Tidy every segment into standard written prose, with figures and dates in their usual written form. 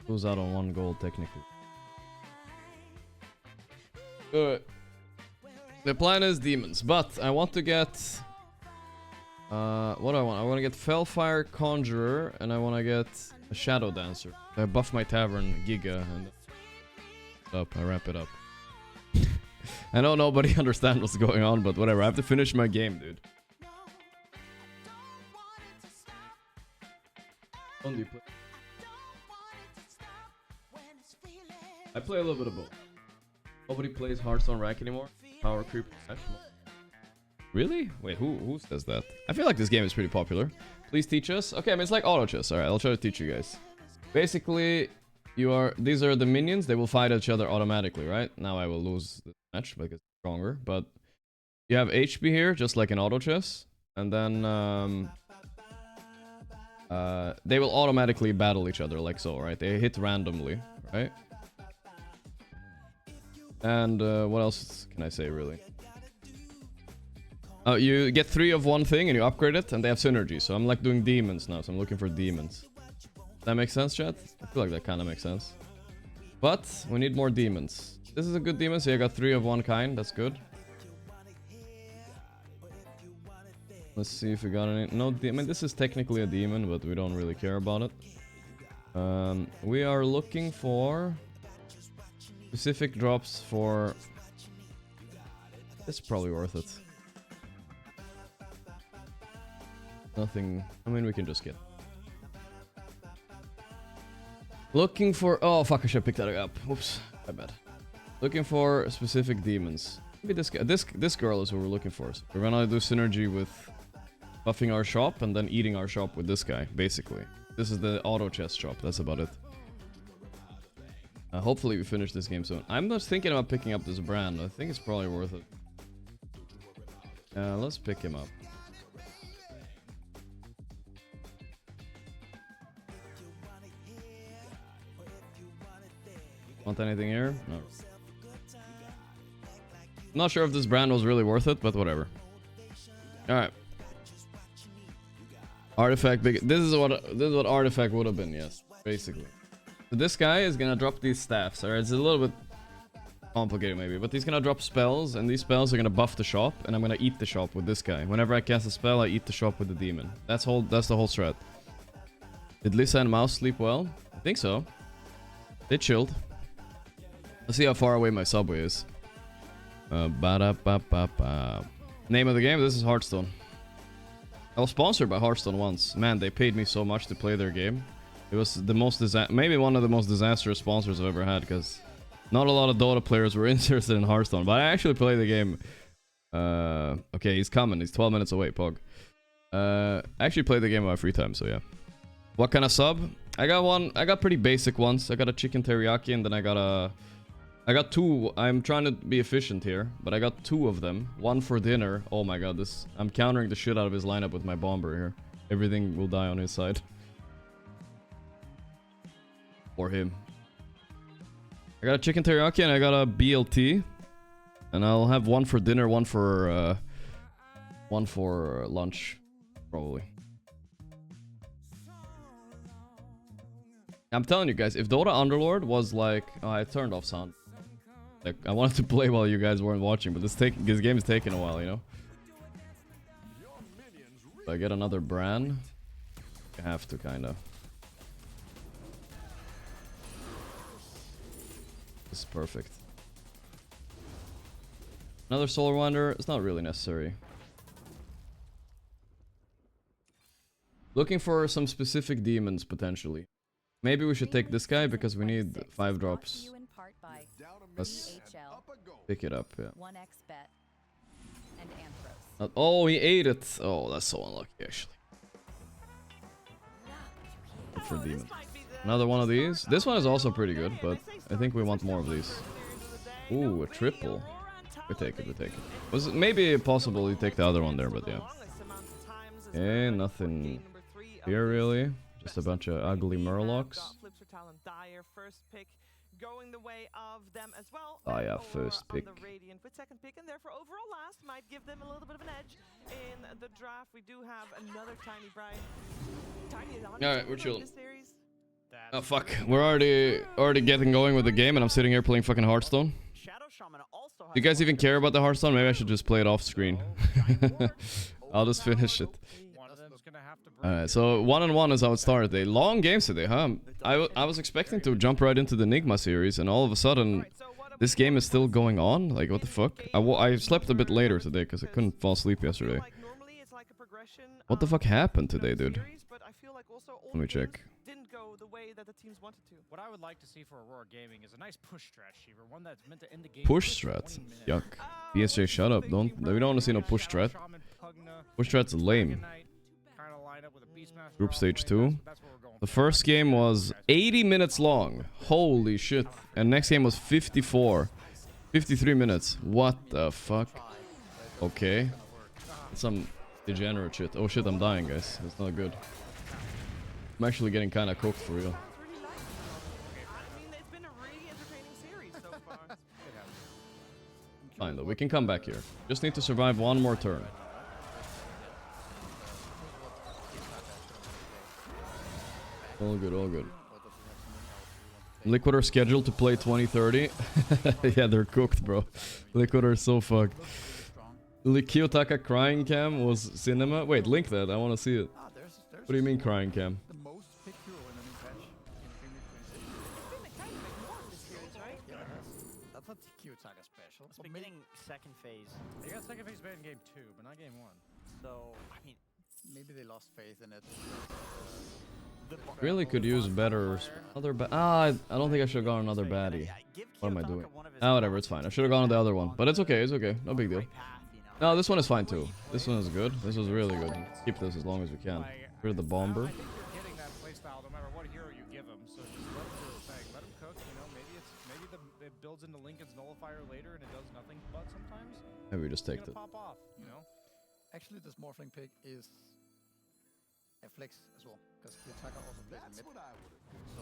Goes out on 1 gold technically. Good. The plan is demons, but I want to get... what do I want? I want to get Fellfire Conjurer, and I want to get a Shadow Dancer. I buff my Tavern Giga, and I wrap it up. I know nobody understands what's going on, but whatever. I have to finish my game, dude. I play a little bit of both. Nobody plays Hearthstone Rank anymore. Power creep. Really? Wait, who says that? I feel like this game is pretty popular. Please teach us. Okay, I mean, it's like auto chess. All right, I'll try to teach you guys. Basically, these are the minions. They will fight each other automatically, right? Now I will lose the match because it's stronger. But you have HP here, just like in auto chess, and then they will automatically battle each other, like so, right? They hit randomly, right? And what else can I say, really? You get 3 of one thing and you upgrade it, and they have synergy. So I'm like doing demons now, so I'm looking for demons. That makes sense, chat? I feel like that kind of makes sense. But we need more demons. This is a good demon, so I got 3 of one kind. That's good. Let's see if we got any... No, I mean, this is technically a demon, but we don't really care about it. We are looking for... specific drops for... It's probably worth it. Nothing... I mean, we can just get... Looking for... Oh, fuck, I should have picked that up. Whoops, my bad. Looking for specific demons. Maybe this guy... This girl is what we're looking for. So we're gonna do synergy with buffing our shop and then eating our shop with this guy, basically. This is the auto chess shop, that's about it. Hopefully we finish this game soon. I'm just thinking about picking up this brand. I think it's probably worth it. Let's pick him up. Want anything here? No. Not sure if this brand was really worth it, but whatever. Alright. Artifact big. This is what artifact would have been, yes. Basically. So this guy is gonna drop these staffs, alright? It's a little bit complicated maybe, but he's gonna drop spells, and these spells are gonna buff the shop, and I'm gonna eat the shop with this guy. Whenever I cast a spell, I eat the shop with the demon. That's the whole strat. Did Lisa and Mouse sleep well? I think so. They chilled. Let's see how far away my subway is. Name of the game? This is Hearthstone. I was sponsored by Hearthstone once. Man, they paid me so much to play their game. It was the most maybe one of the most disastrous sponsors I've ever had, because not a lot of Dota players were interested in Hearthstone. But I actually play the game. Okay, he's coming. He's 12 minutes away, Pog. I actually play the game in my free time, so yeah. What kind of sub? I got pretty basic ones. I got a chicken teriyaki, and then I got 2. I'm trying to be efficient here, but I got 2 of them. 1 for dinner. Oh my god, I'm countering the shit out of his lineup with my bomber here. Everything will die on his side. Or him. I got a chicken teriyaki and I got a BLT. And I'll have 1 for dinner, 1 for lunch. Probably. I'm telling you guys, if Dota Underlord was like... Oh, I turned off sound. Like, I wanted to play while you guys weren't watching, but this game is taking a while, you know? If I get another brand, I have to, kinda. This is perfect. Another Solar Wander, it's not really necessary. Looking for some specific demons, potentially. Maybe we should take this guy, because we need 5 drops. Let's pick it up, yeah. Oh, he ate it! Oh, that's so unlucky, actually. Good for demon. Another one of these. This one is also pretty good, but I think we want more of these. Ooh, a triple. We take it, we take it. Was it maybe possible you take the other one there, but yeah. Okay, nothing here really. Just a bunch of ugly Murlocs. Going the way of them as well. Oh yeah, first pick. The Radiant with second pick, and therefore overall last might give them a little bit of an edge in the draft. We do have another Tiny Brian. Tiny is on. All right, we're chilling. That Oh fuck, we're already getting going with the game and I'm sitting here playing fucking Hearthstone. Do you guys even care about the Hearthstone? Maybe I should just play it off screen. I'll just finish it. Alright, so 1-on-1 is how it started. A long games today, huh? I was expecting to jump right into the Enigma series and all of a sudden this game is still going on? Like, what the fuck? I slept a bit later today because I couldn't fall asleep yesterday. What the fuck happened today, dude? Let me check. What I would like to see for Aurora Gaming is a nice push strat, Shiver, one that's meant to end the game. Push strat? Yuck. BSJ, shut up. We don't want to see no push strat. Push strat's lame. Group stage 2. The first game was 80 minutes long. Holy shit. And next game was 53 minutes. What the fuck? Okay. Some degenerate shit. Oh shit, I'm dying, guys. That's not good. I'm actually getting kind of cooked for real. Fine though, we can come back here. Just need to survive one more turn. All good, all good. Liquid are scheduled to play 2030. Yeah, they're cooked, bro. Liquid are so fucked. Kiyotaka crying cam was cinema. Wait, link that. I want to see it. What do you mean crying cam? It's been getting second phase. They got second phase bad in game 2, but not game 1. So, I mean, maybe they lost faith in it. Really could use better. I don't think I should have gone another baddie. What am I doing? Ah, whatever, it's fine. I should have gone on the other one. But it's okay, it's okay. No big deal. No, this one is fine too. This one is good. This was really good. Keep this as long as we can. Rid of the bomber. Builds into Lincoln's nullifier later and it does nothing but sometimes. Maybe we just take it. Pop off, you know? Actually, this Morphling pig is a flex as well, because the attacker also plays in mid. So,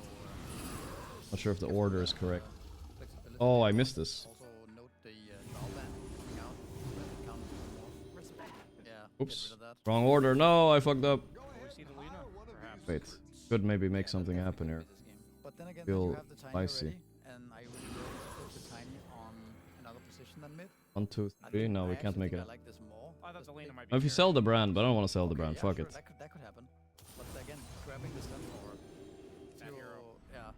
not sure if the order is correct. Oh, I missed this. Also note the Valban coming out when it comes to Respect. Yeah. Oops. Wrong order. No, I fucked up. Perhaps. Wait. Could maybe make something happen here. But then again, Feel you have the tiny spicy. already, and I really will put the tiny on another position than mid. 1, 2, 3. No, we can't make it. I like this more. If you sell the brand, but I don't want to sell the brand. Yeah, Fuck sure, it. that could happen. But again, grabbing the stun for hero, yeah,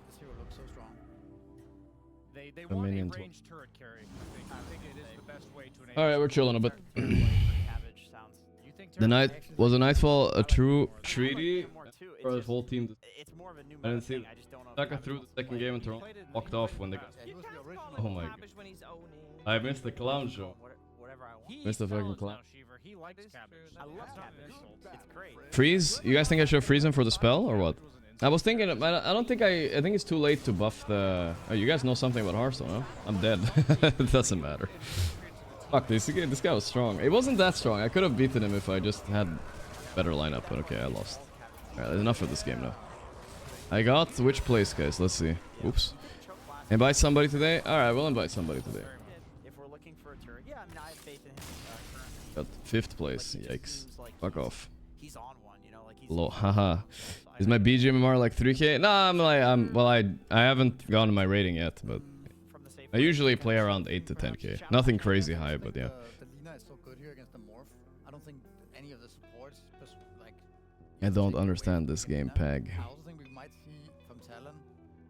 this hero looks so strong. They want a ranged turret carry. I think it is the best way to enable. All right, we're chilling a bit. Cabbage sounds. The night was a nightfall a true treaty for the whole team. It's more of a new I didn't see it. I just don't know. Taka through the second game and walked off when they got. Yeah, he was the original. Oh my god. I missed the clown show. Whatever I want. Missed the fucking clown. He likes cabbage. I love cabbage. It's great. Freeze? You guys think I should freeze him for the spell or what? I was thinking. I don't think I think it's too late to buff the. Oh, you guys know something about Hearthstone, huh? I'm dead. It doesn't matter. Fuck this guy was strong. It wasn't that strong. I could have beaten him if I just had better lineup, but okay, I lost. Alright, there's enough of this game now. I got which place, guys? Let's see. Oops. Invite somebody today? Alright, we'll invite somebody today. If we're looking for a turret, yeah, I mean, I have faith in him. Got 5th place. Yikes. Fuck off. He's on one, you know, like he's. Low. Haha. Is my BGMR like 3k? Nah, well, I haven't gone to my rating yet, but I usually play around 8 to 10k. Nothing crazy high, but yeah. The Lina is so good here against the Morph. I don't think any of the supports, like. I don't understand this game, Peg. I also think we might see from Talon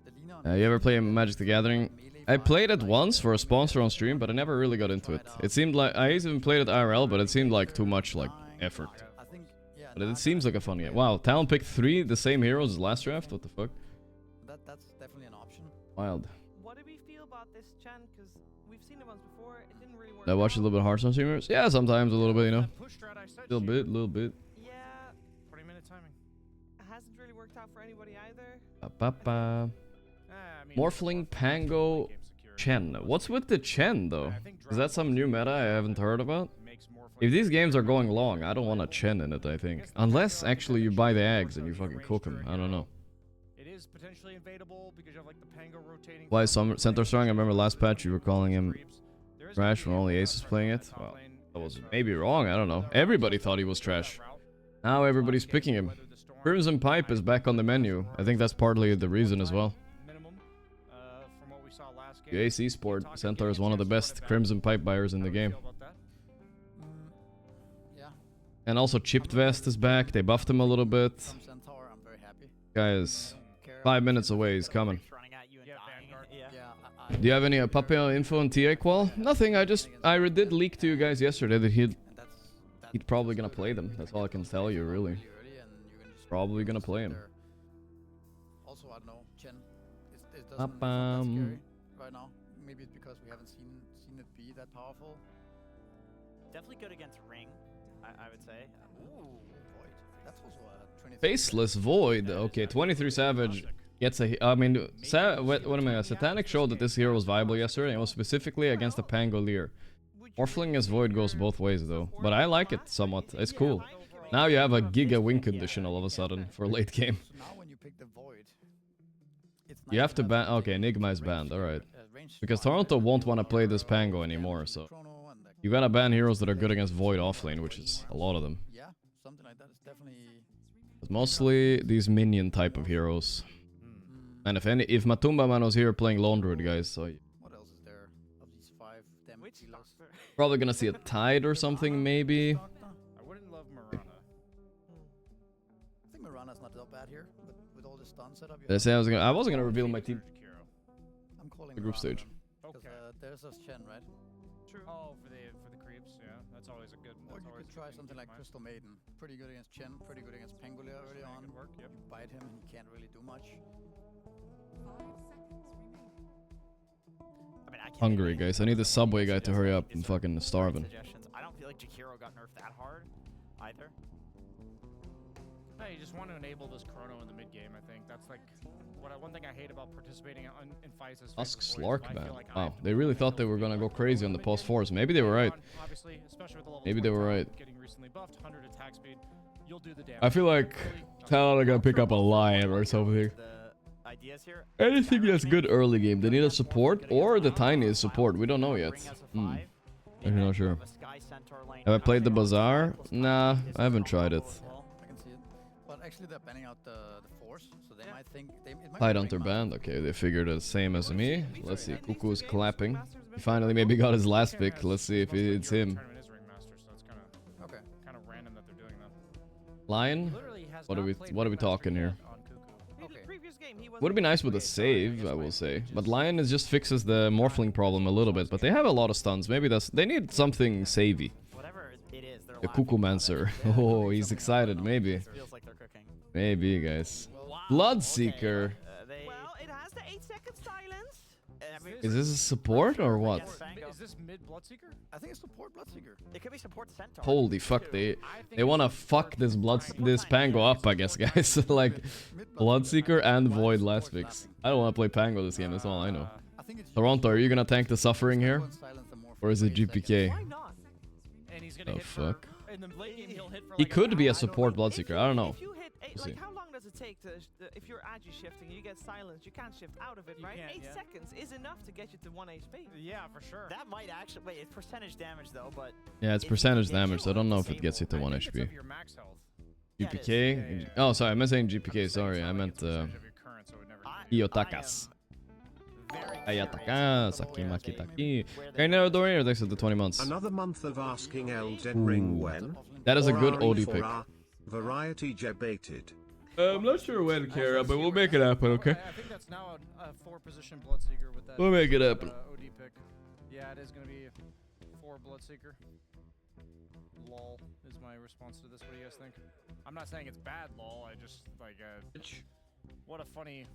the Lina. You ever play Magic the Gathering? I played it once for a sponsor on stream, but I never really got into it. It seemed like I even played it IRL, but it seemed like too much like effort. I think, yeah, But it seems like a fun game. Wow, Talon picked 3 the same heroes as last draft. What the fuck? that's definitely an option. Wild. What do we feel about this, Chan? Because we've seen it once before. It didn't really work. I watch a little bit of Hearthstone streamers. Yeah, sometimes a little bit, you know. Little bit. Yeah. 20-minute timing. It hasn't really worked out for anybody either. Ba-ba-ba. Morphling Pango Chen. What's with the Chen though? Is that some new meta I haven't heard about? If these games are going long, I don't want a Chen in it, I think. Unless actually you buy the eggs and you fucking cook them. I don't know. It is potentially invadable because you have like the Pango rotating. Why Center Strong? I remember last patch you were calling him trash when only Ace was playing it. Well, that was maybe wrong, I don't know. Everybody thought he was trash. Now everybody's picking him. Crimson Pipe is back on the menu. I think that's partly the reason as well. Minimum, from what we saw last game. UAC Sport, Centaur is one of the best Crimson Pipe buyers in the game. Yeah. And also Chipped Vest is back. They buffed him a little bit. From Centaur, I'm very happy. Guy is Care 5 minutes away. He's coming. Running at you and Yeah, dying. Vanguard. Yeah. Do you have any Papillon info on TA Qual? Nothing. I did leak to you guys yesterday that he's probably gonna play them. That's all I can tell you, really. Probably gonna play him. Also, I don't know, Chen. It doesn't it's not that scary right now. Maybe it's because we haven't seen it be that powerful. Definitely good against Ring, I would say. Ooh, Void. That's also a 23. Faceless Void. Okay, 23 Savage gets a. I mean, what am I? Satanic showed that this hero was viable yesterday. And it was specifically against the Pangolier. Morphling as Void goes both ways though, but I like it somewhat. It's cool. Now you have a Giga win condition all of a sudden for late game. So now when you pick the Void, it's You have to ban. Okay, Enigma is banned. All right, because Toronto won't want to play this Pango anymore. So you gotta ban heroes that are good against Void offlane, which is a lot of them. Yeah, something like that is definitely. It's mostly these minion type of heroes. And if Matumba Man was here playing Lone Druid, guys, so What else is there of these 5 damage dealers? probably gonna see a Tide or something maybe. I wouldn't love Marana. I think Mirana's not that bad here, but with all the stun setup. Did I say I wasn't gonna reveal my team. I'm calling The group Mirana stage. then, 'cause, Okay. there's us Chen, right? True. Oh, for the creeps, yeah. That's always a good. Or That's you always could a try good thing something to like keep in Crystal Maiden. Pretty good against Chen, pretty good against Pangolier early mind. on. That could work, yep. You bite him and he can't really do much. I mean, I can't Hungry, even- guys. I need the subway guy to hurry up. I'm fucking starving. Suggestions. I don't feel like Jakiro got nerfed that hard either. No, you just want to enable this chrono in the mid game. I think that's like one thing I hate about participating in fights. Is Husk Faceless Void, Slark I feel ban. like I Wow, have to they really enable thought they were gonna go crazy on the post fours. Maybe they were right. Obviously, especially with the level Maybe they 20 were talent right. Getting recently buffed, 100 attack speed. You'll do the damage. I feel like Talon are gonna pick up a lion or something. The ideas here. Anything that's good early game. They need a support or the tiniest support. We don't know yet. I'm not sure. Have I played the Bazaar? Nah, I haven't tried it. Well, I can see it. But actually they're banning out the force, so they might think it might Tide be Hunter Ring banned. Okay, they figured the same as me. Let's see. Cuckoo's clapping. He finally maybe got his last pick. Let's see if it's him. Tournament is Ringmaster, so it's kind Okay. of random that they're doing that. Lion? Literally has What are not we played what are we Ringmaster talking here? yet on Cuckoo. Okay. Previous game, he Would be nice with a save, I will say. But Lion is just fixes the morphling problem a little bit. But they have a lot of stuns. Maybe they need something savvy. Whatever it is, they're A laughing Cuckoo about Mancer. it. Oh, he's excited. Maybe. It feels like they're cooking. Maybe, guys. Wow, Bloodseeker. okay. Well, it has the 8-second silence. I mean, Is this a support or what? against Fango. Is this mid Bloodseeker? I think it's support Bloodseeker. It could be support Centaur. Holy fuck, they I wanna fuck this Pango up, I guess, guys. Like Bloodseeker and Void last fix. I don't wanna play Pango this game, that's all I know. I think it's Toronto, are you gonna tank the suffering here? Or is it GPK? Why not? And he's gonna Oh hit fuck. for, in the late game he'll hit for He like could be a I don't support know. Bloodseeker, I don't know. If you hit eight, We'll like see. how long does it take to if you're agi shifting and you get silenced, you can't shift out of it, You right? can't, 8 yeah. seconds is enough to get you to 1 HP. Yeah, for sure. That might actually wait. It's percentage damage though, but Yeah, it's percentage damage, so I don't know if it gets you to 1 I think it's HP. of your max health. Yeah, it is. GPK? Oh, sorry, I meant saying GPK, sorry. I It's meant percentage of your current, so it never Iotakas. Ayataka, Saki Maki Taki. Where Okay, now Dorian, thanks for the 20 months. Another month of asking Elden Ring when. That is a or good are you OD for pick. our variety debated. I'm not sure when, Kara, but we'll make it happen, okay? I think that's now a 4-position Bloodseeker with that. We'll make it happen. OD pick. Yeah, it is gonna be 4 Bloodseeker. Lol is my response to this. What do you guys think? I'm not saying it's bad, lol. I just like what a funny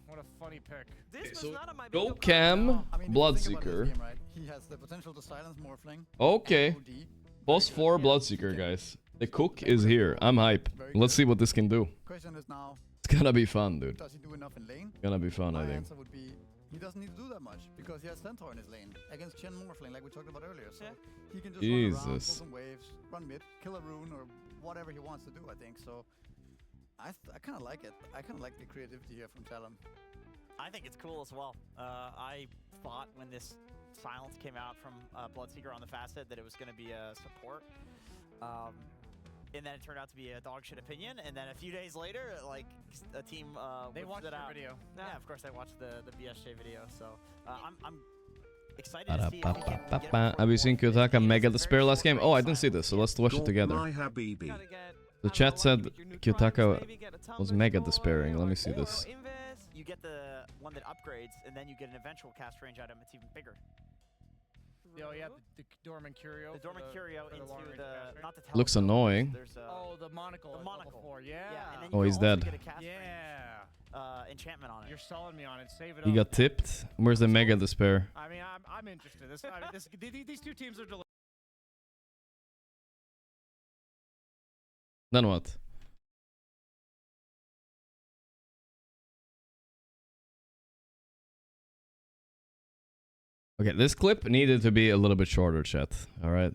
pick. This was so not on my Go bingo card. Cam, I mean, if you think about this Bloodseeker. game, right, he has the potential to silence Morphling. Okay. OD. Boss 4 Bloodseeker, guys. The cook is here. I'm hype. Let's see what this can do. Question is now, It's gonna be fun, dude. does he do enough in lane? It's gonna be fun, My I think. answer would be he doesn't need to do that much because he has Centaur in his lane against Chen Morphling like we talked about earlier. So Yeah. he can just run around, pull Jesus. some waves, run mid, kill a rune or whatever he wants to do, I think. So I kind of like it. I kind of like the creativity here from Talon. I think it's cool as well. I thought when this silence came out from Bloodseeker on the facet that it was going to be a support. and then it turned out to be a dog shit opinion, and then a few days later, like a team They whipped watched it your out. video. Yeah, of course I watched the BSJ video, so I'm excited to see if we can get it Have you seen before the Kyutaka game. mega It's a despair very last short game? Oh, I range didn't see this, so let's watch it Gorgc together. my Habibi. Gotta get, The I chat don't said know, like, your new Kyutaka trunks, maybe get a was tumbler mega toy, despairing. Let or me see a this. invis. You get the one that upgrades, and then you get an eventual cast range item. It's even bigger. Oh yeah, the Dorman Curio. The Dormant Curio for the into long-range the cast range? not the Looks telescope, annoying. There's Oh, the monocle. the at level monocle. 4. Yeah. and then Oh, you he's can also dead. Get a cast Yeah. enchantment on it. You're selling me on it. Save it He up. got tipped. Where's the mega despair? I mean, I'm interested. These two teams are delicious. Then what? Okay, this clip needed to be a little bit shorter, chat. All right.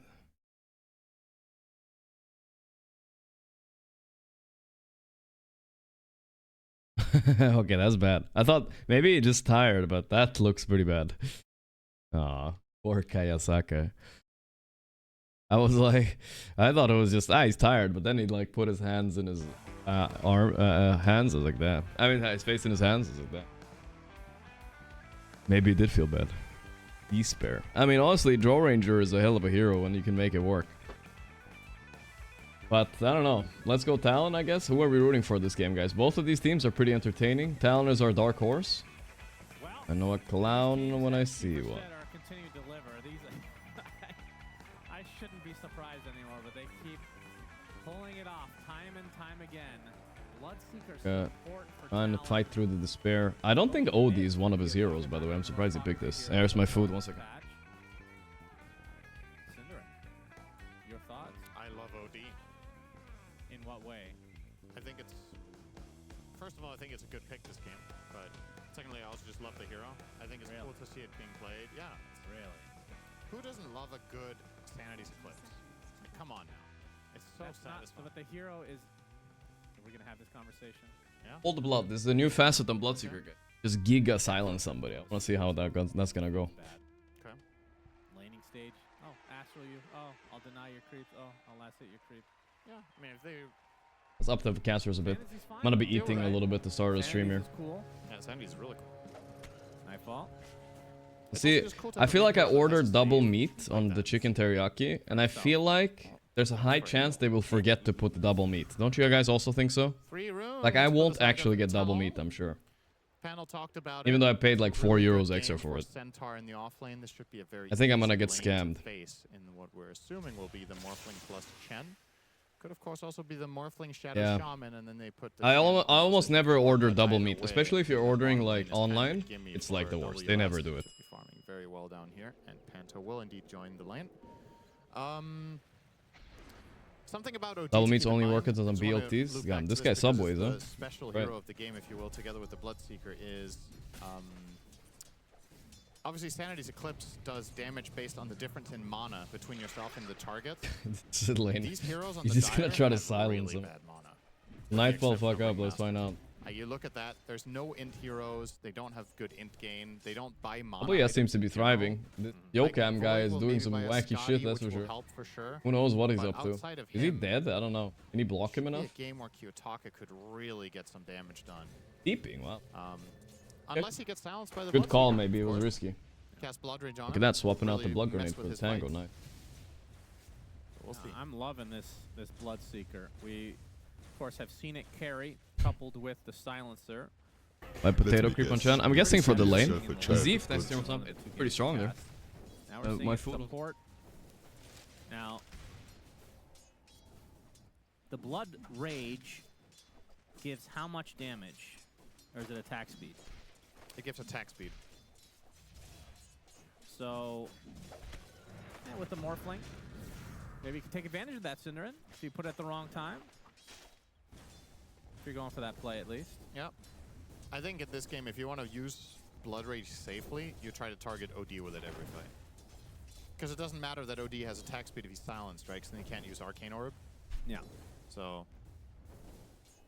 Okay, that's bad. I thought maybe he just tired, but that looks pretty bad. Aw, poor Kayasaka. I was like, I thought it was just, he's tired, but then he'd like put his hands in his hands. I was like that. I mean, his face in his hands. I was like that. Maybe he did feel bad. Despair. I mean, honestly, Draw Ranger is a hell of a hero when you can make it work. But, I don't know. Let's go Talon, I guess. Who are we rooting for this game, guys? Both of these teams are pretty entertaining. Talon is our dark horse. I know a clown when I see one. Continue to deliver. These, I shouldn't be surprised anymore, but they keep pulling it off time and time again. Bloodseeker support for Trying to Talon. fight through the despair. I don't think Odie is one of his heroes, by the way. I'm surprised he picked this. There's my food. 1 second. Cinderin, your thoughts? I love OD. In what way? I think it's... First of all, I think it's a good pick this game. But secondly, I also just love the hero. I think it's cool to see it being played. Yeah. Really? Who doesn't love a good Sanity's Eclipse? Like, come on now. It's so That's not, satisfying. but the hero is... Are we going to have this conversation? Yeah. Hold the blood. This is the new facet on Bloodseeker. Just giga silence somebody. I want to see how that's gonna go. Bad. Okay. Laning stage. Oh, astral you. Oh, I'll deny your creeps. Oh, I'll last hit your creep. Yeah. I mean, if they... It's up to the casters a bit. Fantasies fine. I'm gonna be You're eating a right. little bit to start the stream here. Fantasies is cool. Yeah, Sanity's really cool. Nightfall. See, I feel like I ordered double meat on the chicken teriyaki, and I feel like there's a high chance they will forget to put the double meat. Don't you guys also think so? 3 rooms. Like, I on the won't side of actually get double Talon. meat, I'm sure. Panel talked about Even it. though I paid like 4 Really euros good extra game for it. Centaur in the off lane. This should be a very I think I'm gonna easy get lane to scammed. face in what we're assuming will be the Morphling plus Chen. Could of course also be the Morphling Shadow Yeah. Shaman, and then they put. The I Chen almost system never on order that double either meat, way. especially if you're The ordering Morphling like is kind of online. gimme It's for like the worst. WS. They never do it. Should be farming very well down here, and Panto will indeed join the lane. Something about OD Double to meat's keep in only mind, working on just wanna BLTs? loop Yeah, back to this this guy's because Subways, it's huh? the special Right. hero of the game, if you will, together with the Bloodseeker is obviously Sanity's Eclipse does damage based on the difference in mana between yourself and the target. This is lane. These heroes on He's the just gonna Dire try to have silence really him. bad mana. Nightfall, Except for fuck up. Let's Ringmaster. find out. You look at that, there's no int heroes, they don't have good int gain, they don't buy mana. Oboya seems to be items, you know? thriving. The Yokam guy Void is will doing maybe some buy a wacky Scotty, shit, that's which for will sure. help for sure. Who knows what he's But up to? outside of Is he him, dead? I don't know. Can he block him Be enough? a game where Kiyotaka could really get some damage done. Deeping, wow. Unless he gets silenced by the Good call, Bloodseeker, maybe. It of was course. risky. Cast Blood Rage on Look him, at that, swapping out the really blood mess grenade with for the his tango. fights. Nice. We'll see. I'm loving this Bloodseeker. We, of course, have seen it carry, coupled with the silencer. My potato creep on Chan. I'm guessing for the lane. Zeef, That's next to him, pretty strong there. Now we're seeing my it food. support. Now, the Blood Rage gives how much damage? Or is it attack speed? It gives attack speed. So, yeah, with the Morphling, maybe you can take advantage of that Cinderin if you put it at the wrong time. If you're going for that play at least. Yep. I think in this game, if you want to use Blood Rage safely, you try to target OD with it every fight. Because it doesn't matter that OD has attack speed if he's silenced, right? Because then he can't use Arcane Orb. Yeah. So,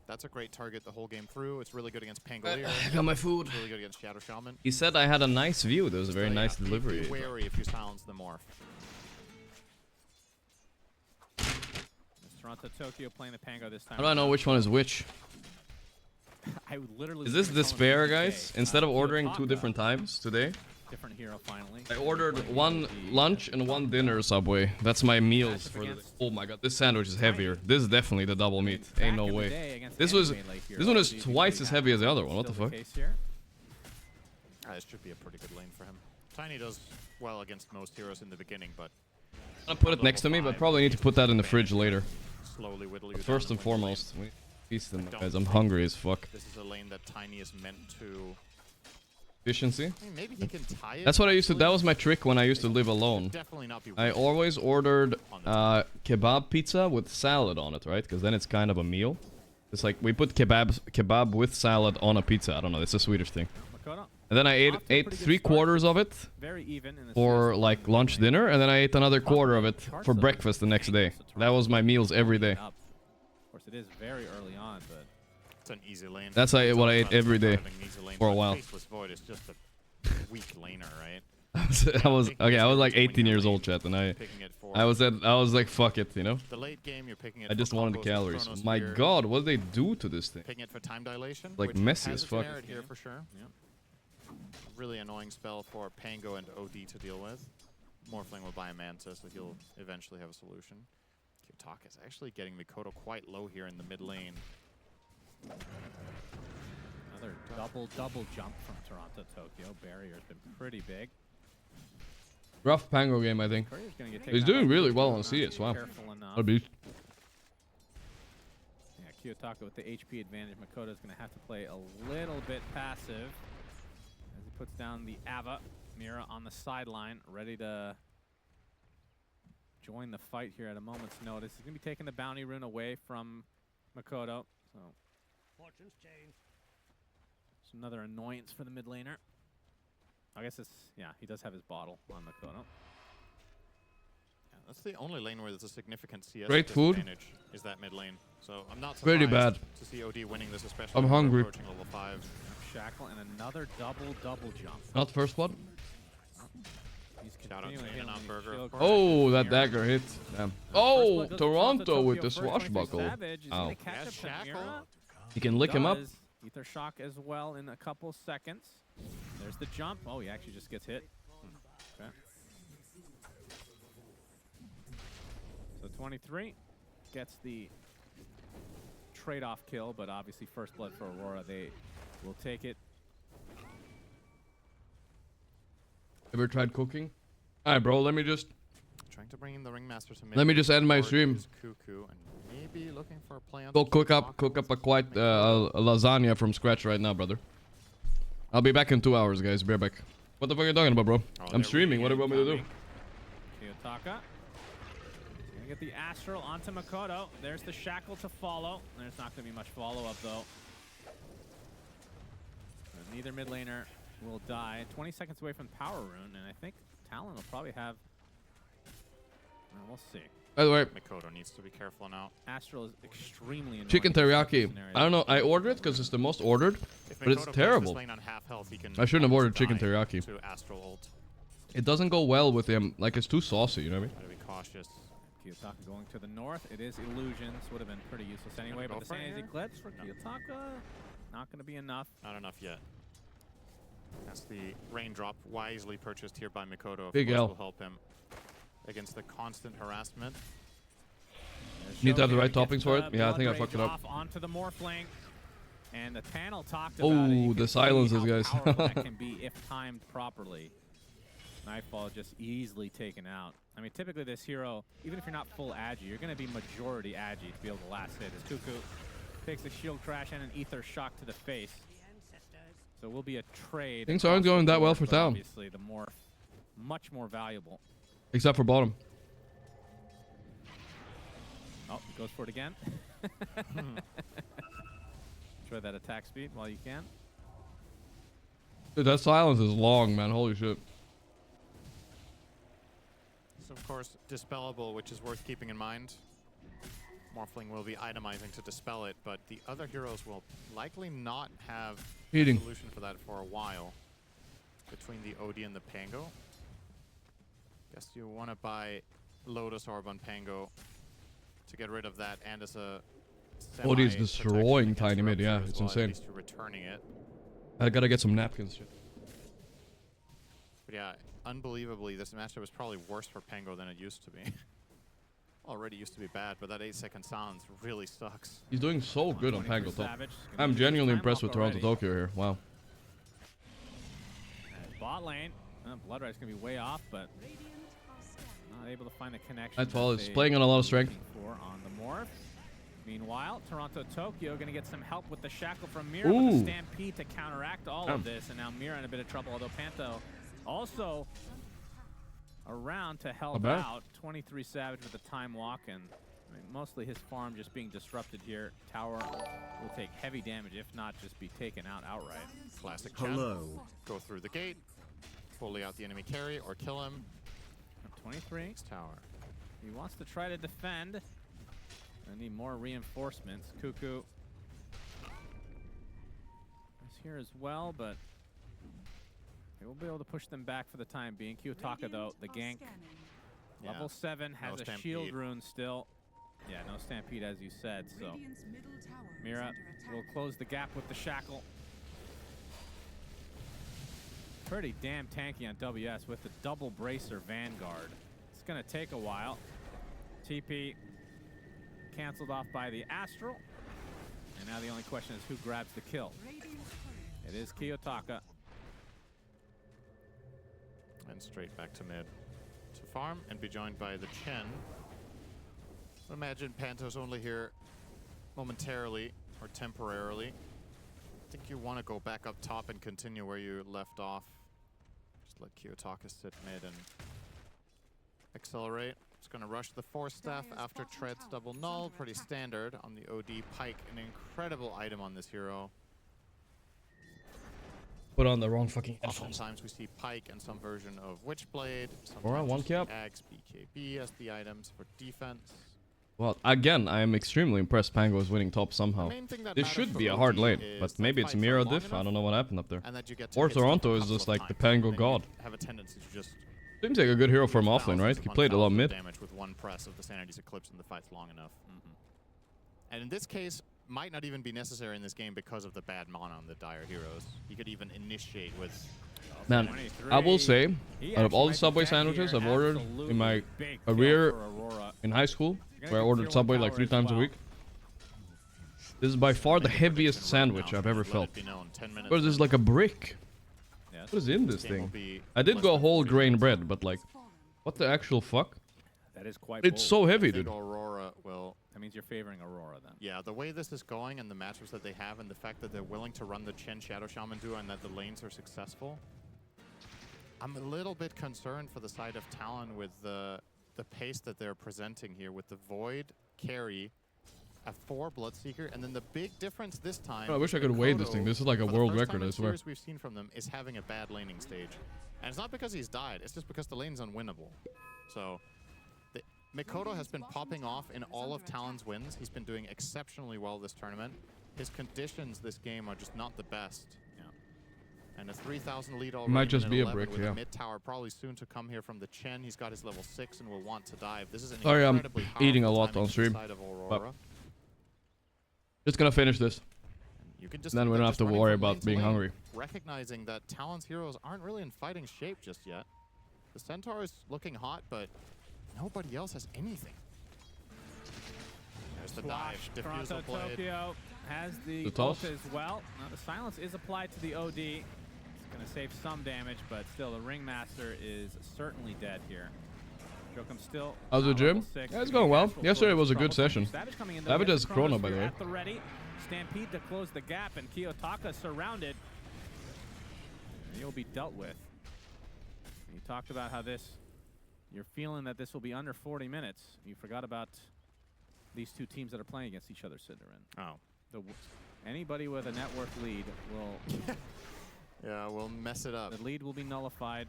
that's a great target the whole game through. It's really good against Pangolier. I got my food. It's really good against Shadow Shaman. He said I had a nice view. There was a very So, nice yeah, delivery. Be wary if you silence the Morph. Let's Toronto, Tokyo playing the Pango this time. How do I know which one is which? I would literally. Is this despair, guys? Instead of ordering 2 different times today, Different hero finally. I ordered 1 lunch and 1 dinner Subway. That's my meals for the day. Oh my god, this sandwich is heavier. This is definitely the double meat. Ain't no way. This one is twice as heavy as the other one. What the fuck? This should be a pretty good lane for him. Tiny does well against most heroes in the beginning, but I'm gonna put it next to me, but probably need to put that in the fridge later. Slowly whittle you First down and foremost, we feast them, guys. I'm hungry as fuck. This is a lane that Tiny is meant to. Efficiency. I mean, maybe he can tie it. That's what I used to. That was my trick when I used to live alone. Definitely not be. I always ordered kebab pizza with salad on it, right? Because then it's kind of a meal. It's like we put kebab with salad on a pizza. I don't know. It's a Swedish thing. And then I ate 3/4 of it for like lunch, dinner, and then I ate another quarter of it for breakfast the next day. That was my meals every day. Of course, it is very early on, but it's an easy lane. That's what I ate every day for a while. Faceless Void is just a weak laner, right? I was like 18 years old, chat, and I was like, fuck it, you know. The late game, you're picking it. I just wanted the calories. My god, what did they do to this thing? Picking it for time dilation. Like messy as fuck. Here for sure. Yep. Really annoying spell for Pango and OD to deal with. Morphling will buy a Manta, so he'll eventually have a solution. Kiyotaka is actually getting Mikoto quite low here in the mid lane. Another double jump from Toronto, Tokyo. Barrier's been pretty big. Rough Pango game, I think. He's doing really well on CS. Wow. What a beast. Yeah, Kiyotaka with the HP advantage. Makoto's going to have to play a little bit passive as he puts down the Ava. Mira on the sideline, ready to join the fight here at a moment's notice. He's going to be taking the bounty rune away from Makoto. So fortune's change. It's another annoyance for the mid laner. I guess it's, yeah, he does have his bottle on Makoto. Yeah, that's the only lane where there's a significant CS Great food. disadvantage is that mid lane. So I'm not surprised Pretty bad. to see OD winning this, especially I'm when hungry. approaching level 5. Shackle and another double jump. Not first one. He's Shout out to continuing In-N-Out hitting Burger, the of shield course. Oh, that Mira. dagger hit. Damn. First Oh, blood goes to Toronto with the First point for swashbuckle. Savage. He's Ow. gonna catch Yeah, up to Shackle. Mira. You can lick him up. Does. Ether shock as well in a couple seconds. There's the jump. Oh, he actually just gets hit. Okay. So 23 gets the trade-off kill, but obviously first blood for Aurora. They will take it. Ever tried cooking? Alright, bro, let me just Trying to bring in the Ringmaster to mid. Let me just end my Or stream. use Cuckoo and maybe looking for a play on go the cook up Kiyotaka. a quite a lasagna from scratch right now, brother. I'll be back in 2 hours, guys. Be right back. What the fuck are you talking about, bro? Oh, I'm streaming. What do you want me to do? Kiyotaka. Gonna get the Astral onto Makoto. There's the Shackle to follow. There's not gonna be much follow-up though. Neither mid laner will die. 20 seconds away from Power Rune, and I think Talon will probably have. We'll see. By the way, Mikoto needs to be careful now. Astral is extremely annoying. chicken in this teriyaki. scenario. I don't know. I ordered it because it's the most ordered, If but it's Mikoto plays terrible. this lane on half health, he can I shouldn't have ordered almost chicken die teriyaki. To Astral ult. It doesn't go well with him. Like, it's too saucy, you know what I mean? Gotta be cautious. Kiyotaka going to the north. It is Illusions. Would have been pretty useless anyway, Go but the for it Sandy's here? Eclipse for No. Kiyotaka, not going to be enough. Not enough yet. That's the raindrop wisely purchased here by Mikoto. Of Big course L. will help him against the constant harassment. There's Need to have the Shogun right gets toppings for the it? Yeah, I think I Blood fucked it Rage up. off onto the Morphling. And the panel talked Oh, about it. You the can see silences, how guys. powerful that can be if timed properly. Nightfall just easily taken out. I mean, typically this hero, even if you're not full agi, you're going to be majority agi to be able to last hit. As Cuckoo takes a shield crash and an ether shock to the face. So it will be a trade. Things aren't across going the that well board, for but Talon. Obviously, the morph, much more valuable. Except for bottom. Oh, he goes for it again. Try that attack speed while you can. Dude, that silence is long, man. Holy shit. So of course, dispellable, which is worth keeping in mind. Morphling will be itemizing to dispel it, but the other heroes will likely not have Heating. a solution for that for a while. Between the OD and the Pango. Guess you want to buy Lotus Orb on Pango. to get rid of that, and as a OD is semi-protection destroying against tiny mid, Rupture yeah, as it's well, insane. At least returning it. I gotta get some napkins. Shit. But yeah, unbelievably, this matchup is probably worse for Pango than it used to be. Already used to be bad, but that 8-second silence really sucks. He's doing so good on Pango top. Savage. I'm genuinely impressed with Toronto Tokyo here. Wow. And bot lane. Blood Right's gonna be way off, but not able to find the connection. Nightfall that is they playing on a lot of strength. looking for on the morph. Meanwhile, Toronto Tokyo gonna get some help with the shackle from Mira, with Ooh. the stampede to counteract all of this, and now Mira in a bit of trouble. Although Panto also around to help bad. out. 23 Savage with the time walk, and I mean, mostly his farm just being disrupted here. Tower will take heavy damage, if not just be taken out outright. Classic Chen. Hello. Go through the gate, fully out the enemy carry, or kill him. 23. Next tower. He wants to try to defend. I need more reinforcements. Cuckoo is here as well, but they will be able to push them back for the time being. Kiyotaka, though, the gank. Yeah. Level 7 has No a stampede. shield rune still. Yeah, no stampede, as you said, so Mira will close the gap with the shackle. Pretty damn tanky on WS with the double bracer Vanguard. It's going to take a while. TP canceled off by the Astral. And now the only question is who grabs the kill. It is Kiyotaka. And straight back to mid to farm and be joined by the Chen. Imagine Panto's only here momentarily or temporarily. I think you want to go back up top and continue where you left off. Just let Kiyotaka sit mid and accelerate. It's going to rush the Force Staff after Tread's double null. Pretty standard on the OD. Pike, an incredible item on this hero. Put on the wrong fucking headphones. Oftentimes we see Pike and some version of Witchblade. Alright, one cap. Ags, BKB as the items for defense. Well, again, I am extremely impressed Pango is winning top somehow. The main thing that This matters should for be a OD hard lane, is but that maybe it's fights are Mira long diff. I enough, don't know what happened up there. and that you get to Or hit stuff Toronto a is couple just of like the times, Pango and then you god. have a tendency to just Seems like a good hero for him offlane, thousands right? He upon played a lot thousands of mid. damage with one press of the Sanity's Eclipse in the fights long enough. And in this case, might not even be necessary in this game because of the bad mana on the Dire heroes. You could even initiate with Man, I will say, out of all the Subway sandwiches I've ordered in my career in high school, where I ordered Subway like 3 times a week, this is by far the heaviest sandwich I've ever felt. Because this is like a brick. What is in this thing? I did go whole grain bread, but like, what the actual fuck? That is quite It's so heavy, dude. Aurora will... That means you're favoring Aurora then. Yeah, the way this is going and the matchups that they have and the fact that they're willing to run the Chen Shadow Shaman duo and that the lanes are successful, I'm a little bit concerned for the side of Talon with the pace that they're presenting here with the Void carry, a 4 Bloodseeker, and then the big difference this time... I wish I could weigh this thing. This is like a world record, I swear. We've seen from them is having a bad laning stage. And it's not because he's died, it's just because the lane's unwinnable. So... Mikoto has been popping off in all of Talon's wins. He's been doing exceptionally well this tournament. His conditions this game are just not the best. Yeah. And a 3,000 lead already. Might just be a brick, with yeah. A mid tower probably soon to come here from the Chen. He's got his level 6 and will want to dive. This is an Sorry, I'm incredibly eating a powerful lot timing on stream. side of Aurora. Just gonna finish this. You can just Then we don't have to worry about being hungry. Recognizing that Talon's heroes aren't really in fighting shape just yet. The Centaur is looking hot, but nobody else has anything. There's the dive. Toronto Diffusal blade. Tokyo has the toss? ult as well. Now the silence is applied to the OD. It's going to save some damage, but still the Ringmaster is certainly dead here. Jokum still. How's the gym? level 6. Yeah, it's going well. Yesterday was a good Trouble session. Savage coming in though. Savage He has the Chrono, by the Chronosphere way. at the ready. Stampede to close the gap, and Kiyotaka surrounded. And he'll be dealt with. You talked about how this. You're feeling that this will be under 40 minutes. You forgot about these two teams that are playing against each other, Siddarin. Oh. Anybody with a network lead will... Yeah, we'll mess it up. The lead will be nullified.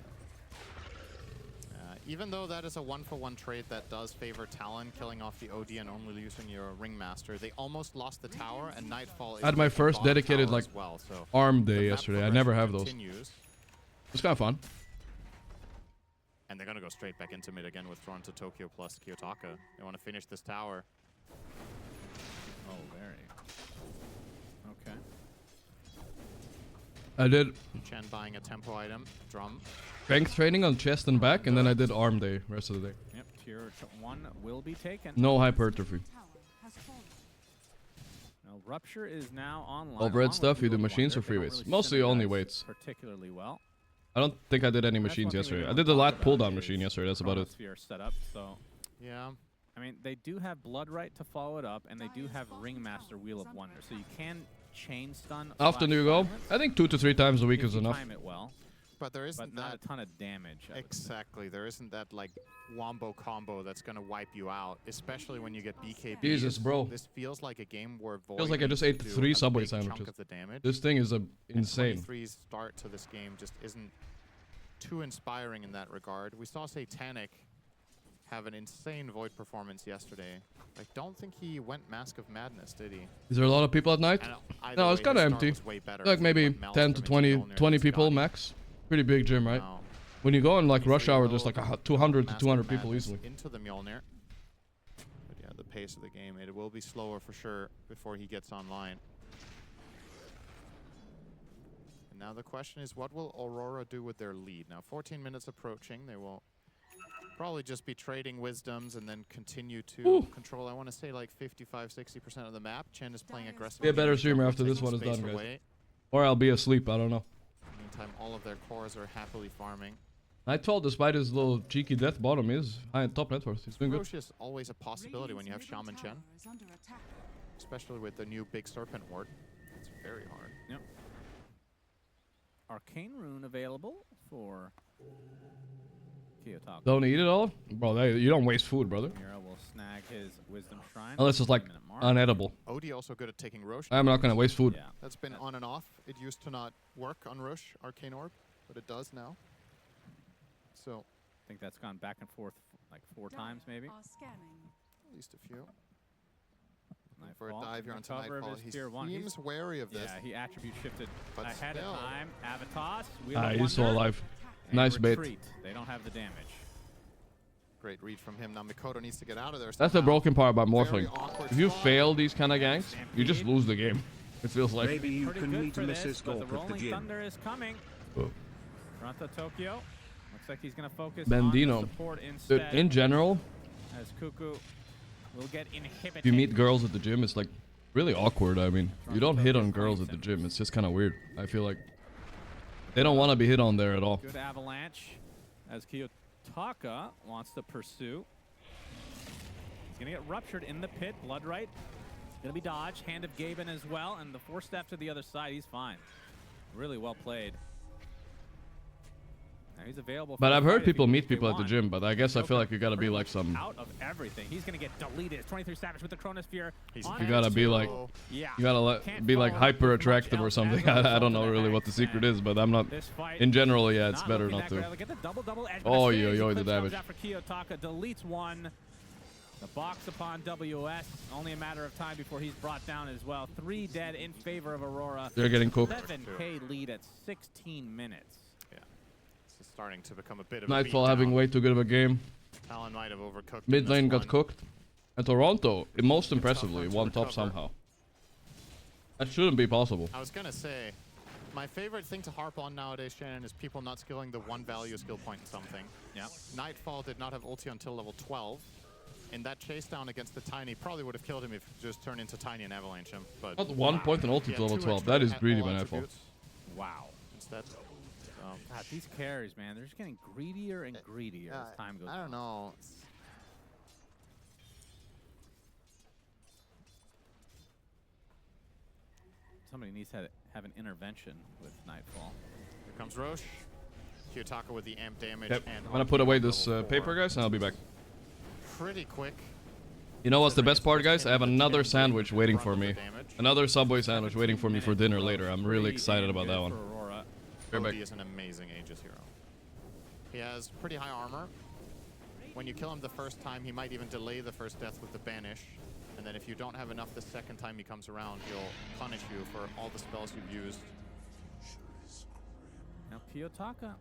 Even though that is a 1-for-1 trade that does favor Talon, killing off the OD and only using your Ringmaster, they almost lost the tower, and Nightfall is I had my first bottom dedicated tower like as well, so arm the day map yesterday. I never have progression those. continues. It's kind of fun. And they're going to go straight back into mid again with Toronto Tokyo plus Kiyotaka. They want to finish this tower. I did Chen buying a tempo item, drum. strength training on chest and back, and then I did arm day rest of the day. Yep, tier 1 will be taken. No hypertrophy. Now, Rupture is now online. Overhead along with stuff, you Wheel do of machines Wonder. or free They don't weights? really Mostly only synergize weights. particularly well. I don't think I did any That's machines one thing we yesterday. I didn't did the talk lat about pull down is machine yesterday. That's about it. Chronosphere setup, so Yeah. I mean, they do have Bloodright to follow it up, and they do have Ringmaster Wheel of Wonder, so you can chain stun. How often do you go? silence I think 2 to 3 times a week if is you enough. Time it well, But there isn't but not that a ton of damage. I would say. exactly. There isn't that like wombo combo that's gonna wipe you out, especially when you get BKB. Jesus, bro. This feels like a game where Void Feels like I just needs ate to do 3 a Subway big chunk sandwiches. of the damage. This thing is insane. 23's start to this game just isn't too inspiring in that regard. We saw Satanic have an insane Void performance yesterday. I don't think he went Mask of Madness, did he? Is there a lot of people at night? And either No, it's way, kind of his empty. start was way better. Like He maybe went 10 to Maelstrom 20, into Mjolnir 20 and people Scotty. max. Pretty big gym, right? Now, When you go on like he's rush hour, reload, there's like 200 to Mask of 200 people Madness easily. into the Mjolnir. But yeah, the pace of the game, it will be slower for sure before he gets online. And now the question is, what will Aurora do with their lead? Now 14 minutes approaching, they will probably just be trading wisdoms and then continue to control, I want to say like 55-60% of the map. Chen is playing aggressive. Be a better streamer after this one is done, guys. Or I'll be asleep, I don't know. Meantime, all of their cores are happily farming. Nightfall, despite his little cheeky death bottom, is high top net worth. He's doing good. Roche is always a possibility when you have Shaman Chen. Especially with the new big Serpent Ward. It's very hard. Yep. Arcane Rune available for Kiyotaka. Don't eat it all? Bro, you don't waste food, brother. Mira will snag his Wisdom Shrine. Unless it's like 15-minute mark. unedible. Odie also good at taking Roche. I'm not gonna waste food. Yeah. That's been on and off. It used to not work on Roche, Arcane Orb, but it does now. So, I think that's gone back and forth like 4 times maybe. at least a few. Looking for a Nightfall. dive here On onto cover of Nightfall. his He tier 1. seems wary of this. Yeah, he attribute shifted But ahead still. of time. Avatos, Wheel Ah, of he's still Wonder, alive. and Nice bait. retreat. They don't have the damage. Great read from him. Now Mikoto needs to get out of there. That's the somehow. broken part about Very Morphling. awkward If you spot. fail these kind of ganks, you just lose the game. It feels like. Maybe you Pretty can good meet for this, Mrs. but the Gorgc at the Rolling gym. Thunder is coming. Oh. Front of Tokyo. Looks like he's going to focus Bandino. on the support Dude, instead. in general, As Cuckoo will get inhibited. if you meet girls at the gym, it's like really awkward. I mean, you don't hit on girls at the gym. It's just kind of weird. I feel like they don't want to be hit on there at all. Good avalanche as Kiyotaka wants to pursue. He's going to get ruptured in the pit. Bloodright going to be dodged. Hand of Gaben as well. And the 4-step to the other side. He's fine. Really well played. Now he's available. But for I've the heard fight if people he- meet if they people at the want. gym, but I guess I feel like you gotta be Pretty like much some. out of everything. He's going to get deleted. 23 Savage with the Chronosphere. on You it. gotta be like, Yeah. you gotta Can't be like follow up with hyper much attractive or else something. as a I result don't of know the really what the hex, secret and is, but I'm not. this fight In general, yeah, it's not better looking not that to. great. Look at the double edge. Oh, Mercedes yo, yo, the clips damage. After Kiyotaka deletes one. The box upon WS. Only a matter of time before he's brought down as well. 3 dead in favor of Aurora. They're getting cooked. 7K lead at 16 minutes. Yeah. This is starting to become a bit of Nightfall a having beatdown. way too good of a game. Talon might have overcooked Mid in lane this got one. cooked. And Toronto, most impressively, one to won top recover. somehow. That shouldn't be possible. I was gonna say, my favorite thing to harp on nowadays, Shannon, is people not skilling the 1 value skill point in something. Yeah. Nightfall did not have ulti until level 12. And that chase down against the Tiny probably would have killed him if it just turned into Tiny and Avalanche him. But Not 1 point and ulti he to had level 2 12. extra That is at greedy all by Nightfall. attributes Wow. Instead. God, these carries, man, they're just getting greedier and greedier as time goes on. I don't know. Somebody needs to have an intervention with Nightfall. Here comes Roche. Kiyotaka with the amp damage. Yep. And I'm gonna put away this level 4. paper, guys, and I'll be back. Pretty quick. You know what's the best part, guys? I have another Tim sandwich Green waiting run for of the me. damage. Another Subway sandwich waiting for me for dinner Minutes, later. I'm really pretty excited damn about that good one. for Aurora. Right back. Odie is an amazing Aegis hero. He has pretty high armor. When you kill him the first time, he might even delay the first death with the Banish. And then if you don't have enough the second time he comes around, he'll punish you for all the spells you've used. Now Kiyotaka,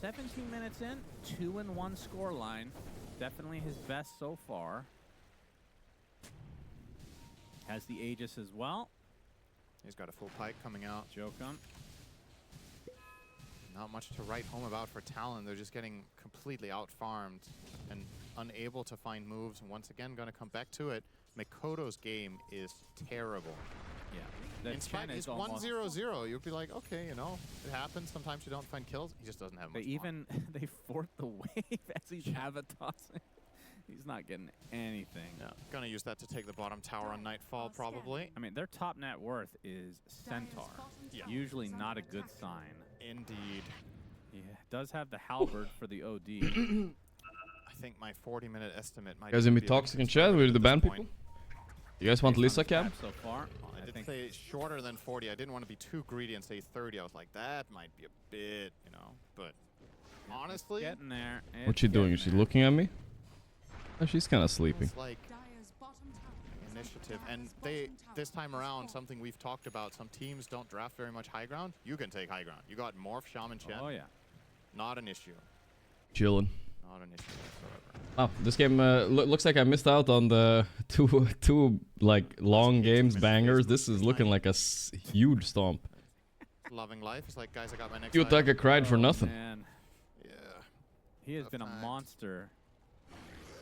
17 minutes in, 2-1 score line. Definitely his best so far. Has the Aegis as well. He's got a full pike coming out. Jokum. not much to write home about for Talon. They're just getting completely out-farmed and unable to find moves. And once again, going to come back to it. Mikoto's game is terrible. Yeah. In spite, he's 1-0-0. You'd be like, okay, you know, it happens. Sometimes you don't find kills. He just doesn't have much. They fourth the wave as he's avatossing. He's not getting anything. Yeah, gonna use that to take the bottom tower on Nightfall, probably. I mean, their top net worth is Centaur. Yeah. Usually not a good sign. Indeed. Yeah, does have the halberd for the OD. I think my 40-minute estimate might. Guys, gonna be toxic in chat with the ban people. You guys want Lisa cam? So far, I did say shorter than 40. I didn't want to be too greedy and say 30. I was like, that might be a bit, you know. But honestly, getting there. What's she doing? Is she looking at me? Oh, she's kind of sleeping. it's like initiative. And this time around, something we've talked about. Some teams don't draft very much high ground. You can take high ground. You got Morph, Shaman, Chen. Oh yeah. Not an issue. Chilling. Not an issue whatsoever. Oh, this game looks like I missed out on the two like long games bangers. This is looking like a huge stomp. Loving life. It's like, guys, I got my next. Yutaka cried for nothing. Man. Yeah. He has been a monster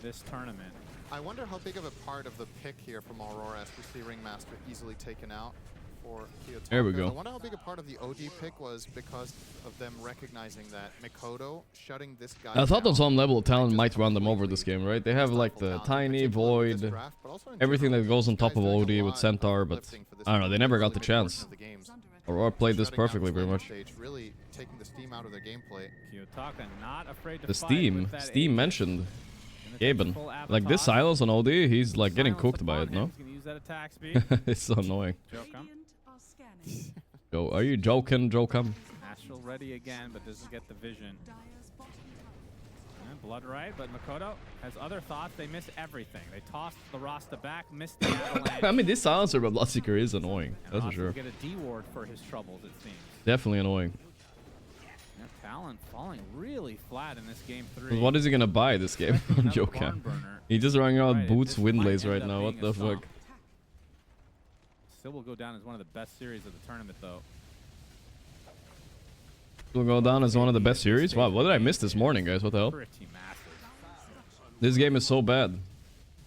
this tournament. I wonder how big of a part of the pick here from Aurora as we see Ringmaster easily taken out for Kiyotaka. There we go. I wonder how big a part of the OD pick was because of them recognizing that Mikoto shutting this guy I thought down on some level Talon might run them over this game, right? They have like the tiny void, everything that goes on top of OD with Centaur, but I don't know, they never got the chance. Aurora played this perfectly, pretty much. Really taking the steam out of their gameplay. Kiyotaka not afraid to The fight Steam, with that Steam Aegis. mentioned And Gaben. full Like this Avatar. silence on OD, he's like getting Silence cooked by upon it, no? him. He's gonna use that attack speed. It's so annoying. Jokum. Yo, are you joking, Jokum? Astral ready again, but doesn't get the vision. And blood right, but Mikoto has other thoughts. They miss everything. They tossed the Rasta back, missed the avalanche. I mean, this silencer by Bloodseeker is annoying. And That's for Rasta sure. will get a D ward for his troubles, it seems. Definitely annoying. Yeah, Talon falling really flat in this game 3. What is he gonna buy this game? Another Jokum. barn burner. He just running around Right, boots this might windlays end right up now. What being a the fuck? stomp. Still will go down as one of the best series of the tournament, though. Will go down as one of the best series? Wow, what did I miss this morning, guys? What the hell? Pretty massive. This game is so bad.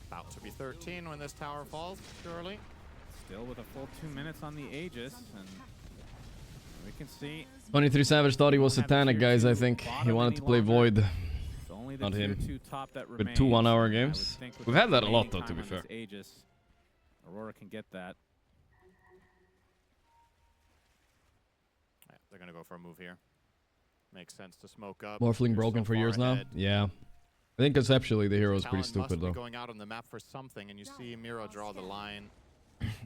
About to be 13 when this tower falls, surely. Still with a full 2 minutes on the Aegis, and we can see 23 Savage thought he was satanic, guys, I think. He wanted to play Void. it's only the Not tier him. 2 top that With remains. two 1-hour and I would games. think with We've the had that a lot, remaining though, to time be on fair. this Aegis, Aurora can get that. Yeah, they're gonna go for a move here. Makes sense to smoke up. Morphling You're broken so for far years now? ahead. Yeah. I think conceptually the hero is pretty Talon must stupid, be though. going out on the map for something, and you see Miro draw the line.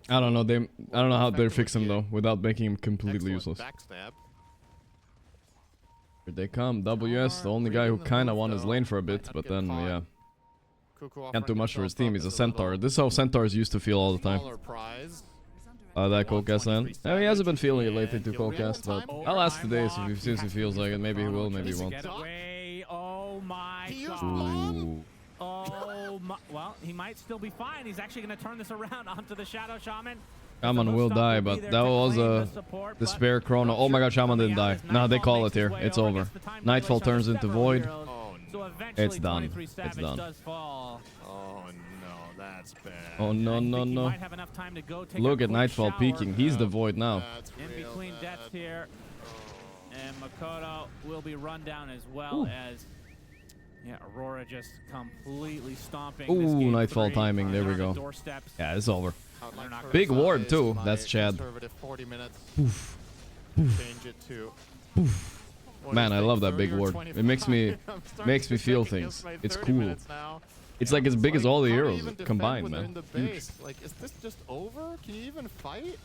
I don't know. I don't know how they're fixing him, though, without making him completely Excellent useless. backstab. Here they come. WS, the only guy who kind of won his lane for a bit, but then, yeah. Cuckoo Can't do offering much for his himself team. up He's a as Centaur. little This is how Centaurs used to feel all the time. smaller prize. That Coldcast then. I mean, he hasn't been feeling it lately to And he'll Coldcast, but react I'll ask Time today lock. since he feels like it. Maybe he will, maybe he He's won't. Get away! Oh my He used god! Ooh. Oh my! Well, he might still be fine. He's actually going to turn this around onto the Shadow Shaman. Shaman will die, but that was the spare chrono. Oh my god, Shaman didn't die. No, they call it here. It's over. Nightfall turns into Void. Oh So no. eventually It's done. 23 It's Savage done. does fall. Oh no, that's bad. Oh no, I no, think he no. might have enough time to go take Look a at quick Nightfall shower. peeking. He's the Void now. That's In real between bad. deaths here. And Makoto will be run down as well Ooh. as Aurora just completely stomping. Ooh, this game Nightfall 3. timing. There we They're on go. the doorsteps. Yeah, it's over. Outline Big curve ward, size, too. my That's Chad. conservative 40 minutes. Poof. Change it to. What Man, do I you love think, that big 30 or ward. 25? It makes me I'm starting to feel second guess things. my It's 30 cool. minutes now. It's like as big as all the how do you heroes even defend combined, when they're man. in the Huge. base? Like, is this just over? Can you even fight?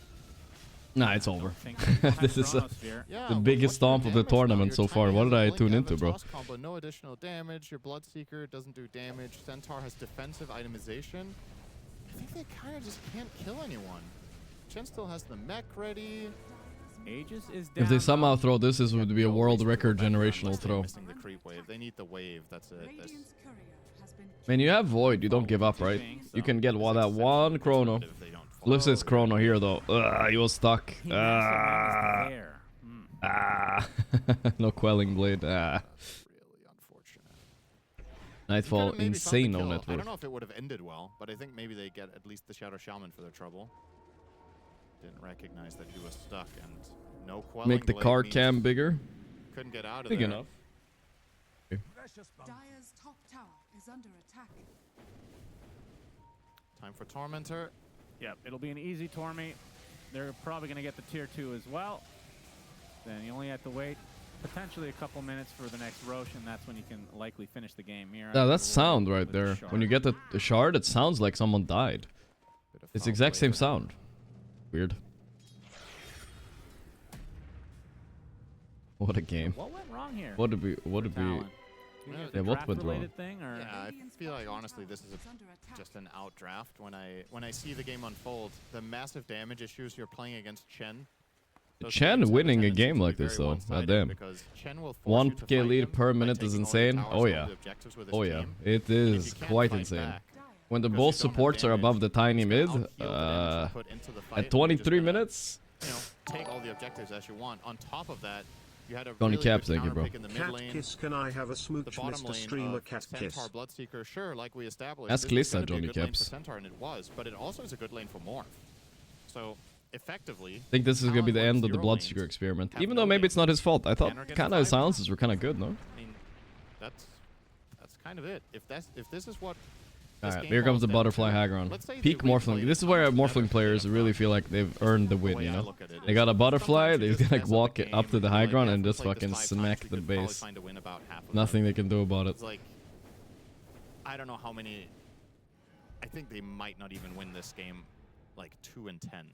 Nah, it's over. Think we'll have This is Chronosphere. Yeah, the what- biggest what's your stomp of the damage now? tournament Your so far. Tiny What has did a I blink, tune have into, a bro? toss combo, no additional damage. Your Bloodseeker doesn't do damage. Centaur has defensive itemization. I think they kind of just can't kill anyone. Chen still has the mech ready. Aegis is down. If they somehow though. throw this would be a No world reason to go record back down generational unless they're throw. missing the creep wave. They need the wave. That's it. That's Man, you have Void. You don't give up, right? You can get that one chrono. if they don't fall. Looks at his chrono here, though. He was stuck. He has the Ah. there. Ah, no quelling blade. Ah, Really unfortunate. Nightfall, Could've maybe found the insane kill. on net I don't worth. know if it would have ended well, but I think maybe they get at least the Shadow Shaman for their trouble. Didn't recognize that he was stuck, and no quelling Make the blade car means cam bigger. couldn't get out of Big there. enough. Dire's top tower is under attack. Time for Tormentor. Yep, it'll be an easy Tormy. They're probably going to get the tier 2 as well. Then you only have to wait potentially a couple minutes for the next Roche, and that's when you can likely finish the game. Mira Yeah, that's will sound roll right with the there. shard. When you get the shard, it sounds like someone died. Bit of It's foul exact play same there. sound. Weird. What a game. What went wrong here? What did we? What for did we? Talon? Do you think Yeah, it's a what went draft-related wrong? Thing, or? Yeah, I feel like honestly this is just an outdraft. When I see the game unfold, the massive damage issues you're playing against Chen. those Chen games have winning a tendency game to be like this, very though. one-sided Goddamn. because Chen will force 1 you to K fight lead him per by minute is taking all your insane. towers Oh and yeah. all the objectives with his Oh yeah. team. It And if you is can't quite fight insane. back, When the because both you don't have supports are damage, above the tiny he's mid, gonna outheal the damage you put into the fight, at and you're just 23 gonna, minutes, you know, take all the objectives as you want. On top of that, you had a Tony really Caps, good thank you, counter bro. pick in the mid Cat lane. kiss, can I have a The smooch, bottom Mr. lane Streamer? of Cat Centaur kiss. Bloodseeker, sure, like we established. Ask this was Lisa, gonna be a Johnny good lane for Caps. Centaur, and it was, but it also is a good lane for Morph. So, effectively, I think this is gonna be the Talon end of the wins 0 Bloodseeker lanes, experiment. have Even no though maybe it's not his fault. I thought Tanner gets kind a of 5. silences were kind of good, no? I mean, that's kind of it. If this is what All this right, game here comes boils the down butterfly to, high ground. let's say they Peak Morphling. replayed This is where how much Morphling better players they really have feel like they've earned the The win, way you I know? look at it They is got a butterfly, sometimes you they just like mess up walk the up game to the and high you're like, ground yeah, and if we just played fucking this 5 times, smack we the could probably base. find a win about half of them. Nothing they can do about it. It's like, I don't know how many. I think they might not even win this game, like 2 and 10,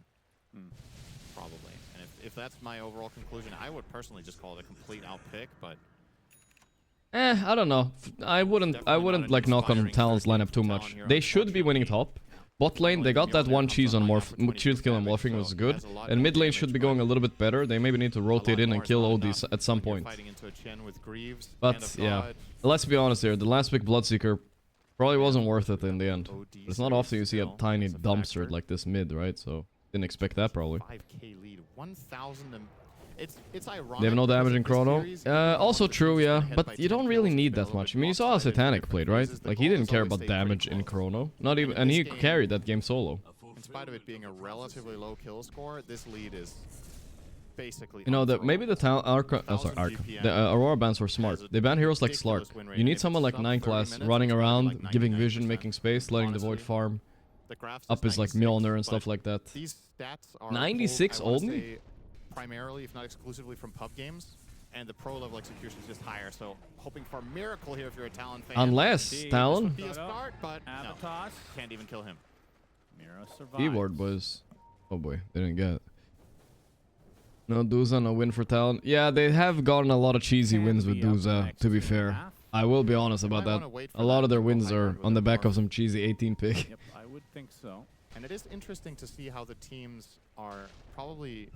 probably. And if that's my overall conclusion, I would personally just call it a complete outpick. But I don't know. I wouldn't like knock on Talon's lineup too much. They should be winning top. Bot lane, they got that one cheese on cheese kill on Morphing was good. And mid lane should be going a little bit better. They maybe need to rotate in and kill ODs at some point. fighting into a Chen with Greaves, Hand But of yeah, God, let's be honest here. The last pick Bloodseeker probably wasn't worth it in the end. OD It's not series often you see a still tiny is a dumpster factor. like this mid, right? So didn't expect that probably. 5K lead, 1,000. It's ironic. They have no because damage in in this Chrono. series, even though Also one of the true, teams yeah. got ahead by But you 10 don't really kills, need they've that been a much. I little mean, you bit saw how lopsided. Satanic The played, difference right? is the Like he goal didn't has care always about stayed pretty damage in close. Chrono. Not even, in and this he game- carried that game solo. In spite of it being a relatively low kill score, this lead is basically. You know, maybe the unthrown. the Aurora bans were smart. They ban heroes like Slark. You need someone like 9 class running around, giving vision, making space, letting the void farm. The graphs Up is like 96, Mjolnir and but stuff like that. These stats are 96 pulled, I wanna only? say, primarily, if not exclusively, from pub games, and the pro level execution is just higher. So hoping for a miracle here if you're a Talon fan. Unless This Talon, would be a start, but no, Avatos. can't even kill him. Mira survives. keyword was, oh boy, they didn't get it. No Duza, no win for Talon. Yeah, they have gotten a lot of cheesy Can wins with be up Duza, next to be 2.5. fair. I will be honest They about might that. wanna wait for A lot that of their to go wins high are ground with on the a back more- of some cheesy 18 pick. Yep, I would think so. And it is interesting to see how the teams are probably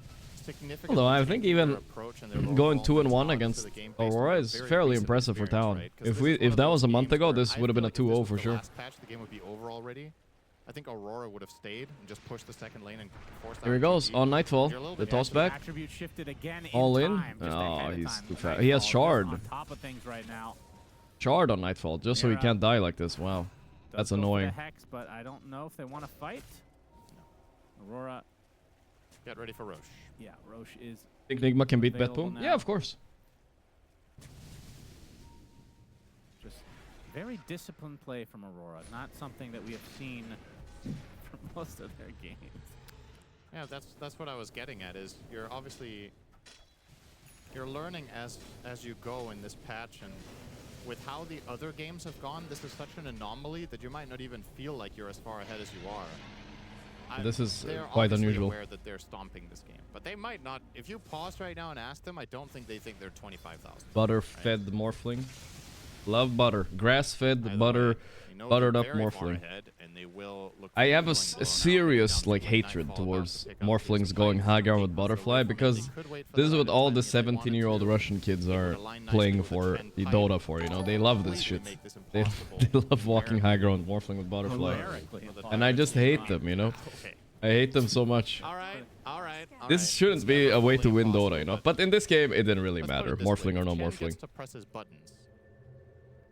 significantly. Although I think changing their even approach and their low going ball 2-1 response to against the game based on Aurora their is very fairly recent impressive for experience, Talon. right? 'Cause If this we is one if of that those was a month games ago, where this I would have feel been a like if this 2-0 was for the sure. last patch, the game would be over already. I think Aurora would have stayed and just pushed the second lane and forced Here he out goes GG. on Nightfall. You're a little The bit toss actually back. Attribute shifted again All in? time, just Oh, ahead of he's time. too The fast. He has Nightfall shard. on top of things right now. Shard on Nightfall, just so he Mira can't die like this. Wow. Does That's go for the annoying. Hex, but I don't know if they want to fight. Aurora, Get ready for Roche. yeah, Roche is Think Nigma can beat available Betboom? now. Yeah, of course. just very disciplined play from Aurora. Not something that we have seen for most of their games. Yeah, that's what I was getting at. Is you're obviously learning as you go in this patch, and with how the other games have gone, this is such an anomaly that you might not even feel like you're as far ahead as you are. This is they're quite obviously unusual. aware that they're stomping this game, but they might not. If you pause right now and ask them, I don't think they think they're 25,000. Butter-fed Morphling. Love butter. Grass-fed, Either butter, way, they know buttered they're up very far Morphling. ahead, and they will look I forward have to a going low now, serious down like to hatred Nightfall, towards about to pick up Morphlings his going fight. high ground with They Butterfly could because wait for this is the what right all time the if they wanted 17-year-old to. Russian kids They are would align nicely playing with the for Chen the pipe. Dota for, you know. They love this shit. Make this They impossible. love walking high ground Morphling with Butterfly. Numerically And I just hate them, you know. Okay. I hate them so much. All right. All right. This shouldn't be a way to win Dota, you know. But in this game, it didn't really matter. Morphling or no morphling. To press his buttons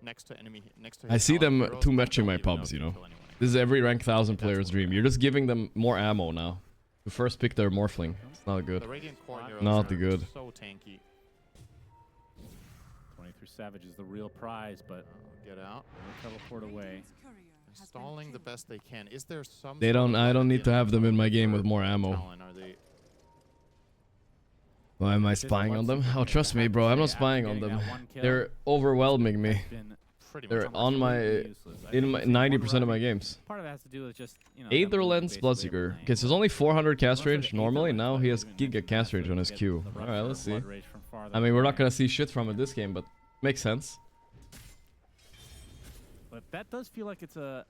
next to enemy, I see them too much in my pubs, you know. This is every rank 1000 player's dream. You're just giving them more ammo now to first pick their morphling. It's not good. Not good. So tanky. 23 Savage is the real prize, but get out. Teleport away. Installing the best they can. Is there some? They don't. I don't need to have them in my game with more ammo. Why am I spying on them? Oh, trust me, bro. I'm not spying on them. They're overwhelming me. They're on my in my 90% of my games. Part of it has to do with just, you know, Aether Lens Bloodseeker. Okay, so there's only 400 cast range normally. Now he has giga cast range on his Q. All right, let's see. I mean, we're not gonna see shit from it this game, but makes sense. But that does feel like it's a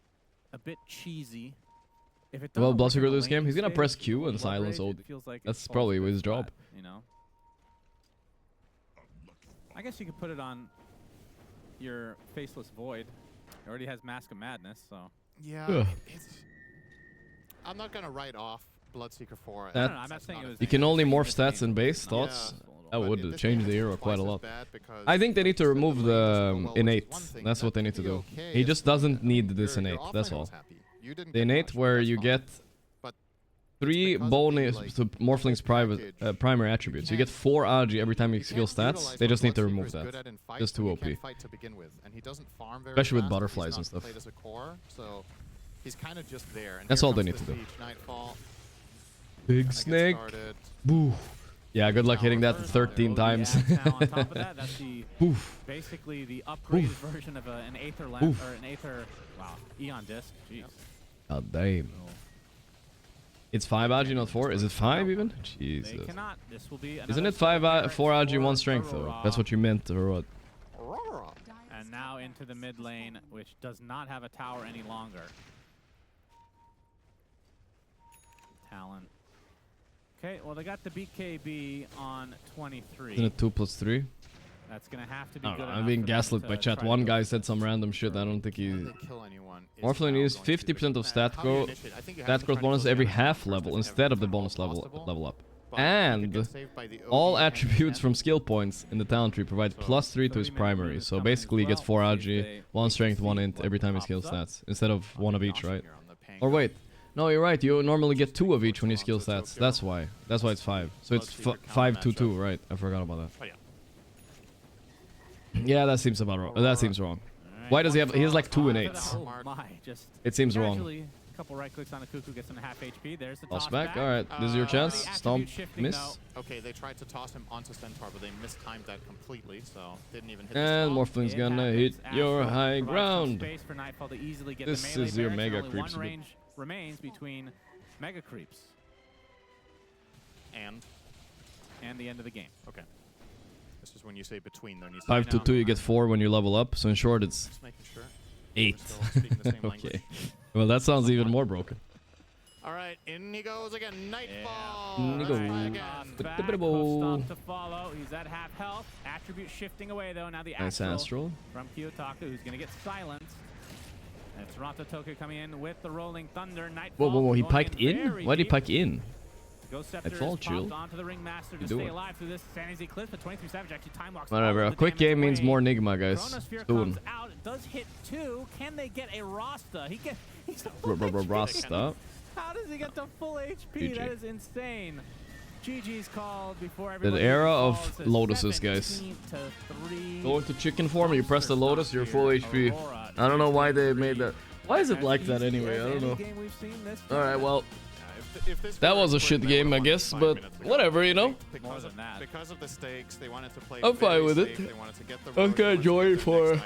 bit cheesy. If it Well, doesn't work in Bloodseeker the this game, laning he's gonna stage, press Q and Blood silence Rage, OD. it feels like it That's falls probably a bit his job. flat, you know. I guess you could put it on your Faceless Void. It already has Mask of Madness, so. Yeah, I'm not gonna write off Bloodseeker 4. That, I'm not saying it was. you can only morph stats and base thoughts. That would change the hero quite a lot. I think they need to remove the innate. That's what they need to do. He just doesn't need this innate. That's all. The innate where you get 3 bonus to Morphling's primary attributes. You get 4 AG every time you skill stats. They just need to remove that. Just too OP. Especially with butterflies and stuff. That's all they need to do. Big snake. Boo. Yeah, good luck hitting that 13 times. Now on top of that, that's the basically the upgraded version of an Aether lamp or an Aether. Wow, Eon disc. Jeez. God damn. It's 5 AG, not 4. Is it 5 even? Jesus. They cannot. This will be. Isn't it 4 AG, 1 strength though? That's what you meant, or what? And now into the mid lane, which does not have a tower any longer. Talon. Okay, well they got the BKB on 23. Isn't it 2+3? That's gonna have to be good. I'm being gaslit by chat. One guy said some random shit. I don't think he. Morphling used 50% of stat growth bonus every half level instead of the bonus level up. And all attributes from skill points in the talent tree provide +3 to his primary. So basically he gets 4 AG, 1 strength, 1 int every time he skills stats. Instead of 1 of each, right? Or wait. No, you're right. You normally get 2 of each when you skill stats. That's why. That's why it's 5. So it's 5-2-2, right? I forgot about that. Yeah, that seems about wrong. That seems wrong. Why does he have? He has like 2 innates. Oh my! Just it seems wrong. A couple right clicks on a Cuckoo gets him half HP. There's the toss back. All right, this is your chance. Stomp, miss. Okay, they tried to toss him onto Centaur, but they mistimed that completely, so didn't even hit. And Morphling's gonna hit your high ground. Space for Nightfall to easily get This the is your barracks, mega only creeps. One range remains between mega creeps and the end of the game. Okay. This is when you say between them. 5-2, you get 4 when you level up. So in short, it's 8. Okay. Well, that sounds even more broken. All right, in he goes again. Nightfall. Stop to follow. He's at half health. Attribute shifting away though. Now the Astral from Kiyotaka, who's gonna get silenced. And Toronto Toku coming in with the Rolling Thunder. Nightfall. Whoa! He piked in? Why did he pike in? Nightfall chill. Onto the Ringmaster to stay alive through this San Jose Cliff, but 23 Savage actually time walks. Whatever. A quick game means more Nigma, guys. Soon. Out. It does hit 2. Can they get a Rasta? He's Rasta. How does he get to full HP? GG. That is insane. GG's called before everybody. The era of lotuses, guys. Go into chicken form, you press the lotus, you're full HP. I don't know why they made that. Why is it like that anyway? I don't know. Alright, well. That was a shit game, I guess, but whatever, you know. Because of the stakes, they wanted to play. I'm fine with it. I'm gonna enjoy it for.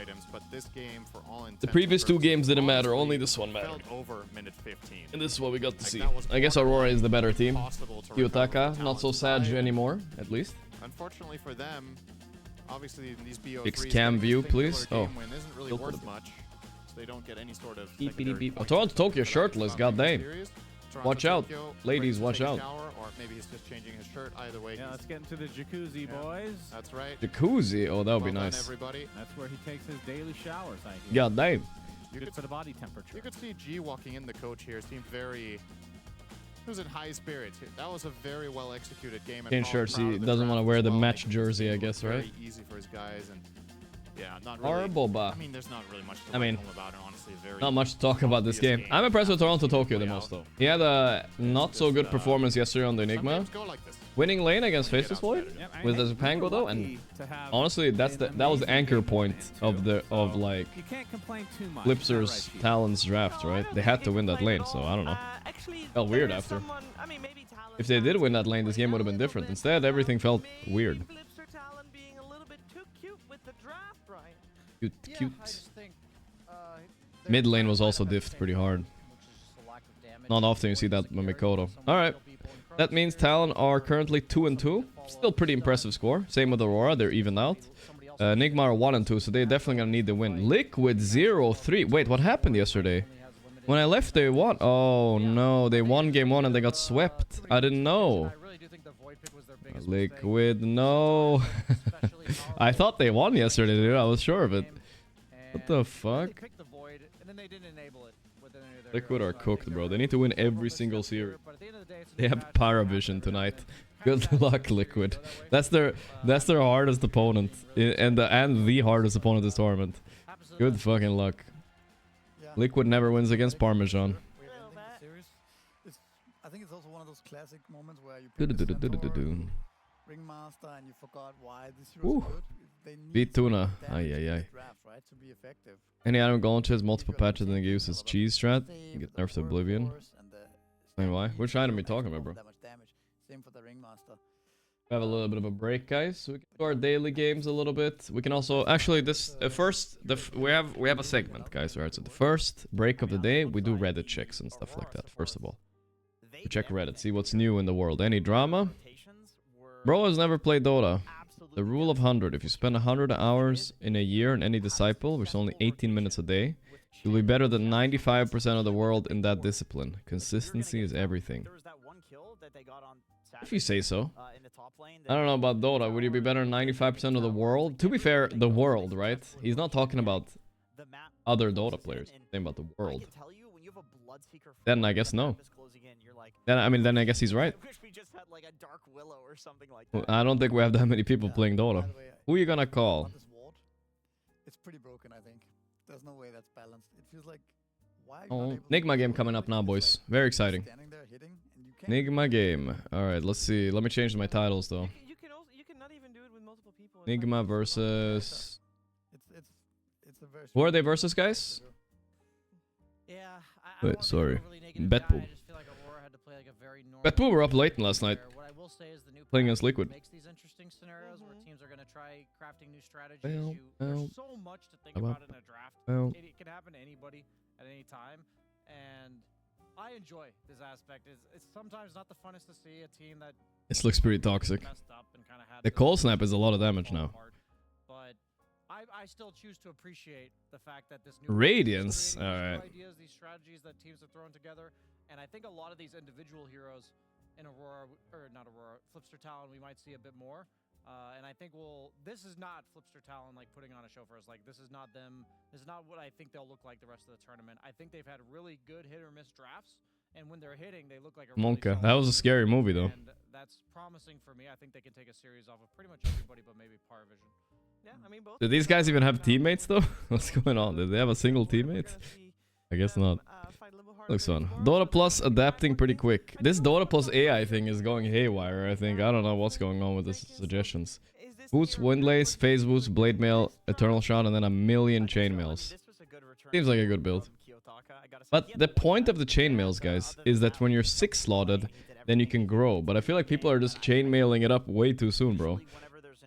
The previous 2 games didn't matter, only this one mattered. And this is what we got to see. I guess Aurora is the better team. Kiyotaka, not so sad anymore, at least. Unfortunately for them, obviously these BO3s. Fix cam view, please. Oh. Isn't really worth much. So they don't get any sort of. Oh, Toronto Tokyo shirtless, goddamn. Watch out, ladies, watch out. Or maybe he's just changing his shirt. Either way. Yeah, let's get into the jacuzzi, boys. That's right. Jacuzzi? Oh, that would be nice. Everybody. That's where he takes his daily showers, I hear. God damn. Good for the body temperature. You could see G walking in, the coach here. Seemed very was in high spirits. That was a very well executed game. Change shirts. He doesn't want to wear the match jersey, I guess, right? Very easy for his guys, and yeah, not Or really. Boba. I mean, there's not really much to I mean, write home about, and honestly, very not much to talk about this game. I'm impressed with Toronto Tokyo the most, though. He had a not so good performance yesterday on the Enigma. Winning lane against Faceless Void with the Pango though, and honestly, that was the anchor point of like Flipster's Talon's draft, right? They had to win that lane, so I don't know. Felt weird after. If they did win that lane, this game would have been different. Instead, everything felt weird. Cute. Mid lane was also diffed pretty hard. Not often you see that with Mikoto. Alright. That means Talon are currently 2-2. Still pretty impressive score. Same with Aurora, they're evened out. Nigma are 1-2, so they're definitely gonna need the win. Liquid 0-3. Wait, what happened yesterday? When I left, they won. Oh no, they won game 1 and they got swept. I didn't know. Liquid, no. I thought they won yesterday, dude. I was sure of it. What the fuck? Liquid are cooked, bro. They need to win every single series. They have Paravision tonight. Good luck, Liquid. That's their hardest opponent, and the hardest opponent this tournament. Good fucking luck. Liquid never wins against Parmesan. I think it's also one of those classic moments where you pick Ringmaster and you forgot why this hero is good. They Beat Tuna. Ay. to be effective. Any item going to has multiple patches and they use his cheese strat. You get nerfed to Oblivion. Explain why. Which item are you talking about, bro? Same for the Ringmaster. We have a little bit of a break, guys. So we can do our daily games a little bit. We can also actually we have a segment, guys. Alright, so the first break of the day we do Reddit checks and stuff like that. First of all, we check Reddit, see what's new in the world. Any drama? Bro has never played Dota. The rule of 100. If you spend 100 hours in a year in any disciple, which is only 18 minutes a day, you'll be better than 95% of the world in that discipline. Consistency is everything. If you say so. I don't know about Dota. Would you be better than 95% of the world? To be fair, the world, right? He's not talking about other Dota players. He's saying about the world. Then I guess no. Then I guess he's right. I don't think we have that many people playing Dota. Who are you gonna call? It's pretty broken, I think. There's no way that's balanced. It feels like Nigma game coming up now, boys. Very exciting. Nigma game. Alright, let's see. Let me change my titles though. You can not even do it with multiple people. Nigma versus... It's a very Who are they versus, guys? Yeah, Wait, sorry. Betpool. Betpool were up late last night. Playing against Liquid. Makes these interesting scenarios where teams are going to try crafting new strategies. There's so much to think about in a draft. It can happen to anybody at any time, and I enjoy this aspect. It's sometimes not the funnest to see a team that This looks pretty toxic. The cold snap is a lot of damage now. But I still choose to appreciate the fact that this new Radiance. All right. ideas, these strategies that teams have thrown together, and I think a lot of these individual heroes in Aurora, or not Aurora, Flipster Talon, we might see a bit more. And I think this is not Flipster Talon like putting on a show for us. Like, this is not them. This is not what I think they'll look like the rest of the tournament. I think they've had really good hit or miss drafts, and when they're hitting, they look like a Monka. That was a scary movie though. And that's promising for me. I think they can take a series off of pretty much everybody, but maybe Paravision. Yeah, I mean both. Did these guys even have teammates though? What's going on? Did they have a single teammate? I guess not. Looks fun. Dota Plus adapting pretty quick. This Dota Plus AI thing is going haywire, I think. I don't know what's going on with the suggestions. Boots, Windlace, Phase Boots, Blade Mail, Eternal Shot, and then a million Chainmails. Seems like a good build. But the point of the Chainmails, guys, is that when you're 6 slotted, then you can grow. But I feel like people are just chainmailing it up way too soon, bro.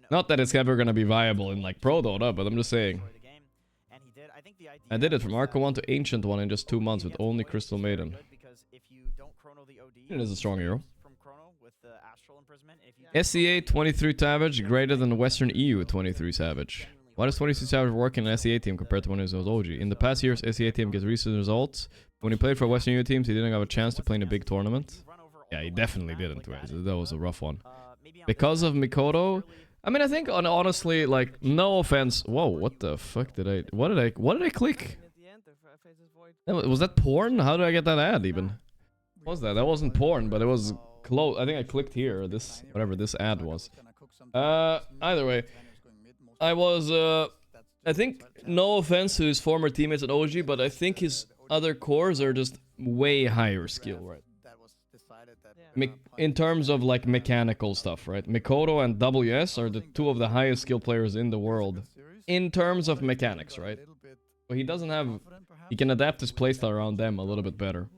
Not that it's ever gonna be viable in like Pro Dota, but I'm just saying. I did it from Arco 1 to Ancient 1 in just 2 months with only Crystal Maiden. It is a strong hero. SEA 23 Savage greater than Western EU 23 Savage. Why does 23 Savage work in an SEA team compared to when he was OG? In the past years, SEA team gets recent results. When he played for Western EU teams, he didn't have a chance to play in a big tournament. Yeah, he definitely didn't. That was a rough one. Because of Mikoto... I mean, I think honestly, like, no offense. Whoa, what the fuck did I... What did I click? Was that porn? How did I get that ad even? What was that? That wasn't porn, but it was close. I think I clicked here. This whatever this ad was. Either way, I was I think no offense to his former teammates at OG, but I think his other cores are just way higher skill, right? In terms of like mechanical stuff, right? Mikoto and WS are the two of the highest skill players in the world in terms of mechanics, right? But he doesn't have. He can adapt his playstyle around them a little bit better.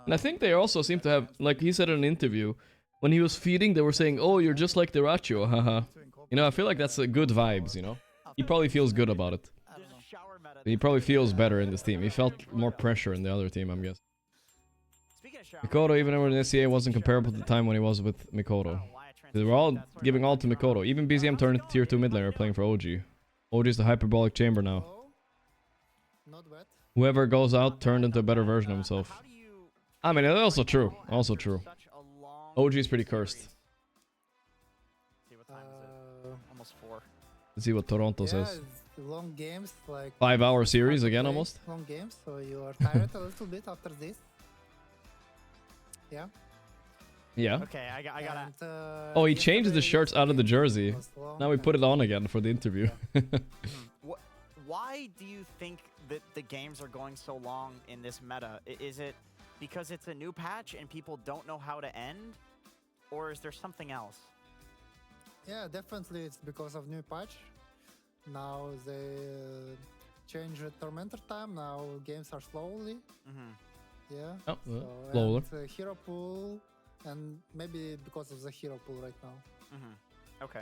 And I think they also seem to have, like he said in an interview, when he was feeding, they were saying, "Oh, you're just like Deracho, haha." You know, I feel like that's good vibes, you know? He probably feels good about it. He probably feels better in this team. He felt more pressure in the other team, I'm guessing. Mikoto, even when the SCA wasn't comparable to the time when he was with Mikoto. They were all giving all to Mikoto. Even BZM turned into tier 2 mid laner playing for OG. OG is the hyperbolic chamber now. Whoever goes out turned into a better version of himself. I mean, it's also true. Also true. OG is pretty cursed. See what time is it? Almost 4. Let's see what Toronto says. Long games, like 5-hour series again, almost. Long games, so you are tired a little bit after this. Yeah. Yeah. Okay, I gotta. Oh, he changed the shirts out of the jersey. Now we put it on again for the interview. Why do you think that the games are going so long in this meta? Is it because it's a new patch and people don't know how to end? Or is there something else? Yeah, definitely it's because of new patch. Now they change the Tormentor time, now games are slowly. Yeah. Oh, so, and, hero pool, and maybe because of the hero pool right now. Okay.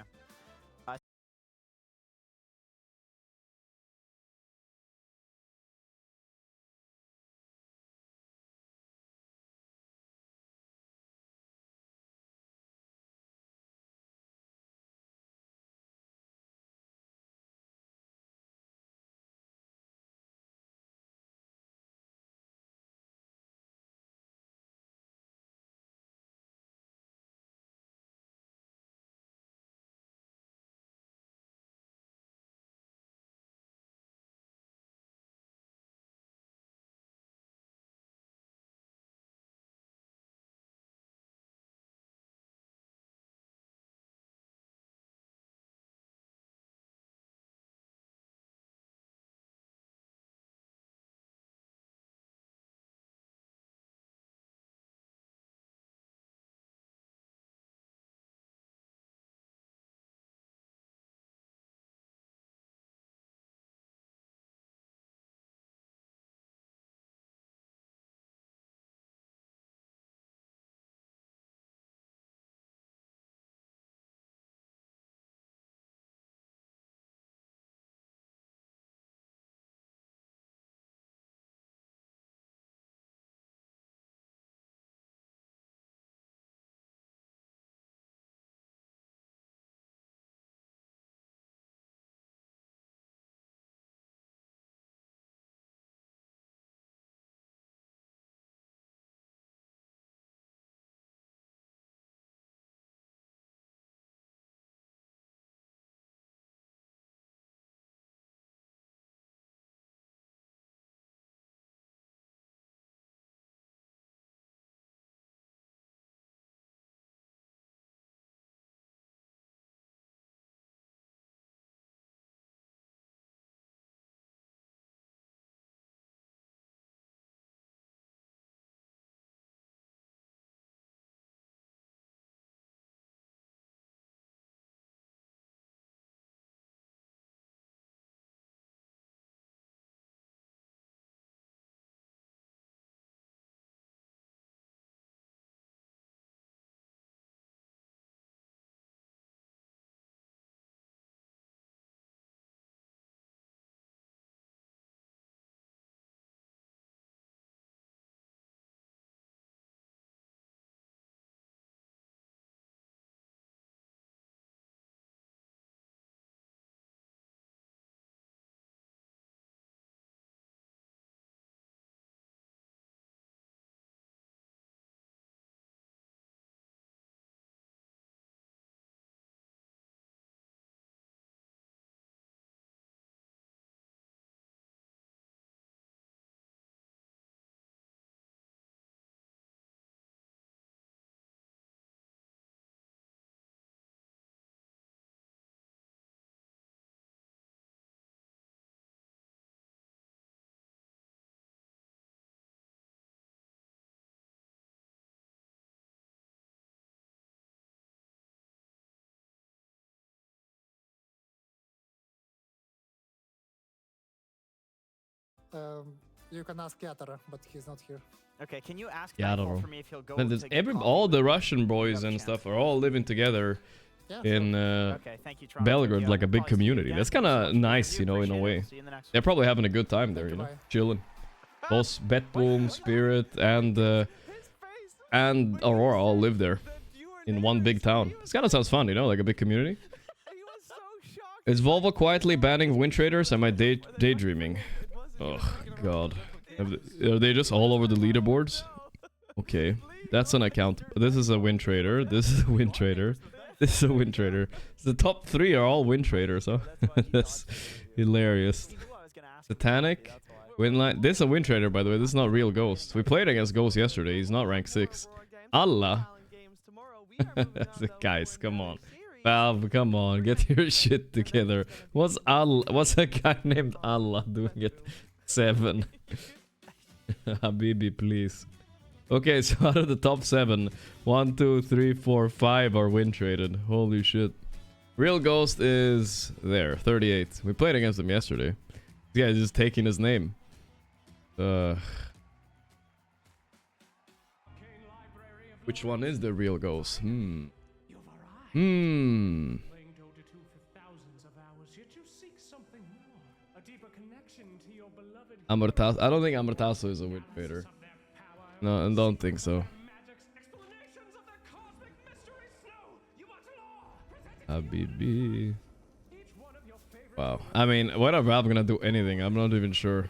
You can ask Yatar, but he's not here. Okay, can you ask Yeah, I don't Nightfall know. for me if he'll go And there's to get all coffee? the Russian boys Have a and chance stuff to- are all living together Yeah, in Okay, thank you, Tron. Belgrade, Yeah, like a we'll big probably see you community. again. That's Thanks kind so much of for the nice, interview. you know, in a Appreciate it. way. See you in the next They're one. probably having a good time there, you know, chilling. Both Betboom, Spirit, and Aurora all live there in one big town. This kind of sounds fun, you know, like a big community. He was so shocked. Is Volvo quietly banning win traders? Am I daydreaming? Oh god, are they just all over the leaderboards? Okay, that's an account. This is a win trader. This is a win trader. This is a win trader. The top 3 are all win traders, huh? That's hilarious. Satanic, Winline. This is a win trader, by the way. This is not real Ghost. We played against Ghost yesterday. He's not rank 6. Allah. Guys, come on. Valve, come on. Get your shit together. What's a guy named Allah doing at 7? Habibi, please. Okay, so out of the top 7, 1, 2, 3, 4, 5 are win traded. Holy shit. Real Ghost is there, 38. We played against him yesterday. This guy's just taking his name. Which one is the real Ghost? Amortazo. I don't think Amortazo is a win trader. No, I don't think so. Habibi. Wow. I mean, what are Valve gonna do anything? I'm not even sure.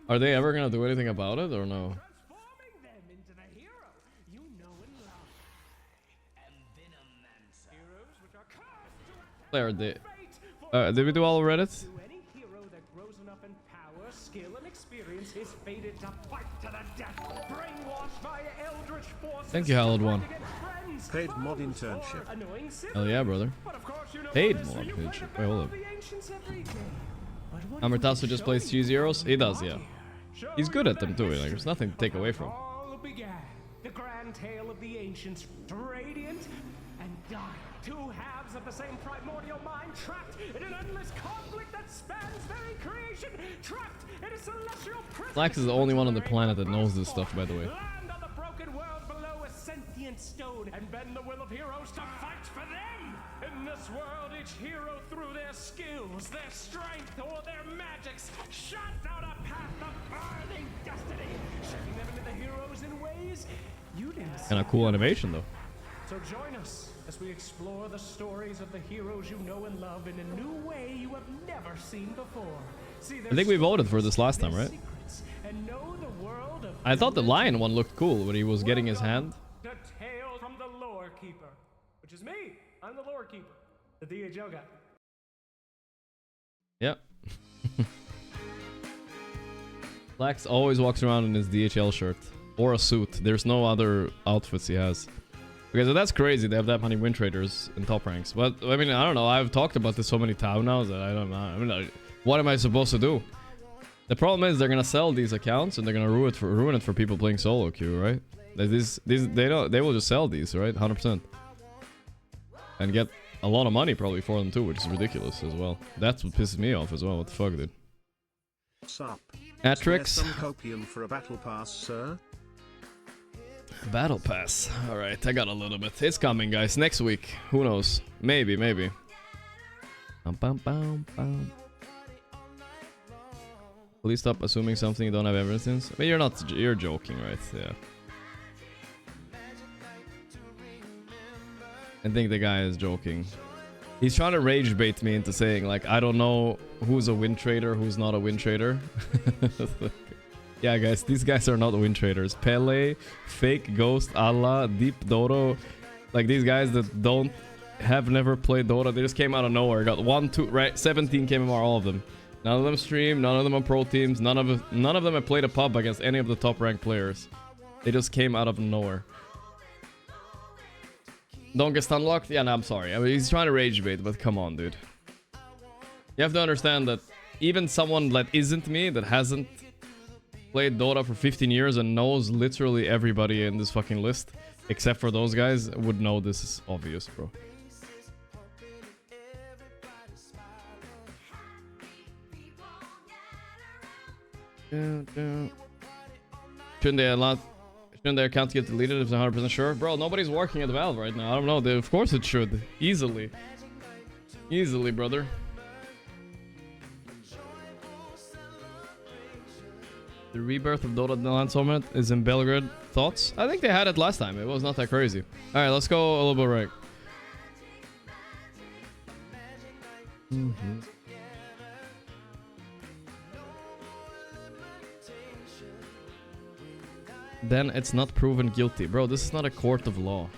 Are they ever gonna do anything about it or no? There, did we do all of Reddit? Thank you, Hallowed One. Paid mod internship. Hell yeah, brother. Paid mod internship. Wait, hold up. Amortazo just plays 2 zeros? He does, yeah. He's good at them too. Like, there's nothing to take away from. The grand tale of the ancients, radiant and dying. 2 halves of the same primordial mind, trapped in an endless conflict that spans very creation, trapped in a celestial prison. Flax is the only one on the planet that knows this stuff, by the way. Land on the broken world below a sentient stone, and bend the will of heroes to fight for them. In this world, each hero, through their skills, their strength, or their magics, shot out a path of burning destiny, shaping them into the heroes in ways you didn't see. Kind of cool animation, though. So join us as we explore the stories of the heroes you know and love in a new way you have never seen before. See I think we voted for this last time, right? and know the world of I thought the lion one looked cool when he was getting his hand. the tale from the lore keeper, which is me. I'm the lore keeper, the DHL guy. Yep. Flax always walks around in his DHL shirt. Or a suit. There's no other outfits he has. Okay, so that's crazy. They have that many win traders in top ranks. But, I mean, I don't know. I've talked about this so many times now that I don't know. I mean, what am I supposed to do? The problem is they're gonna sell these accounts and they're gonna ruin it for people playing solo queue, right? They will just sell these, right? 100%. And get a lot of money probably for them too, which is ridiculous as well. That's what pisses me off as well. What the fuck, dude? Sup? Atrix. Some copium for a battle pass, sir. Battle pass. Alright, I got a little bit. It's coming, guys. Next week. Who knows? Maybe, maybe. Please stop assuming something you don't have evidence. But you're joking, right? Yeah. I think the guy is joking. He's trying to rage bait me into saying, like, I don't know who's a win trader, who's not a win trader. Yeah, guys, these guys are not win traders. Pele, Fake, Ghost, Allah, Deep, Dodo. Like, these guys that have never played Dota, they just came out of nowhere. Got 1, 2, right? 17 KMR, all of them. None of them stream, none of them are pro teams, none of them have played a pub against any of the top ranked players. They just came out of nowhere. Don't get stun locked? Yeah, no, I'm sorry. I mean, he's trying to rage bait, but come on, dude. You have to understand that even someone that isn't me, that hasn't played Dota for 15 years and knows literally everybody in this fucking list, except for those guys, would know this is obvious, bro. Shouldn't their account get deleted if they're 100% sure? Bro, nobody's working at Valve right now. I don't know. Of course it should. Easily. Easily, brother. The rebirth of Dota Land Summit is in Belgrade. Thoughts? I think they had it last time. It was not that crazy. Alright, let's go a little bit right. Then it's not proven guilty. Bro, this is not a court of law.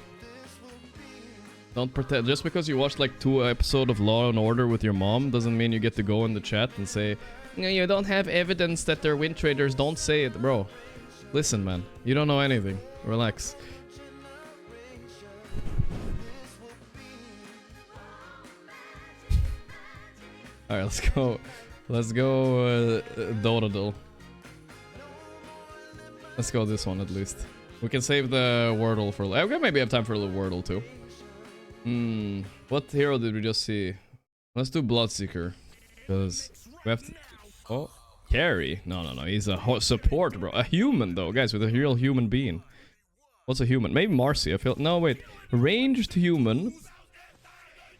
Don't pretend. Just because you watched like 2 episodes of Law and Order with your mom doesn't mean you get to go in the chat and say, no, you don't have evidence that they're win traders. Don't say it. Bro, listen, man. You don't know anything. Relax. Alright, let's go. Let's go Dota duel. Let's go this one at least. We can save the Wordle for... Okay, maybe have time for a little Wordle too. What hero did we just see? Let's do Bloodseeker. Because we have to... Oh, carry? No. He's a support, bro. A human, though. Guys, with a real human being. What's a human? Maybe Marcy. I feel... No, wait. Ranged human.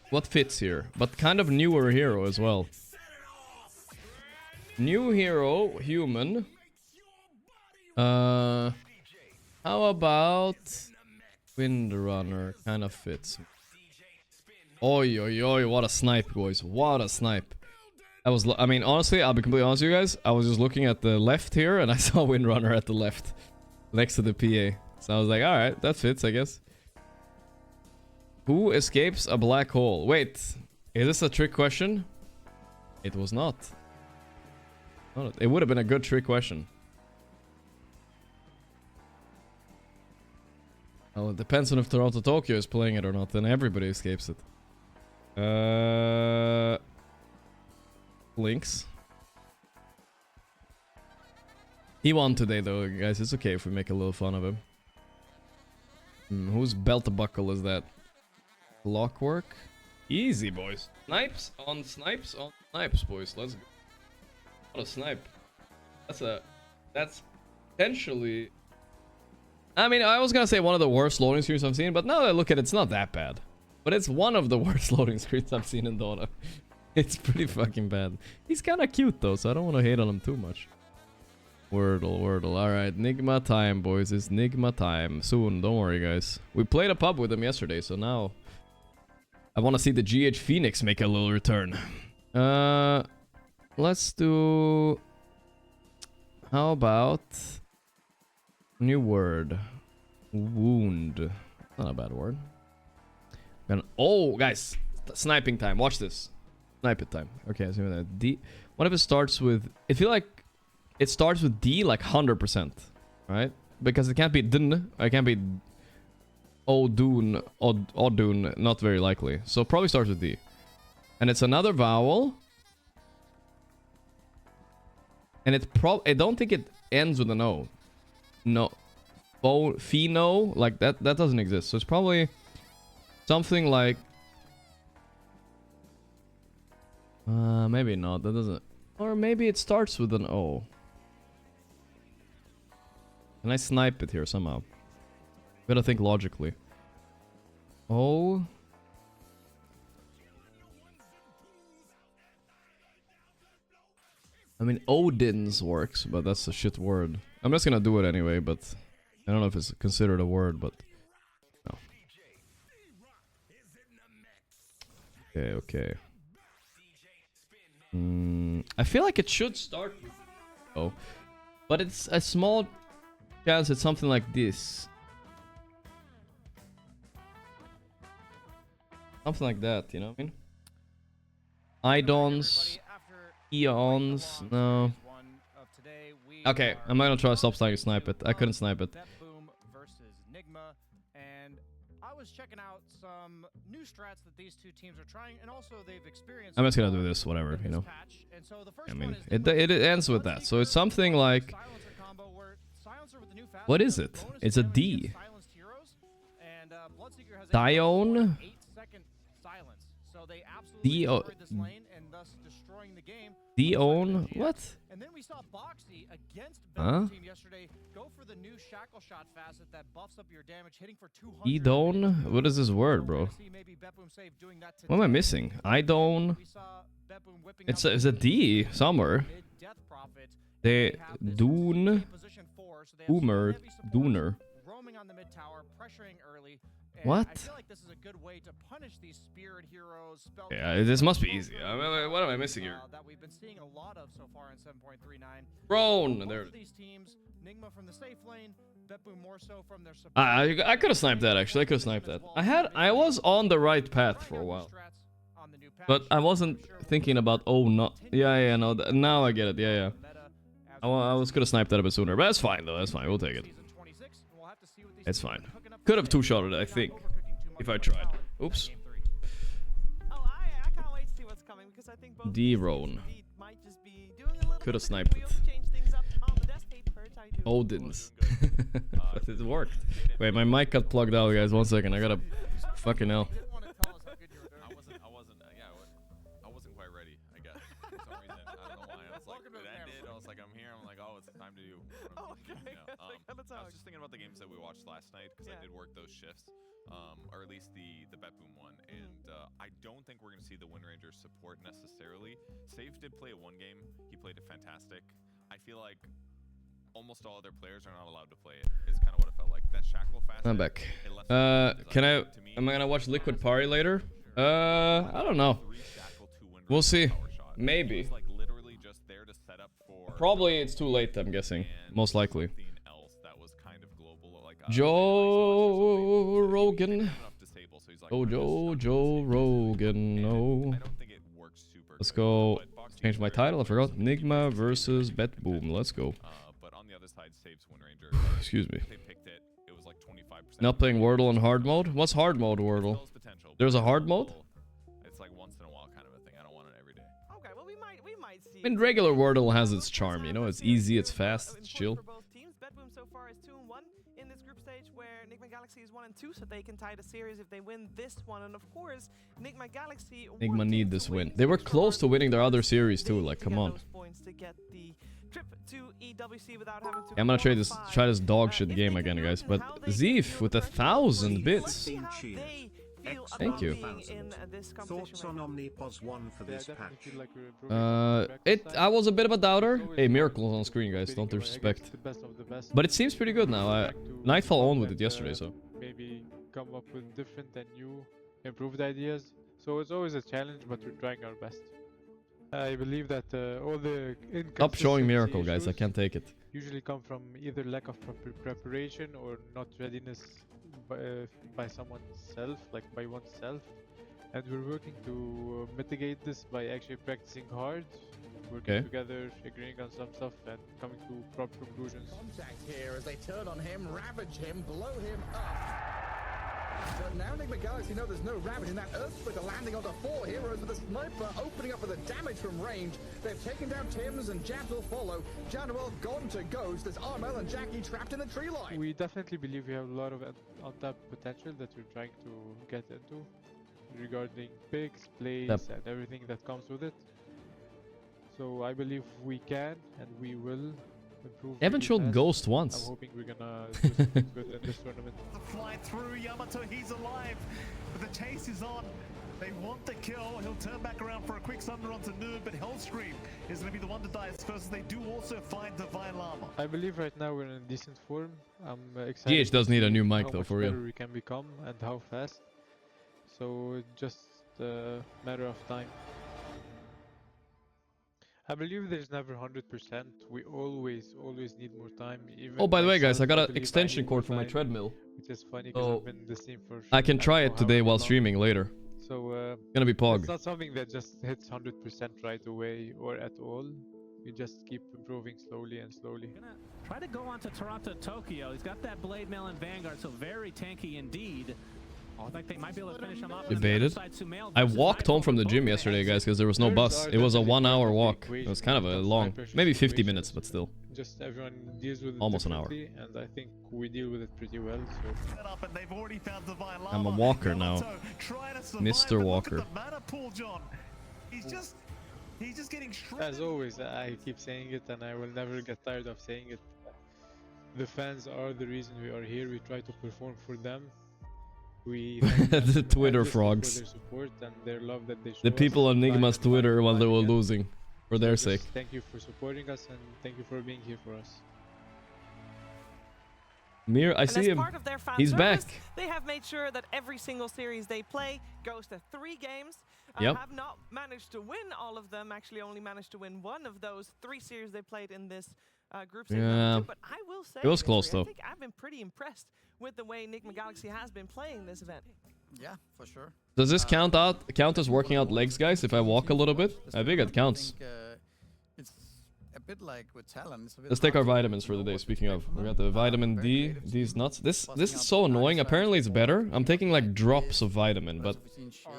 What fits here? But kind of newer hero as well. New hero, human. How about Windrunner? Kind of fits. Oi, what a snipe, boys. What a snipe. That was, I mean, honestly, I'll be completely honest with you guys. I was just looking at the left here and I saw Windrunner at the left. Next to the PA. So I was like, alright, that fits, I guess. Who escapes a black hole? Wait, is this a trick question? It was not. It would have been a good trick question. Well, it depends on if Toronto Tokyo is playing it or not, then everybody escapes it. Lynx. He won today though, guys. It's okay if we make a little fun of him. Whose belt buckle is that? Clockwork? Easy, boys. Snipes on snipes on snipes, boys. Let's go. What a snipe. That's potentially... I mean, I was gonna say one of the worst loading screens I've seen, but now that I look at it, it's not that bad. But it's one of the worst loading screens I've seen in Dota. It's pretty fucking bad. He's kinda cute though, so I don't want to hate on him too much. Wordle. Alright, Nigma time, boys. It's Nigma time. Soon, don't worry, guys. We played a pub with him yesterday, so now... I want to see the GH Phoenix make a little return. Let's do... How about... New word. Wound. Not a bad word. Oh, guys. Sniping time. Watch this. Snipe it time. Okay, so that D. What if it starts with... I feel like it starts with D like 100%. Right? Because it can't be dn. It can't be Odun. Odun. Not very likely. So it probably starts with D. And it's another vowel. And it's I don't think it ends with an O. No. Pheno. Like that doesn't exist. So it's probably something like... maybe not. That doesn't... Or maybe it starts with an O. Can I snipe it here somehow? Gotta think logically. O... I mean, Odin's works, but that's a shit word. I'm just gonna do it anyway, but... I don't know if it's considered a word, but... No. Okay. I feel like it should start with... Oh. But it's a small chance it's something like this. Something like that, you know what I mean? Idons... Eons, no. Okay, I'm not gonna try to stop trying to snipe it. I couldn't snipe it. And I was checking out some new strats that these two teams are trying, and also they've experienced. I'm just gonna do this, whatever, you know. I mean, it ends with that, so it's something like. What is it? It's a D. Dione. So they absolutely destroyed this lane and thus destroying the game. D-own? What? And then we saw Boxy against Huh? Bedlam team yesterday go for the new shackle shot facet that buffs up your damage, hitting for 200. E-don? What is this word, bro? What am I missing? I-don? It's a D somewhere. They Dune Boomer Dooner. Roaming on the mid tower, pressuring early. What? I feel like this is a good way to punish these spirit heroes. Yeah, this must be easy. What am I missing here? That we've been seeing a lot of so far in 7.39. Prone. There. These teams, Nigma from the safe lane, Beppu more so from their support. I could have sniped that actually. I could have sniped that. I was on the right path for a while, but I wasn't thinking about. Oh no. Yeah. No. Now I get it. Yeah. I was gonna snipe that a bit sooner, but that's fine though. That's fine. We'll take it. It's fine. Could have two-shotted it, I think, if I tried. Oops. Oh, I can't wait to see what's coming because I think both D-Roan. might just be doing a little Could have bit sniped different. it. We also changed things up on the desk tape first. I do. Odin's. But it worked. Wait, my mic got plugged out, guys. 1 second. I gotta fucking hell. I wasn't quite ready, I guess. For some reason. I don't know why. I was like, it ended. I was like, I'm here. I'm like, oh, it's time to do. I was just thinking about the games that we watched last night because I did work those shifts, or at least the Betboom one, and I don't think we're gonna see the Wind Ranger support necessarily. Save did play one game. He played it fantastic. I feel like almost all other players are not allowed to play it. Is kind of what it felt like. That shackle fast. I'm back. Am I gonna watch Liquid Party later? I don't know. We'll see. Maybe. Probably it's too late, I'm guessing. Most likely. Joe Rogan. Oh, Joe Rogan. No. Let's go. Change my title. I forgot. Nigma versus Betboom. Let's go. Excuse me. Not playing Wordle on hard mode? What's hard mode Wordle? There's a hard mode? It's like once in a while kind of a thing. I don't want it every day. Okay, well we might see. I mean, regular Wordle has its charm, you know? It's easy, it's fast, it's chill. Betboom so far is 2-1 in this group stage, where Nigma Galaxy is 1-2, so they can tie the series if they win this one. And of course, Nigma Galaxy. Nigma need this win. They were close to winning their other series too. Like, come on. Yeah, I'm gonna try this dog shit game again, guys. But Zeef with 1,000 bits. Thank you. Thoughts on Omnipos 1 for this patch? I was a bit of a doubter. Hey, Miracle's on screen, guys. Don't disrespect. But it seems pretty good now. Nightfall owned with it yesterday, so. Maybe come up with different and new, improved ideas. So it's always a challenge, but we're trying our best. I believe that all the Stop showing Miracle, guys. I can't take it. Usually come from either lack of preparation or not readiness by someone's like by oneself, and we're working to mitigate this by actually practicing hard, working together, agreeing on some stuff, and coming to proper conclusions. Contact here as they turn on him, ravage him, blow him up. But now Nigma Galaxy know there's no ravage in that Earthsplitter landing onto 4 heroes with a sniper opening up for the damage from range. They've taken down Tims and Jabs will follow. Janwell gone to Ghost. There's Armel and Jackie trapped in the tree line. We definitely believe we have a lot of untapped potential that we're trying to get into regarding picks, plays, and everything that comes with it. So I believe we can and we will improve. Haven't showed Ghost once. I'm hoping we're gonna do something good in this tournament. The fly through Yamato, he's alive, but the chase is on. They want the kill. He'll turn back around for a quick sunder onto Noob, but Hellscream is going to be the one to die first. They do also find Divine Llama. I believe right now we're in decent form. I'm excited. GH does need a new mic though, for real. How much better we can become and how fast. So it's just a matter of time. I believe there's never 100%. We always need more time. Even oh, by the way, guys, I got an extension cord for my treadmill. Which is funny because I've been the same for. I can try it today while streaming later. So gonna be Pog. It's not something that just hits 100% right away or at all. We just keep improving slowly and slowly. Try to go on to Toronto, Tokyo. He's got that Blade Mail and Vanguard, so very tanky indeed. Oh, I think they might be able to finish him up. Debated. I walked home from the gym yesterday, guys, because there was no bus. It was a 1-hour walk. It was kind of a long, maybe 50 minutes, but still. Just everyone deals with it almost an hour. And I think we deal with it pretty well. So I'm a walker now, Mr. Walker. He's just getting as always, I keep saying it, and I will never get tired of saying it. The fans are the reason we are here. We try to perform for them. We the Twitter frogs. For their support and their love that they show the people on Nigma's Twitter while they were losing, for their sake. Thank you for supporting us, and thank you for being here for us. Mir, I see him. He's back. They have made sure that every single series they play goes to 3 games. Yep. Have not managed to win all of them. Actually, only managed to win 1 of those 3 series they played in this group stage. Yeah, but I will say it was close though. I think I've been pretty impressed with the way Nigma Galaxy has been playing this event. Yeah, for sure. Does this count as working out legs, guys? If I walk a little bit, I think it counts. It's a bit like with Talon. Let's take our vitamins for the day. Speaking of, we got the vitamin D. These nuts. This is so annoying. Apparently it's better. I'm taking like drops of vitamin, but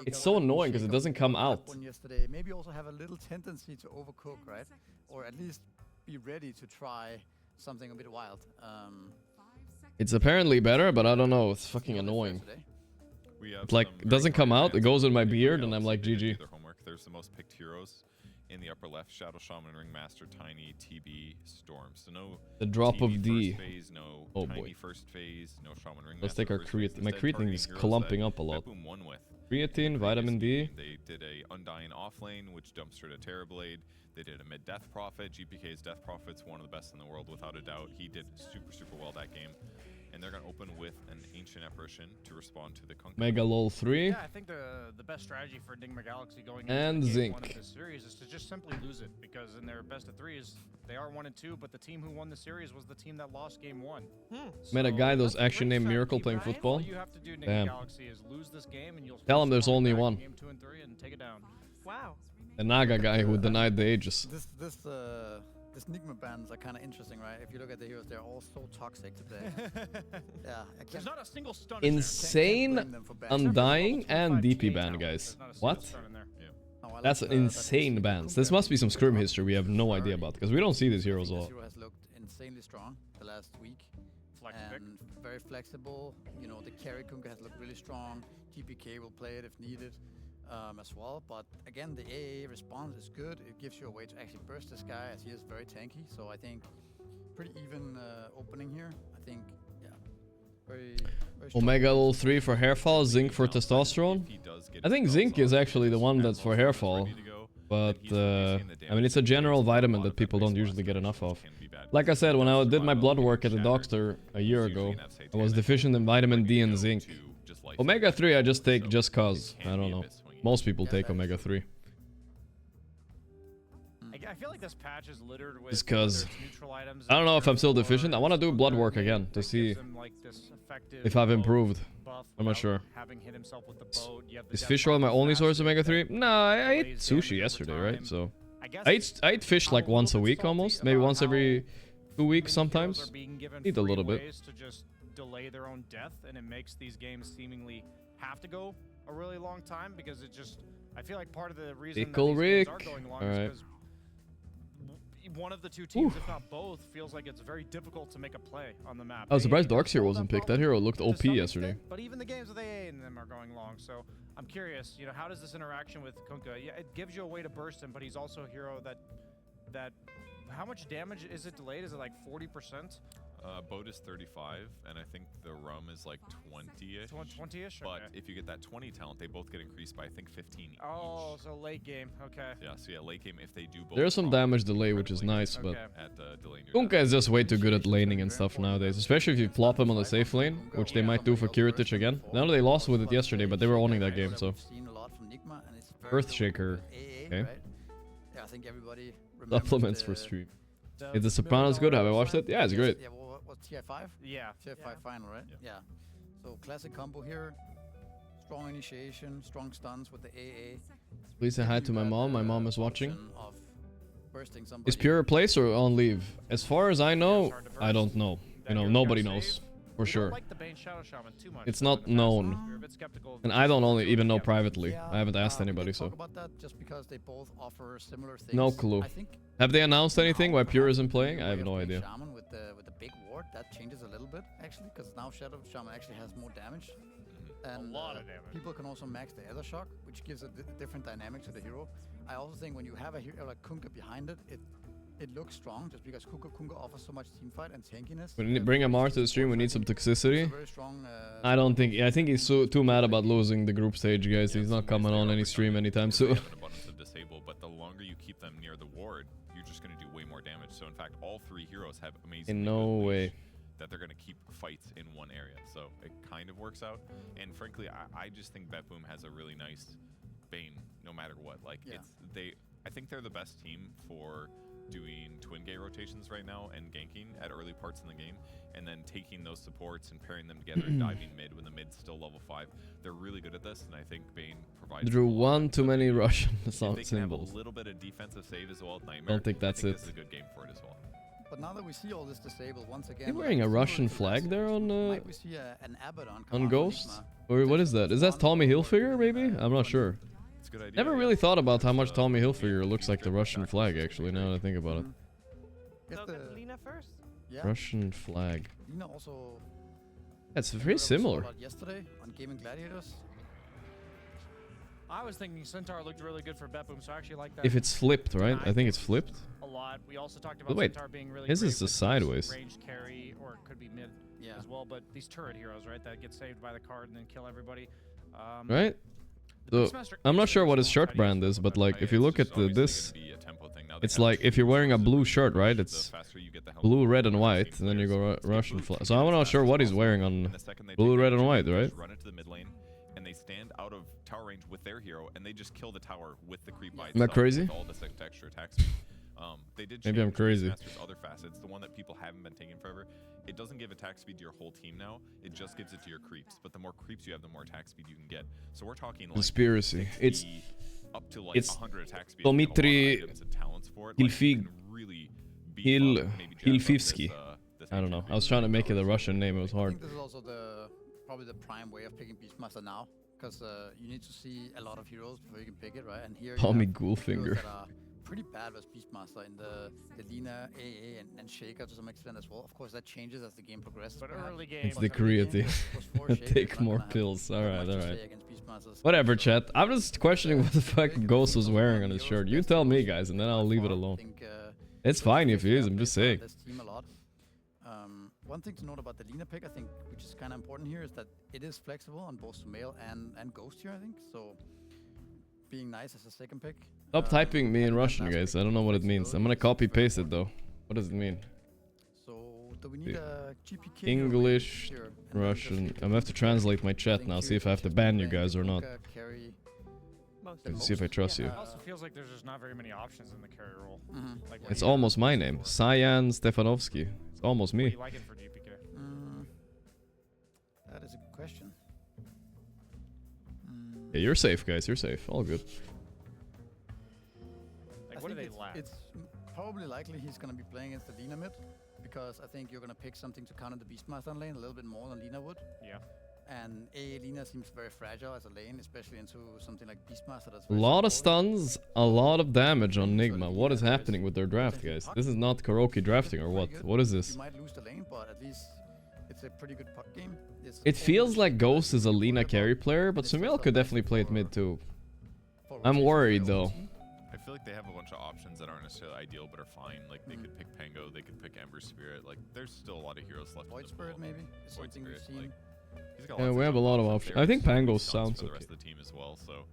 it's so annoying because it doesn't come out. Yesterday, maybe also have a little tendency to overcook, right? Or at least be ready to try something a bit wild. It's apparently better, but I don't know. It's fucking annoying. It's like, it doesn't come out. It goes in my beard, and I'm like, GG. There's the most picked heroes in the upper left: Shadow Shaman, Ringmaster, Tiny, TB, Storm. So no. The drop of D. First phase, no oh Tiny boy. First phase, no Shaman, Ringmaster. Let's take our creatine. My creatine is heroes clumping that up a lot. Boom won with. Creatine, vitamin D. They did a Undying offlane, which dumpstered a Terrorblade. They did a mid Death Prophet. GPK's Death Prophet's one of the best in the world without a doubt. He did super well that game. And they're going to open with an Ancient Apparition to respond to the Kunkka. Mega LOL 3. Yeah, I think the best strategy for Nigma Galaxy going and into Zinc. 1 of this series is to just simply lose it, because in their best of 3s, they are 1 and 2, but the team who won the series was the team that lost game 1. Met a guy those action named Miracle playing football. All you have to do, Nigma Damn. Galaxy, is lose this game and you'll Tell him there's only one. Game 2 and 3 and take it down. Wow. The Naga guy who denied the Aegis. This Nigma bands are kind of interesting, right? If you look at the heroes, they're all so toxic to play. Yeah, there's not a single stun. Insane, Undying, and DP ban, guys. What? That's insane bans. This must be some scrim history we have no idea about, because we don't see these heroes a lot. This hero has looked insanely strong the last week. And very flexible. You know, the carry Kunkka has looked really strong. TPK will play it if needed. As well, but again, the AA response is good. It gives you a way to actually burst this guy, as he is very tanky. So I think pretty even opening here. I think, yeah, very Omega level 3 for hair fall, Zinc for testosterone. I think Zinc is actually the one that's for hair fall, but I mean, it's a general vitamin that people don't usually get enough of. Like I said, when I did my blood work at the doctor a year ago, I was deficient in vitamin D and zinc. Omega 3 I just take just cause. I don't know. Most people take Omega 3. I feel like this patch is littered with Just cause I don't know if I'm still deficient. I want to do blood work again to see if I've improved. I'm not sure. Is fish oil my only source of Omega 3? Nah, I ate sushi yesterday, right? So I ate fish like once a week almost. Maybe once every 2 weeks sometimes. Eat a little bit. To just delay their own death, and it makes these games seemingly have to go a really long time, because it just, I feel like part of the reason that these games are going long is because one of the two teams, if not both, feels like it's very difficult to make a play on the map. I was surprised Darkseer wasn't picked. That hero looked OP yesterday. But even the games with AA in them are going long, so I'm curious, you know, how does this interaction with Kunkka, yeah, it gives you a way to burst him, but he's also a hero that how much damage is it delayed? Is it like 40%? Boat is 35, and I think the rum is like 20-ish. 20-ish? But if you get that 20 talent, they both get increased by, I think, 15 each. Oh, so late game, okay. Yeah, so yeah, late game, if they do both. There's some damage delay, which is nice, but Kunkka is just way too good at laning and stuff nowadays, especially if you plop him on the safe lane, which they might do for Kiritich again. I know they lost with it yesterday, but they were owning that game, so. Earthshaker. Okay. Yeah, I think everybody Supplements for stream. Is The Sopranos good? Have I watched it? Yeah, it's great. Yeah, what's tier 5? Yeah. Tier 5 final, right? Yeah. So classic combo here. Strong initiation, strong stuns with the AA. Please say hi to my mom. My mom is watching. Bursting somebody. Is Pure a place or on leave? As far as I know, I don't know. You know, nobody knows. For We sure. don't like the Bane Shadow Shaman too much. It's though, not in the past. known. We were a bit skeptical of And the I don't Shadow even know Shaman. privately. Yeah, I haven't asked we anybody, didn't so. talk about that just because they both offer similar things. No clue. I think Have they announced anything why Pure isn't playing? I way have of no playing idea. Shaman with the big ward, that changes a little bit actually, because now Shadow Shaman actually has more damage. And A lot of damage. people can also max the Ether Shock, which gives a different dynamic to the hero. I also think when you have a hero like Kunkka behind it, it looks strong just because Kunkka offers so much teamfight and tankiness. We need bring Amar to the stream. We need some toxicity. It's a very strong, I don't think. I think he's too mad about losing the group stage, guys. He's not coming on any stream anytime They soon. have an abundance of disable, but the longer you keep them near the ward, you're just going to do way more damage. So in fact, all three heroes have amazing. In no way. That they're going to keep fights in one area, so it kind of works out. And frankly, I just think BetBoom has a really nice Bane, no matter what. Like I think they're the best team for doing twin gate rotations right now and ganking at early parts in the game, and then taking those supports and pairing them together and diving mid when the mid's still level 5. They're really good at this, and I think Bane provides. Drew one too many Russian If they can symbols. have a little bit of defensive save as well at Nightmare. Don't think that's I think it. This is a good game for it as well. But now that we see all this disabled once again, Are you wearing a Russian flag there on might we see an Abaddon come on out Ghost? Enigma? Or what is that? Is that Tommy Hilfiger maybe? I'm not sure. It's a good idea. Never really thought about how much Tommy Hilfiger looks like the Russian flag actually, now that I think about it. Get So the get Lina first. yeah. Russian flag. Lina also. That's you know very what I saw similar. about yesterday on Gaming Gladiators. I was thinking Centaur looked really good for BetBoom, so I actually like that. If it's flipped, right? I think it's flipped. A lot. We also talked But about wait, Centaur being really his great is the with sideways. ranged carry, or it could be mid as well. But these turret heroes, right, that get saved by the card and then kill everybody. Right? So, I'm not sure what his shirt brand is, but like if you look at this, it's like if you're wearing a blue shirt, right? It's blue, red, and white, and then you go Russian flag. So I'm not sure what he's wearing on blue, red, and white, right? Run into the mid lane, and they stand out of tower range with their hero, and they just kill the tower with the creep by Am I itself crazy? with all this extra attack speed. They did Maybe I'm change crazy. Beastmaster's other facets, the one that people haven't been taking forever. It doesn't give attack speed to your whole team now. It just gives it to your creeps. But the more creeps you have, the more attack speed you can get. So we're talking like Conspiracy. 60 It's up to like 100 attack speed. Dmitry Hilfig. Hilfivsky. I don't know. I was trying to make it a Russian name. It was I hard. think this is also probably the prime way of picking Beastmaster now, because you need to see a lot of heroes before you can pick it, right? And here Tommy you have Ghoulfinger. heroes that are pretty bad with Beastmaster in the Lina, AA, and Shaker to some extent as well. Of course, that changes as the game progresses. But perhaps. early game, It's the creatine. Take more pills. Alright, alright. Whatever, chat. I'm just questioning what the fuck Ghost was wearing on his shirt. You tell me, guys, and then I'll leave it alone. It's fine if he is, I'm just saying. This team a lot. One thing to note about the Lina pick, I think, which is kind of important here, is that it is flexible on both Sumail and Ghost here, I think. So, being nice as a second pick. Stop typing me in Russian, guys. I don't know what it means. I'm gonna copy paste it though. What does it mean? So, do we need a GPK English, Russian. I'm gonna have to translate my chat now. See if I have to ban you guys or not. See if I trust you. It also feels like there's just not very many options in the carry role. Like what It's do you almost my name, Cyan Stefanovsky. It's almost What do me. you like it for GPK? That is a good question. Yeah, you're safe, guys. You're safe. All good. Like, what do they it's, lack? It's probably likely he's going to be playing against the Lina mid, because I think you're going to pick something to counter the Beastmaster lane a little bit more than Lina would. Yeah. And Lina seems very fragile as a lane, especially into something like Beastmaster. That's A very lot of supportive. stuns, a lot of damage on Nigma. What is happening with their draft, guys? This is not karaoke drafting or what? What is this? You might lose the lane, but at least it's a pretty good puck game. It's It feels like Ghost is a Lina carry player, but Sumail could definitely play it mid too. I'm worried though. I feel like they have a bunch of options that aren't necessarily ideal, but are fine. Like they could pick Pango, they could pick Ember Spirit. Like there's still a lot of heroes left. Void Spirit maybe is Void something we've Spirit, seen. He's got Yeah, lots we have a lot of options. I think Pango sounds for the okay. rest of the team as well, so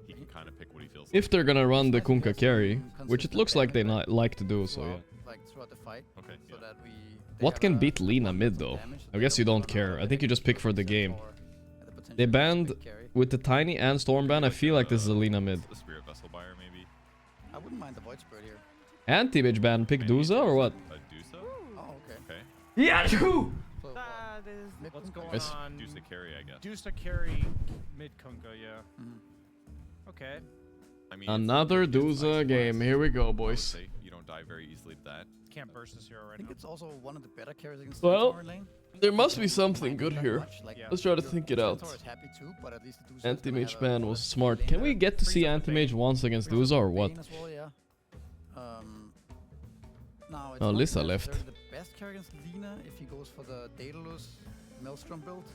he can kind of pick what he feels. If they're gonna run the Kunkka carry, which it looks like they like to do, so yeah. Like throughout the fight. Okay. So that we. What can beat Lina mid though? I guess you don't care. I think you just pick for the game. They banned with the Tiny and Stormban. I feel like this is a Lina mid. The Spirit Vessel Buyer maybe. I wouldn't mind the Void Spirit here. Anti-bitch ban, pick Duza or what? A Dusa? Oh, okay. Okay. Yeah, So, That is What's going Yes. on? Dusa carry, I guess. Dusa carry mid Kunkka, yeah. Okay. I mean, Another it's nice Duza game. class. Here we go, I would boys. say you don't die very easily to that. Can't burst this hero I right think now. it's also one of the better carries against Well, Centaur lane. there must be something good That here. much, like, Let's try to think it out. Centaur is happy too, but at least the Dusa is gonna Anti-Mage have a ban more was free smart. lane Can we there. get to see Anti-Mage once against Frees Dusa up or the what? Bane as well, yeah. Now it's Oh, not Lissa left. necessarily the best carry against Lina if he goes for the Daedalus Maelstrom build.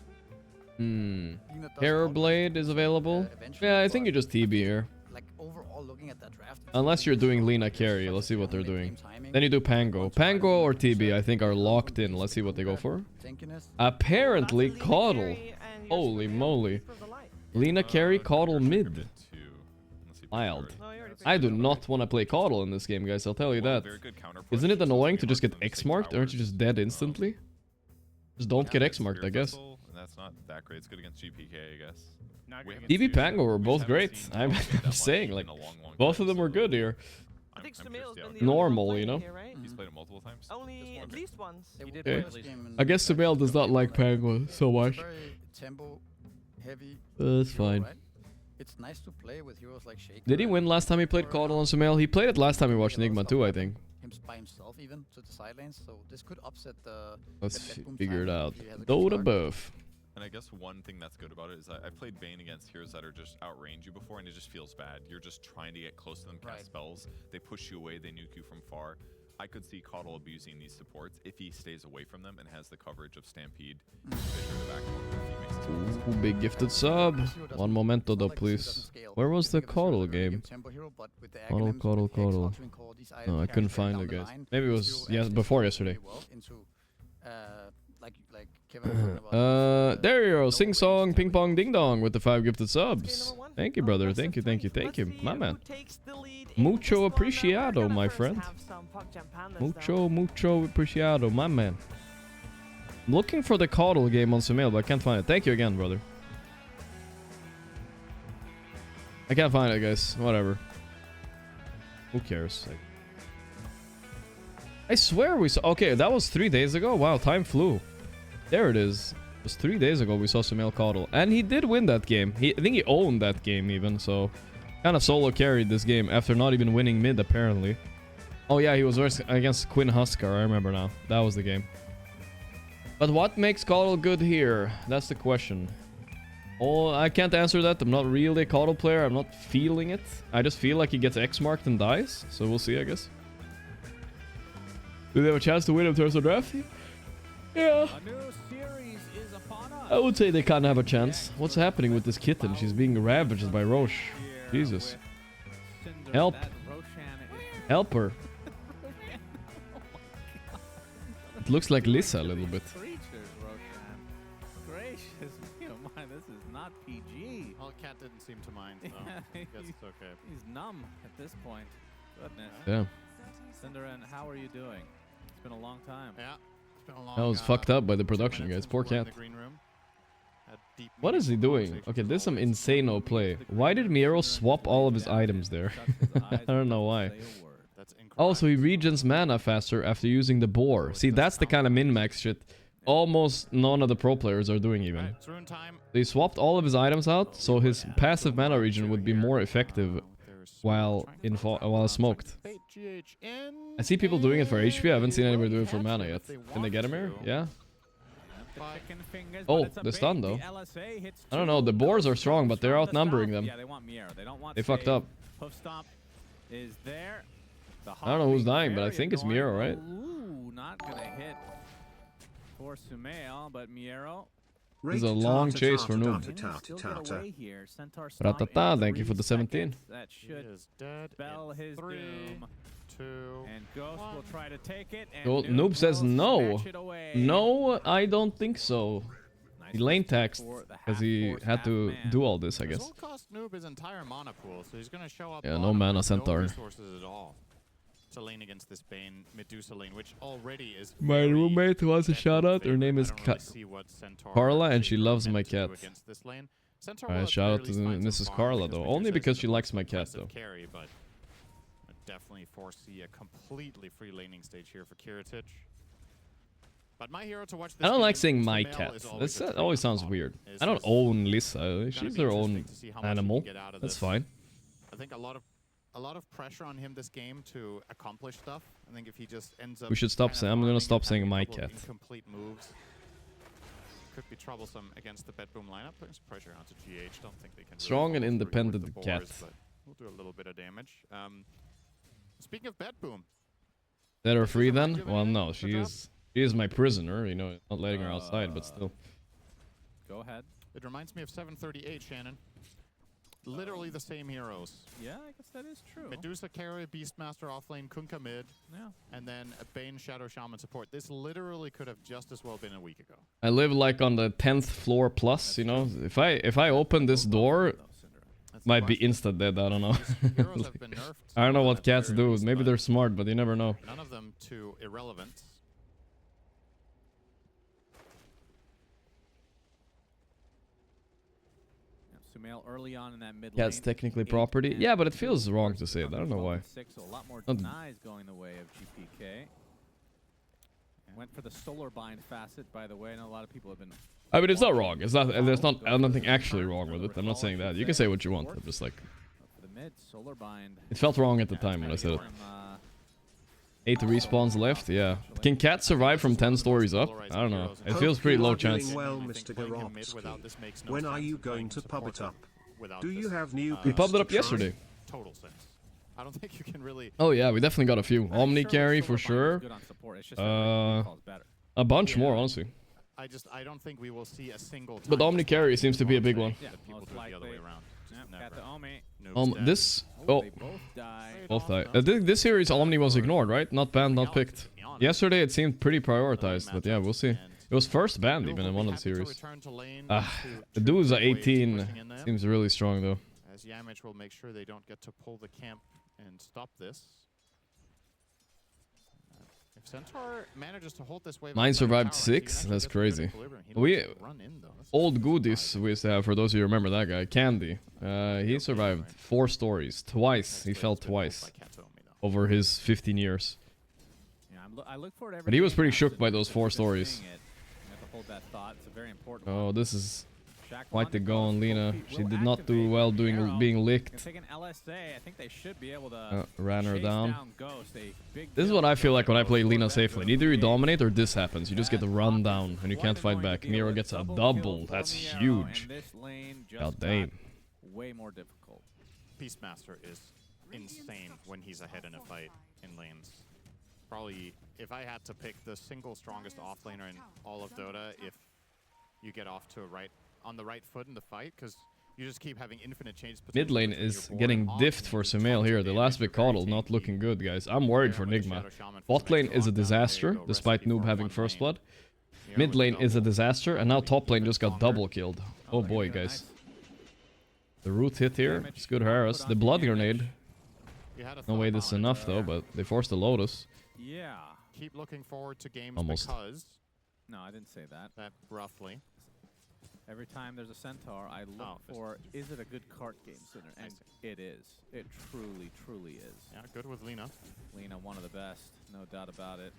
Hmm. Lina does Hairblade is available. eventually, Yeah, I think you just TB here. like overall looking at that draft. Unless you're doing Lina carry. Let's see what they're doing. Then you do Pango. Pango or TB, I think, are locked in. Let's see what they go for. Apparently, Coddle. Holy moly. Lina carry, Coddle mid. Wild. I do not want to play Coddle in this game, guys. I'll tell you that. Isn't it annoying to just get X-marked? Aren't you just dead instantly? Just don't get X-marked, I guess. And that's not that great. It's good against GPK, I guess. TB Pango were both great. I'm saying, like, both of them were good here. I think Sumail's been the Normal, only you know? one playing here, right? He's played it multiple times. Only at least once. Okay. I guess Sumail does not like Pango so much. Tempo heavy. That's fine. Right? It's nice to play with heroes like Shaker. Did he win last time he played Coddle on Sumail? He played it last time we watched Enigma too, I think. Him by himself even to the side lanes, so this could upset the. Let's the Black Boom figure it timing out. if he has a good Dota start. buff. And I guess one thing that's good about it is I've played Bane against heroes that are just outrange you before, and it just feels bad. You're just trying to get close to them, cast spells. They push you away, they nuke you from far. I could see Coddle abusing these supports if he stays away from them and has the coverage of Stampede. Ooh, big gifted sub. One momento though, please. Where was the Coddle game? Coddle. No, I couldn't find it, guys. Maybe it was before yesterday. There you go. Sing song, ping pong, ding dong with the 5 gifted subs. Thank you, brother. Thank you, thank you, thank you, my man. Mucho apreciado, my friend. Mucho apreciado, my man. I'm looking for the Coddle game on Sumail, but I can't find it. Thank you again, brother. I can't find it, guys. Whatever. Who cares? I swear we saw... Okay, that was 3 days ago? Wow, time flew. There it is. It was 3 days ago we saw Sumail Coddle. And he did win that game. I think he owned that game even, so... Kind of solo carried this game after not even winning mid, apparently. Oh yeah, he was against Quinn Huskar, I remember now. That was the game. But what makes Coddle good here? That's the question. Oh, I can't answer that. I'm not really a Coddle player. I'm not feeling it. I just feel like he gets X-marked and dies. So we'll see, I guess. Do they have a chance to win in terms of draft? Yeah. I would say they kind of have a chance. What's happening with this kitten? She's being ravaged by Roche. Jesus. Help. Help her. It looks like Lissa a little bit. Gracious me, oh my, this is not PG. Well, Cat didn't seem to mind, so I guess it's okay. He's numb at this point. Goodness. Yeah. Cinderin, how are you doing? It's been a long time. Yeah. It's been a long That was fucked up by the production, guys. Poor Cat. What is he doing? Okay, there's some insano play. Why did Miero swap all of his items there? I don't know why. Also, he regens mana faster after using the boar. See, that's the kind of min-max shit almost none of the pro players are doing even. They swapped all of his items out, so his passive mana regen would be more effective while smoked. I see people doing it for HP, I haven't seen anybody do it for mana yet. Can they get him here? Yeah. Oh, the stun though. I don't know, the boars are strong, but they're outnumbering them. They fucked up. I don't know who's dying, but I think it's Miero, right? Ooh, not gonna hit for Sumail, but Miero. This is a long chase for Noob. Ratata, thank you for the 17. That should spell his doom. And Ghost will try to take it. And Noob says no. No, I don't think so. He lane taxed because he had to do all this, I guess. This will cost Noob his entire mana pool, so he's gonna show up. Yeah, no mana Centaur. No resources at all to lane against this Bane Medusa lane, which already is. My roommate wants a shout out. Her name is Carla, and she loves my cat. Alright, shout out to Mrs. Carla though, only because she likes my cat though. Carry, but I definitely foresee a completely free laning stage here for Kiritich. But my hero to watch this I don't like saying game, my Sumail cat. is always That a always trade-off sounds on. weird. Is I don't this own Lissa. gonna She's be her interesting own to see how much we animal. can get out of That's this. fine. I think a lot of a lot of pressure on him this game to accomplish stuff. I think if he just ends up... We should stop saying... I'm gonna stop saying my cat. Incomplete moves. Could be troublesome against the Bedboom lineup. Putting some pressure onto GH. Don't think they can... Strong and independent cat. Boars, we'll do a little bit of damage. Speaking of Bedboom... Let her free then? Well, no. She is my prisoner. You know, not letting her outside, but still. Go ahead. It reminds me of 738, Shannon. Literally the same heroes. Yeah, I guess that is true. Medusa carry, Beastmaster offlane, Kunkka mid, and then a Bane Shadow Shaman support. This literally could have just as well been a week ago. I live like on the 10th floor plus, you know. If I open this door, might be insta dead. I don't know. I don't know what cats do. Maybe they're smart, but you never know. None of them too irrelevant. Sumail early on in that mid Cat's lane. technically property. Yeah, but it feels wrong to say it. I don't know why. So a lot more denies going the way of GPK. Went for the solar bind facet, by the way. I know a lot of people have been... I mean, it's not wrong. It's not. There's not nothing actually wrong with it. I'm not saying that. You can say what you want. I'm just like... For the mid, solar bind. It felt wrong at the time when I said it. 8 respawns left, yeah. Can Cat survive from 10 stories up? I don't know. It feels pretty low chance. Well, Mr. Gorgc. When are you going to pub it up? Do you have new We pubbed it up yesterday. Total sense. I don't think you can really... Oh yeah, we definitely got a few. Omni carry for sure. A bunch more, honestly. I don't think we will see a single time. But Omni carry seems to be a big one. Yeah, people do it the other way around. This... Oh. Both died. This series Omni was ignored, right? Not banned, not picked. Yesterday it seemed pretty prioritized, but yeah, we'll see. It was first banned even in one of the series. The dudes are 18. Seems really strong though. As Yamich will make sure they don't get to pull the camp and stop this. If Centaur manages to hold this wave... 9 survived 6? That's crazy. Old goodies we used to have, for those of you who remember that guy, Candy. He survived 4 stories. Twice. He fell twice. Over his 15 years. But he was pretty shook by those 4 stories. Oh, this is quite the go on Lina. She did not do well being licked. LSA, I think they should be able to ran her down. This is what I feel like when I play Lina safe lane. Either you dominate or this happens. You just get run down and you can't fight back. Miro gets a double. That's huge. God damn. Way more difficult. Beastmaster is insane when he's ahead in a fight in lanes. Probably, if I had to pick the single strongest offlaner in all of Dota, if you get off to on the right foot in the fight, because you just keep having infinite changes. Mid lane is getting diffed for Sumail here. The last big coddle not looking good, guys. I'm worried for Nigma. Bot lane is a disaster, despite Noob having first blood. Mid lane is a disaster, and now top lane just got double killed. Oh boy, guys. The root hit here. It's good Harris. The blood grenade. No way this is enough though, but they forced the Lotus. Yeah. Keep looking forward to games Almost. Because... No, I didn't say that. That roughly. Every time there's a Centaur, I look for, is it a good cart game center? And it is. It truly, truly is. Yeah, good with Lina. Lina, one of the best. No doubt about it.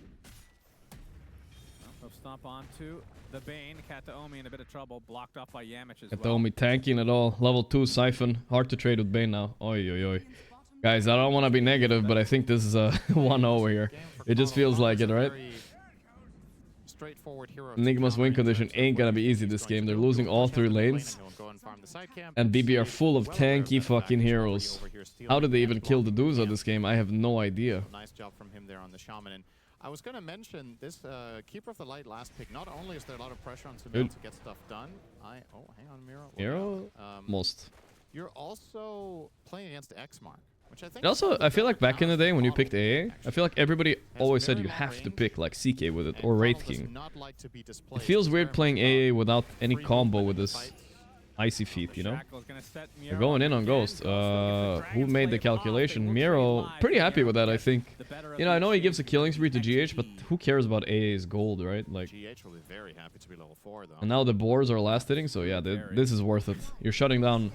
Well, they'll stomp onto the Bane. Kataomi in a bit of trouble. Blocked off by Yamich as well. Kataomi tanking at all. Level 2 Siphon. Hard to trade with Bane now. Oi, oi, oi. Guys, I don't want to be negative, but I think this is a 1-0 here. It just feels like it, right? Enigma's win condition ain't gonna be easy this game. They're losing all 3 lanes. And BB are full of tanky fucking heroes. How did they even kill the Duza this game? I have no idea. Nice job from him there on the Shaman. And I was going to mention this Keeper of the Light last pick. Not only is there a lot of pressure on Sumail to get stuff done. Oh, hang on, Miro. Miro? Most. You're also playing against the X-Mark. Also, I feel like back in the day when you picked AA, I feel like everybody always said you have to pick like CK with it or Wraith King. It feels weird playing AA without any combo with this Icy Feet, you know? They're going in on Ghost. Who made the calculation? Miro, pretty happy with that, I think. You know, I know he gives a killing spree to GH, but who cares about AA's gold, right? Like. GH will be very happy to be level 4 though. And now the boars are last hitting, so yeah, this is worth it. You're shutting down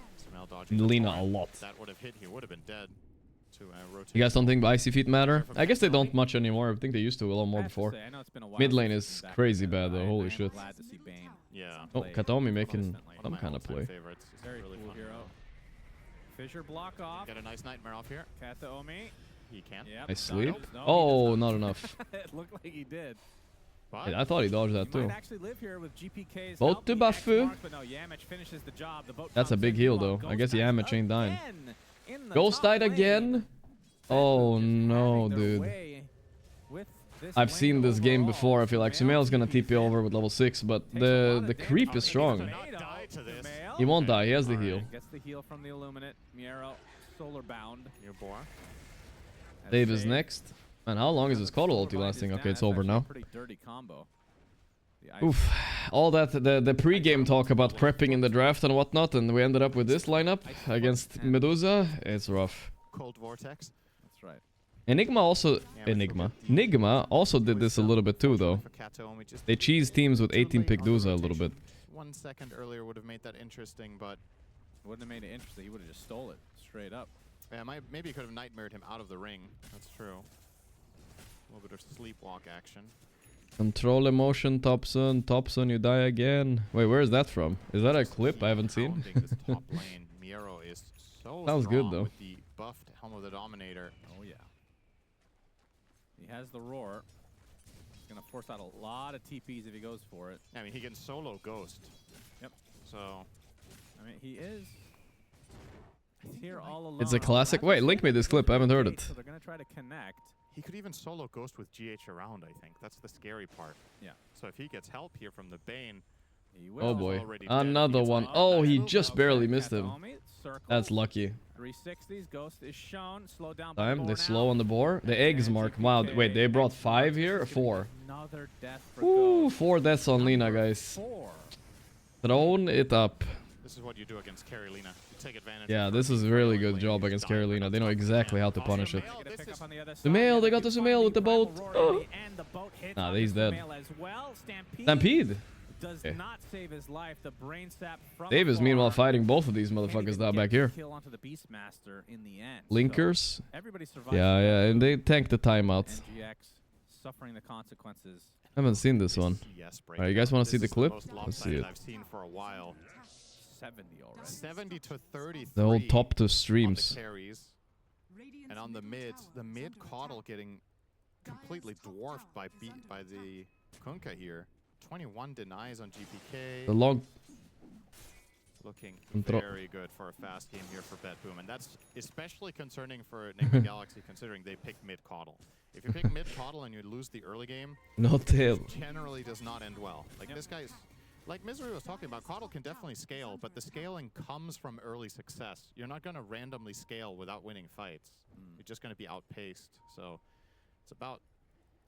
Lina a lot. That would have hit, he would have been dead. You guys don't think Icy Feet matter? I guess they don't much anymore. I think they used to a lot more before. Mid lane is crazy bad though, holy shit. Yeah. Oh, Kataomi making some kind of play. Very cool hero. Fissure block off. Get a nice nightmare off here. Kata Omi. He can. Yep. I sleep. No, Oh, not enough. It looked like he did. But I thought he dodged that He too. might actually live here with GPK's Boat help. to He Buffu. X-marks, but no, Yamich finishes the job. The boat That's a comes big in. heal Meanwhile, though. I Ghost guess dies Yamich ain't dying. again in the Ghost top died lane. again? Oh no, Having their dude. way with this I've lane seen this game overall. before. I feel like Sumail's gonna TP over with level 6, but the creep is strong. He won't die. He has the heal. Gets the heal from the Illuminate. Miero, solar bound. Your boy. Dave is next. And how long is his Coddle ulti lasting? Okay, it's over now. Pretty dirty combo. Oof. All that, the pre-game talk about prepping in the draft and whatnot, and we ended up with this lineup against Medusa. It's rough. Cold Vortex. That's right. Enigma also... Nigma also did this a little bit too, though. They cheese teams with 18-pick Dusa a little bit. 1 second earlier would have made that interesting, but... Wouldn't have made it interesting. He would have just stole it straight up. Yeah, maybe he could have nightmared him out of the ring. That's true. A little bit of sleepwalk action. Control emotion, Thompson. Thompson, you die again. Wait, where is that from? Is that a clip I haven't seen? This top lane. Miero is so Sounds good, strong though. with the buffed Helm of the Dominator. Oh, yeah. He has the roar. He's going to force out a lot of TPs if he goes for it. I mean, he can solo Ghost. Yep. So... I mean, he's here all alone. It's a classic. Wait, link me this clip. I haven't heard it. So they're going to try to connect. He could even solo Ghost with GH around, I think. That's the scary part. Yeah. So if he gets help here from the Bane... He Oh will. boy. Already Another dead. one. Oh, he just barely missed him. Circle. That's lucky. 360s. Ghost is shown. Slow down by the Time. boar They now. slow on the boar. The eggs mark. Wow. Wait, they brought 5 here? 4. Another death for Ooh, Ghost. 4 deaths on Lina, guys. 4. Throne it up. This is what you do against Carolina. You take advantage. Yeah, of this is a really good job against Carolina. They know exactly how to punish it. Sumail, they got the Sumail with the boat. Oh. Nah, he's dead. Stampede. Does not save his life. The brain sap from Dave is afar. meanwhile fighting both of these motherfuckers down back here. Kill onto the Beastmaster in the end. Linkers. So everybody survived. Yeah, and they tanked the timeout. NGX suffering the consequences. I haven't seen this one. Yes, Alright, you guys want to see the clip? Most Let's see it. I've seen for a while. 70 already. 70 to 33. The whole top 2 on streams. the carries. And on the mid Coddle getting completely dwarfed by the Kunkka here. 21 denies on GPK. The long... Looking very good for a fast game here for BetBoom. And that's especially concerning for Enigma Galaxy considering they picked mid Coddle. If you pick mid Coddle and you lose the early game, No tail. generally does not end well. Like this guy's... Like Misery was talking about, Coddle can definitely scale, but the scaling comes from early success. You're not going to randomly scale without winning fights. You're just going to be outpaced. So it's about...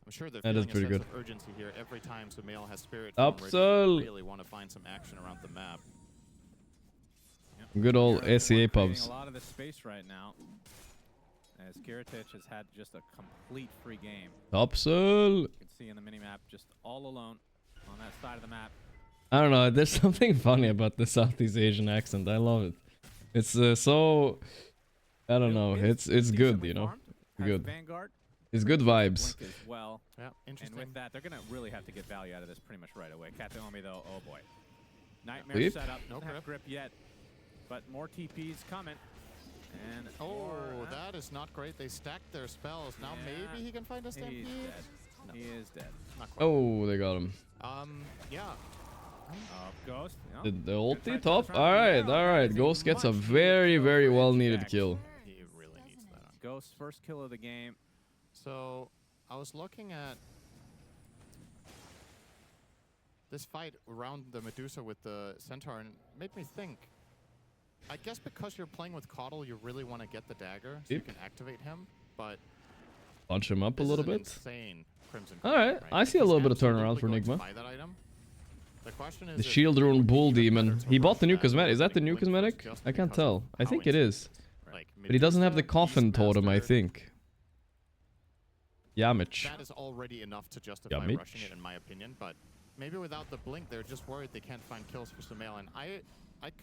I'm sure they're feeling a sense of urgency here every time Sumail has Spirit Bomb ready. They really want to find some action around the map. Good old SEA pubs. A lot of the space right now. As Kiritich has had just a complete free game. Topsel. You can see in the minimap just all alone on that side of the map. I don't know. There's something funny about the Southeast Asian accent. I love it. It's so... I don't know. It's good, you know? Good. It's good vibes. Blink as well. Yeah, interesting. And with that, they're going to really have to get value out of this pretty much right away. Kataomi, though, oh boy. Nightmare Leap? setup. No grip yet. But more TPs coming. And that is not great. They stacked their spells. Now maybe he can find a Stampede. He's dead. No. He is dead. Not quite. Oh, they got him. Yeah. Ghost. No. Did the ulti top? Alright. Ghost gets a very, very well needed kill. He really needs that. Ghost's first kill of the game. So, I was looking at this fight around the Medusa with the Centaur and it made me think, I guess because you're playing with Coddle, you really want to get the dagger so you can activate him, but... Punch him up a little bit. Insane Crimson Alright, right? I see a little bit of turnaround for Going to Enigma. buy that item. The question is The Shield Rune Bull Demon. He bought the new cosmetic. Is that the new cosmetic? I can't tell. I think it is. But he doesn't have the coffin totem, I think. Yamich. That is already enough to justify rushing it, in my opinion. But maybe without the blink, they're just worried they can't find kills for Sumail. And I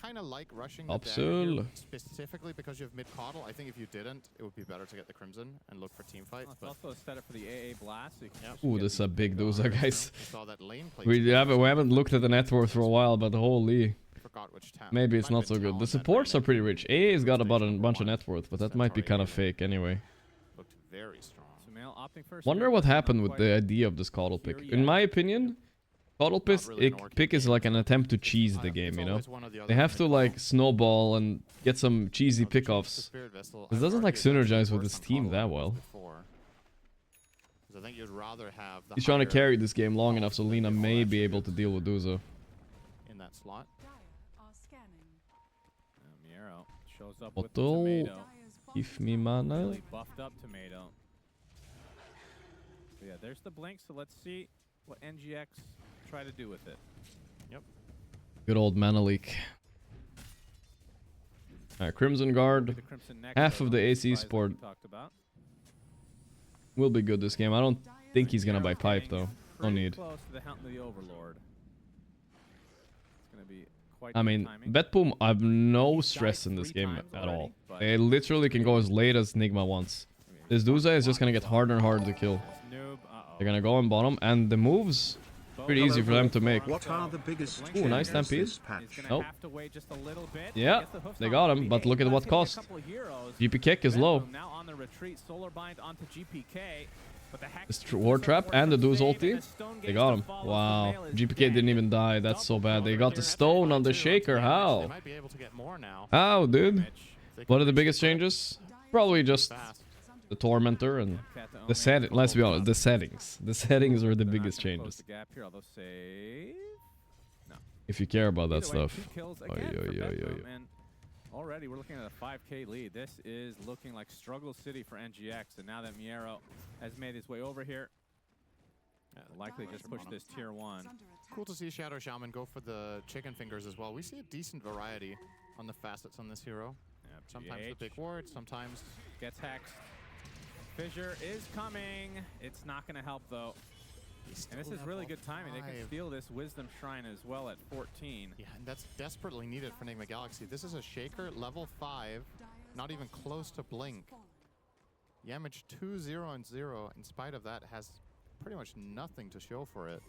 kind of like rushing the dagger here, specifically because you have mid Coddle. I think if you didn't, it would be better to get the Crimson and look for team fights. Well, it's also set up for the AA blast. So Ooh, this is a big Dusa, guys. Saw that lane play We haven't looked at the net worth for a while, but holy. forgot which town. maybe it's Might not have so been good. Talon The that supports ran are pretty into rich. AA's got about a Station bunch of 1. net worth, but that might be kind of fake anyway. Looked very strong. Sumail opting for a Wonder snare, what but not happened with quite the idea of this Coddle pick. here In yet. my opinion, Coddle really an Orchid pick is game, like an so attempt to cheese the game, it's you know? always one or the other They have from to the like call. snowball and get some cheesy The pickoffs. Spirit Vessel, It I'd doesn't like argue, is actually synergize with worse his on team Coddle that than it was well. before. 'Cause I think you'd rather have the He's trying to higher carry this game long enough so health Lina than the may low be able to attributes deal with Duzo. in that slot. Miero shows up with the Otto, tomato. give me mana. Really buffed up tomato. So yeah, there's the blink, so let's see what NGX try to do with it. Yep. Good old mana leak. Alright, Crimson Guard. The Crimson Neck Half though, of the AC supplies that we support talked about. will be good this game. I don't think he's gonna buy Miero pipe getting though. No pretty need. Close to the Hunt of the Overlord. It's gonna be quite I good mean, timing. Betboom, I have no He's stress died in this 3 game times at already, all. but They literally can go as late as Nigma wants. This Duza is just gonna get harder and harder to kill. Noob, They're gonna go on bottom, and the moves pretty easy for them to make. What are the biggest Ooh, nice changes stampede. this patch? Nope. have to wait just a little bit. Yeah, Gets the hoof they stomp got on him, but BA, look at but what it's gonna be a cost. couple of heroes. GP kick is low. Bedroom now on the retreat, solar bind onto GPK, but the Hex This ward trap and the Du's ulti. and a stone They gaze got to him. follow. Wow. Sumail is GPK dead. didn't even die. That's so bad. They got the stone on the shaker. They How? might be able to get more now. How, dude? Damage. What are the biggest changes? Probably just Fast. the Tormentor and the set. Let's be honest, the settings. The settings are the They're not biggest gonna close changes. the gap here, although save. No. If you care about that Either way, stuff. 2 kills Oy, again for oy, oy, oy, Bedroom, oy. and already we're looking at a 5k lead. This is looking like struggle city for NGX, and now that Miero has made his way over here, will likely just push this tier 1. Cool to see Shadow Shaman go for the chicken fingers as well. We see a decent variety on the facets on this hero. Yeah, Sometimes the PH big ward, sometimes gets hexed. Fissure is coming. It's not going to help though. And this is really good timing. They can steal this Wisdom Shrine as well at 14. Yeah, and that's desperately needed for Enigma Galaxy. This is a Shaker, level 5, not even close to Blink. Yamage 2-0 and 0. In spite of that, has pretty much nothing to show for it.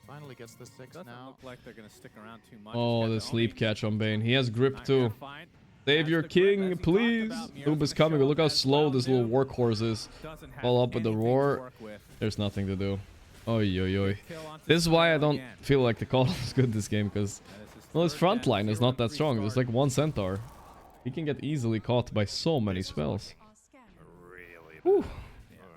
Finally gets the 6 Doesn't now. look like they're going to stick around too much. Oh, It's the got sleep only catch on Bane. He has grip too. find. Save That's your the grip, as king, we talked please. about. Miero's Noob is gonna coming. show Look up how as slow well. this little Noob workhorse is. doesn't have Follow up with the anything to roar. work with. There's nothing to do. Oy, oy, oy. Kill onto This is why I Sumail don't again. feel like the call is good this game, because well, his front line is not that strong. There's like one centaur. He can get easily caught by so many spells. Whew.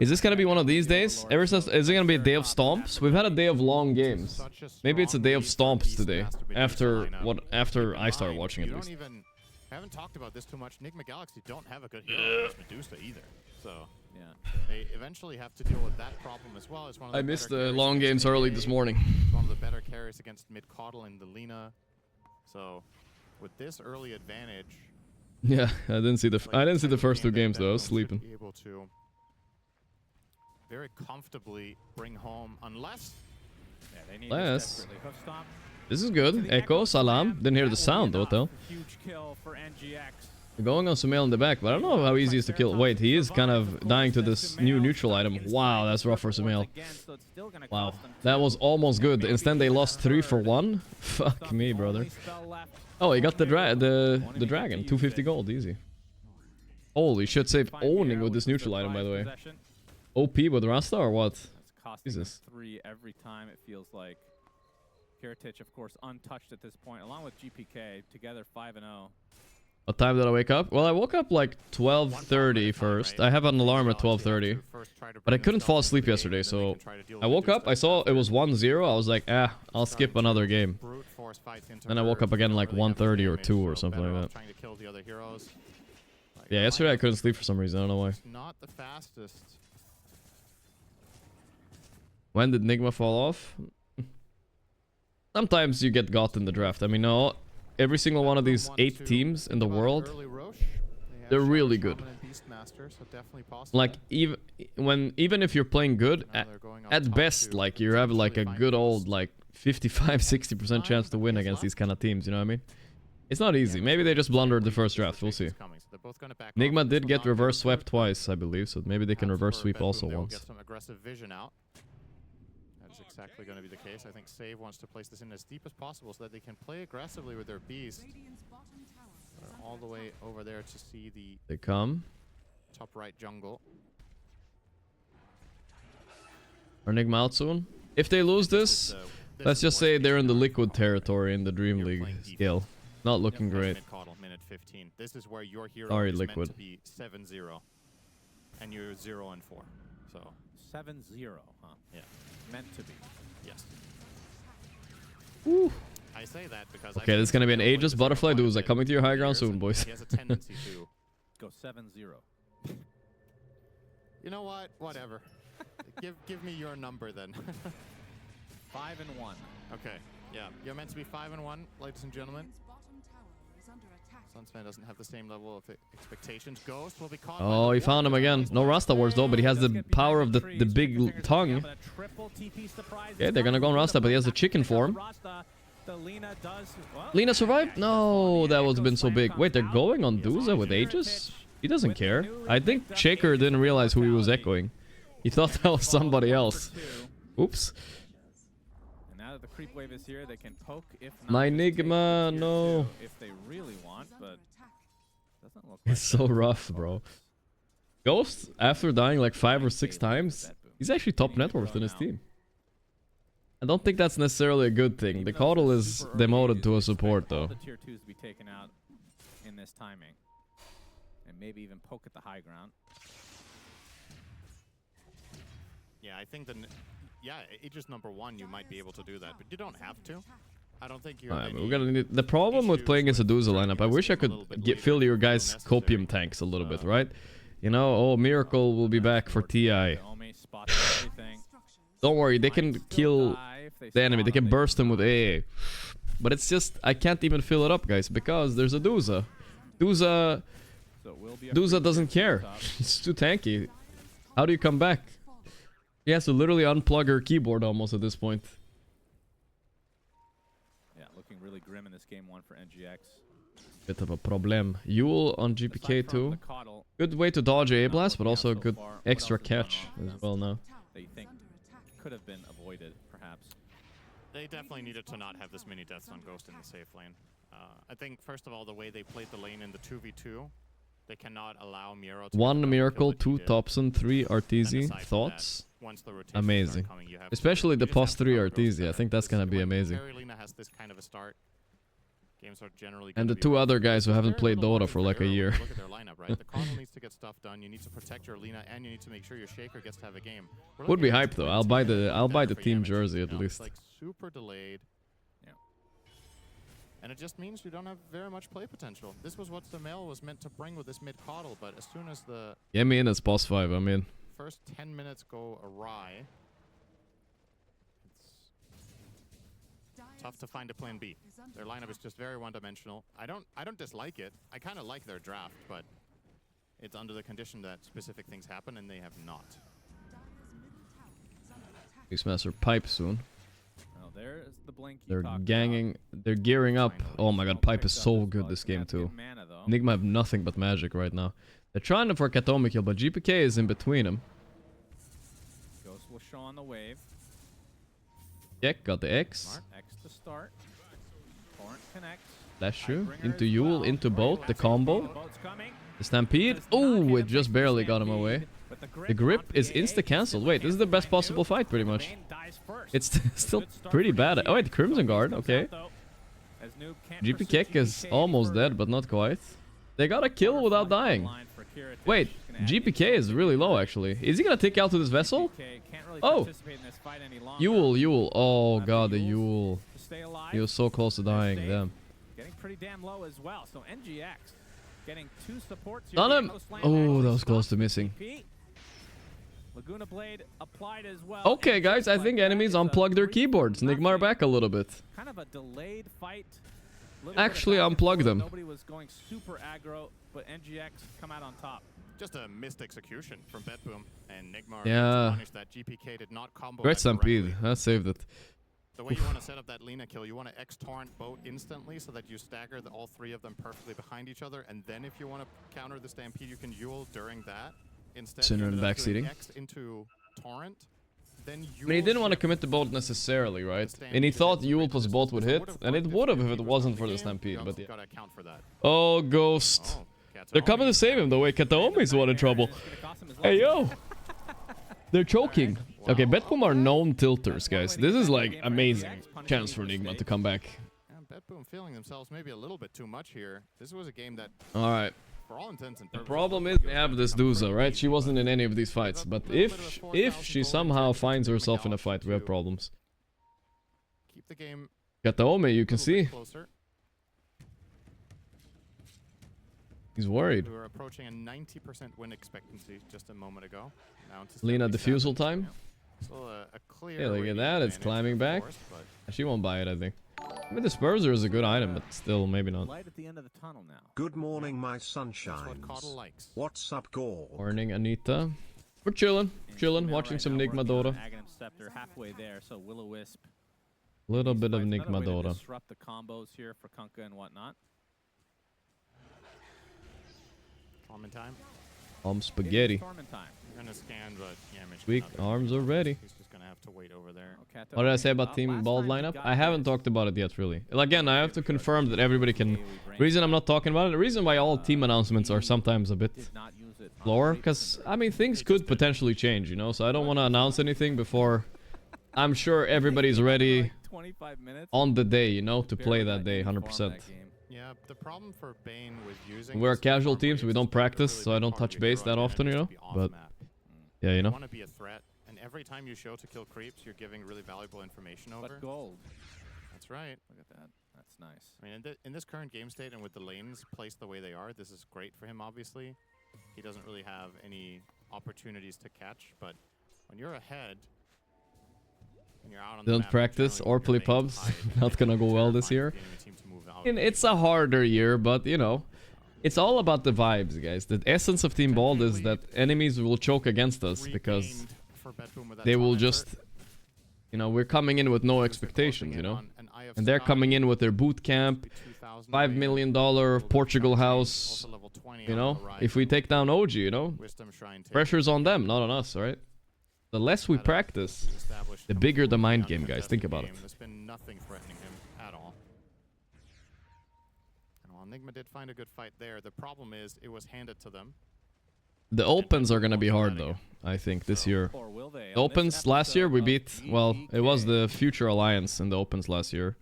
Is this gonna be one of these days? Ever since, is it gonna be a day of stomps? We've had a day of long games. Maybe it's a day of stomps today. After I start watching You at don't least. even haven't talked about this too much. Enigma Galaxy don't have a good hero against Medusa either. So yeah, they eventually have to deal with that problem as well. It's one of the I missed better the carries long against games early AA. this morning. It's one of the better carries against mid Coddle and the Lina. So with this early advantage, Yeah, I didn't see the first 2 games though. I was sleeping. be able to very comfortably bring home, unless Yeah, they need Less. this desperately. Hoof stomp. This is good. Echo, Salam. Didn't hear the sound though. Though. Huge kill for NGX. Going on Sumail in the back, but I don't know how easy it is to kill. Wait, he is kind of dying to this new neutral item. Wow, that's rough for Sumail. Wow, that was almost good. Instead, they lost 3 for 1. Fuck me, brother. Oh, he got the dragon. 250 gold, easy. Holy shit, save owning with this neutral item, by the way. OP with Rasta or what? It's costing Jesus. them 3 every time, it feels like. Kiritich, of course, untouched at this point, along with GPK, together 5-0. What time did I wake up? Well, I woke up like 12:30 first. I have an alarm at 12:30. But I couldn't fall asleep yesterday, so I woke up, I saw it was 1-0. I was like, I'll skip another game. Then I woke up again like 1:30 or 2 or something like that. trying to kill the other heroes. Yeah, yesterday I couldn't sleep for some reason. I don't know why. Not the fastest. When did Nigma fall off? Sometimes you get got in the draft. I mean, no, every single one of these 8 teams in the world, they're really good. Like even if you're playing good, at best, like you have like a good old like 55-60% chance to win against these kind of teams. You know what I mean? It's not easy. Maybe they just blundered the first draft. We'll see. Nigma did get reverse swept twice, I believe, so maybe they can reverse sweep also once. Get some aggressive vision out. That is exactly going to be the case. I think Save wants to place this in as deep as possible so that they can play aggressively with their Beast. They're all the way over there to see the They come. top right jungle. Are Enigma out soon? If they lose this, let's just say they're in the liquid territory in the Dream League scale. Not looking great. Minute 15. This is where your hero Sorry, is liquid. meant to be 7-0. And you're 0-4. So 7-0, huh? Yeah. Meant to be. Yes. Woo. I say that because Okay, this is gonna be an Aegis Butterfly Duza coming to your high ground soon, boys. He has a tendency to go 7-0. You know what? Whatever. give me your number then. 5-1. Okay. Yeah, you're meant to be 5-1, ladies and gentlemen. Sunsman doesn't have the same level of expectations. Ghost will be caught. Oh, he found him again. No Rasta Wars though, but he has the power of the big tongue. Yeah, they're gonna go on Rasta, but he has the chicken form. Lina survived? No, that would have been so big. Wait, they're going on Duza with Aegis? He doesn't care. I think Shaker didn't realize who he was echoing. He thought that was somebody else. Oops. And now that the creep wave is here, they can poke if not. My Enigma, no. If they really want, but doesn't look It's so rough, bro. Ghost, after dying like 5 or 6 times, he's actually top net worth in his team. I don't think that's necessarily a good thing. The Coddle is demoted to a support, though. The tier 2s to be taken out in this timing. And maybe even poke at the high ground. Yeah, I think Aegis #1, you might be able to do that, but you don't have to. I don't think you have we're gonna need the problem with playing as a Duza lineup. I wish I could fill your guys' copium tanks a little bit, right? You know, oh, Miracle will be back for TI. Don't worry, they can kill the enemy. They can burst them with AA. But it's just, I can't even fill it up, guys, because there's a Duza. Duza doesn't care. It's too tanky. How do you come back? He has to literally unplug her keyboard almost at this point. Yeah, looking really grim in this game 1 for NGX. Bit of a problem. Yule on GPK too. Good way to dodge A blast, but also a good extra catch as well now. That you think could have been avoided, perhaps. They definitely needed to not have this many deaths on Ghost in the safe lane. I think, first of all, the way they played the lane in the 2v2, they cannot allow Miro to 1 Miracle, 2 Thompson, 3 Arteezy. Thoughts? Amazing. Especially the post 3 Arteezy. I think that's gonna be amazing. Has this kind of a start. Games are generally and the 2 other guys who haven't played Dota for like a year. Look at their lineup, right? The Coddle needs to get stuff done. You need to protect your Lina, and you need to make sure your Shaker gets to have a game. Would be hype though. I'll buy the team jersey at least. It's like super delayed. Yeah. And it just means you don't have very much play potential. This was what the Mail was meant to bring with this mid Coddle, but as soon as the yeah, me in as boss 5, I'm in. First 10 minutes go awry. Tough to find a plan B. Their lineup is just very one-dimensional. I don't dislike it. I kind of like their draft, but it's under the condition that specific things happen, and they have not. Beastmaster Pipe soon. Oh, there's the blink. They're ganging. They're gearing up. Oh my god, Pipe is so good this game too. Enigma have nothing but magic right now. They're trying for Katomi kill, but GPK is in between them. Ghost will show on the wave. Jack got the X. X to start. Torrent connects. That's true. Into Yule, into boat, the combo. The Stampede. Oh, it just barely got him away. The grip is insta-cancelled. Wait, this is the best possible fight, pretty much. It's still pretty bad. Oh, wait, Crimson Guard. Okay. GP Kick is almost dead, but not quite. They got a kill without dying. Wait, GPK is really low, actually. Is he gonna take out to this vessel? Oh! Yule. Oh, god, the Yule. He was so close to dying. Damn. Getting pretty damn low as well. So NGX getting 2 supports here. Done him! Oh, that was close to missing. Laguna Blade applied as well. Okay, guys, I think enemies unplug their keyboards. Nigmar back a little bit. Kind of a delayed fight. Actually, unplug them. Nobody was going super aggro, but NGX come out on top. Just a missed execution from Betboom, and Nigmar punished that. GPK did not combo. Great Stampede. That saved it. The way you want to set up that Lina kill, you want to X-Torrent boat instantly so that you stagger all 3 of them perfectly behind each other, and then if you want to counter the Stampede, you can Yule during that. Instead, Sinner and backseating. X into Torrent, then I mean, he didn't want to commit the bolt necessarily, right? And he thought Yule plus bolt would hit, and it would have if it wasn't for the Stampede, but yeah. Gotta account for that. Oh, Ghost. They're coming to save him, the way Kataomi's one in trouble. Hey, yo! They're choking. Okay, Betboom are known tilters, guys. This is like amazing chance for Nigma to come back. Betboom feeling themselves maybe a little bit too much here. This was a game that, Alright. for all intents and The purposes, problem is they have this Duza, right? She wasn't in any of these fights. But if she somehow finds herself in a fight, we have problems. keep the game Kataomi, you can a little bit see. closer. He's worried. We were approaching a 90% win expectancy just a moment ago. Now it's Lena defusal time. Still a clear Yeah, look at that. It's climbing back. course, but She won't buy it, I think. I mean, the Disperser is a good item, but still, maybe not. Light at the end of the tunnel now. Good morning, my sunshines. Caudal likes. What's up, Gorgc? Morning, Anita. We're chilling, watching some Nigma Dota. Aghanim Scepter halfway there, so Will-O-Wisp. Little bit of Another Nigma way to Dota. disrupt the combos here for Kunkka and whatnot. Torment time. Spaghetti. Torment time. You're gonna scan, but yeah, Mitch Weak cannot. arms are ready. He's just gonna have to wait over there. What did I say about Team Bald lineup? I haven't talked about it yet, really. Again, I have to confirm that everybody can... Reason I'm not talking about it, the reason why all team announcements are sometimes a bit slower, because, I mean, things could potentially change, you know? So I don't want to announce anything before I'm sure everybody's ready 25 minutes on the day, you know, to play that day, 100%. Yeah, the problem for Bane with using We're a this casual farm team, rate so we is don't it's a really practice, so I big don't part of touch your base hero that often, you know? advantage to be But, off-map. yeah, you know? want to be a threat, and every time you show to kill creeps, you're giving really valuable information over. But gold. That's right. Look at that. That's nice. I mean, in this current game state and with the lanes placed the way they are, this is great for him, obviously. He doesn't really have any opportunities to catch, but when you're ahead, and you're out on the Don't map, practice generally or when play you're being pubs. tied, Not gonna go well this year. for the enemy team to move out. And it's a harder year, but, you know, it's all about the vibes, guys. The essence of Team Bald is that enemies will choke against us because they will just... You know, we're coming in with no expectations, you know? And they're coming in with their boot camp, $5 million Portugal house, you know? If we take down OG, you know? Pressure's on them, not on us, alright? The less we practice, the bigger the mind game, guys. Think about it. There's been nothing threatening him at all. And while Enigma did find a good fight there, the problem is it was handed to them. The opens are gonna be hard, though, I think, this year. The opens last year, we beat... Well, it was the Future Alliance in the opens last year.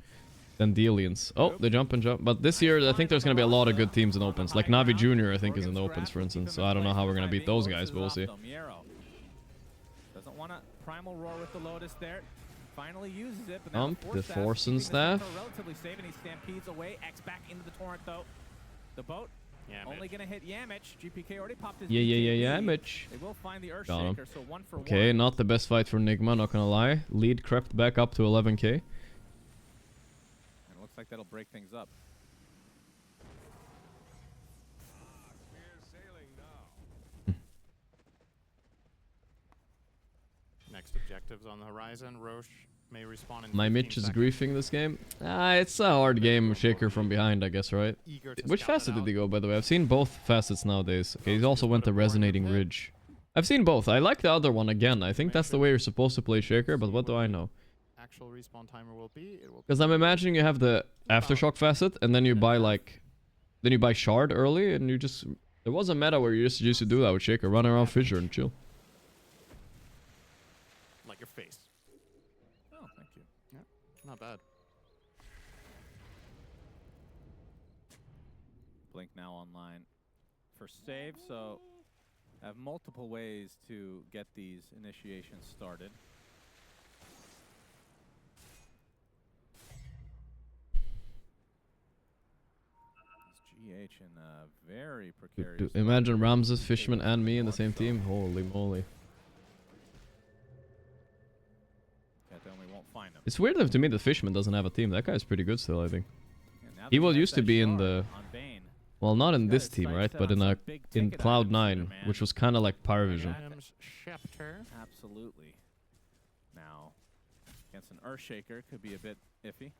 Then the Aliens. Oh, they jump and jump. But this year, I think there's gonna be a lot of good teams in opens. Like Navi Jr., I think, is in the opens, for instance. So I don't know how we're gonna beat those guys, but we'll see. Doesn't want to primal roar with the Lotus there. Finally uses it, but now The Force and Staff. relatively safe, and he stampedes away. X back into the torrent though. The boat only gonna hit Yamich. GPK already popped his Yamich. They will find the Got him. Earthshaker, so 1 for 1. Okay, not the best fight for Nigma, not gonna lie. Lead crept back up to 11k. And it looks like that'll break things up. Next objectives on the horizon. Roche may respawn in My 15 Mitch is seconds. griefing this game. It's a hard game, Shaker from behind, I guess, right? Which facet did he go, by the way? I've seen both facets nowadays. Okay, he's also went to Resonating Ridge. I've seen both. I like the other one again. I think that's the way you're supposed to play Shaker, but what do I know? Actual respawn timer will be. Because I'm imagining you have the Aftershock facet, and then you buy, like... Then you buy Shard early, and you just... There was a meta where you just used to do that with Shaker. Run around Fissure and chill. Like your face. Oh, thank you. Yeah, not bad. Blink now online for save, so I have multiple ways to get these initiations started. GH in a very precarious... Imagine Ramses, Fishman, and me in the same team. Holy moly. Only won't find him. It's weird to me that Fishman doesn't have a team. That guy's pretty good still, I think. He was used to be in the... Well, not in this team, right? But in Cloud9, which was kind of like Pyrovision. Absolutely. Now, against an Earthshaker could be a bit iffy.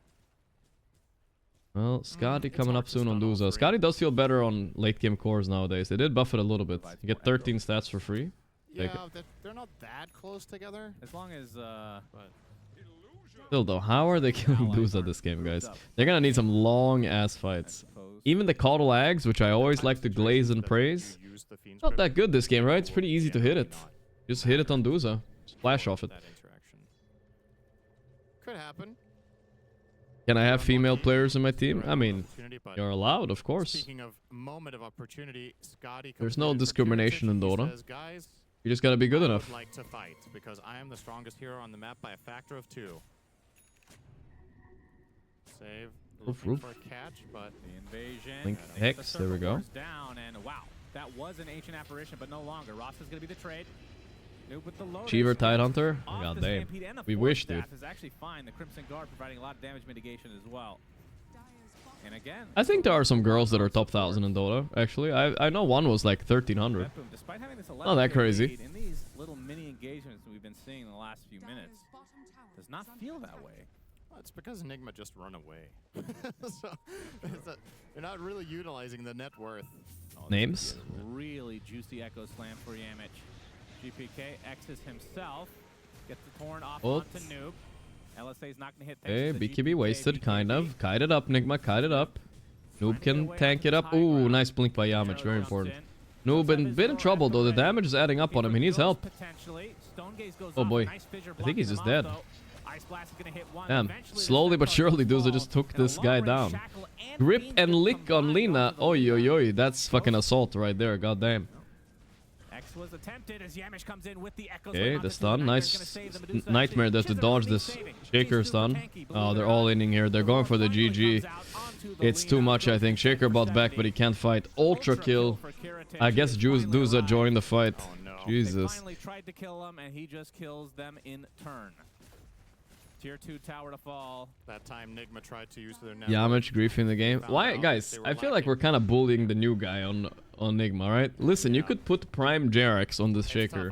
Well, Scotty coming up soon on Duza. Scotty does feel better on late game cores nowadays. They did buff it a little bit. You get 13 stats for free. Yeah, Take it. they're not that close together. As long as But Still though, how are they killing Duza this game, guys? They're gonna need some long ass fights. Even the Caudal Ags, which I always like to glaze and praise, not that good this game, right? It's pretty easy to hit it. Just hit it on Duza. Splash off it. that interaction could happen. Can I have female players in my team? I mean, you're allowed, of course. Speaking of moment of opportunity, Scotty There's no discrimination in Dota. says, guys, You just gotta be good I enough. would like to fight because I am the strongest hero on the map by a factor of 2. Save. Looking for a catch, but the invasion. Link I think the Hex, there we circle go. war's down, and wow, that was an ancient apparition, but no longer. Ross is gonna be the trade. Noob with the lotus. Cheever Tidehunter? Off God the damn. Stampede, and the We Force wish, dude. Staff is actually fine. The Crimson Guard providing a lot of damage mitigation as well. And again, I think there are some girls that are top 1,000 in Dota, actually. I know one was like 1,300. Red Boom, despite having this Not that 11K crazy. lead, in these little mini engagements we've been seeing in the last few minutes, does not feel that way. well, it's because Enigma just run away. So they're not really utilizing the net worth. Oh, Names? Really juicy Echo Slam for Yamich. GPK X's himself. Gets the Torn off Ult. onto Noob. LSA's not going to hit. Okay, thanks to the BKB GPK, wasted, kind of. BKB. Kite it up, Nigma, kite it up. Noob can tank it up. Ooh, nice blink by Yamich, very important. Noob in bit of trouble though, the damage is adding up on him, he needs help. Oh boy, I think he's just dead. Damn, slowly but surely Duza just took this guy down. Grip and lick on Lina, oi oi oi, that's fucking assault right there, goddamn. X was attempted as Yamish comes in with the Echo Okay, Slam the onto stun, Nightmare, nice gonna save the Medusa. Nightmare there to dodge this Shaker stun. Oh, they're all inning here, they're going for the GG. It's too much, I think. Shaker bot back, but he can't fight. Ultra kill. I guess Duza joined the fight. They Jesus. finally tried to kill him, and he just kills them in turn. Tier 2 tower to fall. That time Nigma tried to use their net Yamich griefing the game. Why, guys? I feel like we're kind of bullying the new guy on Nigma, right? Listen, you could put Prime Jerax on this Shaker.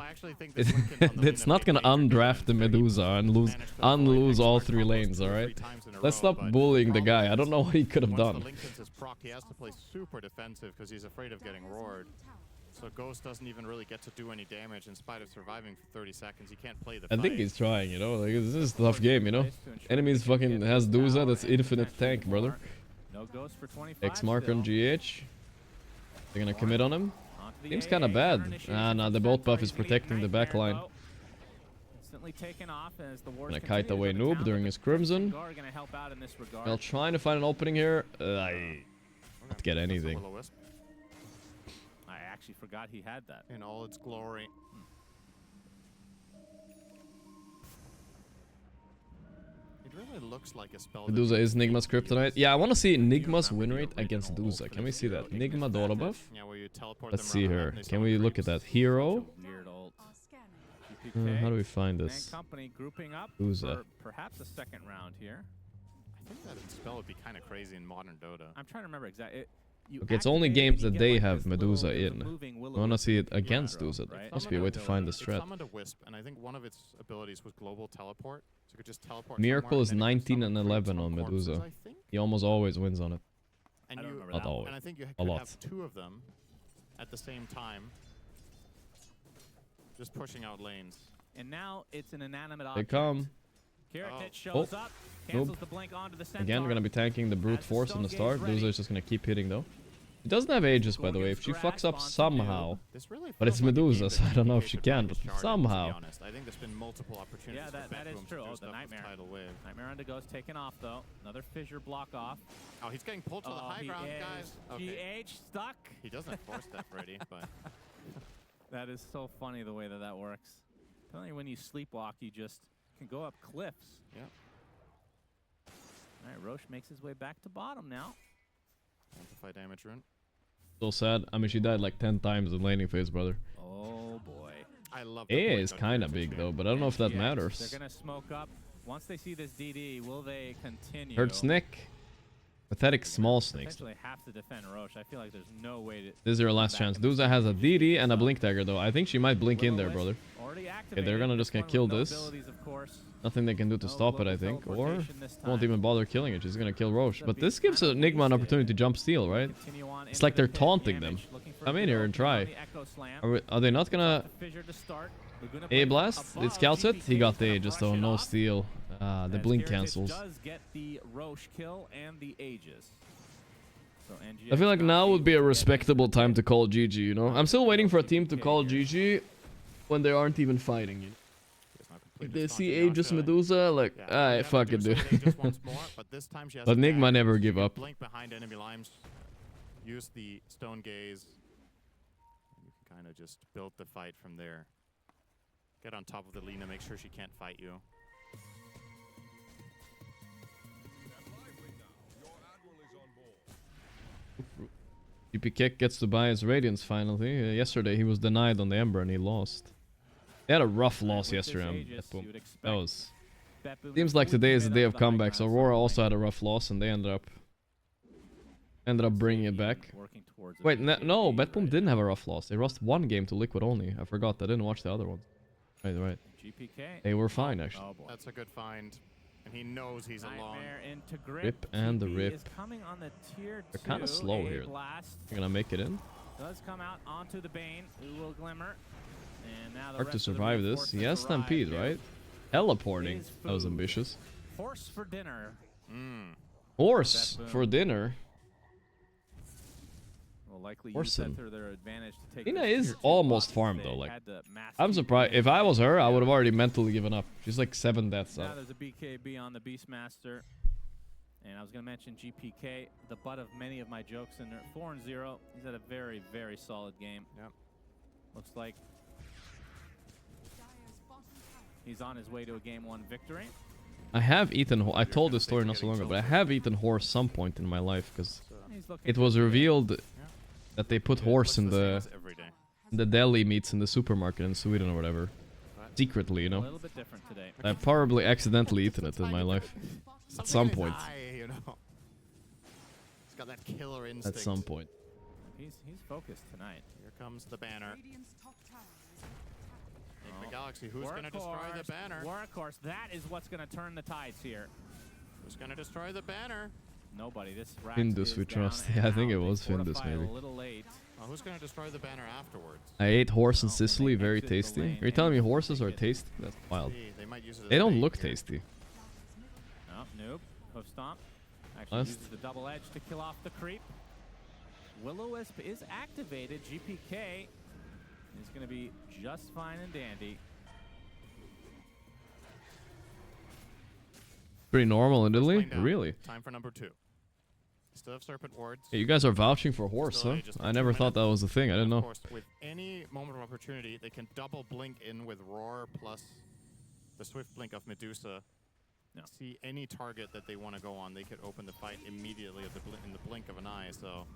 It's not gonna undraft the Medusa and unlose all 3 lanes, all right? Let's stop bullying the guy. I don't know what he could have Once done. the Linken's is proc, he has to play super defensive because he's afraid of getting roared. So Ghost doesn't even really get to do any damage in spite of surviving for 30 seconds. He can't play the I think he's trying, you know? Like, this is a tough game, you know? Enemies fucking has Duza, that's infinite tank, brother. No Ghost for 25 X mark on still. GH. They're gonna commit on him. Onto the Seems AA, kind of bad. counter Nah, the bolt buff is protecting the back line. Instantly taken off as the wars Gonna kite continue away to Noob count, during but his the Crimson. Guard gonna help out in this regard. While trying to find an opening here. I not get anything. I actually forgot he had that. In all its glory. It really looks like a spell. Duza is Nigma's kryptonite. Yeah, I want to see Nigma's win rate against Duza. Can we see that? Nigma Dota buff? Yeah, where you teleport Let's them see around her. and they Can summon we look at that? Hero? Weird ult. How do we find And this? company grouping up Duza. for perhaps a second round here. I think that spell would be kind of crazy in modern Dota. I'm trying to remember exactly. Okay, it's only games that they have Medusa in. I want to see it against Duza. There must be a way to find this It threat. summoned a Wisp, and I think one of its abilities was global teleport. So you could just teleport Miracle is somewhere, and then 19 it could and summon 11 creeps on corpses, Medusa. I think. He almost always wins on it. And you, Not always. and I think you A could lot. have 2 of them at the same time, just pushing out lanes. And now it's an inanimate They object. come. Carrot shows up, cancels Nope. the blink onto the centaur. Again, we're gonna be tanking the brute force in the start. Duza is just gonna keep hitting though. He doesn't have Aegis, by the way. If she fucks up somehow, but it's Medusa, so I don't know if she can. But somehow, I think there's been multiple opportunities. Yeah, that is true. Oh, the Nightmare. Nightmare on the Ghost taken off though. Another fissure block off. Oh, he's getting pulled to the high ground, guys. Okay. GH stuck. He doesn't force that, Freddy, but That is so funny the way that that works. Apparently, when you sleepwalk, you just can go up cliffs. Yeah. All right, Roche makes his way back to bottom now. amplify damage rune. so sad. I mean, she died like 10 times in laning phase, brother. Oh boy. I love AA is kind of big though, but I don't know if that They're matters. gonna smoke up. Once they see this DD, will they continue? Hurts Nick. Pathetic small snakes. Essentially have to defend Roche. I feel like there's no way to. This is your last chance. Duza has a DD and a blink dagger though. I think she might blink in there, brother. Okay, they're gonna just gonna kill this. Nothing they can do to stop it, I think. Or won't even bother killing it. She's gonna kill Roche. But this gives Enigma an opportunity to jump steal, right? It's like they're taunting them. come in here and try. Are they not gonna A blast? It scouts it. He got the Aegis though. No steal. The blink cancels. Does get the Roche kill and the Aegis. So I feel like now would be a respectable time to call GG, you know? I'm still waiting for a team to call GG when they aren't even fighting, you know? If they see Aegis Medusa, like, alright, fuck it, dude. But Nigma never give up. Blink behind enemy lines. Use the stone gaze. You can kind of just build the fight from there. Get on top of the Lina, make sure she can't fight you. GPK gets to buy his Radiance finally. Yesterday he was denied on the Ember and he lost. They had a rough loss yesterday. That was... Seems like today is the day of comebacks. Aurora also had a rough loss and they ended up bringing it back. Wait, no, Betboom didn't have a rough loss. They lost one game to Liquid only. I forgot. I didn't watch the other ones. Right. They were fine, actually. That's a good find. And he knows he's alone. Rip and the rip. They're kind of slow here. They're gonna make it in. Does come out onto the Bane, who will glimmer. And now the Hard to rest of the survive this. He has Stampede, right? Teleporting. That was ambitious. Horse for dinner. Horse for dinner. Will likely use that to their advantage to take Lina is almost farmed though. Like, I'm surprised. If I was her, I would have already mentally given up. She's like 7 deaths now up. there's a BKB on the Beastmaster. And I was going to mention GPK, the butt of many of my jokes in there. 4-0. He's had a very, very solid game. Yep. Looks like he's on his way to a Game 1 victory. I have eaten. I told this story not so long ago, but I have eaten horse some point in my life because it was revealed that they put horse in the deli meats in the supermarket in Sweden or whatever, secretly, you know. A little bit different today. I've probably accidentally eaten it in my life at some point. You know. He's got that killer instinct. At some point. He's focused tonight. Here comes the banner. The Galaxy, who's going to destroy the banner? Workhorse, that is what's going to turn the tides here. Who's going to destroy the banner? Nobody. This Findus we trust. Yeah, I think it was Findus maybe. Well, who's going to destroy the banner afterwards? I ate horse in Sicily, very tasty. Are you telling me horses are tasty? That's wild. They don't look tasty. No, nope. Hoof stomp. Actually uses the double edge to kill off the creep. Will-O-Wisp is activated. GPK is going to be just fine and dandy. Pretty normal in Italy? Really? Time for number 2. Still have Serpent Wards. Hey, you guys are vouching for horse, huh? I never thought that was a thing. I didn't know. Of course, with any moment of opportunity, they can double blink in with Roar plus the Swift Blink of Medusa. No. See any target that they want to go on, they could open the fight immediately at in the blink of an eye. So,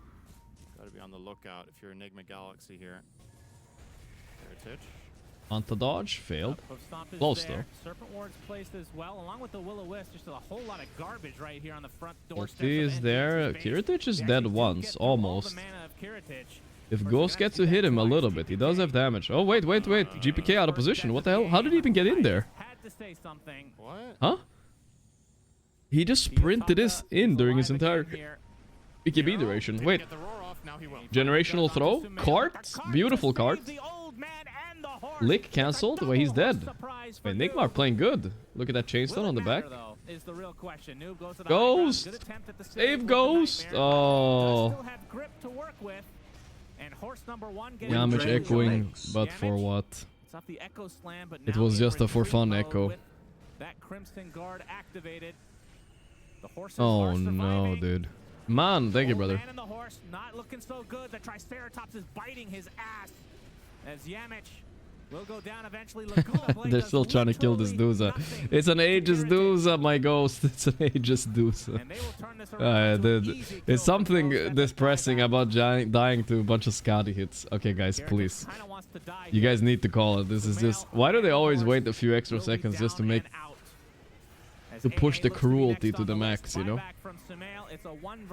got to be on the lookout if you're Enigma Galaxy here. Heritage. On the dodge, failed. Close though. Serpent Ward's placed as well, along with the Will-O-Wisp. Just a whole lot of garbage right here on the front doorstep. Ulti is there. Kiritich is dead once, almost. If Ghost gets to hit him a little bit, he does have damage. Oh wait. GPK out of position. What the hell? How did he even get in there? What? Huh? He just sprinted this in during his entire BKB duration. Wait. Generational throw? Cart? Beautiful cart. Lick cancelled? Wait, he's dead. Wait, Nigma are playing good. Look at that chainstone on the back. Ghost! Save Ghost! Oh. Yamich echoing, but for what? It was just a for fun echo. Oh no, dude. Man, thank you, brother. Not looking so good. The Triceratops is biting his ass as Yamich will go down eventually. They're still trying to kill this Duza. It's an Aegis Duza, my ghost. It's an Aegis Duza. It's something depressing about dying to a bunch of Scotty hits. Okay, guys, please. You guys need to call it. This is just... Why do they always wait a few extra seconds just to make... to push the cruelty to the max, you know?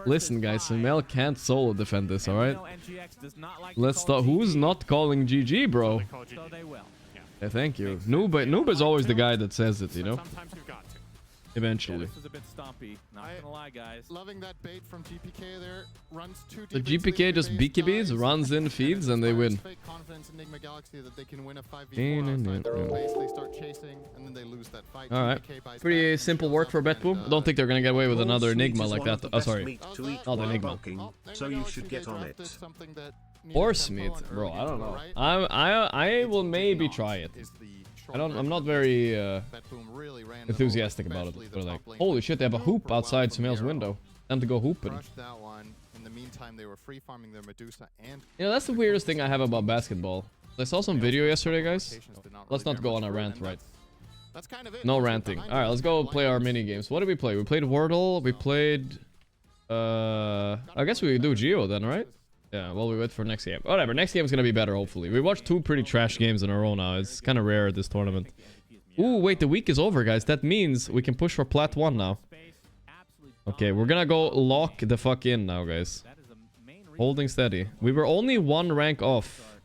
Listen, guys, Sumail can't solo defend this, alright? Let's start. Who's not calling GG, bro? Yeah, thank you. Noob is always the guy that says it, you know? Eventually. Yeah, this is a bit stompy. Not gonna lie, guys. Loving that bait from GPK there. Runs two The deep, GPK just BKBs, runs in, feeds, and they win. fake confidence in Enigma Galaxy that they can win a 5v4 outside their own base. They start chasing, and then they lose that fight. Alright. GPK buys Pretty back, simple work for Betboom. I don't think they're gonna get away with another Enigma like that. Oh, sorry. Not Enigma. So you should get on it. Horse meat, bro. I don't know. I will maybe try it. I'm not very enthusiastic about it. But like, holy shit, they have a hoop outside Sumail's window. Time to go hooping. that one. In the meantime, they were free farming their Medusa and You know, that's the weirdest thing I have about basketball. I saw some video yesterday, guys. Let's not go on a rant, right? That's kind of it. No ranting. All right, let's go play our mini games. What did we play? We played Wordle. We played. I guess we do Geo then, right? Yeah. Well, we wait for next game. Whatever. Next game is gonna be better, hopefully. We watched two pretty trash games in a row now. It's kind of rare at this tournament. Ooh, wait. The week is over, guys. That means we can push for Plat 1 now. Okay, we're gonna go lock the fuck in now, guys. Holding steady. We were only one rank off.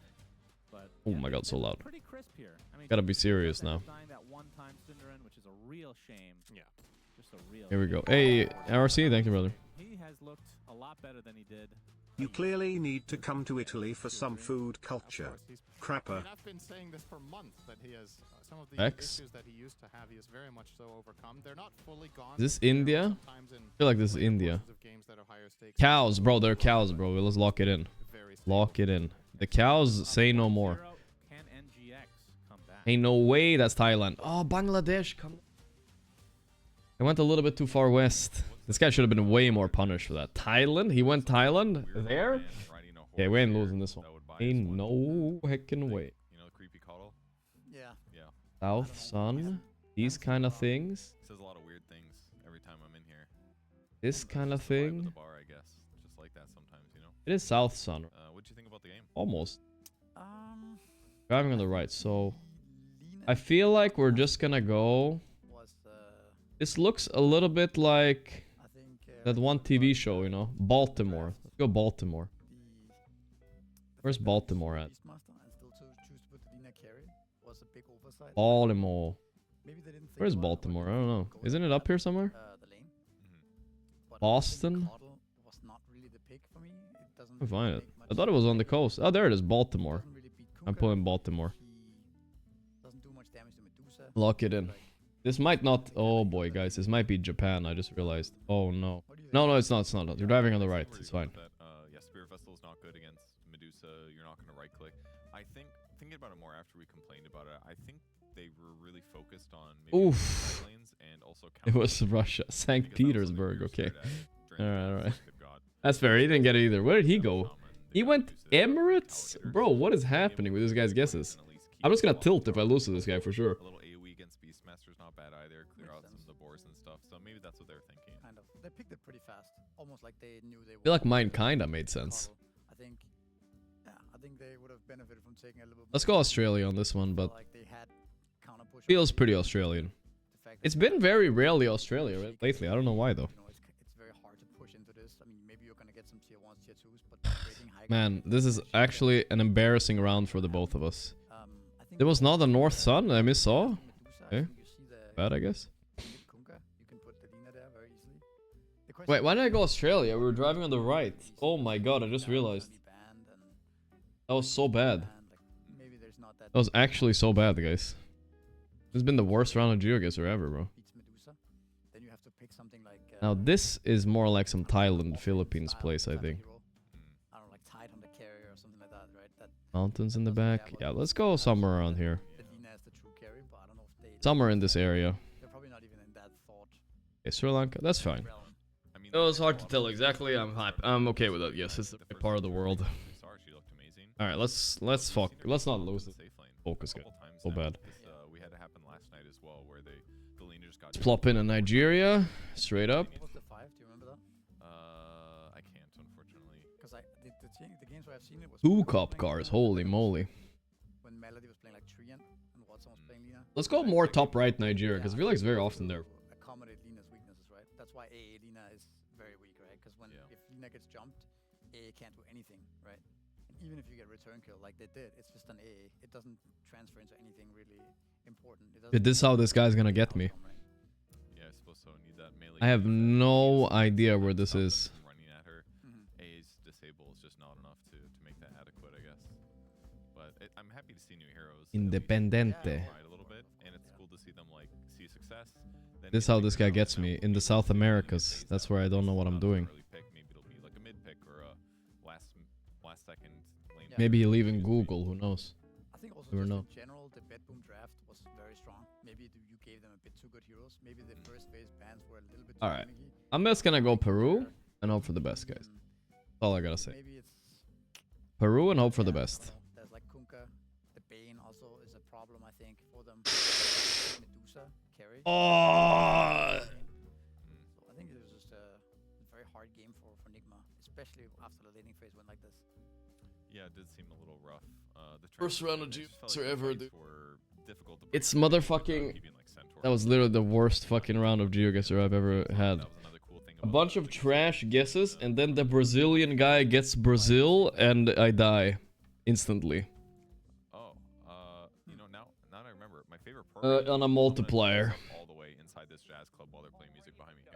Oh my god, so loud. Gotta be serious now. Here we go. Hey, RC, thank you, brother. He has looked a lot better than he did. You clearly need to come to Italy for some food culture. Crapper. I've been saying this for months that he has some of the X. issues that he used to have. He has very much so overcome. They're not fully gone. Is this India? I feel like this is India. Cows, bro. They're cows, bro. Let's lock it in. Lock it in. The cows say no more. Ain't no way that's Thailand. Oh, Bangladesh. Come. I went a little bit too far west. This guy should have been way more punished for that. Thailand? He went Thailand? There? Okay, we ain't losing this one. Ain't no heckin' way. You know, creepy cuddle. Yeah. Yeah. South Sun? These kind of things? Says a lot of weird things every time I'm in here. This kind of thing? The bar, I guess. Just like that sometimes, you know. It is South Sun. What'd you think about the game? Almost. Driving on the right, so I feel like we're just gonna go. This looks a little bit like that one TV show, you know, Baltimore. Let's go Baltimore. Where's Baltimore at? Baltimore. Where's Baltimore? I don't know. Isn't it up here somewhere? Boston? I find it. I thought it was on the coast. Oh, there it is. Baltimore. I'm pulling Baltimore. Lock it in. This might not... Oh boy, guys. This might be Japan. I just realized. Oh no. No, it's not. It's not. You're driving on the right. It's fine. Yeah, Spirit Vestal is not good against Medusa. You're not going to right click. I think, thinking about it more after we complained about it, I think they were really focused on maybe lanes and also it was Russia. St. Petersburg. Okay. Alright. That's fair. He didn't get it either. Where did he go? He went Emirates? Bro, what is happening with this guy's guesses? I'm just gonna tilt if I lose to this guy for sure. A little AoE against Beastmaster's not bad either. Clear out some of the boars and stuff. So maybe that's what they're thinking. Kind of. They picked it pretty fast. Almost like they knew they would. I feel like mine kinda made sense. I think they would have benefited from taking a little. Let's go Australia on this one, but feels pretty Australian. It's been very rarely Australia lately. I don't know why though. It's very hard to push into this. I mean, maybe you're gonna get some tier 1s, tier 2s, but man, this is actually an embarrassing round for the both of us. There was not a North Sun. I missaw. Okay. Bad, I guess. Wait, why did I go Australia? We were driving on the right. Oh my god, I just realized. That was so bad. That was actually so bad, guys. This has been the worst round of GeoGuessr ever, bro. Now this is more like some Thailand, Philippines place, I think. Mountains in the back. Yeah, let's go somewhere around here. Somewhere in this area. Okay, Sri Lanka. That's fine. It was hard to tell exactly. I'm okay with it. Yes, it's a part of the world. All right, let's not lose the focus, guys. So bad. We had it happen last night as well, where the lane just got. Let's plop in a Nigeria, straight up. I can't, unfortunately. Because the games where I've seen it was 2 cop cars. Holy moly. When Melody was playing like Trian and Watson was playing Lina. Let's go more top right Nigeria, because I feel like it's very often there. Accommodate Lina's weaknesses, right? That's why AA Lina is very weak, right? Because if Lina gets jumped, AA can't do anything, right? And even if you get return kill like they did, it's just an AA. It doesn't transfer into anything really important. This is how this guy's gonna get me. suppose so. Need that melee. I have no idea where this is. Running at her. A's disable is just not enough to make that adequate, I guess. But I'm happy to see new heroes. Independente. A little bit, and it's cool to see them like see success. This is how this guy gets me in the South Americas. That's where I don't know what I'm doing. Maybe it'll be like a mid pick or a last second lane. Maybe he'll even Google. Who knows? I think also Never just know. in general, the Bedboom draft was very strong. Maybe you gave them a bit too good heroes. Maybe the first phase bans were a little bit too Alright. gimmicky. I'm just gonna go Peru and hope for the best, guys. That's all I gotta say. Maybe it's Peru and hope for the best. there's like Kunkka, the Bane also is a problem I think for them. Medusa carry. Oh. So I think it was just a very hard game for Nigma, especially after the laning phase went like this. Yeah, it did seem a little rough. The First round of GMs ever, dude. Difficult to It's motherfucking. That was literally the worst fucking round of GeoGuessr I've ever had. A bunch of trash guesses, and then the Brazilian guy gets Brazil, and I die instantly. Oh, you know, now I remember my favorite On a multiplier. all the way inside this jazz club while they're playing music behind me.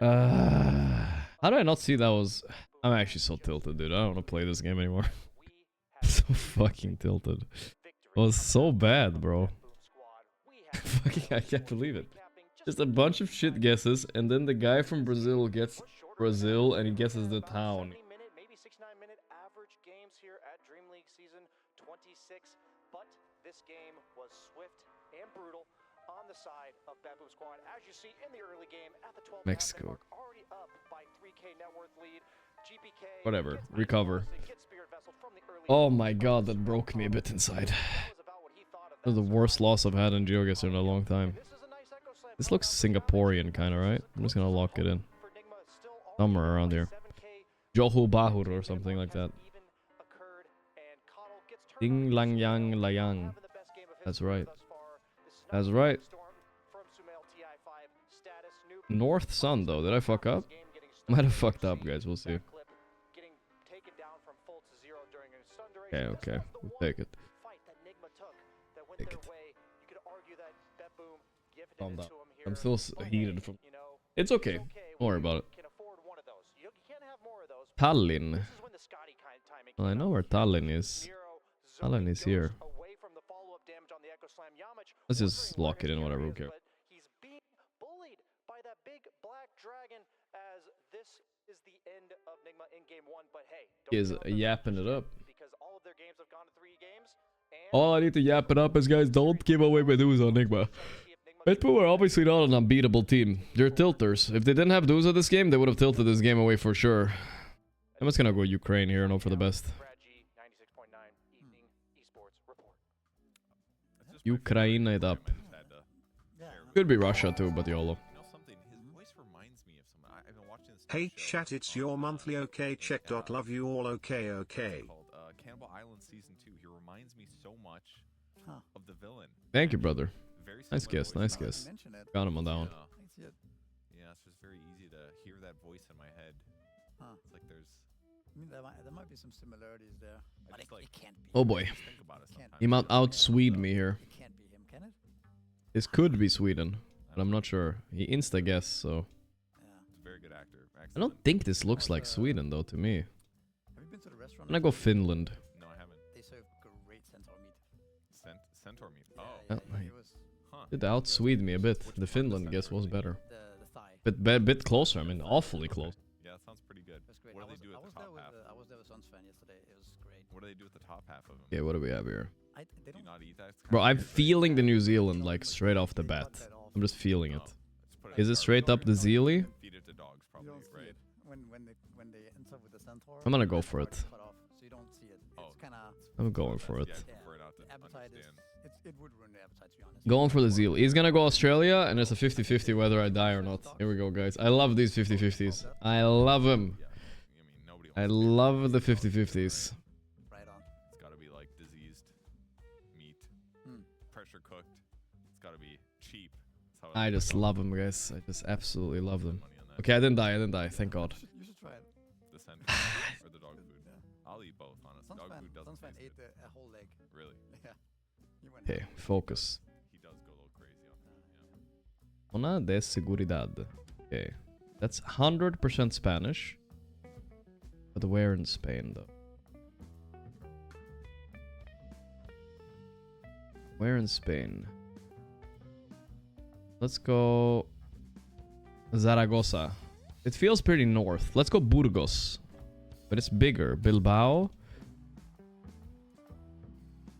How did I not see that was? I'm actually so tilted, dude. I don't want to play this game anymore. So fucking tilted. It was so bad, bro. Fucking, I can't believe it. Just a bunch of shit guesses, and then the guy from Brazil gets Brazil, and he guesses the town. Maybe 6-9-minute average games here at Dream League season 26, but this game was swift and brutal on the side of Bedboom Squad. As you see in the early game at the 12th Mexico. mark, already up by 3K net worth lead. GPK Whatever. Recover. Oh my god, that broke me a bit inside. That was the worst loss I've had in GeoGuessr in a long time. This looks Singaporean kind of, right? I'm just gonna lock it in. Somewhere around here. Johor Bahur or something like that. Ding Lang Yang Layang. That's right. That's right. North Sun though, did I fuck up? Might have fucked up, guys, we'll see. Okay, okay, we'll take it. Take it. Calm down. I'm still heated from... It's okay, don't worry about it. Tallinn. Well, I know where Tallinn is. Tallinn is here. Let's just lock it in, whatever, who cares. He is yapping it up. All I need to yap it up is, guys, don't give away Medusa on Nigma. Bedboom are obviously not an unbeatable team. They're tilters. If they didn't have Medusa this game, they would have tilted this game away for sure. I'm just gonna go Ukraine here and hope for the best. Ukraine it up. Could be Russia too, but YOLO. Hey chat, it's your monthly OK check. Love you all. OK. Cannibal Island Season 2. He reminds me so much of the villain. Thank you, brother. Nice guess, nice guess. Got him on that one. Yeah, it's just very easy to hear that voice in my head. It's like there's... I mean, there might be some similarities there. But it can't be. Oh boy. He might out-Swede me here. It can't be him, can it? This could be Sweden, but I'm not sure. He insta-guess, so... He's a very good actor. I don't think this looks like Sweden, though, to me. Have you been to the restaurant? I'm gonna go Finland. No, I haven't. They serve great centaur meat. Centaur meat? It out-Swede me a bit. The Finland guess was better. But a bit closer, I mean, awfully close. Yeah, that sounds pretty good. That's great. What do they do at the top half? I was there with Suns fan yesterday. It was great. What do they do at the top half of them? Yeah, what do we have here? They do not eat that? Bro, I'm feeling the New Zealand, like, straight off the bat. I'm just feeling it. Is it straight up the Zealy? Feed it to dogs, probably, right? When they enter with the centaur, I'm gonna go for it. cut off, so you don't see it. It's kind of... I'm going for it. The appetite is... It would ruin the appetite, to be honest. Going for the Zeal. He's gonna go Australia, and it's a 50-50 whether I die or not. Here we go, guys. I love these 50-50s. I love them. I love the 50-50s. Right on. It's gotta be like diseased meat, pressure cooked. It's gotta be cheap. I just love them, guys. I just absolutely love them. Okay, I didn't die. Thank God. You should try it. The centaur or the dog food. I'll eat both, honestly. Dog food doesn't Sunsfan taste ate good. a whole leg. Really? Yeah. Okay, focus. He does go a little crazy on that, yeah. Una de seguridad. Okay. That's 100% Spanish. But where in Spain, though? Where in Spain? Let's go... Zaragoza. It feels pretty north. Let's go Burgos. But it's bigger. Bilbao.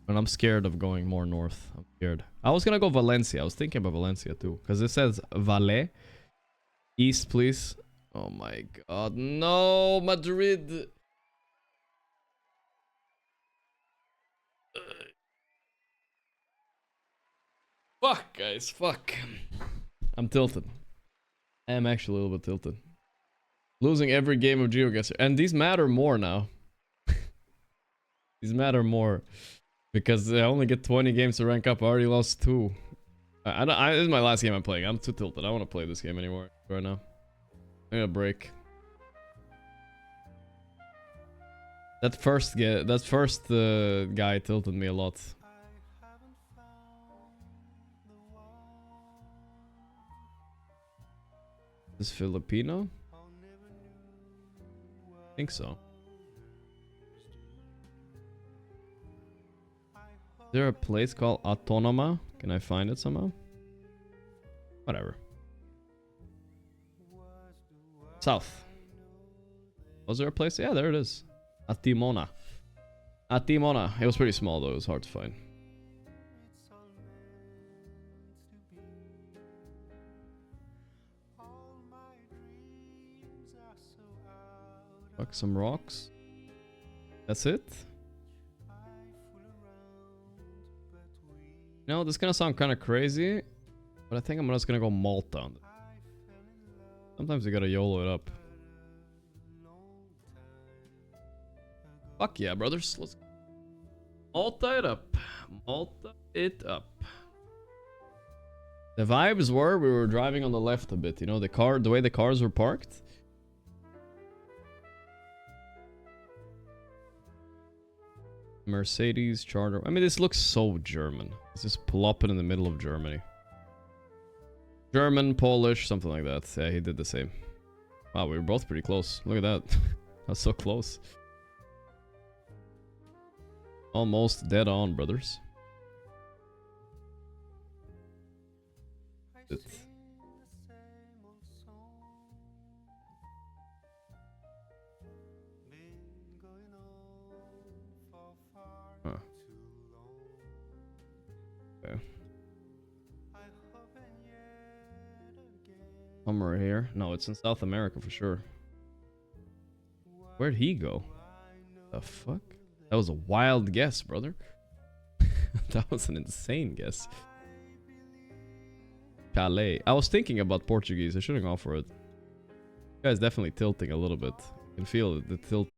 But I'm scared of going more north. I'm scared. I was gonna go Valencia. I was thinking about Valencia too. Because it says Valle. East, please. Oh my god. No, Madrid. Fuck, guys. Fuck. I'm tilted. I am actually a little bit tilted. Losing every game of GeoGuessr. And these matter more now. These matter more. Because I only get 20 games to rank up. I already lost 2. This is my last game I'm playing. I'm too tilted. I don't want to play this game anymore right now. I'm gonna break. That first guy tilted me a lot. Is Filipino? I think so. Is there a place called Autonoma? Can I find it somehow? Whatever. South. Was there a place? Yeah, there it is. Atimona. Atimona. It was pretty small though. It was hard to find. Fuck some rocks. That's it? No, this is gonna sound kind of crazy, but I think I'm just gonna go Malta on it. Sometimes you gotta YOLO it up. Fuck yeah, brothers. Let's Malta it up. Malta it up. The vibes were we were driving on the left a bit, you know, the way the cars were parked. Mercedes charter. I mean, this looks so German. It's just plopping in the middle of Germany. German, Polish, something like that. Yeah, he did the same. Wow, we were both pretty close. Look at that. That's so close. Almost dead on, brothers. Huh. Okay. Somewhere here. No, it's in South America for sure. Where'd he go? The fuck? That was a wild guess, brother. That was an insane guess. Calais. I was thinking about Portuguese. I shouldn't go for it. You guys definitely tilting a little bit. You can feel the tilt.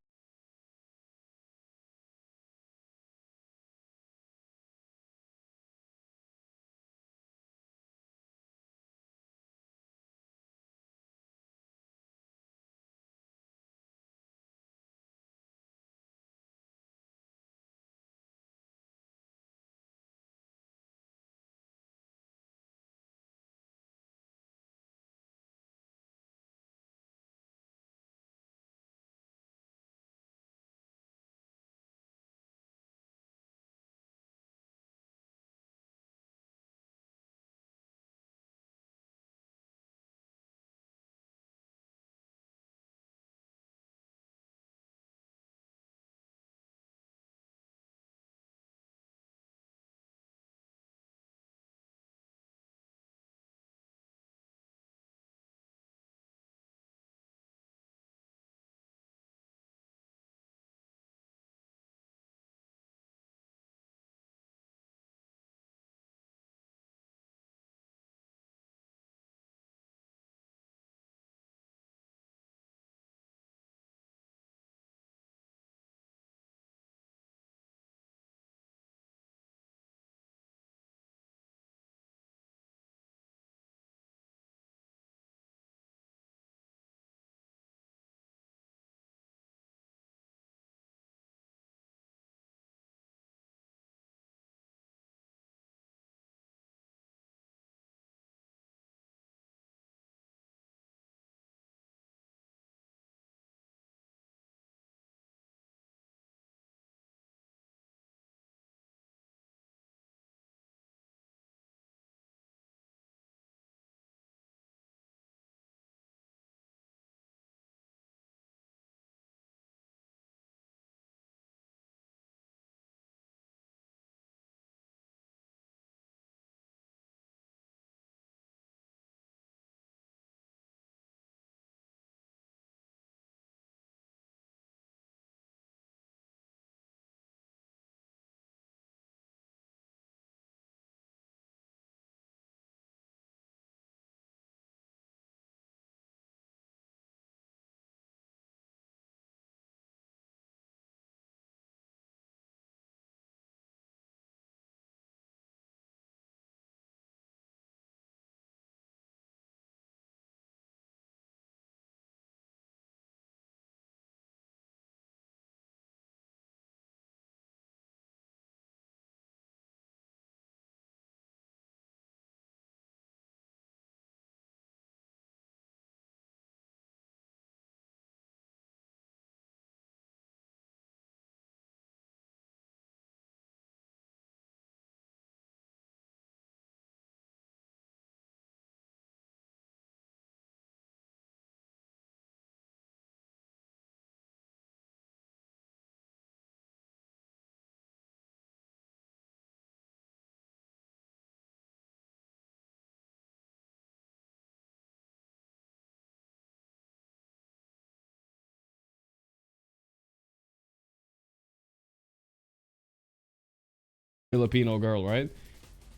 Filipino girl, right?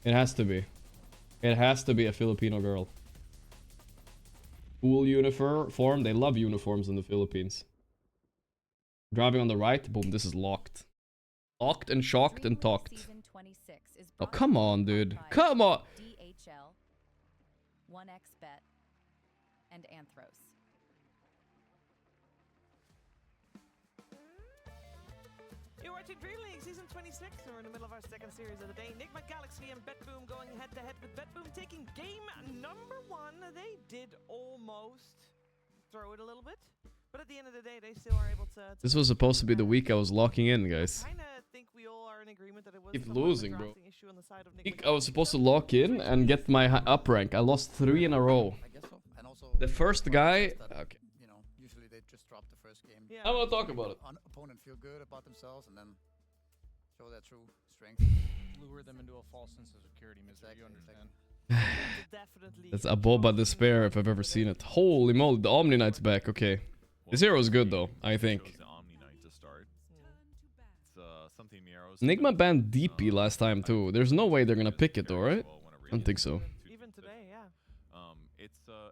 It has to be. It has to be a Filipino girl. Cool uniform. They love uniforms in the Philippines. Driving on the right. Boom, this is locked. Locked and shocked and talked. Oh, come on, dude. Come on. DHL, 1xBet, and Anthros. You're watching Dream League Season 26, and we're in the middle of our second series of the day. Enigma Galaxy and BetBoom going head-to-head with BetBoom taking game number 1. They did almost throw it a little bit, but at the end of the day, they still are able to... This was supposed to be the week I was locking in, guys. I kind of think we all are in agreement that it was Keep somewhat of a losing, bro. drafting issue on the side of Enigma I was supposed to lock in and get my up rank. I lost 3 in a row. I guess so. And also The first guy... that, Okay. you know, usually they just drop the first game. Yeah. I want to talk about it. Opponent feel good about themselves and then show their true strength. Lure them into a false sense of security, misery. You understand? Definitely. That's a Boba Despair if I've ever seen it. Holy moly, the Omni Knight's back. Okay. This hero is good though, I think. The Omni Knight to start. It's something Miero's Enigma banned DP last time too. There's no way they're gonna pick it though, right? I don't think so. Even today, yeah.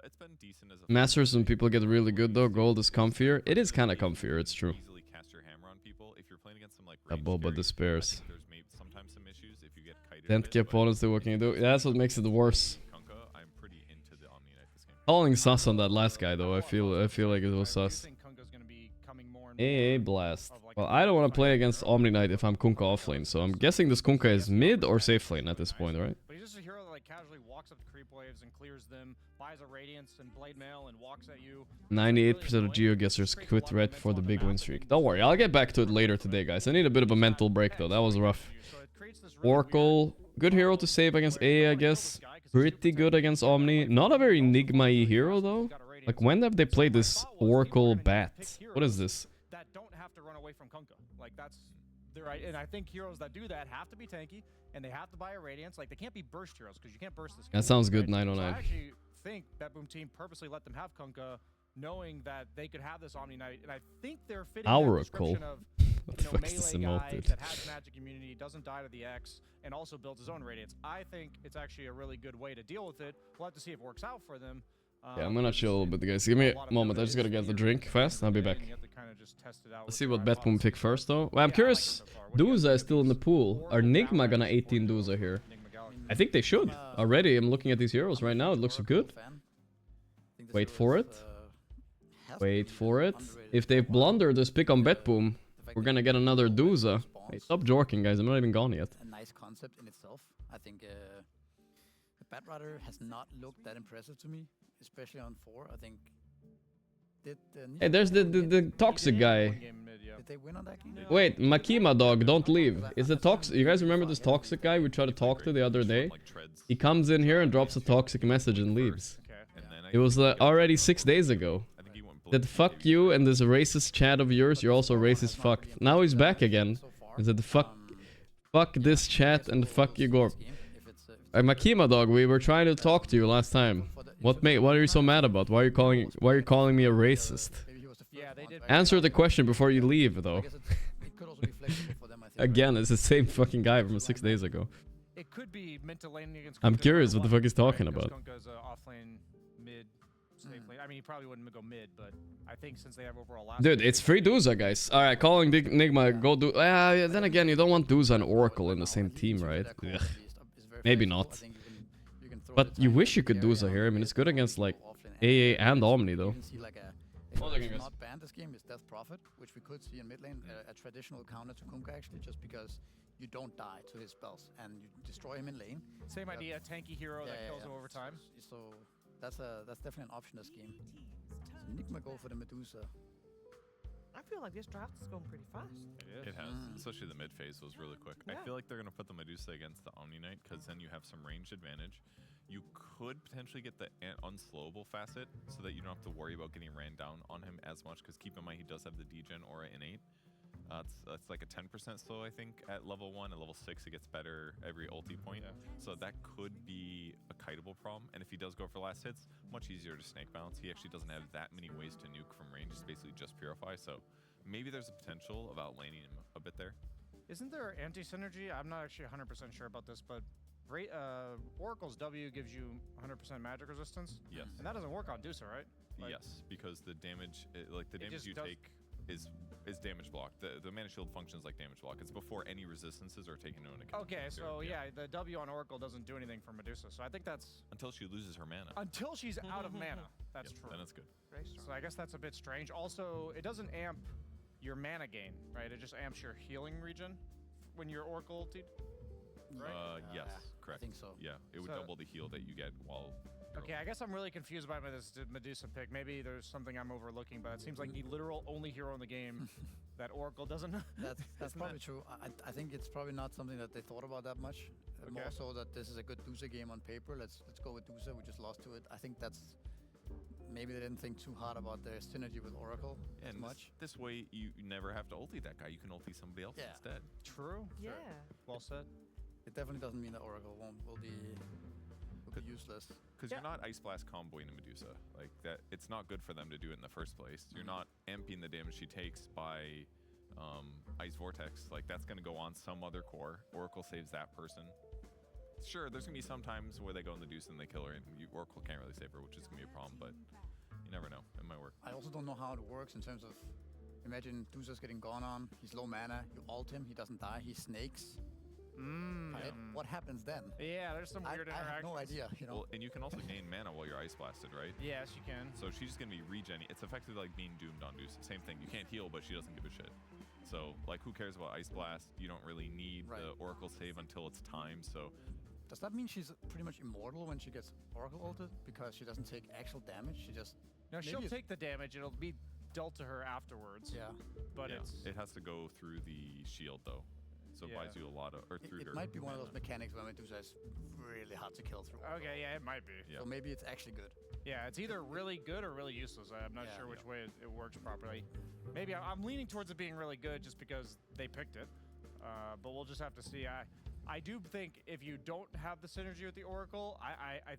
It's been decent as a Masters when people get really good though, gold is comfier. It is kind of comfier, it's true. easily cast your hammer on people. If you're playing against some like A ranged Boba carries, Despairs. I think there's maybe sometimes some issues if you get kited a 10th bit, key but opponents do what can you do? Yeah, that's what makes it worse. Kunkka, I'm pretty into the Omni Knight this game. Calling sus on that last guy though, I feel like it was sus. AA blast. Well, I don't want to play against Omni Knight if I'm Kunkka offlane, so I'm guessing this Kunkka is mid or safe lane at this point, right? But he's just a hero that like casually walks up to creep waves and clears them, buys a Radiance and Blade Mail and walks at you. 98% of GeoGuessers quit right before the big win streak. Don't worry, I'll get back to it later today, guys. I need a bit of a mental break though, that was rough. Oracle, good hero to save against AA, I guess. Pretty good against Omni. Not a very Enigma-y hero though. Like, when have they played this Oracle Bat? What is this? That don't have to run away from Kunkka. Like that's the right, and I think heroes that do that have to be tanky and they have to buy a Radiance. Like they can't be burst heroes because you can't burst this. That sounds good, right? 909. So I actually think BetBoom team purposely let them have Kunkka, knowing that they could have this Omni Knight, and I think they're fitting that Oracle. description of What the fuck is this melee emote, guy dude? that has magic immunity, doesn't die to the X, and also builds his own Radiance. I think it's actually a really good way to deal with it. We'll have to see if it works out for them. Yeah, I'm gonna chill a little bit, guys. Give me a moment. I just gotta get the drink fast. I'll be back. Let's see what Betboom pick first, though. Well, I'm curious. Duza is still in the pool. Are Nigma gonna 18 Duza here? I think they should. Already, I'm looking at these heroes right now. It looks good. Wait for it. Wait for it. If they blunder this pick on Betboom, we're gonna get another Duza. Hey, stop jorking, guys. I'm not even gone yet. A nice concept in itself. I think the Batrider has not looked that impressive to me, especially on 4. I think. Hey, there's the toxic guy. Did they win on that game? Wait, Makima dog, don't leave. Is the toxic? You guys remember this toxic guy we tried to talk to the other day? He comes in here and drops a toxic message and leaves. It was already 6 days ago. Said fuck you and this racist chat of yours. You're also racist fucked. Now he's back again. And said fuck this chat and fuck you Gorb. Makima dog, we were trying to talk to you last time. What are you so mad about? Why are you calling me a racist? Answer the question before you leave, though. Again, it's the same fucking guy from 6 days ago. It could be meant to lane against I'm Kunkka curious no what the matter fuck he's talking about. Kunkka's off-lane, mid, safe lane. I mean, he probably wouldn't go mid, but I think since they have overall last. Dude, it's free Duza, guys. Alright, calling Nigma, go do. Yeah, then again, you don't want Duza and Oracle in the same team, right? Ugh. Maybe not. But you wish you could Duza here. I mean, it's good against like AA and Omni, though. Not banned this game is Death Prophet, which we could see in mid lane, a traditional counter to Kunkka actually, just because you don't die to his spells and you destroy him in lane. Same idea, tanky hero that kills him over time. So that's definitely an option this game. So Nigma go for the Medusa. I feel like this draft is going pretty fast. It has, especially the mid phase was really quick. I feel like they're gonna put the Medusa against the Omni Knight because then you have some range advantage. You could potentially get the unslowable facet so that you don't have to worry about getting ran down on him as much. Because keep in mind he does have the degen aura innate. It's like a 10% slow, I think, at level 1. At level 6, it gets better every ulti point. So that could be a kiteable problem. And if he does go for last hits, much easier to snake bounce. He actually doesn't have that many ways to nuke from range. It's basically just purify. So maybe there's a potential of outlaning him a bit there. Isn't there anti-synergy? I'm not actually 100% sure about this, but Oracle's W gives you 100% magic resistance. Yes. And that doesn't work on Dusa, right? Like, yes, because the damage, the damage you take is damage block. The mana shield functions like damage block. It's before any resistances are taken into account. Okay, so yeah, the W on Oracle doesn't do anything for Medusa, so I think that's... Until she loses her mana. Until she's out of mana. That's true. Then it's good. So I guess that's a bit strange. Also, it doesn't amp your mana gain, right? It just amps your healing regen when you're Oracle ulted, right? Yes, correct. I think so. Yeah, it would double the heal that you get while... Okay, I guess I'm really confused by this Medusa pick. Maybe there's something I'm overlooking, but it seems like the literal only hero in the game that Oracle doesn't. That's probably true. I think it's probably not something that they thought about that much. Okay. More so that this is a good Dusa game on paper. Let's go with Dusa. We just lost to it. I think that's maybe they didn't think too hard about their synergy with Oracle as much. This way, you never have to ulti that guy. You can ulti somebody else instead. True. Yeah. Well said. It definitely doesn't mean that Oracle will be useless. Because you're not Ice Blast comboing a Medusa. Like that, it's not good for them to do it in the first place. You're not amping the damage she takes by Ice Vortex. Like that's going to go on some other core. Oracle saves that person. Sure, there's going to be some times where they go in the Deuce and they kill her, and Oracle can't really save her, which is going to be a problem. But you never know. It might work. I also don't know how it works in terms of, imagine Dusa's getting gone on. He's low mana. You ult him. He doesn't die. He snakes. Right? What happens then? Yeah, there's some weird interactions. I have no idea. You know. Well, and you can also gain mana while you're Ice Blasted, right? Yes, you can. So she's just going to be regenning. It's effectively like being doomed on Deuce. Same thing. You can't heal, but she doesn't give a shit. So, like, who cares about Ice Blast? You don't really need the Oracle save until it's time, so... Does that mean she's pretty much immortal when she gets Oracle ulted? Because she doesn't take actual damage? She just... No, she'll take the damage. It'll be dealt to her afterwards. Yeah. But it has to go through the shield, though. So it buys you a lot of... Or through her. It might be one of those mechanics where Medusa is really hard to kill through. Okay, yeah, it might be. So maybe it's actually good. Yeah, it's either really good or really useless. I'm not sure which way it works properly. Maybe I'm leaning towards it being really good just because they picked it. But we'll just have to see. I do think if you don't have the synergy with the Oracle,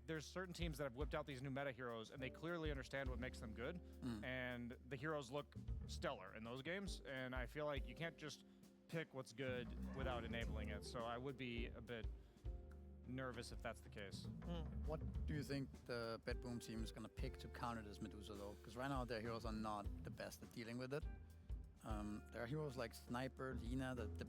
there's certain teams that have whipped out these new meta heroes and they clearly understand what makes them good. And the heroes look stellar in those games. And I feel like you can't just pick what's good without enabling it. So I would be a bit nervous if that's the case. What do you think the Bedboom team is going to pick to counter this Medusa, though? Because right now their heroes are not the best at dealing with it. There are heroes like Sniper, Lina, the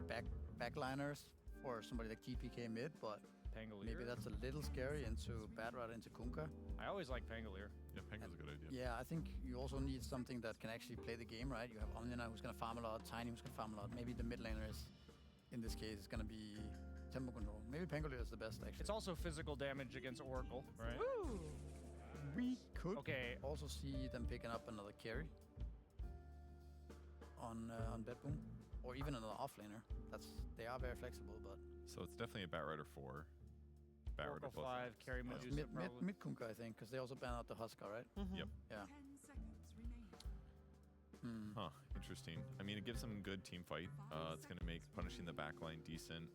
backliners, or somebody like TPK mid, but Pangolier? maybe that's a little scary into Badrad, into Kunkka. I always like Pangolier. Yeah, Pangolier's a good idea. Yeah, I think you also need something that can actually play the game, right? You have Omnina who's going to farm a lot, Tiny who's going to farm a lot. Maybe the mid laner is, in this case, is going to be tempo control. Maybe Pangolier is the best, actually. It's also physical damage against Oracle, right? Woo! We could also see them picking up another carry on Bedboom, or even another offlaner. They are very flexible, but so it's definitely a Batrider 4. Oracle 5, carry Medusa. Mid Kunkka, I think, because they also ban out the Huskar, right? Yep. Yeah. 10 seconds remaining. Huh, interesting. I mean, it gives them a good team fight. It's going to make punishing the backline decent.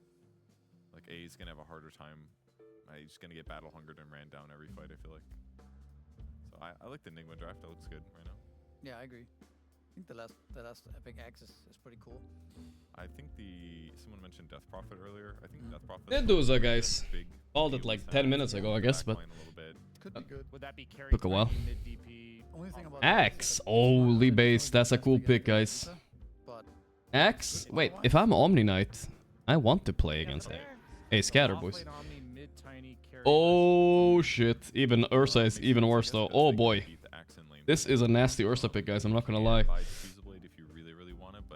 Like, A is going to have a harder time. He's just going to get battle hungered and ran down every fight, I feel like. So I like the Enigma draft. That looks good right now. Yeah, I agree. I think the last Epic Axe is pretty cool. I think someone mentioned Death Prophet earlier. I think Death Prophet... Did those guys. Called it like 10 minutes ago, I guess, but... Could be good. Would that be carry took a while. mid DP? Only thing about Axe! Holy base, that's a cool pick, guys. Axe? Wait, if I'm Omni Knight, I want to play against A Scatter, boys. Oh shit, even Ursa is even worse though. Oh boy. This is a nasty Ursa pick, guys, I'm not gonna lie.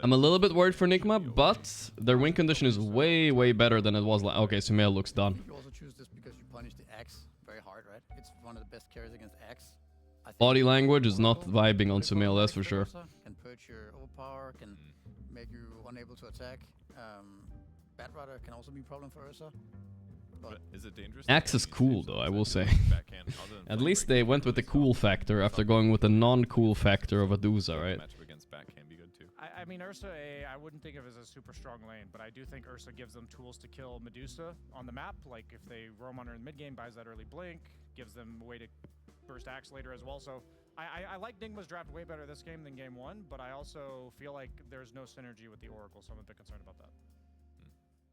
I'm a little bit worried for Nigma, but their win condition is way, way better than it was. Okay, Sumail looks done. You also choose this because you punish the Axe very hard, right? It's one of the best carries against Axe. Body language is not vibing on Sumail, that's for sure. Can purge your overpower, can make you unable to attack. Batrider can also be a problem for Ursa. But is it dangerous? Axe is cool though, I will say. At least they went with the cool factor after going with the non-cool factor of a Dusa, right? I mean, Ursa A, I wouldn't think of as a super strong lane, but I do think Ursa gives them tools to kill Medusa on the map. Like if they roam on her in mid-game, buys that early blink, gives them a way to burst Axe later as well. So I like Nigma's draft way better this game than game 1, but I also feel like there's no synergy with the Oracle, so I'm a bit concerned about that.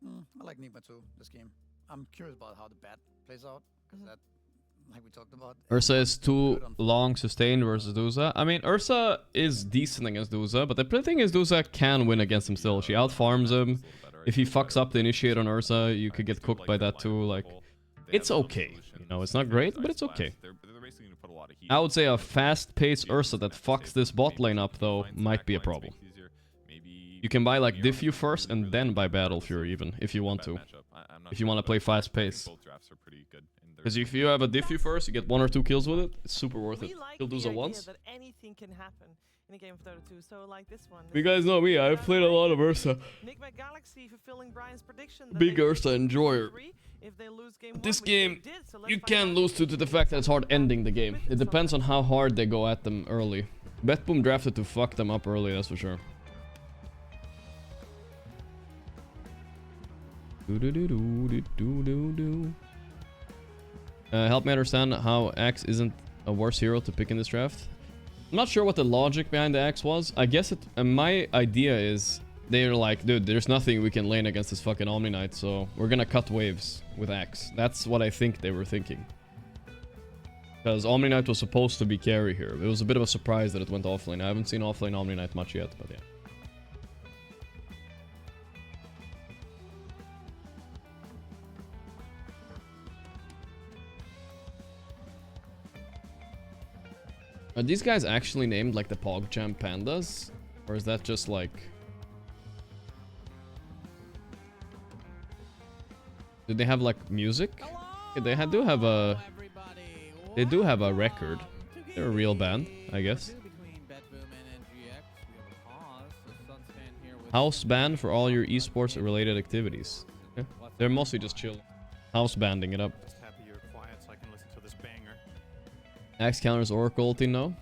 I like Nigma too, this game. I'm curious about how the bat plays out, because that, like we talked about... Ursa is too long sustained versus Duza. I mean, Ursa is decent against Duza, but the thing is Duza can win against him still. She outfarms him. If he fucks up the initiate on Ursa, you could get cooked by that too. Like, it's okay. You know, it's not great, but it's okay. I would say a fast-paced Ursa that fucks this bot lane up, though, might be a problem. You can buy, like, Diffu first, and then buy Battle Fury, even, if you want to. If you want to play fast-paced. Because if you have a Diffu first, you get 1 or 2 kills with it, it's super worth it. Kill Duza once. That anything can happen in a game of Dota 2, so like this one. You guys know me, I've played a lot of Ursa. Galaxy fulfilling Brian's prediction Big Ursa enjoyer. This game, you can lose to the fact that it's hard ending the game. It depends on how hard they go at them early. Betboom drafted to fuck them up early, that's for sure. Help me understand how Axe isn't a worse hero to pick in this draft. I'm not sure what the logic behind the Axe was. I guess it. My idea is they're like, dude, there's nothing we can lane against this fucking Omni Knight, so we're gonna cut waves with Axe. That's what I think they were thinking. Because Omni Knight was supposed to be carry here. It was a bit of a surprise that it went offlane. I haven't seen offlane Omni Knight much yet, but yeah. Are these guys actually named like the PogChamp Pandas? Or is that just like... Do they have like music? Yeah, they do have a... They do have a record. They're a real band, I guess. House band for all your esports related activities. Okay. They're mostly just chill. House banding it up. Axe counters Oracle ulti, no?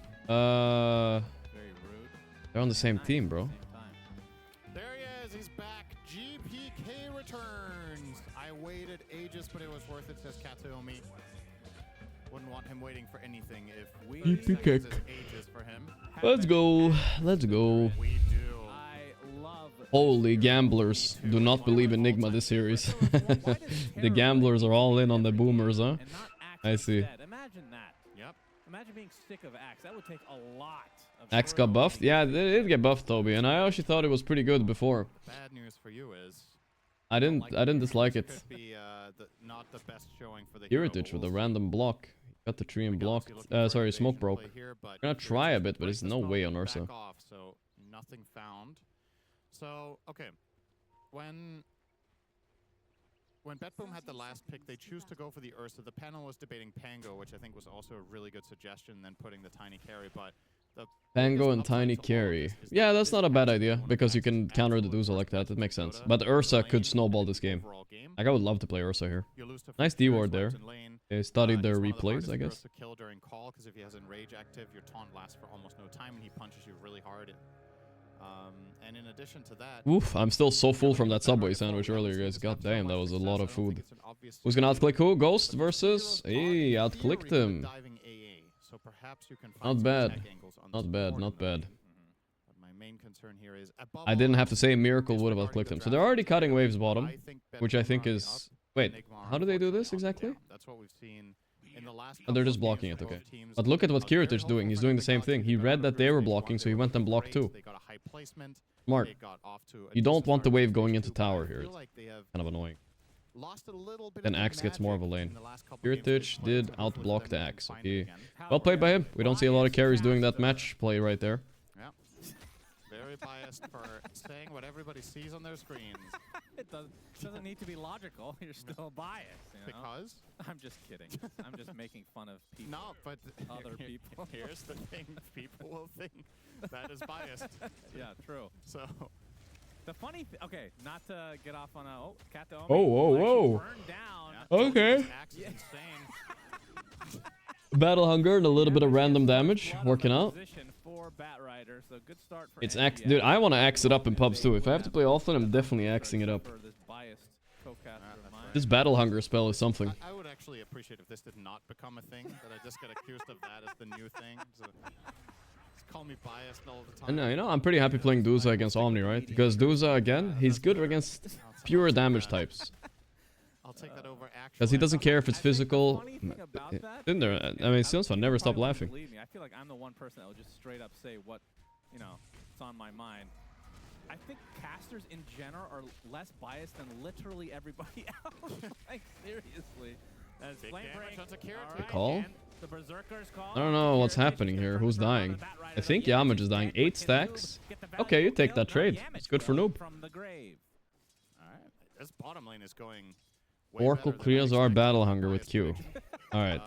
They're on the same team, bro. There he is, he's back. GPK returns. I waited ages, but it was worth it, says Kataomi. Wouldn't want him waiting for anything if we GPK. ages for him. Let's go. Let's go. Holy gamblers. Do not believe Enigma this series. The gamblers are all in on the boomers, huh? I see. Imagine that. Yep. Imagine being sick of Axe. That would take a lot of Axe got buffed? Yeah, they did get buffed, Toby, and I actually thought it was pretty good before. Bad news for you is I didn't dislike it. could be not the best showing for the Irritage with a random block. Got the tree and blocked. Sorry, smoke broke. I'm gonna try a bit, but there's no way on Ursa. Off, so nothing found. So, okay. When Betboom had the last pick, they choose to go for the Ursa. The panel was debating Pango, which I think was also a really good suggestion, then putting the tiny carry, but the Pango and tiny carry. Yeah, that's not a bad idea, because you can counter the Duza like that. It makes sense. But Ursa could snowball this game. Like, I would love to play Ursa here. Nice D-ward there. They studied their replays, I guess. Kill during call, because if he has Enrage active, your taunt lasts for almost no time, and he punches you really hard. And in addition to that... Oof, I'm still so full from that Subway sandwich earlier, guys. God damn, that was a lot of food. Who's gonna outclick who? Ghost versus... Hey, outclicked him. Not bad. Not bad, not bad. I didn't have to say Miracle would have outclicked him. So they're already cutting waves bottom, which I think is... Wait, how do they do this exactly? Oh, they're just blocking it, okay. But look at what Kiritich is doing. He's doing the same thing. He read that they were blocking, so he went and blocked too. Smart. You don't want the wave going into tower here. It's kind of annoying. Then Axe gets more of a lane. Kiritich did outblock the Axe. Okay. Well played by him. We don't see a lot of carries doing that match play right there. Yeah. Very biased for saying what everybody sees on their screens. It doesn't need to be logical. You're still biased. You know? Because? I'm just kidding. I'm just making fun of people. No, but other people. Here's the thing: people will think that is biased. Yeah, true. So the funny, okay, not to get off on a Kato. Oh. Down. Okay. Battle hunger and a little bit of random damage, working out. It's axe, dude. I want to axe it up in pubs too. If I have to play offlane, I'm definitely axing it up. This battle hunger spell is something. I would actually appreciate if this did not become a thing. That I just get accused of that as the new thing. So it's call me biased all the time. And you know, I'm pretty happy playing Duza against Omni, right? Because Duza, again, he's good against pure damage types. I'll take that over actually. Because he doesn't care if it's physical. Didn't there? I mean, Silsfan never stopped laughing. Believe me, I feel like I'm the one person that will just straight up say what, you know, it's on my mind. I think casters in general are less biased than literally everybody else. Like, seriously. That's Big Flame damage Break. on security. The call? The Berserker's call. I don't know what's happening here. Who's dying? I think Yamage is dying. 8 stacks? Okay, you take that trade. It's good for Noob. From the grave. Alright. This bottom lane is going Oracle clears our battle hunger with Q. Alright.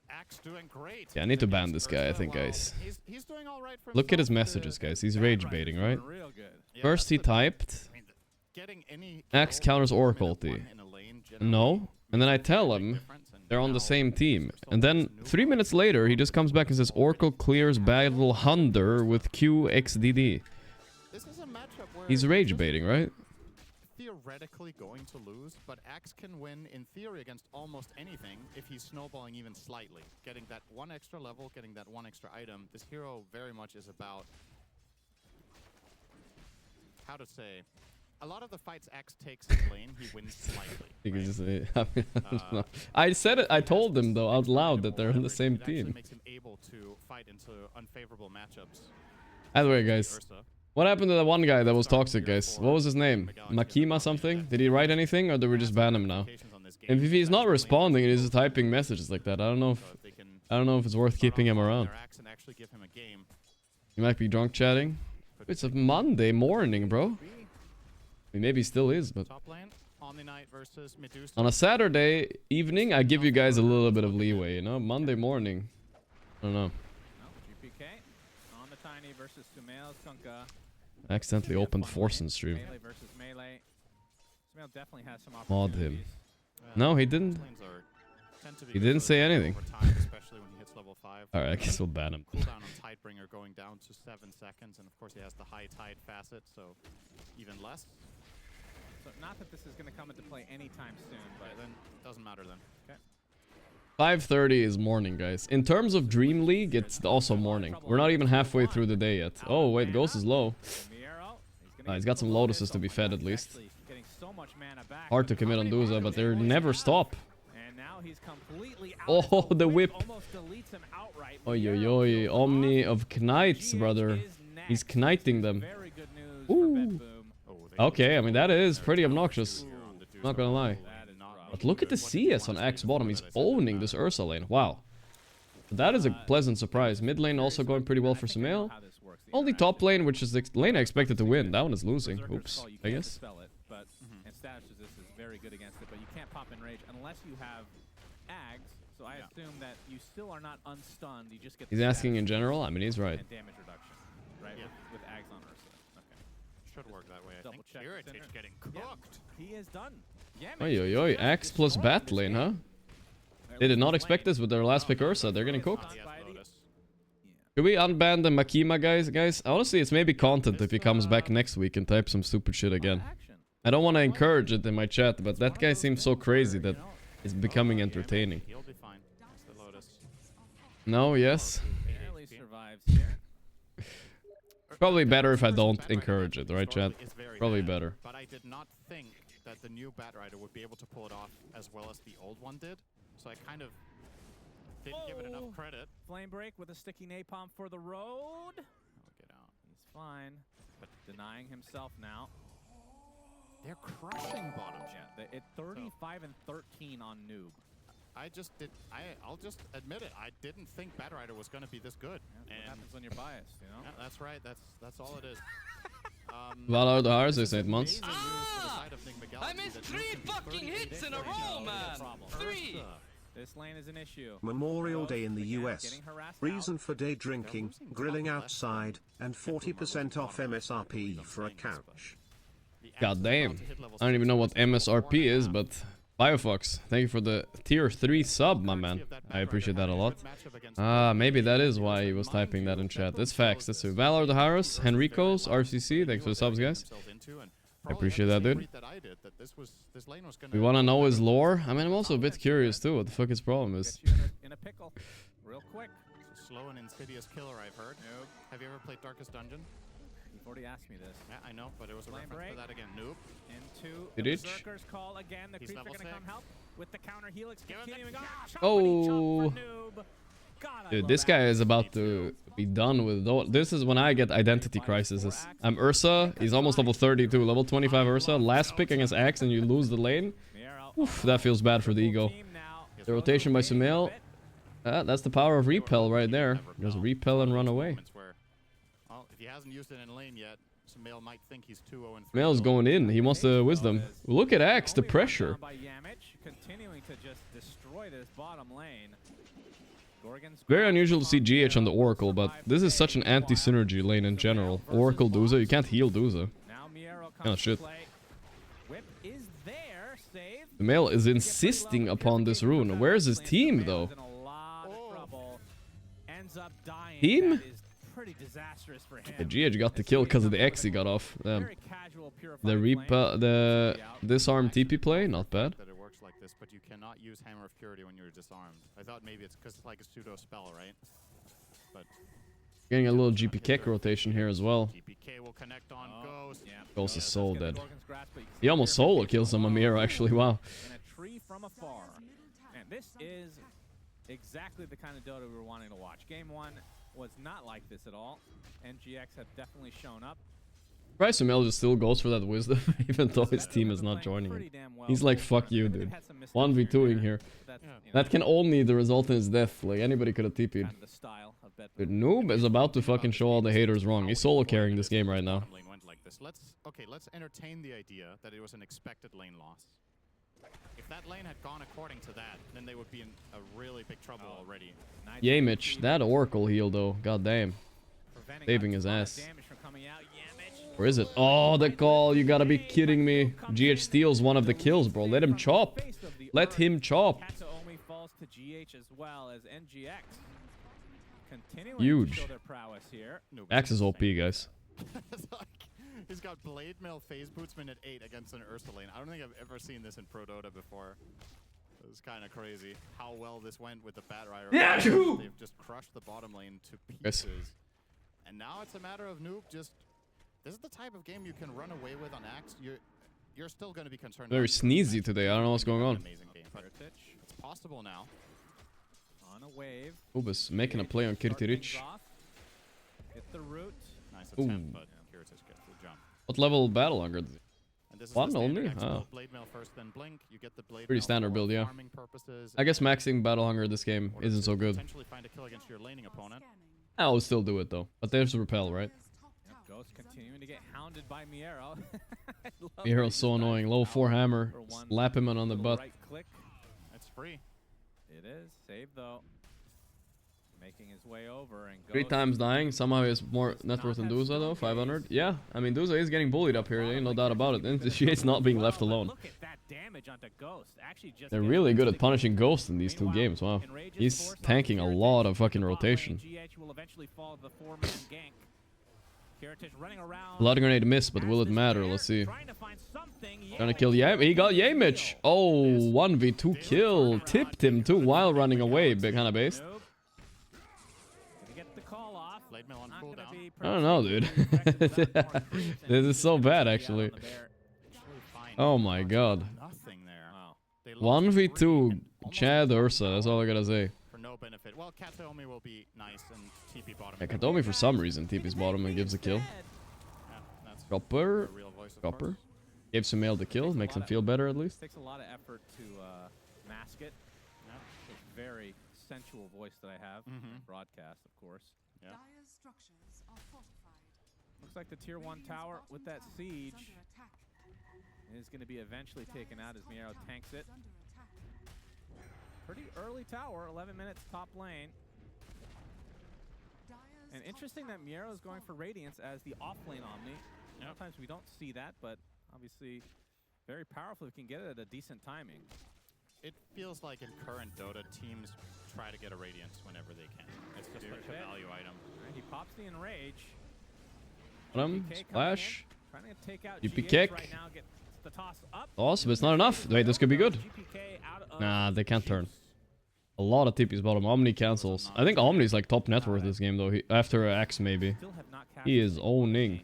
Axe doing great. Yeah, I need to ban this guy, I think, guys. He's doing all right for Look at his messages, guys. He's rage baiting, right? Real good. First he typed, Axe counters Oracle ulti. No. And then I tell him they're on the same team. And then 3 minutes later, he just comes back and says Oracle clears battle hunger with Q XDD. This is a matchup where He's rage baiting, right? theoretically going to lose, but Axe can win in theory against almost anything if he's snowballing even slightly. Getting that one extra level, getting that one extra item. This hero very much is about, how to say, a lot of the fights Axe takes in lane, he wins slightly. You can just say, I mean, I don't know. I said it, I told him though out loud that they're on the same team. Makes him able to fight into unfavorable matchups. Either way, guys. What happened to the one guy that was toxic, guys? What was his name? Makima something? Did he write anything, or did we just ban him now? And if he's not responding and he's just typing messages like that, I don't know if it's worth keeping him around. He might be drunk chatting. It's a Monday morning, bro. I mean, maybe he still is, but on a Saturday evening, I give you guys a little bit of leeway, you know? Monday morning, I don't know. GPK on the Tiny versus Sumail Skunka. I accidentally opened Forsen stream. Melee versus melee. Sumail definitely has some Mod opportunities. him. No, he didn't. He didn't say anything. Alright, I guess we'll ban him. Cooldown on Tidebringer going down to 7 seconds, and of course he has the high tide facet, so even less. So not that this is going to come into play anytime soon, but then it doesn't matter then. Okay. 5:30 is morning, guys. In terms of Dream League, it's also morning. We're not even halfway through the day yet. Oh, wait, Ghost is low. He's got some Lotuses to be fed at least. Hard to commit on Duza, but they never stop. Oh, the whip. Oi, oi, oi. Omni of Knights, brother. He's knighting them. Ooh. Okay, I mean, that is pretty obnoxious. Not gonna lie. But look at the CS on Axe bottom. He's owning this Ursa lane. Wow. That is a pleasant surprise. Mid lane also going pretty well for Sumail. Only top lane, which is the lane I expected to win. That one is losing. Oops, I guess. But and status resist is very good against it, but you can't pop in rage unless you have Ags. So I assume that you still are not unstunned. You just get. He's asking in general. I mean, he's right. And damage reduction, right? With Ags on Ursa. Okay. Should work that way. I think check Heritage getting cooked. Yeah, he is done. Oi, oi, oi. Axe plus bat lane, huh? They did not expect this with their last pick Ursa. They're getting cooked. Should we unban the Makima guys? Honestly, it's maybe content if he comes back next week and types some stupid shit again. I don't want to encourage it in my chat, but that guy seems so crazy that it's becoming entertaining. No, yes. Probably better if I don't encourage it, right, chat? Probably better. But I did not think that the new Batrider would be able to pull it off as well as the old one did. So I kind of didn't give it enough credit. Flame break with a sticky napalm for the road. Get out. He's fine, but denying himself now. They're crushing bottom. Yeah, it's 35 and 13 on noob. I'll just admit it. I didn't think Batrider was going to be this good. Yeah, what happens when you're biased, you know? Yeah, that's right. That's all it is. Valor the Hars is 8 months. I missed 3 fucking hits in a row, man! 3! This lane is an issue. Memorial Day in the US. Reason for day drinking, grilling outside, and 40% off MSRP for a couch. God damn. I don't even know what MSRP is, but Biofox, thank you for the tier 3 sub, my man. I appreciate that a lot. Maybe that is why he was typing that in chat. It's facts. That's it. Valor the Harris, Henrico's, RCC, thanks for the subs, guys. I appreciate that, dude. We want to know his lore. I mean, I'm also a bit curious too. What the fuck his problem is. In a pickle, real quick. slow and insidious killer, I've heard. Nope. Have you ever played Darkest Dungeon? You've already asked me this. Yeah, I know, but it was a Flame reference to break. that again. Nope. Into Did the it? Berserker's call again. The He's creeps are level going to come 6. help with the counter helix. Continuing on. Oh. Dude, this guy is about to be done with it. This is when I get identity crises. I'm Ursa. He's almost level 32. Level 25 Ursa. Last pick against Axe and you lose the lane. Oof, that feels bad for the ego. The rotation by Sumail. That's the power of repel right there. Just repel and run away. Well, if he hasn't used it in lane yet, Sumail might think he's 2-0 and 3. Sumail's going in. He wants the wisdom. Look at Axe, the pressure. Continuing to just destroy this bottom lane. Very unusual to see GH on the Oracle, but this is such an anti-synergy lane in general. Oracle Duza, you can't heal Duza. Oh shit. The male is insisting upon this rune. Where's his team though? Team? The GH got the kill because of the X he got off. The disarm TP play, not bad. That it works like this, but you cannot use Hammer of Purity when you're disarmed. I thought maybe it's because it's like a pseudo spell, right? But Getting a little GP rotation here as well. GPK will connect on Ghost. Ghost is so dead. He almost solo kills some Amir actually. Wow. In a tree from afar. And this is exactly the kind of Dota we were wanting to watch. Game 1 was not like this at all. NGX have definitely shown up. Surprised Sumail just still goes for that wisdom, even though his team is not joining him. He's like, fuck you, dude. 1v2ing here. That can only the result in his death. Like, anybody could have TP'd. Dude, Noob is about to fucking show all the haters wrong. He's solo carrying this game right now. Let's entertain the idea that it was an expected lane loss. If that lane had gone according to that, then they would be in a really big trouble already. Yamich, that Oracle heal though. God damn. Saving his ass. Where is it? Oh, the call. You gotta be kidding me. GH steals one of the kills, bro. Let him chop. Let him chop. Falls to GH as well as NGX. Continuing Huge. to show their prowess here. Axe is OP, guys. He's got Blade Mail Phase Bootsman at 8 against an Ursa lane. I don't think I've ever seen this in Pro Dota before. It was kind of crazy how well this went with the Bat Rider. Yeah, they've just crushed the bottom lane to pieces. Yes. And now it's a matter of Noob just... This is the type of game you can run away with on Axe. You're still going to be concerned. Very sneezy today. I don't know what's going on. Amazing game, but it's possible now. On a wave. Ubis making a play on Kirtirich. Hit the root. Nice Ooh. attempt, but Kiritish gets the jump. What level battle hunger? And this is One the only? standard Oh. Blade Mail first, then Blink. You get the Blade Pretty Mail standard for build, yeah. farming purposes, I guess maxing battle hunger this game or to isn't so good. Potentially find a kill against your laning opponent. I'll still do it though. But there's repel, right? Ghost continuing to get hounded by Miero. Miro's so annoying. Low 4 hammer. Slap him on the butt. Right click. It's free. It is. Save though. Making his way over and 3 times dying. Somehow he has more net worth than Duza though. 500. Yeah, I mean Duza is getting bullied up here. Ain't no doubt about it. And she's not being left alone. Look at that damage onto Ghost. Actually just They're really good at punishing Ghost in these 2 games. Wow. He's tanking a lot of fucking rotation. GH will eventually follow the 4-man gank. Kiritish running around. Blood grenade miss, but will it matter? Let's see. Trying to kill Yam. He got Yamich. Oh, 1v2 kill. Tipped him too while running away. Big kind of based. I don't know, dude. This is so bad, actually. Oh my god. 1v2 Chad Ursa. That's all I gotta say. For no benefit. Well, Kataomi will be nice and TP bottom. Yeah, Kataomi for some reason TP's bottom and gives a kill. Chopper. Chopper. Gave Sumail the kill. Makes him feel better at least. Takes a lot of effort to mask it. It's a very sensual voice that I have. Broadcast, of course. Yeah. Looks like the tier 1 tower with that siege is going to be eventually taken out as Miero tanks it. Pretty early tower, 11 minutes top lane. And interesting that Miero is going for Radiance as the off-lane Omni. Sometimes we don't see that, but obviously very powerful if we can get it at a decent timing. It feels like in current Dota, teams try to get a Radiance whenever they can. It's just like a value item. Right, he pops the Enrage. Splash. Trying to take out GP GH kick. right now, gets the toss up. Awesome, but it's not enough. Wait, this could be good. Nah, they can't turn. A lot of TPs bottom. Omni cancels. I think Omni's like top net worth this game though. After Axe maybe. He is owning.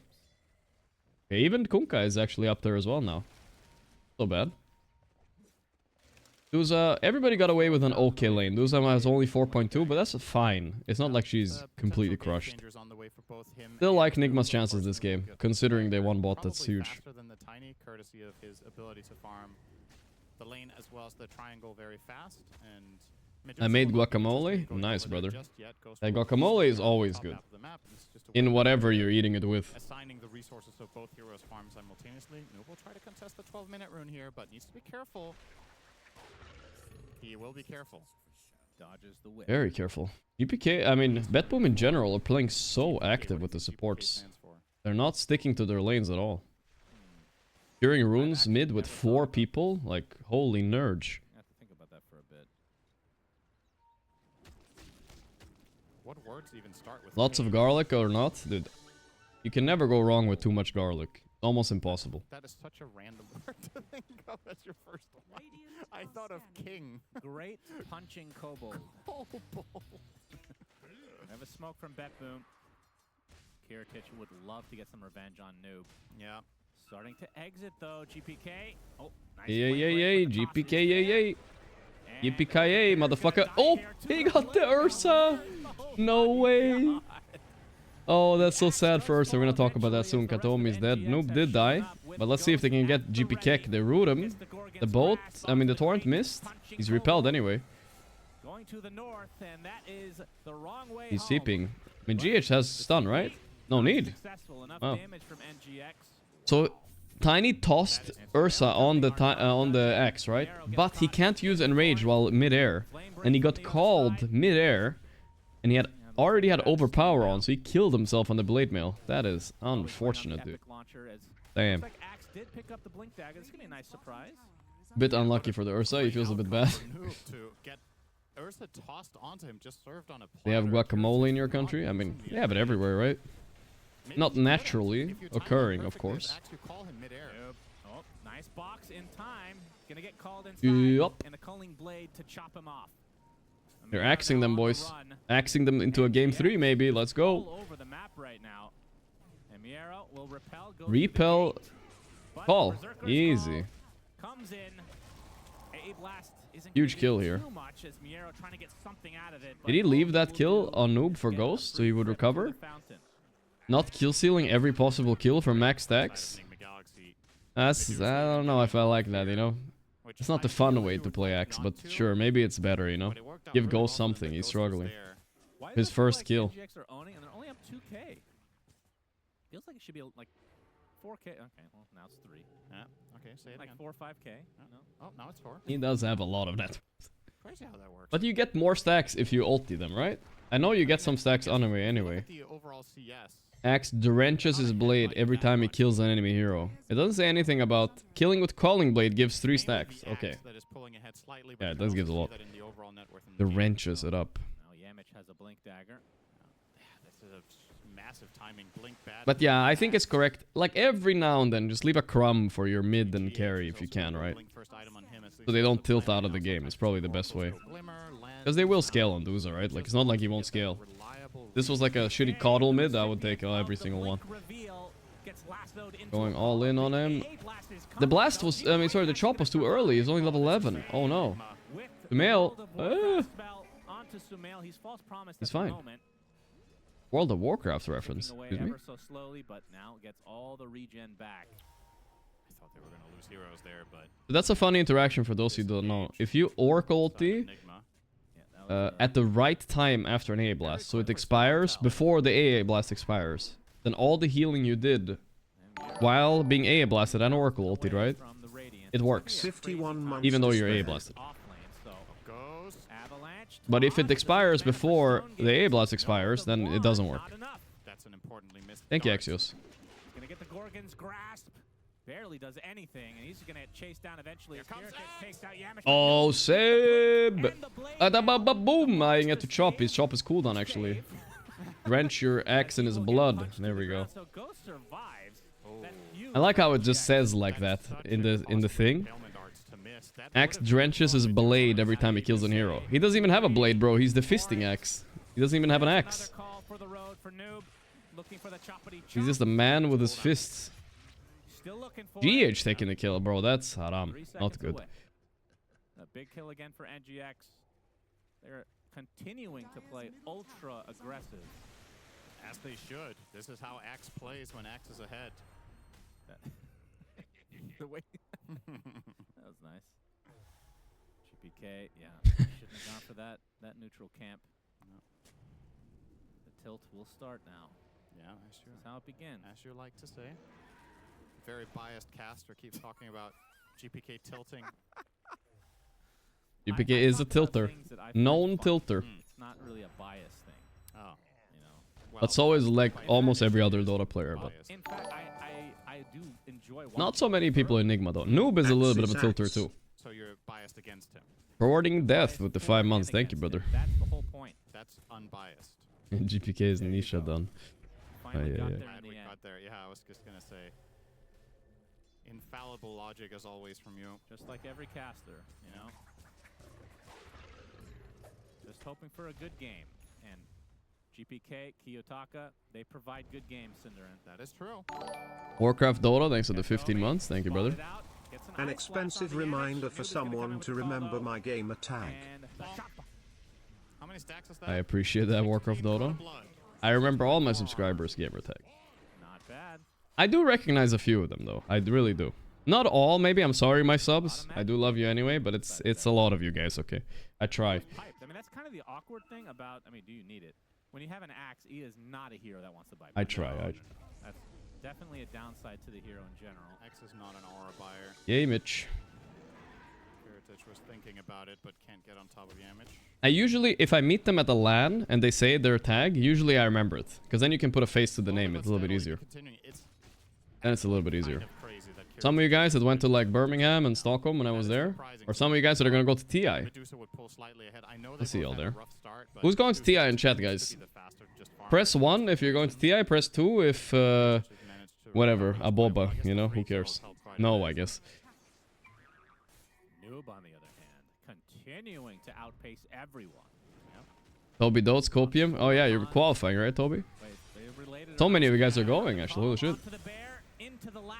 Okay, even Kunkka is actually up there as well now. So bad. Duza, everybody got away with an okay lane. Duza has only 4.2, but that's fine. It's not like she's completely crushed. Still like Nigma's chances this game, considering they won bot. That's huge. Faster than the Tiny, courtesy of his ability to farm the lane as well as the triangle very fast. And I made guacamole. Nice, brother. That guacamole is always good. In whatever you're eating it with. Assigning the resources so both heroes farm simultaneously. Noob will try to contest the 12-minute rune here, but needs to be careful. He will be careful. Dodges the whip. Very careful. GPK, I mean, Betboom in general are playing so active with the supports. They're not sticking to their lanes at all. During runes mid with 4 people, like, holy nerge. I have to think about that for a bit. What words even start with Lots of garlic or not? Dude, you can never go wrong with too much garlic. Almost impossible. That is such a random word to think of as your first one. I thought of king. Great punching kobold. Kobold. I have a smoke from Betboom. Kiritich would love to get some revenge on Noob. Yeah. Starting to exit though, GPK. Oh, nice. Yay, GPK, yay. Yippee-ki-yay, motherfucker. Oh, he got the Ursa. No way. Oh, that's so sad for Ursa. We're gonna talk about that soon. Katomi's dead. Noob did die. But let's see if they can get GPK. They root him. The boat, I mean the torrent missed. He's repelled anyway. Going to the north, and that is the wrong way. He's seeping. I mean GH has stun, right? No need. Wow. So Tiny tossed Ursa on the X, right? But he can't use Enrage while mid-air. And he got called mid-air. And he had already had overpower on, so he killed himself on the blade mail. That is unfortunate, dude. Damn. Bit unlucky for the Ursa, he feels a bit bad. Ursa tossed onto him, just served on a They have guacamole in your country? I mean, they have it everywhere, right? Not naturally occurring, of course. Oh, nice box in time. Gonna get called inside. Yup. And a culling blade to chop him off. They're axing them, boys. Axing them into a game 3, maybe. Let's go. All over the map right now. Emiero will repel. Repel. Call. Easy. Comes in. Huge kill here. Did he leave that kill on Noob for Ghost so he would recover? Not kill stealing every possible kill for max stacks? That's, I don't know if I like that, you know? It's not the fun way to play Axe, but sure, maybe it's better, you know? Give Ghost something, he's struggling. His first kill. Feels like it should be like 4K. Okay, well, now it's 3. Yeah, okay, say it like again. 4 or 5K. No. Oh, now it's 4. He does have a lot of that. Crazy how that works. But you get more stacks if you ulti them, right? I know you get some stacks anyway. The overall CS. Axe drenches his blade every time he kills an enemy hero. It doesn't say anything about killing with Calling Blade gives 3 stacks. Okay. Yeah, it does give a lot. Drenches it up. Now Yamich has a blink dagger. This is a massive timing blink bad. But yeah, I think it's correct. Like every now and then, just leave a crumb for your mid and carry if you can, right? So they don't tilt out of the game. It's probably the best way. Because they will scale on Duza, right? Like, it's not like he won't scale. This was like a shitty coddle mid, I would take every single one. Going all in on him. The blast was, I mean, sorry, the chop was too early. He's only level 11. Oh no. Sumail. He's fine. World of Warcraft reference. Excuse me. So slowly, but now gets all the regen back. I thought they were going to lose heroes there, but That's a funny interaction for those who don't know. If you Orc ulti at the right time after an AA blast, so it expires before the AA blast expires, then all the healing you did while being AA blasted and Oracle ulti, right? It works. 51 months even though you're AA blasted. But if it expires before the AA blast expires, then it doesn't work. That's an importantly missed. Thank you, Axios. Gonna get the Gorgon's grasp. Barely does anything, and he's gonna chase down eventually. Takes out Yamish. Oh, Seb! Boom! I get to chop. His chop is cooldown, actually. Drench your axe in his blood. There we go. I like how it just says like that in the thing. Axe drenches his blade every time he kills an hero. He doesn't even have a blade, bro. He's the fisting axe. He doesn't even have an axe. He's just a man with his fists. GH taking the kill, bro. That's haram. Not good. A big kill again for NGX. They're continuing to play ultra aggressive. As they should. This is how Axe plays when Axe is ahead. The way that was nice. GPK, yeah, shouldn't have gone for that neutral camp. No. The tilt will start now. Yeah, as you, that's how it begins. As you like to say. Very biased caster keeps talking about GPK tilting. GPK is a tilter. Known tilter. It's not really a bias thing. Oh. You know. Well, That's always like almost every other Dota player, but In fact, I do enjoy not so many people in Enigma though. Noob is a little bit of a tilter too. So you're biased against him. Rewarding death with the 5 months. Thank you, brother. That's the whole point. That's unbiased. And GPK's Nisha done. Finally got there in Glad the we end. got there. Yeah, I was just gonna say. Infallible logic as always from you. Just like every caster, you know. Just hoping for a good game. And GPK, Kiyotaka, they provide good games, Cinderin. That is true. Warcraft Dota, thanks for the 15 months. Thank you, brother. An expensive reminder for someone to remember my gamer tag. How many stacks is that? I appreciate that, Warcraft Dota. I remember all my subscribers' gamer tag. Not bad. I do recognize a few of them though. I really do. Not all, maybe. I'm sorry, my subs. I do love you anyway, but it's a lot of you guys, okay? I try. I mean, that's kind of the awkward thing about, I mean, do you need it? When you have an axe, he is not a hero that wants to buy. I try. That's definitely a downside to the hero in general. X is not an aura buyer. Yay, Mitch. Heritage was thinking about it, but can't get on top of Yamich. I usually, if I meet them at the LAN and they say their tag, usually I remember it. Because then you can put a face to the name. It's a little bit easier. And it's a little bit easier. Some of you guys that went to like Birmingham and Stockholm when I was there, or some of you guys that are going to go to TI. I see y'all there. Who's going to TI in chat, guys? Press 1 if you're going to TI, press 2 if, whatever, a boba, you know, who cares? No, I guess. Noob, on the other hand, continuing to outpace everyone. Yep. Toby Dotes, Copium. Oh yeah, you're qualifying, right, Toby? So many of you guys are going, actually. Holy shit.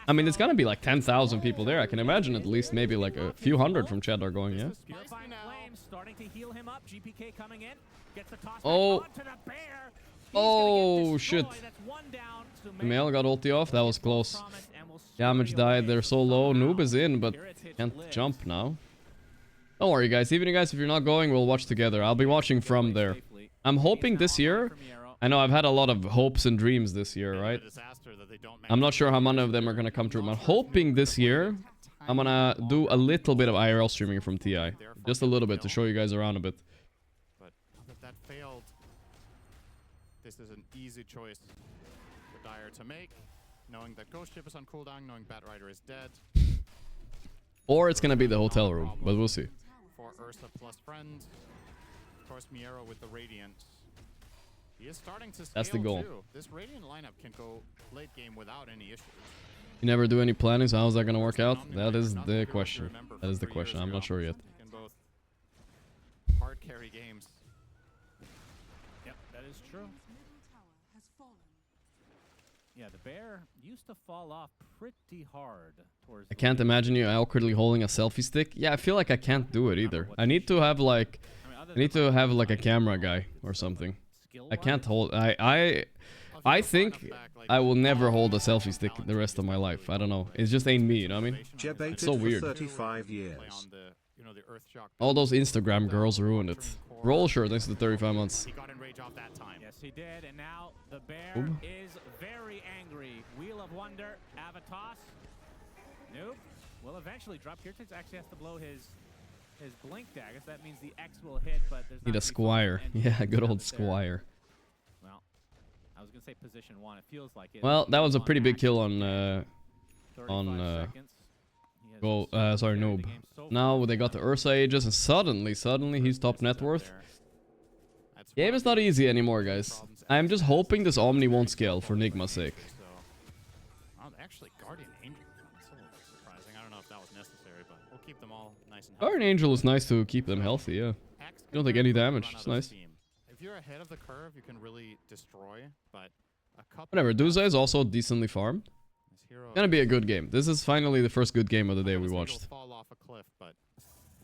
I mean, it's gonna be like 10,000 people there. I can imagine at least maybe like a few hundred from chat are going, yeah? Oh. Oh, shit. Male got ulti off. That was close. Damage died. They're so low. Noob is in, but can't jump now. Don't worry, guys. Even you guys, if you're not going, we'll watch together. I'll be watching from there. I'm hoping this year... I know I've had a lot of hopes and dreams this year, right? I'm not sure how many of them are going to come true. But I'm hoping this year I'm going to do a little bit of IRL streaming from TI. Just a little bit to show you guys around a bit. But if that failed, this is an easy choice for Dire to make. Knowing that Ghost Ship is on cooldown, knowing Batrider is dead. Or it's going to be the hotel room, but we'll see. For Ursa plus friend. Of course, Miero with the Radiant. He is starting to scale. That's the goal. Too. This Radiant lineup can go late game without any issues. You never do any planning, so how's that going to work out? That is the question. That is the question. I'm not sure yet. He can both hard carry games. Yep, that is true. Yeah, the bear used to fall off pretty hard towards I can't imagine you awkwardly holding a selfie stick. Yeah, I feel like I can't do it either. I need to have like... I need to have like a camera guy or something. I can't hold... I think I will never hold a selfie stick the rest of my life. I don't know. It just ain't me, you know what I mean? It's so weird. 35 years. All those Instagram girls ruined it. Roll shirt thanks to the 35 months. He got enrage off that time. Yes, he did, and now the bear is very angry. Wheel of Wonder, Avatos. Nope. Will eventually drop. Kirtix actually has to blow his blink daggers. That means the X will hit, but there's Need a Squire. Yeah, good old Squire. Well, I was gonna say position 1. It feels like it. Well, that was a pretty big kill on sorry, Noob. Now they got the Ursa Aegis, and suddenly he's top net worth. Game is not easy anymore, guys. I'm just hoping this Omni won't scale for Nigma's sake. Actually, Guardian Angel. That's a little bit surprising. I don't know if that was necessary, but we'll keep them all nice Guardian Angel is nice to keep them healthy, yeah. You don't take any damage, it's nice. If you're ahead of the curve, you can really destroy, but a couple... Whatever, Duza is also decently farmed. Gonna be a good game. This is finally the first good game of the day we watched. Fall off a cliff, but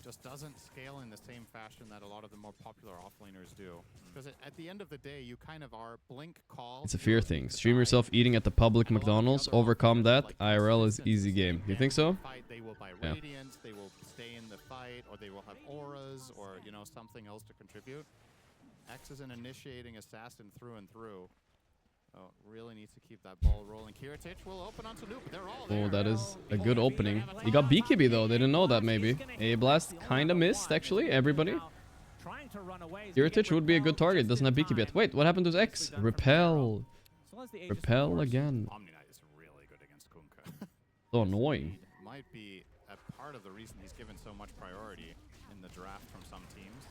just doesn't scale in the same fashion that a lot of the more popular offlaners do. Because at the end of the day, you kind of are blink, call... It's a fear thing. Stream yourself eating at the public McDonald's, overcome that, IRL is easy game. You think so? They will buy Yeah. radiance, they will stay in the fight, or they will have auras, or, you know, something else to contribute. X is an initiating assassin through and through. Oh, really needs to keep that ball rolling. Kiritich will open onto Loop. They're all there. Oh, that is a good opening. He got BKB though, they didn't know that maybe. A-Blast kinda missed, actually, everybody. Kiritich would be a good target, doesn't have BKB yet. Wait, what happened to his X? Repel. Repel again. Omni-Knight is really good against Kunkka. So annoying. Might be a part of the reason he's given so much priority in the draft from some teams.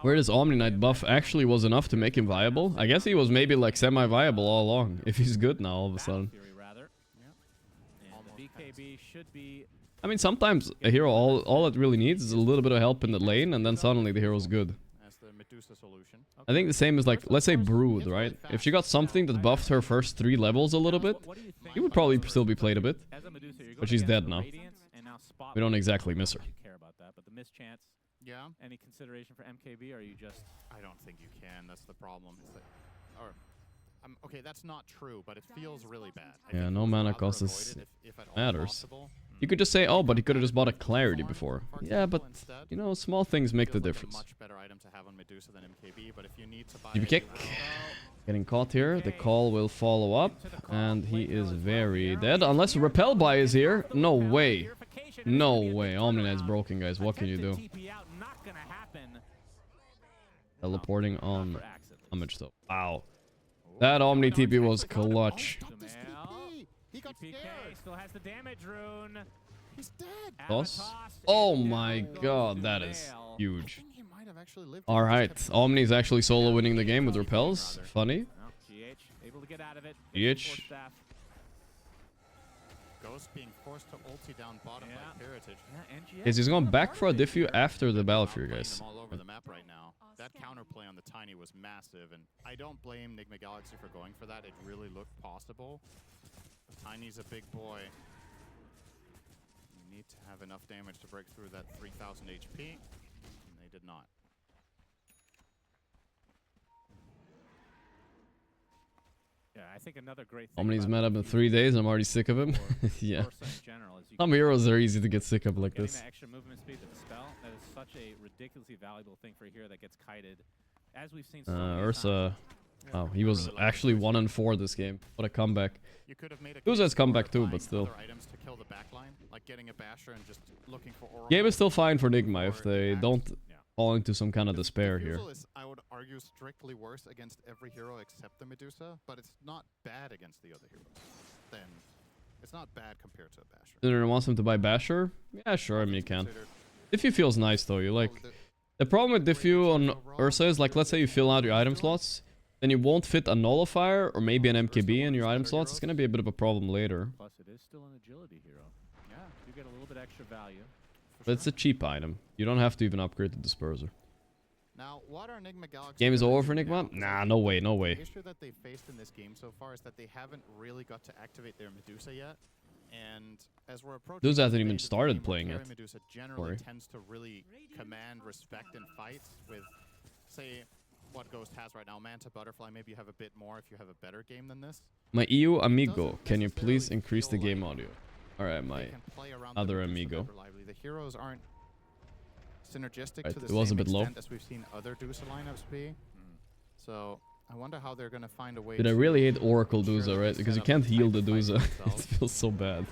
Where this Omni-Knight buff actually was enough to make him viable? I guess he was maybe like semi-viable all along. If he's good now all of a sudden. I mean, sometimes a hero, all it really needs is a little bit of help in the lane, and then suddenly the hero's good. That's the Medusa solution. I think the same is like, let's say Brood, right? If she got something that buffed her first 3 levels a little bit, he would probably still be played a bit. But she's dead now. We don't exactly miss her. Yeah. Any consideration for MKB, or are you just... I don't think you can. That's the problem. It's like, or, okay, that's not true, but it feels really bad. Yeah, no mana cost is matters. You could just say, oh, but he could have just bought a Clarity before. Yeah, but, you know, small things make the difference. Much better item to have on Medusa than MKB, but if you need to buy DP kick. Getting caught here. The call will follow up, and he is very dead. Unless Repel Buy is here. No way. No way. Omni-Knight's broken, guys. What can you do? Teleporting on damage though. Wow. That Omni TP was clutch. Still has the damage rune. He's dead. Toss? Oh my god, that is huge. Alright, Omni's actually solo winning the game with repels. Funny. GH. Ghost being forced to ulti down bottom by Heritage. Yes, he's going back for a diffu after the Battle Fury, guys. All over the map right now. That counterplay on the Tiny was massive, and I don't blame Nigma Galaxy for going for that. It really looked possible. Tiny's a big boy. You need to have enough damage to break through that 3000 HP, and they did not. Yeah, I think another great thing Omni's met up in 3 days. I'm already sick of him. Yeah. Some heroes are easy to get sick of like this. That extra movement speed with the spell, that is such a ridiculously valuable thing for a hero that gets kited. As we've seen so many Ursa. Oh, he was actually 1-4 this game. What a comeback. It was his comeback too, but still. Items to kill the backline, like getting a basher and just looking for aura. Game is still fine for Nigma if they don't fall into some kind of despair here. Is, I would argue, strictly worse against every hero except the Medusa, but it's not bad against the other heroes. Then it's not bad compared to a basher. Dinner wants him to buy basher? Yeah, sure, I mean you can. Diffu feels nice though. You like the problem with Diffu on Ursa is like, let's say you fill out your item slots, then you won't fit a nullifier or maybe an MKB in your item slots. It's gonna be a bit of a problem later. Plus, it is still an agility hero. Yeah, you get a little bit extra value. But it's a cheap item. You don't have to even upgrade the disperser. Now, what are Nigma Galaxy Game is over for Nigma? Nah, no way, no way. The issue that they faced in this game so far is that they haven't really got to activate their Medusa yet. And as we're approaching, Medusa hasn't even started playing it. Medusa generally tends to really command respect in fights with, say, what Ghost has right now. Manta, Butterfly, maybe you have a bit more if you have a better game than this. My EU amigo, can you please increase the game audio? Alright, my other amigo. The heroes aren't synergistic right, to the it was same a bit extent low. as we've seen other Dusa lineups be. So I wonder how they're going to find a way. Dude, I really hate Oracle Dusa, right? Because you can't heal the Dusa. It feels so bad.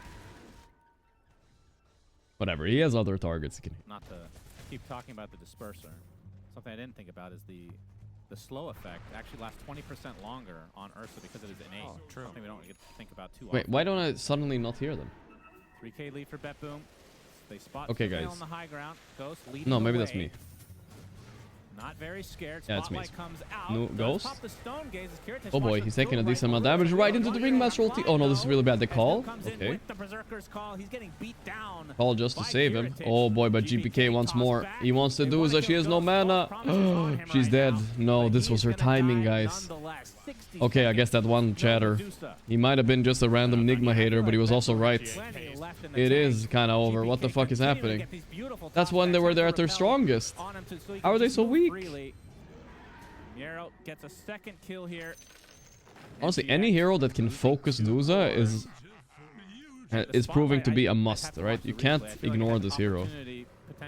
Whatever, he has other targets he can hit. Not to keep talking about the disperser. Something I didn't think about is the slow effect actually lasts 20% longer on Ursa because it is innate. Oh, true. Something we don't get to think about too Wait, often. why don't I suddenly not hear them? 3k lead for Bet Boom. They spot okay, Female guys. on the high ground. Ghost leads No, maybe the that's way. me. Not very scared. Yeah, it's me. Spotlight comes out. No, Ghost. Pop the stone gaze as Kiritich Oh boy, watches he's taking a Blue decent amount of right damage over right the into the right Ringmaster ulti. Oh no, this is really bad. The call? comes in Okay. with the Berserker's call. He's getting beat down. Call just to by save him. Kiritich. Oh boy, but GPK wants more. He wants to do that. She has no mana. She's dead. No, this was her timing, guys. Okay, I guess that one chatter. He might have been just a random Nigma hater, but he was also right. It is kind of over. What the fuck is happening? That's when they were there at their strongest. How are they so weak? Miero gets a second kill here. Honestly, any hero that can focus Duza is proving to be a must, right? You can't ignore this hero.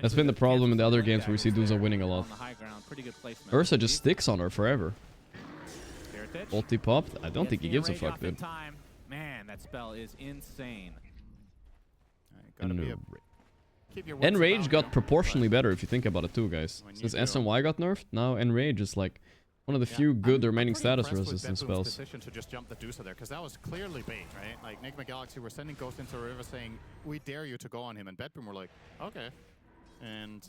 That's been the problem in the other games where we see Duza winning a lot. Ursa just sticks on her forever. Ulti popped. I don't think he gives a fuck, dude. Man, that spell is insane. Enrage got proportionally better if you think about it too, guys. Since SNY got nerfed, now Enrage is like one of the few good remaining status resistance spells. Decision to just jump the Dusa there, because that was clearly bait, right? Like Nigma Galaxy were sending Ghost into a river saying, "We dare you to go on him," and Bedboom were like, "Okay," and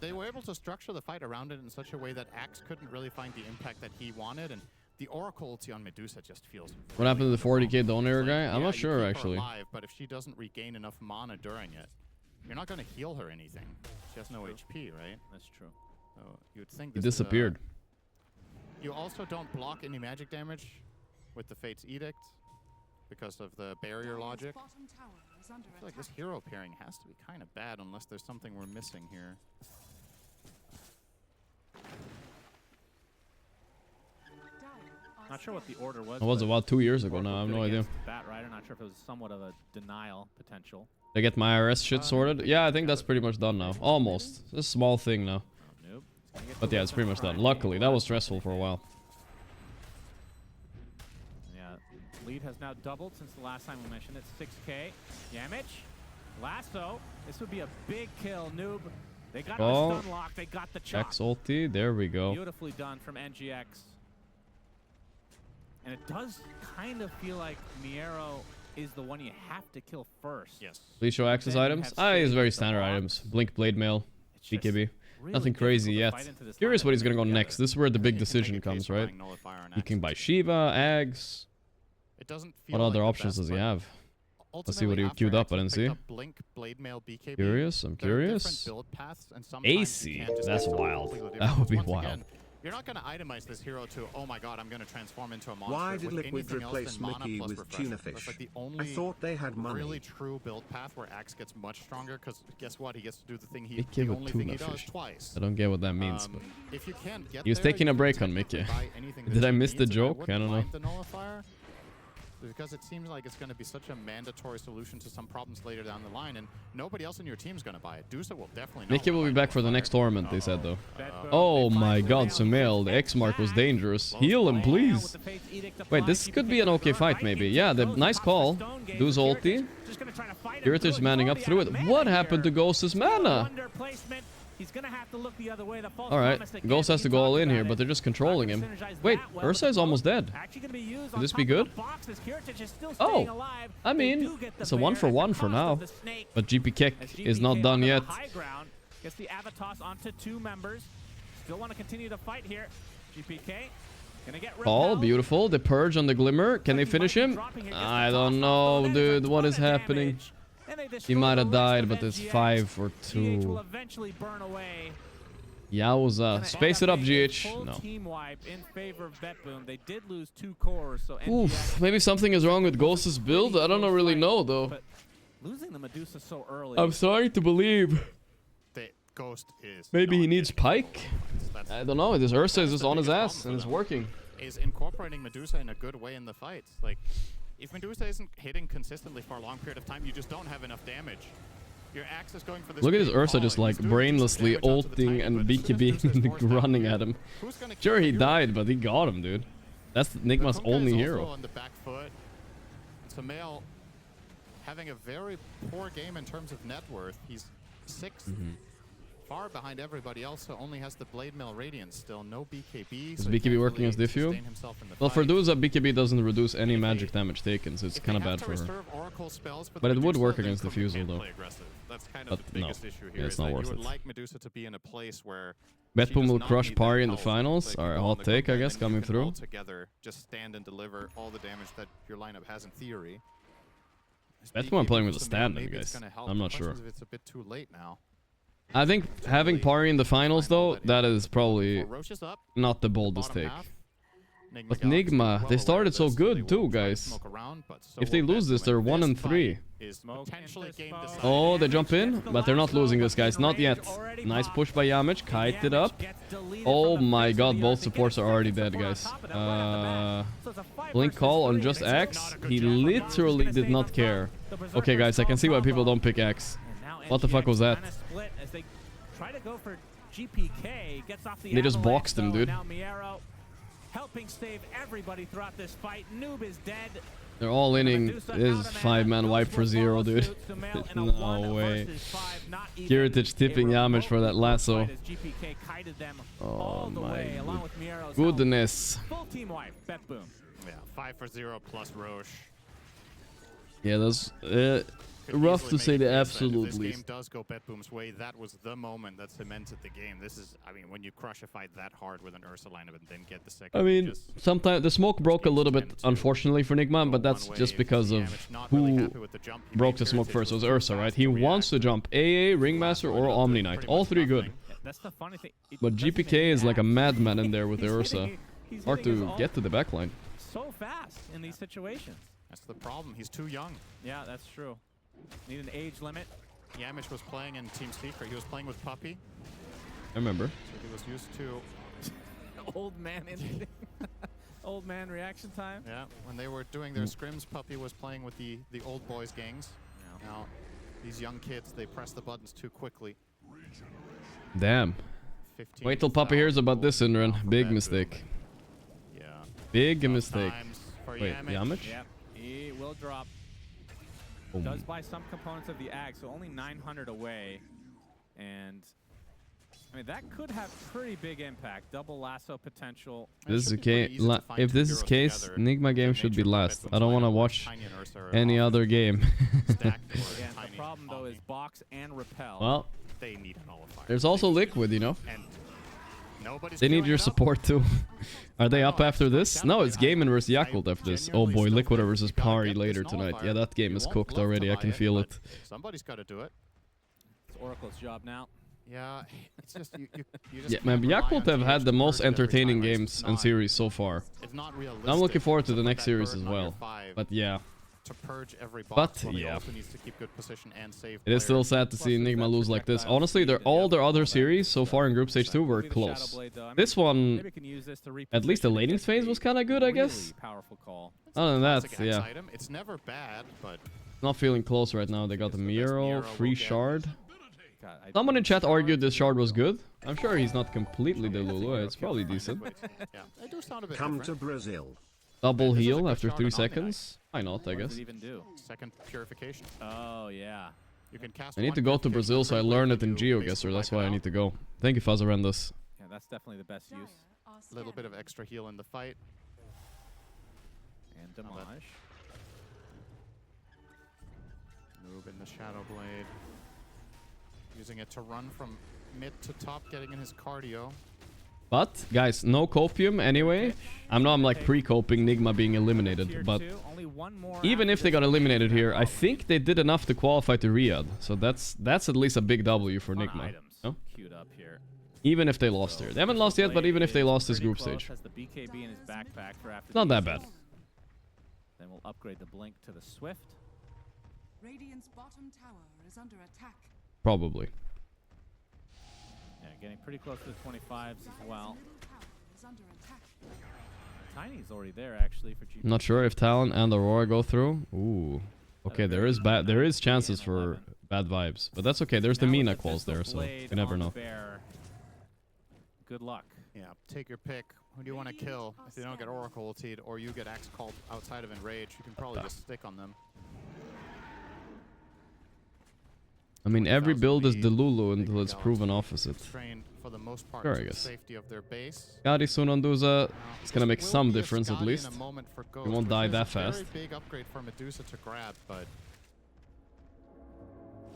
they were able to structure the fight around it in such a way that Axe couldn't really find the impact that he wanted, and the Oracle ulti on Medusa just feels. What happened to the 40k Donator guy? I'm not sure you keep her actually. alive, but if she doesn't regain enough mana during it, you're not going to heal her anything. She has no HP, right? That's true. So you'd think He this is, disappeared. you also don't block any magic damage with the Fate's Edict because of the barrier logic. I feel like this hero pairing has to be kind of bad unless there's something we're missing here. Not sure what the order was. It was about 2 years ago now. I have no idea. Bat Rider, not sure if it was somewhat of a denial potential. Did I get my IRS shit sorted? Yeah, I think that's pretty much done now. Almost. It's a small thing now. Nope. But yeah, it's pretty much done. Luckily, that was stressful for a while. Yeah, lead has now doubled since the last time we mentioned it. 6k. Yamich. Lasso. This would be a big kill, Noob. They got the stun lock. They got the chop. X ulti. There we go. Beautifully done from NGX. And it does kind of feel like Miero is the one you have to kill first. Yes. Please show access items. It's very standard items. Blink, Blade Mail, BKB. Nothing crazy yet. Curious what he's gonna go next. This is where the big decision comes, right? He can buy Shiva, Ags. What other options does he have? Let's see what he queued up. I didn't see. Curious. I'm curious. AC. That's wild. That would be wild. You're not going to itemize this hero to, oh my god, I'm going to transform into a monster. Why did Liquid replace Mickey with Tunafish? Like the only I thought they had money. Really true build path where Axe gets much stronger, because guess what? He gets to do the thing Mickey with only thing he does Tunafish. twice. I don't get what that means, but if you can't get he was taking a break on Mickey. Did I miss the joke? I don't know. The nullifier, because it seems like it's going to be such a mandatory solution to some problems later down the line, and nobody else in your team's going to buy it. Dusa will definitely. Mickey will be back for the next tournament, they said though. Oh my god, Sumail, the X mark was dangerous. Heal him, please. Wait, this could be an okay fight, maybe. Yeah, the nice call. Du's ulti. Kiritich manning up through it. What happened to Ghost's mana? He's gonna have to look the other way. Alright, Ghost has to go all in here, but they're just controlling him. Wait, Ursa is almost dead. Could this be good? Oh, I mean, it's a 1-for-1 for now. But GP Kick is not done yet. Gets the Avatos onto 2 members. Still want to continue to fight here. GPK gonna get All beautiful. The Purge on the Glimmer. Can they finish him? I don't know, dude. What is happening? He might have died, but there's 5 or 2. Yowza. Space it up, GH. No. Oof. Maybe something is wrong with Ghost's build. I don't really know, though. Losing the Medusa so early. I'm starting to believe. Ghost is. Maybe he needs Pike. I don't know. This Ursa is just on his ass and it's working. Is incorporating Medusa in a good way in the fights. Like, if Medusa isn't hitting consistently for a long period of time, you just don't have enough damage. Your Axe is going for this. Look at this Ursa just like brainlessly ulting and BKB running at him. Sure, he died, but he got him, dude. That's Nigma's only hero. On the back foot. Sumail having a very poor game in terms of net worth. He's 6th. far behind everybody else, so only has the Blade Mill Radiance still. No BKB. Is BKB working as Diffu? Well, for Duza, BKB doesn't reduce any magic damage taken, so it's kind of bad for her. But it would work against Diffusal, though. That's kind of the biggest issue here. Yeah, it's not worth you would it. like Medusa to be in a place where Betboom will crush Pari in the finals. Our hot take, I guess, coming through. Together, just stand and deliver all the damage that your lineup has in theory. Betboom I'm playing with a stand-in, guys. I'm not sure. It's a bit too late now. I think having Pari in the finals, though, that is probably not the boldest take. But Nigma, they started so good too, guys. If they lose this, they're 1-3. Oh, they jump in, but they're not losing this, guys. Not yet. Nice push by Yamich, kited up. Oh my god, both supports are already dead, guys. Blink call on just Axe. He literally did not care. Okay, guys, I can see why people don't pick Axe. What the fuck was that? They just boxed him, dude. Helping save everybody throughout this fight. Noob is dead. They're all inning. This 5-man wipe for 0, dude. No way. Kiritic tipping Yamish for that lasso. Oh my goodness. Full team wipe. Betboom. Yeah, 5 for 0 plus Roche. Yeah, that's rough to say the absolute least. If this game does go Betboom's way, that was the moment that cemented the game. This is, I mean, when you crush a fight that hard with an Ursa lineup and then get the second. I mean, sometimes the smoke broke a little bit, unfortunately for Nigma, but that's just because of who broke the smoke first. It was Ursa, right? He wants to jump AA, Ringmaster, or Omni Knight. All three good. That's the funny thing. But GPK is like a madman in there with the Ursa. Hard to get to the backline. So fast in these situations. That's the problem. He's too young. Yeah, that's true. Need an age limit. Yamish was playing in Team Secret. He was playing with Puppy. I remember. So he was used to... Old man instinct. Old man reaction time. Yeah, when they were doing their scrims, Puppy was playing with the old boys gangs. Yeah. Now, these young kids, they press the buttons too quickly. Damn. Wait till Puppy hears about this, Indran. Big mistake. Yeah. Big mistake. Wait, Yamich? Yep, he will drop. Oh. Does buy some components of the Ag, so only 900 away. And, I mean, that could have pretty big impact. Double lasso potential. This is if this is case, Nigma game should be last. I don't want to watch any other game. Again, the problem, though, is box and repel. Well, they need a nullifier. There's also Liquid, you know. And they need your support, too. Are they up after this? No, it's Gaimin versus Yakult after this. Oh boy, Liquid versus Pari later tonight. Yeah, that game is cooked already. I can feel it. Somebody's got to do it. It's Oracle's job now. Yeah, it's just you just yeah, man, Yakult have had the most entertaining games and series so far. I'm looking forward to the next series as well. But yeah. To purge every box, but yeah, also needs to keep good position and save it is still sad to see Enigma lose like this. Honestly, all their other series so far in Group Stage 2 were close. This one, at least the laning phase was kind of good, I guess. Other than that, yeah. It's never bad, but not feeling close right now. They got the Miro, free shard. Someone in chat argued this shard was good. I'm sure he's not completely Delulu. It's probably decent. Come to Brazil. Double heal after 3 seconds. Why not, I guess. What does it even do? Second purification. Oh, yeah. You can cast I need to go to Brazil, so I learn it in GeoGuessr. That's why I need to go. Thank you, Fazarendus. Yeah, that's definitely the best use. A little bit of extra heal in the fight. And Damage. Move in the Shadow Blade. Using it to run from mid to top, getting in his cardio. But, guys, no copium anyway. I'm like pre-coping Nigma being eliminated, but even if they got eliminated here, I think they did enough to qualify to Riyadh. So that's at least a big W for Nigma. No? Even if they lost here. They haven't lost yet, but even if they lost this group stage. Not that bad. Then we'll upgrade the Blink to the Swift. Radiant's bottom tower is under attack. Probably. Yeah, getting pretty close to the 25s as well. Tiny's already there actually for GP. I'm not sure if Talon and Aurora go through. Ooh. Okay, there is chances for bad vibes, but that's okay. There's the Mina calls there, so you never know. Good luck. Yeah, take your pick. Who do you want to kill? If you don't get Oracle ultied or you get Axe called outside of Enrage, you can probably just stick on them. I mean, every build is Delulu until it's proven opposite. Trained for the most part Sure, I to the guess. safety of their base. Skadi Sunanduza is gonna make some difference at Skadi least. in a moment for He Ghost, won't which die is that a fast. Very big upgrade for Medusa to grab, but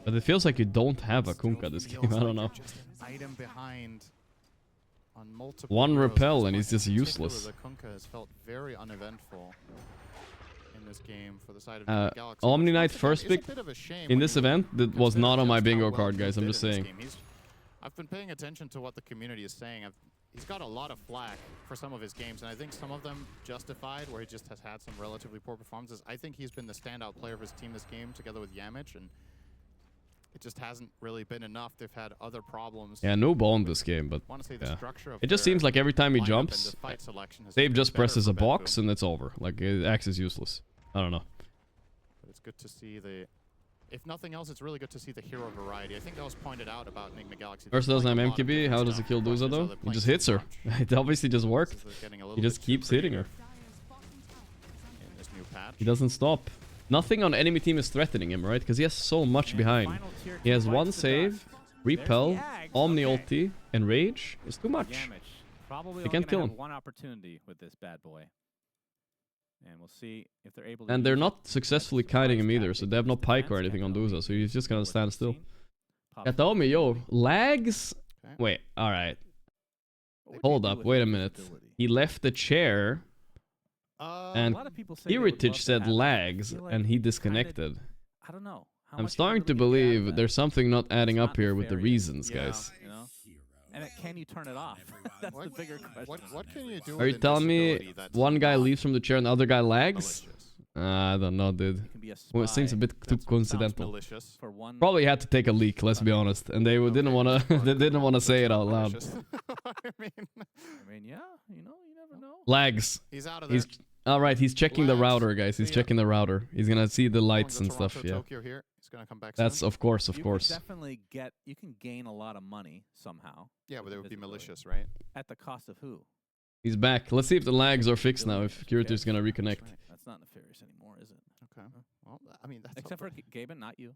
But it feels like you don't have a Kunkka this game. I don't know. just an item behind on multiple One heroes at repel this and he's point. just In particular, useless. The Kunkka has felt very uneventful in this game for the side of the Galaxy. Omni which Knight once again first is a pick bit of a shame in when this you event that was consider not on my just how bingo well card, he guys. I'm did just in this saying. game. I've been paying attention to what the community is saying. He's got a lot of flack for some of his games, and I think some of them justified, where he just has had some relatively poor performances. I think he's been the standout player of his team this game, together with Yamich, and it just hasn't really been enough. They've had other problems. Yeah, no ball in this game, but yeah. It just seems like every time he jumps, Dave just presses a box and it's over. Like, Axe is useless. I don't know. But it's good to see the... If nothing else, it's really good to see the hero variety. I think that was pointed out about Enigma Galaxy. First doesn't have MKB. How does he kill Duza though? He just hits her. It obviously just worked. He just keeps hitting her. In this new patch. He doesn't stop. Nothing on enemy team is threatening him, right? Because he has so much behind. He has one save, repel, Omni ulti, and rage. It's too much. Probably They can't kill him. one opportunity with this bad boy. And we'll see if they're able to. And they're not successfully kiting him either, so they have no pike or anything on Duza, so he's just gonna stand still. Kataomi, yo, lags? Wait, alright. Hold up, wait a minute. He left the chair, and Heritage said lags, and he disconnected. I don't know. I'm starting to believe there's something not adding up here with the reasons, guys. You know? And can you turn it off? That's the bigger question. What can you do? Are you telling me one guy leaves from the chair and the other guy lags? I don't know, dude. Well, it seems a bit too coincidental. Probably had to take a leak, let's be honest, and they didn't wanna. They didn't wanna say it out loud. I mean, yeah, you know, you never know. Lags. He's out of there. All right. He's checking the router, guys. He's checking the router. He's gonna see the lights and stuff. Yeah. He's gonna come back That's soon. of course. You can definitely get. You can gain a lot of money somehow. Yeah, but it would be malicious, right? At the cost of who? He's back. Let's see if the lags are fixed now. If Curator's gonna reconnect. That's not nefarious anymore, is it? Okay. Well, I mean, that's except for Gaben, not you.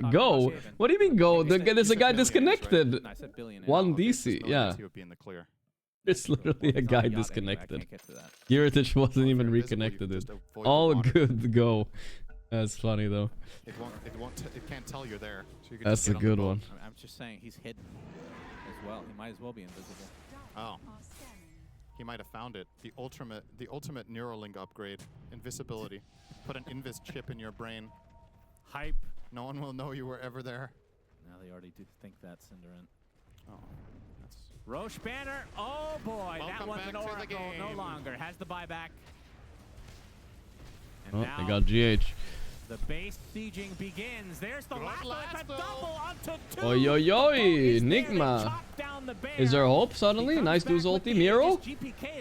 Go. What do you mean go? There's a guy disconnected. I said billionaire. One DC. Yeah. He would be in the clear. It's literally a guy disconnected. Heritage wasn't even reconnected. It. All good go. That's funny though. It can't tell you're there. So you can That's just a get on the good boat. one. I'm just saying he's hidden as well. He might as well be invisible. Oh. He might have found it. The ultimate Neuralink upgrade. Invisibility. Put an Invis chip in your brain. Hype. No one will know you were ever there. Now they already do think that, Cinderin. Oh. That's... Roche Banner. Oh boy, that Welcome was back an to the oracle. No game. longer. Has the buyback. And Oh, now they got GH. the base sieging begins. There's the last one. It's a double onto two. Oi, oi, oi. Enigma. Is there hope suddenly? Nice dude's ulti. Miro?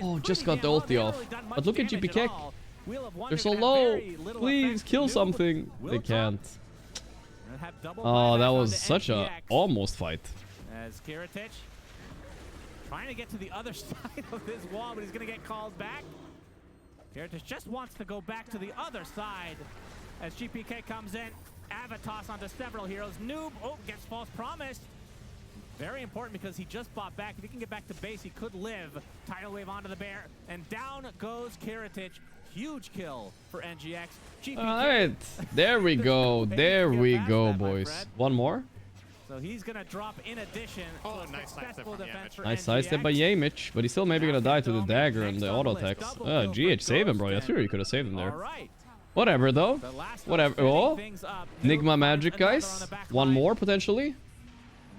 Oh, just got the ulti off. But look at GPK. They're so low. Please kill something. They can't. Oh, that was such a almost fight. As Kiritich trying to get to the other side of this wall, but he's going to get called back. Kiritich just wants to go back to the other side as GPK comes in. Avatos onto several heroes. Noob, gets false promise. Very important because he just bought back. If he can get back to base, he could live. Tidal wave onto the bear, and down goes Kiritich. Huge kill for NGX. GPK. All right, there we go. There we go, boys. One more. So he's gonna drop in addition. Oh, to a nice successful defense for Nice NGX. sidestep by Yamich, but he's still maybe gonna die to the dagger and the auto attacks. GH, save him, bro. I feel you could have saved him there. Whatever, though. Whatever. Oh, Nigma magic, guys. One more, potentially.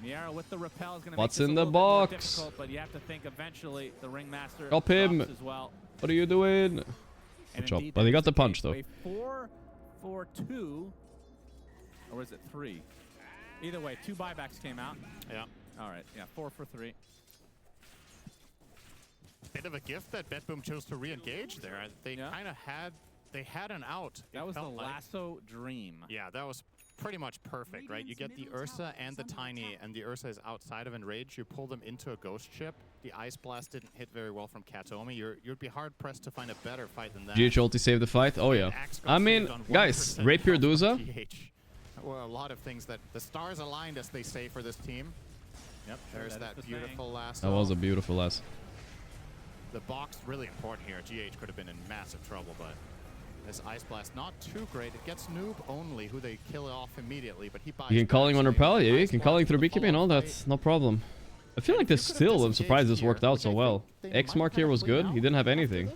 Miara with the repel is gonna What's make this in a the little bit more box? difficult, but you have to think eventually the ringmaster Drop him. drops as well. What are you doing? Good job. But he got the punch, though. A 4-4-2, or is it 3? Either way, 2 buybacks came out. Yeah. All right. Yeah, 4 for 3. Bit of a gift that BetBoom chose to re-engage there. They kind of had an out. That was the lasso dream. Yeah, that was pretty much perfect, right? You get the Ursa and the Tiny, and the Ursa is outside of Enrage. You pull them into a Ghost Ship. The Ice Blast didn't hit very well from Katomi. You'd be hard-pressed to find a better fight than that. GH ulti saved the fight. Oh, yeah. I mean, guys, Rapier Duza. were a lot of things that the stars aligned, as they say, for this team. Yep. There's that beautiful last. That was a beautiful last. The box really important here. GH could have been in massive trouble, but this Ice Blast not too great. It gets Noob only, who they kill off immediately, but he buys. You can calling on Repel, yeah, you can calling through BKB and all that, no problem. I feel like this still, I'm surprised this worked out so well. X Mark here was good, he didn't have anything.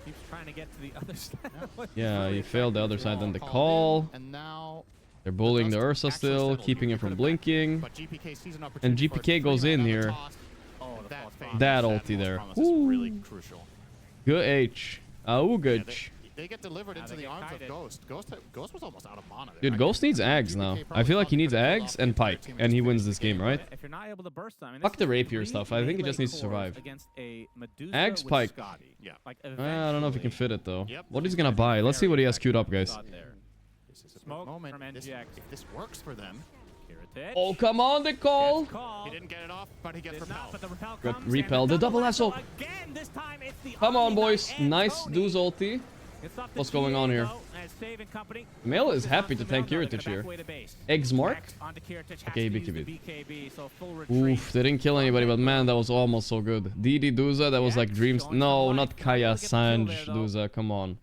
Keeps trying to get to the other side. Yeah, he failed the other side, then the call. And now they're bullying the Ursa still, keeping him from blinking. And GPK goes in here. That ulti there. Really crucial. Good H. Oh, good. They get delivered into the arms of Ghost. Ghost was almost out of mana there. Dude, Ghost needs Ags now. I feel like he needs Ags and Pike, and he wins this game, right? If you're not able to burst them, I mean, Fuck the rapier stuff. I think he just needs to survive. Ags, Pike. Yeah. Like, I don't know if he can fit it though. What he's gonna buy? Let's see what he has queued up, guys. This is a moment from NGX. If this works for them. Oh, come on, the call! He didn't get it off, but he gets repelled. Repel the double lasso. Come on, boys. Nice Du's ulti. What's going on here? Mela is happy to tank Kiritich here. Eggs Mark? Okay, BKB. Oof, they didn't kill anybody, but man, that was almost so good. DD Duza, that was like dreams. No, not Kaya Sanj Duza, come on.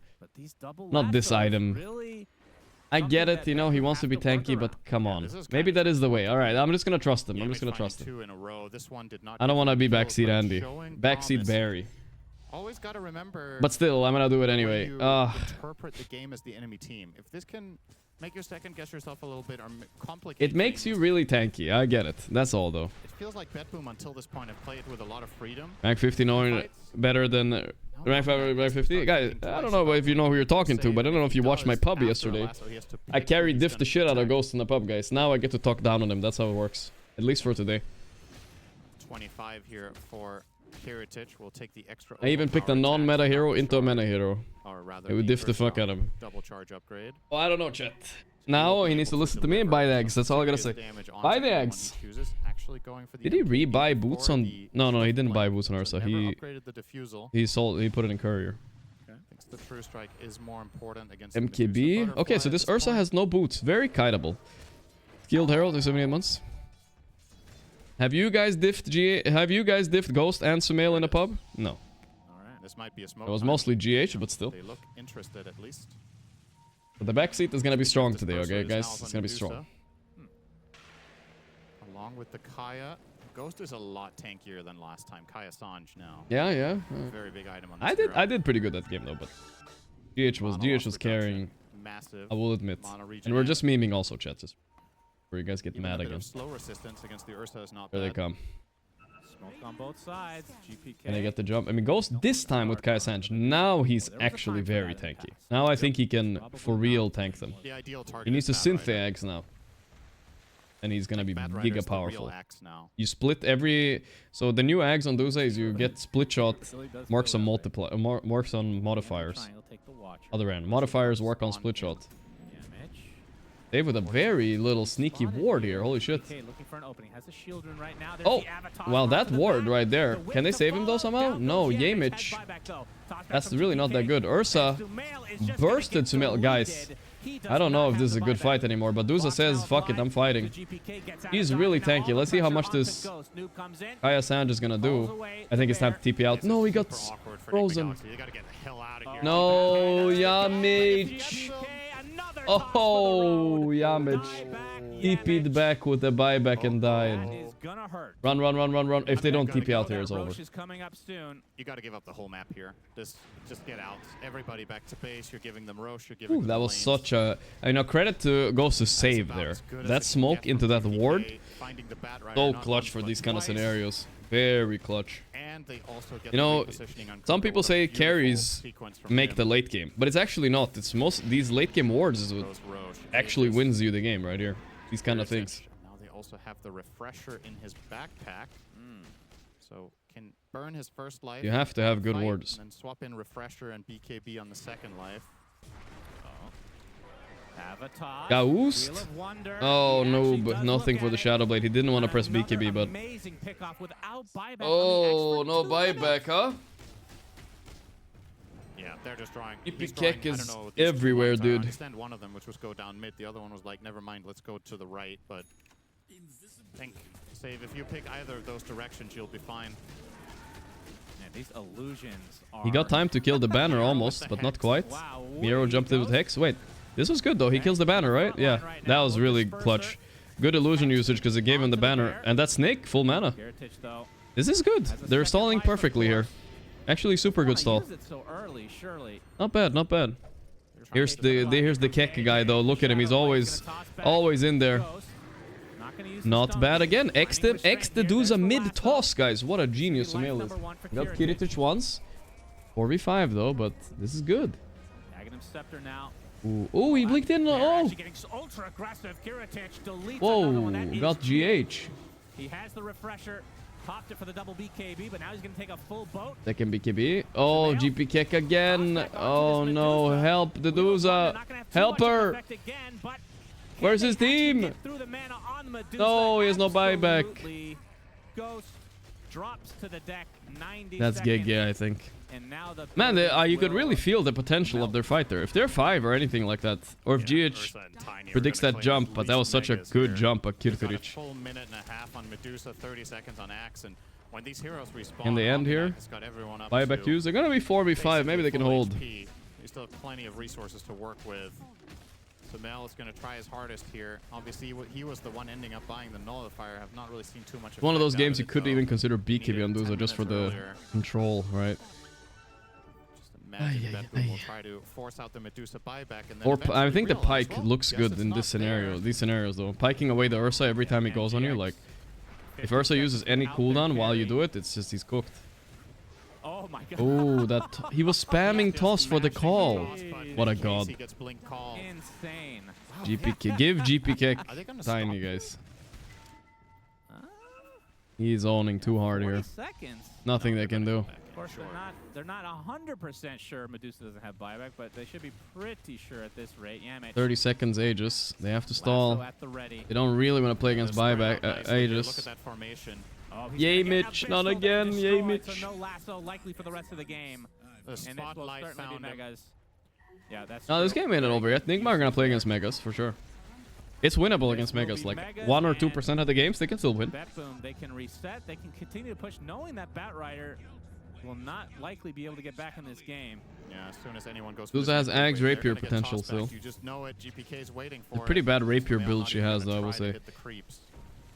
Not this item. I get it, you know, he wants to be tanky, but come on. Maybe that is the way. Alright, I'm just gonna trust him. I'm just gonna trust him. I don't want to be backseat Andy. Backseat Barry. Always gotta remember. But still, I'm gonna do it anyway. Interpret the game as the enemy team. If this can make you second guess yourself a little bit or complicate. It makes you really tanky. I get it. That's all though. It feels like BetBoom until this point have played with a lot of freedom. Rank 50 knowing better than rank 5 rank 50. Guys, I don't know if you know who you're talking to, but I don't know if you watched my pub yesterday. I carried diff the shit out of Ghost in the pub, guys. Now I get to talk down on him. That's how it works. At least for today. 25 here for Kiritich. Will take the extra. I even picked a non-meta hero into a meta hero. It would diff the fuck out of him. Double charge upgrade. Oh, I don't know, chat. Now he needs to listen to me and buy the eggs. That's all I gotta say. Buy the eggs. Did he re-buy boots on? No, he didn't buy boots on Ursa. He sold. He put it in courier. Thinks the true strike is more important against MKB. Okay, so this Ursa has no boots. Very kiteable. Skilled Herald is 78 months. Have you guys diffed Have you guys diffed Ghost and Sumail in a pub? No. Alright, this might be a smoke. It was mostly GH, but still. They look interested at least. But the backseat is gonna be strong today, okay, guys? It's gonna be strong. Along with the Kaya, Ghost is a lot tankier than last time. Kaya Sanj now. Yeah. Very big item on this I did pretty good that game though, but GH was carrying. Massive. I will admit. And we're just memeing also, chat. Just where you guys get mad again. Slow resistance against the Ursa is not There bad. they come. Smoke on both sides. GPK. And I get the jump. I mean, Ghost this time with Kaya Sanj. Now he's actually very tanky. Now I think he can for real tank them. He needs to synth the eggs now. And he's gonna be giga powerful. You split every. So the new Ags on Duza is you get split shot, marks on marks on modifiers. Other end. Modifiers work on split shot. Dave with a very little sneaky ward here. Holy shit. Oh, well, that ward right there. Can they save him though somehow? No, Yamich. That's really not that good. Ursa bursted Sumail. Guys, I don't know if this is a good fight anymore, but Duza says, fuck it, I'm fighting. He's really tanky. Let's see how much this Kaya Sanj is gonna do. I think it's time to TP out. No, he got frozen. No, Yamich. Oh, Yamich. TP'd back with the buyback and died. Run. If they don't TP out here, it's over. You got to give up the whole map here. Just get out. Everybody back to base. You're giving them Roche. You're giving them that was such a... I know, credit to Ghost to save there. That smoke into that ward. So clutch for these kind of scenarios. Very clutch. You know, some people say carries make the late game, but it's actually not. It's these late game wards is what actually wins you the game right here. These kind of things. Now they also have the refresher in his backpack, so can burn his first life. You have to have good wards. And then swap in refresher and BKB on the second life. Ghost? Oh, no, but nothing for the Shadow Blade. He didn't want to press BKB, but... Oh, no buyback, huh? Yeah, they're just drawing. Kek is everywhere, dude. I understand one of them, which was go down mid. The other one was like, never mind, let's go to the right. But I think, Save, if you pick either of those directions, you'll be fine. Man, these illusions are... He got time to kill the banner almost, but not quite. Wow, Miro jumped in with Hex. Wait, this was good though. He kills the banner, right? Yeah, that was really clutch. Good illusion usage because it gave him the banner. And that snake, full mana. This is good. They're stalling perfectly here. Actually, super good stall. Not bad, not bad. Here's the Kek guy though. Look at him. He's always in there. Not bad again. X the dude's a mid toss, guys. What a genius Emil is. Got Kiritic once. 4v5 though, but this is good. Ooh, oh, he blinked in. Oh. Whoa, got GH. He has the refresher. Popped it for the double BKB, but now he's going to take a full boat. Second BKB. Oh, GP Kek again. Oh no, help the Duza. Help her. Where's his team? No, he has no buyback. Ghost drops to the deck. 90 That's seconds. GG, I think. And now the Man, you could really feel the potential of their fighter. If they're 5 or anything like that, or if GH predicts that jump, but that was such a good jump at Kirkoric. Full minute and a half on Medusa, 30 seconds on Axe, and when these heroes respawn, In the end here, buyback use. They're gonna be 4v5. Maybe they can hold. They still have plenty of resources to work with. So Mel is going to try his hardest here. Obviously, he was the one ending up buying the Nullifier. Have not really seen too much. One of those games you could even consider BKB on Duza just for the control, right? Will try to force out the Medusa buyback, and then Or I think the Pike looks good in this scenario. These scenarios though, piking away the Ursa every time he goes on you. Like, if Ursa uses any cooldown while you do it, it's just he's cooked. Oh my god. Oh, that he was spamming toss for the call. What a god. Insane. GPK, give GPK tiny, guys. He's owning too hard here. Nothing they can do. Of course, they're not 100% sure Medusa doesn't have buyback, but they should be pretty sure at this rate. Yamich. 30 seconds Aegis. They have to stall. They don't really want to play against buyback Aegis. Look at that formation. Yamich, not again, Yamich. So no lasso likely for the rest of the game. The spotlight found Megas. Yeah, that's No, this game ain't over yet. Nigma are gonna play against Megas for sure. It's winnable against Megas. Like 1 or 2% of the games, they can still win. Boom, they can reset. They can continue to push, knowing that Batrider will not likely be able to get back in this game. Yeah, as soon as anyone goes. Duza has Ag's rapier potential still. You just know it. GPK's waiting for a pretty bad rapier build she has though, I will say.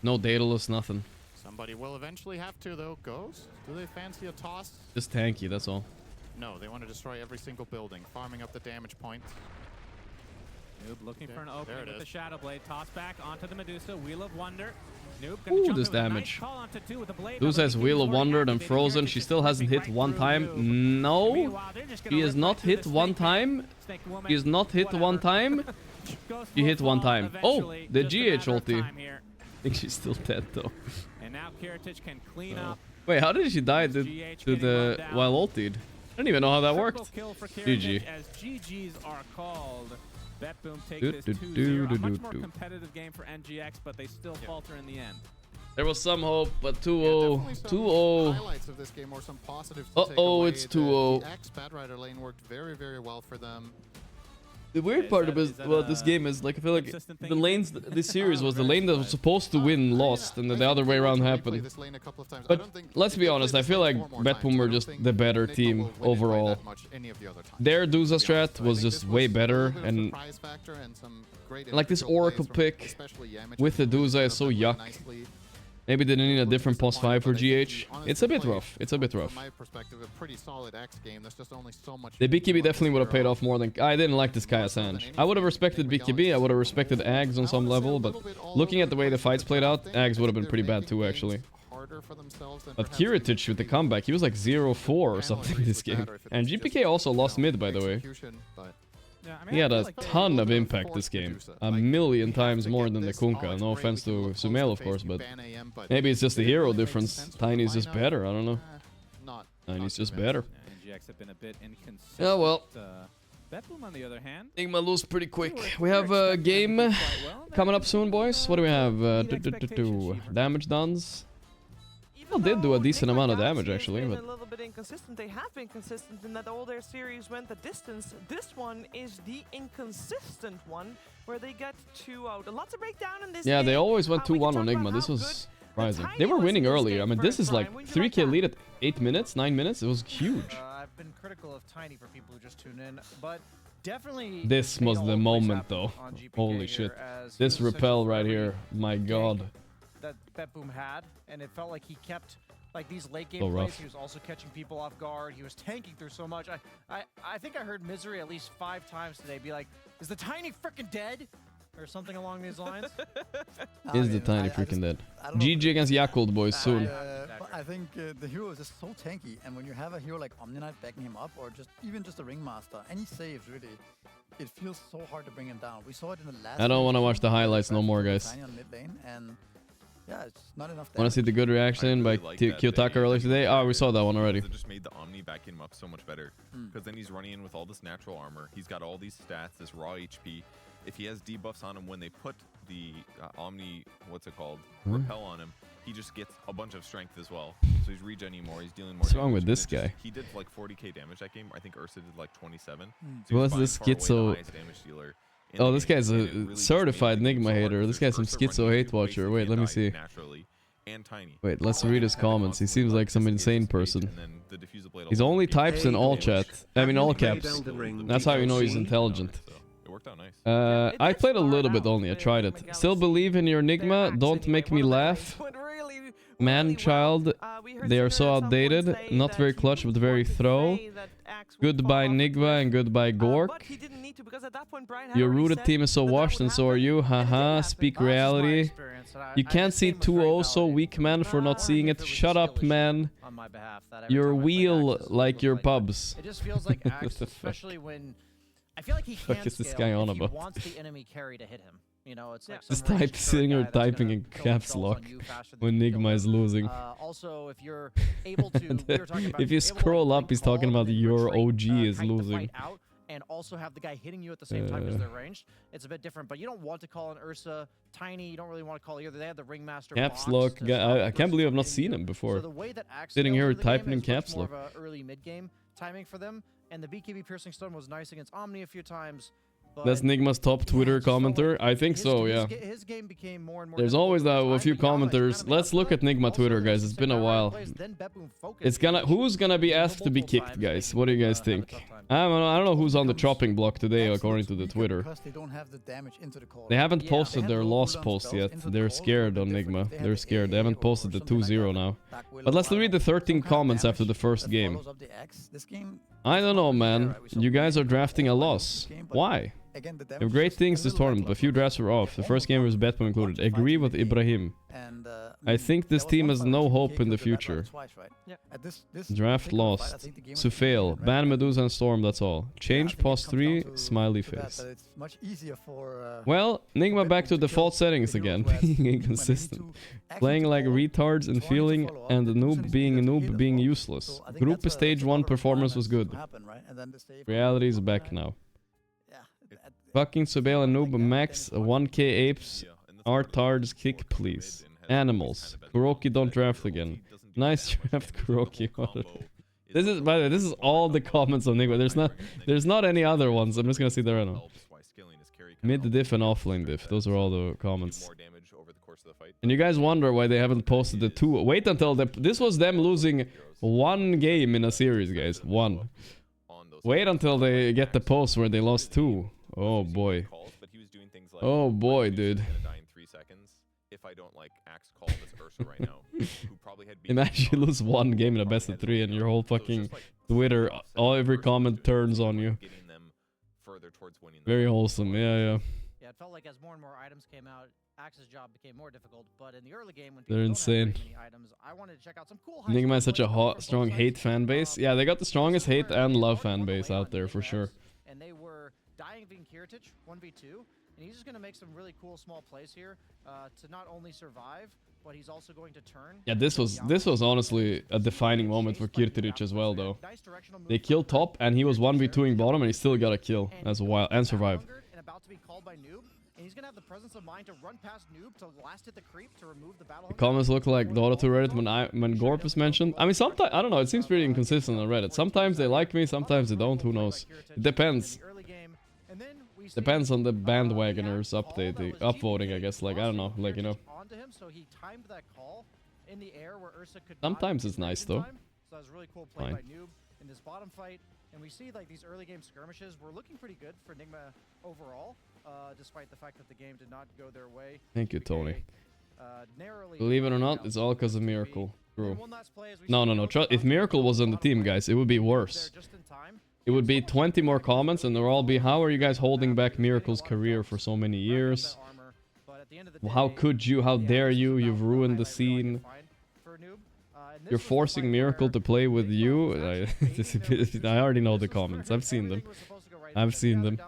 No Daedalus, nothing. Somebody will eventually have to though. Ghost? Do they fancy a toss? Just tanky, that's all. No, they want to destroy every single building, farming up the damage points. Noob looking for an opening with the Shadow Blade. Toss back onto the Medusa. Wheel of Wonder. Noob gonna jump this in with a damage. nice call onto 2 with the blade. Duza has Wheel of Wonder and Frozen. She still hasn't hit one time. No, he is not hit one time. He is not hit one time. He hit one time. Oh, the GH ulti. I think she's still dead though. And now Kiritic can clean up. Wait, how did she die to the while ultied? I don't even know how that worked. GG. As GGs are called. BetBoom takes this 2-0. A much more competitive game for NGX, but they still falter in the end. There was some hope, but 2-0. 2-0. Highlights of this game or some positives. Uh-oh, it's 2-0. The X-Batrider lane worked very, very well for them. The weird part about this game is, like, I feel like the lanes, this series was the lane that was supposed to win lost, and then the other way around happened. But let's be honest, I feel like BetBoom were just the better team overall. Their Duza strat was just way better, and like this Oracle pick with the Duza is so yuck. Maybe they need a different plus 5 for GH. It's a bit rough. It's a bit rough. From my perspective, a pretty solid X game. There's just only so much. The BKB definitely would have paid off more than... I didn't like this Kaya Sanj. I would have respected BKB. I would have respected Ags on some level, but looking at the way the fights played out, Ags would have been pretty bad too, actually. But Kiritic with the comeback, he was like 0-4 or something this game. And GPK also lost mid, by the way. He had a ton of impact this game. A million times more than the Kunkka. No offense to Sumail, of course, but maybe it's just the hero difference. Tiny's just better, I don't know. Tiny's just better. Yeah, well. BetBoom, on the other hand, Enigma lose pretty quick. We have a game coming up soon, boys. What do we have? Damage duns. Still did do a decent amount of damage actually, been but a little bit inconsistent. They have been consistent in that all their series went the distance. This one is the inconsistent one where they get 2 out. Lots of breakdown in this yeah, game. they always went 2-1 on Enigma. This was surprising. They were winning earlier. I mean, this is like 3k lead at 8 minutes, 9 minutes. It was huge. I've been critical of Tiny for people who just tune in, but definitely This was the moment though. Holy shit. This repel right here. My god. That BetBoom had, and it felt like he kept like these late game So plays. rough. He was also catching people off guard. He was tanking through so much. I think I heard Misery at least 5 times today be like, "Is the Tiny freaking dead?" or something along these lines. Is the Tiny freaking dead? GG against Yakult, boys, soon. But I think the hero is just so tanky, and when you have a hero like Omni-Knight backing him up, or just even just a Ringmaster, any saves really, it feels so hard to bring him down. We saw it in the last. I don't want to watch the highlights no more, guys. Tiny on mid lane, and yeah, it's not enough. Want to see the good reaction by Kiyotaka earlier today? Oh, we saw that one already. It just made the Omni back him up so much better. Because then he's running in with all this natural armor. He's got all these stats, this raw HP. If he has debuffs on him when they put the Omni, what's it called, repel on him, he just gets a bunch of strength as well. So he's regenning more, he's dealing more What's wrong damage, with and this it just- guy? He did like 40k damage that game. I think Ursa did like 27. Who was this schizo? Oh, this guy's a certified Nigma hater. This guy's some schizo hate watcher. Wait, let me see. Wait, let's read his comments. He seems like some insane person. He's only types in all chat. I mean all caps. That's how you know he's intelligent. It worked out nice. I played a little bit only. I tried it. Still believe in your Nigma. Don't make me laugh. Man, child. They are so outdated. Not very clutch, but very throw. Goodbye Nigma and goodbye Gorgc. Your rooted team is so washed and so are you. Haha. Speak reality. You can't see 2-0 so weak, man, for not seeing it. Shut up, man. Your wheel like your pubs. It just feels like Axe, especially when I feel like he Fuck can is this scale guy on if about? he wants the enemy carry to hit him. You know, it's like Just some type ranged sitting guy or that's typing gonna in kill caps spells lock on you faster than when you kill Nigma is him. losing. Also, if you're able to, we were talking about If you scroll up, he's talking about your OG is losing. out and also have the guy hitting you at the same time because they're ranged, it's a bit different. But you don't want to call an Ursa Tiny. You don't really want to call either. They have the Ringmaster. Caps lock. I can't believe I've not seen him before. So the way that Axe Sitting scales here into the typing game in is much caps more lock. of a early mid game timing for them. And the BKB Piercing Stone was nice against Omni a few times. That's Nigma's top Twitter commenter? I think so, yeah. His game became more and more. There's always a few commenters. Let's look at Nigma Twitter, guys. It's been a while. It's gonna. Who's gonna be asked to be kicked, guys? What do you guys think? I don't know who's on the chopping block today, according to the Twitter. Because they don't have the damage into the core. They haven't posted their loss post yet. They're scared on Nigma. They're scared. They haven't posted the 2-0 now. But let's read the 13 comments after the first game. I don't know, man. You guys are drafting a loss. Why? They have great things this tournament, but a few drafts were off. The first game was BetBoom included. Agree with Ibrahim. I think this team has no hope in the future. Draft lost. To fail. Ban Medusa and Storm, that's all. Change pause 3, smiley face. Well, Nigma back to default settings again, being inconsistent. Playing like retards and feeling, and the noob being useless. Group stage 1 performance was good. Reality is back now. Fucking Subale and Noob Max 1k apes. Artards kick please. Animals. Kuroki don't draft again. Nice draft Kuroki. This is, by the way, this is all the comments on Nigma. There's not any other ones. I'm just gonna see the random. Mid diff and offlane diff. Those are all the comments. And you guys wonder why they haven't posted the 2. Wait until this was them losing 1 game in a series, guys. 1. Wait until they get the post where they lost 2. Oh boy. Oh boy, dude. Imagine you lose 1 game in a best of 3 and your whole fucking Twitter, every comment turns on you. Very wholesome, yeah. Yeah, it felt like as more and more items came out, Axe's job became more difficult. But in the early game, when They're insane. items, I wanted to check out some cool. Nigma has such a strong hate fan base. Yeah, they got the strongest hate and love fan base out there for sure. And they were dying being Kiritich 1v2, and he's just going to make some really cool small plays here to not only survive, but he's also going to turn. Yeah, this was honestly a defining moment for Kirtirich as well, though. They killed top, and he was 1v2ing bottom, and he still got a kill as well and survived. And about to be called by Noob. and he's gonna have the presence of mind to run past Noob to last hit the creep to remove the battle. The comments look like Dota to Reddit when Gorp is mentioned. I mean, sometimes I don't know. It seems pretty inconsistent on Reddit. Sometimes they like me, sometimes they don't. Who knows? It depends. Depends on the bandwagoners upvoting, I guess. Like, I don't know. Like, you know. Onto him, so he timed that call in the air where Ursa could Sometimes it's nice though. So that was really cool play by Noob in this bottom fight. And we see like these early game skirmishes were looking pretty good for Nigma overall, despite the fact that the game did not go their way. Thank you, Tony. Believe it or not, it's all because of Miracle. True. No. If Miracle was on the team, guys, it would be worse. It would be 20 more comments and they'll all be, how are you guys holding back Miracle's career for so many years? How could you? How dare you? You've ruined the scene. You're forcing Miracle to play with you. I already know the comments. I've seen them. I've seen them.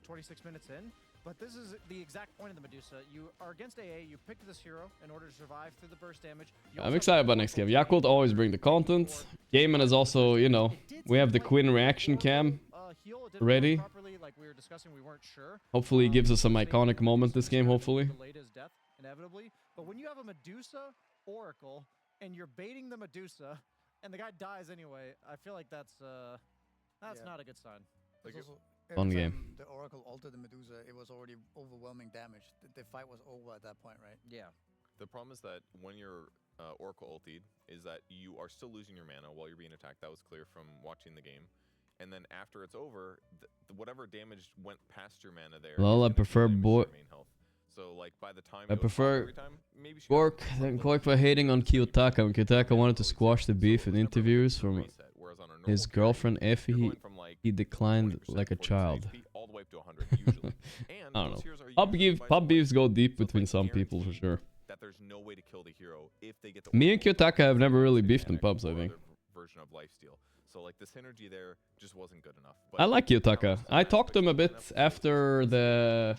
26 minutes in, but this is the exact point of the Medusa. You are against AA. You picked this hero in order to survive through the burst damage. I'm excited about next game. Yakult always bring the content. Gaiman is also, you know, we have the Quinn reaction cam ready. Hopefully he gives us some iconic moment this game, hopefully. Inevitably, but when you have a Medusa Oracle and you're baiting the Medusa and the guy dies anyway, I feel like that's not a good sign. Fun game. The Oracle altered the Medusa, it was already overwhelming damage. The fight was over at that point, right? Yeah. The problem is that when you're Oracle ultied, is that you are still losing your mana while you're being attacked. That was clear from watching the game. And then after it's over, whatever damage went past your mana there. Well, I prefer So like by the time I prefer Gorgc than Gorgc for hating on Kiyotaka when Kiyotaka wanted to squash the beef in interviews from his girlfriend Effie. He declined like a child. I don't know. Pub beefs go deep between some people for sure. That there's no way to kill the hero if they get the Me and Kiyotaka have never really beefed in pubs, I think. Version of lifesteal. So like the synergy there just wasn't good enough. I like Kiyotaka. I talked to him a bit after the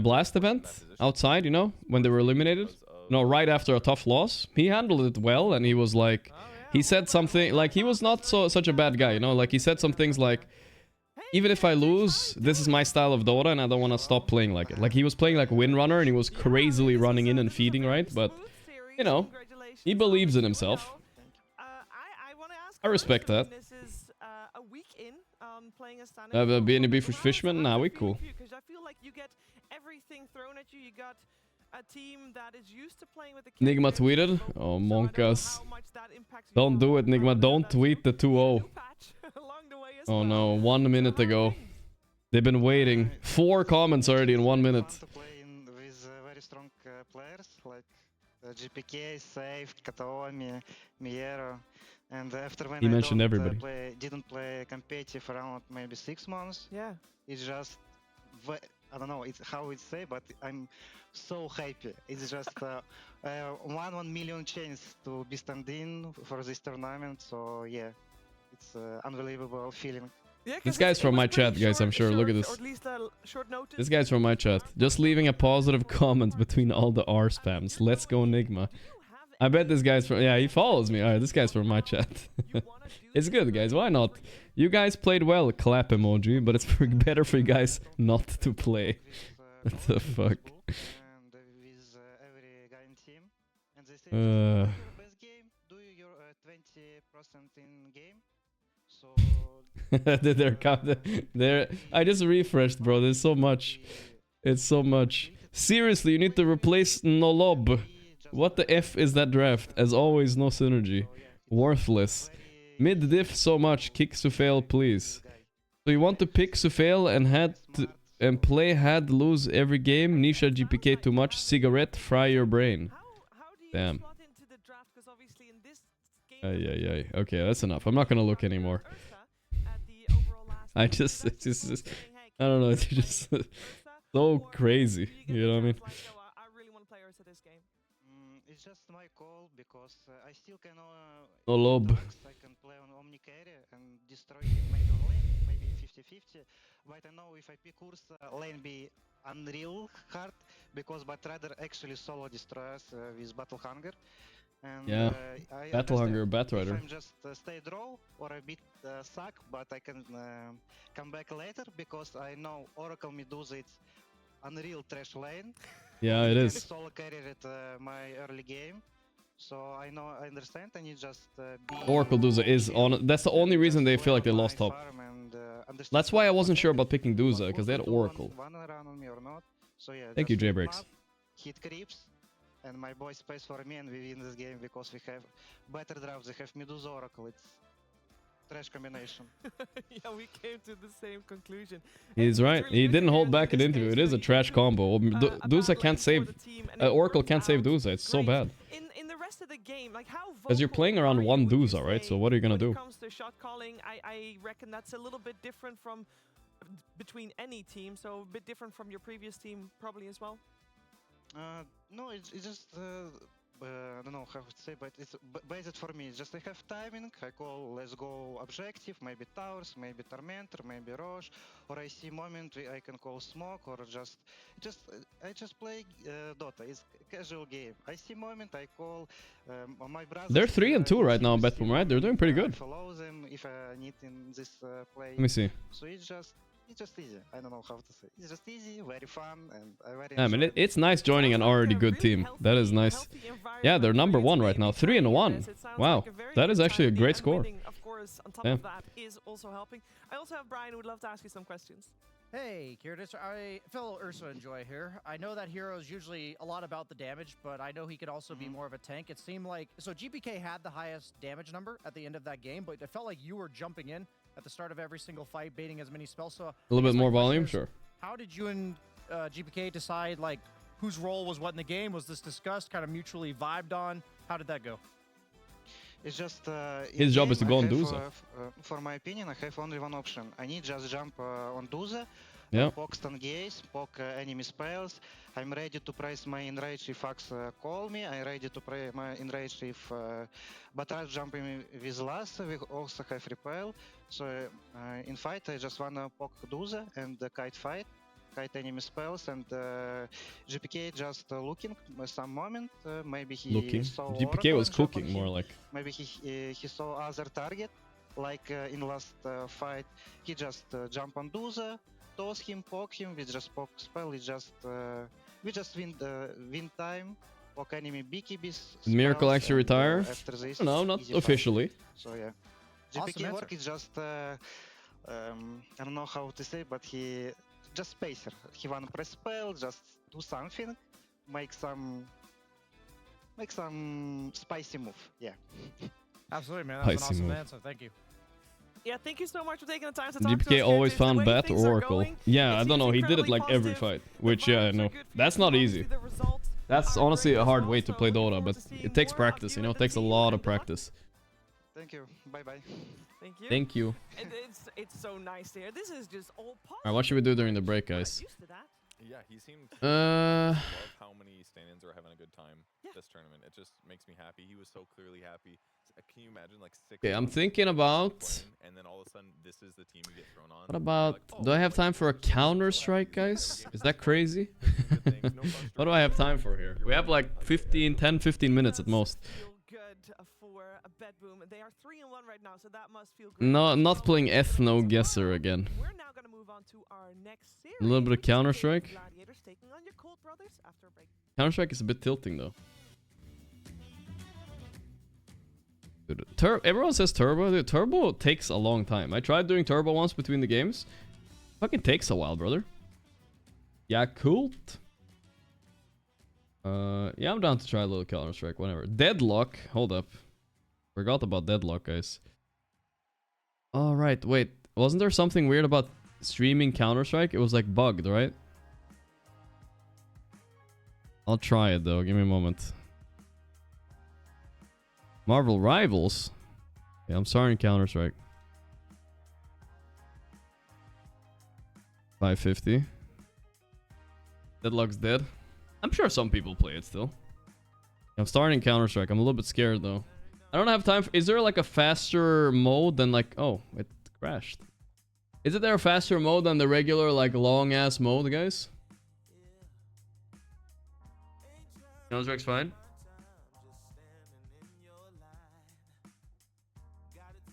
blast event outside, you know, when they were eliminated. No, right after a tough loss. He handled it well and he was like, he said something like he was not such a bad guy, you know, like he said some things like, even if I lose, this is my style of Dota and I don't want to stop playing like it. Like he was playing like Windrunner and he was crazily running in and feeding, right? But, you know, he believes in himself. I respect that. Being a beef with Fishman? Nah, we cool. Because I feel like you get everything thrown at you. You got a team that is used to playing with the Nigma tweeted. Oh, Monkas. Don't do it, Nigma. Don't tweet the 2-0. Oh no, 1 minute ago. They've been waiting. 4 comments already in 1 minute. With very strong players like GPK, Safe, Kataomi, Miero. And after when he mentioned everybody. Didn't play competitive around maybe 6 months. Yeah. It's just, I don't know, it's how it's say, but I'm so happy. It's just 1 million chance to be stand in for this tournament. So yeah, it's unbelievable feeling. Yeah, this guy's from my chat, guys, I'm sure. Look at this. This guy's from my chat. Just leaving a positive comment between all the R spams. Let's go, Nigma. I bet this guy's from... Yeah, he follows me. Alright, this guy's from my chat. It's good, guys. Why not? You guys played well. Clap emoji. But it's better for you guys not to play. What the fuck? They're I just refreshed, bro. There's so much. It's so much. Seriously, you need to replace Nolob. What the F is that draft? As always, no synergy. Worthless. Mid diff so much. Kick Sufail, please. So you want to pick Sufail and play had lose every game? Nisha GPK too much. Cigarette fry your brain. Damn. Yeah. Okay, that's enough. I'm not gonna look anymore. I just I don't know. It's just so crazy. You know what I mean? It's just my call because I still can no lob. I can play on Omni Carry and destroy him maybe on lane, maybe 50-50. But I know if I pick Ursa, lane be unreal hard because Batrider actually solo destroys with Battle Hunger. And, Yeah. I Battle Hunger, understand Bat Rider. if I'm just stay draw or a bit suck, but I can come back later because I know Oracle Medusa it's unreal trash lane. Yeah, it I is. solo carried it my early game, so I know I understand. I need just be Oracle Duza is on. That's the only reason they feel like they lost hope. and That's why I wasn't sure about picking Duza, because they had Oracle. One run on me or not. So yeah. Thank you, just J-Breaks. map, hit creeps, and my boys pays for me, and we win this game because we have better drafts. They have Medusa Oracle. It's trash combination. Yeah, we came to the same conclusion. He's right. He didn't hold back an interview. It is a trash combo. Duza can't save. Oracle can't save Duza. It's so bad. In the rest of the game, like how Because you're playing around one Duza, right? So what are you gonna do? when it comes to shot calling, I reckon that's a little bit different from between any team. So a bit different from your previous team, probably as well. No, it's just I don't know how to say, but it's based for me. Just I have timing. I call, let's go objective, maybe towers, maybe Tormentor, maybe Roche, or I see moment I can call smoke, or I just play Dota. It's a casual game. I see moment I call my brother. They're 3 and 2 right now, Betboom, right? They're doing pretty good. Follow them if I need in this play. Let me see. So it's just easy. I don't know how to say. It's just easy, very fun, and I very. I mean, it's nice joining an already good team. That is nice. Yeah, they're number 1 right now. 3 and 1. Wow, that is actually a great score. Of course, on top Yeah. of that is also helping. I also have Brian who would love to ask you some questions. Hey, Kirtis, fellow Ursa Enjoy here. I know that hero is usually a lot about the damage, but I know he could also be more of a tank. It seemed like... So GPK had the highest damage number at the end of that game, but it felt like you were jumping in at the start of every single fight, baiting as many spells. So A little bit more volume, sure. how did you and GPK decide, like, whose role was what in the game? Was this discussed, kind of mutually vibed on? How did that go? It's just His job is to go on Duza. For my opinion, I have only one option. I need just jump on Duza, Yeah. poke stun gaze, poke enemy spells. I'm ready to press my enrage if Axe call me. I'm ready to play my enrage if Batrash jumping with last. We also have repel. So in fight, I just wanna poke Duza and kite fight. Kite enemy spells, and GPK just looking some moment. Maybe he saw GPK Oracle was and jump on cooking more him. like. Maybe he saw other target, like in last fight. He just jump on Duza, toss him, poke him. We just poke spell. We just win time. Poke enemy BKBs. Did Miracle actually retire? After this, No, not easy fight. officially. So yeah, Awesome GPK answer. work is just I don't know how to say, but he just spacer. He wanna press spell, just do something, make some spicy move. Yeah. Absolutely, man. That's an Spicy awesome move. answer. Thank you. Yeah, thank you so much for taking the time to talk to us. GPK always Kirtis. The found way Bat things or are Oracle. going, Yeah, it I don't seems know. He did it incredibly like every positive. fight, which yeah, I know. That's not easy. The results That's are honestly great a as hard well, way to so play looking Dota, forward but to seeing it takes more of practice, you you know. and It the takes a team, lot and of good luck. practice. Thank you. Bye bye. Thank you. Thank you. And it's so nice to hear. This is just all positive. Alright, what should we do during the break, guys? Used to that. Yeah, he seemed to love Uh, how many stand-ins are having a good time this tournament. It just makes me happy. He was so clearly happy. Can you imagine like 6 Okay, I'm months thinking about. playing, and then all of a sudden this is the team you get thrown on. What about? Do I have time for a counter strike, guys? Is that crazy? What do I have time for here? We have like 10, 15 minutes at most. Feel good for a Bedboom. They are 3-1 right now, so that must feel great. No, not playing Ethno Guesser again. We're now gonna move on to our next series. A little bit of Counter Strike. Gladiators taking on your Cold Brothers after a break. Counter Strike is a bit tilting though. Dude, everyone says Turbo. Dude, Turbo takes a long time. I tried doing Turbo once between the games. Fucking takes a while, brother. Yakult. Yeah, I'm down to try a little Counter Strike. Whatever. Deadlock. Hold up. Forgot about Deadlock, guys. All right, wait. Wasn't there something weird about streaming Counter Strike? It was like bugged, right? I'll try it though. Give me a moment. Marvel Rivals. Yeah, I'm starting Counter Strike. 550. Deadlock's dead. I'm sure some people play it still. I'm starting Counter Strike. I'm a little bit scared though. I don't have time. Is there like a faster mode than like? Oh, it crashed. Is it there a faster mode than the regular like long ass mode, guys? Counter Strike's fine.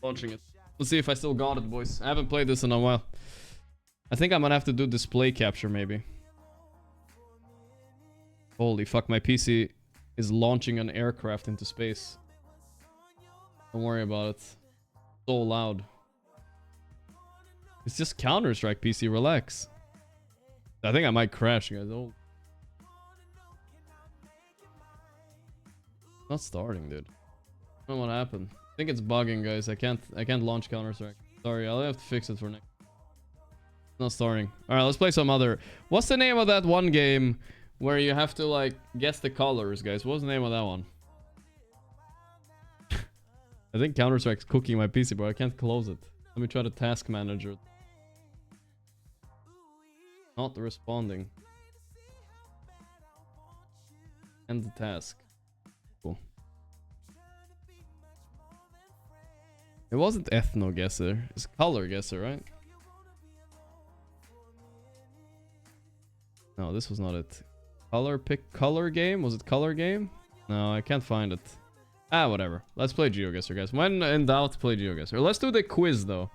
Launching it. Let's see if I still got it, boys. I haven't played this in a while. I think I'm gonna have to do display capture, maybe. Holy fuck, my PC is launching an aircraft into space. Don't worry about it. So loud. It's just Counter-Strike PC, relax. I think I might crash, guys. Oh. Not starting, dude. I don't know what happened. I think it's bugging, guys. I can't launch Counter-Strike. Sorry, I'll have to fix it for next. Not starting. Alright, let's play some other. What's the name of that one game where you have to like guess the colors, guys? What's the name of that one? I think Counter-Strike's cooking my PC, but I can't close it. Let me try the task manager. Not responding. End the task. Cool. It wasn't ethno guesser. It's color guesser, right? No, this was not it. Color game? Was it color game? No, I can't find it. Ah, whatever. Let's play GeoGuessr, guys. When in doubt, play GeoGuessr. Let's do the quiz, though.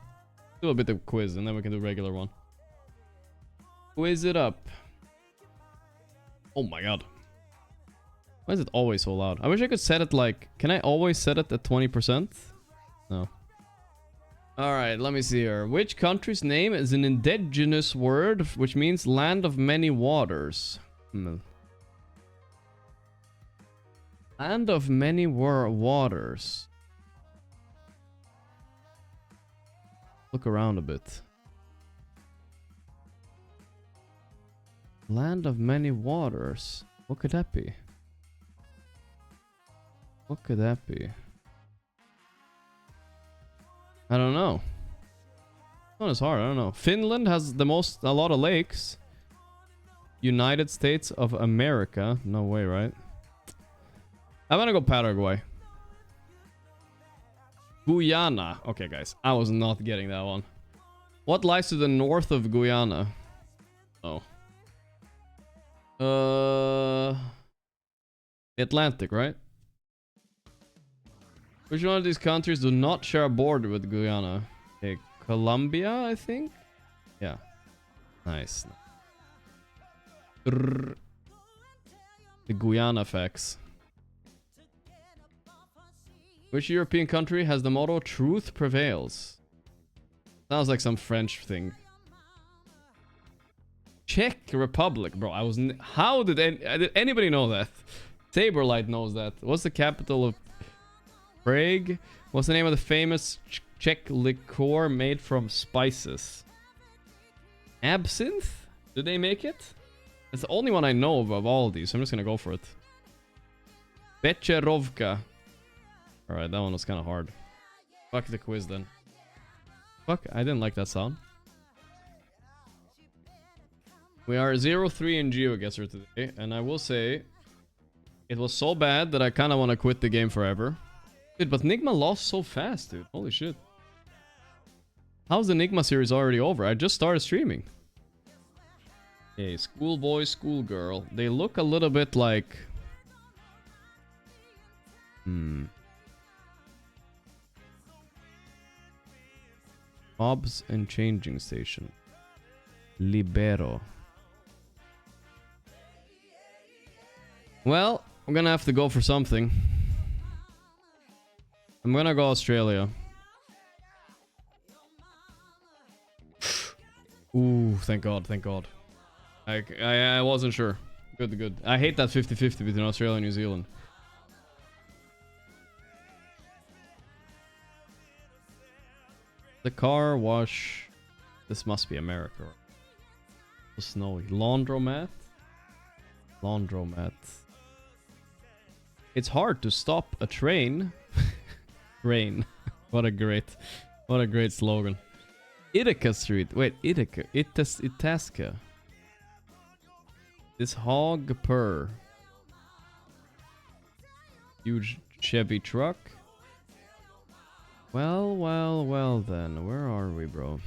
Do a bit of quiz, and then we can do regular one. Quiz it up. Oh my god. Why is it always so loud? I wish I could set it like... Can I always set it at 20%? No. Alright, let me see here. Which country's name is an indigenous word, which means land of many waters? Land of many waters. Look around a bit. Land of many waters. What could that be? What could that be? I don't know. Not as hard. I don't know. Finland has a lot of lakes. United States of America. No way, right? I'm gonna go Paraguay. Guyana. Okay, guys. I was not getting that one. What lies to the north of Guyana? Oh. Atlantic, right? Which one of these countries do not share a border with Guyana? Okay, Colombia, I think? Yeah. Nice. The Guyana facts. Which European country has the motto "Truth Prevails"? Sounds like some French thing. Czech Republic, bro. How did anybody know that? Saberlight knows that. What's the capital of Prague? What's the name of the famous Czech liqueur made from spices? Absinthe? Did they make it? It's the only one I know of all of these, so I'm just gonna go for it. Becherovka. Alright, that one was kind of hard. Fuck the quiz then. Fuck, I didn't like that sound. We are 0-3 in GeoGuessr today, and I will say it was so bad that I kind of want to quit the game forever. Dude, but Nigma lost so fast, dude. Holy shit. How's the Nigma series already over? I just started streaming. Okay, schoolboy, schoolgirl. They look a little bit like... Hobbs and changing station. Libero. Well, I'm gonna have to go for something. I'm gonna go Australia. Ooh, thank god, thank god. I wasn't sure. Good, good. I hate that 50-50 between Australia and New Zealand. The car wash. This must be America. So snowy. Laundromat? Laundromat. It's hard to stop a train. Rain. What a great slogan. Ithaca Street. Wait, Ithaca. Itasca. This hog purr. Huge Chevy truck. Well, well, well then. Where are we, bro?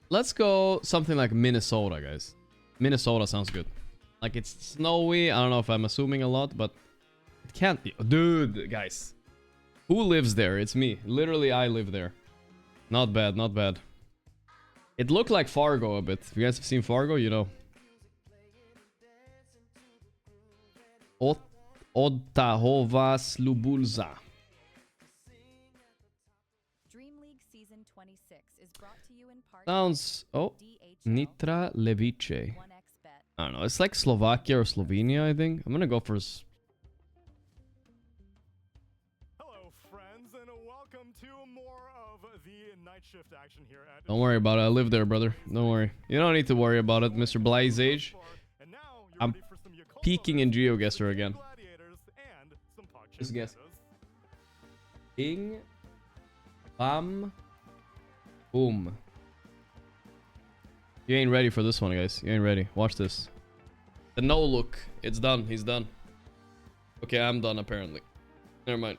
Let's go something like Minnesota, guys. Minnesota sounds good. Like, it's snowy. I don't know if I'm assuming a lot, but it can't be. Dude, guys. Who lives there? It's me. Literally, I live there. Not bad, not bad. It looked like Fargo a bit. If you guys have seen Fargo, you know. Ottahova Slubulza. Dream League Season 26 is brought to you in part Sounds... Oh. Nitra Levice. I don't know. It's like Slovakia or Slovenia, I think. I'm gonna go for... Hello, friends, and welcome to more of the night shift action here at... Don't worry about it. I live there, brother. Don't worry. You don't need to worry about it, Mr. Blazeage. I'm peeking in GeoGuessr again. Just guess. Bing. Bam. Boom. You ain't ready for this one, guys. You ain't ready. Watch this. The no look. It's done. He's done. Okay, I'm done, apparently. Never mind.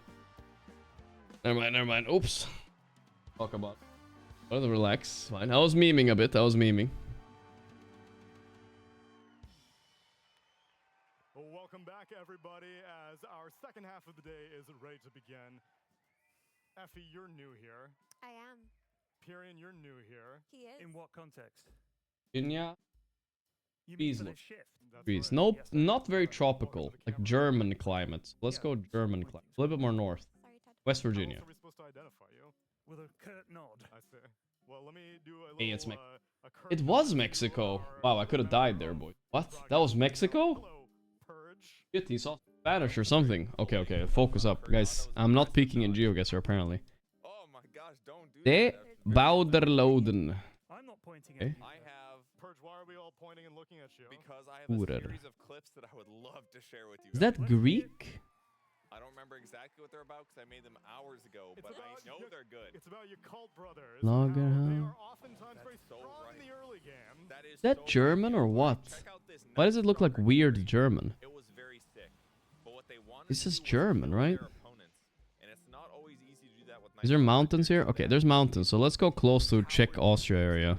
Never mind, never mind. Oops. Talk about. Well, relax. Fine. I was memeing a bit. I was memeing. Well, welcome back, everybody, as our second half of the day is ready to begin. Effie, you're new here. I am. Pyrian, you're new here. He is. In what context? Virginia. Trees for the look. shift. That's Trees. right. Nope, Yes, not very tropical. Like German climates. Let's go German climate. A little bit more north. West Virginia. How else are we supposed to identify you? With a curt nod. I see. Well, let me do a little, Hey, it's It was Mexico. Wow, I could have died there, boy. What? That was Mexico? Shit, he saw Spanish or something. Okay, okay, focus up. Guys, I'm not peeking in GeoGuessr, apparently. Oh my gosh, don't do De Bouderloden. I'm not pointing Okay. at you. I have... Purge, why are we all pointing and looking at you? Because I have a Urer. series of clips that I would love to share with you. Is that Greek? I don't remember exactly what they're about because I made them hours ago, but I know they're good. It's about your cult brothers. Lager. They are oftentimes very strong in the early game. That is Is that German or what? Why does it look like weird German? It was very sick. But what they wanted This is German, right? and it's not always easy to do that with Is there mountains here? Okay, there's mountains. So let's go close to Czech Austria area.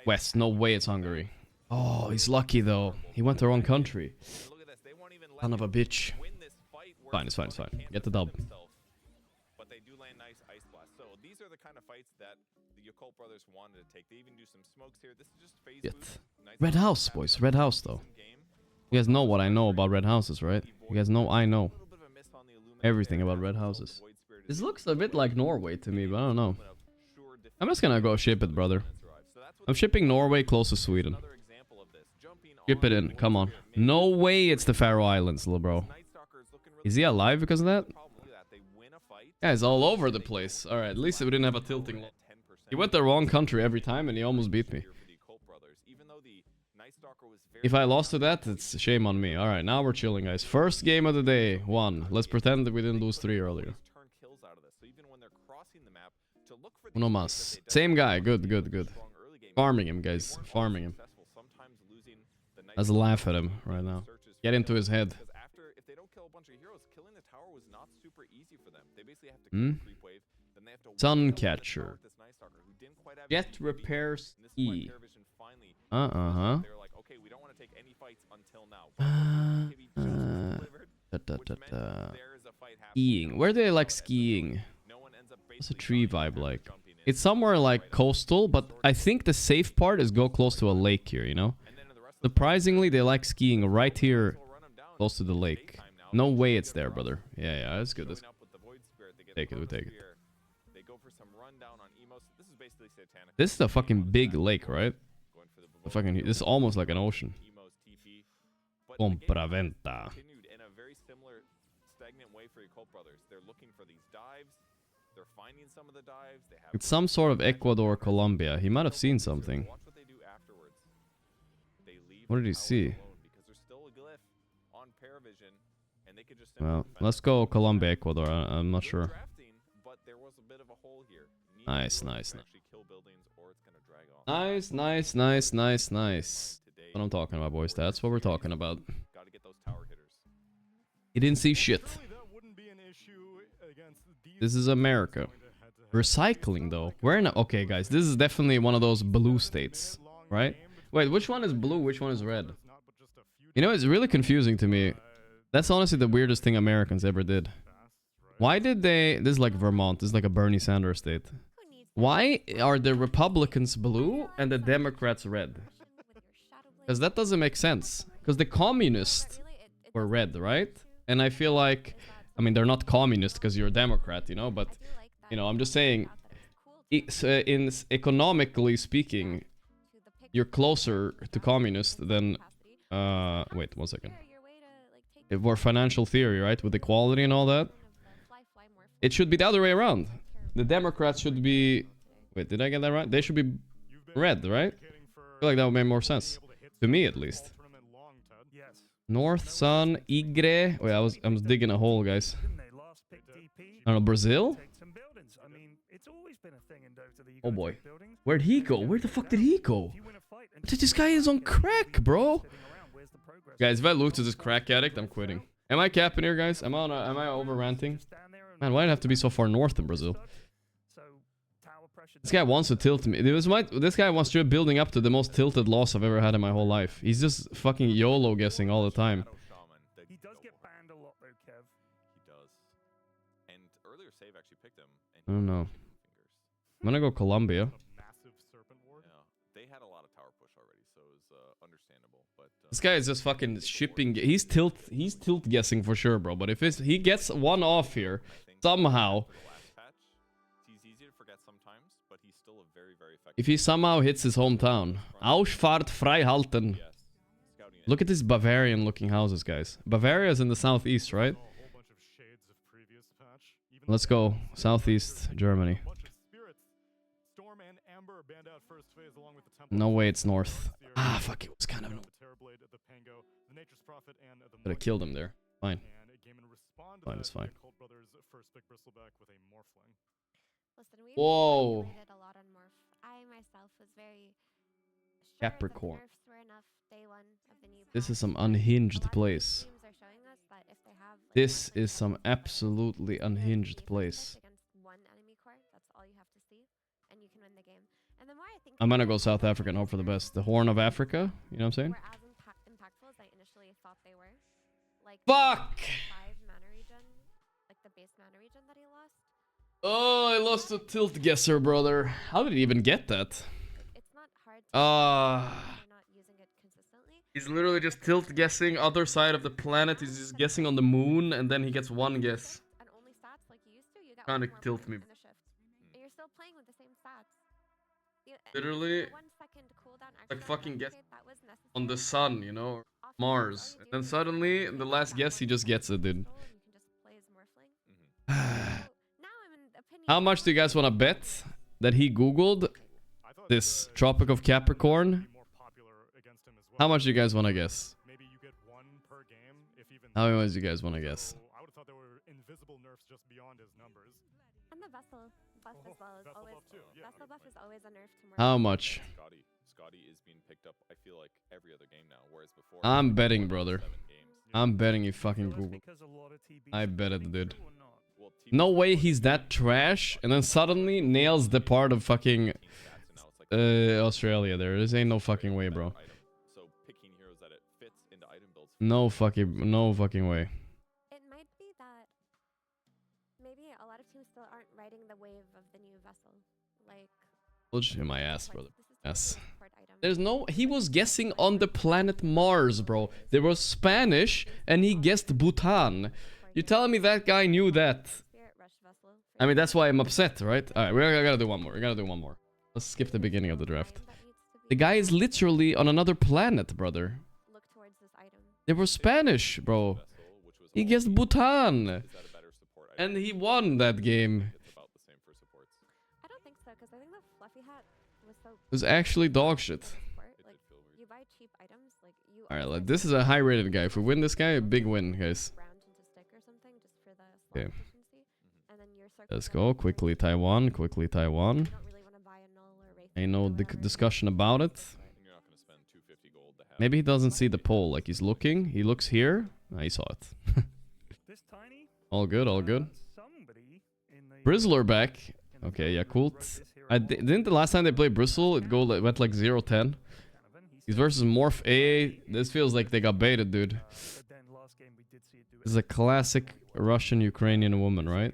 West. No way it's Hungary. Oh, he's lucky though. He went the wrong country. Son of a bitch. Fine, it's fine, it's fine. Get the dub. But they do land nice ice blasts. So these are the kind of fights that the Yakult brothers wanted to take. They even do some smokes here. This is just phase boost. Nice Red House, boys. Red House, though. You guys know what I know about Red Houses, right? You guys know I know everything about Red Houses. This looks a bit like Norway to me, but I don't know. I'm just gonna go ship it, brother. I'm shipping Norway close to Sweden. Ship it in. Come on. No way it's the Faroe Islands, little bro. Is he alive because of that? Yeah, he's all over the place. Alright, at least we didn't have a tilting. He went the wrong country every time and he almost beat me. If I lost to that, it's shame on me. Alright, now we're chilling, guys. First game of the day, won. Let's pretend that we didn't lose 3 earlier. Uno mas. Same guy. Good, good, good. Farming him, guys. Farming him. Let's laugh at him right now. Get into his head. Hmm? Suncatcher. Jet repair ski. Uh-huh. Skiing. Where do they like skiing? What's a tree vibe like? It's somewhere like coastal, but I think the safe part is go close to a lake here, you know? Surprisingly, they like skiing right here close to the lake. No way it's there, brother. Yeah, yeah, that's good. That's... Take it, we take it. This is a fucking big lake, right? The fucking, this is almost like an ocean. Compraventa. It's some sort of Ecuador, Colombia. He might have seen something. What did he see? Well, let's go Colombia, Ecuador. I'm not sure. Nice, nice, nice. Nice, nice, nice, nice, nice. That's what I'm talking about, boys. That's what we're talking about. He didn't see shit. This is America. Recycling, though. We're in... Okay, guys. This is definitely one of those blue states, right? Wait, which one is blue? Which one is red? You know, it's really confusing to me. That's honestly the weirdest thing Americans ever did. Why did they... This is like Vermont. This is like a Bernie Sanders state. Why are the Republicans blue and the Democrats red? Because that doesn't make sense. Because the communists were red, right? And I feel like... I mean, they're not communist because you're a Democrat, you know? But, you know, I'm just saying... economically speaking, you're closer to communist than... wait, 1 second. For financial theory, right? With equality and all that. It should be the other way around. The Democrats should be... Wait, did I get that right? They should be red, right? I feel like that would make more sense. To me, at least. North, Sun, Igre... Wait, I was digging a hole, guys. I don't know, Brazil? Oh boy. Where'd he go? Where the fuck did he go? This guy is on crack, bro. Guys, if I lose to this crack addict, I'm quitting. Am I capping here, guys? Am I over ranting? Man, why'd it have to be so far north in Brazil? This guy wants to tilt me. This guy wants to building up to the most tilted loss I've ever had in my whole life. He's just fucking YOLO guessing all the time. He does get banned a lot though, Kev. He does. And earlier save actually picked him. I don't know. I'm gonna go Colombia. They had a lot of tower push already, so it was understandable. But This guy is just fucking shipping. He's tilt guessing for sure, bro. But if he gets one off here somehow, if he somehow hits his hometown, Ausfahrt Freihalten. Look at these Bavarian-looking houses, guys. Bavaria is in the southeast, right? Let's go southeast Germany. No way, it's north. Ah, fuck, it was kind of... But I killed him there. Fine. Fine, it's fine. Whoa. Capricorn. This is some unhinged place. This is some absolutely unhinged place. I'm gonna go South Africa and hope for the best. The Horn of Africa? You know what I'm saying? Fuck! Oh, I lost a tilt guesser, brother. How did he even get that? He's literally just tilt guessing other side of the planet. He's just guessing on the moon, and then he gets one guess. Trying to tilt me. Literally, like fucking guess on the sun, you know, Mars. And then suddenly, the last guess, he just gets it, dude. How much do you guys want to bet that he googled this Tropic of Capricorn? How much do you guys want to guess? How much do you guys want to guess? How much? Scotty is being picked up, I feel like, every other game now, whereas before... I'm betting, brother. I'm betting you fucking Google. I bet it, dude. No way he's that trash, and then suddenly nails the part of fucking Australia there. This ain't no fucking way, bro. No fucking way. It might be that maybe a lot of teams still aren't riding the wave of the new vessel. Like, Bullshit in my ass, brother. Yes. There's no... He was guessing on the planet Mars, bro. There was Spanish, and he guessed Bhutan. You telling me that guy knew that? I mean, that's why I'm upset, right? Alright, we gotta do one more. We gotta do one more. Let's skip the beginning of the draft. The guy is literally on another planet, brother. They were Spanish, bro. He guessed Bhutan. And he won that game. I don't think so, because I think the fluffy hat was so... It was actually dog shit. Like, you buy cheap items, like, you... Alright, like, this is a high rated guy. If we win this guy, a big win, guys. Okay. Let's go. Quickly Taiwan. Quickly Taiwan. Ain't no discussion about it. Maybe he doesn't see the poll. Like, he's looking. He looks here. I saw it. All good, all good. Brizzler back. Okay, Yakult. Didn't the last time they played Bristle, it went like 0-10? He's versus Morph AA. This feels like they got baited, dude. This is a classic Russian-Ukrainian woman, right?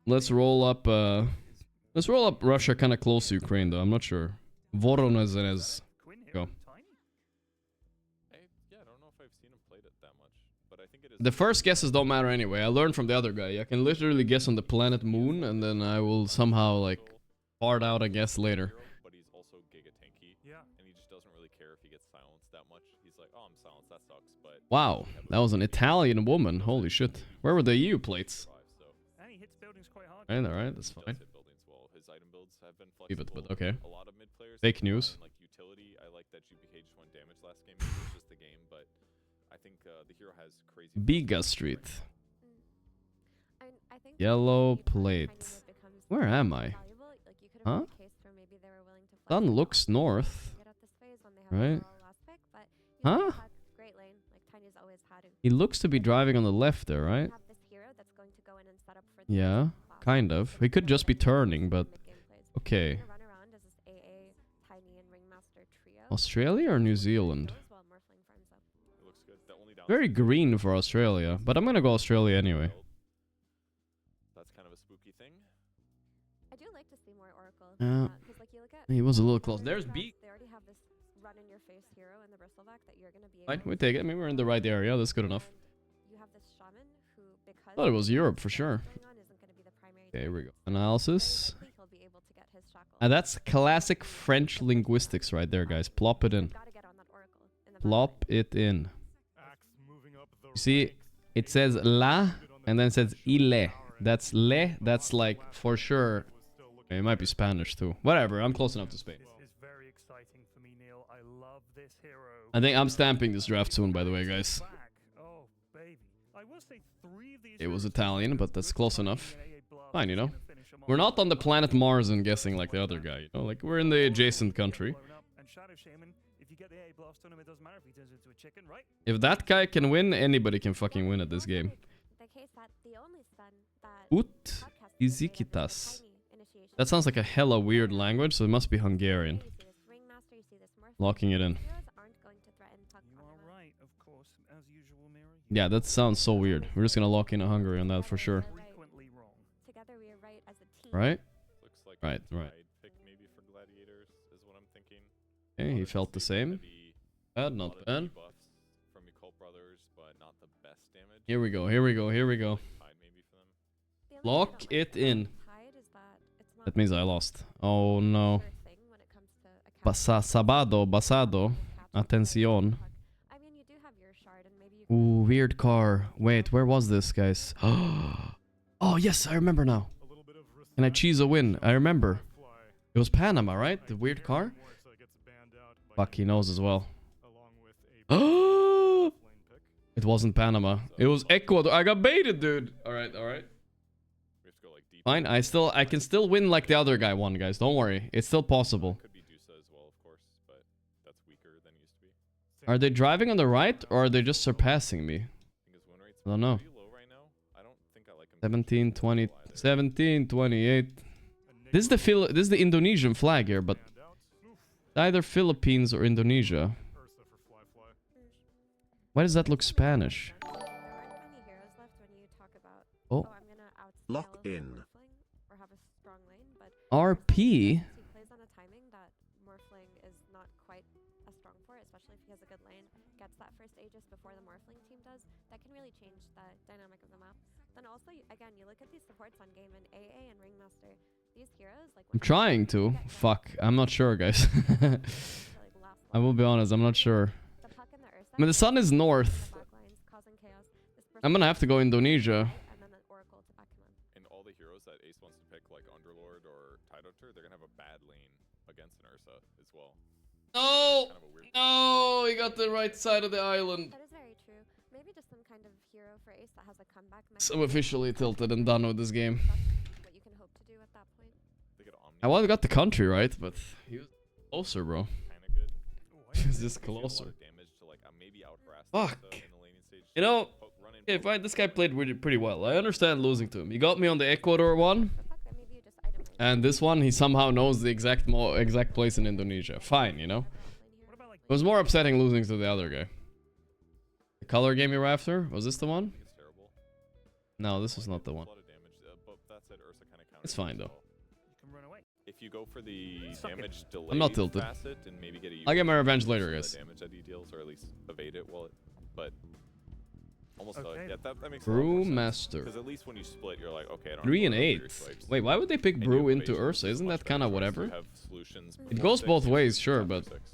Let's roll up Russia kind of close to Ukraine, though. I'm not sure. Voronezh. Go. The first guesses don't matter anyway. I learned from the other guy. I can literally guess on the planet Moon, and then I will somehow, like, fart out a guess later. But he's also giga tanky. Yeah. And he just doesn't really care if he gets silenced that much. He's like, oh, I'm silenced, that sucks. But Wow, that was an Italian woman. Holy shit. Where were the EU plates? Alright, that's fine. Leave it, but okay. Fake news. Like utility, I like that GPK just went damage last game. It was just the game, but I think the hero has crazy. Biga Street. Yellow plate. Where am I? Huh? Sun looks north. Right? Huh? He looks to be driving on the left there, right? Yeah, kind of. He could just be turning, but... Okay. Australia or New Zealand? Very green for Australia, but I'm gonna go Australia anyway. That's kind of a spooky thing. I do like to see more Oracle. Yeah. Like you look at He was a little close. There's B. They already have this run in your face hero in the bristleback that you're gonna be Fine, we take it. I mean, we're in the right area. That's good enough. You have this shaman who, because Thought it was Europe for sure. Okay, here we go. Analysis. And that's classic French linguistics right there, guys. Plop it in. Plop it in. You see, it says la, and then it says ile. That's le. That's like for sure. It might be Spanish too. Whatever. I'm close enough to Spain. I think I'm stamping this draft soon, by the way, guys. It was Italian, but that's close enough. Fine, you know. We're not on the planet Mars and guessing like the other guy, you know. Like, we're in the adjacent country. If that guy can win, anybody can fucking win at this game. Ut Izikitas. That sounds like a hella weird language, so it must be Hungarian. Locking it in. Yeah, that sounds so weird. We're just gonna lock in a Hungary on that for sure. Right? Right. Okay, he felt the same. Bad, not bad. Here we go. Lock it in. That means I lost. Oh no. Basado. Atención. Ooh, weird car. Wait, where was this, guys? Oh, yes, I remember now. Can I cheese a win? I remember. It was Panama, right? The weird car? Fuck, he knows as well. Oh! It wasn't Panama. It was Ecuador. I got baited, dude. Alright. Fine, I can still win like the other guy won, guys. Don't worry. It's still possible. Are they driving on the right, or are they just surpassing me? I don't know. 17, 20, 17, 28. This is the Indonesian flag here, but either Philippines or Indonesia. Why does that look Spanish? Oh. Lock in. RP? Before the Morphling team does, that can really change the dynamic of the map. Then also, again, you look at these supports on game in AA and Ringmaster. These heroes, like... I'm trying to. Fuck, I'm not sure, guys. I will be honest, I'm not sure. I mean, the sun is north. I'm gonna have to go Indonesia. And all the heroes that Ace wants to pick, like Underlord or Tidehunter, they're gonna have a bad lane against an Ursa as well. No! No! He got the right side of the island. That is very true. Maybe just some kind of hero for Ace that has a comeback. So officially tilted and done with this game. What you can hope to do at that point. I would have got the country right, but he was closer, bro. He was just closer. Fuck. You know, okay, this guy played pretty well. I understand losing to him. He got me on the Ecuador one. And this one, he somehow knows the exact place in Indonesia. Fine, you know? It was more upsetting losing to the other guy. The color game you're after? Was this the one? No, this was not the one. It's fine, though. If you go for the damage delay I'm not tilted. facet and maybe get a I'll get my revenge later, guys. damage that he deals, or at least evade it while it, but almost yeah, that makes Brewmaster. Because at least when you split, you're like, okay, I don't 3 have and to go through 8. your swipes. Wait, why would they pick And Brew your into evasion Ursa? is Isn't much that kind of better, so whatever? you have solutions It before goes 6, both you ways, can sure, counter but 6.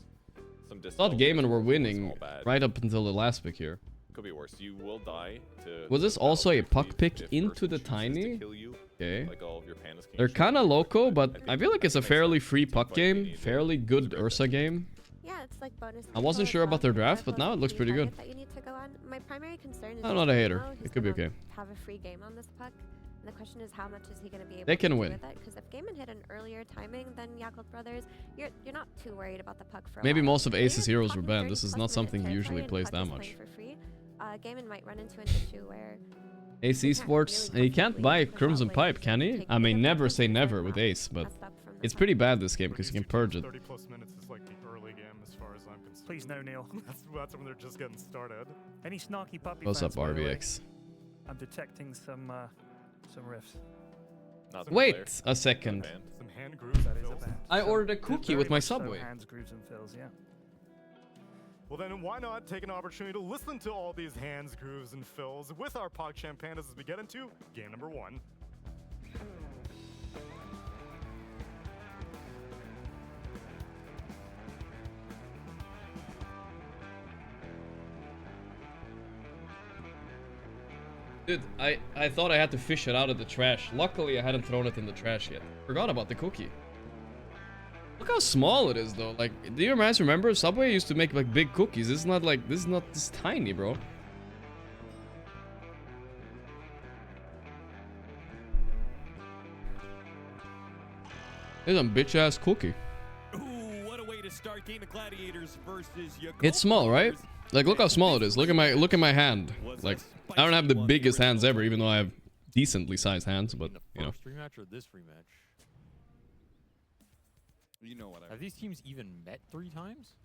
Some thought dispel Gaiman is were all winning bad. right up until the last pick here. Could be worse. You will die to. Was this to also a battle puck briefly pick if into Ursa the chooses to tiny? kill you, Okay. like all of your panas can They're shoot kind of you. loco, but think I feel like it's a makes fairly sense. free Team puck fight game. need Fairly good Ursa game. Yeah, it's like bonus. I wasn't sure about their draft, but now it looks pretty good. That you need to go on. My primary concern is I'm not a hater. he's It could be gonna okay. Have a free game on this puck. And the question is, how much is he going to be able They to can do win. with it? Because if Gaiman hit an earlier timing than Yakult Brothers, you're not too worried about the puck for a Maybe while. most of If you're Ace's heroes were talking banned. This is 30+ not something he minute usually territory plays and that puck much. is playing for free, Gaiman might run into an issue where Ace Esports, he can't buy Crimson Pipe, can he? I mean, never say never with Ace, but it's pretty bad this game because you can purge it. 30+ minutes is like the early game as far as I'm concerned. Please no, Neil. That's when they're just getting started. Any snarky puppy What's fans, up, by the way? RVX? I'm detecting some riffs. Wait a second. Some hand grooves That and is a fills. band. I ordered a cookie with my Very much so, Subway. hands, grooves, and fills, yeah. Well then, why not take an opportunity to listen to all these hands, grooves, and fills with our PogChamp Pandas as we get into game number 1. Dude, I thought I had to fish it out of the trash. Luckily, I hadn't thrown it in the trash yet. Forgot about the cookie. Look how small it is, though. Like, do you guys remember? Subway used to make, like, big cookies. This is not, like, this is not this tiny, bro. It's a bitch-ass cookie. Ooh, what a way to start Game of Gladiators versus Yakult It's small, right? Like, look how small it is. Look at my hand. Like, I don't have the biggest hands ever, even though I have decently sized hands, but, you know. First rematch or this rematch? You know what I Have these teams even met 3 times?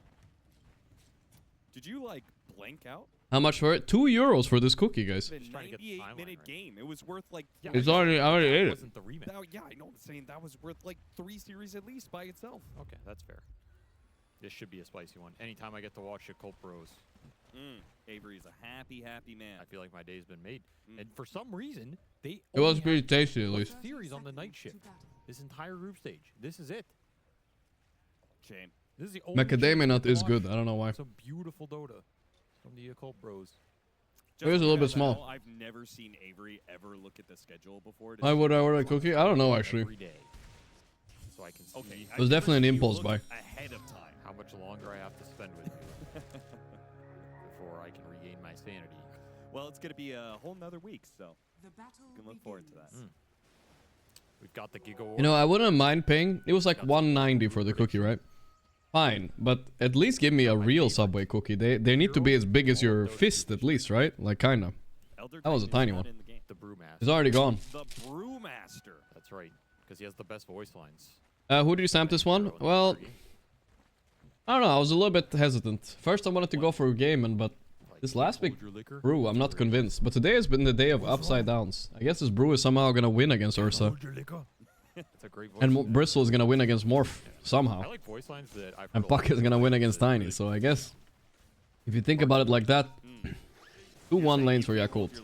Did you like blank out? How much for it? €2 for this cookie, guys. It's a 98-minute game. It was worth like. It's already, I already ate it. Wasn't the rematch. Now, yeah, I know. I'm saying that was worth like 3 series at least by itself. Okay, that's fair. This should be a spicy one. Anytime I get to watch Yakult Bros. Avery's a happy man. I feel like my day's been made. And for some reason, they It was only pretty have tasty, at one least. series on the night shift. This entire group stage. This is it. Shame. This is the only Macadamia shit nut to is watch. good. I don't know why. Some beautiful Dota from the Yakult Bros. It was a little bit small. I've never seen Avery ever look at the schedule before. Why would I order a cookie? I don't know, actually. Every day. So I can see Okay, It was definitely an impulse buy. ahead of time. how much longer I have to spend with you before I can regain my sanity. Well, it's going to be a whole nother week, so you can look forward to that. We've got the Giga You know, I wouldn't mind paying. It was like 190 for the cookie, right? Fine, but at least give me a real Subway cookie. They need to be as big as your fist, at least, right? Like, kinda. That was a tiny one. The Brewmaster. It's already gone. The Brewmaster. That's right, because he has the best voice lines. Who did you stamp this one? Well, I don't know. I was a little bit hesitant. First, I wanted to go for Gaiman, but this last big brew, I'm not convinced. But today has been the day of upside downs. I guess this brew is somehow gonna win against Ursa. It's a great voice. And Bristle is gonna win against Morph somehow. I like voice lines that I've And Puck is gonna win against Tiny. So I guess if you think about it like that, 2-1 lanes for Yakult.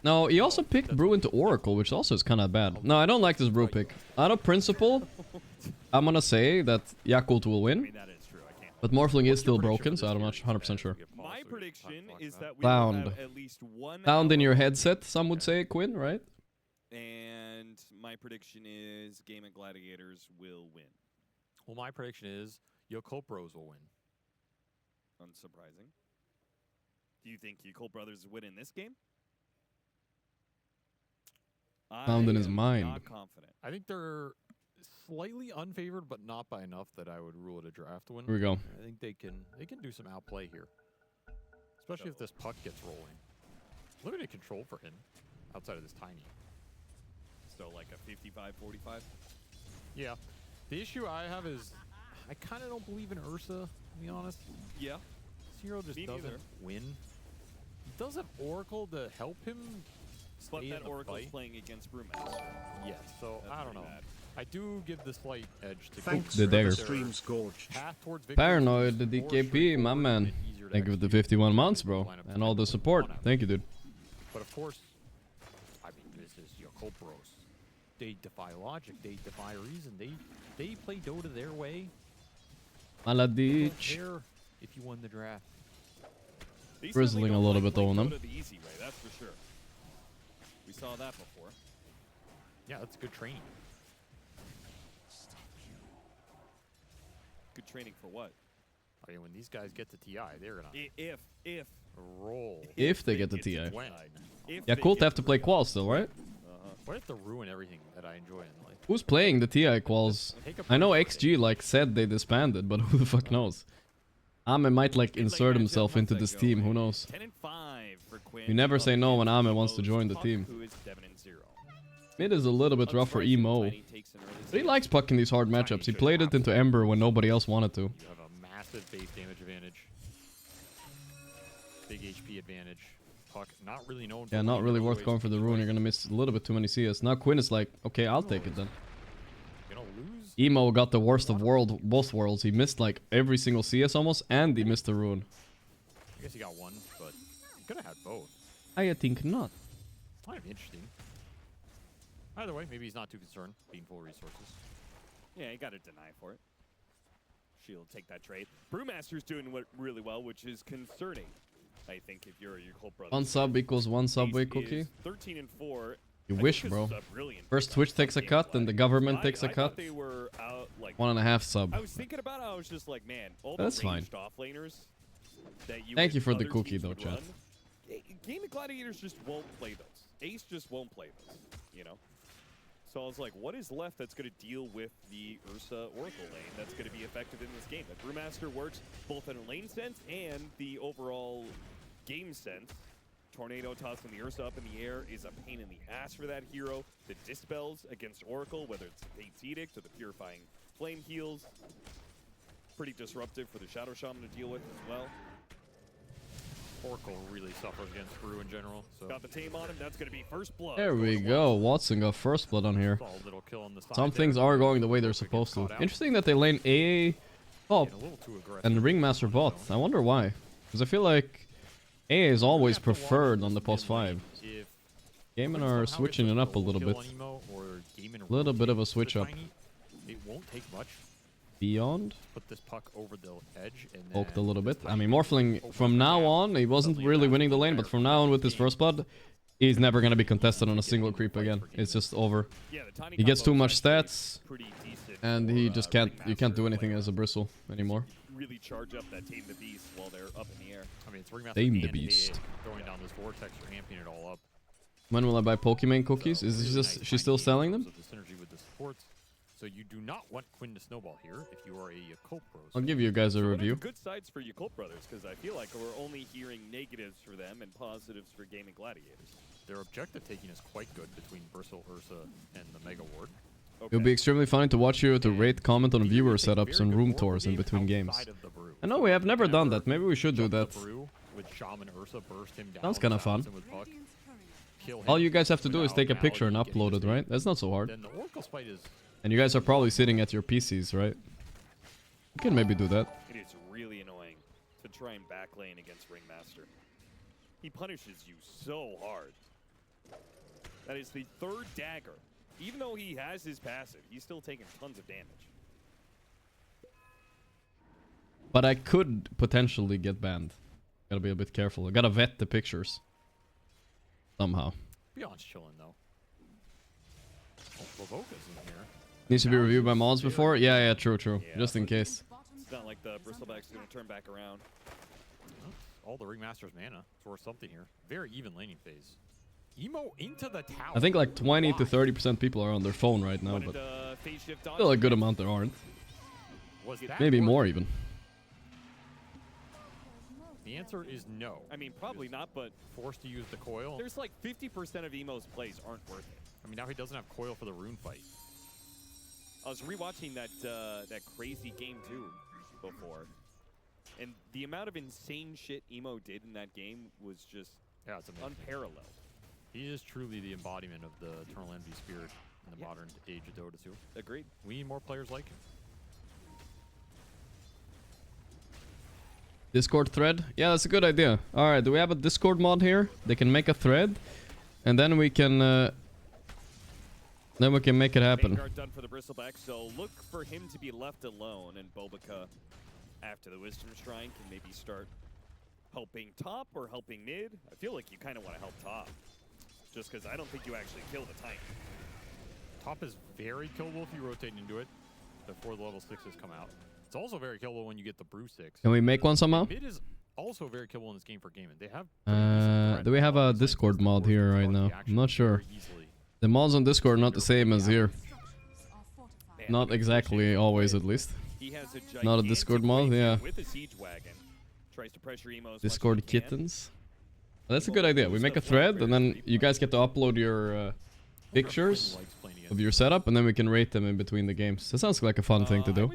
No, he also picked Brew into Oracle, which also is kind of bad. No, I don't like this Brew pick. Out of principle, I'm gonna say that Yakult will win. But Morphling is still broken, so I'm not 100% sure. My prediction is that we will Sound. have at least one Sound in your headset, some would say, Quinn, right? And my prediction is Game of Gladiators will win. Well, my prediction is Yakult Bros will win. Unsurprising. Do you think Yakult Brothers win in this game? Sound in his I am mind. Not confident. I think they're slightly unfavored, but not by enough that I would rule it a draft win. Here we go. I think they can do some outplay here, especially if this puck gets rolling. Limited control for him outside of this tiny. So like a 55-45. Yeah. The issue I have is I kind of don't believe in Ursa, to be honest. Yeah. This hero just Me doesn't neither. win. He does have Oracle to help him But stay that in the Oracle's fight. playing against Brewmaster. Yes, so That's I don't know. pretty bad. I do give the slight edge to Thanks The for dagger. the streams, Gorgc. path towards victory. Paranoid, the DKP, my man. Thank you for the 51 months, bro. And all the support. Thank you, dude. But of course, I mean, this is your Copros. They defy logic. They defy reason. They play Dota their way. They don't Maladich. care if you won the draft. They Drizzling certainly a don't little like bit on playing them. Dota the easy way, that's for sure. We saw that before. Yeah, that's good training. Good training for what? I mean, when these guys get to TI, they're gonna If roll. If they get the TI. When? Yeah, cool to have to play quals still, right? What if to ruin everything that I enjoy in life? Who's playing the TI quals? I know XG like said they disbanded, but who the fuck knows? Ame might like insert himself into this team, who knows? 10 and 5 for Quinn. You never say no when Ame wants to join the team. Who is 7 and 0. Mid is a little bit rough for Emo. But he likes pucking these hard matchups. He played it into Ember when nobody else wanted to. You have a massive base damage advantage. Big HP advantage. Puck, not really known for Yeah, not winning really all the worth way going to for the T2. rune. You're gonna miss a little bit too many CS. Now Quinn is like, okay, I'll take it then. You're gonna lose. Emo got the worst of both worlds. He missed like every single CS almost, and he missed the rune. I guess he got one, but he could have had both. I think not. Might be interesting. Either way, maybe he's not too concerned being full resources. Yeah, you got to deny for it. She'll take that trade. Brewmaster's doing really well, which is concerning. I think if you're your Colt brothers. 1 sub equals 1 subway Ace cookie. is 13 and 4. You I wish, think bro. this is a brilliant First pickup Twitch from takes a cut, then the government takes a I cut. thought they were out like 1.5 sub. I was thinking about it. I was just like, man, all That's the fine. ranged offlaners that you Thank you wish for the other cookie, teams though, would chat. run, Game of Gladiators just won't play those. Ace just won't play those, you know? So I was like, what is left that's going to deal with the Ursa Oracle lane that's going to be effective in this game? The Brewmaster works both in a lane sense and the overall game sense. Tornado tossing the Ursa up in the air is a pain in the ass for that hero. The dispels against Oracle, whether it's the Fate's Edict or the Purifying Flame heals, pretty disruptive for the Shadow Shaman to deal with as well. Oracle really suffers against Brew in general. So Got the tame on him. That's going to be first blood. There we go. Watson got first blood on here. solid little kill on the side Some there. things are going the way they're supposed to. Interesting that they lane AA top Getting a little too aggressive. and Ringmaster bot. I wonder why. Because I feel like AA is always preferred on the post 5. If Gaming are switching it up a little bit. A Little bit of a switch up. It won't take much. Beyond. Put this puck over the edge and Poked a little bit. I mean, Morphling, from now on, he wasn't really winning the lane, but from now on with his first blood, he's never going to be contested on a single creep again. It's just over. He gets too much stats, and he just can't, you can't do anything as a Bristle anymore. Really charge up that Tame the Beast while they're up in the air. I mean, it's Ringmaster Tame the and Beast. AA throwing down this vortex or amping it all up. When will I buy Pokemon cookies? Is this just, she still selling them? So the synergy with the supports. So you do not want Quinn to snowball here if you are a Yakult Pro. I'll give you guys a What are review. the good sides for Yakult Brothers? Because I feel like we're only hearing negatives for them and positives for Gaming Gladiators. Their objective taking is quite good between Bristle, Ursa, and the Mega Ward. It'll be extremely funny to watch you to rate, comment on viewer setups and room tours in between games. I know we have never done that. Maybe we should do that. With Shaman Ursa, burst him down. Sounds kind of fun. silence him with puck, kill him All you guys have to do is without take a Malady picture and getting upload his it, right? That's not so hard. Then the Oracle's fight is And you guys are probably sitting at your PCs, right? You can maybe do that. It is really annoying to try and backlane against Ringmaster. He punishes you so hard. That is the third dagger. Even though he has his passive, he's still taking tons of damage. But I could potentially get banned. Gotta be a bit careful. I gotta vet the pictures. Somehow. Beyond's chilling though. Oh, Lavoka's in here. Needs to be reviewed by mods before? Yeah, true. Yeah, Just in case. It's not like the Bristleback's going to turn back around. All the Ringmaster's mana for something here. Very even laning phase. Emo into the tower. I think like 20 to 30% people are on their phone right now, but still a good amount that aren't. Was that Maybe worth more it? even. The answer is no. I mean, probably not, but forced to use the coil. There's like 50% of Emo's plays aren't worth it. I mean, now he doesn't have coil for the rune fight. I was rewatching that that crazy game too before, and the amount of insane shit Emo did in that game was just it's unparalleled. He is truly the embodiment of the Eternal Envy spirit in the modern age of Dota 2. Agreed. We need more players like him. Discord thread? Yeah, that's a good idea. Alright, do we have a Discord mod here? They can make a thread, and then we can make it happen. Vanguard done for the Bristleback, so look for him to be left alone, and Bobica, after the Wisdom Shrine, can maybe start helping top or helping mid. I feel like you kind of want to help top, just because I don't think you actually kill the tank. Top is very killable if you rotate into it before the level 6s come out. It's also very killable when you get the Brew 6. Can we make one somehow? Mid is also very killable in this game for gaming. They have Do we have a Discord mod here right now? I'm not sure. The mods on Discord are not the same as here. Not exactly always, at least. Not a Discord mod, yeah. With a siege wagon, tries to pressure Emo as Discord much as he can. kittens. That's a good idea. We make a thread, and then you guys get to upload your pictures of your setup, and then we can rate them in between the games. That sounds like a fun thing to do.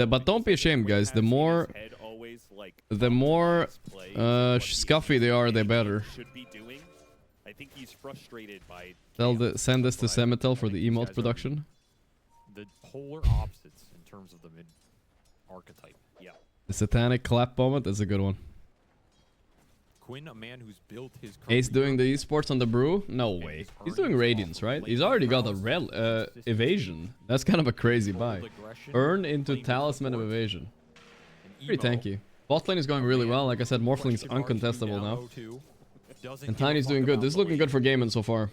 But don't be ashamed, guys. The more scuffy they are, the better. I think he's frustrated by Send this to Semitel for the emote production. The polar opposites in terms of the mid archetype. Yeah. The satanic clap moment is a good one. Quinn, a man who's built his Ace doing the esports on the brew? No way. He's doing Radiance, right? He's already got a evasion. That's kind of a crazy buy. Earn into Talisman of Evasion. Pretty tanky. Bot lane is going really well. Like I said, Morphling's uncontestable now. And Tiny's doing good. This is looking good for gaming so far.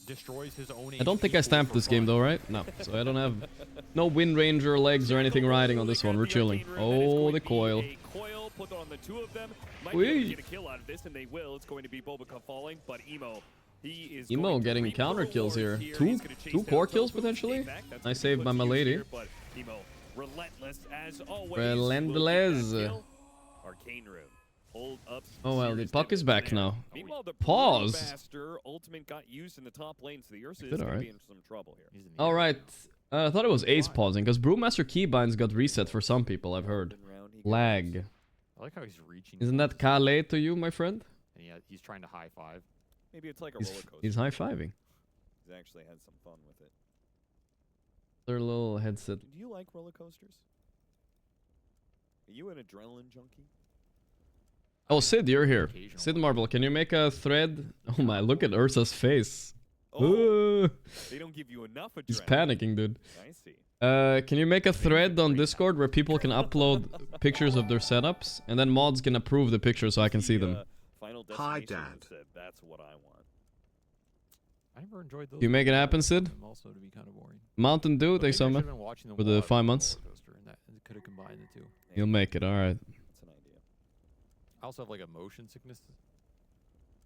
I don't think I stamped this game though, right? No. So I don't have no Wind Ranger legs or anything riding on this one. We're chilling. Oh, the coil. Put on the two of them. Might be able to get a kill out of this, and they will. It's going to be Bobica falling, but Emo getting counter kills here. Two core kills potentially. Nice save by my lady. But Emo relentless as always. Relentless. Arcane Rune. Hold up. Oh well, the puck is back now. Meanwhile, the Pause. Master ultimate got used in the top lane, so the Ursa is Good, going to alright. be in some trouble here. All right. I thought it was Ace pausing because Brewmaster keybinds got reset for some people. I've heard. Lag. I like how he's reaching. Isn't that Calais to you, my friend? And yeah, he's trying to high five. Maybe it's like a roller coaster. He's high-fiving. He's actually had some fun with it. Their little headset. Do you like roller coasters? Are you an adrenaline junkie? Oh, Sid, you're here. Sid Marble, can you make a thread? Oh my, look at Ursa's face. Oh, they don't give you enough adrenaline. He's panicking, dude. I see. Can you make a thread on Discord where people can upload pictures of their setups, and then mods can approve the pictures so I can see them? Hi, Dad. That's what I want. I never enjoyed those. You make it happen, Sid? Also to be kind of boring. Mountain Dew, thanks so much for the 5 months. Could have combined the two. You'll make it, alright. That's an idea. I also have like a motion sickness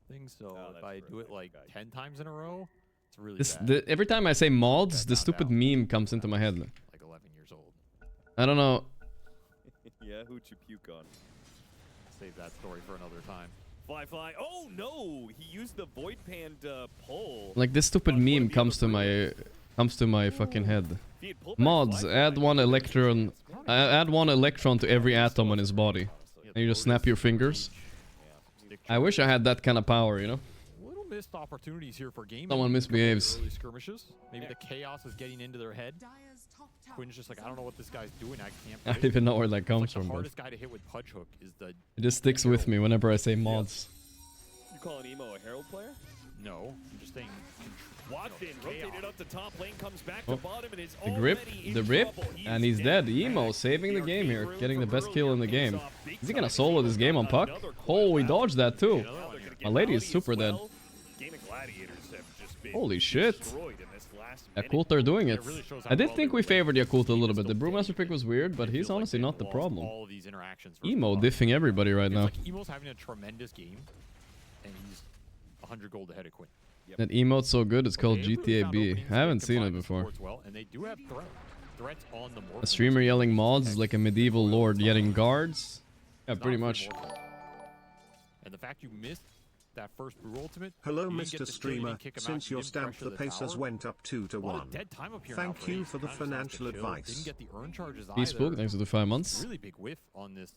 thing, so if I do it like 10 times in a row, it's really bad. Every time I say mods, the stupid meme comes into my head. Like 11 years old. I don't know. Yeah, who'd you puke on? Save that story for another time. Fly. Oh no! He used the Void Panda pull. Like this stupid meme comes to my fucking head. Mods, add one electron to every atom on his body. And you just snap your fingers. I wish I had that kind of power, you know? Little missed opportunities here for gaming. Someone misbehaves. Early skirmishes. Maybe the chaos is getting into their head. Quinn's just like, I don't know what this guy's doing. I can't. I don't even know where that comes the from. hardest guy to hit with Pudge Hook is the. It just sticks with me whenever I say mods. You calling Emo a Herald player? No, I'm just saying. Watson rotated up the top lane, comes back to bottom, and is The rip, and he's dead. Emo saving the game here, getting the best kill in the game. Is he gonna solo this game on puck? Oh, he dodged that too. My lady is super dead. Holy shit. Yakult are doing it. I did think we favored Yakult a little bit. The Brewmaster pick was weird, but he's honestly not the problem. Emo diffing everybody right now. Emo's having a tremendous game, and he's 100 gold ahead of Quinn. That emote's so good, it's called GTA B. I haven't seen it before. And they do have threats on the A streamer yelling mods is like a medieval lord yelling guards. Yeah, pretty much. And the fact you missed that first brew ultimate. Hello, you didn't get Mr. the Streamer. kick him out, Since you your didn't stamp, pressure the Pacers tower. went up 2 to A lot 1. of dead time up here Thank now you Ace. for the Kind of just has to financial chill. advice. Didn't get the earn charges Facebook, either. thanks for the 5 months. Really big whiff on this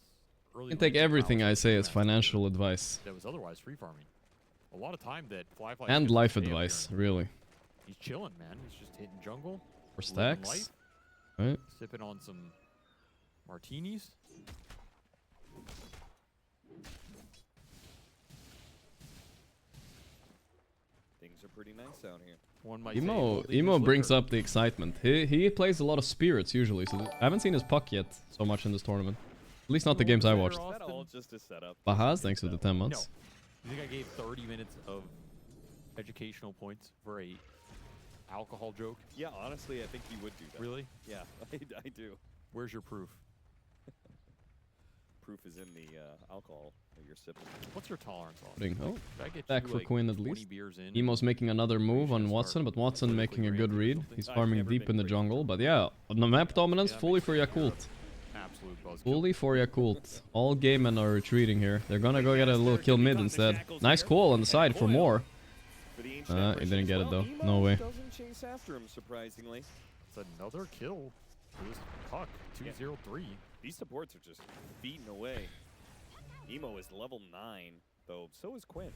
early. You can take lane everything I power say as match financial advice. that was otherwise free farming. A lot of time that Flyfly And gets to life stay up here advice, and really. He's chilling, man. He's just hitting jungle. For living stacks. life, Right? sipping on some martinis. Things are pretty nice out here. One might Emo brings up the excitement. He plays a lot of spirits usually, so I haven't seen his puck yet so much in this tournament. At least not the games I watched. Is that all just a setup? Bahaz, thanks for the 10 months. You think I gave 30 minutes of educational points for a alcohol joke? Yeah, honestly, I think you would do that. Really? Yeah, I do. Where's your proof? Proof is in the alcohol that you're sipping. What's your tolerance on? Oh, Should I get back you, for like, Quinn at 20 least. beers in Emo's making another move on Watson, but Watson making a good read. He's farming deep in the jungle, but yeah, on the map dominance, fully for Yakult. Absolute buzzkill. Fully for Yakult. All game men are retreating here. They're gonna go get a little kill mid instead. Nice call on the side for more. He didn't get it though. No way. Doesn't chase after him, surprisingly. It's another kill for this puck. 2-0-3. These supports are just beating away. Emo is level 9, though so is Quinn.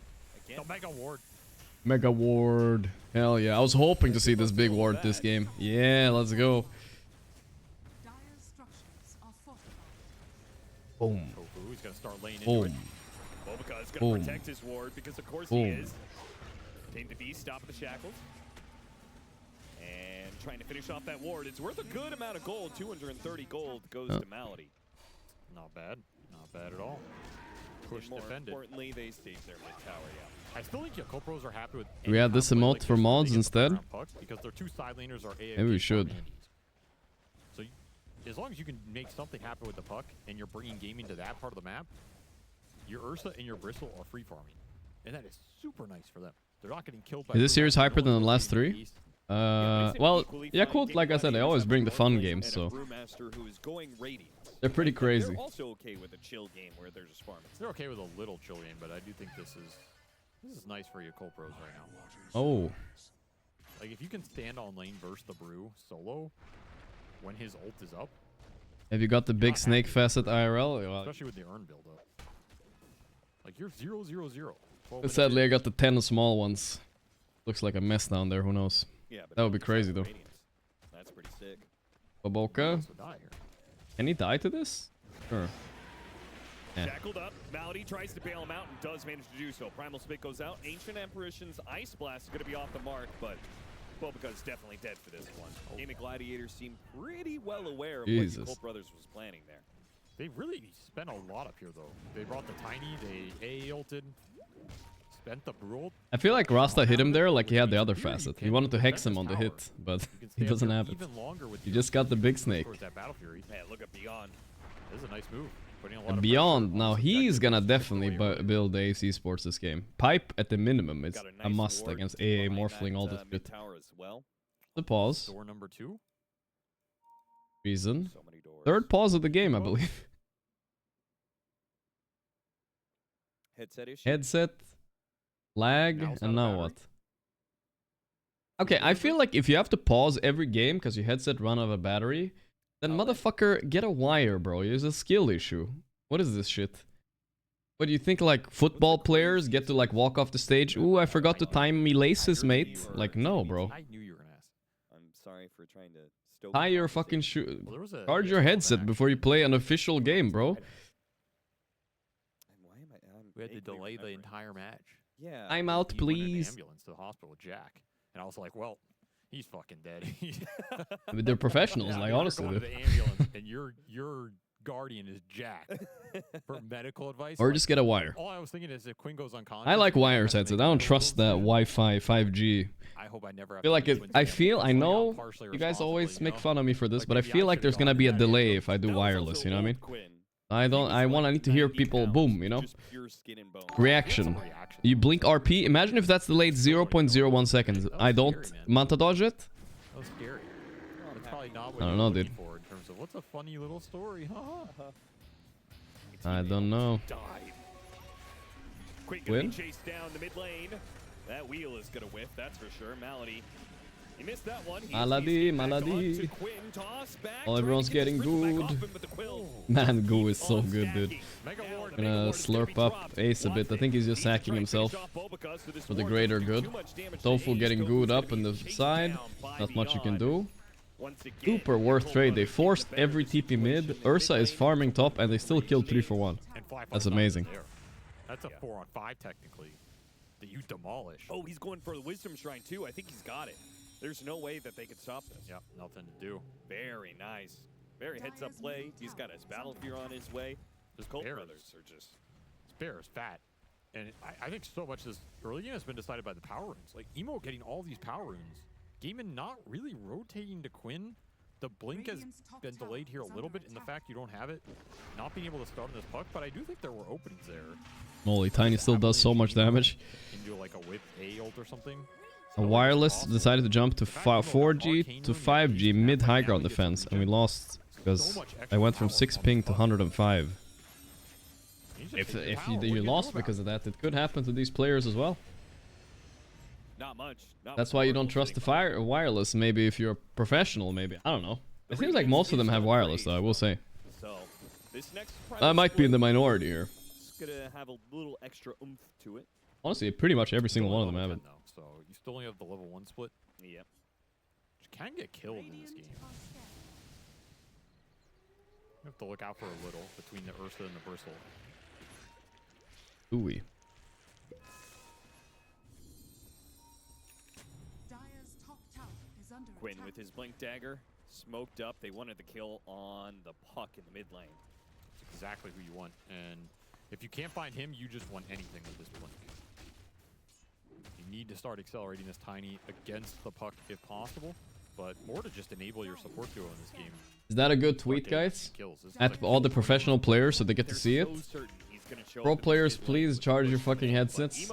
Again. The Mega Ward. Mega ward. Hell yeah. I was hoping to see this big ward this game. Yeah, let's go. Boom. Tofu is gonna start laying into Boom. it. Bobica is going Boom. to protect his ward because, of course, Boom. he is. Tame the Beast, stop at the shackles. And trying to finish off that ward. It's worth a good amount of gold. 230 gold goes to Malady. Not bad. Not bad at all. Push More defended. importantly, they stayed there mid tower, yeah. I still think Yakult pros are happy with. Do we add this emote for mods instead? Because their two side laners are AFK. Maybe we should. So as long as you can make something happen with the puck and you're bringing gaming to that part of the map, your Ursa and your Bristle are free farming, and that is super nice for them. They're not getting killed by. Is this series hyper than the last 3? Well, Yakult, like I said, they always bring the fun games, so Who is going Radiant. they're pretty crazy. They're also okay with a chill game where they're just farming. They're okay with a little chill game, but I do think this is nice for Yakult pros right now. Oh. Like if you can stand on lane versus the Brew solo when his ult is up. Have you got the big snake facet IRL? Well, Especially with the earn build up. Like you're 0-0-0. sadly, I got the 10 small ones. Looks like a mess down there. Who knows? Yeah, but that would be crazy though. That's pretty sick. Baboka. Can he die to this? Sure. Yeah. Shackled up, Malady tries to bail him out and does manage to do so. Primal Spit goes out. Ancient Apparition's Ice Blast is going to be off the mark, but Bobica is definitely dead for this one. Gaming Gladiators seem pretty well aware of what the Colt Brothers was planning there. They really spent a lot up here, though. They brought the Tiny, they A ulted, spent the Brule. I feel like Rasta hit him there like he had the other facet. He wanted to hex him on the hit, but he doesn't have it. He just got the big snake. Man, look at Beyond. This is a nice move. And Beyond, now he's gonna definitely build the AC Sports this game. Pipe at the minimum, it's a must against AA Morphling, all this shit. The pause. Door number 2. Reason. Third pause of the game, I believe. Headset issue. Headset, lag, and now what? Okay, I feel like if you have to pause every game because your headset run out of battery, then motherfucker, get a wire, bro. It's a skill issue. What is this shit? What do you think, like, football players get to, like, walk off the stage? Ooh, I forgot to time me laces, mate. Like, no, bro. I knew you were going to ask. I'm sorry for trying to stoke. Tie your fucking shoe. Charge your headset before you play an official game, bro. We had to delay the entire match. Yeah. I'm out, He went in an please. ambulance to the hospital with Jack. And I was like, well, he's fucking dead. But they're professionals, Yeah, like, you're honestly. going to the ambulance and your guardian is Jack for medical advice. Or just get a wire. All I was thinking is if Quinn goes unconscious. I like wires headset. I don't trust that Wi-Fi 5G. I hope I never have Feel to like use it. I know partially you guys responsible, always you make know? fun of me for this, Like, but I maybe feel I like should've there's gonna gone be a to that delay ambulance. if I do wireless. You know what I mean? Quinn. I need to hear people boom. You know? Just pure skin and bone. Reaction. You blink RP. Imagine if that's delayed 0.01 seconds. I don't manta dodge it. That was scary. That's probably not what I don't you're know, looking dude. for in terms of what's a funny little story, huh? I don't know. Died. Quick Win. chase down the mid lane. That wheel is gonna whiff, that's for sure. Malady. He missed that one. Malady. Oh, everyone's getting good. Man, Goo is so good, dude. Gonna slurp up Ace a bit. I think he's just hacking himself for the greater good. Tofu getting gooed up on the side. Not much you can do. Super worth trade. They forced every TP mid. Ursa is farming top and they still killed 3 for 1. That's amazing. That's a 4-on-5 technically that you demolish. Oh, he's going for the Wisdom Shrine too. I think he's got it. There's no way that they could stop this. Yep, nothing to do. Very nice. Very heads-up play. He's got his Battle Fear on his way. His Colt brothers are just... This bear is fat. And I think so much this early game has been decided by the power runes. Like, Emo getting all these power runes. Gaimin not really rotating to Quinn. The blink has been delayed here a little bit in the fact you don't have it. Not being able to start on this puck, but I do think there were openings there. Holy, Tiny still does so much damage. You can do like a whip A ult or something. A wireless decided to jump to 4G to 5G mid high ground defense, and we lost because I went from 6 ping to 105. If you lost because of that, it could happen to these players as well. Not much. That's why you don't trust the wireless. Maybe if you're a professional, maybe. I don't know. It seems like most of them have wireless, though, I will say. So, this next I might be in the minority here. It's gonna have a little extra oomph to it. Honestly, pretty much every single one of them have it. So you still only have the level 1 split. Yep. Which can get killed in this game. You have to look out for a little between the Ursa and the Bristle. Ooh-wee. Quinn with his Blink Dagger, smoked up. They wanted the kill on the puck in the mid lane. It's exactly who you want. And if you can't find him, you just want anything with this Blink. You need to start accelerating this Tiny against the puck if possible, but more to just enable your support duo in this game. Is that a good tweet, guys? At all the professional players so they get to see it? Pro players, please charge your fucking headsets.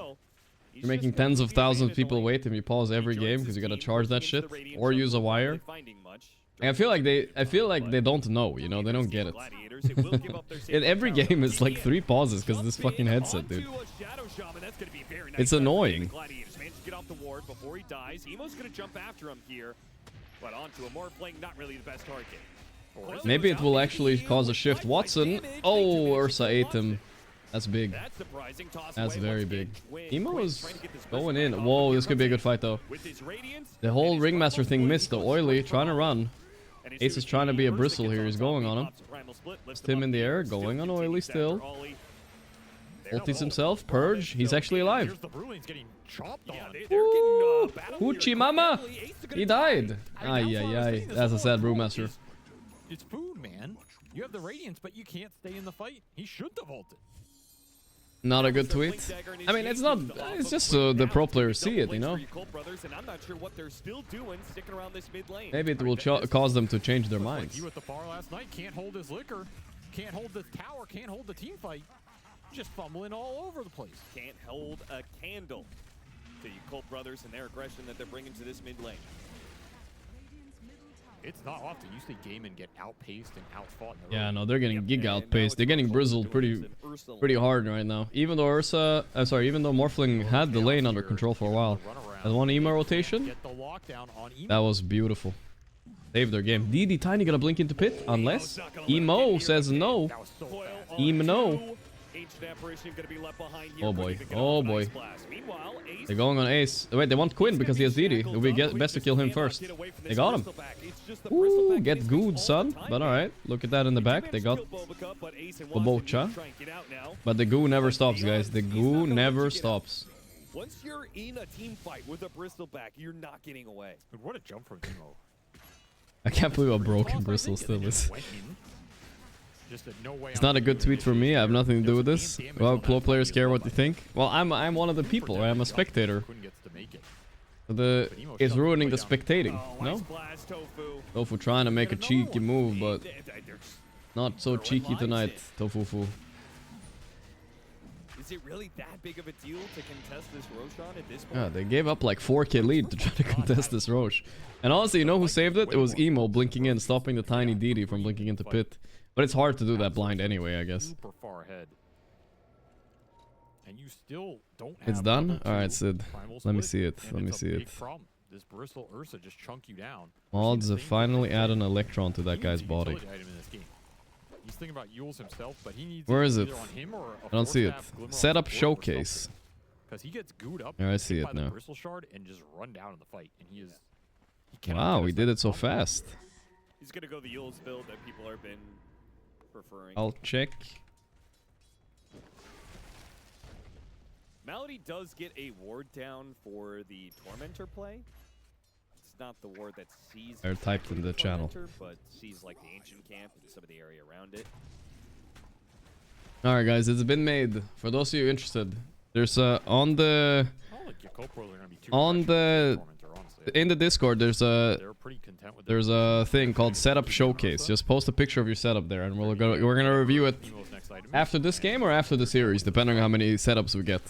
You're making tens of thousands of people wait if you pause every game because you gotta charge that shit or use a wire. And I feel like they don't know, you know, they don't get it. In every game it's like 3 pauses because of this fucking headset, dude. It's annoying. Get off the ward before he dies. Emo's gonna jump after him here, but onto a Morphling, not really the best target. Maybe it will actually cause a shift. Watson. Oh, Ursa ate him. That's big. That's very big. Emo is going in. Whoa, this could be a good fight though. The whole Ringmaster thing missed though. Oily trying to run. Ace is trying to be a Bristle here. He's going on him. It's him in the air. Going on Oily still. Ultis himself. Purge. He's actually alive. Ooh, Hoochie mama. He died. Ay, ay, ay. That's a sad Brewmaster. It's food, man. You have the Radiance, but you can't stay in the fight. He should have ulted. Not a good tweet. I mean, it's not. It's just so the pro players see it, you know. Maybe it will cause them to change their minds. You at the bar last night can't hold his liquor, can't hold the tower, can't hold the team fight. Just fumbling all over the place. Can't hold a candle to you Colt brothers and their aggression that they're bringing to this mid lane. It's not often you see Gaimin get outpaced and outfought. Yeah, no, they're getting gig outpaced. They're getting brizzled pretty hard right now. Even though even though Morphling had the lane under control for a while. That one Emo rotation, that was beautiful. Saved their game. DD Tiny gonna blink into pit unless Emo says no. Emo no. Oh boy, oh boy. They're going on Ace. Wait, they want Quinn because he has DD. It would be best to kill him first. They got him. Ooh, get good, son. But alright, look at that in the back. They got Bobocha. But the goo never stops, guys. The goo never stops. Once you're in a team fight with a Bristol back, you're not getting away. What a jump from Emo. I can't believe how broken Bristle still is. It's not a good tweet for me. I have nothing to do with this. Well, pro players care what you think. Well, I'm one of the people. I'm a spectator. It's ruining the spectating. No? Tofu trying to make a cheeky move, but not so cheeky tonight, Tofufu. Is it really that big of a deal to contest this Roshan at this point? Yeah, they gave up like 4k lead to try to contest this Rosh. And honestly, you know who saved it? It was Emo blinking in, stopping the tiny DD from blinking into pit. But it's hard to do that blind anyway, I guess. Super far ahead. and you still don't have It's done? level Alright, 2 Sid. primal Let me split, see it. and Let me it's a see big it. problem. This Bristle Ursa just chunk you down. Mods have finally added an electron to that He guy's needs a body. utility item in this game. He's thinking about Yules himself, but he needs Where is either it? on him or a I don't see it. Force Staff Glimmer on Setup support or showcase. something. Because he gets gooed up, There, I hit see by it the now. Bristle Shard, and just run down in the fight. And he is. Wow, he did it so fast. He's gonna go the Yules build that people have been preferring. I'll check. Malady does get a ward down for the Tormentor play. It's not the ward that sees. I typed in the channel. Tormentor, but sees like the ancient camp and some of the area around it. Alright guys, it's been made. For those of you interested, there's on the in the Discord there's a thing called Setup Showcase. Just post a picture of your setup there and we're gonna review it after this game or after the series, depending on how many setups we get.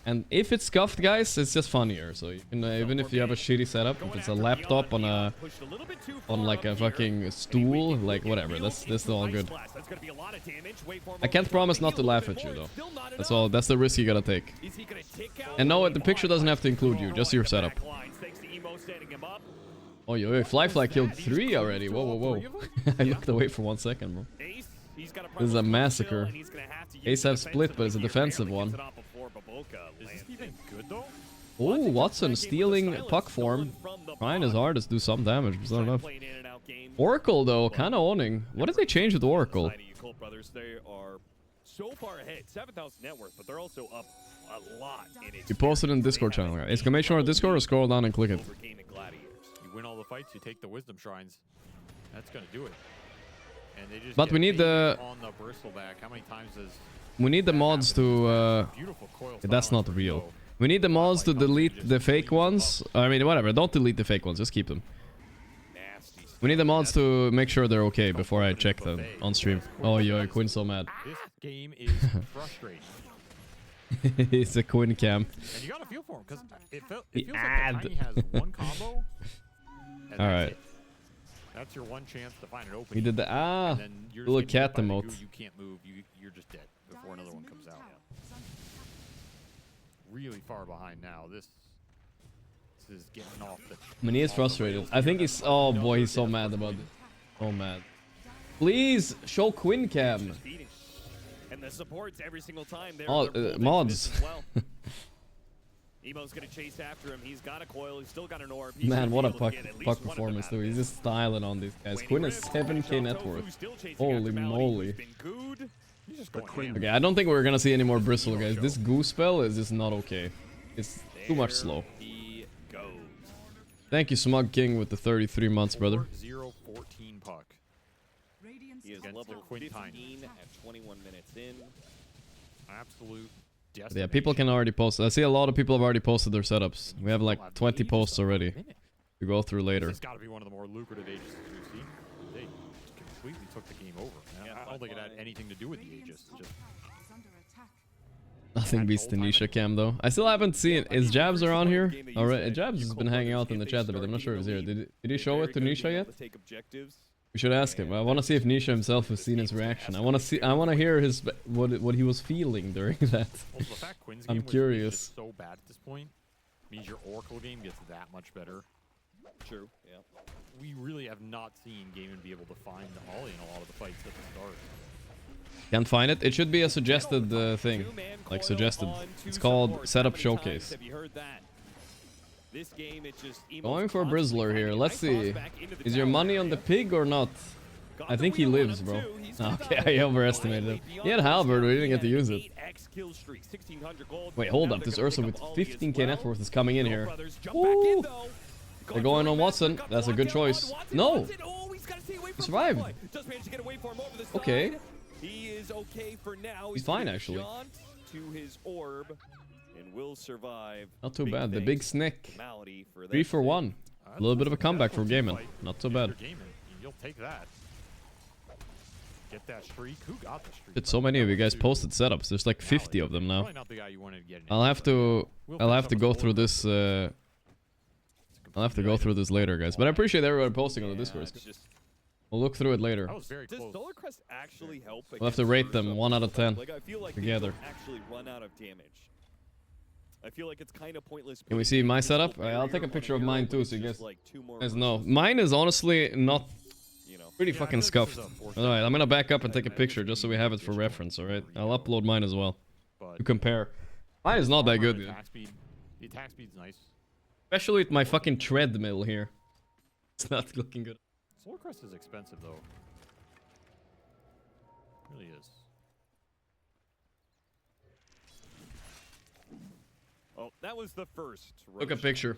And if it's scuffed, guys, it's just funnier. So you can even if you have a shitty setup, if it's a laptop on like a fucking stool, like whatever, that's all good. I can't promise not to laugh at you though. That's all. That's the risk you gotta take. And no, the picture doesn't have to include you, just your setup. Oh, yo, Fly killed 3 already. Whoa, whoa, whoa. I looked away for 1 second, bro. This is a massacre. Ace have split, but it's a defensive one. Is this even good though? Oh, Watson stealing puck form. Trying his hardest to do some damage, but it's not enough. Oracle, though, kind of owning. What did they change with Oracle? They are so far ahead, 7,000 net worth, but they're also up a lot in it. You posted in the Discord channel, guys. Exclamation on Discord or scroll down and click it. You win all the fights, you take the wisdom shrines. That's gonna do it. And they just But we need the on the bristleback. How many times does we need the mods to that's not real. We need the mods to delete the fake ones. I mean, whatever. Don't delete the fake ones. Just keep them. We need the mods to make sure they're okay before I check them on stream. Oh, yo, Quinn's so mad. This game is frustrating. It's a Quinn cam. And you gotta feel for him because it feels like the Tiny has one combo. All right. That's your one chance to find an opening. He did the and then you're little just getting cat hit by the emote. goo, you can't move. You're just dead before another one comes out. Really far behind now. This is getting off the. I mean, he is frustrated. I think he's. Oh boy, he's so mad about it. So mad. Please show Quinn cam. And the supports every single time. Oh, mods. Emo's gonna chase after him. He's got a coil. He's still got an orb. Man, what a puck performance, dude. He's just styling on these guys. Quinn is 7k net worth. Holy moly. Okay, I don't think we're gonna see any more bristle, guys. This goo spell is just not okay. It's too much slow. Thank you, Smug King, with the 33 months, brother. 0-14 puck. He is level 15 at 21 minutes in. Absolute. Yeah, people can already post. I see a lot of people have already posted their setups. We have like 20 posts already to go through later. This has got to be one of the more lucrative Aegis we've seen. They completely took the game over. I don't think it had anything to do with the Aegis. Just Nothing beats Tanisha cam though. I still haven't seen. Is Jabs around here? Alright, Jabs has been hanging out in the chat a bit. I'm not sure if he's here. Did he show it to Nisha yet? We should ask him. I want to see if Nisha himself has seen his reaction. I want to hear his what he was feeling during that. Also, the fact Quinn's I'm game curious. Was so bad at this point means your Oracle game gets that much better. True. Yeah. We really have not seen Gaiman be able to find the Ollie in a lot of the fights at the start. Can't find it. It should be a suggested thing, like suggested. It's called Setup Showcase. Have you heard that? This game, it just Going for a Brizzler here. Let's see. Is your money on the pig or not? I think he lives, bro. Okay, I overestimated him. He had Halberd, but we didn't get to use it. Wait, hold up. This Ursa with 15k net worth is coming in here. Ooh. They're going on Watson. That's a good choice. No! He survived. Okay. He is okay for now. He's fine, actually. To his orb and will survive. Not too bad. The big snake. 3 for 1. A little bit of a comeback for Gaiman. Not so bad. You'll take that. Get that streak. Who got the streak? Did so many of you guys posted setups. There's like 50 of them now. I'll have to go through this. I'll have to go through this later, guys. But I appreciate everybody posting on the Discord. We'll look through it later. That was very Does close. Solar Crest actually help? We'll have to rate them against 1 out of 10 Like I feel like together. they don't actually run out of damage. I feel like it's kind of pointless. Can we see my setup? I'll take a picture of mine too, so you guys know. Mine is honestly not pretty fucking scuffed. Alright, I'm gonna back up and take a picture just so we have it for reference, alright? I'll upload mine as well to compare. Mine is not that good, dude. The attack speed's nice. Especially with my fucking treadmill here. It's not looking good. Solar Crest is expensive though. It really is. Oh, that was the first. Look a picture.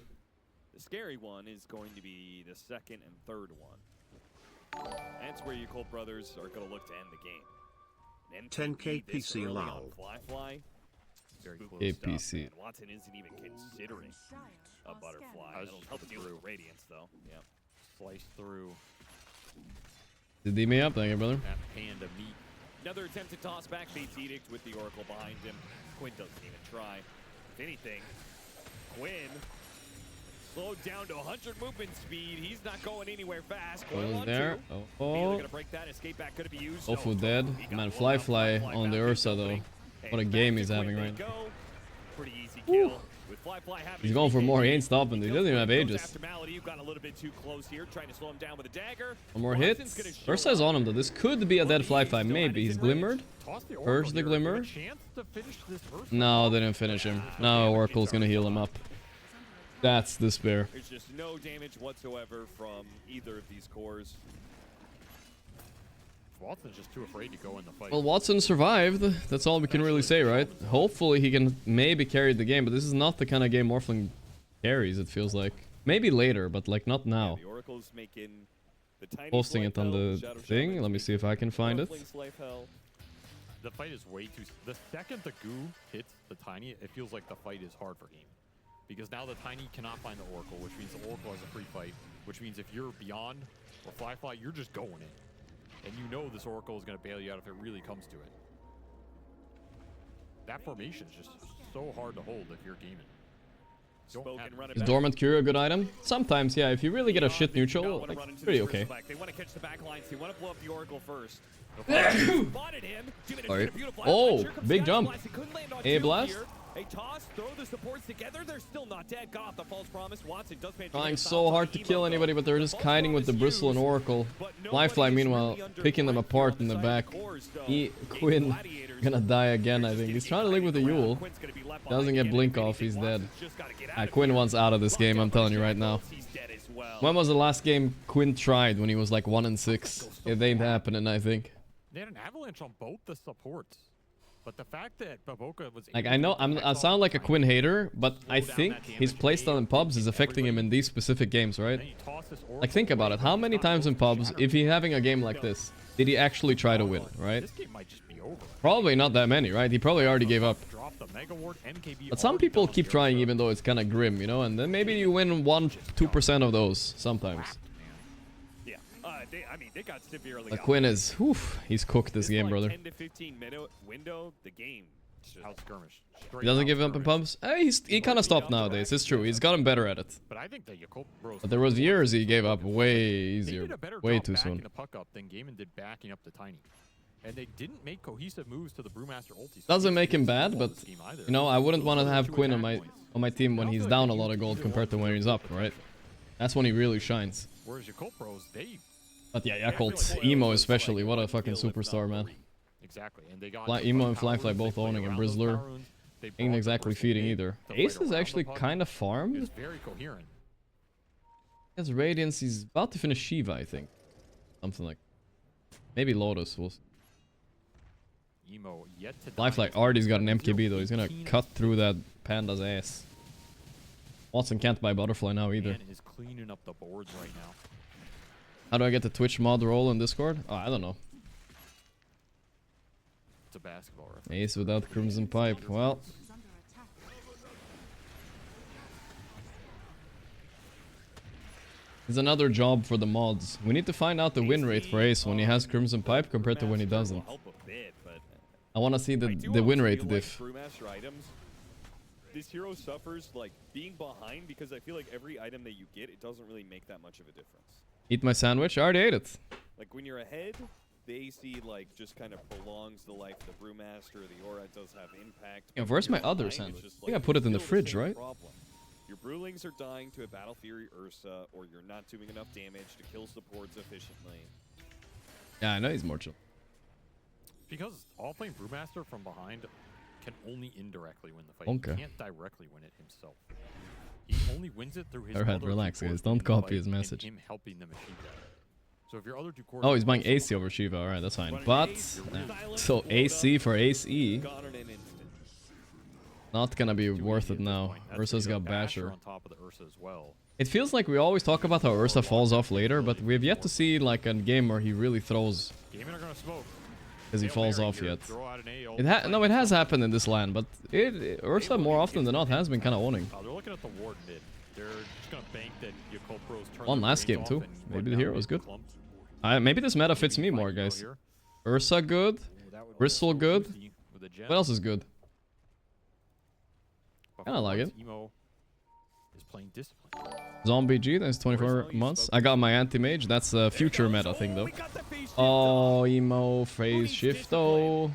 The scary one is going to be the second and third one. That's where you Colt brothers are going to look to end the game. 10k PC lol. Fly. Very close APC. And Watson isn't even considering a butterfly. That'll help deal with Radiance, though. Yeah. Slice through. Did he me up? Thank you, brother. That panda meat. Another attempt to toss back Fate's Edict with the Oracle behind him. Quinn doesn't even try. If anything, Quinn slowed down to 100 movement speed. He's not going anywhere fast. Was there? Oh. Gonna break that. Escape back could be used. Ofu dead. Man, Fly on the Ursa though. What a game he's having right now. Pretty easy kill. With Fly He's going for more. He ain't stopping. He doesn't even have Aegis. Got a little bit too close here, trying to slow him down with a dagger. One more hit. Ursa's on him though. This could be a dead Fly. Maybe. He's glimmered. Purge the glimmer. No, they didn't finish him. Now Oracle's gonna heal him up. That's despair. There's just no damage whatsoever from either of these cores. Watson's just too afraid to go in the fight. Well, Watson survived. That's all we can really say, right? Hopefully he can maybe carry the game, but this is not the kind of game Morphling carries, it feels like. Maybe later, but like not now. The Oracle's making the tiny Posting it on the thing. Let me see if I can find it. The fight is way too... The second the goo hits the Tiny, it feels like the fight is hard for him. Because now the Tiny cannot find the Oracle, which means the Oracle has a free fight. Which means if you're beyond or Fly, you're just going in. And you know this Oracle is going to bail you out if it really comes to it. That formation is just so hard to hold if you're gaming. Is Dormant Cure a good item? Sometimes, yeah. If you really get a shit neutral, like, pretty okay. They want to catch the back lines. They want to blow up the Oracle first. Sorry. Oh, big jump. A blast. A toss, throw the supports together. They're still not dead. Got off the false promise. Watson does manage trying so hard to kill anybody, but they're just kiting with the Bristle and Oracle. Fly, meanwhile, picking them apart in the back. Quinn gonna die again, I think. He's trying to live with the Yule. Doesn't get blink off, he's dead. Quinn wants out of this game, I'm telling you right now. When was the last game Quinn tried? When he was like 1-6. It ain't happening, I think. They had an avalanche on both the supports. But the fact that Baboka was like, I know I sound like a Quinn hater, but I think his playstyle in pubs is affecting him in these specific games, right? Like, think about it. How many times in pubs, if he's having a game like this, did he actually try to win, right? Probably not that many, right? He probably already gave up. But some people keep trying even though it's kind of grim, you know? And then maybe you win 1-2% of those sometimes. I mean, they got severely But Quinn is, whew, he's cooked this game, brother. 10 to 15 minute window, the game out skirmish. He doesn't give up in pubs? He kind of stopped nowadays. It's true. He's gotten better at it. But I think that But there was years he gave up way easier, way too soon. The puck up than Gaiman did backing up the Tiny. And they didn't make cohesive moves to the Brewmaster ulti. Doesn't make him bad, but you know, I wouldn't want to have Quinn on my team when he's down a lot of gold compared to when he's up, right? That's when he really shines. Whereas your Colt Bros, But yeah, Yakult, Emo especially, what a fucking superstar, man. Exactly. And they got Emo and Fly both owning, and Brizzler ain't exactly feeding either. Ace is actually kind of farmed. It's very coherent. He has Radiance, he's about to finish Shiva, I think. Something like maybe Lotus. We'll see. Emo yet to Fly Artie's got an MKB though, he's gonna cut through that panda's ass. Watson can't buy Butterfly now either. Man is cleaning up the boards right now. How do I get the Twitch mod role in Discord? Oh, I don't know. It's a basketball reference. Ace without Crimson Pipe. Well. It's another job for the mods. We need to find out the win rate for Ace when he has Crimson Pipe compared to when he doesn't. I want to see the win rate diff. This hero suffers like being behind because I feel like every item that you get, it doesn't really make that much of a difference. Eat my sandwich? I already ate it. Like when you're ahead, the AC like just kind of prolongs the life of the Brewmaster. The Aura does have impact. Yeah, where's my other sandwich? I think I put it in the fridge, right? Problem. Your Brewlings are dying to a Battle Fury Ursa, or you're not doing enough damage to kill supports efficiently. Yeah, I know he's more chill. Because all-playing Brewmaster from behind can only indirectly win the fight. Okay. He can't directly win it himself. He only wins it through his Alright, other relax, two cores guys. Don't winning the copy his fight and message. him helping the machine gun. So if your other two cores Oh, he's buying AC over Shiva. Alright, that's fine. But, so AC for ACE, not gonna be worth it now. Ursa's got Basher. on top of the Ursa as well. It feels like we always talk about how Ursa falls off later, but we've yet to see like a game where he really throws Gaming are gonna smoke. as he Hail falls Mary off here. yet. Throw out an A, No, it has happened in this land, but Ursa more often than not has been kind of owning. They're looking at the ward mid. They're just gonna bank that Yakulpros turn One their last brains game off too. and Maybe run the down hero mid was good. clump. Maybe this meta fits me more, guys. Ursa good, Bristle good. What else is good? Kinda like it. Emo is playing discipline. Zombie G, that's 24 months. I got my anti-mage. That's a future meta thing, though. Oh, emo, phase shift, though.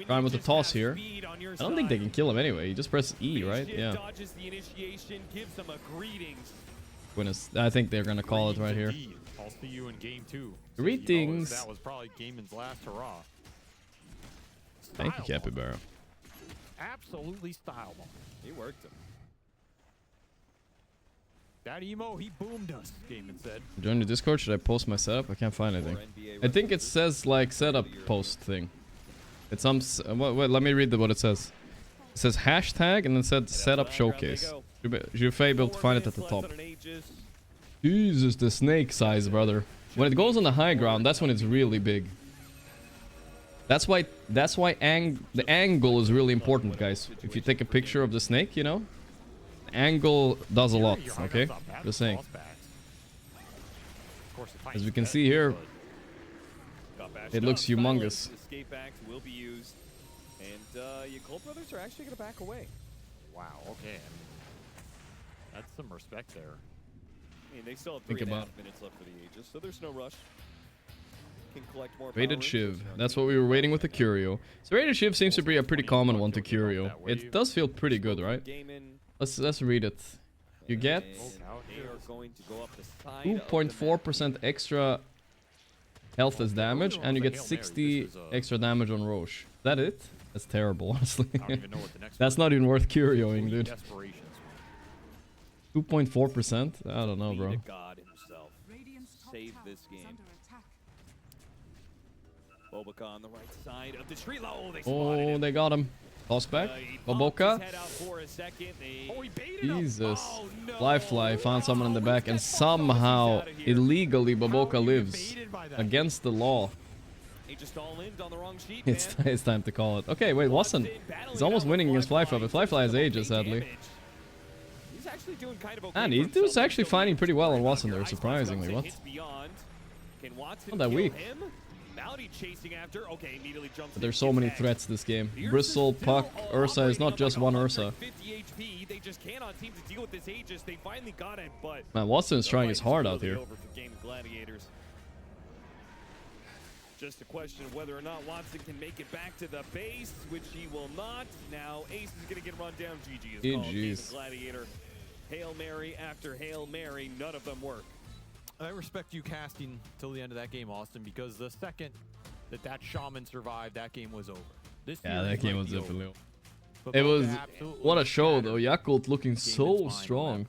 Trying with the toss here. I don't think they can kill him anyway. You just press E, right? Yeah. Goodness, I think they're gonna call it right here. I'll see you in game 2. Greetings. That was probably Gaiman's last hurrah. Thank you, Capybara. Absolutely style bomb. He worked him. That emo, he boomed us, Gaiman said. Join the Discord. Should I post my setup? I can't find anything. I think it says like setup post thing. It's some. Wait, let me read what it says. It says hashtag and then said setup showcase. You're able to find it at the top. Jesus, the snake size, brother. When it goes on the high ground, that's when it's really big. That's why the angle is really important, guys. If you take a picture of the snake, you know, the angle does a lot. Okay, just saying. As we can see here, it looks humongous. Escape axe will be used, and your Cold Brothers are actually going to back away. Wow. Okay. That's some respect there. I mean, they still have 3.5 minutes left for the Aegis, so there's no rush. Can collect more Rated Shiv. That's what we were waiting with the Curio. So Rated Shiv seems to be a pretty common one to Curio. It does feel pretty good, right? Let's read it. You get 2.4% extra health as damage, and you get 60 extra damage on Roche. Is that it? That's terrible, honestly. That's not even worth curioing, dude. 2.4%? I don't know, bro. God himself. Save this game. Boboka on the right side of the tree. Oh, they got him. Toss back. Boboka. Jesus. Lifeline found someone in the back, and somehow, illegally, Boboka lives. Against the law. It's time to call it. Okay, wait, Watson. He's almost winning against Flyfly, but Flyfly has Aegis, sadly. And he was actually fighting pretty well on Watson there, surprisingly. What? Not that weak. But there's so many threats this game. Bristle, Puck, Ursa is not just one Ursa. Man, Watson is trying his heart out here. Just a question of whether or not Watson can make it back to the base, which he will not. Now Ace is going to get run down. GG is called. Game of Gladiator. Hail Mary after Hail Mary, none of them work. I respect you casting till the end of that game, Austin, because the second that Shaman survived, that game was over. Yeah, that game was definitely over. It was... What a show, though. Yakult looking so strong.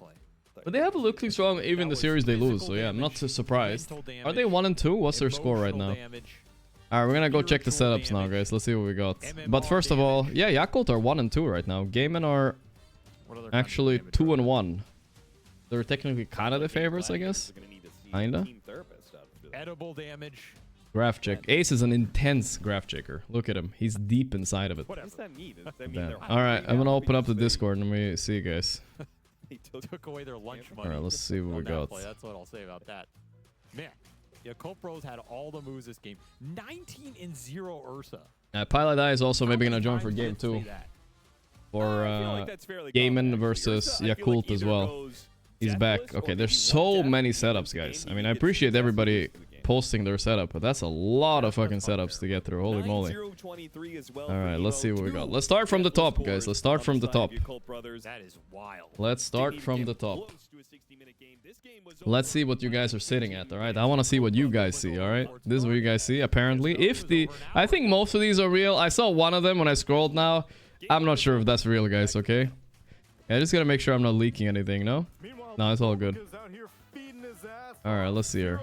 But they have looking strong even the series they lose, so yeah, I'm not too surprised. Are they 1 and 2? What's their score right now? Alright, we're gonna go check the setups now, guys. Let's see what we got. But first of all, yeah, Yakult are 1 and 2 right now. Gaiman are actually 2 and 1. They're technically kind of the favorites, I guess. Kinda. Edible damage. Graph check. Ace is an intense graph checker. Look at him. He's deep inside of it. What does that mean? Does that mean Alright, I'm gonna open up the Discord and we see you guys. He took away their lunch money. Alright, let's see what we got. That's what I'll say about that. Man, yeah, Colpros had all the moves this game. 19 and 0 Ursa. Pilot Eye is also maybe gonna join for game 2. For Gaiman versus Yakult as well. He's back. Okay, there's so many setups, guys. I mean, I appreciate everybody posting their setup, but that's a lot of fucking setups to get through. Holy moly. Alright, let's see what we got. Let's start from the top, guys. Let's start from the top. That is wild. Let's start from the top. Let's see what you guys are sitting at, alright? I want to see what you guys see, alright? This is what you guys see, apparently. I think most of these are real. I saw one of them when I scrolled now. I'm not sure if that's real, guys, okay? Yeah, just gotta make sure I'm not leaking anything, no? No, it's all good. Alright, let's see here.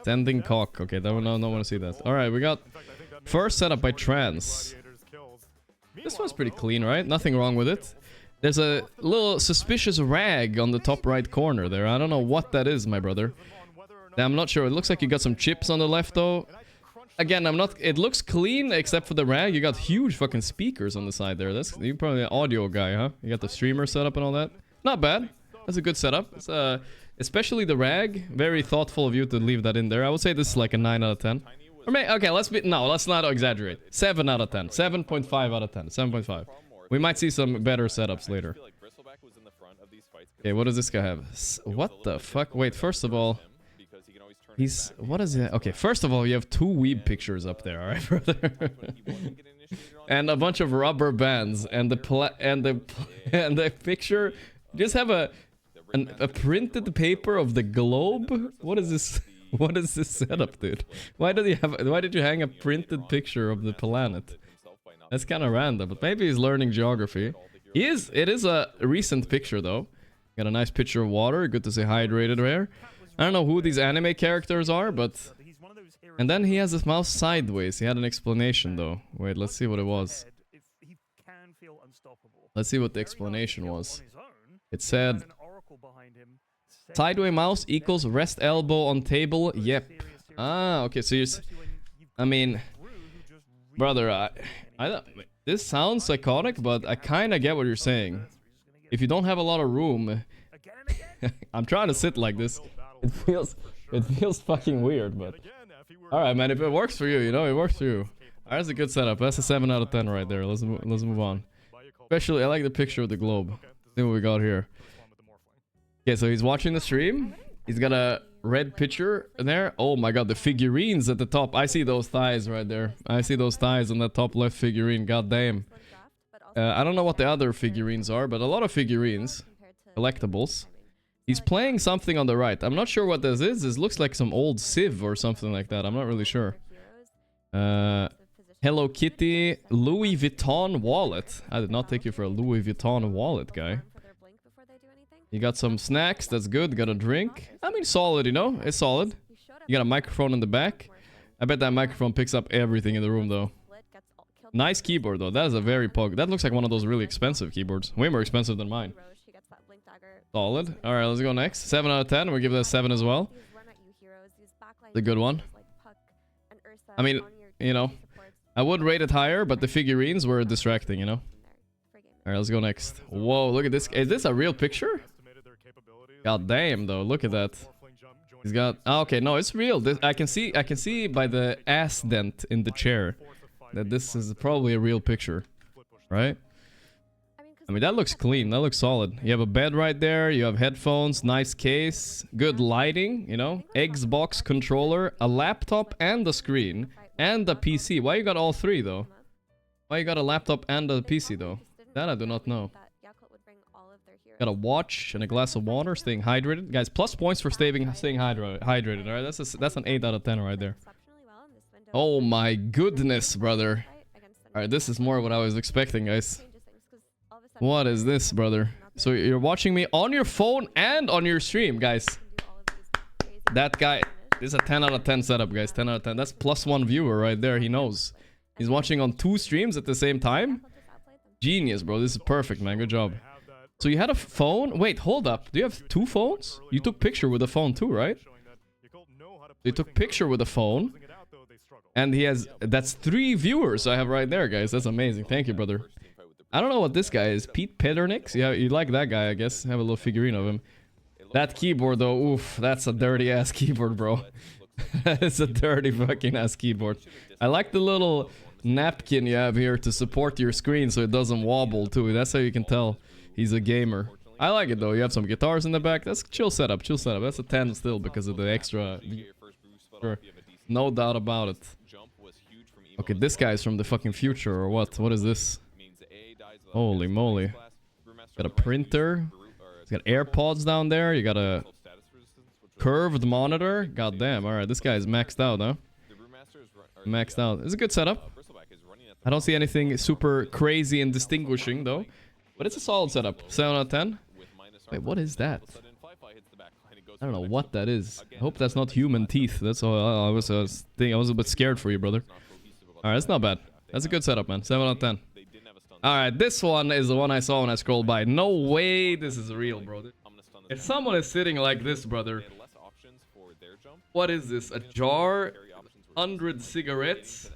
Sending cock. Okay, no one to see that. Alright, we got first setup by Trans. This one's pretty clean, right? Nothing wrong with it. There's a little suspicious rag on the top right corner there. I don't know what that is, my brother. I'm not sure. It looks like you got some chips on the left, though. Again, it looks clean, except for the rag. You got huge fucking speakers on the side there. You're probably an audio guy, huh? You got the streamer set up and all that. Not bad. That's a good setup. It's, especially the rag. Very thoughtful of you to leave that in there. I would say this is like a 9 out of 10. Or maybe, okay, let's not exaggerate. 7 out of 10. 7.5 out of 10. 7.5. We might see some better setups later. Okay, what does this guy have? What the fuck? Wait, first of all, what is it? Okay, first of all, you have 2 weeb pictures up there, alright, brother? And a bunch of rubber bands, and the picture. You just have a printed paper of the globe. What is this? What is this setup, dude? Why did you hang a printed picture of the planet? That's kind of random, but maybe he's learning geography. It is a recent picture, though. Got a nice picture of water. Good to see hydrated there. I don't know who these anime characters are, but... And then he has his mouse sideways. He had an explanation, though. Wait, let's see what it was. Let's see what the explanation was. It said... Sideways mouse equals rest elbow on table. Yep. Ah, okay, so you're... I mean... Brother, this sounds psychotic, but I kind of get what you're saying. If you don't have a lot of room... I'm trying to sit like this. It feels fucking weird, but... Alright, man, if it works for you, you know, it works for you. Alright, that's a good setup. That's a 7 out of 10 right there. Let's move on. Especially, I like the picture of the globe. See what we got here. Okay, so he's watching the stream. He's got a red picture there. Oh my god, the figurines at the top. I see those thighs right there. I see those thighs on that top left figurine. God damn. I don't know what the other figurines are, but a lot of figurines. Collectibles. He's playing something on the right. I'm not sure what this is. This looks like some old Civ or something like that. I'm not really sure. Hello Kitty Louis Vuitton wallet. I did not take you for a Louis Vuitton wallet, guy. You got some snacks. That's good. Got a drink. I mean, solid, you know? It's solid. You got a microphone in the back. I bet that microphone picks up everything in the room, though. Nice keyboard, though. That is a very pog. That looks like one of those really expensive keyboards. Way more expensive than mine. Solid. Alright, let's go next. 7 out of 10. We'll give that a 7 as well. It's a good one. I mean, you know, I would rate it higher, but the figurines were distracting, you know? Alright, let's go next. Whoa, look at this. Is this a real picture? God damn, though. Look at that. He's got... Oh, okay, no, it's real. I can see by the ass dent in the chair that this is probably a real picture. Right? I mean, that looks clean. That looks solid. You have a bed right there. You have headphones. Nice case. Good lighting, you know? Xbox controller. A laptop and a screen. And a PC. Why you got all 3, though? Why you got a laptop and a PC, though? That I do not know. Got a watch and a glass of water. Staying hydrated. Guys, plus points for staying hydrated. Alright, that's an 8 out of 10 right there. Oh my goodness, brother. Alright, this is more what I was expecting, guys. What is this, brother? So you're watching me on your phone and on your stream, guys. That guy, this is a 10 out of 10 setup, guys. 10 out of 10. That's plus 1 viewer right there. He knows. He's watching on 2 streams at the same time. Genius, bro. This is perfect, man. Good job. So you had a phone? Wait, hold up. Do you have 2 phones? You took picture with a phone too, right? You took picture with a phone. And he has... That's 3 viewers I have right there, guys. That's amazing. Thank you, brother. I don't know what this guy is. Pete Peternix? Yeah, you like that guy, I guess. Have a little figurine of him. That keyboard, though. Oof, that's a dirty-ass keyboard, bro. It's a dirty fucking-ass keyboard. I like the little napkin you have here to support your screen so it doesn't wobble, too. That's how you can tell he's a gamer. I like it, though. You have some guitars in the back. That's chill setup, chill setup. That's a 10 still because of the extra Sure. No doubt about it. Okay, this guy's from the fucking future or what? What is this? Holy moly. Got a printer. He's got AirPods down there. You got a curved monitor. God damn. Alright, this guy is maxed out, huh? Maxed out. It's a good setup. I don't see anything super crazy and distinguishing, though. But it's a solid setup. 7 out of 10. Wait, what is that? I don't know what that is. I hope that's not human teeth. That's all. I was a bit scared for you, brother. Alright, that's not bad. That's a good setup, man. 7 out of 10. Alright, this one is the one I saw when I scrolled by. No way this is real, bro. If someone is sitting like this, brother. What is this? A jar? 100 cigarettes?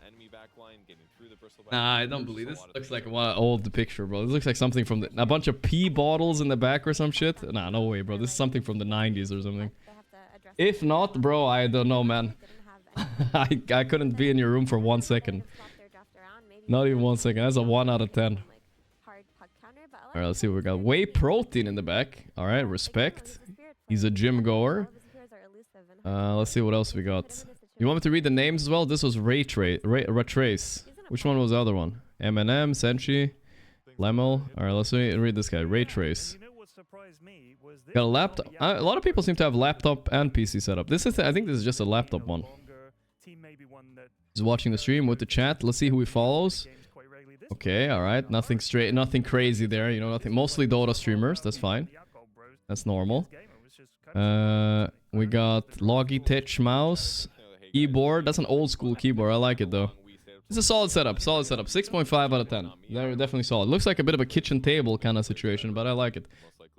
Nah, I don't believe this. Looks like one old picture, bro. This looks like something from a bunch of pee bottles in the back or some shit. Nah, no way, bro. This is something from the 90s or something. If not, bro, I don't know, man. I couldn't be in your room for 1 second. Not even 1 second. That's a 1 out of 10. Alright, let's see what we got. Whey protein in the back. Alright, respect. He's a gym goer. Let's see what else we got. You want me to read the names as well? This was Raytrace. Which one was the other one? M&M, Senshi, Lemel. Alright, let's read this guy. Raytrace. Got a laptop. A lot of people seem to have laptop and PC setup. This is, I think this is just a laptop one. He's watching the stream with the chat. Let's see who he follows. Okay, alright. Nothing crazy there. You know, nothing. Mostly Dota streamers. That's fine. That's normal. We got Logitech mouse. Keyboard. That's an old school keyboard. I like it though. It's a solid setup. Solid setup. 6.5 out of 10. They're definitely solid. Looks like a bit of a kitchen table kind of situation, but I like it.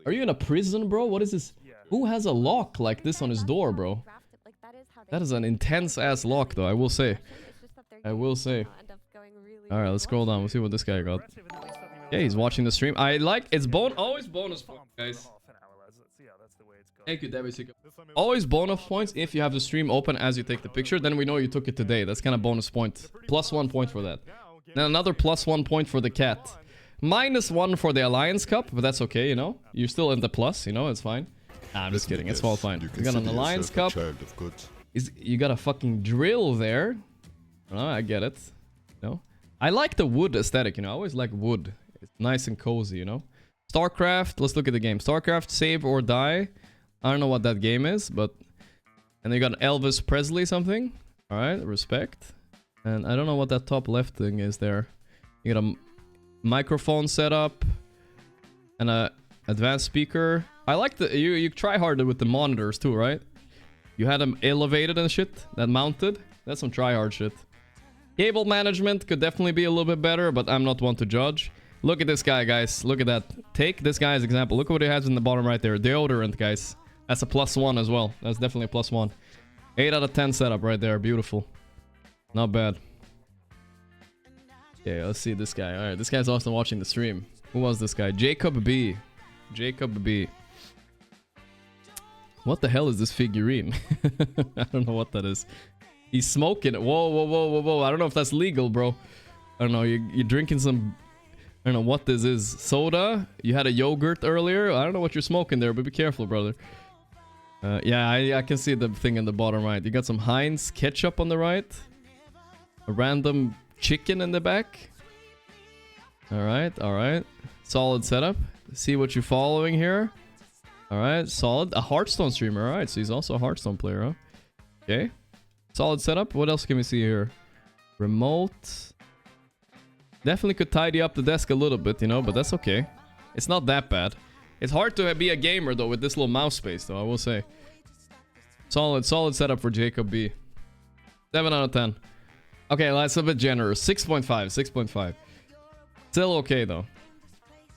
Are you in a prison, bro? What is this? Who has a lock like this on his door, bro? That is an intense ass lock though, I will say. I will say. Alright, let's scroll down. We'll see what this guy got. Yeah, he's watching the stream. I like it's always bonus points, guys. Thank you, David. Always bonus points if you have the stream open as you take the picture. Then we know you took it today. That's kind of bonus point. +1 point for that. Then another +1 point for the cat. -1 for the Alliance Cup, but that's okay, you know. You're still in the plus, you know. It's fine. Nah, I'm just kidding. It's all fine. You got an Alliance Cup. You got a fucking drill there. Oh, I get it. You know. I like the wood aesthetic, you know. I always like wood. It's nice and cozy, you know. StarCraft. Let's look at the game. StarCraft, Save or Die. I don't know what that game is, but... And then you got Elvis Presley something. Alright, respect. And I don't know what that top left thing is there. You got a microphone setup. And a advanced speaker. I like the... You try harder with the monitors too, right? You had them elevated and shit. That mounted. That's some try-hard shit. Cable management could definitely be a little bit better, but I'm not one to judge. Look at this guy, guys. Look at that. Take this guy as an example. Look at what he has in the bottom right there. Deodorant, guys. That's a +1 as well. That's definitely a +1. 8 out of 10 setup right there. Beautiful. Not bad. Okay, let's see this guy. Alright, this guy's also watching the stream. Who was this guy? Jacob B. Jacob B. What the hell is this figurine? I don't know what that is. He's smoking it. Whoa, whoa, whoa, whoa, whoa. I don't know if that's legal, bro. I don't know. You're drinking some... I don't know what this is. Soda? You had a yogurt earlier? I don't know what you're smoking there, but be careful, brother. Yeah, I can see the thing in the bottom right. You got some Heinz ketchup on the right. A random chicken in the back. Alright, alright. Solid setup. See what you're following here. Alright, solid. A Hearthstone streamer. Alright, so he's also a Hearthstone player, huh? Okay. Solid setup. What else can we see here? Remote. Definitely could tidy up the desk a little bit, you know, but that's okay. It's not that bad. It's hard to be a gamer, though, with this little mouse space, though, I will say. Solid setup for Jacob B. 7 out of 10. Okay, that's a bit generous. 6.5, 6.5. Still okay, though.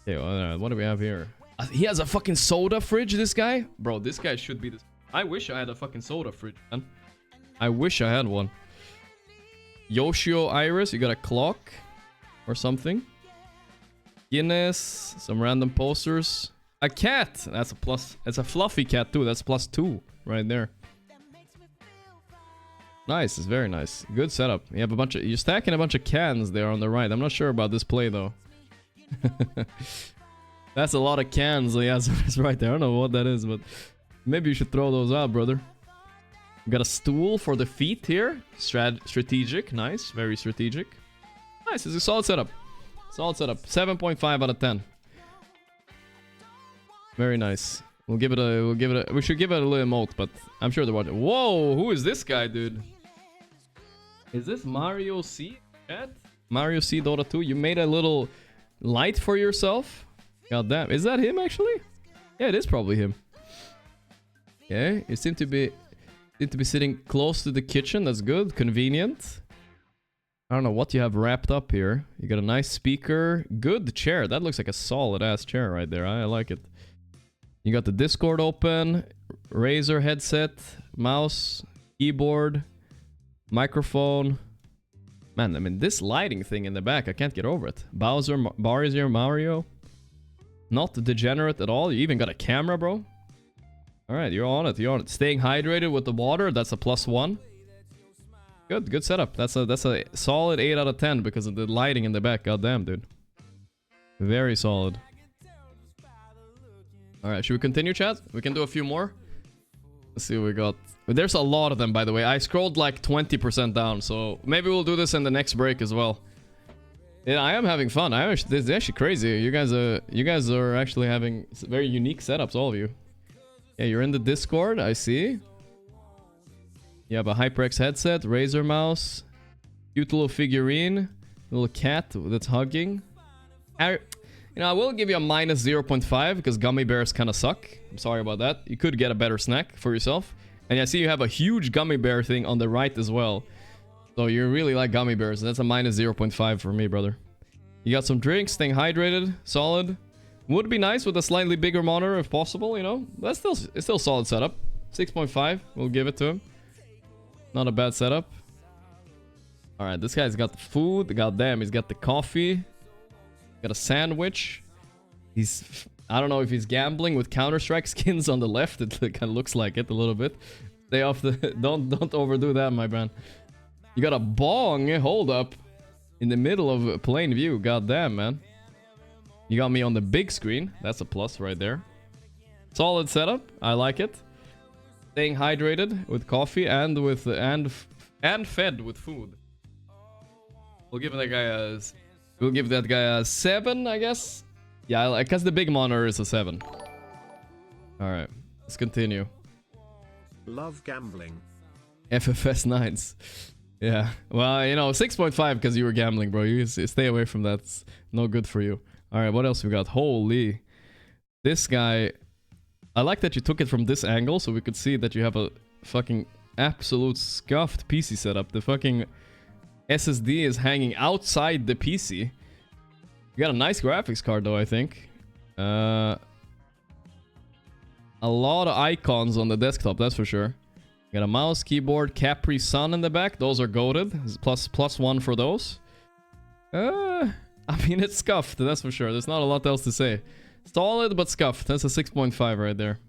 Okay, what do we have here? He has a fucking soda fridge, this guy? Bro, this guy should be this. I wish I had a fucking soda fridge, man. I wish I had one. Yoshio Iris, you got a clock or something. Guinness, some random posters. A cat! That's a plus. It's a fluffy cat too. That's +2 right there. Nice, it's very nice. Good setup. You have a bunch of... You're stacking a bunch of cans there on the right. I'm not sure about this play though. That's a lot of cans. Yeah, so it's right there. I don't know what that is, but maybe you should throw those out, brother. We got a stool for the feet here. Strategic. Nice. Very strategic. Nice. It's a solid setup. Solid setup. 7.5 out of 10. Very nice. We should give it a little emote, but I'm sure they're watching. Whoa, who is this guy, dude? Is this Mario C? Chat? Mario C Dota 2? You made a little light for yourself? God damn. Is that him, actually? Yeah, it is probably him. Okay, you seem to be sitting close to the kitchen. That's good. Convenient. I don't know what you have wrapped up here. You got a nice speaker. Good chair. That looks like a solid ass chair right there. I like it. You got the Discord open. Razer headset. Mouse. Keyboard. Microphone. Man, I mean, this lighting thing in the back, I can't get over it. Bowser, Mario. Not degenerate at all. You even got a camera, bro. Alright, you're on it. You're on it. Staying hydrated with the water. That's a +1. Good setup. That's a solid 8 out of 10 because of the lighting in the back. Goddamn, dude. Very solid. Alright, should we continue, chat? We can do a few more. Let's see what we got. There's a lot of them, by the way. I scrolled like 20% down, so maybe we'll do this in the next break as well. Yeah, I am having fun. This is actually crazy. You guys are actually having very unique setups, all of you. Yeah, you're in the Discord, I see. You have a HyperX headset, Razer mouse, cute little figurine, little cat that's hugging. You know, I will give you a -0.5 because gummy bears kind of suck. I'm sorry about that. You could get a better snack for yourself. And I see you have a huge gummy bear thing on the right as well. So you really like gummy bears. That's a -0.5 for me, brother. You got some drinks, staying hydrated, solid. Would be nice with a slightly bigger monitor if possible, you know. But it's still solid setup. 6.5, we'll give it to him. Not a bad setup. Alright, this guy's got the food. Goddamn, he's got the coffee. Got a sandwich. I don't know if he's gambling with Counter-Strike skins on the left. It kind of looks like it a little bit. Stay off the... Don't overdo that, my man. You got a bong. Hold up. In the middle of plain view. Goddamn, man. You got me on the big screen. That's a plus right there. Solid setup. I like it. Staying hydrated with coffee and fed with food. We'll give that guy a 7, I guess. Yeah, because the big monitor is a 7. Alright, let's continue. Love gambling. FFS 9s. Yeah, well, you know, 6.5 because you were gambling, bro. You stay away from that. It's no good for you. Alright, what else we got? Holy. This guy... I like that you took it from this angle so we could see that you have a fucking absolute scuffed PC setup. The fucking SSD is hanging outside the PC. You got a nice graphics card though, I think. A lot of icons on the desktop, that's for sure. You got a mouse, keyboard, Capri Sun in the back. Those are goated. +1 for those. I mean, it's scuffed, that's for sure. There's not a lot else to say. Solid, but scuffed. That's a 6.5 right there.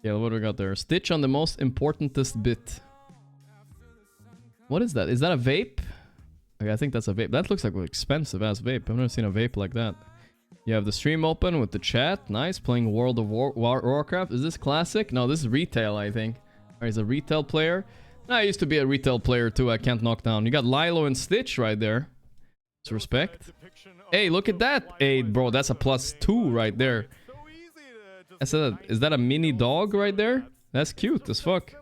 Yeah, what do we got there? Stitch on the most importantest bit. What is that? Is that a vape? Okay, I think that's a vape. That looks like an expensive-ass vape. I've never seen a vape like that. You have the stream open with the chat. Nice. Playing World of Warcraft. Is this classic? No, this is retail, I think. Or he's a retail player. No, I used to be a retail player too. I can't knock down. You got Lilo and Stitch right there. It's respect. Hey, look at that. Hey, bro, that's a +2 right there. Is that a mini dog right there? That's cute as fuck.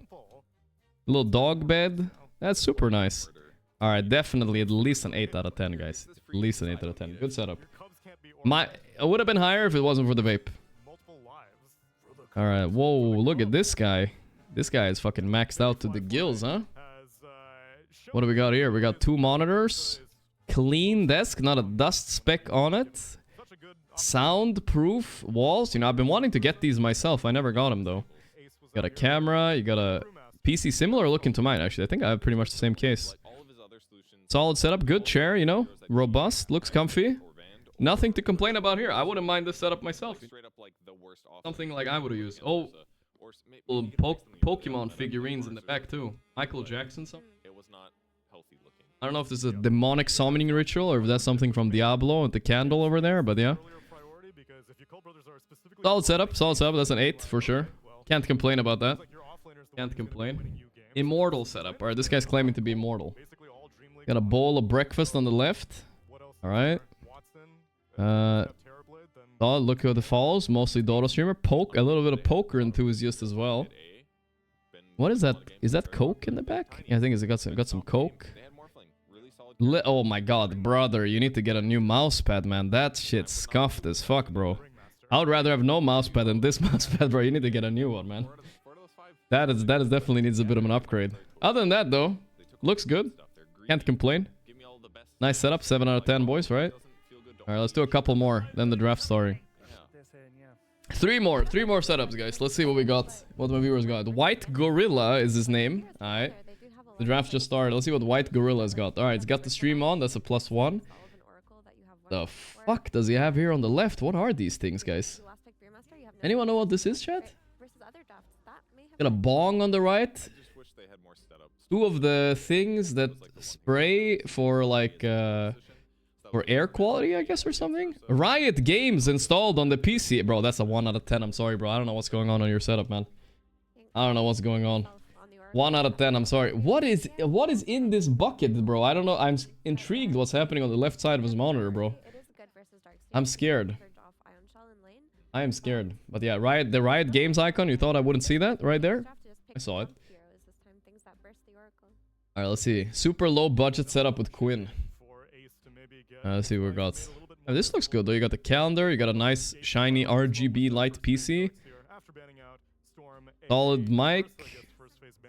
Little dog bed. That's super nice. Alright, definitely at least an 8 out of 10, guys. At least an 8 out of 10. Good setup. It would have been higher if it wasn't for the vape. Alright, whoa, look at this guy. This guy is fucking maxed out to the gills, huh? What do we got here? We got 2 monitors. Clean desk, not a dust speck on it. Soundproof walls. You know, I've been wanting to get these myself. I never got them, though. You got a camera. You got a PC similar looking to mine, actually. I think I have pretty much the same case. Solid setup. Good chair, you know. Robust. Looks comfy. Nothing to complain about here. I wouldn't mind this setup myself. Something like I would have used. Oh, little Pokemon figurines in the back, too. Michael Jackson something. I don't know if this is a demonic summoning ritual or if that's something from Diablo with the candle over there, but yeah. Solid setup, solid setup. That's an 8 for sure. Can't complain about that. Can't complain. Immortal setup. Alright, this guy's claiming to be immortal. Got a bowl of breakfast on the left. Alright. Oh, look at the follows. Mostly Dota streamer. Poke. A little bit of poker enthusiast as well. What is that? Is that Coke in the back? Yeah, I think it's got some Coke. Oh my god, brother. You need to get a new mouse pad, man. That shit's scuffed as fuck, bro. I would rather have no mouse pad than this mouse pad, bro. You need to get a new one, man. That is definitely needs a bit of an upgrade. Other than that, though, looks good. Can't complain. Nice setup, 7 out of 10, boys, right? Alright, let's do a couple more, then the draft story. Three more setups, guys. Let's see what we got, what my viewers got. White Gorilla is his name. Alright. The draft just started. Let's see what White Gorilla's got. Alright, it's got the stream on. That's a +1. The fuck does he have here on the left? What are these things, guys? Anyone know what this is, chat? Got a bong on the right. Two of the things that spray for like for air quality, I guess, or something. Riot Games installed on the PC. Bro, that's a 1 out of 10. I'm sorry, bro. I don't know what's going on your setup, man. I don't know what's going on. 1 out of 10. I'm sorry. What is in this bucket, bro? I don't know. I'm intrigued what's happening on the left side of his monitor, bro. I'm scared. I am scared. But yeah, the Riot Games icon, you thought I wouldn't see that right there? I saw it. Alright, let's see. Super low budget setup with Quinn. Let's see what we got. Oh, this looks good though. You got the calendar, you got a nice shiny RGB light PC. Solid mic.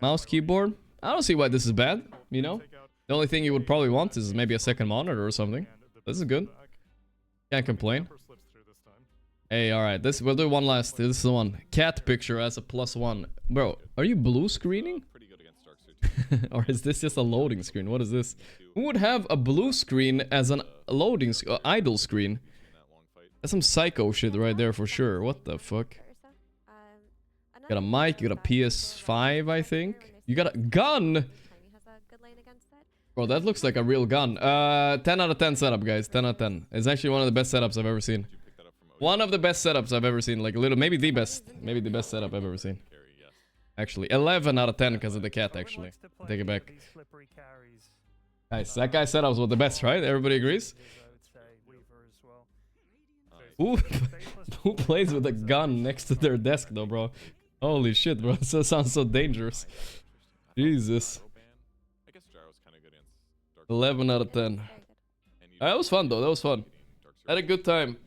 Mouse, keyboard. I don't see why this is bad, you know? The only thing you would probably want is maybe a second monitor or something. This is good. Can't complain. Hey, alright, we'll do one last. This is the one. Cat picture as a +1. Bro, are you blue screening? Or is this just a loading screen? What is this? Who would have a blue screen as an loading idle screen? That's some psycho shit right there for sure. What the fuck? You got a mic, you got a PS5, I think. You got a gun! Bro, that looks like a real gun. 10 out of 10 setup, guys. 10 out of 10. It's actually one of the best setups I've ever seen. One of the best setups I've ever seen. Like a little, maybe the best. Maybe the best setup I've ever seen. Actually, 11 out of 10 because of the cat, actually. Take it back. Guys, that guy's setups was the best, right? Everybody agrees? Who plays with a gun next to their desk, though, bro? Holy shit, bro. That sounds so dangerous. Jesus. 11 out of 10. That was fun, though. That was fun. Had a good time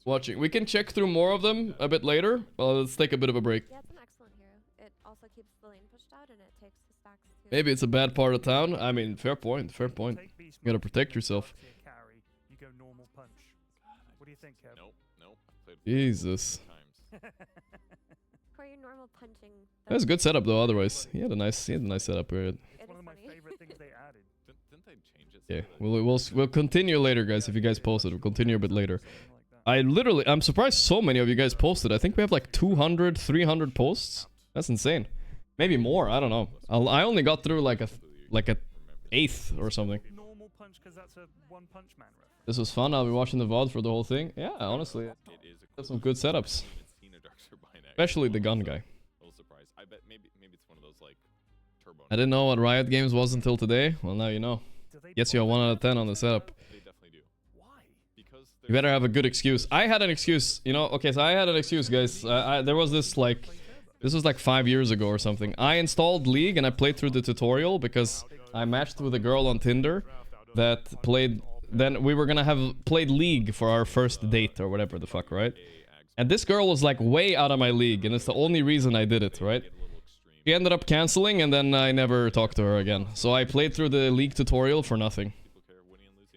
watching. We can check through more of them a bit later. Well, let's take a bit of a break. Yeah, it's an excellent hero. It also keeps the lane pushed out and it takes the stacks too. Maybe it's a bad part of town. I mean, fair point. Fair point. You gotta protect yourself. You go normal punch. What do you think, Kev? Nope. Jesus. For your normal punching. That was a good setup though. Otherwise, he had a nice setup period. It's one of my favorite things they added. Didn't they change it? Yeah, we'll continue later, guys. If you guys posted, we'll continue a bit later. I'm surprised so many of you guys posted. I think we have like 200, 300 posts. That's insane. Maybe more. I don't know. I only got through like a eighth or something. Normal punch because that's a one punch man reference. This was fun. I'll be watching the VOD for the whole thing. Yeah, honestly, that's some good setups. Especially the gun guy. I bet maybe it's one of those like turbo. I didn't know what Riot Games was until today. Well, now you know. Gets you a 1 out of 10 on the setup. They definitely do. Why? Because you better have a good excuse. I had an excuse, you know. Okay, so I had an excuse, guys. There was this like, this was like 5 years ago or something. I installed League and I played through the tutorial because I matched with a girl on Tinder that played. Then we were gonna have played League for our first date or whatever the fuck, right? And this girl was like way out of my league, and it's the only reason I did it, right? She ended up canceling, and then I never talked to her again. So I played through the League tutorial for nothing.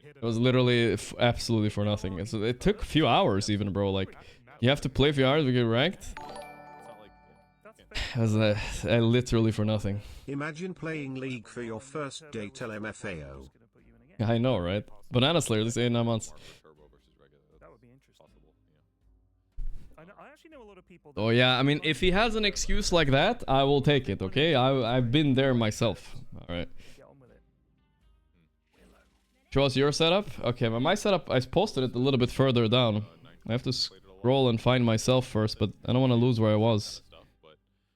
It was literally absolutely for nothing. It took a few hours even, bro. Like, you have to play a few hours to get ranked. It was literally for nothing. Imagine playing League for your first date LMFAO. I know, right? Banana Slayer, this 8-9 months. Oh yeah, I mean, if he has an excuse like that, I will take it, okay? I've been there myself. Alright. Show us your setup? Okay, but my setup, I posted it a little bit further down. I have to scroll and find myself first, but I don't want to lose where I was.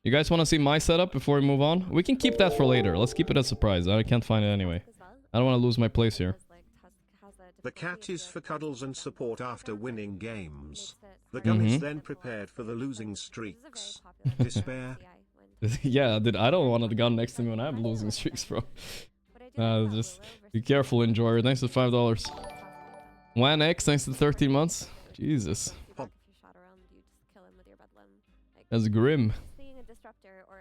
You guys want to see my setup before we move on? We can keep that for later. Let's keep it a surprise. I can't find it anyway. I don't want to lose my place here. The cat is for cuddles and support after winning games. The gun is then prepared for the losing streaks. Despair. Yeah, dude, I don't want the gun next to me when I'm losing streaks, bro. Just be careful, enjoyer. Thanks for $5. Wan X, thanks to 13 months. Jesus. That's grim.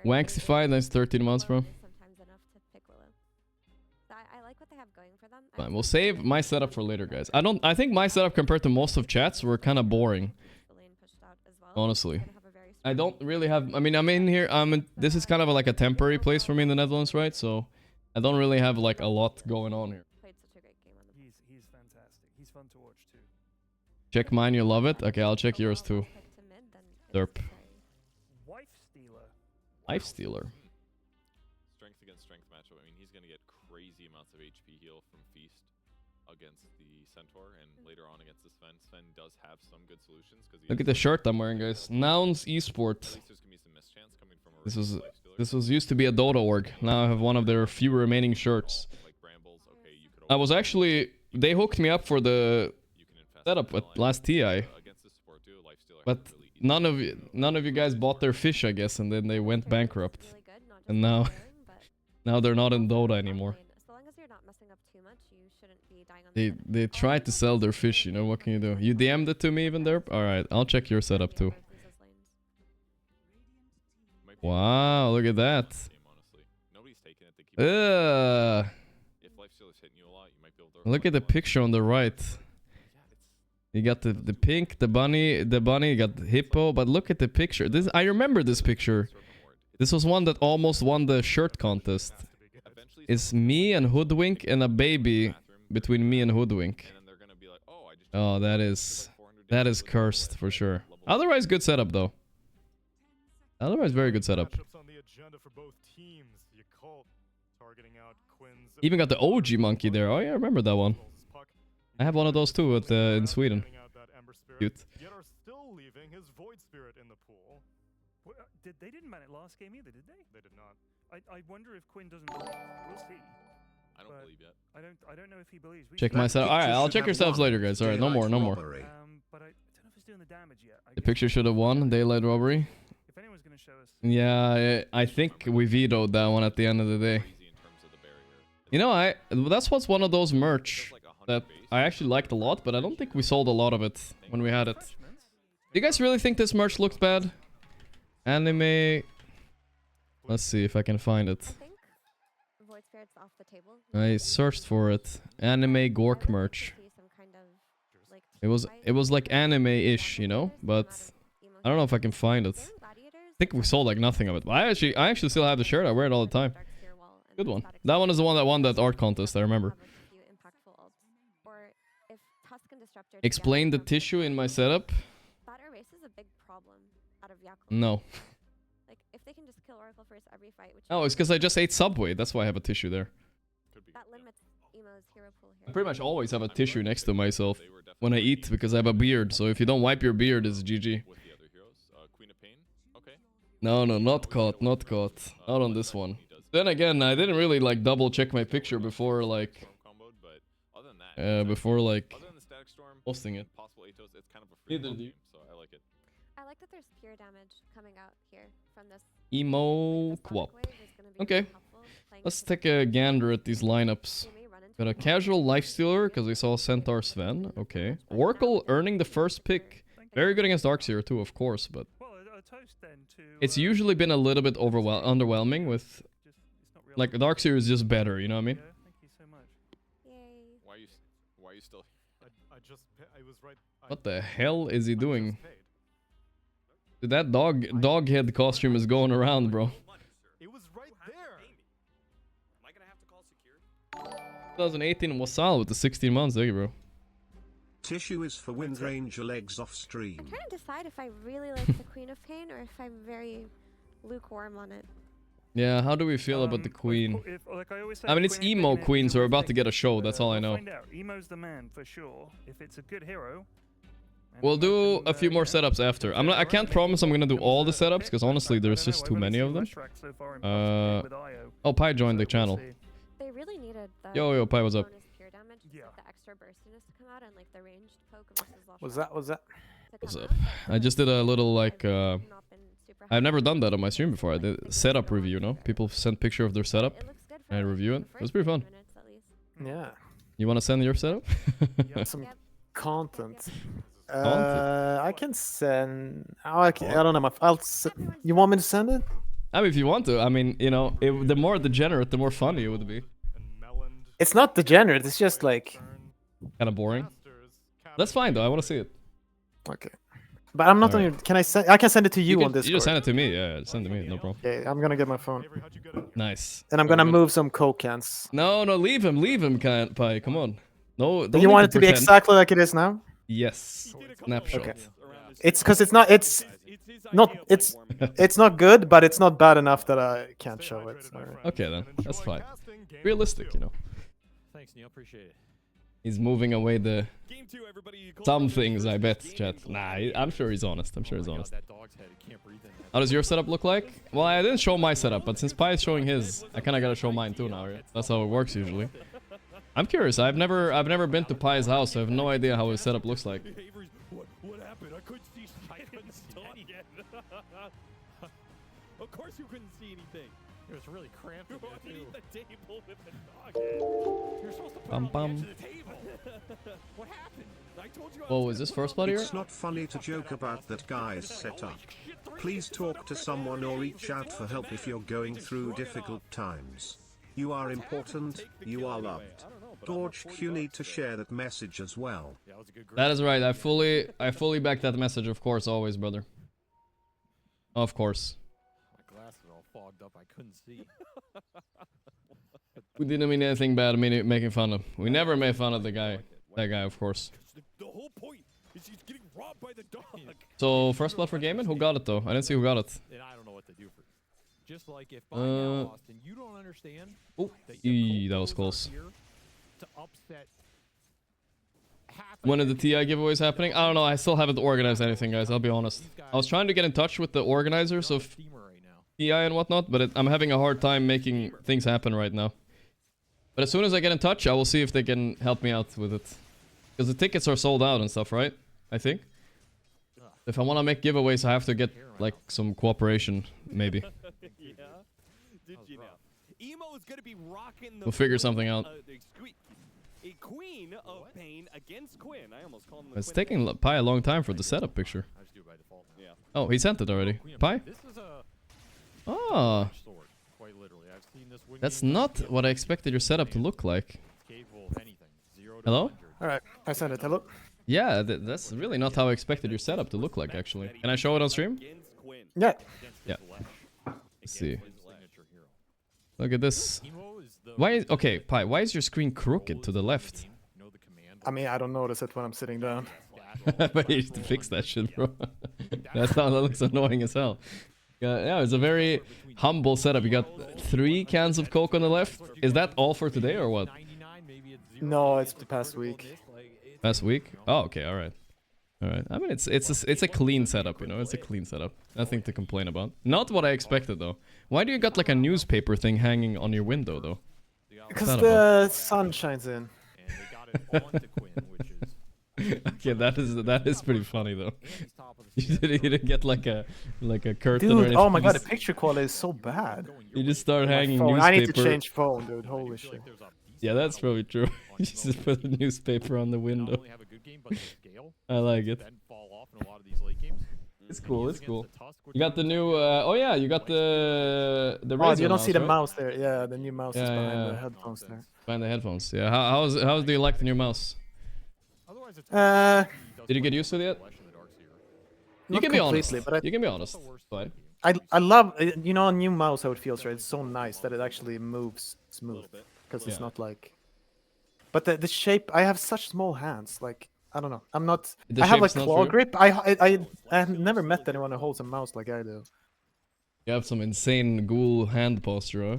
Waxify, thanks to 13 months, bro. Fine, we'll save my setup for later, guys. I think my setup compared to most of chats were kind of boring. Honestly. I don't really have... I mean, I'm in here... this is kind of like a temporary place for me in the Netherlands, right? So, I don't really have like a lot going on here. He's fantastic. He's fun to watch too. Check mine, you love it? Okay, I'll check yours too. Derp. Wife Stealer. Life Stealer. Strength against strength matchup. I mean, he's going to get crazy amounts of HP heal from Feast against the Centaur, and later on against the Sven. Sven does have some good solutions. Look at the shirt I'm wearing, guys. Nouns Esport. This was used to be a Dota org. Now I have one of their few remaining shirts. I was actually... They hooked me up for the setup at last TI. But none of you guys bought their fish, I guess, and then they went bankrupt. And now they're not in Dota anymore. They tried to sell their fish, you know, what can you do? You DM'd it to me even there? Alright, I'll check your setup too. Wow, look at that. Look at the picture on the right. You got the pink, the bunny, you got the hippo, but look at the picture. I remember this picture. This was one that almost won the shirt contest. It's me and Hoodwink and a baby between me and Hoodwink. Oh, that is cursed for sure. Otherwise, good setup though. Otherwise, very good setup. Even got the OG monkey there. Oh yeah, I remember that one. I have one of those too in Sweden. Cute. They didn't ban it last game either, did they? They did not. I wonder if Quinn doesn't believe. We'll see. I don't believe yet. I don't know if he believes. Check my setup. Alright, I'll check yourselves later, guys. Alright, no more. But I don't know if it's doing the damage yet. The picture should have won. Daylight robbery. If anyone's gonna show us. Yeah, I think we vetoed that one at the end of the day. You know, that's what's one of those merch that I actually liked a lot, but I don't think we sold a lot of it when we had it. Do you guys really think this merch looked bad? Anime... Let's see if I can find it. I searched for it. Anime Gorgc merch. It was like anime-ish, you know? But I don't know if I can find it. I think we sold like nothing of it. But I actually still have the shirt. I wear it all the time. Good one. That one is the one that won that art contest, I remember. Explain the tissue in my setup? No. Oh, it's because I just ate Subway. That's why I have a tissue there. I pretty much always have a tissue next to myself when I eat because I have a beard. So if you don't wipe your beard, it's GG. No, not caught. Not on this one. Then again, I didn't really like double check my picture before like posting it. Neither do you. I like that there's pure damage coming out here from this. Emo Quap. Okay. Let's take a gander at these lineups. Got a casual Lifestealer because we saw Centaur Sven. Okay. Oracle earning the first pick. Very good against Darkseer too, of course, but it's usually been a little bit underwhelming with like Darkseer is just better, you know what I mean? Why are you still What the hell is he doing? Dude, that dog head costume is going around, bro. It was right there. Am I gonna have to call security? 2018 Wasal with the 16 months, thank you, bro. Tissue is for Windranger legs off stream. I'm trying to decide if I really like the Queen of Pain or if I'm very lukewarm on it. Yeah, how do we feel about the Queen? I mean, it's emo Queen, so we're about to get a show, that's all I know. Find out. Emo's the man, for sure. If it's a good hero, We'll do a few more setups after. I can't promise I'm gonna do all the setups because honestly there's just too many of them. Oh, Pi joined the channel. They really needed the Yo, Pi, what's up? bonus pure damage, like the extra burstiness to come out and like the ranged poke versus lost What's that? What's that? What's up? I just did a little like I've never done that on my stream before. I did setup review, no? People send picture of their setup and I review it. It was pretty fun. Yeah. You want to send your setup? Some content. I can send. I don't know. You want me to send it? I mean, if you want to. I mean, you know, the more degenerate, the more funny it would be. It's not degenerate. It's just like kind of boring. That's fine though. I want to see it. Okay. But I'm not on your. Can I send? I can send it to you, on Discord. You just send it to me. Yeah, send it to me. No problem. Okay, I'm gonna get my phone. Nice. And I'm gonna move some Coke cans. No, leave him, Pi. Come on. No. Do you want it to be exactly like it is now? Yes. Snapshot. Okay. It's because it's not. It's not good, but it's not bad enough that I can't show it. So. Okay then, that's fine. Realistic, you know. Thanks, Neil. Appreciate it. He's moving away the some things, I bet, chat. Nah, I'm sure he's honest. How does your setup look like? Well, I didn't show my setup, but since Pi is showing his, I kind of gotta show mine too now. Right? That's how it works usually. I'm curious. I've never been to Pi's house, so I have no idea how his setup looks like. What happened? I couldn't see again. Of course you couldn't see anything. It was really cramped in there too. The table with the dog. You're supposed to put it on the edge of the table. What happened? I told you. Whoa, is this first blood here? It's not funny to joke about that guy's setup. Please talk to someone or reach out for help if you're going through difficult times. You are important, you are loved. Gorgc, you need to share that message as well. That is right. I fully back that message, of course, always, brother. Of course. My glasses are all fogged up. I couldn't see. We didn't mean anything bad, making fun of. We never made fun of the guy. That guy, of course. The whole point is he's getting robbed by the dog. So, first blood for Gaiman? Who got it, though? I didn't see who got it. And I don't know what to do for you. Just like if by now, Austin, you don't understand. Oh, that was close. To upset when are the TI giveaways happening? I don't know. I still haven't organized anything, guys. I'll be honest. I was trying to get in touch with the organizers of TI and whatnot, but I'm having a hard time making things happen right now. But as soon as I get in touch, I will see if they can help me out with it. Because the tickets are sold out and stuff, right? I think. If I want to make giveaways, I have to get like some cooperation, maybe. Yeah. Did you know? Emo is gonna be rocking the. We'll figure something out. A queen of pain against Quinn. I almost called him. It's taking Pi a long time for the setup picture. I just do it by default. Yeah. Oh, he sent it already. Pi? This is a oh. sword, quite literally. I've seen this That's not what I expected your setup to look like. Capable of anything. 0 to Hello? 100. All right, I sent it. Hello. Yeah, that's really not how I expected your setup to look like, actually. Can I show it on stream? Yeah. Yeah. Let's see. Look at this. Why is okay, Pi? Why is your screen crooked to the left? I mean, I don't notice it when I'm sitting down. But you need to fix that shit, bro. That looks annoying as hell. Yeah, it's a very humble setup. You got 3 cans of Coke on the left. Is that all for today or what? No, it's the past week. Past week? Oh, okay, all right. All right. I mean, it's a clean setup, you know. It's a clean setup. Nothing to complain about. Not what I expected though. Why do you got like a newspaper thing hanging on your window though? Because the sun shines in. Okay, that is pretty funny though. You didn't get like a curtain or dude, anything. oh my god, the picture quality is so bad. You just start hanging phone. newspaper. I need to change phone, dude. Holy shit. Yeah, that's probably true. You just put a newspaper on the window. I like it. It's cool. It's cool. You got the new. Oh yeah, you got the. Oh, you don't see the right? mouse there. Yeah, the new mouse is behind the headphones there. Behind the headphones. Yeah. How do you like the new mouse? Did you get used to it yet? You can be honest. You can be honest. Fine. I love, you know, a new mouse how it feels, right? It's so nice that it actually moves smooth because it's not like. But the shape, I have such small hands. Like I don't know. I'm not. I have like claw grip. I have never met anyone who holds a mouse like I do. You have some insane ghoul hand posture, huh?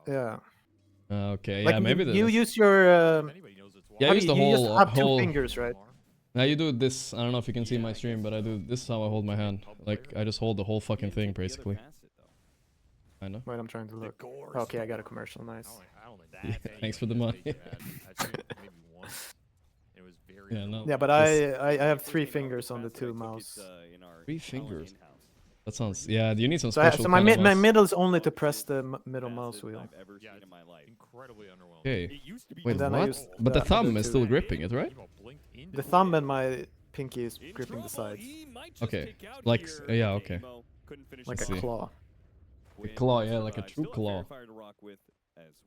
Yeah. Okay. Like yeah. Maybe you use your. Yeah, I use the whole. You just have 2 fingers, right? Now you do this. I don't know if you can see my stream, but I do this is how I hold my hand. Like I just hold the whole fucking thing basically. I know. Wait, I'm trying to look. Okay, I got a commercial. Nice. Yeah, thanks for the money. Yeah, no. Yeah, but I have 3 fingers on the 2 mouse. 3 fingers. That sounds. Yeah, you need some So, special. so my my middle is only to press the middle mouse wheel. Incredibly underwhelming. Okay. Wait, then I what? used But the the thumb other is two. still gripping it, right? The thumb and my pinky is gripping the sides. Okay. Like yeah, okay. Like Let's a see. claw. A claw, yeah, like a true claw.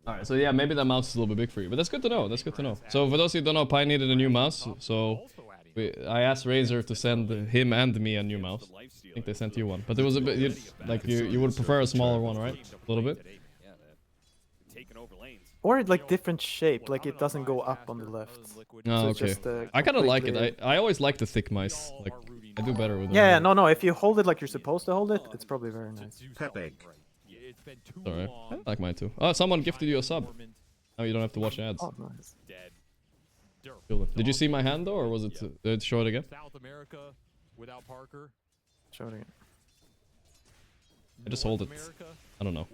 Alright, so yeah, maybe that mouse is a little bit big for you, but that's good to know. That's good to know. So for those who don't know, Pi needed a new mouse, so I asked Razer to send him and me a new mouse. I think they sent you one, but it was a bit you would prefer a smaller one, right? A little bit. Or like different shape, like it doesn't go up on the left. Oh, So it's okay. just, I kind of like it. completely- I always like the thick mice. Like I do better with them. Yeah, no, if you hold it like you're supposed to hold it, it's probably very nice. Pepeg. Alright, I like mine too. Oh, someone gifted you a sub. Now you don't have to watch ads. Oh, nice. Cool. Did you see my hand though, or was it? Did it show it again? South America without Parker. Show it again. I just hold it. I don't know.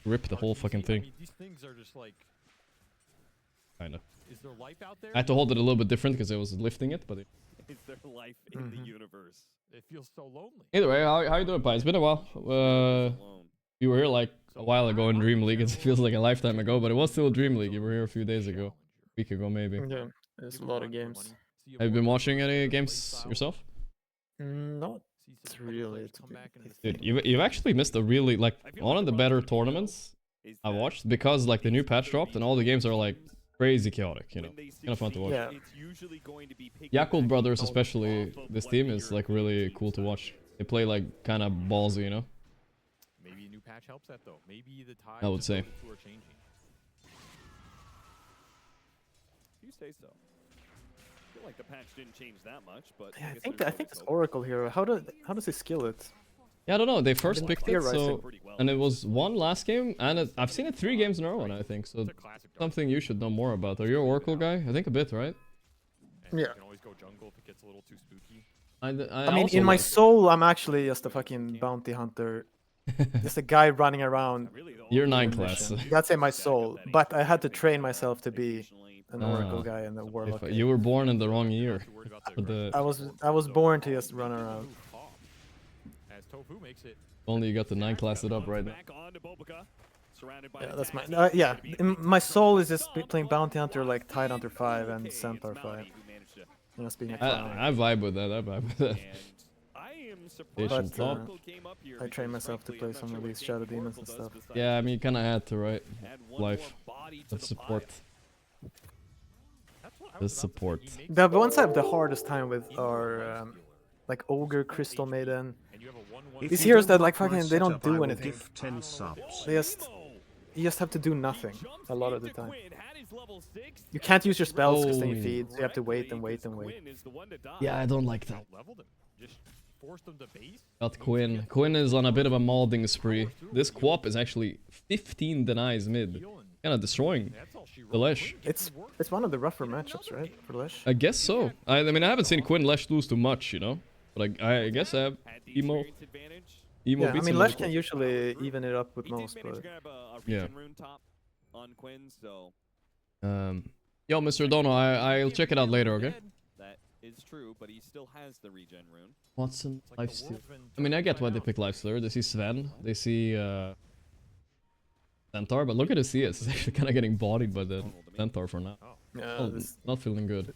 Rip the whole fucking I thing. mean, these things are just like. Kinda. Is there life out there? I had to hold it a little bit different because I was lifting it, but Is there life in the universe? It feels so lonely. either way, how you doing, Pi? It's been a while. You were here like a while ago in Dream League. It feels like a lifetime ago, but it was still Dream League. You were here a few days ago, a week ago maybe. Yeah, there's a lot of games. Have you been watching any games yourself? Not really. Dude, you've actually missed a really like one of the better tournaments I watched because like the new patch dropped and all the games are like crazy chaotic. You know, kind of fun to watch. Yeah. Yakult Brothers, especially this team, is like really cool to watch. They play like kind of ballsy, you know. Maybe a new patch helps that though. Maybe the tides I would say. of the two are changing. You say so. I feel like the patch didn't change that much, but Yeah, I think it's Oracle Hero. How does he skill it? Yeah, I don't know. They first didn't picked it, theorize so it. and it was one last game, and I've seen it 3 games in a row, and I think so. Something you should know more about. Are you an Oracle guy? I think a bit, right? And Yeah. You can always go jungle if it gets a little too spooky. I mean, also in my like- soul, I'm actually just a fucking bounty hunter. Just a guy running around. You're 9 doing class. missions. That's in my soul. But I had to train myself to be an Oracle Ah. guy and a Warlock. You were born in the wrong year. For the, I was born to just run around. As Tofu makes it. only you got the 9 class it up right now. Yeah, that's my yeah. My soul is just playing bounty hunter like Tide Hunter 5 and Centaur 5. And just being a clown. I vibe with that. I vibe with that. Station But top. I train myself to play some of these Shadow Demons and stuff. Yeah, I mean, you kind of had to, right? Life. The support. The support. The ones I have the hardest time with are like Ogre, Crystal Maiden. These heroes that like fucking they don't do anything. Give 10 subs. They just you just have to do nothing a lot of the time. You can't use your spells because then you Oh. feed. So you have to wait and wait and wait. Yeah, I don't like that. Leveled him. Just forced them to base. Got Quinn. Quinn is on a bit of a maulding spree. This Quap is actually 15 denies mid. Kind of destroying the Lesh. It's one of the rougher matchups, right, for Lesh? I guess so. I mean, I haven't seen Quinn Lesh lose too much, you know? But I guess I have Emo. Emo Yeah, I beats mean him Lesh before. can usually even it up with most, but Yeah. On Quinn, so Yo, Mr. Dono, I'll check it out later, okay? that is true, but he still has the regen rune. Watson, Lifesteal. I mean, I get why they pick Lifestealer. They see Sven, they see Centaur, but look at his CS. He's actually kind of getting bodied by the Centaur for now. yeah, Oh, not feeling good.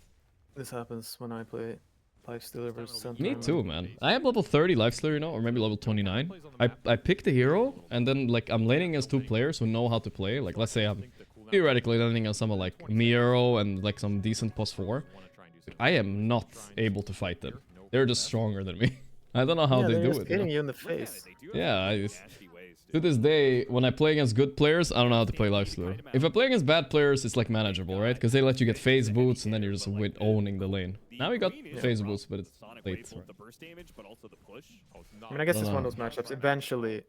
this happens when I play Lifestealer versus Centaur. Me too, man. I have level 30 Lifestealer, you know, or maybe level 29. I picked a hero, and then like I'm laning against 2 players who know how to play. Like let's say I'm theoretically laning against someone like Miro and like some decent +4. I am not able to fight them. They're just stronger than me. I don't know how Yeah, they they're do just it. hitting know? you in the face. Yeah, to this day, when I play against good players, I don't know how to play Lifestealer. If I play against bad players, it's like manageable, right? Because they let you get phase boots and then you're just owning the lane. Now we got phase boots, but it's late. Right? I mean, I guess Don't it's one know. of those matchups. Eventually,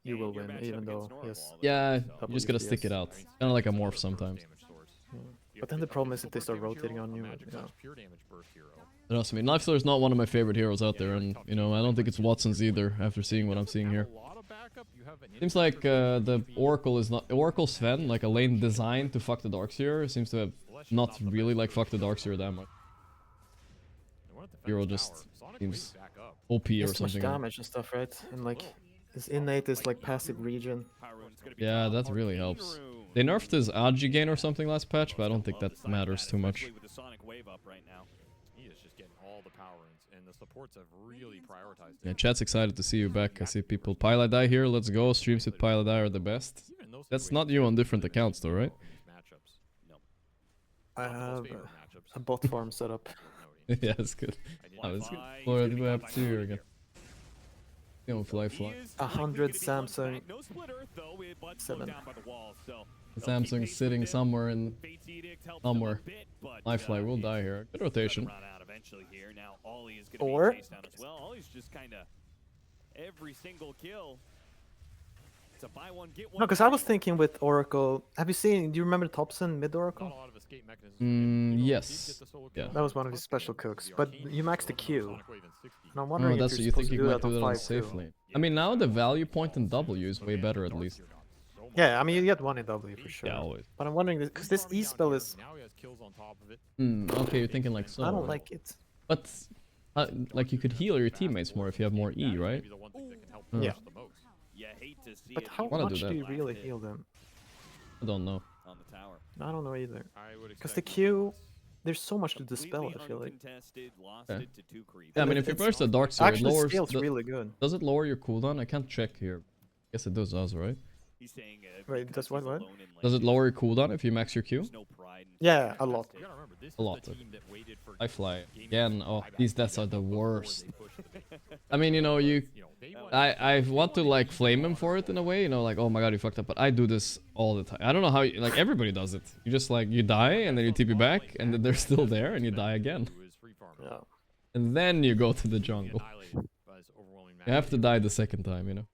you will win, even though yes. Yeah, you just gotta stick it out. Kind of like a morph sometimes. But then the problem is if they start rotating on you, Pure damage burst hero. What else? I mean, Lifestealer is not one of my favorite heroes out there, and you know, I don't think it's Watson's either. After seeing what I'm seeing here, seems like the Oracle is not Oracle Sven, like a lane designed to fuck the Darkseer, seems to have not really like fuck the Darkseer that much. Hero just seems OP or Too much something. damage and stuff, right? And like his innate is like passive regen. Yeah, that really helps. They nerfed his Agi gain or something last patch, but I don't think that matters too much. He is just getting all the power and the supports have really prioritized it. Yeah, chat's excited to see you back. I see people Pilot here. Let's go. Streams with Pilot are the best. That's not you on different accounts though, right? I have a bot farm set up. Yeah, it's good. Oh, it's good. Or we have two here again. Fly. 100 Samsung 7. The Samsung's sitting somewhere in somewhere. My fly will die here. Good rotation. Or every single kill. It's a buy one get one. no, because I was thinking with Oracle. Have you seen? Do you remember Thompson mid Oracle? Yes. Yeah. That was one of his special cooks. But you max the Q. And I'm wondering that's if what you're you supposed think to you do might that do on that on 5 safe too. lane. I mean, now the value point in W is way better at least. Yeah, I mean you get one in W for sure. Yeah, always. But I'm wondering because this E spell is. Okay, you're thinking like so. I don't like it. But like you could heal your teammates more if you have more E, right? Yeah. To see But it how Wanna do much that. do you really heal them? I don't know. on the tower. I don't know either. Because the Q, there's so much to dispel. I feel like. Yeah. Yeah, I mean, if you burst the Darkseer, it Actually, lowers. scale's really good. Does it lower your cooldown? I can't check here. Guess it does, right? Wait, does what? Does it lower your cooldown if you max your Q? Yeah, a lot. A lot. I fly again. Oh, these deaths are the worst. I mean, you know, I want to like flame him for it in a way, you know, like, oh my god, you fucked up, but I do this all the time. I don't know how, like, everybody does it. You just like, you die and then you TP back and then they're still there and you die again. Yeah. And then you go to the jungle. You have to die the second time, you know.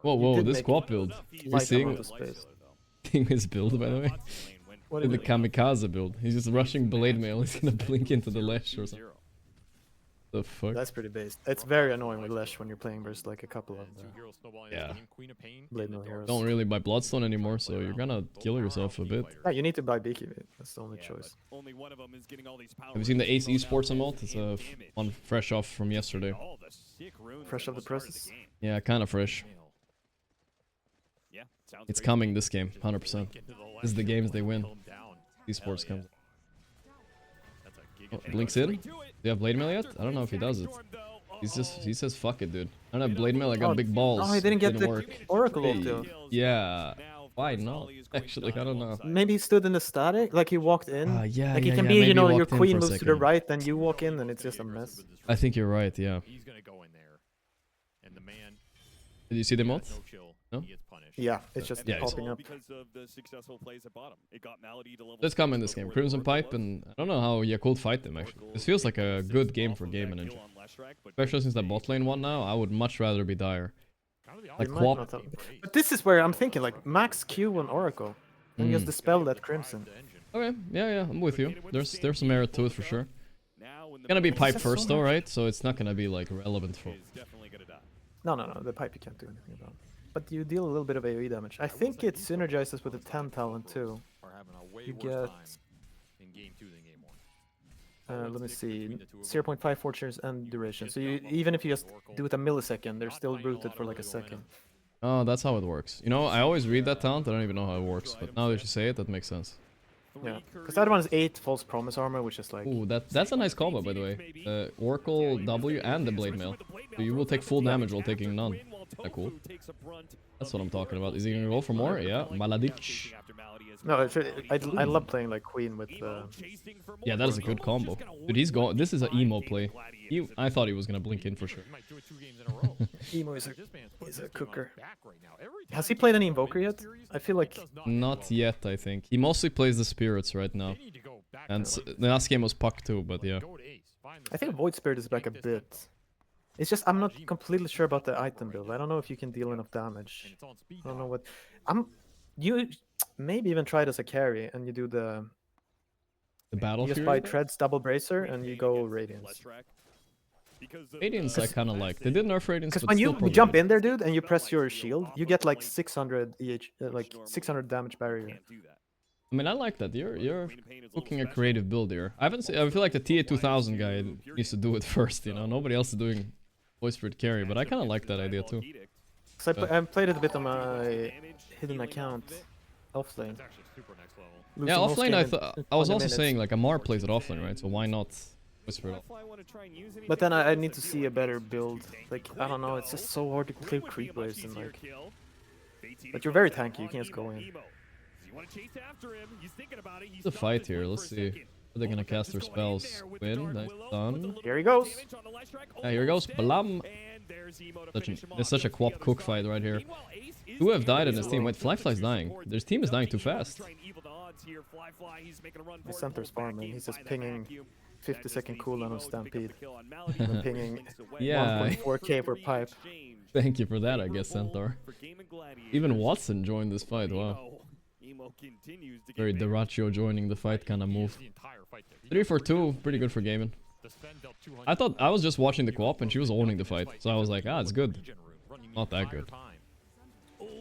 Whoa, this squad build. You're seeing his build, by the way. What In the is it? kamikaze build. He's just rushing blade mail. He's gonna blink into the Lesh or something. The fuck? That's pretty based. It's very annoying with Lesh when you're playing versus like a couple of Yeah. blade mill heroes. Don't really buy Bloodstone anymore, so you're gonna kill yourself a bit. Yeah, you need to buy Beaky. That's the only choice. Only one of them is getting all these power. Have you seen the Ace Esports emote? It's one fresh off from yesterday. Fresh off the presses. Yeah, kind of fresh. It's coming this game, 100%. This is the games they win. Esports comes. Oh, blinks in? Do you have blade mail yet? I don't know if he does it. He says fuck it, dude. I don't have blade mail. I got big balls. Oh, he didn't get the work. Oracle Hey, ult. Yeah. Why not? Actually, I don't know. Maybe he stood in the static, like he walked in. Yeah, like it yeah, can yeah, be, maybe you know, he your walked in queen for a moves to the second. right, then you walk in, and it's just a mess. I think you're right, yeah. He's gonna go in there, and the man. Did you see the emote? No? Yeah, it's just Yeah, popping up. Because of the successful plays at bottom. It got Malady to level. Let's come in this game. Crimson Pipe, and I don't know how Yakult fight them, actually. This feels like a good game for Game Manager. Especially since the bot lane won now, I would much rather be Dire. Like You might Quap. not have- But this is where I'm thinking, like, max Q on Oracle. And just dispel that Crimson. Okay, yeah, I'm with you. There's some merit to it for sure. It's gonna be pipe first though, right? So it's not gonna be like relevant for. No, the pipe you can't do anything about. But you deal a little bit of AoE damage. I think it synergizes with the 10 talent too. You get... let me see, 0.5 fortunes and duration. So you, even if you just do it a millisecond, they're still rooted for like a second. Oh, that's how it works. You know, I always read that talent. I don't even know how it works, but now that you say it, that makes sense. Yeah, because that one is 8 false promise armor, which is like... Ooh, that's a nice combo, by the way. Oracle W and the blade mail. So you will take full damage while taking none. That cool. That's what I'm talking about. Is he gonna go for more? Yeah, Maladic. No, I love playing like Queen with... Yeah, that is a good combo. Dude, he's going... This is an emo play. I thought he was gonna blink in for sure. Emo is a cooker. Has he played any Invoker yet? I feel like... Not yet, I think. He mostly plays the spirits right now. And the last game was Puck too, but yeah. I think Void Spirit is back a bit. It's just, I'm not completely sure about the item build. I don't know if you can deal enough damage. I don't know what... maybe even try it as a carry, and you do the battle. You just buy Treads double bracer, and you go Radiance. Radiance I kind of like. They did nerf Radiance, Because but when still you jump in there, dude, and you press your shield, you get like 600 like 600 damage barrier. I mean, I like that. You're looking a creative build here. I haven't seen, I feel like the TA 2000 guy needs to do it first, you know. Nobody else is doing voice spirit carry, but I kind of like that idea too. Cause I played it a bit on my hidden account, offlane. Yeah, offlane. I was also saying like Amar plays it offlane, right? So why not whisper it? But then I need to see a better build. Like I don't know, it's just so hard to clear creep waves and like. But you're very tanky. You can just go in. It's a fight here. Let's see. Are they gonna cast their spells? Win. Nice done. Here he goes. Yeah, here goes. Blam. It's such a quap cook fight right here. Who have died in this team? Wait, Fly's dying. Their team is dying too fast. My center's farming. He's just pinging 50-second cooldown of Stampede. And pinging 1.4k per pipe. Thank you for that, I guess, Centaur. Even Watson joined this fight. Wow. Very Deraccio joining the fight kind of move. 3 for 2, pretty good for gaming. I thought I was just watching the co-op and she was owning the fight, so I was like, ah, it's good. Not that good.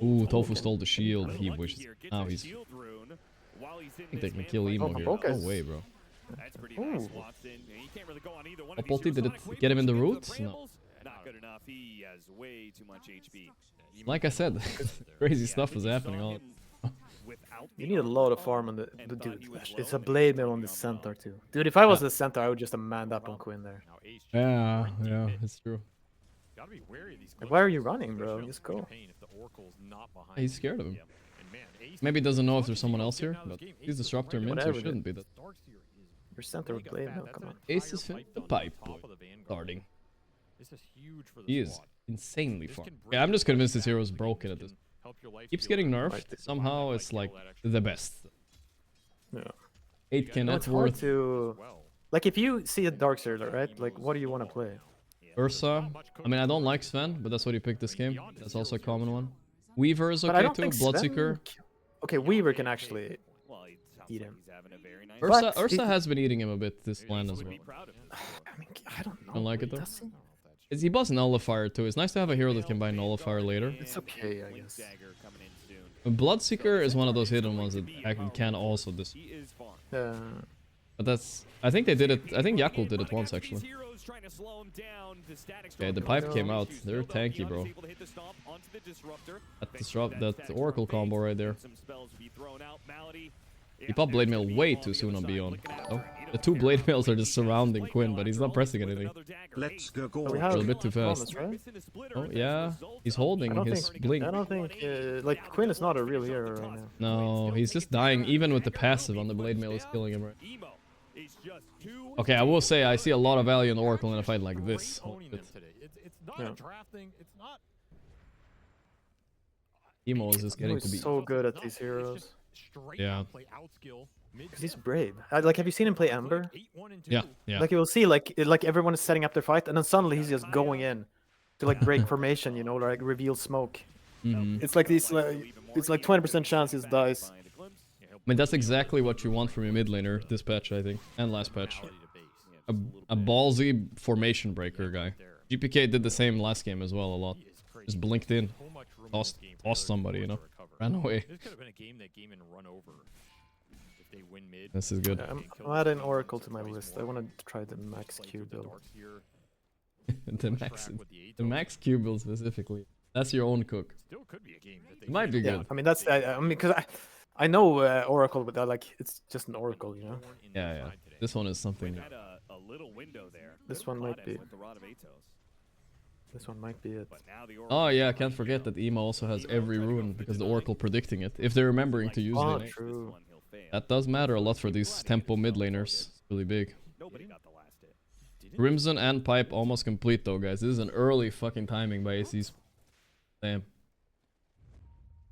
Ooh, Tofu stole the shield. He wishes. Now he's. I think they can kill Emo here. No way, bro. Ooh. Opalti, did it get him in the roots? No. Like I said, crazy stuff is happening all. You need a lot of farm on the dude. It's a blade mill on the centaur too. Dude, if I was the centaur, I would just have manned up on Quinn there. Yeah, it's true. Like, why are you running, bro? Just go. He's scared of him. Maybe he doesn't know if there's someone else here, but he's disruptor mid, so shouldn't be that. Your centaur with blade mill, come on. Ace is the pipe boy. Starting. He is insanely far. Yeah, I'm just convinced this hero is broken at this. Keeps getting nerfed. Somehow it's like the best. Yeah. 8k net it's worth. Hard to... Like if you see a Darkseer, right? Like what do you want to play? Ursa. I mean, I don't like Sven, but that's what he picked this game. That's also a common one. Weaver is okay too. Bloodseeker. Okay, Weaver can actually eat him. Ursa has been eating him a bit this plan as well. I mean, I don't know. Don't like it though. He buys Nullifier too. It's nice to have a hero that can buy Nullifier later. It's okay, I guess. Bloodseeker is one of those hidden ones that actually can also this. But that's. I think they did it. I think Yakult did it once actually. Okay, the pipe came out. They're tanky, bro. That Oracle combo right there. He popped Blade Mail way too soon on Beyond. Oh, the 2 Blade Mails are just surrounding Quinn, but he's not pressing anything. Let's go. A little bit too fast. Oh yeah, he's holding his blink. I don't think like Quinn is not a real hero right now. No, he's just dying. Even with the passive on the Blade Mail is killing him, right? Okay, I will say I see a lot of value in the Oracle in a fight like this. Emo is just getting to be so good at these heroes. Yeah. Because he's brave. Like, have you seen him play Ember? Yeah. Like, you will see, like everyone is setting up their fight, and then suddenly he's just going in to like break formation, you know, like reveal smoke. It's like these, it's like 20% chance he dies. I mean, that's exactly what you want from your mid laner this patch, I think, and last patch. A ballsy formation breaker guy. GPK did the same last game as well a lot. Just blinked in, tossed somebody, you know, ran away. This could have been a game that Gaimin run over if they win mid. This is good. Yeah, I'm adding Oracle to my list. I want to try the max Q build. the max Q build specifically. That's your own cook. Still could be a game that they it might be good. I mean, that's I mean, because I know Oracle, but like it's just an Oracle, you know. Yeah. This one is something. This one might be. This one might be it. Oh yeah, I can't forget that Emo also has every rune because the Oracle predicting it. If they're remembering to use it. True. That does matter a lot for these tempo mid laners. It's really big. Crimson and Pipe almost complete though, guys. This is an early fucking timing by ACs. Damn.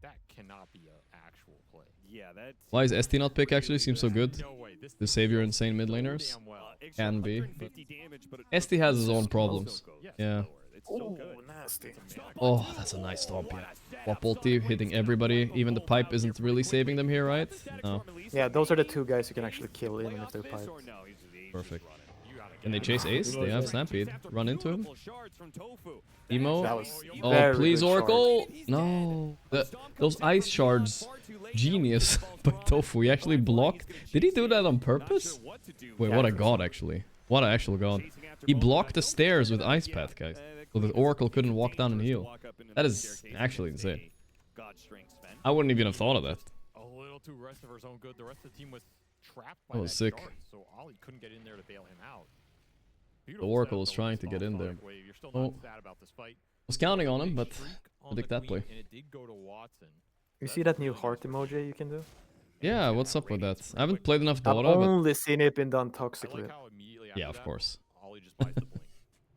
That cannot be an actual play. Yeah, that's... Why is ST not pick actually? Seems so good. To save your insane mid laners. Can be. But ST has his own problems. Yeah. It's so good. Nasty. Oh, that's a nice stomp, yeah. Swap ulti, hitting everybody. Even the pipe isn't really saving them here, right? No. Yeah, those are the two guys you can actually kill even if they're piped. Perfect. Can they chase Ace? They have Stampede. Run into him. Emo. Oh, please, Oracle. No. Those ice shards. Genius. But Tofu, he actually blocked. Did he do that on purpose? Wait, what a god, actually. What an actual god. He blocked the stairs with Ice Path, guys. So the Oracle couldn't walk down and heal. That is actually insane. I wouldn't even have thought of that. A little too rest of her own good. The rest of the team was trapped by That was sick. guard, so Ollie couldn't get in there to bail him out. The Oracle was trying to get in there. Oh. Was counting on him, but predict that play. You see that new heart emoji you can do? Yeah, what's up with that? I haven't played enough I've Dota, but... only seen it been done toxically. Yeah, of course.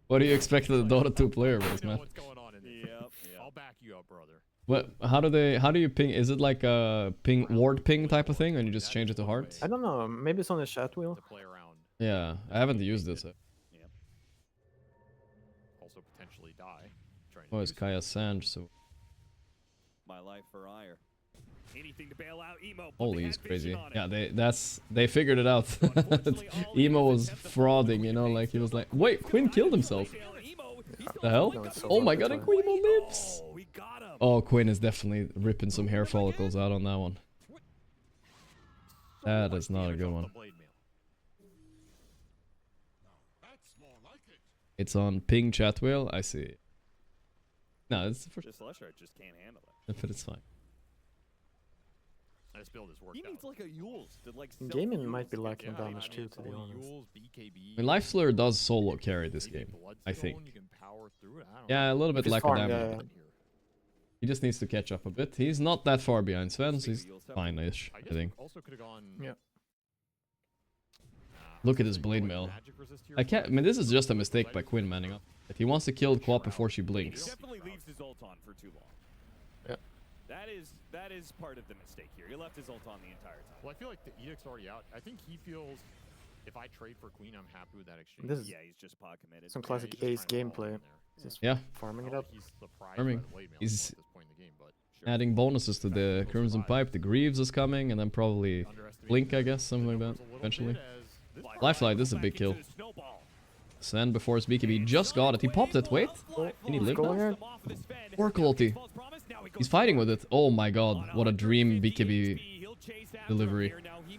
What do you expect of the Dota 2 player base, man? I'll back you up, brother. What? How do you ping? Is it like a ward ping type of thing, and you just change it to hearts? I don't know. Maybe it's on the chat wheel. Yeah, I haven't used this. Also potentially die. Oh, it's Kaya Sanj, so... My life for ire. Anything to bail out Emo. Holy, he's crazy. Yeah, they figured it out. Emo was frauding, you know, like he was like, wait, Quinn killed himself. The hell? No, so oh my god, and Quinn lives! Oh, Quinn is definitely ripping some hair follicles out on that one. That is not a good one. It's on ping chat wheel, I see. No, it's for Just can't handle it. but it's fine. This build is worked He needs like a Yules to like Gaming might be lacking damage too, to be honest. I mean, Life Slur does solo carry this game, I think. Yeah, a little bit lack of damage. Yeah. He just needs to catch up a bit. He's not that far behind Sven, so he's fine-ish, I think. Yeah. Look at his blade mail. I mean, this is just a mistake by Quinn manning up. He wants to kill Quap before she blinks. He definitely leaves his ult on for too long. Yeah. That is part of the mistake here. He left his ult on the entire time. Well, I feel like the Edict's already out. I think he feels if I trade for Queen, I'm happy with that exchange. This is he's just pod committed. some classic Ace gameplay. Just Yeah. farming it up. Farming. He's adding bonuses to the Crimson Pipe. The Greaves is coming, and then probably Blink, I guess, something like that, eventually. Lifeline, this is a big kill. Sven before his BKB just got it. He popped it. Wait. Can he live now? Oracle ulti. He's fighting with it. Oh my god. What a dream BKB delivery.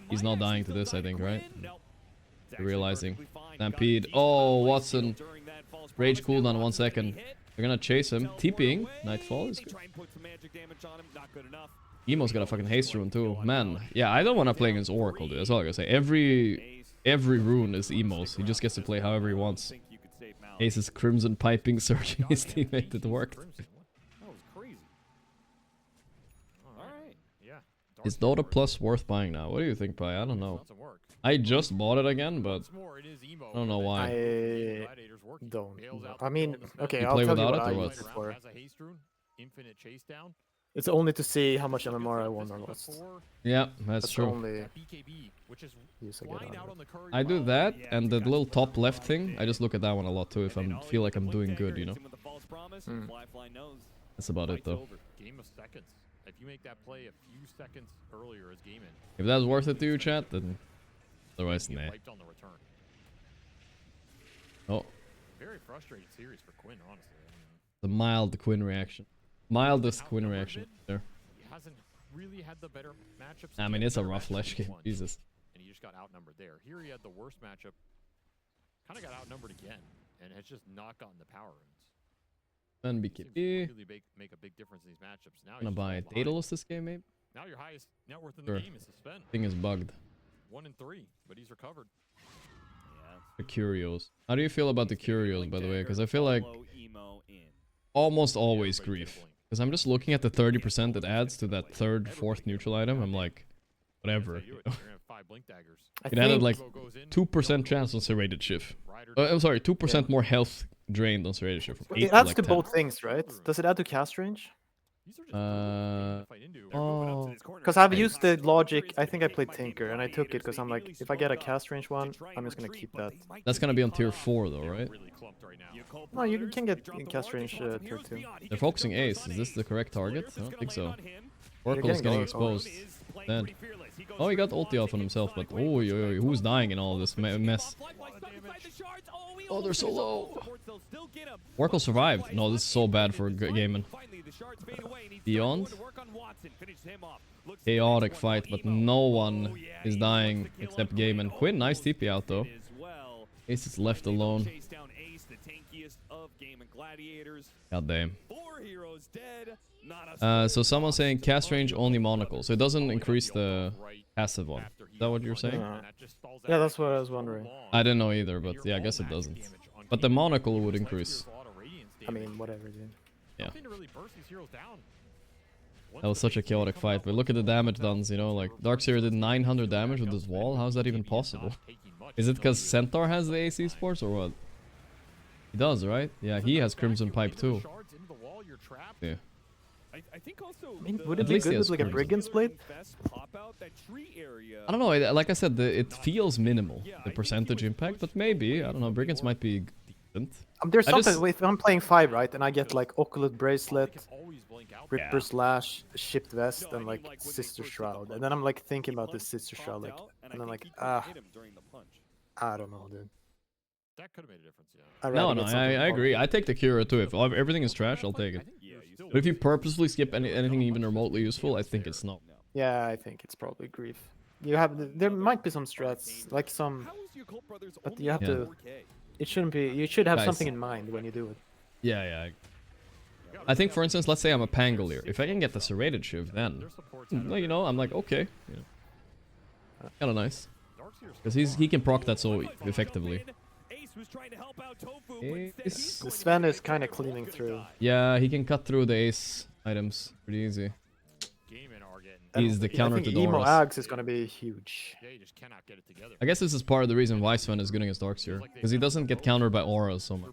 He's not dying to this, I think, right? Realizing. Stampede. Oh, Watson. Rage cooldown 1 second. They're gonna chase him. TPing. Nightfall is good. Emo's got a fucking haste rune too. Man. Yeah, I don't want to play against Oracle, dude. That's all I gotta say. Every rune is Emo's. He just gets to play however he wants. Ace's Crimson piping, searching his teammate. It worked. That was crazy. Alright. Yeah. Is Dota Plus worth buying now? What do you think, Pi? I don't know. I just bought it again, but I don't know why. I don't. I mean, okay, You I'll play tell you without what it, or I what? use it for. Has a haste rune, infinite chase down. It's only to see how much MMR I won or lost. Yeah, that's the true. only BKB, which is use I get out of it. I do that, and the little top left thing, I just look at that one a lot too if I feel like I'm doing good, you know? That's about it though. Game of seconds. If you make that play a few seconds earlier as game in. If that's worth it to you, chat, then otherwise, nah. Wiped on the return. Oh, Very frustrating series for Quinn, honestly. I mean, the mild Quinn reaction. Mildest Quinn reaction there. he hasn't really had the better matchups. I mean, it's a rough Flash game. Jesus. And he just got outnumbered there. Here he had the worst matchup. Kind of got outnumbered again, and has just not gotten the power runes. Then Seems to BKB. really make a big difference in these matchups. Now Gonna he's buy just behind. Daedalus this game, maybe? Now your highest net worth in the Sure. game is Sven. Thing is bugged. 1 and 3, but he's recovered. The Curios. How do you feel about the Curios, by the way? Because I feel like almost always grief. Because I'm just looking at the 30% it adds to that third, fourth neutral item. I'm like, whatever. You know? You're gonna have 5 blink daggers. It added like 2% chance on serrated shift. I'm sorry, 2% more health drained on serrated shift. From 8 It adds like to 10. both things, right? Does it add to cast range? Oh, because I've used the logic. I think I played Tinker and I took it because I'm like, if I get a cast range one, I'm just gonna keep that. That's gonna be on tier 4 though, right? No, you can get in cast range tier 2. They're focusing Ace. Is this the correct target? I don't think so. Oracle's getting exposed. Dead. Oh, he got ulti off on himself, but oh, who's dying in all this mess? Oh, they're so low. Oracle survived. No, this is so bad for Gaiman. Beyond. Chaotic fight, but no one is dying except Gaiman. Quinn, nice TP out though. Ace is left alone. God damn. So someone's saying cast range only monocle, so it doesn't increase the passive one. Is that what you're saying? Yeah, that's what I was wondering. I didn't know either, but yeah, I guess it doesn't. But the monocle would increase. I mean, whatever, dude. Yeah. That was such a chaotic fight, but look at the damage done, you know, like Darkseer did 900 damage with this wall. How is that even possible? Is it because Centaur has the AC sports or what? He does, right? Yeah, he has Crimson Pipe too. Yeah. I mean, would it be good with like a Brigand's Blade? I don't know, like I said, it feels minimal, the percentage impact, but maybe, I don't know, Brigands might be decent. There's something, if I'm playing 5, right, and I get like Oculus Bracelet, Ripper Slash, Shipped Vest, and like Sister Shroud, and then I'm like thinking about this Sister Shroud, like, and I'm like, I don't know, dude. That could have made a difference, yeah. No, I agree. I take the Cura too. If everything is trash, I'll take it. But if you purposefully skip anything even remotely useful, I think it's not. Yeah, I think it's probably Grief. You have there might be some strats, like some, but you have to. It shouldn't be. You should have something in mind when you do it. Yeah. I think, for instance, let's say I'm a Pangolier. If I can get the Serrated Shiv, then you know, I'm like, okay, kind of nice, because he can proc that so effectively. Ace. The Sven is kind of cleaning through. Yeah, he can cut through the Ace items pretty easy. He's the counter to the Emo auras. Ags is gonna be huge. I guess this is part of the reason why Sven is good against Darkseer, because he doesn't get countered by auras so much.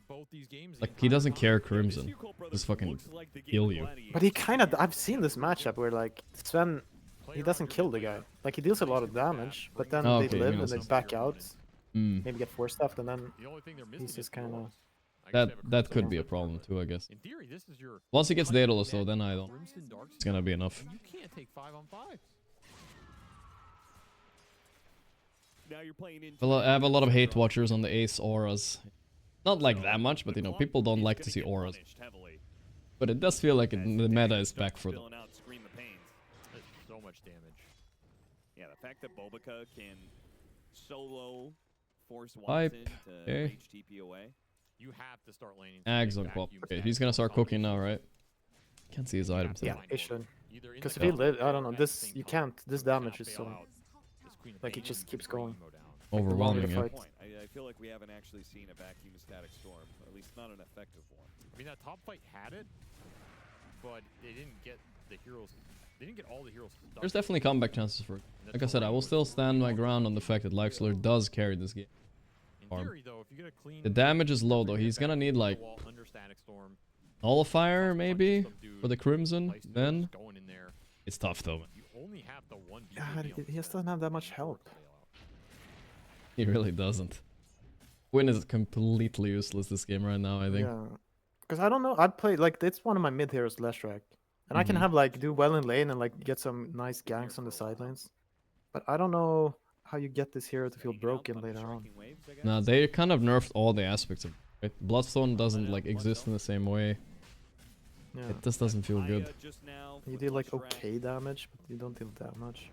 Like, he doesn't care Crimson. Just fucking kill you. But he kind of, I've seen this matchup where like Sven, he doesn't kill the guy. Like, he deals a lot of damage, but then they live and they back out. Maybe get 4-stuffed, and then he's just kind of... That could be a problem too, I guess. Once he gets Daedalus though, then I don't. It's gonna be enough. You can't take 5-on-5. Now you're playing in. Well, I have a lot of hate watchers on the Ace auras. Not like that much, but you know, people don't like to see auras. But it does feel like the meta is back for them. That's so much damage. Yeah, the fact that Bobica can solo force Pipe. Watson to Okay. rage TP away. You have to start laning. Ags on Quap. Okay, he's gonna start cooking now, right? Can't see his items. Yeah, he should. Because if he lives, I don't know, this, you can't, this damage is so... Like, it just keeps going. Overwhelming, yeah. I feel like we haven't actually seen a vacuum static storm, at least not an effective one. I mean, that top fight had it, but they didn't get the heroes. They didn't get all the heroes. There's definitely comeback chances for it. Like I said, I will still stand my ground on the fact that Lifestealer does carry this game. The damage is low though. He's gonna need like Nullifier maybe for the Crimson. Then it's tough though. God, he just doesn't have that much help. He really doesn't. Quinn is completely useless this game right now, I think. Yeah, because I don't know. I play like it's one of my mid heroes, Leshrac, and I can have like do well in lane and like get some nice ganks on the sidelines. But I don't know how you get this hero to feel broken later on. Nah, they kind of nerfed all the aspects of it. Bloodstone doesn't like exist in the same way. Yeah. It just doesn't feel good. You deal like okay damage, but you don't deal that much.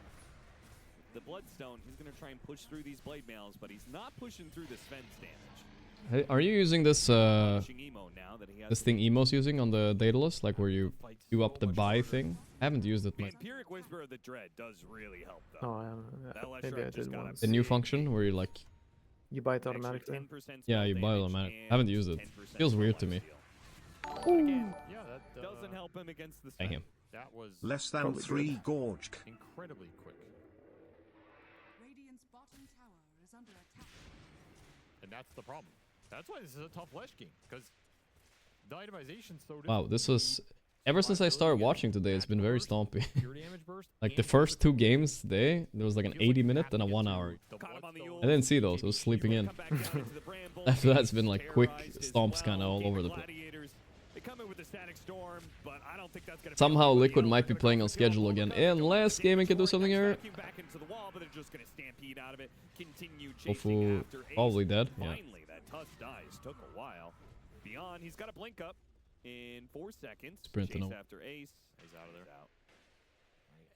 The Bloodstone, he's gonna try and push through these blade mails, but he's not pushing through the Sven's damage. Hey, are you using this this thing Emo's using on the Daedalus, like where you do up the buy thing? I haven't used it much. Empiric Whisper of the Dread does really help though. Oh, maybe I did once. The new function where you like... You buy it automatically? Yeah, you buy it automatically. I haven't used it. Feels weird to me. Again, that doesn't help him against the Sven. That was less than 3 Gorgc. Incredibly quick. Radiant's bottom tower is under attack. And that's the problem. That's why this is a tough Lesh game, because the itemization's so different. Wow, this was Ever since I started watching today, it's been very stompy. Like the first 2 games today, there was like an 80-minute and a 1 hour. I didn't see those, I was sleeping in. After that, it's been like quick stomps kind of all over the place. Somehow Liquid might be playing on schedule again, unless Gaming can do something here. Tofu probably dead, yeah. Beyond, he's got a blink up in 4 seconds. Sprinting Chase out. after Ace. He's out of there.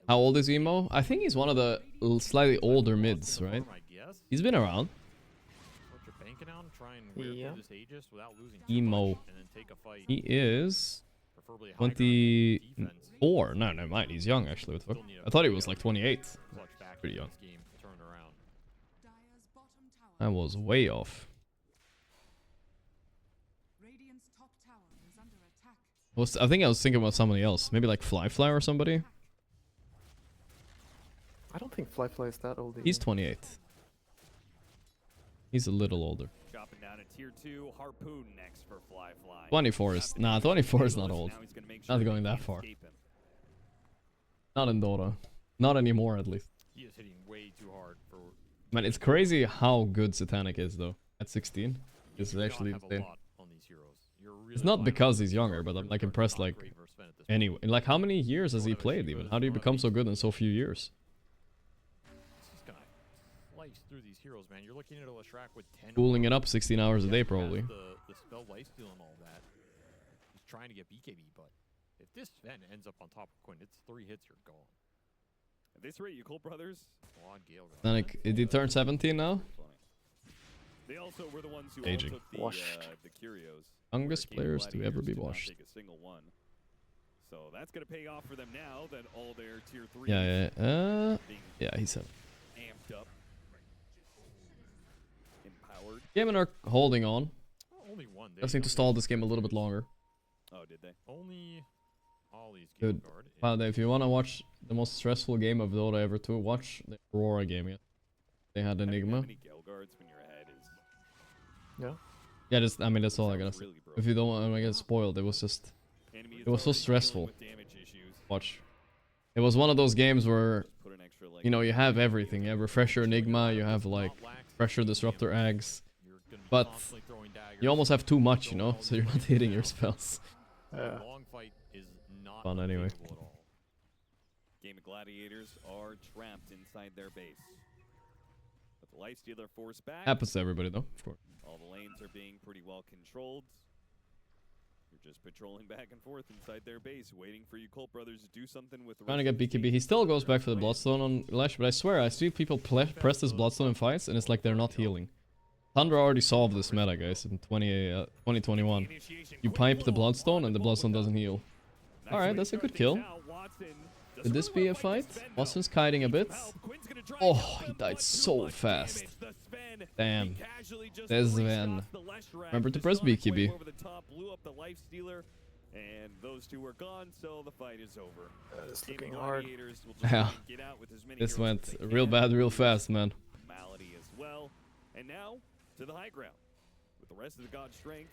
How old is Emo? I think he's one of the slightly older mids, right? He's been around. Yeah. Emo. He is 24. No, never mind. He's young actually. What the fuck? I thought he was like 28. Pretty young. I was way off. I think I was thinking about somebody else. Maybe like Fly or somebody. I don't think Fly is that old. He's 28. He's a little older. Dropping down to tier 2. Harpoon next for Fly. 24 is... Nah, 24 is not old. Not going that far. Not in Dota. Not anymore, at least. He is hitting way too hard for... Man, it's crazy how good Satanic is, though. At 16. This is actually insane. It's not because he's younger, but I'm like impressed, like... Anyway, like how many years has he played, even? How do you become so good in so few years? Through these heroes, man. You're looking at a Leshrac with 10 Cooling it up 16 hours a day, probably. The spell lifesteal and all that. He's trying to get BKB, but if this Sven ends up on top of Quinn, it's 3 hits, you're gone. At this rate, you Colt brothers. Like, did he turn 17 now? They also were the ones who Aging. took the Curios. Youngest players to ever be washed. Take a single one. So that's gonna pay off for them now that all their tier 3. Yeah, he said. Amped up. Gaming are holding on. Only one. Just need to stall this game a little bit longer. Oh, did they? Only Ollie's Good. Wow, if you want to watch the most stressful game of Dota ever too, watch the Aurora game. Yeah. They had Enigma. Yeah. Yeah, just I mean that's all I gotta say. If you don't want to get spoiled, it was just it was so stressful. Watch. It was one of those games where you know you have everything. You have Refresher Enigma, you have like Pressure Disruptor Eggs. But you almost have too much, you know, so you're not hitting your spells. Fun anyway. Game of Gladiators are trapped inside their base. But the Lifestealer forced back. Happens to everybody though, of course. All the lanes are being pretty well controlled. You're just patrolling back and forth inside their base, waiting for you Colt brothers to do something with the Trying to get BKB. He still goes back for the Bloodstone on Lesh, but I swear I see people press this Bloodstone in fights and it's like they're not healing. Thunder already solved this meta, guys, in 2021. You pipe the Bloodstone and the Bloodstone doesn't heal. Alright, that's a good kill. Could this be a fight? Watson's kiting a bit. Oh, he died so fast. Damn. There's Sven. Remember to press BKB. And those two are gone, so the fight is over. It's looking hard. Yeah. This went real bad, real fast, man. Malady as well. And now to the high ground. With the rest of the God Strength,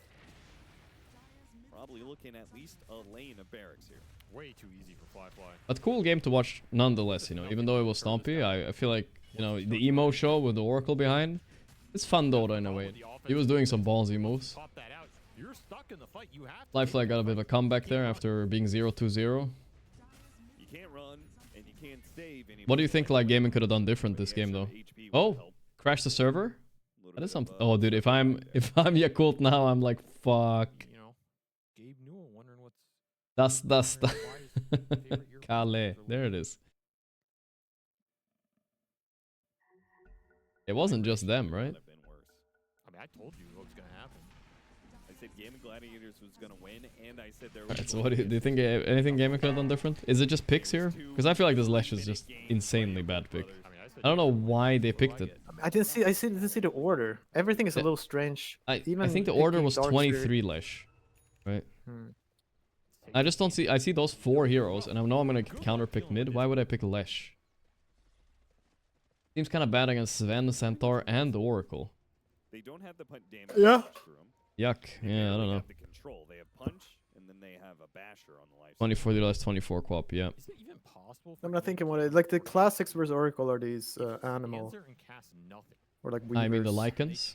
probably looking at least a lane of barracks here. Way too easy for Fly. But cool game to watch nonetheless, you know, even though it was stompy, I feel like, you know, the emo show with the Oracle behind, it's fun Dota in a way. He was doing some ballsy moves. Fly got a bit of a comeback there after being 0-2-0. You can't run and you can't save anymore. What do you think like gaming could have done different this game though? Oh, crash the server? That is something. Oh, dude, if I'm Yakult now, I'm like, fuck. You know, Gabe Newell wondering what's. That's Kale. There it is. It wasn't just them, right? I mean, I told you what was gonna happen. I said Game of Gladiators was gonna win, and I said there was. Alright, so what do you think? Anything gaming could have done different? Is it just picks here? Because I feel like this Lesh is just insanely bad pick. I don't know why they picked it. I didn't see the order. Everything is a little strange. I think the order was 23 Lesh, right? I just don't see. I see those 4 heroes, and I know I'm gonna counter pick mid. Why would I pick Lesh? Seems kind of bad against Sven, Centaur, and the Oracle. They don't have the damage. Yeah. Yuck. Yeah, I don't know. The control. They have punch and then they have a basher on the life. 24 DLS, 24 quap, yeah. Is it even possible? I'm not thinking what it like the classics versus Oracle are these animal Answer and cast nothing. or like I mean the weavers. Lycans.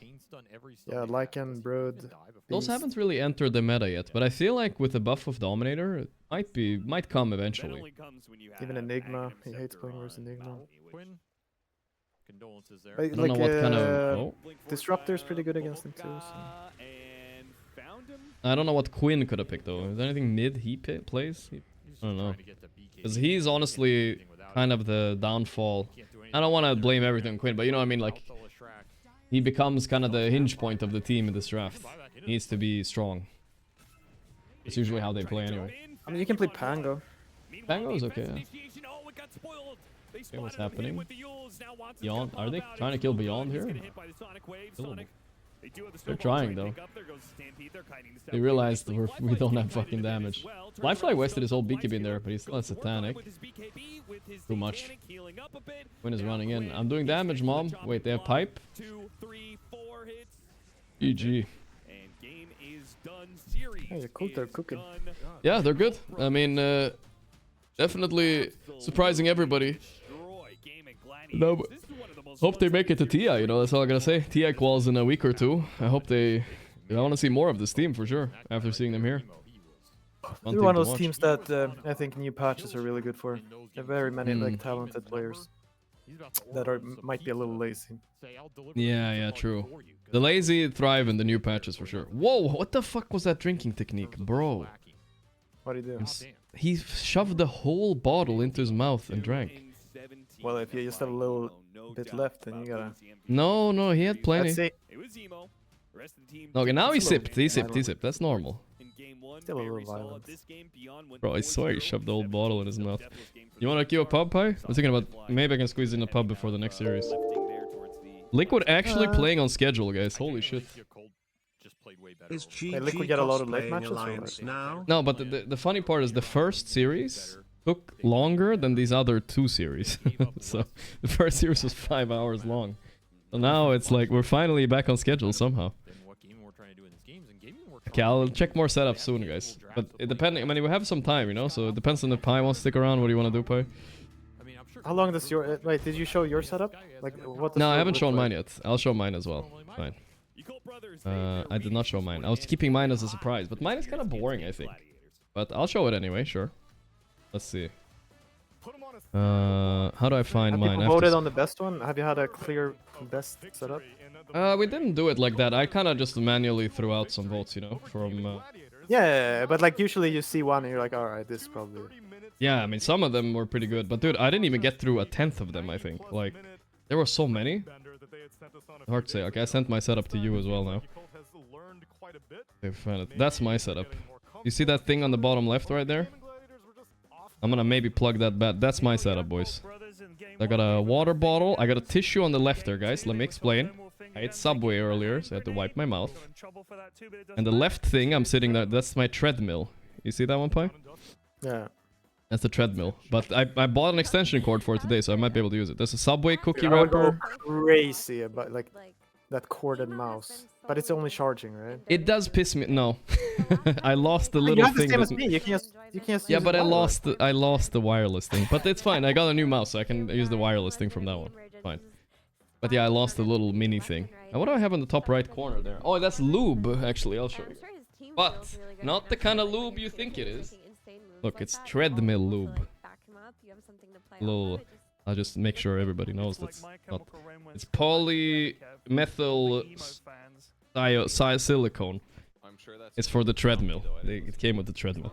Yeah, Lycan, Brood. Those Beast. haven't really entered the meta yet, but I feel like with the buff of Dominator, it might come eventually. Even Enigma. He hates playing versus Enigma. Quinn, condolences there. I don't know what kind of... Oh. Disruptor's pretty good against him too. So. I don't know what Quinn could have picked though. Is there anything mid he plays? I don't know. Because he's honestly kind of the downfall. I don't want to blame everything on Quinn, but you know what I mean? Like, he becomes kind of the hinge point of the team in this draft. He needs to be strong. It's usually how they play anyway. I mean, you can play Pango. Pango is okay, yeah. Okay, what's happening? Beyond? Are they trying to kill Beyond here? Kill him. They're trying though. They realized we don't have fucking damage. Lifefly wasted his whole BKB in there, but he still has Satanic. Too much. Quinn is running in. I'm doing damage, mom. Wait, they have pipe? GG. Hey, cool, they're cooking. Yeah, they're good. I mean, definitely surprising everybody. No, but hope they make it to TI, you know, that's all I gotta say. TI quals in a week or two. I hope I want to see more of this team for sure, after seeing them here. They're one of those teams that I think new patches are really good for. There are very many like talented players that might be a little lazy. Yeah, true. The lazy thrive in the new patches for sure. Whoa, what the fuck was that drinking technique, bro? What do you do? He shoved the whole bottle into his mouth and drank. Well, if you just have a little bit left, then you gotta... No, he had plenty. Okay, now he sipped. He sipped. That's normal. Still a little violent. Bro, I swear he shoved the whole bottle in his mouth. You wanna queue a pub, Pi? I'm thinking about maybe I can squeeze in a pub before the next series. Liquid actually playing on schedule, guys. Holy shit. Is Liquid get a lot of late matches Alliance now? No, but the funny part is the first series took longer than these other two series. So the first series was 5 hours long. So now it's like we're finally back on schedule somehow. Okay, I'll check more setups soon, guys. But it depending, I mean, we have some time, you know, so it depends on if Pi wants to stick around. What do you want to do, Pi? How long does your... wait, did you show your setup? Like, what? No, I haven't shown mine yet. I'll show mine as well. Fine. I did not show mine. I was keeping mine as a surprise, but mine is kind of boring, I think. But I'll show it anyway, sure. Let's see. How do I find mine? Have you voted on the best one? Have you had a clear best setup? We didn't do it like that. I kind of just manually threw out some votes, you know, from... Yeah, but like usually you see one and you're like, alright, this is probably... Yeah, I mean, some of them were pretty good. But dude, I didn't even get through a 10th of them, I think. Like, there were so many. Hard to say. Okay, I sent my setup to you as well now. Okay, find it. That's my setup. You see that thing on the bottom left right there? I'm gonna maybe plug that back. That's my setup, boys. I got a water bottle. I got a tissue on the left there, guys. Let me explain. I ate Subway earlier, so I had to wipe my mouth. And the left thing I'm sitting there, that's my treadmill. You see that one, Pi? Yeah. That's the treadmill. But I bought an extension cord for it today, so I might be able to use it. There's a Subway cookie I would go wrapper. crazy about like that corded mouse. But it's only charging, right? It does piss me... No. I lost the little you have thing. The same as me. You can just yeah, use but the I lost the wireless thing. But it's fine. I got a new mouse, so I can use the wireless thing from that one. Fine. But yeah, I lost the little mini thing. Now, what do I have in the top right corner there? Oh, that's lube, actually. I'll show you. But not the kind of lube you think it is. Look, it's treadmill lube. Little... I'll just make sure everybody knows that's not... It's polymethyl silicone. It's for the treadmill. It came with the treadmill.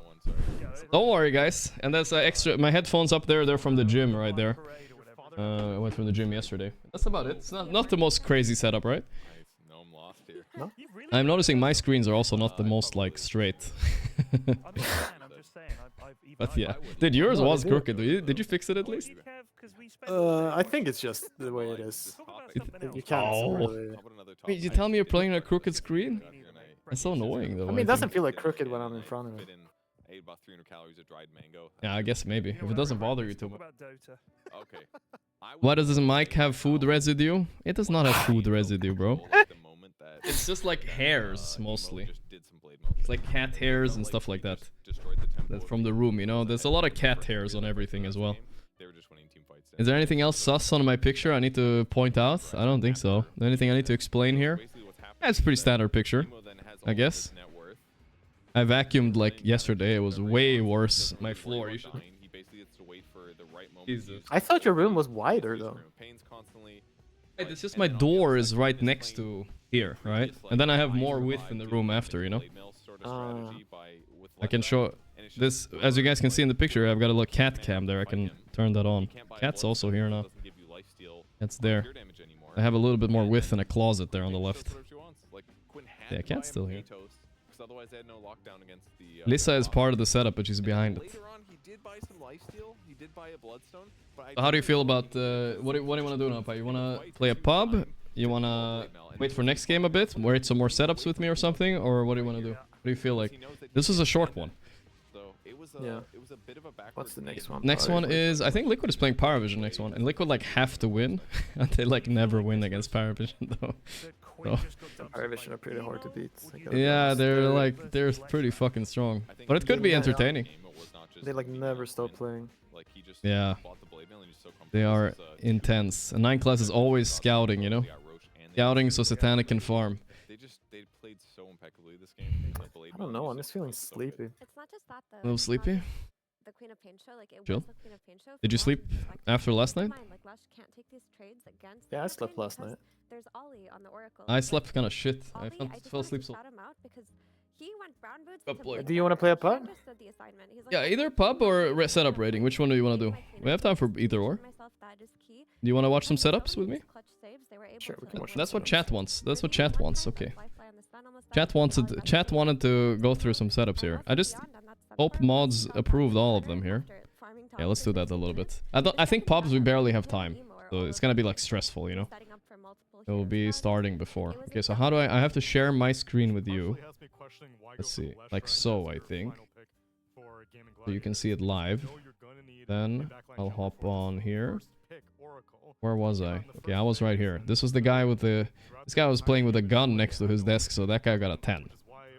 Don't worry, guys. And that's extra... My headphones up there, they're from the gym right there. I went from the gym yesterday. That's about it. It's not the most crazy setup, right? No? I'm noticing my screens are also not the most, like, straight. But yeah. Dude, yours was crooked. Did you fix it at least? I think it's just the way it is. You can't really... Wait, you tell me you're playing on a crooked screen? That's so annoying, though. I mean, it doesn't feel like crooked when I'm in front of it. Yeah, I guess maybe. If it doesn't bother you too much. Why does this mic have food residue? It does not have food residue, bro. It's just like hairs, mostly. It's like cat hairs and stuff like that. That's from the room, you know? There's a lot of cat hairs on everything as well. Is there anything else sus on my picture I need to point out? I don't think so. Anything I need to explain here? Yeah, it's a pretty standard picture, I guess. I vacuumed like yesterday. It was way worse. My floor. Jesus. I thought your room was wider though. It's just my door is right next to here, right? And then I have more width in the room after, you know? I can show this, as you guys can see in the picture, I've got a little cat cam there. I can turn that on. Cat's also here now. Cat's there. I have a little bit more width in a closet there on the left. Yeah, Cat's still here. Lisa is part of the setup, but she's behind it. So how do you feel about what do you want to do now, Pa? You want to play a pub? You want to wait for next game a bit? Wait some more setups with me or something? Or what do you want to do? What do you feel like? This is a short one. Yeah. What's the next one? Next one is, I think Liquid is playing Paravision next one. And Liquid like have to win. And they like never win against Paravision though. So. Paravision are pretty hard to beat. Yeah, they're pretty fucking strong. But it could be entertaining. They like never stop playing. Yeah. They are intense. And 9 class is always scouting, you know? Scouting so Satanic can farm. I don't know, I'm just feeling sleepy. It's not just that, A little sleepy? The Queen of Pain show, like it Chill. was the Queen of Pain show. Did you sleep after last night? Yeah, I slept last night. There's Ollie on the Oracle. I slept kind of shit. I Ollie, fell asleep so. Do you want to play a pub? Yeah, either pub or setup rating. Which one do you want to do? We have time for either or. Do you want to watch some setups with me? Sure, we can watch. That's what chat wants. That's what chat wants. Okay. Chat wanted to go through some setups here. I just hope mods approved all of them here. Yeah, let's do that a little bit. I think pubs we barely have time, so it's gonna be like stressful, you know. It will be starting before. Okay, so how do I have to share my screen with you? Let's see, like so, I think. So you can see it live. Then I'll hop on here. Where was I? Okay, I was right here. This was the guy with the... This guy was playing with a gun next to his desk, so that guy got a 10.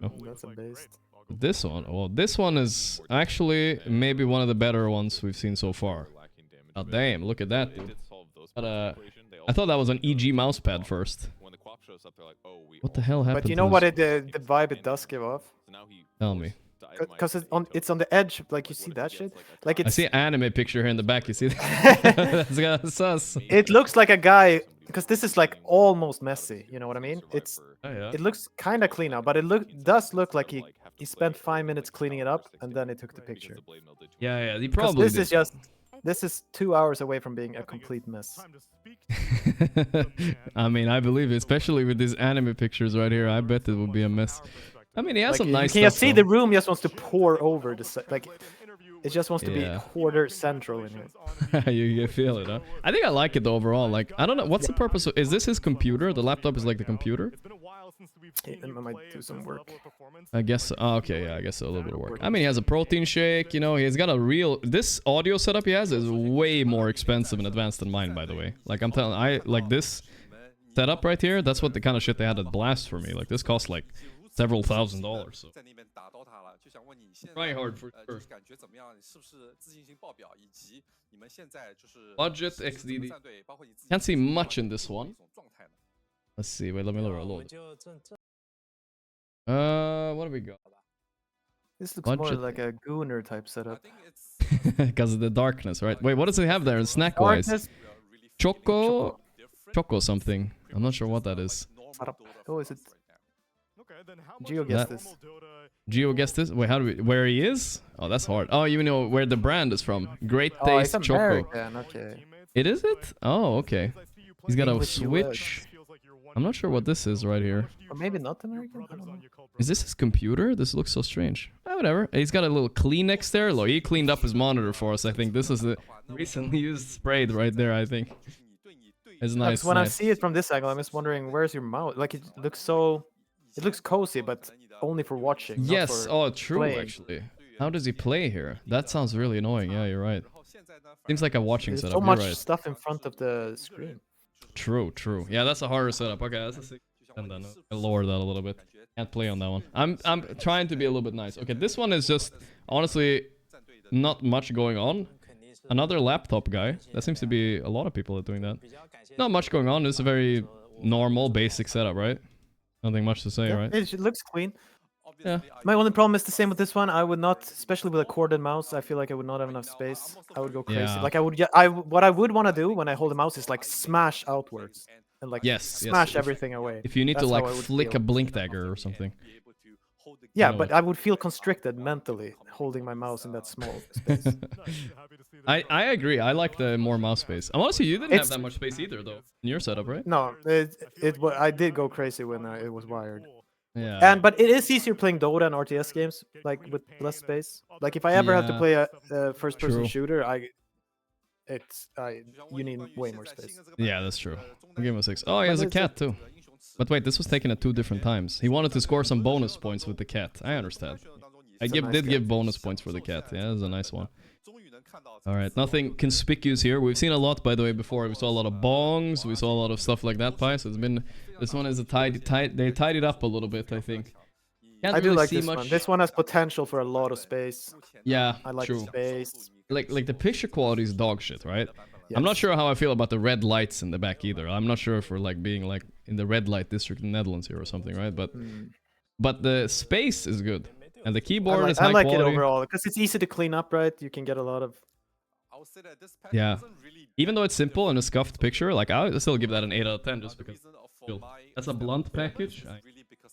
No? That's a beast. This one? Well, this one is actually maybe one of the better ones we've seen so far. Oh, damn, look at that, dude. But, I thought that was an EG mousepad first. What the hell happened? But you know what the vibe it does give off? Tell me. Because it's on the edge, like you see that shit. Like it's. I see an anime picture here in the back. You see that? That's kind of sus. It looks like a guy, because this is like almost messy. You know what I mean? It's. Oh, yeah. It looks kind of clean up, but it does look like he spent 5 minutes cleaning it up and then he took the picture. Yeah, he probably. This is 2 hours away from being a complete mess. I mean, I believe it, especially with these anime pictures right here. I bet it would be a mess. I mean, he has some nice stuff. You can see the room just wants to pour over the like. It just wants to be quarter central in here. you feel it, huh? I think I like it overall. Like, I don't know what's the purpose of. Is this his computer? The laptop is like the computer. It might do some work. I guess. Oh, okay, yeah, I guess a little bit of work. I mean, he has a protein shake. You know, he's got a real. This audio setup he has is way more expensive and advanced than mine, by the way. Like I'm telling, I like this setup right here. That's what the kind of shit they had at Blast for me. Like this cost like several $1,000s. So. Try hard for sure. Budget XDD. Can't see much in this one. Let's see. Wait, let me lower a little. What do we got? This looks more like a Gooner type setup. Because of the darkness, right? Wait, what does it have there? Snack-wise, Choco something. I'm not sure what that is. Oh, is it? Geo guessed this. Geo guessed this? Wait, where he is? Oh, that's hard. Oh, you know where the brand is from. Great Taste Choco. Okay. It is it? Oh, okay. He's got a Switch. I'm not sure what this is right here. Or maybe not American? I don't know. Is this his computer? This looks so strange. Oh, whatever. He's got a little Kleenex there. Look, he cleaned up his monitor for us, I think. This is the recently used spray right there, I think. It's nice. When I see it from this angle, I'm just wondering, where's your mouse? Like, it looks so... It looks cozy, but only for watching. Yes, for true, playing. actually. How does he play here? That sounds really annoying. Yeah, you're right. Seems like a watching setup. So much you're right. stuff in front of the screen. True. Yeah, that's a harder setup. Okay, that's a And then I lowered that a little bit. Can't play on that one. I'm trying to be a little bit nice. Okay, this one is just honestly not much going on. Another laptop guy. That seems to be a lot of people are doing that. Not much going on. It's a very normal, basic setup, right? Nothing much to say, Yeah, right? it looks clean. Yeah. My only problem is the same with this one. I would not, especially with a corded mouse, I feel like I would not have enough space. I would go crazy. Yeah. Like what I would want to do when I hold the mouse is like smash outwards and like smash everything away. If you need That's to how like I would flick feel. a blink dagger or something. Yeah, You know. but I would feel constricted mentally holding my mouse in that small space. I agree. I like the more mouse space. Honestly, you didn't have that much space either, though, in your setup, right? No, I did go crazy when it was wired. Yeah. But it is easier playing Dota and RTS games like with less space. Like if I ever have to Yeah. play a first-person True. shooter, you need way more space. Yeah, that's true. I'll give him a 6. Oh, he has a cat too. But wait, this was taken at 2 different times. He wanted to score some bonus points with the cat. I understand. I did give bonus points for the cat. Yeah, that was a nice one. Alright, nothing conspicuous here. We've seen a lot, by the way, before. We saw a lot of bongs. We saw a lot of stuff like that, Pi. So it's been... This one is a they tied it up a little bit, I think. Can't I do really like see this much. one. This one has potential for a lot of space. Yeah, I like true. the space. Like the picture quality is dog shit, right? I'm not sure how I feel about the red lights in the back either. I'm not sure if we're like being like in the red light district in the Netherlands here or something, right? But the space is good. And the keyboard is high I like quality. it overall because it's easy to clean up, right? You can get a lot of... Yeah. Even though it's simple and a scuffed picture, like I'll still give that an 8 out of 10 just because that's a blunt package.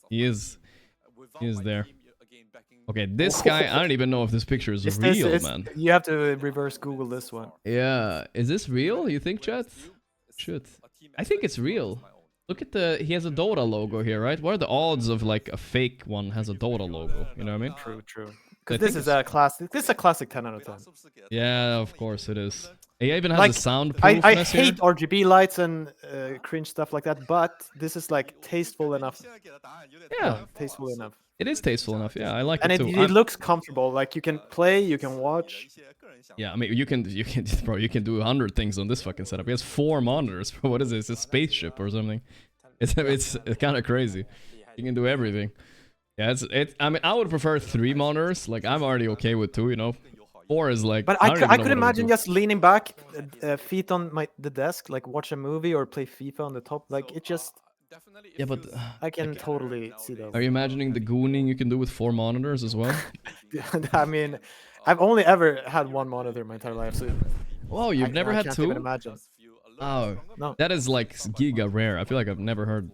He is there. Okay, this guy, I don't even know if this picture is real, man. You have to reverse Google this one. Yeah, is this real? You think, chat? Shit. I think it's real. Look at he has a Dota logo here, right? What are the odds of like a fake one has a Dota logo? You know what I mean? True. Because this is a classic. This is a classic 10 out of 10. Yeah, of course it is. He even has Like, a sound I proofness here. hate RGB lights and cringe stuff like that, but this is like tasteful enough. Yeah, tasteful enough. It is tasteful enough. Yeah, I like And it too. it looks comfortable. Like you can play, you can watch. Yeah, I mean, you can, bro, you can do 100 things on this fucking setup. He has 4 monitors. Bro, what is this? It's a spaceship or something. It's kind of crazy. You can do everything. Yeah, I mean, I would prefer 3 monitors. Like, I'm already okay with 2, you know. 4 is like. But I could imagine just leaning back, feet on the desk, like watch a movie or play FIFA on the top. Like it just. Yeah, but I can totally see that. Are you imagining the gooning you can do with 4 monitors as well? I mean, I've only ever had 1 monitor my entire life, so. Whoa, you've never had 2? I can't even imagine. Oh, no. That is like giga rare. I feel like I've never heard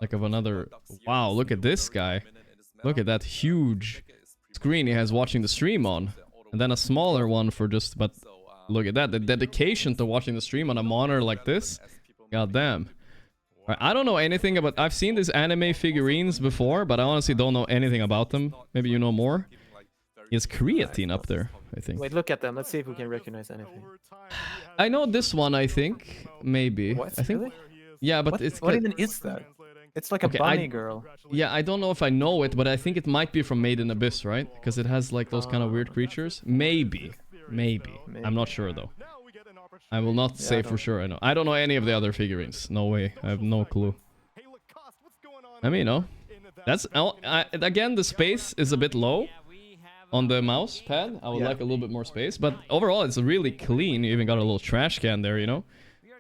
like of another. Wow, look at this guy. Look at that huge screen he has watching the stream on, and then a smaller one for just. But look at that, the dedication to watching the stream on a monitor like this. God damn. I don't know anything about. I've seen these anime figurines before, but I honestly don't know anything about them. Maybe you know more. He has creatine up there, I think. Wait, look at them. Let's see if we can recognize anything. I know this one, I think. Maybe. What? I think. Really? Yeah, but what even is that? It's like a bunny girl. Yeah, I don't know if I know it, but I think it might be from Made in Abyss, right? Because it has like those kind of weird creatures. Maybe. I'm not sure though. I will not say for sure. I don't know any of the other figurines. No way. I have no clue. I mean, you know, that's again, the space is a bit low on the mouse pad. I would like a little bit more space, but overall it's really clean. You even got a little trash can there, you know.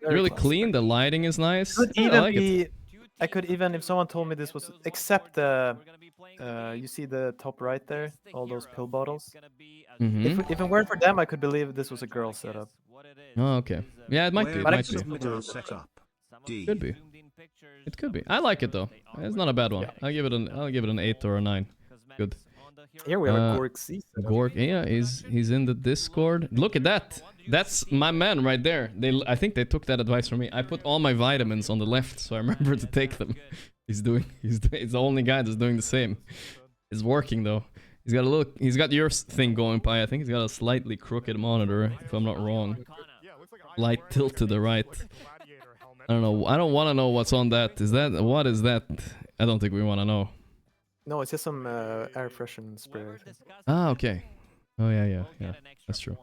Really clean. The lighting is nice. I could even, if someone told me this was, except you see the top right there, all those pill bottles. If it weren't for them, I could believe this was a girl setup. Oh, okay. Yeah, it might be. Could be. It could be. I like it though. It's not a bad one. I'll give it an 8 or a 9. Good. Here we have a Gorgc. Gorgc, yeah, he's in the Discord. Look at that. That's my man right there. I think they took that advice from me. I put all my vitamins on the left, so I remember to take them. He's the only guy that's doing the same. It's working though. He's got your thing going, Pi. I think he's got a slightly crooked monitor, if I'm not wrong. Light tilt to the right. I don't know. I don't want to know what's on that. What is that? I don't think we want to know. No, it's just some air freshen spray. Ah, okay. Oh yeah. That's true.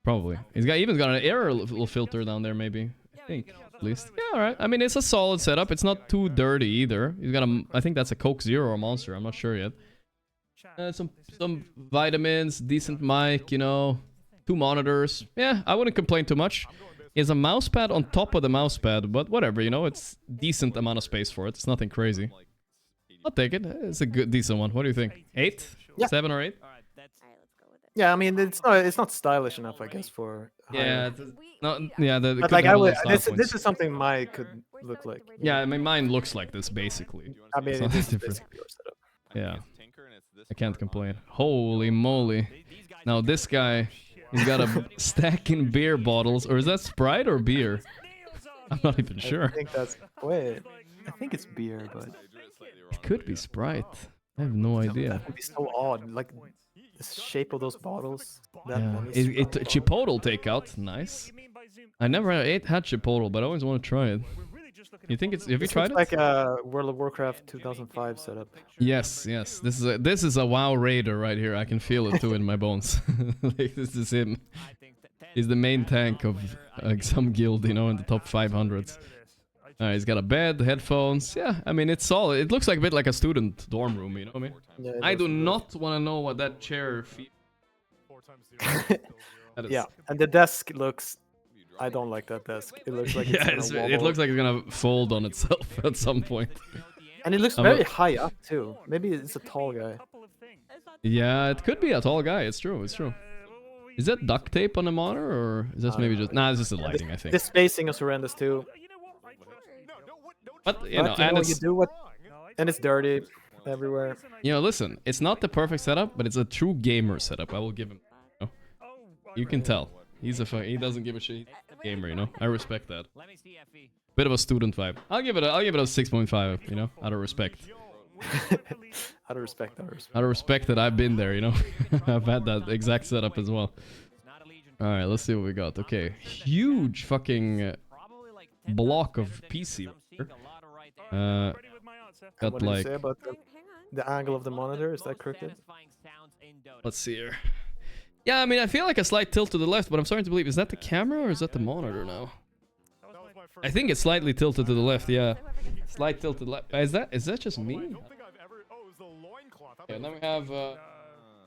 Probably. He's even got an air filter down there, maybe. I think. At least. Yeah, alright. I mean, it's a solid setup. It's not too dirty either. He's got a... I think that's a Coke Zero or Monster. I'm not sure yet. Some vitamins, decent mic, you know. 2 monitors. Yeah, I wouldn't complain too much. He has a mousepad on top of the mousepad, but whatever, you know. It's decent amount of space for it. It's nothing crazy. I'll take it. It's a good, decent one. What do you think? 8? Yeah. 7 or 8? Yeah, I mean it's not stylish enough, I guess, for Yeah, higher. no, yeah. But like I would, this is something mine could look like. Yeah, I mean mine looks like this basically. I mean, It's not this that is different. basically your setup. Yeah, I can't complain. Holy moly! Now this guy, he's got a stacking beer bottles, or is that Sprite or beer? I'm not even sure. I think that's wait. I think it's beer, but It could be Sprite. I have no idea. that would be so odd. Like the shape of those bottles. That Yeah, one is so odd. Chipotle takeout, nice. I never had Chipotle, but I always want to try it. You think it's? Have you This tried looks it? like a World of Warcraft 2005 setup. Yes, yes. This is a WoW raider right here. I can feel it too in my bones. Like this is him. He's the main tank of like some guild, you know, in the top 500s. He's got a bed, headphones. Yeah, I mean it's solid. It looks like a bit like a student dorm room, you know what I mean? Yeah, it I does do look- not want to know what that chair feels. That is- Yeah, and the desk looks. I don't like that desk. It looks like yeah, it's gonna it wobble. looks like it's gonna fold on itself at some point. And it looks I'm very a- high up too. Maybe it's a tall guy. Yeah, it could be a tall guy. It's true. It's true. Is that duct tape on the monitor, or is this maybe just? Nah, it's just the lighting. I think. The spacing is horrendous too. But you know, But, and you it's do what, and it's dirty everywhere. you know, listen, it's not the perfect setup, but it's a true gamer setup. I will give him. You know? You can tell he's a he doesn't give a shit. He's a gamer, you know. I respect that. Bit of a student vibe. I'll give it a 6.5. You know, out of respect. Out of respect, Out of respect that I've been there, you know. I've had that exact setup as well. All right, let's see what we got. Okay, huge fucking block of PC. Got What do you like. say about the angle of the monitor? Is that crooked? Let's see here. Yeah, I mean, I feel like a slight tilt to the left, but I'm starting to believe, is that the camera or is that the monitor now? I think it's slightly tilted to the left, yeah. Slight tilt to the left. Is that just me? Yeah, then we have a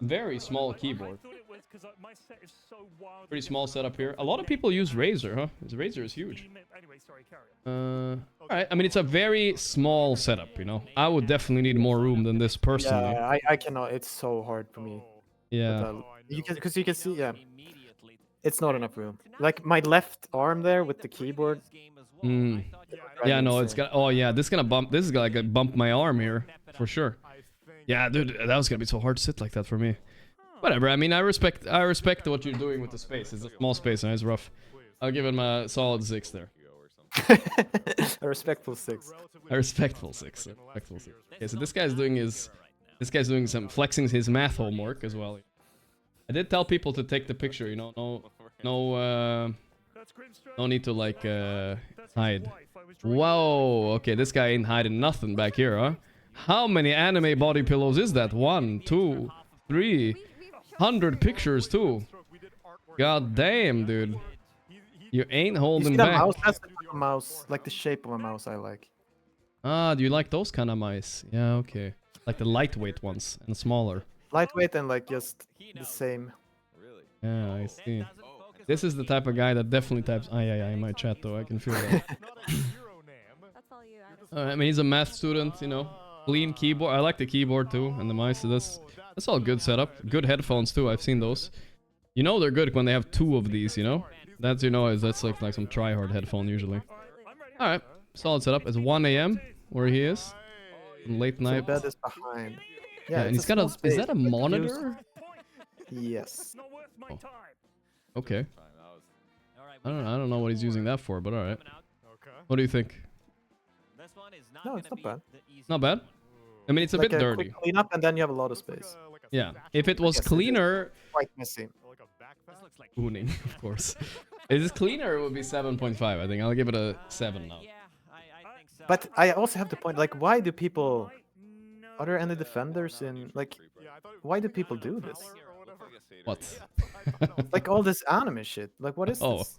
very small keyboard. Pretty small setup here. A lot of people use Razer, huh? This Razer is huge. Alright, I mean, it's a very small setup, you know? I would definitely need more room than this personally. Yeah, I cannot. It's so hard for me. Yeah. Because you can see, yeah, it's not enough room. Like my left arm there with the keyboard. Mm. Yeah, no, it's gonna. Oh yeah, this is gonna bump. This is gonna like bump my arm here for sure. Yeah, dude, that was gonna be so hard to sit like that for me. Whatever. I mean, I respect what you're doing with the space. It's a small space and it's rough. I'll give him a solid 6 there. A respectful 6. A respectful 6. Okay, so this guy's doing some flexing his math homework as well. I did tell people to take the picture, you know, no need to like hide. Whoa, okay, this guy ain't hiding nothing back here, huh? How many anime body pillows is that? 1, 2, 3, 100 pictures too. God damn, dude. You ain't holding You see that back. mouse? That's the mouse, like the shape of a mouse I like. Ah, do you like those kind of mice? Yeah, okay. Like the lightweight ones and smaller. Lightweight and like just the same. Yeah, I see. This is the type of guy that definitely types "ay ay ay" in my chat, though. I can feel that. I mean, he's a math student, you know. Clean keyboard. I like the keyboard too, and the mice. So that's all good setup. Good headphones too. I've seen those. You know they're good when they have 2 of these. You know, that's that's like some try-hard headphone usually. All right, solid setup. It's 1 a.m. where he is. Late night. The bed is behind. Yeah, and he's got a. Is that a monitor? Yes. Oh. Okay. I don't know what he's using that for, but all right. What do you think? No, it's not bad. Not bad. I mean, it's a Like bit dirty. quick cleanup and then you have a lot of space. Yeah. If it was guess it is. cleaner, Quite messy. Booning, of course. If it's cleaner, it would be 7.5. I think I'll give it a 7 now. But I also have the point, like, why do people... Are there any defenders in, like... Why do people do this? What? Like all this anime shit. Like, what is Oh, this?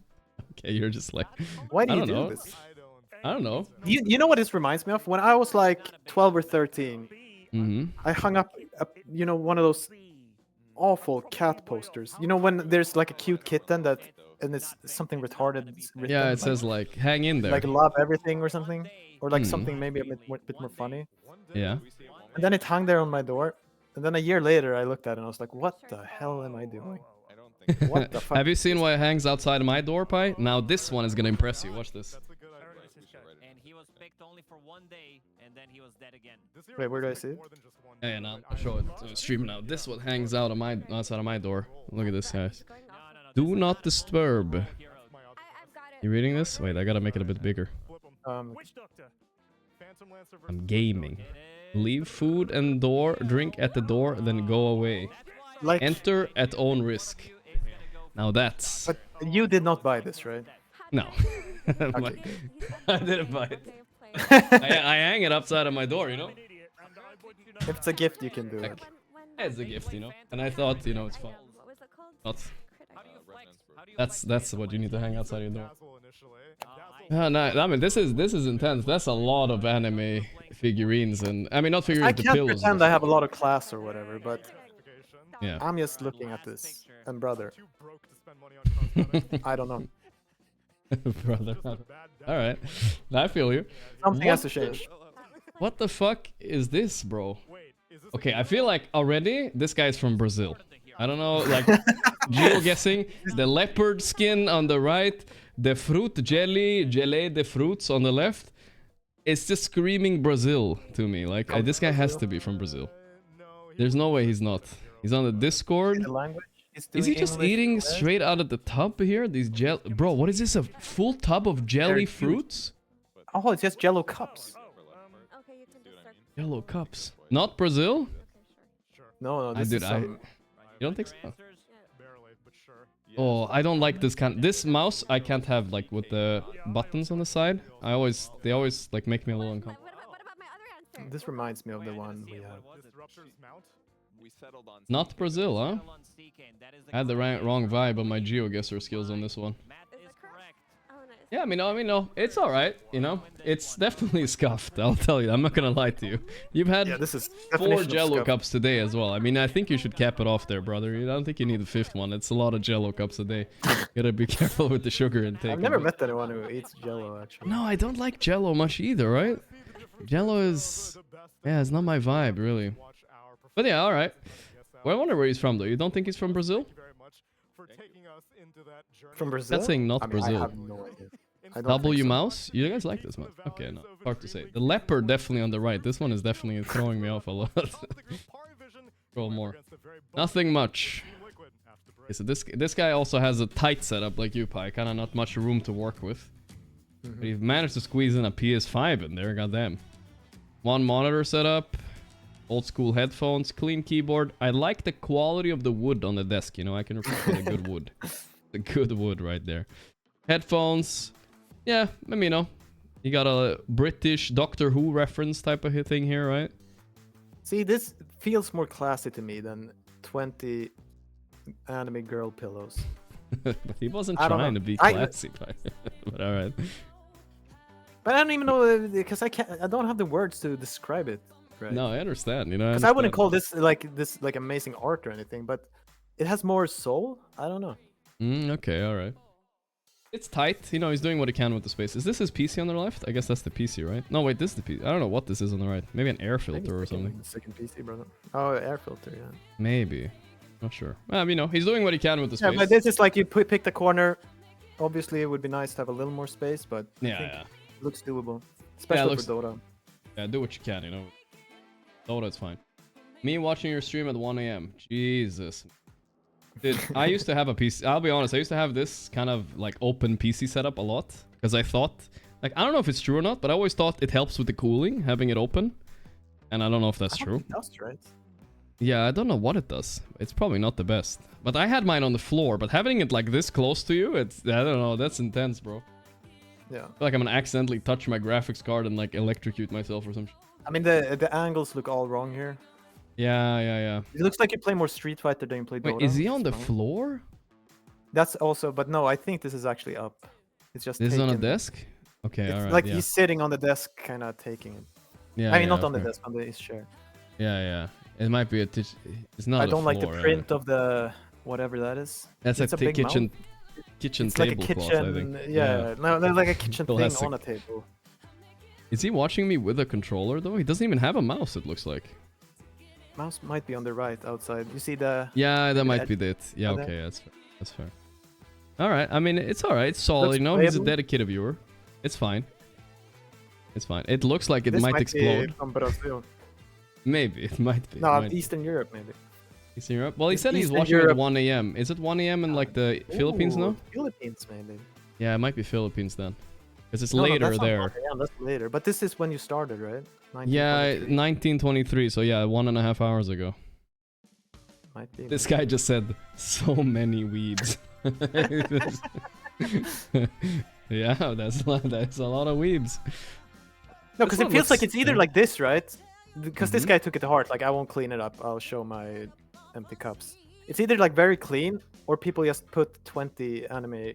Okay, you're just like, Why do I you don't do know. this? I don't know. You know what this reminds me of? When I was like 12 or 13, I hung up, you know, one of those awful cat posters. You know when there's like a cute kitten that, and it's something retarded written. Yeah, it like, says like, hang in there. like love everything or something, or like something maybe a bit more funny. Yeah. And then it hung there on my door. And then a year later, I looked at it and I was like, what the hell am I doing? What the fuck? Have you seen what hangs outside my door, Pi? Now this one is gonna impress you. Watch this. And he was picked only for 1 day, and then he was dead again. Wait, where do I see it? Hey, now I'll show it to the stream now. This one hangs out on outside of my door. Look at this, guys. Do not disturb. You reading this? Wait, I gotta make it a bit bigger. I'm gaming. Leave food and drink at the door, then go away. Like, enter at own risk. Now that's. But you did not buy this, right? No. Okay. I didn't buy it. I hang it outside of my door, you know? If it's a gift, you can do it. It's a gift, you know? And I thought, you know, it's fun. Not. That's what you need to hang outside your door. No, I mean, this is intense. That's a lot of anime figurines, and I mean, not figurines, I the can't pillows. pretend I have a lot of class or whatever, but yeah. I'm just looking at this, and brother, I don't know. Brother. Alright. I feel you. Something has to change. What the fuck is this, bro? Okay, I feel like already this guy's from Brazil. I don't know, like, geo-guessing. The leopard skin on the right, the fruit jelly de fruits on the left. It's just screaming Brazil to me. Like, this guy has to be from Brazil. There's no way he's not. He's on the Discord. Is he just eating straight out of the tub here? These bro, what is this? A full tub of jelly fruits? Oh, it's just Jello cups. Jello cups. Not Brazil? No, this is some... You don't think so? Oh, I don't like this kind. This mouse I can't have like with the buttons on the side. They always like make me a little uncomfortable. This reminds me of the one we have. Not Brazil, huh? I had the wrong vibe on my GeoGuessr skills on this one. Yeah, I mean, no, it's all right. You know, it's definitely scuffed. I'll tell you. I'm not gonna lie to you. You've had this is 4 Jello cups today as well. I mean, I think you should cap it off there, brother. I don't think you need the 5th one. It's a lot of Jello cups a day. Gotta be careful with the sugar intake. I've never met anyone who eats Jello, actually. No, I don't like Jello much either, right? Jello is, yeah, it's not my vibe really. But yeah, all right. Well, I wonder where he's from though. You don't think he's from Brazil? From Brazil? That's saying not I mean, Brazil. I have no idea. W mouse? You guys like this one? Okay, no. Hard to say. The leopard definitely on the right. This one is definitely throwing me off a lot. Scroll more. Nothing much. Okay, so this guy also has a tight setup like you, Pi. Kind of not much room to work with. But he managed to squeeze in a PS5 in there. Goddamn. 1 monitor setup. Old school headphones. Clean keyboard. I like the quality of the wood on the desk. You know, I can appreciate a good wood. The good wood right there. Headphones. Yeah, I mean, you know, you got a British Doctor Who reference type of thing here, right? See, this feels more classy to me than 20 anime girl pillows. But he wasn't trying to be classy, but all right. But I don't even know because I don't have the words to describe it. Right? No, I understand. You know, because I wouldn't call this like amazing art or anything, but it has more soul. I don't know. Okay, all right. It's tight. You know, he's doing what he can with the space. Is this his PC on the left? I guess that's the PC, right? No, wait, this is the PC. I don't know what this is on the right. Maybe an air filter or something. Second PC, brother. Oh, air filter, yeah. Maybe. Not sure. You know, he's doing what he can with the space. Yeah, but this is like you pick the corner. Obviously, it would be nice to have a little more space, but yeah, it looks doable. Especially for Dota. Yeah, do what you can, you know. Dota's fine. Me watching your stream at 1 AM. Jesus. Dude, I used to have a PC. I'll be honest, I used to have this kind of like open PC setup a lot because I thought, like, I don't know if it's true or not, but I always thought it helps with the cooling having it open, and I don't know if that's true. It does, right? Yeah, I don't know what it does. It's probably not the best. But I had mine on the floor, but having it like this close to you, I don't know, that's intense, bro. Yeah. I feel like I'm gonna accidentally touch my graphics card and like electrocute myself or something. I mean, the angles look all wrong here. Yeah. It looks like you play more Street Fighter than you play Dota. Wait, is he on the floor? That's also, but no, I think this is actually up. It's just This is on a taken- desk? Okay, It's alright. like yeah. he's sitting on the desk, kind of taking it. Yeah, I mean, yeah, not on the okay. desk, on his chair. Yeah, yeah. It might be a it's not I a don't like the floor, print of the whatever that is. That's It's a big kitchen mount. kitchen It's like a tablecloth, kitchen. I think. Yeah, no, like a kitchen thing Classic. on a table. Is he watching me with a controller though? He doesn't even have a mouse, it looks like. Mouse might be on the right outside. You see the? Yeah, that might edge be it. Yeah, of that? okay, that's fair. That's fair. All right. I mean, it's all right. It's solid. Looks You know, he's a playable. dedicated viewer. It's fine. It's fine. It looks like it This might be explode. from Brazil. Maybe it might be. No, It might be. Eastern Europe maybe. Eastern Europe. Well, he said he's Eastern watching at Europe. 1 a.m. Is it 1 a.m. in like the Philippines Ooh, now? Philippines maybe. Yeah, it might be Philippines then, because it's No, later that's not there. 1 a.m., that's later. But this is when you started, right? Yeah, 1923. 1923. So yeah, 1.5 hours ago. Might be. This guy just said so many weebs. Yeah, that's a lot of weebs. No, because This it one feels like looks- it's either like this, right? Because this Mhm. guy took it to heart. Like, I won't clean it up. I'll show my empty cups. It's either like very clean, or people just put 20 anime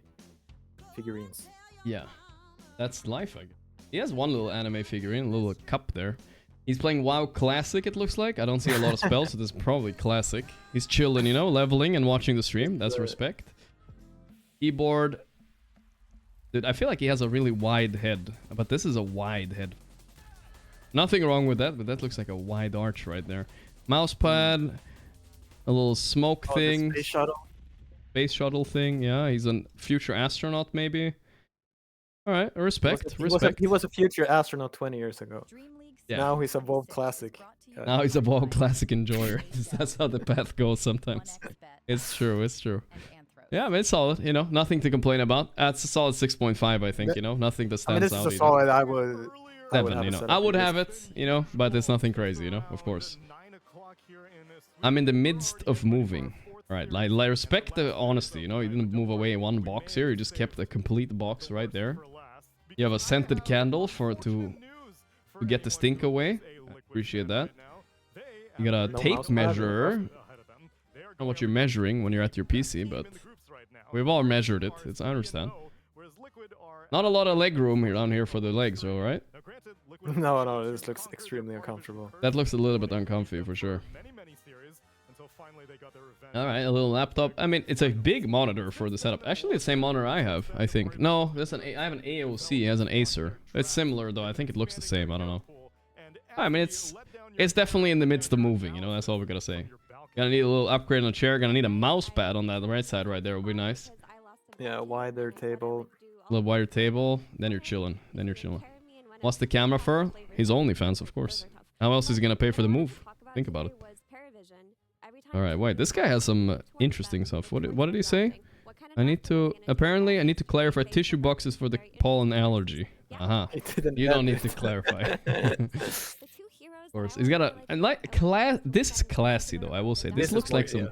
figurines. Yeah, that's life. I guess. He has one little anime figurine, a little cup there. He's playing WoW Classic, it looks like. I don't see a lot of spells, so this is probably Classic. He's chilling, you know, leveling and watching the stream. That's respect. Keyboard. Dude, I feel like he has a really wide head, but this is a wide head. Nothing wrong with that, but that looks like a wide arch right there. Mousepad, a little smoke Oh, the thing. space shuttle. Space shuttle thing, yeah. He's a future astronaut, maybe. Alright, respect, respect. He was a future astronaut 20 years ago. Yeah. Now he's a WoW Classic. Now he's a WoW Classic enjoyer. That's how the path goes sometimes. It's true, it's true. Yeah, but it's solid, you know, nothing to complain about. That's a solid 6.5, I think, you know, nothing that I mean, stands this is out a either. solid. I would 7, have you a know. setup I would for have this. it, you know, but it's nothing crazy, you know, of course. I'm in the midst of moving. Right, like, I respect the honesty, you know, you didn't move away one box here, you just kept a complete box right there. You have a scented candle to get the stink away. I appreciate that. You got a No tape mouse pad, measure. I don't know what you're measuring when you're at your PC, but we've all measured it. I understand. Not a lot of leg room here down here for the legs, alright? No, this looks extremely uncomfortable. That looks a little bit uncomfy for sure. Alright, a little laptop. I mean, it's a big monitor for the setup. Actually, the same monitor I have, I think. No, I have an AOC, it has an Acer. It's similar though, I think it looks the same, I don't know. I mean, it's definitely in the midst of moving, you know, that's all we gotta say. Gonna need a little upgrade on the chair, gonna need a mouse pad on that right side right there, would be nice. Yeah, wider table. A little wider table, then you're chilling, What's the camera for? His OnlyFans, of course. How else is he gonna pay for the move? Think about it. Alright, wait, this guy has some interesting stuff. What did he say? Apparently I need to clarify tissue boxes for the pollen allergy. Aha. You don't need to clarify. Of course. He's got a, and like, this is classy though, I will say. This looks like some,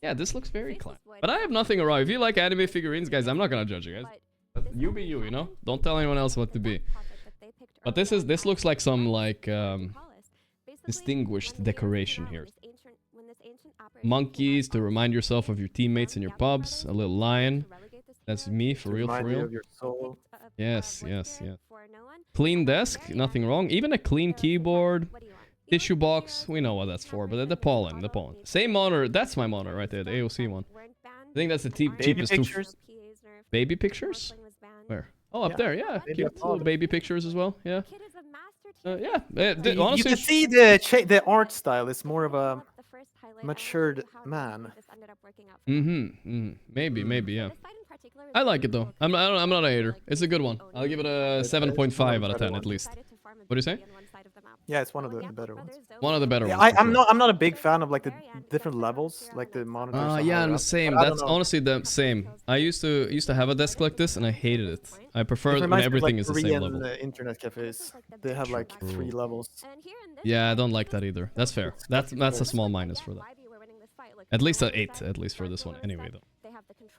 yeah, this looks very classy. But I have nothing wrong. If you like anime figurines, guys, I'm not gonna judge you guys. You be you, you know? Don't tell anyone else what to be. But this looks like some, like, distinguished decoration here. Monkeys to remind yourself of your teammates and your pubs. A little lion. That's me, for real, for Remind you real. of your soul. Yes. Clean desk, nothing wrong. Even a clean keyboard. Tissue box, we know what that's for, but the pollen. Same monitor, that's my monitor right there, the AOC one. I think that's the cheapest. pictures? Baby pictures? Where? Oh, up Yeah, there, yeah. maybe Cute I little thought. baby pictures as well, yeah. Yeah, You honestly, can see the art style is more of a matured man. Maybe, yeah. I like it though. I'm not a hater. It's a good one. I'll give it a 7.5 out of 10 at least. What do you say? Yeah, it's one of the better ones. One of the better Yeah, ones. for I'm sure. not a big fan of like the different levels, like the monitors. are Yeah, higher I'm the up, same. but I don't That's know. honestly the same. I used to have a desk like this, and I hated it. I prefer It when reminds me of, everything like, is the same Korean, level. internet cafes. They have like 3 levels. Yeah, I don't like that either. That's fair. That's a small minus for that. At least an 8, at least for this one. Anyway, though.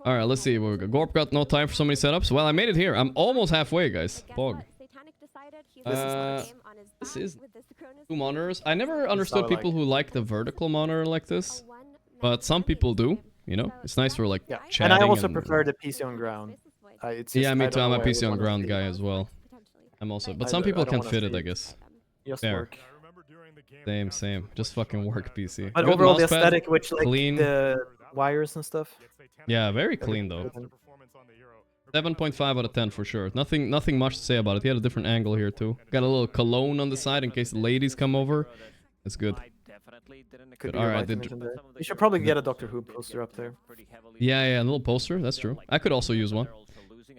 All right, let's see where we go. Gorp got no time for so many setups. Well, I made it here. I'm almost halfway, guys. Pog. This is 2 monitors. I never understood people who like the vertical monitor like this, but some people do. You know, it's nice for like Yeah, chatting. and I also prefer the PC on ground. it's Yeah, just, me I too. don't I'm know a why I PC would on wanna ground see guy it. as well. I'm also, but I some do- people I don't can't wanna fit it, see I it. guess. Just Fair. work. Same. Just fucking work PC. But Good overall, the mousepad, aesthetic, which like clean. the wires and stuff. Yeah, very clean though. 7.5 out of 10 for sure. Nothing much to say about it. He had a different angle here too. Got a little cologne on the side in case the ladies come over. That's good. Could Good. be All a right. vitamin in there. You should probably get a Doctor Who poster up there. Yeah, a little poster. That's true. I could also use one.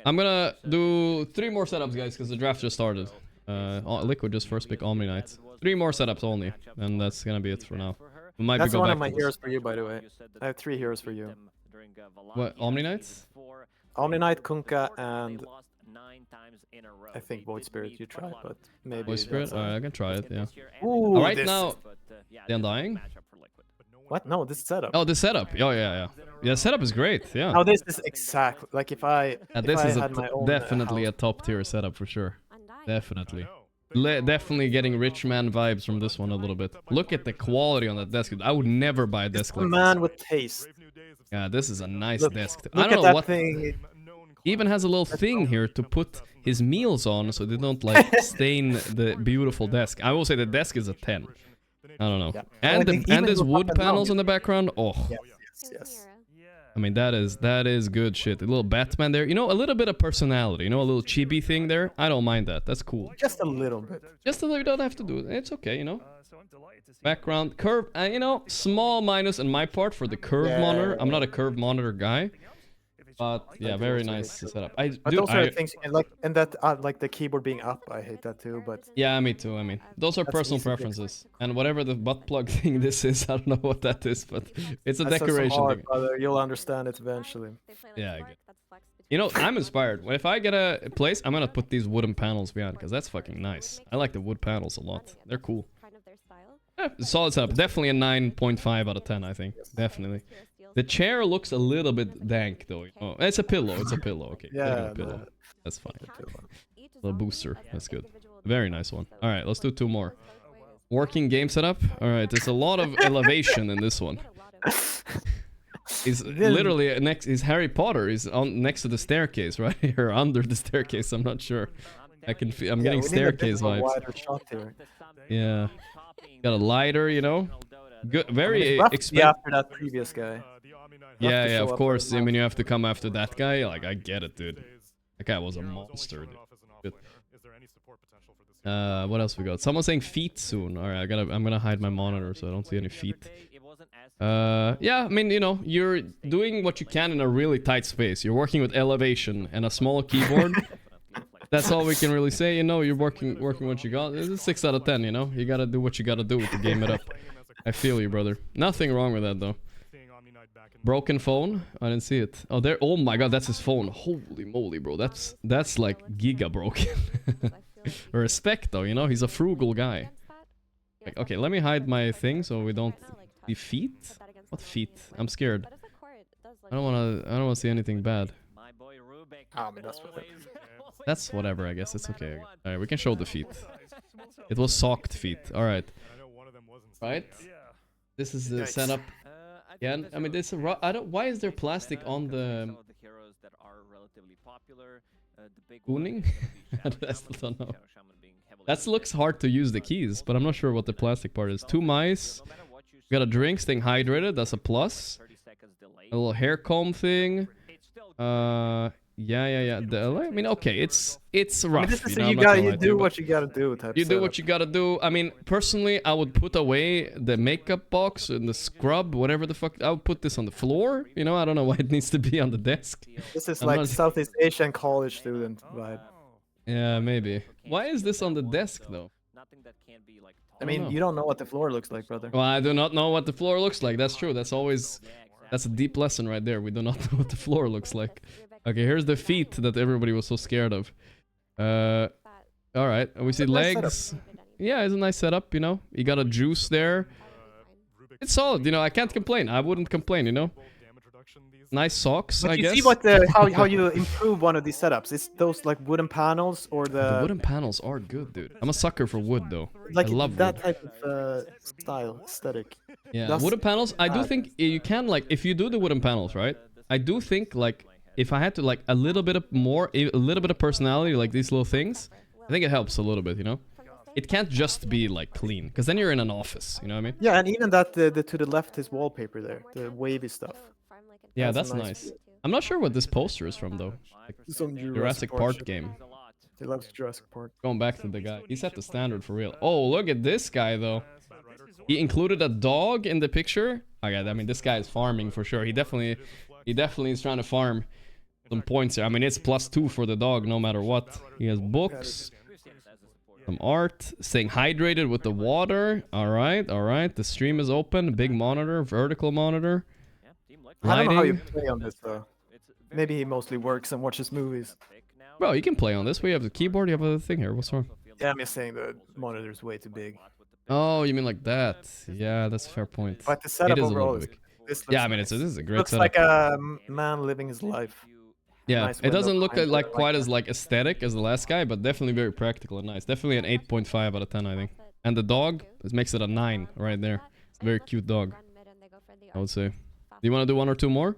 I'm gonna do 3 more setups, guys, because the draft just started. Liquid just first pick Omni Knight. 3 more setups only, and that's gonna be it for now. We might That's go one back of my to this. heroes for you, by the way. I have 3 heroes for you. What, Omni Knights? Omni Knight, Kunkka, and I think Void Spirit you tried, but maybe. Void Spirit? that's Alright, I can try it, yeah. Ooh, Alright, this- now... The Undying? What? No, this setup. Oh, this setup. Oh, yeah. Yeah, setup is great, yeah. Now this is exactly like if I This is had my own definitely house. a top tier setup for sure. Definitely. Definitely getting rich man vibes from this one a little bit. Look at the quality on that desk. I would never buy a desk A like man this. with taste. Yeah, this is a nice Look- desk. look I don't at know that what thing. He even has a little thing here to put his meals on so they don't like stain the beautiful desk. I will say the desk is a 10. I don't know. Yeah. And I think and even his with wood up and down, panels in the background. Oh. Yes. I mean that is good shit. A little Batman there. You know, a little bit of personality. You know, a little chibi thing there. I don't mind that. That's cool. Just a little bit. Just a little. You don't have to do it. It's okay. You know. Background curve. You know, small minus on my part for the curve monitor. I'm not a curve monitor guy. But yeah, very nice setup. But those are things like, and that like the keyboard being up, I hate that too. But yeah, me too. I mean, those are That's personal easy to preferences. And whatever the butt plug thing this is, I don't know what that is, but it's a that's some decoration art, thing. brother. You'll understand it eventually. Yeah, I get it. You know, I'm inspired. If I get a place, I'm gonna put these wooden panels behind because that's fucking nice. I like the wood panels a lot. They're cool. Yeah, solid setup. Definitely a 9.5 out of 10, I think. Definitely. The chair looks a little bit dank though. Oh, it's a pillow. It's a pillow. Okay. Yeah, Pillow. That's fine. Little booster. That's good. Very nice one. All right, let's do 2 more. Working game setup. All right, there's a lot of elevation in this one. He's literally next. He's Harry Potter. He's on next to the staircase, right? Or under the staircase. I'm not sure. I can. I'm getting staircase vibes. Wider shot here. Yeah. Got a lighter, you know. Good. Very it's rough to be expensive. after that previous guy. Yeah, to yeah, show of up course. for I the mean, you have to come after that guy. Like, I get it, dude. That guy was a monster, dude. Good. What else we got? Someone's saying feet soon. All right, I'm gonna hide my monitor so I don't see any feet. Yeah, I mean, you know, you're doing what you can in a really tight space. You're working with elevation and a small keyboard. That's all we can really say. You know, you're working what you got. This is 6 out of 10. You know, you gotta do what you gotta do to game it up. I feel you, brother. Nothing wrong with that though. Broken phone? I didn't see it. Oh, there. Oh my god, that's his phone. Holy moly, bro. That's like giga broken. Respect though, you know, he's a frugal guy. Like, okay, let me hide my thing so we don't see feet. What feet? I'm scared. I don't wanna see anything bad. That's whatever, I guess. It's okay. Alright, we can show the feet. It was socked feet. Alright. Right? This is the setup. Yeah, I mean, this. Why is there plastic on the Gooning? I still don't know. That looks hard to use the keys, but I'm not sure what the plastic part is. 2 mice. Got a drink, staying hydrated. That's a plus. A little hair comb thing. Yeah. I mean, okay, it's rough. This is you know, you do what you gotta do. You do what you gotta do. I mean, personally, I would put away the makeup box and the scrub, whatever the fuck. I would put this on the floor. You know, I don't know why it needs to be on the desk. This is I'm like not- Southeast Asian college student vibe. Yeah, maybe. Why is this on the desk though? I mean, you don't know what the floor looks like, brother. Well, I do not know what the floor looks like. That's true. That's a deep lesson right there. We do not know what the floor looks like. Okay, here's the feet that everybody was so scared of. All right, we see legs. Yeah, it's a nice setup, you know. You got a juice there. It's solid, you know. I can't complain. I wouldn't complain, you know. Nice socks, But I you guess. see what how you improve one of these setups? It's those like wooden panels or The wooden panels are good, dude. I'm a sucker for wood, though. like I love that wood. type of style aesthetic. Yeah, That's wooden panels. I do think you can, like, if you do the wooden panels, right? I do think, like, if I had to like a little bit of personality, like these little things, I think it helps a little bit, you know? It can't just be like clean, because then you're in an office, you know what I mean? Yeah, and even that the to the left is wallpaper there, the wavy stuff. Yeah, That's that's nice. I'm not sure what this poster is from though. Like, Some Jurassic Park game. He loves Jurassic Park. Going back to the guy, he set the standard for real. Oh, look at this guy though. He included a dog in the picture. Okay, I mean this guy is farming for sure. He definitely is trying to farm some points here. I mean it's +2 for the dog no matter what. He has books, some art, staying hydrated with the water. All right. The stream is open. Big monitor, vertical monitor. I don't know how you play on this though. Maybe he mostly works and watches movies. Bro, you can play on this. We have the keyboard. You have a thing here. What's wrong? Yeah, I'm just saying the monitor's way too big. Oh, you mean like that? Yeah, that's a fair point. But the setup It is a overall little is big. this Yeah, I looks mean nice. this is a great Looks setup. like a man living his life. Yeah, Nice it window doesn't look behind like it, quite as like aesthetic as the last guy, but definitely very practical and nice. Definitely an 8.5 out of 10, I think. And the dog, it makes it a 9 right there. It's a very cute dog, I would say. Do you want to do one or two more?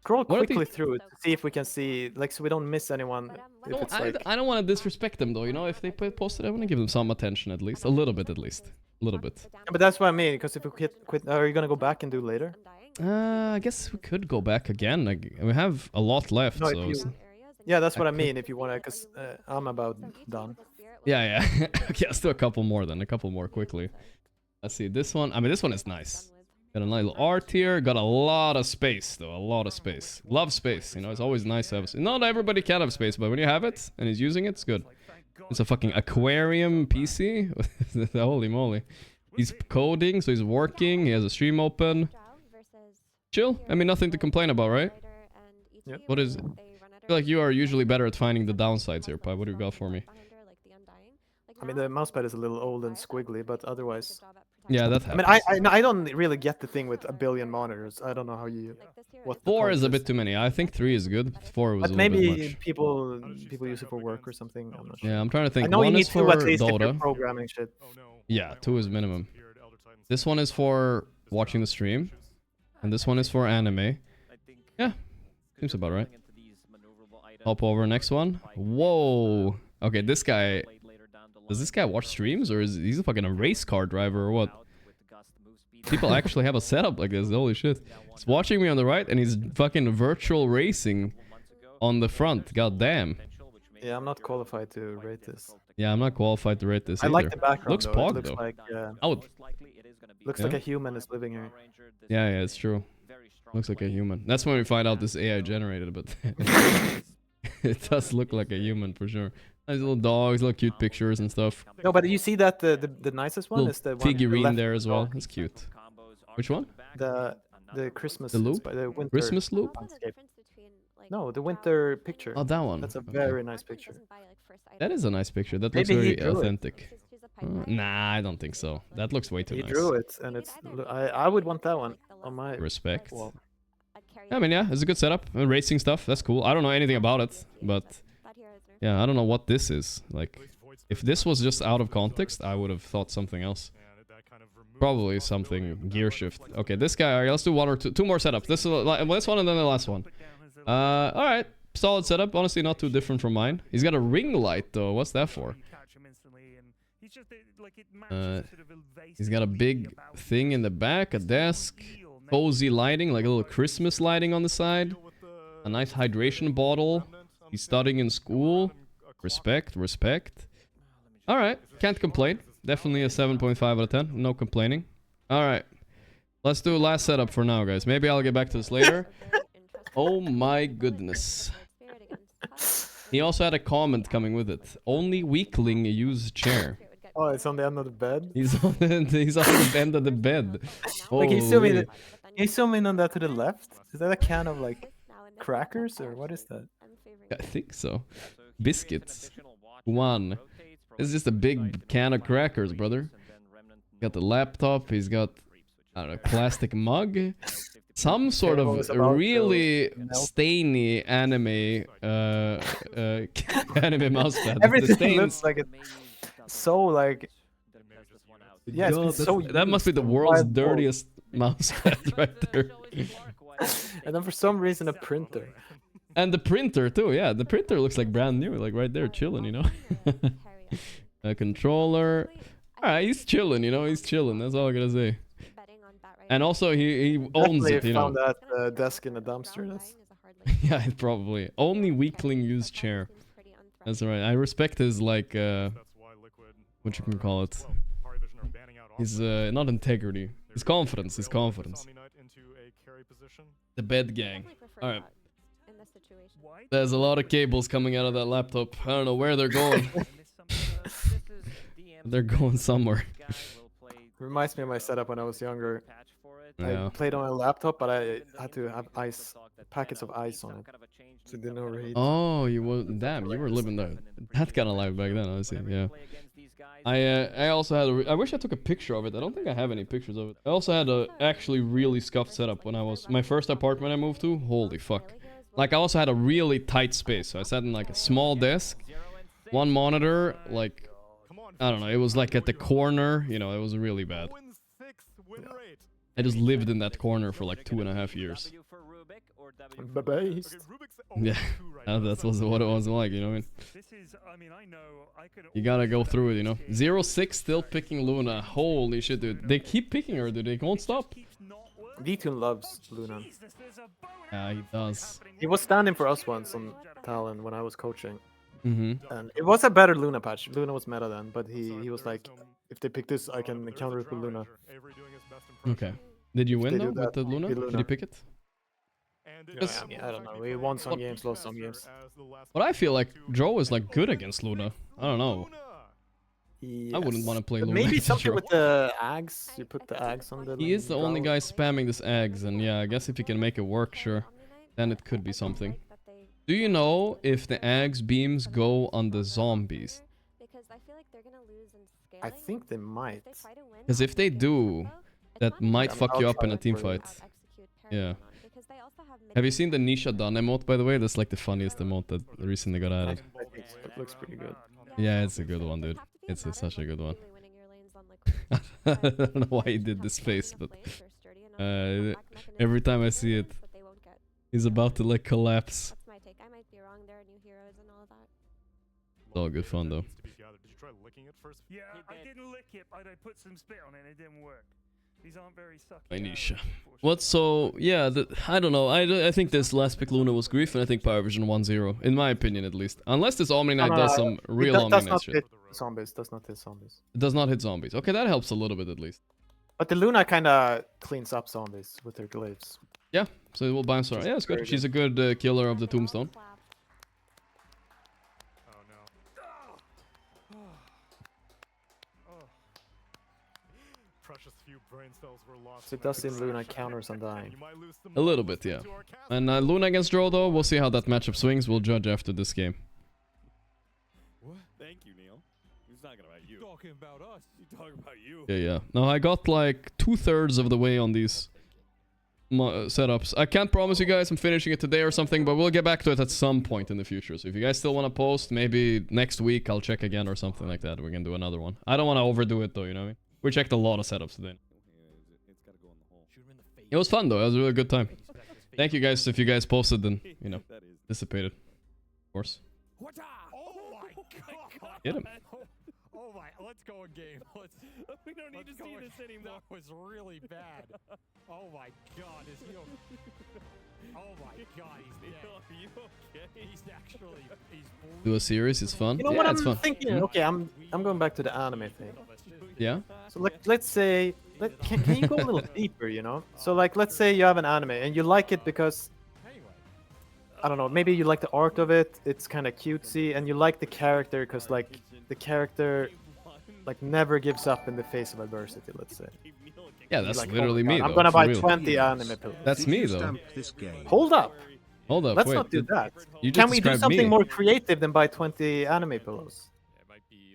Scroll What are quickly these- through it to see if we can see, like, so we don't miss anyone. If No, it's like, I don't want to disrespect them though, you know? If they posted, I want to give them some attention at least. A little bit at least. A little bit. but that's what I mean. Because if we quit, are you gonna go back and do later? I guess we could go back again. Like, we have a lot left, No, if so... you, yeah, that's what I mean. If you wanna, because I'm about done. Yeah. Okay, let's do a couple more then. A couple more quickly. Let's see. This one. I mean, this one is nice. Got a nice little art here. Got a lot of space, though. A lot of space. Love space. You know, it's always nice to have... Not everybody can have space, but when you have it and he's using it, it's good. It's a fucking aquarium PC. Holy moly. He's coding, so he's working. He has a stream open. Chill. I mean, nothing to complain about, right? Yep. What is it? I feel like you are usually better at finding the downsides here, Pi. What do you got for me? I mean, the mousepad is a little old and squiggly, but otherwise. Yeah, that I mean, happens. I don't really get the thing with a billion monitors. I don't know how you. What the 4 point is a bit too many. I think 3 is good. 4 was But a little bit maybe much. people use it for work or something. I'm not sure. Yeah, I'm trying to think. I know One you need is 2 for at least if you're Dota. programming shit. Yeah, 2 is minimum. This one is for watching the stream. And this one is for anime. Yeah, seems about right. Hop over next one. Whoa. Okay, this guy... Does this guy watch streams, or is he's a fucking a race car driver or what? People actually have a setup like this. Holy shit. He's watching me on the right, and he's fucking virtual racing on the front. God damn. Yeah, I'm not qualified to rate this. Yeah, I'm not qualified to rate this I either. like the background. Looks though. pog, It looks though. like I would... looks Yeah? like a human is living here. Yeah, it's true. Looks like a human. That's when we find out this AI generated, but it does look like a human for sure. Nice little dogs, little cute pictures and stuff. No, but you see that the nicest one Little is the one to the figurine left there of as the well. dog. That's cute. Which one? The Christmas The loop? the winter Christmas loop? landscape. No, the winter picture. Oh, that one. That's a Okay. very nice picture. That is a nice picture. That looks Maybe he very drew it. authentic. Nah, I don't think so. That looks way too He nice. drew it, and it's. I would want that one on my Respect. wall. I mean, yeah, it's a good setup. Racing stuff, that's cool. I don't know anything about it, but yeah, I don't know what this is. Like, if this was just out of context, I would have thought something else. Probably something gear shift. Okay, this guy. All right, let's do one or two more setups. This one and then the last one. All right, solid setup. Honestly, not too different from mine. He's got a ring light though. What's that for? He's got a big thing in the back, a desk, cozy lighting, like a little Christmas lighting on the side, a nice hydration bottle. He's studying in school. Respect, respect. All right, can't complain. Definitely a 7.5 out of 10. No complaining. All right, let's do a last setup for now, guys. Maybe I'll get back to this later. Oh my goodness. He also had a comment coming with it. Only weakling use chair. Oh, it's on the end of the bed. He's on the end of the bed. Like, can Holy. you zoom in on that to the left? Is that a can of like crackers or what is that? I think so. Biscuits. One. It's just a big can of crackers, brother. Got the laptop. He's got, I don't know, plastic mug. Some sort Okay, what of was about really to melt? stainy anime anime mousepad. The Everything stains- looks like it's so like. Yeah, it's God, been so. that must be the used. world's Wild dirtiest mousepad right there. And then for some reason a printer. And the printer too, yeah. The printer looks like brand new, like right there chilling, you know. A controller. Alright, he's chilling, you know. He's chilling. That's all I gotta say. And also, he owns Definitely it, you know. found that desk in the dumpster. That's... Yeah, probably. Only weakling use chair. That's right. I respect his, like, what you can call it. His, not integrity. His confidence. His confidence. The bed gang. Alright. There's a lot of cables coming out of that laptop. I don't know where they're going. They're going somewhere. Reminds me of my setup when I was younger. Yeah. I played on a laptop, but I had to have packets of ice on it, so it didn't overheat. Oh, you were damn. You were living that kind of life back then. I see. Yeah. I also had I wish I took a picture of it. I don't think I have any pictures of it. I also had a actually really scuffed setup when I was my first apartment I moved to. Holy fuck. Like I also had a really tight space. So I sat in like a small desk, one monitor, like I don't know. It was like at the corner. You know, it was really bad. I just lived in that corner for like 2.5 years. Yeah, that's what it was like, you know what I mean? You gotta go through it, you know? 0-6 still picking Luna. Holy shit, dude. They keep picking her, dude. They won't stop. D-Tune loves Luna. Yeah, he does. He was standing for us once on Talon when I was coaching. Mm-hmm. And it was a better Luna patch. Luna was meta then, but he was like, if they pick this, I can counter it with Luna. Okay. Did you win though with the Luna? Did you pick it? Yeah, I don't know. We won some games, lost some games. But I feel like Joe is like good against Luna. I don't know. Yes. I wouldn't want to play Luna. Maybe against something Joe. with the Ags. You put the Ags on the. He is the only guy spamming this Ags, and yeah, I guess if he can make it work, sure, then it could be something. Do you know if the Ags beams go on the zombies? I think they might. Because if they do, that might fuck you up in a team fight. Yeah. Have you seen the Nisha Done emote, by the way? That's like the funniest emote that recently got added. It looks pretty good. Yeah, it's a good one, dude. It's such a good one. I don't know why he did this face, but every time I see it, he's about to like collapse. It's all good fun though. Did you try licking it first? Yeah, I didn't lick it, but I put some spit on it and it didn't work. These aren't very sucky. Nisha. What? So yeah, I don't know. I think this last pick Luna was grief, and I think Power Vision 1-0, in my opinion at least. Unless this Omni Knight does some real Omni Knight shit. Zombies. Does not hit zombies. It does not hit zombies. Okay, that helps a little bit at least. But the Luna kind of cleans up zombies with her glaives. Yeah, so it will bounce around. Yeah, it's good. She's a good killer of the tombstone. So it does seem Luna counters on dying. A little bit, yeah. And Luna against Drow, though, we'll see how that matchup swings. We'll judge after this game. What? Thank you, Neil. He's talking about you. Talking about us. He's talking about you. Yeah. No, I got like 2/3 of the way on these setups. I can't promise you guys I'm finishing it today or something, but we'll get back to it at some point in the future. So if you guys still want to post, maybe next week I'll check again or something like that. We can do another one. I don't want to overdo it, though, you know what I mean? We checked a lot of setups today. It was fun, though. It was a really good time. Thank you, guys. If you guys posted, then, you know, dissipated. Of course. Oh my god! Get him. Oh my, let's go in game. We don't need to see this anymore. That was really bad. Oh my god, is he oh my god, he's dead. Are you okay? He's actually, Do a series, it's fun. You know yeah, what it's I'm fun. thinking? Okay, I'm going back to the anime thing. Yeah? So let's say, can you go a little deeper, you know? So like, let's say you have an anime and you like it because, I don't know, maybe you like the art of it, it's kind of cutesy, and you like the character because like, the character like never gives up in the face of adversity, let's say. Yeah, that's like, literally me, though. I'm gonna for buy real. 20 anime pillows. That's me, though. Hold up. Hold up, Let's wait. not do that. You Can just we do described something me. more creative than buy 20 anime pillows?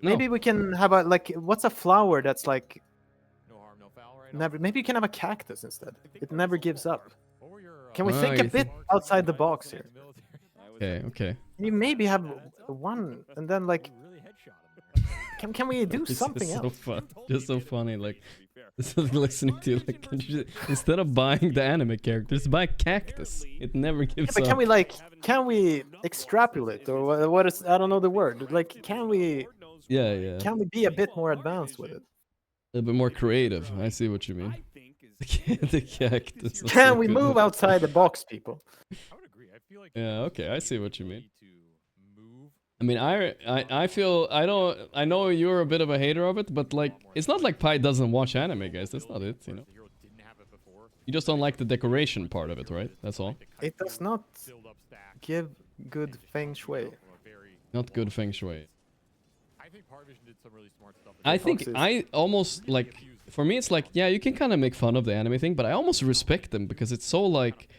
No. Maybe we can have a, like, what's a flower that's like... Never. Maybe you can have a cactus instead. It never gives up. Can we think a bit outside the box here? Okay. You maybe have one, and then like... Can we do This something is so else? fun. Just so funny, like... Listening to you, like, instead of buying the anime characters, buy cactus. It never gives But up. can we extrapolate, or what is, I don't know the word. Like, can we be a bit more advanced with it? A bit more creative. I see what you mean. The cactus. Can we move outside the box, people? Yeah, okay, I see what you mean. I mean, I feel I know you're a bit of a hater of it, but like it's not like Pi doesn't watch anime, guys. That's not it, you know. You just don't like the decoration part of it, right? That's all. It does not give good feng shui. Not good feng shui. I think I almost like, for me it's like, yeah, you can kind of make fun of the anime thing, but I almost respect them because it's so like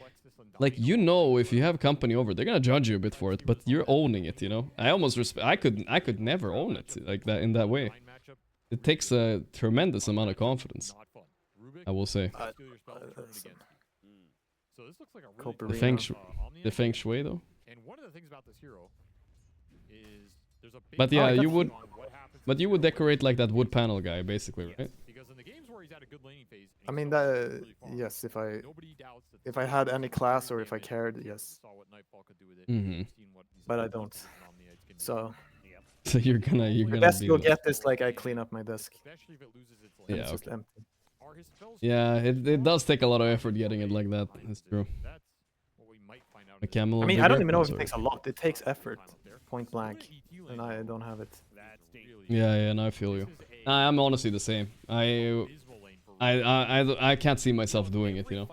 you know, if you have company over, they're gonna judge you a bit for it, but you're owning it, you know. I almost respect. I could never own it like that in that way. It takes a tremendous amount of confidence, I will say. The feng shui though. And one of the things about this hero is there's a big But yeah, you would decorate like that wood panel guy, basically, right? Because in the games where he's at a good laning phase, I mean, yes, if I had any class or if I cared, yes. But I don't. So you're gonna the best you'll get is like I clean up my desk. Yeah, it's just okay. empty. Yeah, it does take a lot of effort getting it like that. That's true. A camel. I mean, I don't even know if it takes a lot. It takes effort, point blank, and I don't have it. Yeah, no, I feel you. I'm honestly the same. I can't see myself doing it, you know.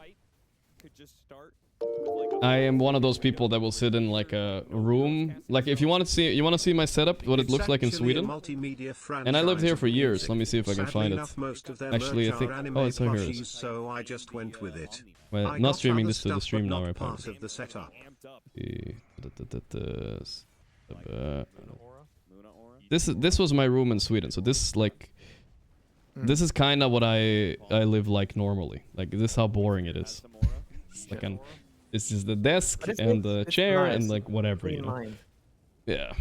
I am one of those people that will sit in like a room. Like if you want to see my setup, what it looks like in Sweden. And I lived here for years. Let me see if I can find it. Actually, I think. Oh, it's here. It is. So I just went with it. Well, not streaming this to the stream now, right? Part of the setup. This was my room in Sweden. So this is like. This is kind of what I live like normally. Like this is how boring it is. It's like this is the desk and the chair and like whatever, you know. Yeah.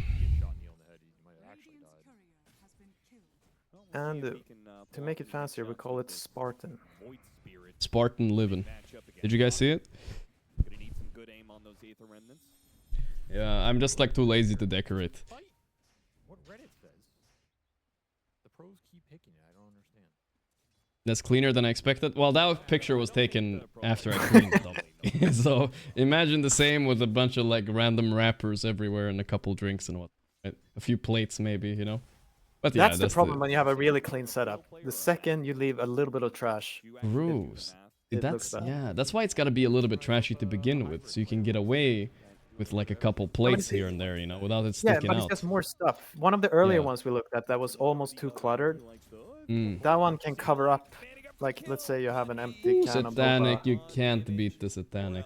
And to make it fancier, we call it Spartan. Spartan living. Did you guys see it? Yeah, I'm just like too lazy to decorate. what Reddit says, the pros keep picking it. I don't understand. That's cleaner than I expected. Well, that picture was taken after I cleaned it up. So imagine the same with a bunch of like random wrappers everywhere and a couple drinks and what, right? A few plates maybe, you know. But yeah, that's the problem when you have a really clean setup. The second you leave a little bit of trash, gross. That's that's why it's got to be a little bit trashy to begin with, so you can get away with like a couple plates here and there, you know, without it sticking but out. it's just more stuff. One of the earlier ones we looked at that was almost too cluttered. That one can cover up, like let's say you have an empty can of Satanic, you can't beat the Satanic.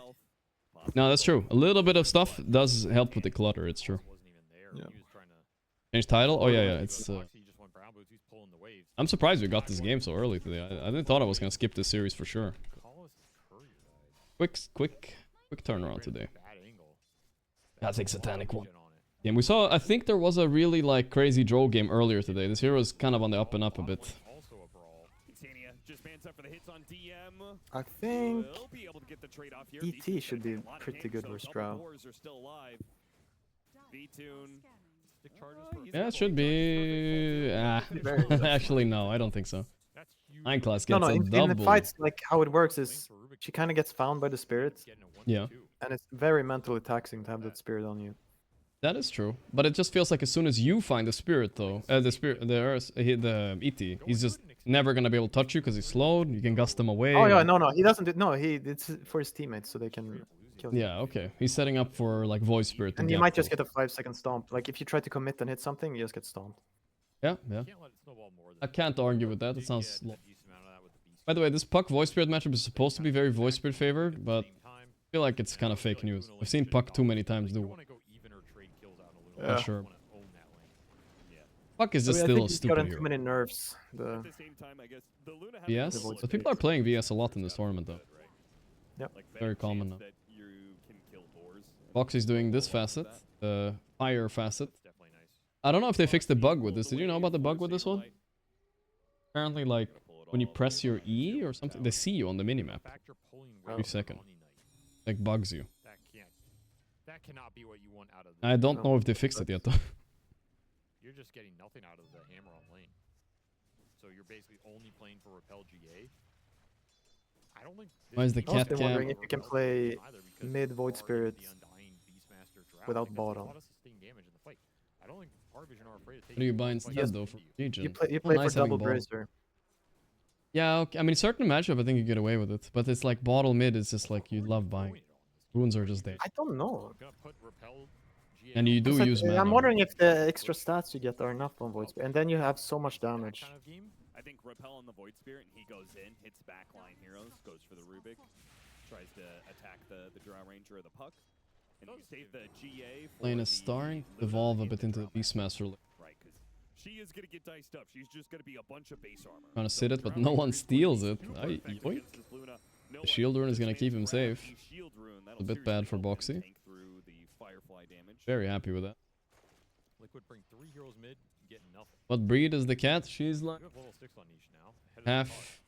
No, that's true. A little bit of stuff does help with the clutter. It's true. Yeah. Change title? Oh yeah, It's. I'm surprised we got this game so early today. I didn't thought I was gonna skip this series for sure. Quick turnaround today. I think Satanic won. Yeah, we saw. I think there was a really like crazy draw game earlier today. This hero's kind of on the up and up a bit. I think ET should be pretty good with Straw. Yeah, it should be. Actually, no, I don't think so. Nine class gets a double. In the fights, like how it works is she kind of gets found by the spirits. Yeah. And it's very mentally taxing to have that spirit on you. That is true, but it just feels like as soon as you find the spirit, though, the ET, he's just never gonna be able to touch you because he's slowed. You can gust him away. Oh yeah, no, he doesn't. It's for his teammates so they can kill him. Yeah, okay. He's setting up for like voice spirit. And you might just get a 5-second stomp. Like if you try to commit and hit something, you just get stomped. Yeah. I can't argue with that. It sounds. By the way, this Puck voice spirit matchup is supposed to be very voice spirit favored, but I feel like it's kind of fake news. I've seen Puck too many times do. Not sure. Puck is just still a stupid hero. Too many nerfs. Yes, but people are playing VS a lot in this tournament though. Yep. Very common now. Foxy's doing this facet, the fire facet. I don't know if they fixed the bug with this. Did you know about the bug with this one? Apparently, like, when you press your E or something, they see you on the minimap. Every second. Like bugs you. That cannot be what you want out of this. I don't know if they fixed it yet though. You're just getting nothing out of the hammer on lane. So you're basically only playing for Repel GA. I don't think. Why is the cat I'm cam? wondering if you can play mid Void Spirit without bottom. I don't think Hardvision are afraid to take. What do you buy instead though for Legion? You play Nice for having double bottom. bracer. Yeah, okay. I mean, certain matchup I think you get away with it, but it's like bottle mid is just like you love buying. Runes are just there. I don't know. And you do It's like, use mana. I'm wondering if the extra stats you get are enough on Void Spirit, and then you have so much damage. I think Repel on the Void Spirit, and he goes in, hits backline heroes, goes for the Rubik, tries to attack the Drow Ranger or the Puck, and you save the GA. Lane is starting to evolve a bit into the Beastmaster. Right, because she is going to get diced up. She's just going to be a bunch of base armor. Trying to sit it, but no one steals it. Yoink. The shield rune is gonna keep him safe. A bit bad for Boxy. Very happy with that. Liquid bring 3 heroes mid, get nothing. What breed is the cat? She's like half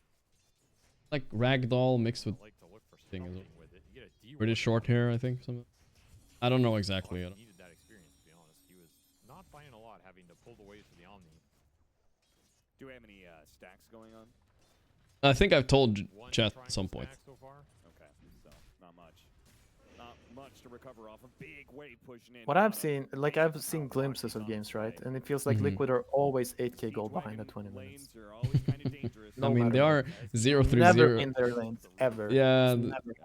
like ragdoll mixed with thing as well. Pretty short hair, I think. Something. I don't know exactly. I don't. Needed that experience, to be honest. He was not buying a lot, having to pull the waves for the Omni. Do we have any stacks going on? I think I've told chat at some point. Okay, so not much. Not much to recover off. A big wave pushing in. What I've seen, like I've seen glimpses of games, right? And it feels like Liquid are always 8k gold behind at 20 minutes. I mean, they are 0-3-0. Never in their lanes, ever. Yeah, It's never happened.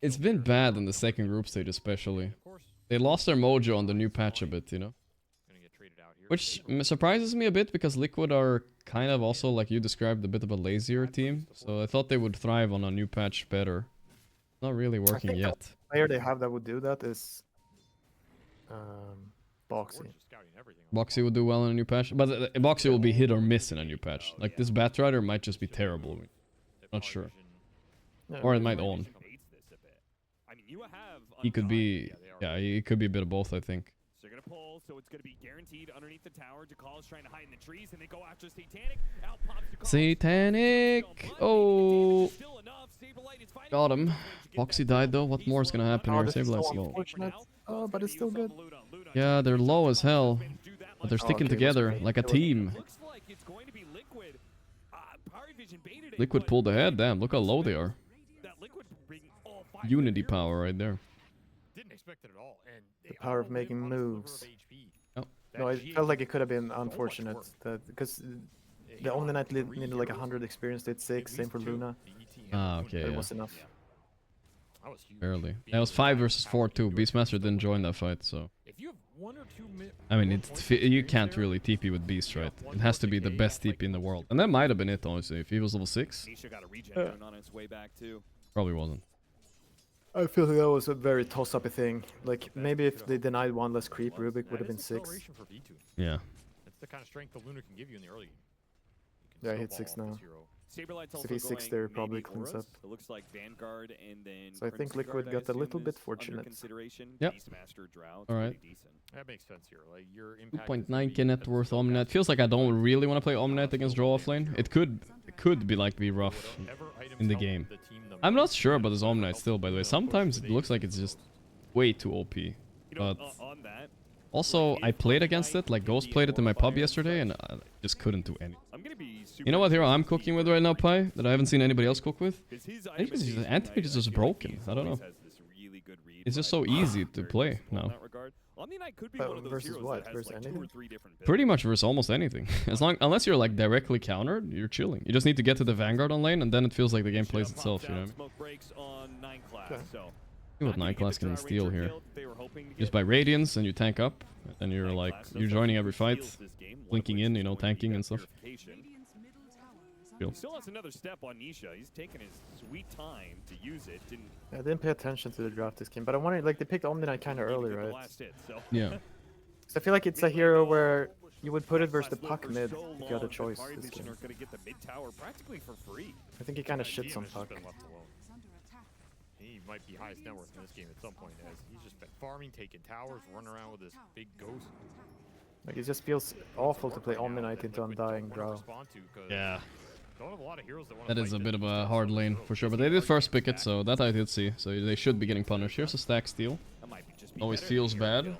it's been bad in the second group stage especially. They lost their mojo on the new patch a bit, you know? Which surprises me a bit because Liquid are kind of also, like you described, a bit of a lazier team. So I thought they would thrive on a new patch better. Not really working yet. The player they have that would do that is Boxy. Boxy would do well in a new patch, but Boxy will be hit or miss in a new patch. Like this Batrider might just be terrible. Not sure. Or it might own. He could be, yeah, he could be a bit of both, I think. So they're gonna pull, so it's gonna be guaranteed underneath the tower. Jakal's trying to hide in the trees, and they go after Satanic. Out pops Jakal. Satanic! Oh! Got him. Boxy died though. What more is gonna happen here? Saberlight's low. Oh, but it's still good. Yeah, they're low as hell. But they're sticking together like a team. Liquid pulled ahead. Damn, look how low they are. Unity power right there. Didn't expect it at all. And The power of making moves. No, I felt like it could have been unfortunate that because the Omni Knight needed like 100 experience, did 6, same for Luna. Ah, okay, It yeah. was enough. Barely. Yeah, it was 5 versus 4 too. Beastmaster didn't join that fight, so. I mean, you can't really TP with Beast, right? It has to be the best TP in the world. And that might have been it, honestly. If he was level 6, probably wasn't. I feel like that was a very toss-up thing. Like, maybe if they denied one less creep, Rubik would have been 6. Yeah. That's the kind of strength the Luna can give you in the early game. Yeah, I hit 6 now. Saberlight's So if he's 6 there, probably cleans up. It looks like Vanguard and then So I think Liquid got a little bit fortunate. Yep. Alright. That makes sense here. Like your 2.9k net worth Omninet. Feels like I don't really want to play Omninet against draw offlane. It could be like be rough in the game. I'm not sure about this Omninet still, by the way. Sometimes it looks like it's just way too OP. But also, I played against it, like Ghost played it in my pub yesterday, and I just couldn't do anything. You know what hero I'm cooking with right now, Pi? That I haven't seen anybody else cook with? I think his anti-mage is just broken. I don't know. It's just so easy to play now. Versus what? Versus anything? Pretty much versus almost anything. Unless you're like directly countered, you're chilling. You just need to get to the Vanguard on lane, and then it feels like the game plays itself, you know what I mean? See what 9 class can steal here. Just by Radiance, and you tank up, and you're like, you're joining every fight, blinking in, you know, tanking and stuff. He still has another step on Nisha. He's taking his sweet time to use it. I didn't pay attention to the draft this game, but I'm wondering, like, they picked Omni Knight kind of early, right? Yeah. So I feel like it's a hero where you would put it versus the Puck mid if you had a choice this game. I think he kind of shits on Puck. He might be highest net worth in this game at some point, as he's just been farming, taking towers, running around with this big ghost. Like, it just feels awful to play Omni Knight into Undying Drow. Yeah. Don't have a lot of heroes that want That is a bit of a hard lane for sure, but they did first pick it, so that I did see. So they should be getting punished. Here's a stack steal. Always feels bad.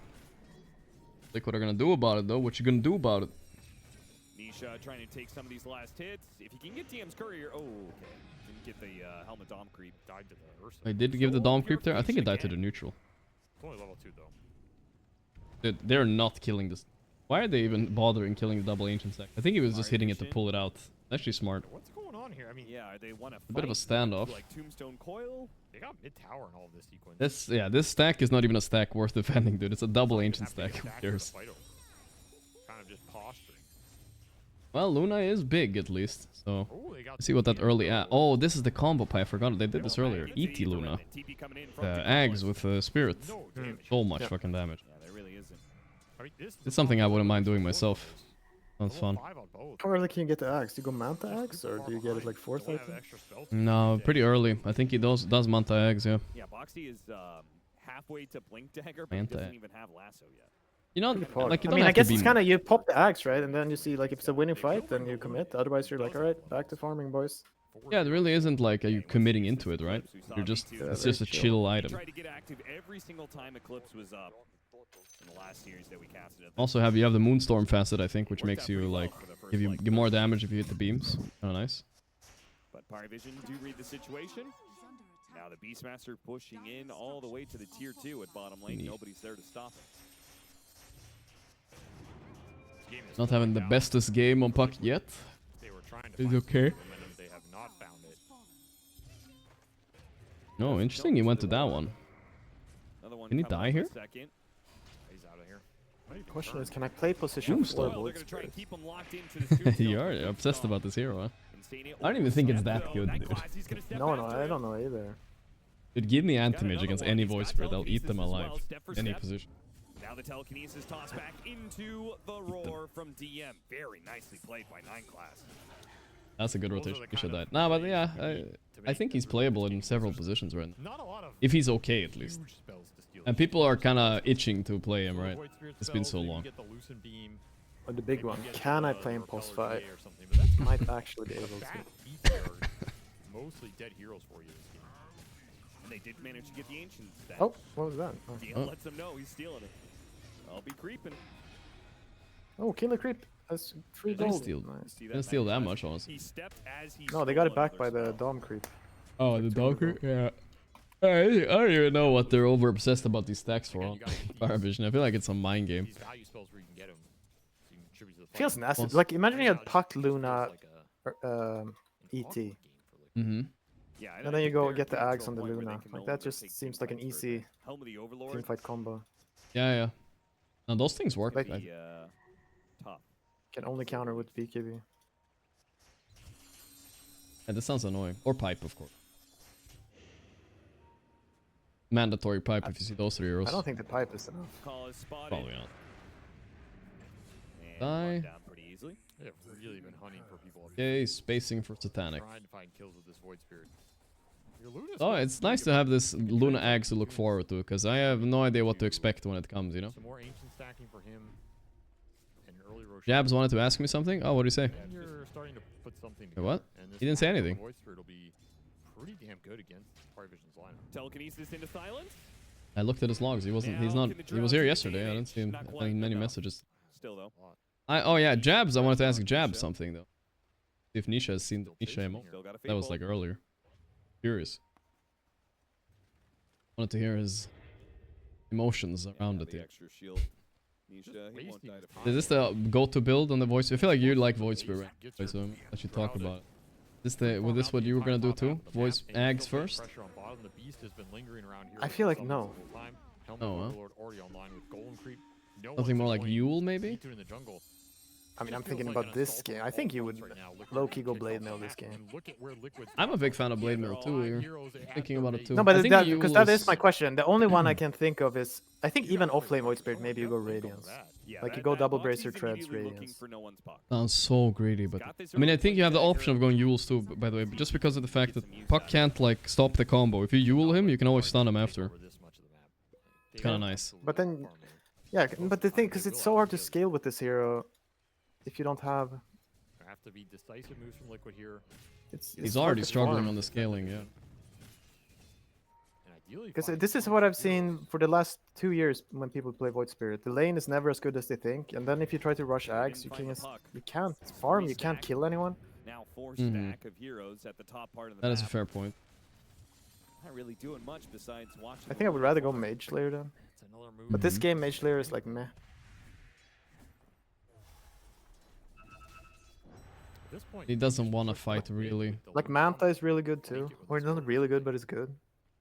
Think what they're gonna do about it though. What you gonna do about it? Nisha trying to take some of these last hits. If you can get DM's courier, oh, okay. Didn't get the helmet dom creep. Died to the Ursa. I did give the dom creep there. I think it died to the neutral. It's only level 2 though. They're not killing this. Why are they even bothering killing the double ancient stack? I think he was just hitting it to pull it out. Actually smart. What's going on here? I mean, yeah, they want to A bit of a standoff. Like Tombstone Coil. They got mid tower in all of this sequence. This stack is not even a stack worth defending, dude. It's a double ancient stack. Who cares? Kind of just posturing. Well, Luna is big at least, so let's see what that early. Oh, this is the combo pie. I forgot they did this earlier. ET Luna, Ags with Spirit. So much fucking damage. Yeah, there really isn't. I mean, It's something I wouldn't mind doing myself. Sounds fun. How early can you get the axe? Do you go Manta axe or do you get it like 4th item? No, pretty early. I think he does Manta Ags, yeah. Yeah, Boxy is halfway to Blink Dagger, but he doesn't even have Lasso yet. You know, like you I don't mean, I have guess to it's be. kind of you pop the axe, right? And then you see like if it's a winning fight, then you commit. Otherwise, you're like, all right, back to farming, boys. Yeah, there really isn't like you committing into it, right? You're just it's just a chill item. Tried to get active every single time Eclipse was up in the last series that we casted. Also, you have the Moonstorm facet, I think, which makes you like give more damage if you hit the beams. Oh, nice. But Pyrovision do read the situation. Now the Beastmaster pushing in all the way to the tier 2 at bottom lane. Nobody's there to stop him. Not having the bestest game on puck yet. It's okay. They have not found it. No, interesting. He went to that one. Can he die here? He's out of here. Question is, can I play position 4 Void? You're obsessed about this hero, huh? I don't even think it's that good, dude. No, I don't know either. Dude, give me anti-mage against any voice spirit. I'll eat them alive. Any position. Now the telekinesis toss back into the roar from DM. Very nicely played by 9 class. That's a good rotation. You should die. Nah, but yeah, I think he's playable in several positions right now. If he's okay, at least. And people are kind of itching to play him, right? It's been so long. Or the big one. Can I play him post 5? Might actually be able to. Mostly dead heroes for you this game. And they did manage to get the ancient stack. Oh, what was that? DM lets him know he's stealing it. I'll be creeping. Oh, kill the creep. That's 3 gold. Didn't steal that much, honestly. No, they got it back by the Dom creep. Oh, the dog creep? Yeah. I don't even know what they're over obsessed about these stacks for. Pyrovision. I feel like it's a mind game. Feels nasty. Like, imagine you had Puck, Luna, ET. Mm-hmm. And then you go get the Ags on the Luna. Like, that just seems like an easy teamfight combo. Yeah. Now, those things work. Like, can only counter with BKB. Yeah, this sounds annoying. Or pipe, of course. Mandatory pipe if you see those 3 heroes. I don't think the pipe is enough. Probably not. Die. They've really been hunting for people. Okay, spacing for Satanic. Trying to find kills with this Void Spirit. Oh, it's nice to have this Luna Axe to look forward to, because I have no idea what to expect when it comes, you know? Some more ancient stacking for him. And early Jabs wanted to ask me something? Oh, what did he say? You're starting to put something What? And He didn't say anything. Void Spirit will be pretty damn good against Pyrovision's lineup. Telekinesis into silence. I looked at his logs. He was here yesterday. I didn't see him having many messages. Still though. Oh yeah, Jabs. I wanted to ask Jabs something though. See if Nisha has seen the Nisha MO. That was like earlier. Curious. Wanted to hear his emotions around it. Is this the go-to build on the voice? I feel like you like Void Spirit, right? So I should talk about it. Was this what you were gonna do too? Voice Ags first? I feel like no. No, Something more like Yule, maybe? I mean, I'm thinking about this game. I think you would low-key go Blade Mail this game. I'm a big fan of Blade Mail too. Here. Thinking about it too. No, but because that is my question. The only one I can think of is, I think even off-lane Void Spirit, maybe you go Radiance. Like you go double Bracer Treads Radiance. Sounds so greedy, but I mean, I think you have the option of going Yules too, by the way, just because of the fact that Puck can't like stop the combo. If you Yule him, you can always stun him after. It's kind of nice. But then, yeah, but the thing, because it's so hard to scale with this hero, if you don't have have to be decisive moves from Liquid here. He's already struggling on the scaling, yeah. Because this is what I've seen for the last 2 years when people play Void Spirit. The lane is never as good as they think, and then if you try to rush Ags, you can't farm, you can't kill anyone. Now 4 stack of heroes at the top part of the That is a map. fair point. Not really doing much besides watching. I think I would rather go Mage Slayer then. But this game, Mage Slayer is like meh. At this point, He doesn't want to fight really. Like Manta is really good too. Or it's not really good, but it's good.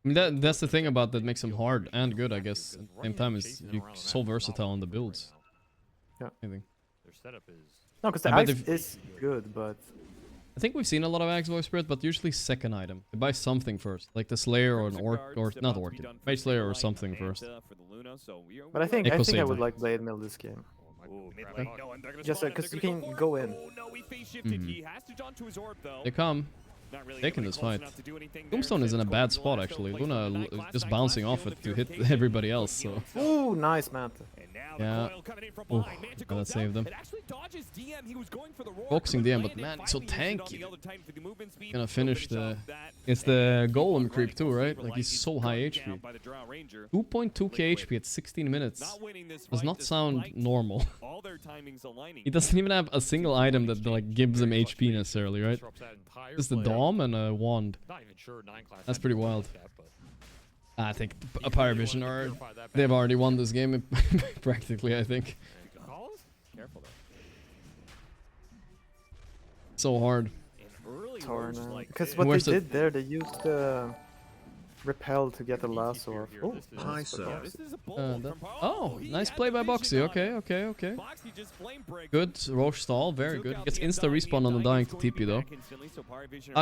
I mean, that's the thing about that makes him hard and good, I guess. At the same time, is you're so versatile on the builds. Yeah. I think. Their setup is... No, because the Axe is good, but... I think we've seen a lot of Axe Void Spirit, but usually second item. They buy something first, like the Slayer or an Orc, or not Orc, Mage Slayer or something first. But I think I would like Blade Mill this game. Just because you can go in. They come. Taking this fight. Tombstone is in a bad spot actually. Luna just bouncing off it to hit everybody else. So. Ooh, nice Manta. Yeah. Oh, that saved them. Focusing DM, but man, he's so tanky. Gonna finish the... It's the golem creep too, right? Like he's so high HP. 2.2k HP at 16 minutes. Does not sound normal. He doesn't even have a single item that like gives him HP necessarily, right? Just the Dom and a wand. That's pretty wild. I think a Pyrovision are... They've already won this game, practically, I think. So hard. Because what they did there, they used Repel to get the lasso off. Oh, hi, sir. Oh, nice play by Boxy. Okay. Good. Roche stall. Very good. Gets insta respawn on the dying to TP though.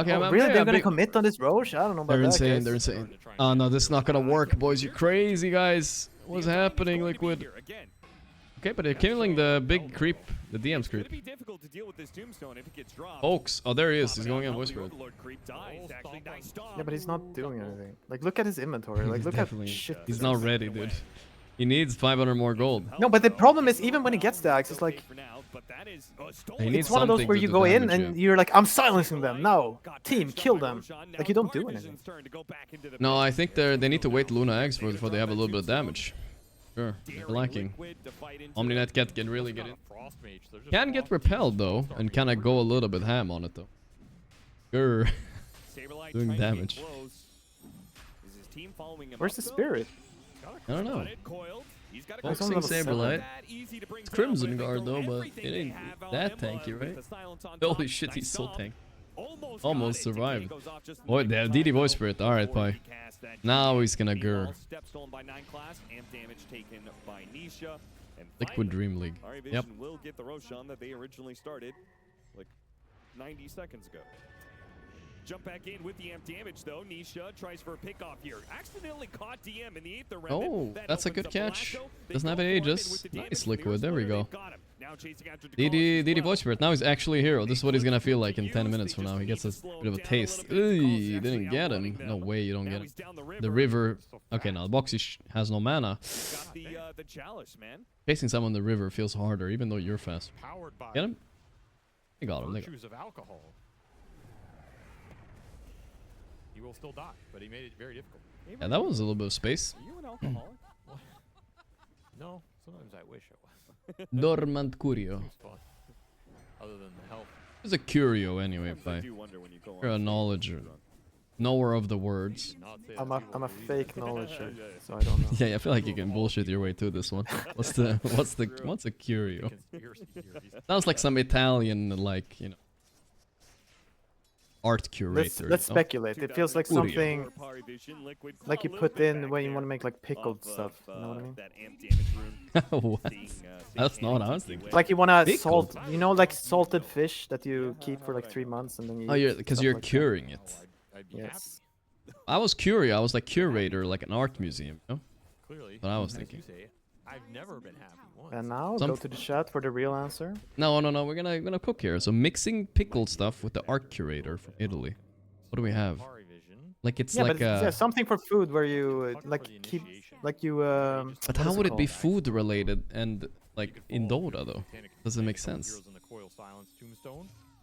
Okay, oh, really? They're gonna commit on this Roche? I don't know about they're that. Insane. They're insane. Oh no, this is not gonna work, boys. You crazy guys. What's happening, Liquid? Okay, but they're killing the big creep, the DM's creep. Oaks. Oh, there he is. He's going in Voice Spirit. Yeah, but he's not doing anything. Like, look at his inventory. Like, look how shit. He's not ready, dude. He needs 500 more gold. No, but the problem is, even when he gets the axe, it's like... It's one of those where you go in and you're like, I'm silencing them. No, team, kill them. Like, you don't do anything. No, I think they need to wait Luna Eggs before they have a little bit of damage. Sure, they're lacking. Omninet can really get in. Can get repelled though, and can I go a little bit ham on it though? Sure. Doing damage. Where's the spirit? I don't know. Boxing Saberlight. It's Crimson Guard though, but it ain't that tanky, right? Holy shit, he's so tanky. Almost survived. Oh, yeah, DD Voice Spirit. Alright, Pi. Now he's gonna Gur. Liquid Dream League. Yep. Will get the Roshan that they originally started like 90 seconds ago. Jump back in with the amp damage though. Nisha tries for a pick off here. Accidentally caught DM in the 8th round. Oh, that's a good catch. Doesn't have Aegis. Nice Liquid. There we go. DD Voice Spirit. Now he's actually a hero. This is what he's gonna feel like in 10 minutes from now. He gets a bit of a taste. He didn't get him. No way you don't get him. The river. Okay, now Boxy has no mana. Facing someone in the river feels harder, even though you're fast. Get him? They got him. They got him. He will still die, but he made it very difficult. Yeah, that was a little bit of space. Are you an alcoholic? No, sometimes I wish I was. Dormant Curio. Other than the health. It's a curio anyway, Pi. You're a knowledger. Knower of the words. I'm a fake knowledger, so I don't know. Yeah, I feel like you can bullshit your way through this one. What's a curio? Sounds like some Italian, like, you know, art curator. Let's speculate. It feels like something like you put in when you want to make like pickled stuff. You know what I mean? What? That's not what I was thinking. Like you want to salt, you know, like salted fish that you keep for like 3 months and then you. Oh, yeah, because you're curing it. Yes. I was curious. I was like curator, like an art museum. You know? Clearly. What I was thinking. I've never been happy once. And now go to the chat for the real answer. No. We're gonna cook here. So mixing pickled stuff with the art curator from Italy. What do we have? Like it's like yeah, something for food where you like keep like you. But how would it be food related and like in Dota though? Does it make sense?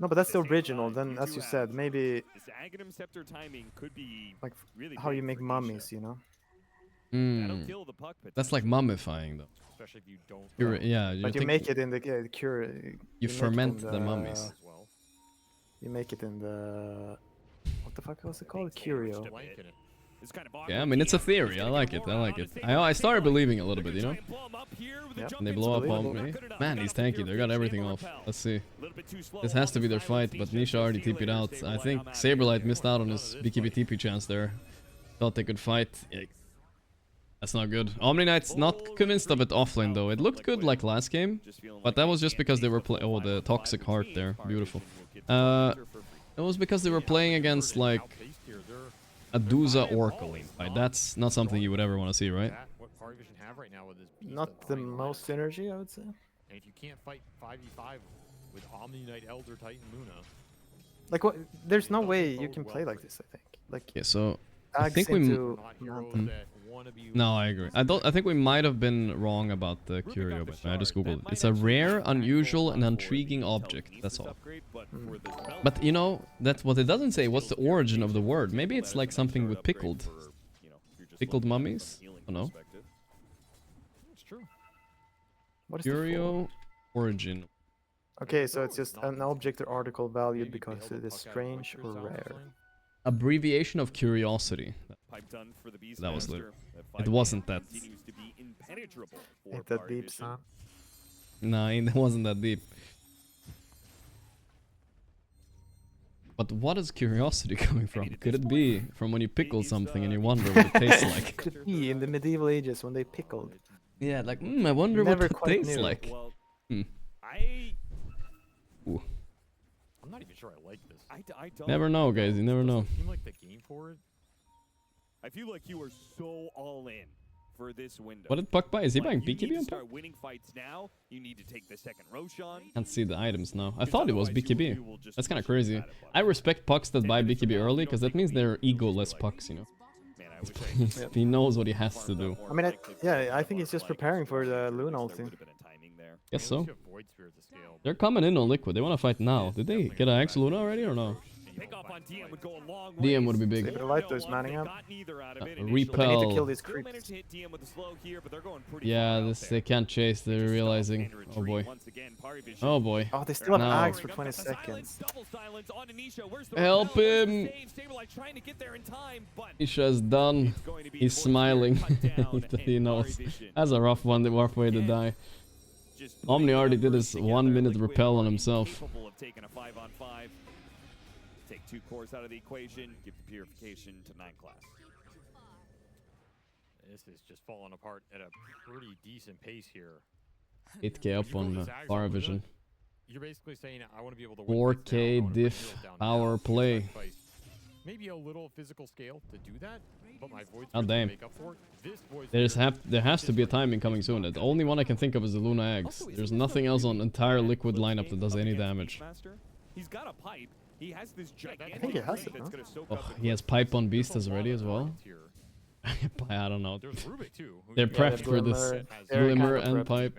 No, but that's the original. Then, as you said, maybe This Aghanim Scepter timing could be like really how big you make for mummies, you know? That'll Mm. kill the puck, That's like mummifying, though. Especially if you don't. Yeah, But you make it in the cure. You make it ferment in the mummies. You make it in the what the fuck was it called? Curio. Yeah, I mean it's a theory. I like it. I like it. I started believing a little bit, you know. Yep. And they blow up on me. Man, he's tanky. They got everything off. Let's see. This has to be their fight, but Nisha already TP'd out. I think Saberlight missed out on his BKB TP chance there. Thought they could fight. That's not good. Omni Knight's not convinced of it offlane though. It looked good like last game, but that was just because they were playing. Oh, the Toxic Heart there. Beautiful. It was because they were playing against like a Duza Oracle. Right? That's not something you would ever want to see, right? Not the most synergy, I would say. And if you can't fight 5v5 with Omni Knight, Elder Titan, Luna, Like what? There's no way you can play like this. I think. Like. Yeah. So I Ags think we. into No, I agree. I think we might have been wrong about the curio, but I just googled it. It's a rare, unusual, and intriguing object. That's all. But you know, that's what it doesn't say. What's the origin of the word? Maybe it's like something with pickled. Pickled mummies? I don't know. it's true. What is the Curio origin. Okay, so it's just an object or article valued because it is strange or rare. Abbreviation of curiosity. That was lit. It wasn't that. Ain't that deep, son? No, it wasn't that deep. But what is curiosity coming from? Could it be from when you pickle something and you wonder what it tastes like? Could it be in the medieval ages when they pickled? Yeah, like, I wonder what it tastes like. Ooh. I'm not even sure I like this. I don't Never know, guys. You never know. Seem like the game for it. I feel like you are so all in for this window. What did Puck buy? Is he buying You need BKB to on start Puck? winning fights now. You need to take the second Roshan. Can't see the items now. I thought it was BKB. That's kind of crazy. I respect pucks that buy BKB early because that means they're ego-less pucks, you know. He knows what he has to do. I mean, yeah, I think he's just preparing for the Luna ulti. Guess so. They're coming in on Liquid. They want to fight now. Did they get an Axe Luna already or no? DM would be big. Saberlight is manning up. Repel. They need to kill these creeps. Yeah, they can't chase. They're realizing. Oh boy. Oh boy. Oh, they still have No. Axe for 20 seconds. Help him! Isha's done. He's smiling. He knows. That's a rough one. The rough way to die. Omni already did his 1 minute repel on himself. Take 2 cores out of the equation, give the purification to 9 class. This is just falling apart at a pretty decent pace here. 8k up on Fire Vision. You're basically saying I want to be able to 4k diff power play. Maybe a little physical scale to do that, but my voice Oh damn. make up for it. This voice There has to be a timing coming soon. The only one I can think of is the Luna Eggs. There's nothing else on entire Liquid lineup that does any damage. He's got a pipe. He has this gigantic I think he has it, that's huh? gonna soak Oh, up the he has pipe on Beastas already as well. I don't know. They're prepped for this. Glimmer and pipe.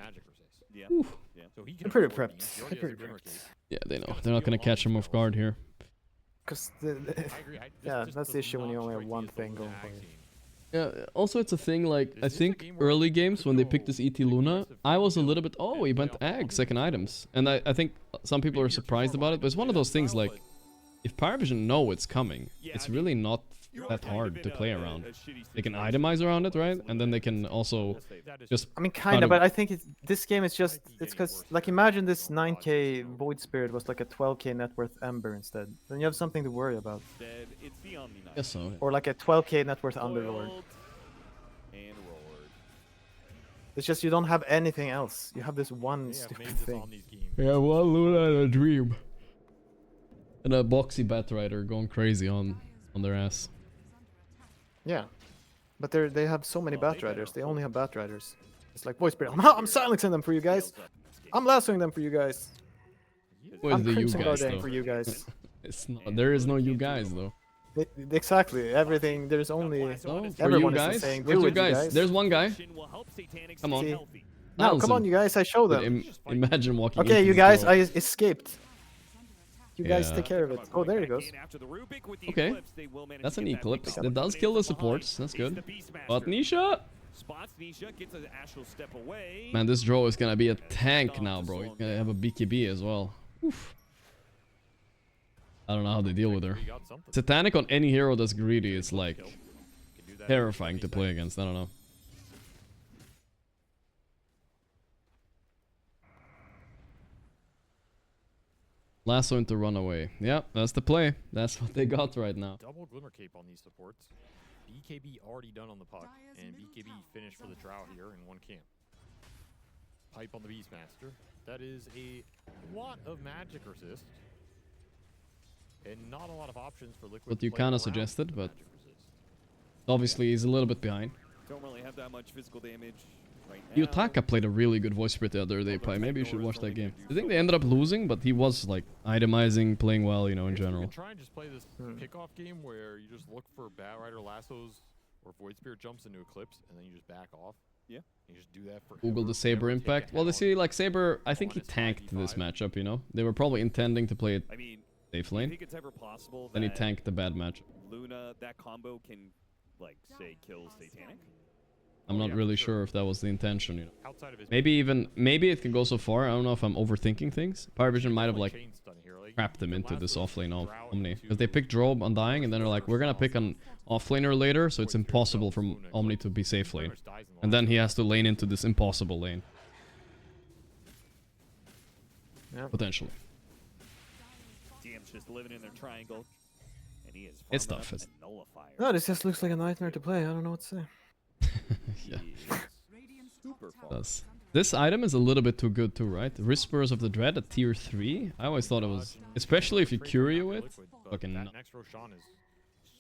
Yeah. Oof. They're pretty prepped. They're pretty prepped. Yeah, they know. They're not gonna catch him off guard here. Because yeah, that's the issue when you only have one thing going for you. Yeah, also it's a thing like, I think early games when they picked this ET Luna, I was a little bit, oh, he went Ag, second items. And I think some people are surprised about it, but it's one of those things like, if Pyrovision know it's coming, it's really not that hard to play around. They can itemize around it, right? And then they can also just... I mean, kind of, but I think this game is just... It's because, like, imagine this 9k Void Spirit was like a 12k net worth Ember instead. Then you have something to worry about. Guess so. Or like a 12k net worth Underlord. It's just you don't have anything else. You have this one stupid thing. Yeah, one Luna and a Dream. And a Boxy Batrider going crazy on their ass. Yeah, but they have so many Batriders. They only have Batriders. It's like Void Spirit. I'm silencing them for you guys. I'm lassoing them for you guys. Where's I'm the you Crimson guys Guarding though? for you guys. It's not, there is no you guys though. Exactly. Everything. There's only. No, for you Everyone guys. is saying, Where's do you it, guys? There's one guy. Come on. See? No, Silence come on, him. you guys. I show them. Imagine walking. Okay, into you this guys. door. I escaped. You guys take care of it. Oh, there he goes. Okay. That's an Eclipse. That does kill the supports. That's good. But Nisha! Man, this draw is gonna be a tank now, bro. You're gonna have a BKB as well. Oof. I don't know how they deal with her. Satanic on any hero that's greedy is like terrifying to play against. I don't know. Lasso into runaway. Yeah, that's the play. That's what they got right now. Double Glimmer Cape on these supports. BKB already done on the puck, and BKB finished for the Drow here in one camp. Pipe on the Beastmaster. That is a lot of magic resist. And not a lot of options for Liquid. What you kind of suggested, but obviously he's a little bit behind. Don't really have that much physical damage right now. Yutaka played a really good voice spirit the other day, Pi. Maybe you should watch that game. I think they ended up losing, but he was like itemizing, playing well, you know, in general. You can try and just play this kickoff game where you just look for Bat Rider lassos or Void Spirit jumps into Eclipse, and then you just back off. Yeah. You just do that for Google the Saber impact. Well, they see, like, Saber, I think he tanked this matchup, you know? They were probably intending to play it safe lane. I think it's ever possible Then he that tanked the bad matchup. Luna, that combo can, like, say, kill Satanic? I'm not really sure if that was the intention, you know. Outside of his Maybe it can go so far. I don't know if I'm overthinking things. Pyrovision might have, like, trapped them into this offlane Omni. Because they picked Drobe Undying, and then they're like, we're gonna pick an offlaner later, so it's impossible for Omni to be safe lane. And then he has to lane into this impossible lane. Yeah. Potentially. DM's just living in their triangle. And he is It's tough. It's... No, this just looks like a nightmare to play. I don't know what to say. Yeah. This item is a little bit too good too, right? Whisperers of the Dread at tier 3. I always thought it was, especially if you curio it. Fucking.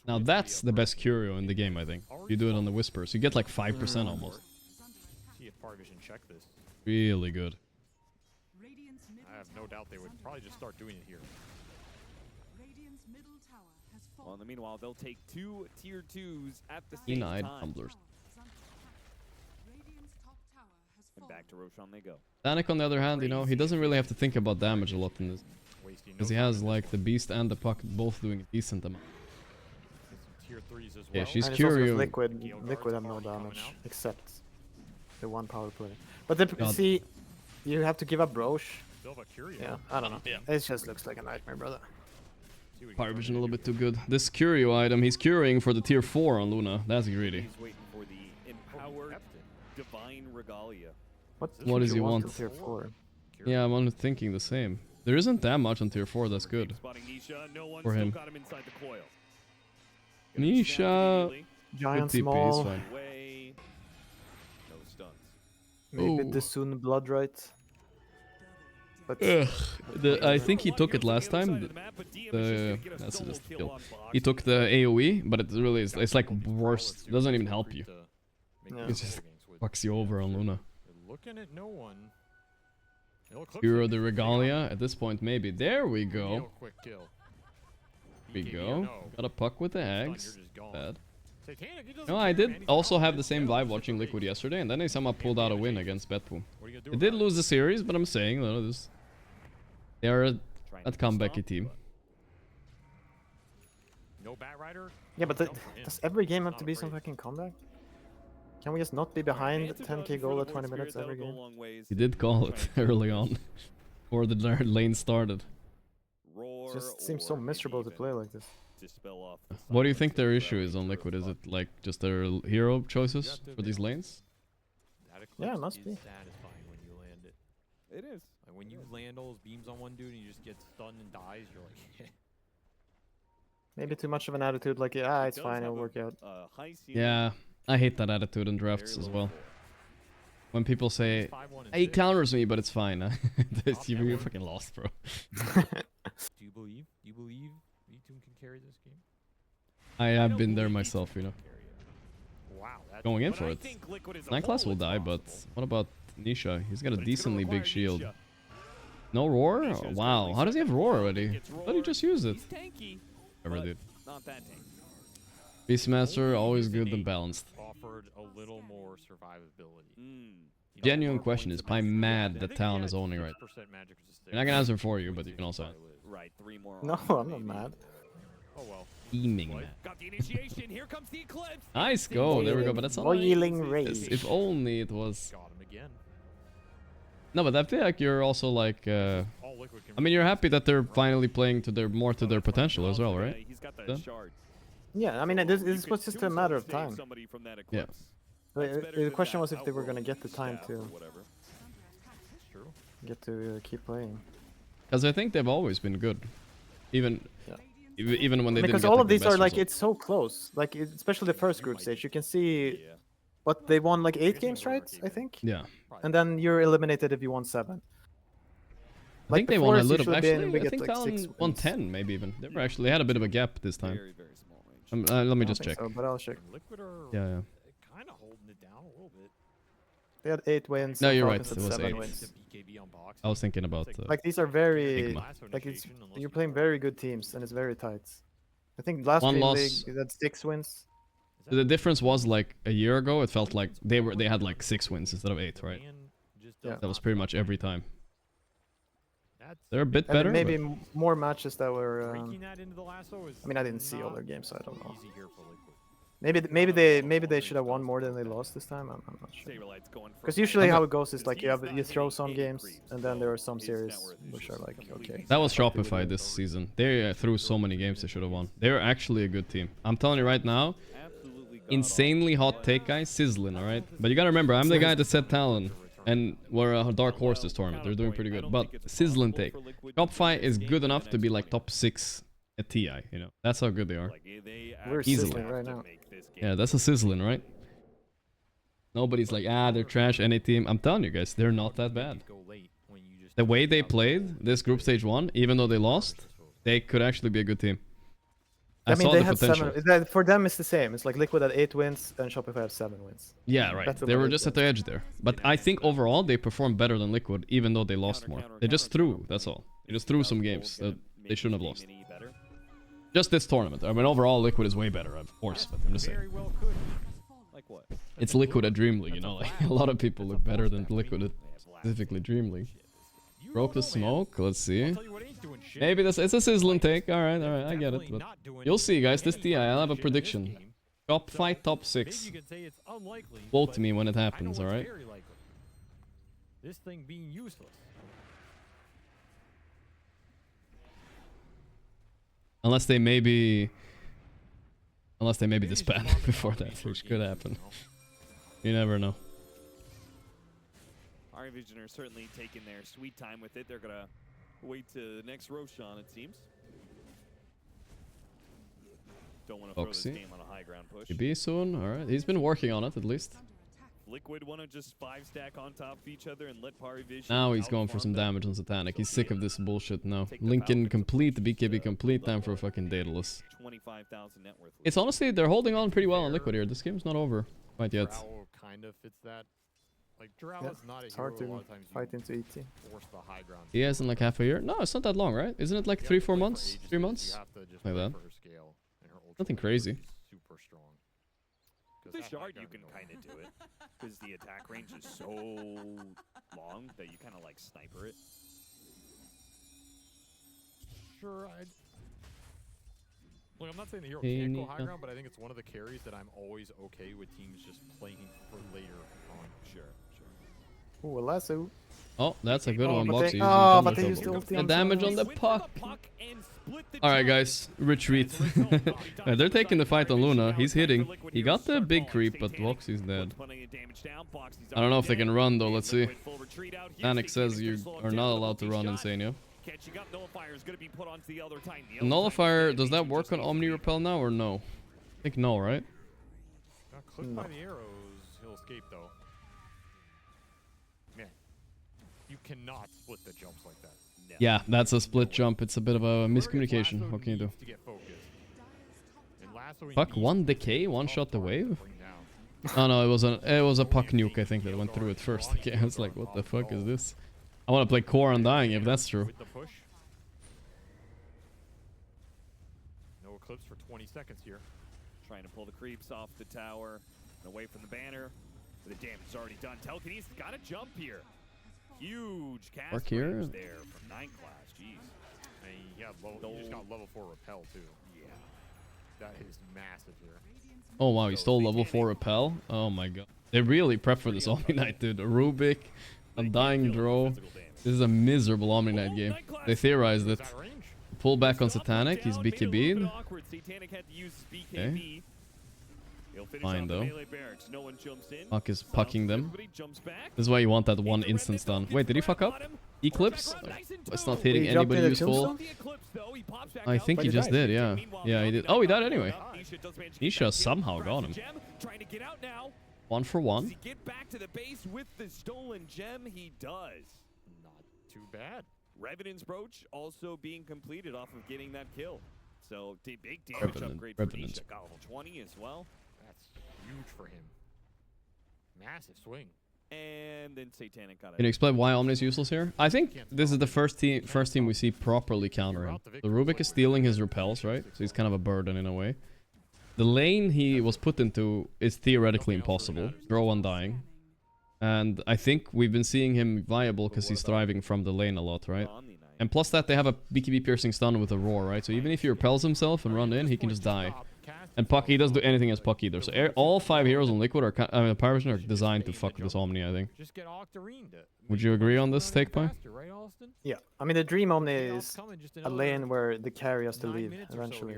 Now that's the best curio in the game, I think. You do it on the Whispers, you get like 5% almost. See if Pyrovision check this. Really good. I have no doubt they would probably just start doing it here. Well, in the meanwhile, they'll take 2 tier 2s at the same Keen-eyed time. tumblers. And back to Roshan they go. Danik, on the other hand, you know, he doesn't really have to think about damage a lot in this. Because he has like the Beast and the Puck both doing a decent amount. Tier 3s as well. Yeah, she's And it's also curio. Liquid have no damage, except the one power play. But the, see, you have to give up Roche. Yeah, I don't know. Yeah. It just looks like a nightmare, brother. Pyrovision a little bit too good. This curio item, he's curing for the tier 4 on Luna. That's greedy. He's waiting for the empowered divine regalia. What does he want? Tier 4? Yeah, I'm thinking the same. There isn't that much on tier 4 that's good for him. Nisha, Giant good TP, small. he's fine. Maybe the soon blood right. But I think he took it last time. That's just a kill. He took the AoE, but it really is. It's like worse. It doesn't even help you. Yeah. It just fucks you over on Luna. Looking at no one. Hero the Regalia at this point, maybe. There we go. There we go. Got a Puck with the eggs. Bad. No, I did also have the same vibe watching Liquid yesterday, and then they somehow pulled out a win against Betpool. They did lose the series, but I'm saying, they are a comebacky team. No Bat Rider. Yeah, but does every game have to be some fucking comeback? Can we just not be behind 10k goal at 20 minutes every game? He did call it early on, before the lane started. It just seems so miserable to play like this. What do you think their issue is on Liquid? Is it like just their hero choices for these lanes? Yeah, it must be. Satisfying when you land it. It is. Like when you land all those beams on one dude and you just get stunned and dies, you're like, Maybe too much of an attitude, like, yeah, it's fine, it'll work out. Yeah, I hate that attitude in drafts as well. When people say, he counters me, but it's fine. You're fucking lost, bro. Do you believe? Do you believe V2 can carry this game? I have been there myself, you know. Wow. Going in for it. Nightclass will die, but what about Nisha? He's got a decently big shield. No roar? Oh, wow, how does he have roar already? I thought he just used it. Whatever, dude. Beastmaster, always good and balanced. Offered a little more survivability. Genuine question, is Pi mad that Talon is owning right now? I'm not gonna answer for you, but you can also answer. Right, 3 more. No, I'm not mad. Oh well. Beaming, man. Got the initiation. Here comes the eclipse. Nice go. There we go. But that's all Boiling right. rage. If only it was. Got him again. No, but I feel like you're also like. I mean, you're happy that they're finally playing to their more to their potential as well, right? He's got Yeah. that shard. Yeah, I mean, this was just a matter of time. Somebody from that Yeah. eclipse. The question was if they were gonna get the time to get to keep playing. Because I think they've always been good, even even when they because didn't get all like, of the these best are like result. it's so close. Like especially the first group stage, you can see what they won like 8 games, right? I think. Yeah. And then you're eliminated if you won 7. I think they won a little. bit. Actually, I think Talon won 10, maybe even. They were actually had a bit of a gap this time. Very, very small range. Let me just check. So, but I'll check. Liquid are Yeah. kind of holding it down a little bit. They had 8 wins. No, and you're right. Falcons It had was 7 8. wins. I was thinking about. Like these are very Sigma. like you're playing very good teams and it's very tight. I think last One Dream loss. League they had 6 wins. The difference was like a year ago. It felt like they had like 6 wins instead of 8, right? Yeah. That was pretty much every time. They're a bit And better. maybe but- more matches that were. Breaking that into the lasso is I mean, I didn't see all their games, so I don't know. easy here for Liquid. Maybe they should have won more than they lost this time. I'm not sure. Saberlight's going for Because usually Okay. how it goes is like you throw some games and then there are some series which are like okay. That was Shopify this season. They threw so many games they should have won. They're actually a good team. I'm telling you right now, insanely hot take guy, sizzling, alright? But you gotta remember, I'm the guy that said Talon, and we're a dark horse this tournament. They're doing pretty good. But sizzling take. Shopify is good enough to be like top 6 at TI, you know? That's how good they are. We're Easily. sizzling right now. Yeah, that's a sizzling, right? Nobody's like, they're trash, any team. I'm telling you guys, they're not that bad. The way they played this group stage 1, even though they lost, they could actually be a good team. I mean, saw they the had potential. 7. For them, it's the same. It's like Liquid had 8 wins and Shopify had 7 wins. Yeah, right. That's They about were it, just yeah. at the edge there. But I think overall they performed better than Liquid, even though they lost more. They just threw, that's all. They just threw some games that they shouldn't have lost. Just this tournament. I mean, overall Liquid is way better, of course, but I'm just saying. Like what? It's Liquid at Dream League, you know? Like, a lot of people look better than Liquid at specifically Dream League. Broke the smoke, let's see. Maybe it's a sizzling take. Alright, I get it. But you'll see, guys. This TI, I'll have a prediction. Top 5, top 6. Vote me when it happens, alright? This thing being useless. Unless they maybe disband before that, which could happen. You never know. Our Vision are certainly taking their sweet time with it. They're gonna wait to the next Roshan, it seems. Don't want to throw this Foxy. game on a high ground push. Maybe soon, alright. He's been working on it at least. Liquid want to just 5-stack on top of each other and let Parivision. Now he's going for some damage on Satanic. He's sick of this bullshit now. Lincoln complete, BKB complete, time for a fucking Daedalus. 25,000 net worth. It's honestly, they're holding on pretty well on Liquid here. This game's not over quite yet. Drow kind of fits that. Like Drow Yeah, is not a it's hero. hard A to lot of times fight you into ET. force the high ground. He has in like half a year. No, it's not that long, right? Isn't it like 3-4 months? 3 months? You have to just Like wait that. for her scale, and her ultimate Nothing crazy. is super strong. With the shard, you can kind of do it because the attack range is so long that you kind of like sniper it. Sure, look, I'm not saying the hero can't go high ground, but I think it's one of the carries that I'm always okay with teams just playing for later on. Sure. Ooh, a lasso. Oh, that's a good one, but Boxy. they- oh, but they used the ulti The on damage on the puck. Alright, guys, retreat. They're taking the fight on Luna. He's hitting. He got the big creep, but Boxy's dead. I don't know if they can run though. Let's see. Panic says you are not allowed to run, Insanio. Catching up, Nullifier is going to be put onto the other time. The Nullifier, does that work on Omni Repel now or no? I think no, right? Got clipped by the arrows. He'll escape though. Man, you cannot split the jumps like that. No. Yeah, that's a split jump. It's a bit of a miscommunication. What can you do? To get focused. And Lasso, he Fuck, needs one to decay, one shot the wave? bring down. Oh no, it was a puck nuke, I think, that went through it first. Okay, I was like, what the fuck is this? I want to play Core Undying if that's true. With the push. No eclipse for 20 seconds here. Trying to pull the creeps off the tower and away from the banner. The damage is already done. Telekinesis got a jump here. Huge cast Work here. range there from 9 class. Jeez. And he just got level 4 repel too. Yeah. That is massive here. Oh wow, he stole level 4 repel. Oh my god. They really prep for this Omni Knight, dude. Rubik, Undying Dro. This is a miserable Omni Knight game. They theorized it. Pull back on Satanic, he's BKB'd. Okay. Fine though. Puck is pucking them. This is why you want that one instance done. Wait, did he fuck up? Eclipse? Oh, it's not hitting anybody useful. I think he just did, yeah. Yeah, he did. Oh, he died anyway. Nisha somehow got him. 1 for 1. Does he get back to the base with the stolen gem? He does. Not too bad. Revenant's Brooch also being completed off of getting that kill. So big damage upgrade for Nisha. Got level 20 as well. That's huge for him. Massive swing. And then Satanic got it. Can you explain why Omni is useless here? I think this is the first team we see properly counter him. The Rubik is stealing his repels, right? So he's kind of a burden in a way. The lane he was put into is theoretically impossible. Grow Undying. And I think we've been seeing him viable because he's thriving from the lane a lot, right? And plus that, they have a BKB piercing stun with a roar, right? So even if he repels himself and run in, he can just die. And Puck, he doesn't do anything as Puck either. So all 5 heroes on Liquid are, I mean, Pyrovision are designed to fuck with this Omni, I think. Would you agree on this take, Pi? Yeah. I mean, the Dream Omni is a lane where the carry has to leave eventually.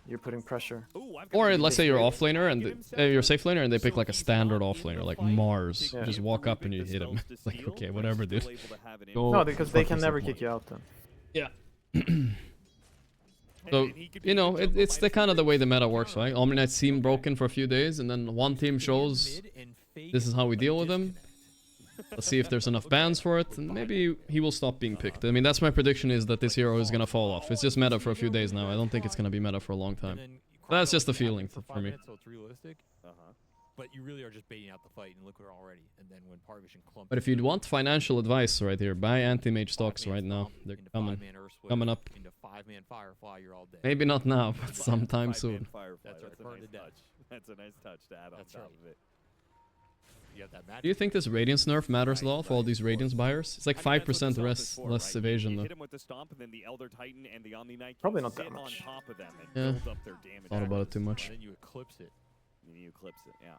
You're putting pressure. Or let's say you're offlaner and you're safe laner and they pick like a standard offlaner, like Mars. Yeah. You just walk up and you hit him. Like, okay, whatever, dude. No, because they can never kick you out then. Yeah. So, you know, it's the kind of the way the meta works, right? Omni Knights seem broken for a few days, and then one team shows this is how we deal with them. Let's see if there's enough bans for it, and maybe he will stop being picked. I mean, that's my prediction, is that this hero is gonna fall off. It's just meta for a few days now. I don't think it's gonna be meta for a long time. That's just a feeling for me. So it's realistic. But you really are just baiting out the fight in Liquid already. And then when Pyrovision clumps. But if you'd want financial advice right here, buy anti-mage stocks right now. They're coming up. Into 5-man Firefly, you're all dead. Maybe not now, but sometime soon. That's right. That's a nice touch to add on top of it. Do you think this Radiance nerf matters at all for all these Radiance buyers? It's like 5% less evasion though. Hit him with the stomp, and then the Elder Titan and the Omni Knight probably not that much. On top of them and Yeah. build up their damage. Thought about it too much. And then you eclipse it. Yeah.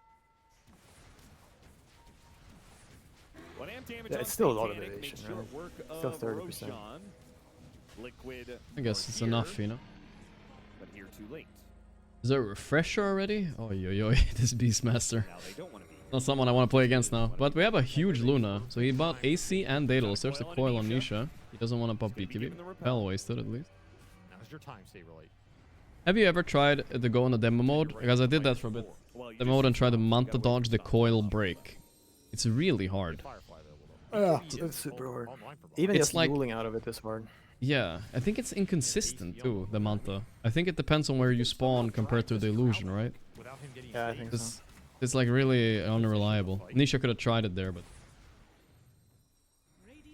Yeah, it's still a lot of evasion, right? Still 30%. Liquid. I guess it's enough, you know. But here too late. Is there a refresher already? Oh, yo, this Beastmaster. Not someone I want to play against now. But we have a huge Luna. So he bought AC and Daedalus. There's a coil on Nisha. He doesn't want to pop BKB. Well wasted, at least. Now's your time, Saberlight. Have you ever tried to go on a demo mode? Because I did that for a bit. Demo mode and try to manta dodge the coil break. It's really hard. Yeah, it's super hard. Even just like ruling out of it is hard. Yeah, I think it's inconsistent too, the manta. I think it depends on where you spawn compared to the illusion, right? Yeah, I think so. It's like really unreliable. Nisha could have tried it there, but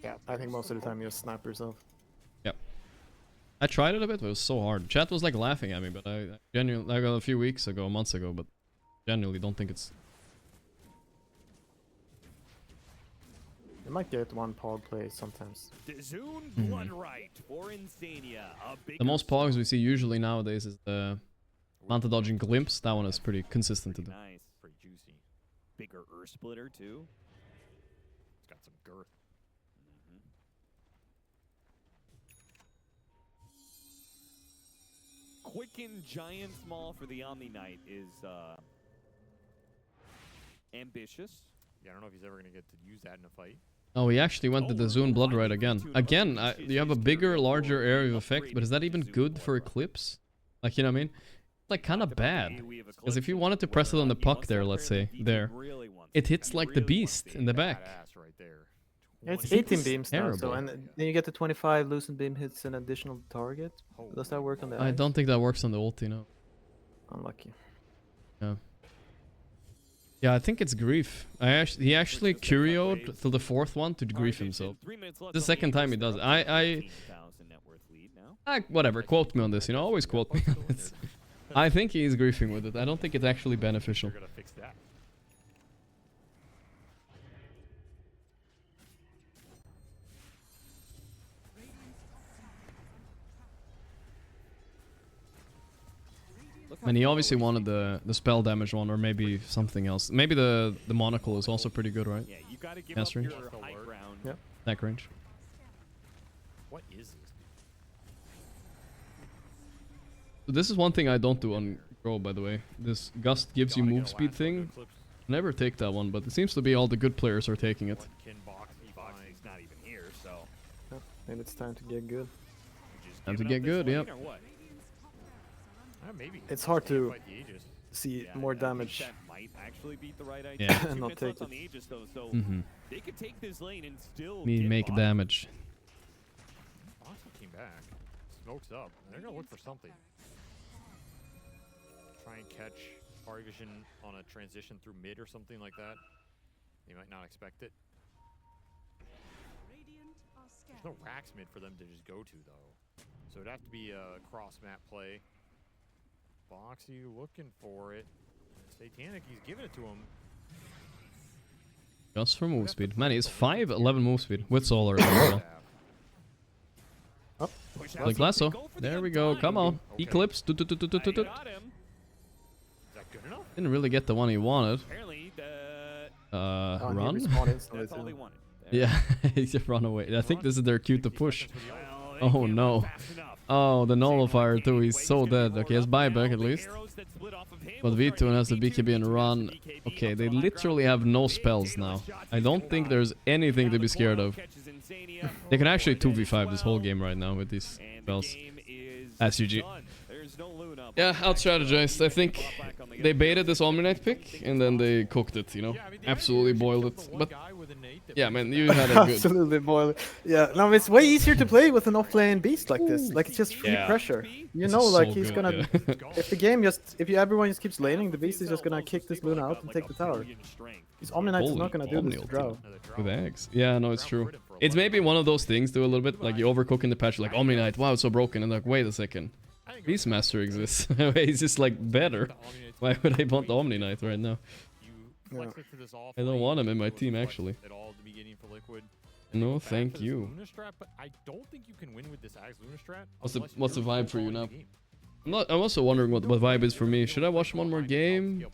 yeah, I think most of the time you just snipe yourself. Yep. I tried it a bit, but it was so hard. Chat was like laughing at me, but I genuinely, I got a few months ago, but genuinely don't think it's. You might get one pog play sometimes. The most pogs we see usually nowadays is the manta dodging glimpse. That one is pretty consistent to do. Nice. Pretty juicy. Bigger Earth Splitter too. It's got some girth. Quicken Giant Small for the Omni Knight is ambitious. Yeah, I don't know if he's ever going to get to use that in a fight. Oh, he actually went to the Zune Blood Rite again. Again, you have a bigger, larger area of effect, but is that even good for Eclipse? Like, you know what I mean? Like, kind of bad. Because if you wanted to press it on the puck there, let's say, there, it hits like the beast in the back. Yeah, it's 18 beams now, so, and then you get the 25 loosened beam hits an additional target. Does that work on the I don't think that works on the ulti, no. Unlucky. Yeah. Yeah, I think it's grief. He actually curioed till the 4th one to grief himself. The second time he does it. Whatever, quote me on this, you know, always quote me on this. I think he's griefing with it. I don't think it's actually beneficial. And he obviously wanted the spell damage one, or maybe something else. Maybe the monocle is also pretty good, right? Yeah, you gotta give Cast up range. your high ground. Yep. Attack range. What is this? So this is one thing I don't do on Grow, by the way. This Gust gives you move speed thing. Never take that one, but it seems to be all the good players are taking it. Boxy's not even here, so. Yep. And it's time to get good. Time to get good, yep. Maybe. It's hard to see more damage. That might actually be the right idea. Yeah. And not take on the Aegis, though, so they could take this lane and still Me get make bot. damage. Boxy came back. Smokes up. They're gonna look for something. Try and catch Far Vision on a transition through mid or something like that. They might not expect it. There's no racks mid for them to just go to, though. So it'd have to be a cross-map play. Boxy looking for it. Satanic, he's giving it to him. Just for move speed. Man, he's 5'11 move speed with solar as well. Oh, like Lasso. There we go. Come on. Eclipse. Didn't really get the one he wanted. Run? That's all they wanted. Yeah, he just run away. I think this is their cue to push. Oh no. Oh, the nullifier too. He's so dead. Okay, he has buyback at least. But V2 has the BKB and run. Okay, they literally have no spells now. I don't think there's anything to be scared of. They can actually 2v5 this whole game right now with these spells. SUG. Yeah, out-strategized. I think they baited this Omni-Knight pick, and then they cooked it, you know? Absolutely boiled it. But, yeah, man, you had a good... Absolutely boiled it. Yeah, no, it's way easier to play with an off-lane beast like this. Like, it's just free pressure. You know, like, so he's good, gonna... If the game just... If everyone just keeps laning, the beast is just gonna kick this Luna out and take the tower. His Omni-Knight is not gonna do this to Drow. With eggs. Yeah, no, it's true. It's maybe one of those things, too, a little bit. Like, you overcook in the patch, like, Omni-Knight, wow, it's so broken. And like, wait a second. Beastmaster exists. He's just like better. Why would I want the Omni Knight right now? Yeah. I don't want him in my team actually. No, thank you. I don't think you can win with this Axe Luna strat. What's the vibe for you now? I'm also wondering what vibe is for me. Should I watch one more game?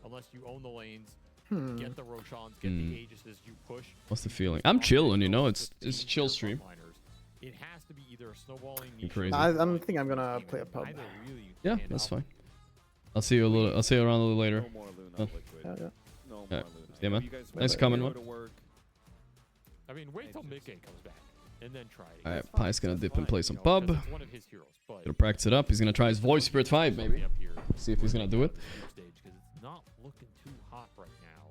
Unless you own the lanes, get the Roshans, get the Aegises, you push. What's the feeling? I'm chilling, you know. It's chill stream. It has to be either a snowballing. Crazy. I think I'm gonna play a pub. Yeah, that's fine. I'll see you around a little later. Yeah, man. Thanks for coming, man. I mean, wait till mid-game comes back, and then try it. Alright, Pie's gonna dip and play some pub. Gonna practice it up. He's gonna try his Voice Spirit 5, maybe. See if he's gonna do it. It's not looking too hot right now.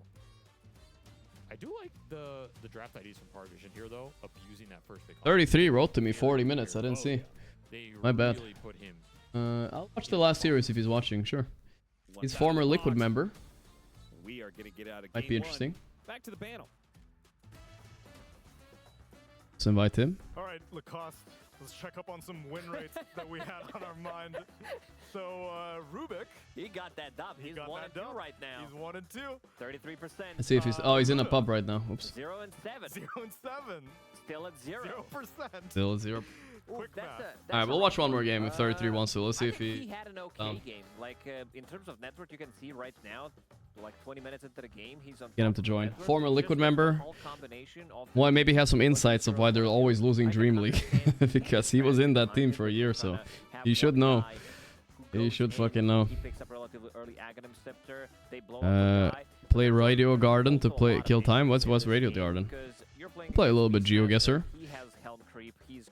I do like the draft IDs from Parvision here, though, abusing that first pick. 33 wrote to me 40 minutes. I didn't see. My bad. I'll watch the last series if he's watching. Sure. He's former Liquid member. We are gonna get out of Might be interesting. Back to the panel. Let's invite him. All right, Lacoste, let's check up on some win rates that we had on our mind. So, Rubik. He got that dub. He's 1 and 2 right now. He's 1 and 2. 33%. Let's see if he's... Oh, he's in a pub right now. Oops. 0 and 7. 0 and 7. Still at 0. 0%. Still at 0. Quick math. Alright, we'll watch one more game if 33 wants to. Let's see if he had an okay game. Like, in terms of network, you can see right now, like 20 minutes into the game, he's on. Get him to join. Former Liquid member. Well, maybe he has some insights of why they're always losing Dream League. Because he was in that team for a year, so he should know. He should fucking know. Play Radio Garden to kill time. What's Radio Garden? Play a little bit GeoGuessr.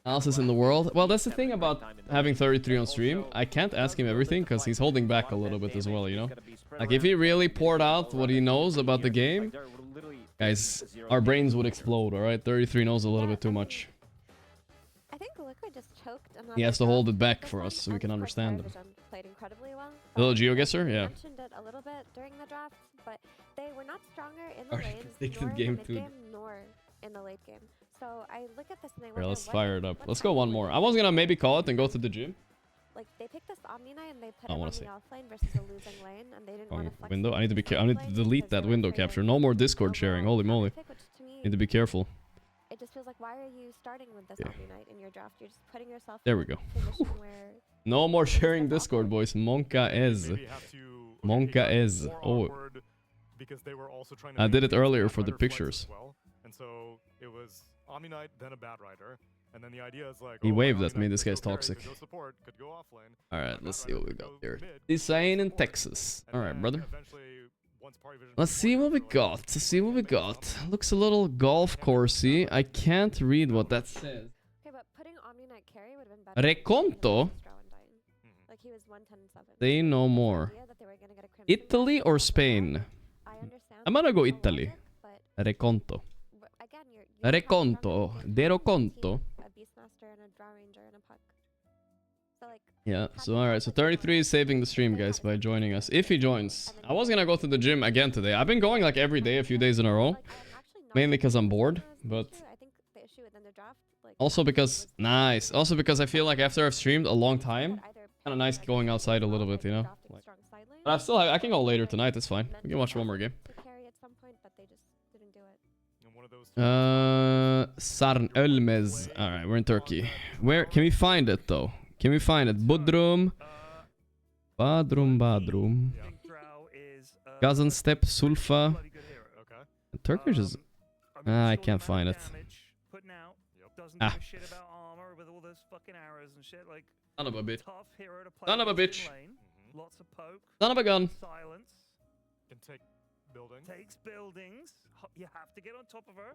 Analysis in the world. Well, that's the thing about having 33 on stream. I can't ask him everything because he's holding back a little bit as well, you know? Like, if he really poured out what he knows about the game, guys, our brains would explode, alright? 33 knows a little bit too much. I think Liquid just choked. He has to hold it back for us so we can understand him. Played incredibly well. A little GeoGuessr? Yeah. I mentioned it a little bit during the draft, but they were not stronger in the lanes, predicted nor in game the two. mid game, nor in the late game. So I look at this and I wonder, Here, let's fire it up. Let's go one more. I was gonna maybe call it and go to the gym. Like, they picked this Omni Knight and they put I it on wanna the see. offlane versus a losing lane, and they didn't want to flex Window. I need to be. I need to delete that window capture. No more Discord sharing. Holy moly. Need to be careful. it just feels like, why are you starting with this Omni Knight in your draft? You're just putting yourself There in we a go. position where No more sharing Discord, boys. Monka is. Monka is. Oh. I did it earlier for the pictures. And so it was Omni Knight, then a Bat Rider. And then the idea is like, He oh, waved my at Omni me. Knight This could guy's go carry, toxic. could go support, could go offlane. Alright, let's see what we got here. mid, Design in Texas. Alright, brother. Let's see what we got. Let's see what we got. Looks a little golf coursey. I can't read what that says. Okay, but putting Omni Knight carry would have been better. Reconto? Like he was 110-7. Say no more. Italy or Spain? I'm gonna go Italy. Reconto. Reconto. De Reconto. A Beastmaster and a Draw Ranger and a Puck. So like Yeah, so alright, so 33 is saving the stream, guys, by joining us. If he joins. I was gonna go to the gym again today. I've been going like every day, a few days in a row. Mainly because I'm bored, but also because, nice. Also because I feel like after I've streamed a long time, kind of nice going outside a little bit, you know? Like, but I can go later tonight, it's fine. We can watch one more game. Sarn Ölmez. Alright, we're in Turkey. Where can we find it though? Can we find it? Bodrum. Badrum. Gaziantep, Sulfa. Turkish is... I can't find it. Ah. Son of a bitch. Son of a bitch. Son of a gun. Can take buildings. Takes buildings. You have to get on top of her.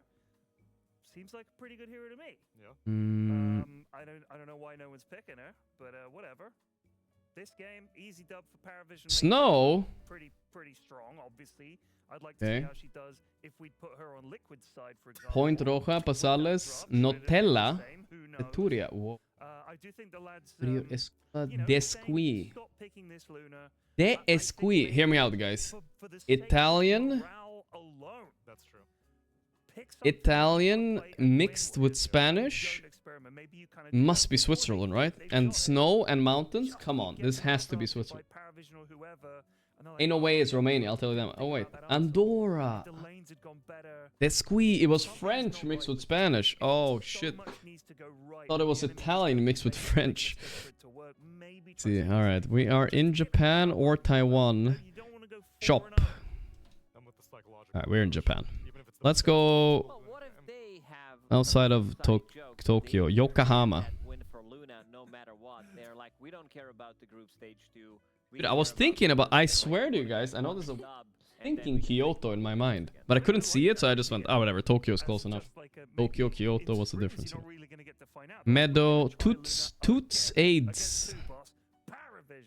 Seems like a pretty good hero to me. Yeah. I don't know why no one's picking her, but whatever. This game, easy dub for Paravision. Snow. Pretty strong, obviously. I'd like to see how she does if we'd put her on Liquid's side, for example. Point Roja, Pasales, Nutella, Eturia. Whoa. I do think the lads, Desqui. Desqui. Hear me out, guys. Italian. That's true. Italian mixed with Spanish. Must be Switzerland, right? And snow and mountains? Come on, this has to be Switzerland. Ain't no way it's Romania, I'll tell you that. Oh wait, Andorra. Desqui, it was French mixed with Spanish. Oh shit. Thought it was Italian mixed with French. Let's see, alright, we are in Japan or Taiwan. Shop. Alright, we're in Japan. Let's go outside of Tokyo, Yokohama. Dude, I was thinking about, I swear to you guys, I know there's a thinking Kyoto in my mind, but I couldn't see it, so I just went, oh whatever, Tokyo is close enough. Tokyo, Kyoto, what's the difference here? Meadow, Toots AIDS,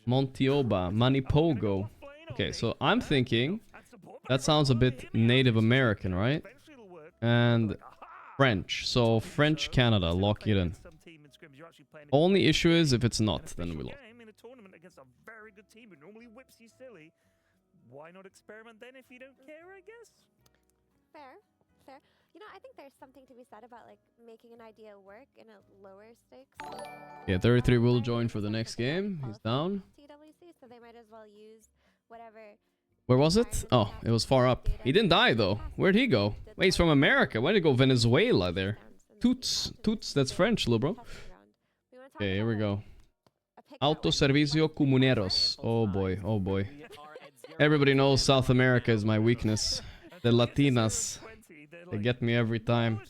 Montioba, Manipogo. Okay, so I'm thinking, that sounds a bit Native American, right? And French, so French Canada, lock it in. Only issue is if it's not, then we lost. Team who normally whips you silly. Why not experiment then if you don't care, I guess? Fair. You know, I think there's something to be said about like making an idea work in a lower stakes. Yeah, 33 will join for the next game. He's down. TWC, so they might as well use whatever. Where was it? Oh, it was far up. He didn't die though. Where'd he go? Wait, he's from America. Why did he go Venezuela there? Toots, that's French, little bro. Okay, here we go. Autoservicio Comuneros. Oh boy. Everybody knows South America is my weakness. The Latinas. They get me every time.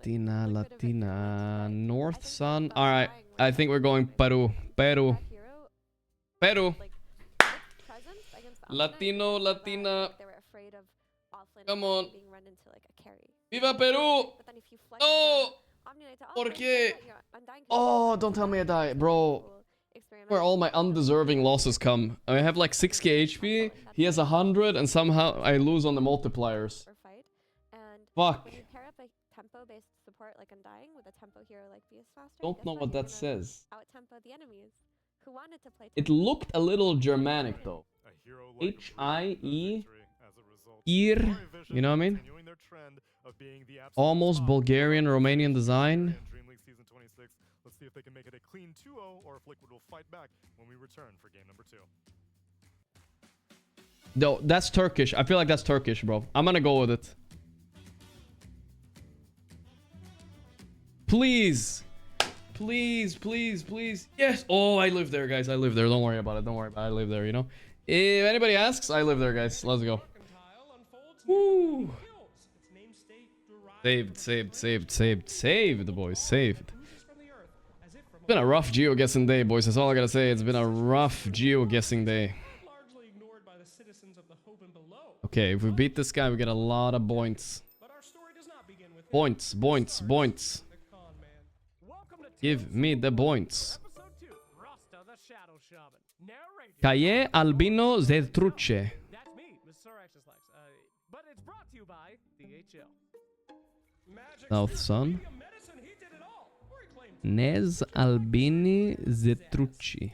Latina. North Sun. Alright, I think we're going Peru. Latino, Latina. Come on. Viva Peru! No! Porque? Oh, don't tell me I die, bro. Where all my undeserving losses come. I have like 6k HP, he has 100, and somehow I lose on the multipliers. Fuck. Don't know what that says. It looked a little Germanic though. H-I-E. Ir. You know what I mean? Almost Bulgarian, Romanian design. Let's see if they can make it a clean 2-0 or if Liquid will fight back when we return for game number 2. No, that's Turkish. I feel like that's Turkish, bro. I'm gonna go with it. Please. Please, please, please. Yes. Oh, I live there, guys. I live there. Don't worry about it. Don't worry about it. I live there, you know? If anybody asks, I live there, guys. Let's go. Woo. Saved, boys. Saved. It's been a rough geo-guessing day, boys. That's all I gotta say. It's been a rough geo-guessing day. Okay, if we beat this guy, we get a lot of points. Points. Give me the points. Calle Albino Zetruce. That's me, Mr. Exercise. But it's brought to you by DHL. South Sun. Nez Albini Zetrucci.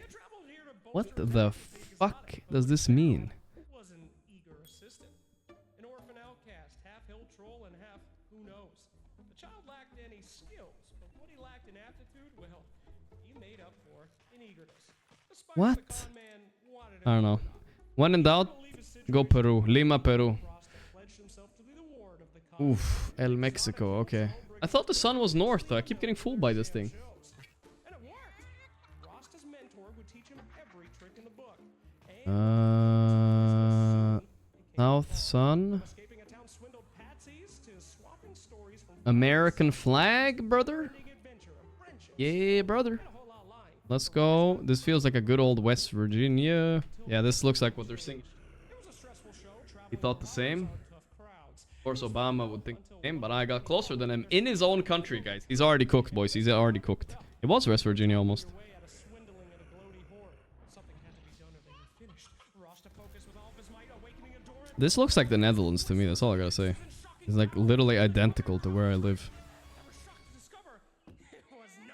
What the fuck does this mean? Was an eager assistant. An orphan outcast, half hill troll and half who knows. The child lacked any skills, but what he lacked in aptitude, well, he made up for in eagerness. What? I don't know. When in doubt, go Peru. Lima, Peru. Oof. El Mexico. Okay. I thought the sun was north, though. I keep getting fooled by this thing. South Sun. American flag, brother? Yeah, brother. Let's go. This feels like a good old West Virginia. Yeah, this looks like what they're singing. He thought the same. Of course, Obama would think the same, but I got closer than him in his own country, guys. He's already cooked, boys. He's already cooked. It was West Virginia almost. This looks like the Netherlands to me. That's all I gotta say. It's like literally identical to where I live.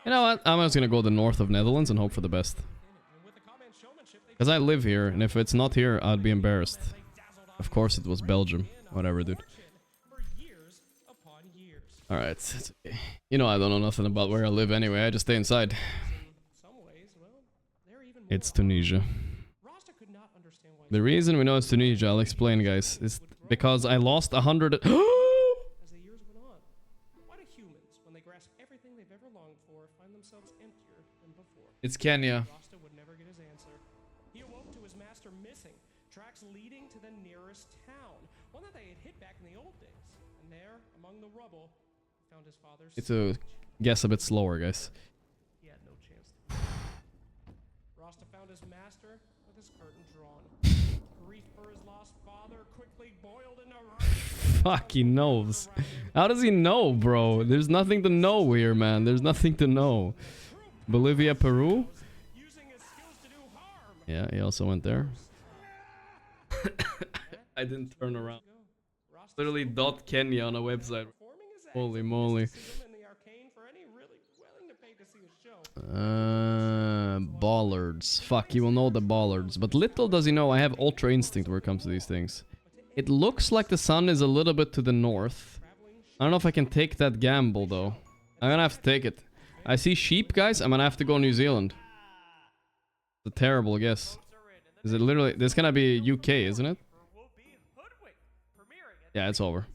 You know what? I'm just gonna go the north of Netherlands and hope for the best. Because I live here, and if it's not here, I'd be embarrassed. Of course it was Belgium. Whatever, dude. Alright. It's okay. You know I don't know nothing about where I live anyway. I just stay inside. It's Tunisia. The reason we know it's Tunisia, I'll explain, guys, is because I lost 100... It's Kenya. He awoke to his master missing. Tracks leading to the nearest town, one that they had hit back in the old days. And there, among the rubble, found his father's... It's a guess a bit slower, guys. He had no chance to... Rasta found his master with his curtain drawn. Grief for his lost father quickly boiled into rage. Fuck, he knows. How does he know, bro? There's nothing to know here, man. There's nothing to know. Bolivia, Peru? Yeah, he also went there. I didn't turn around. Literally .Kenya on a website. Holy moly. Bollards. Fuck, he will know the bollards. But little does he know, I have Ultra Instinct where it comes to these things. It looks like the sun is a little bit to the north. I don't know if I can take that gamble, though. I'm gonna have to take it. I see sheep, guys. I'm gonna have to go New Zealand. It's a terrible guess. Is it literally... This gonna be UK, isn't it? Yeah, it's over.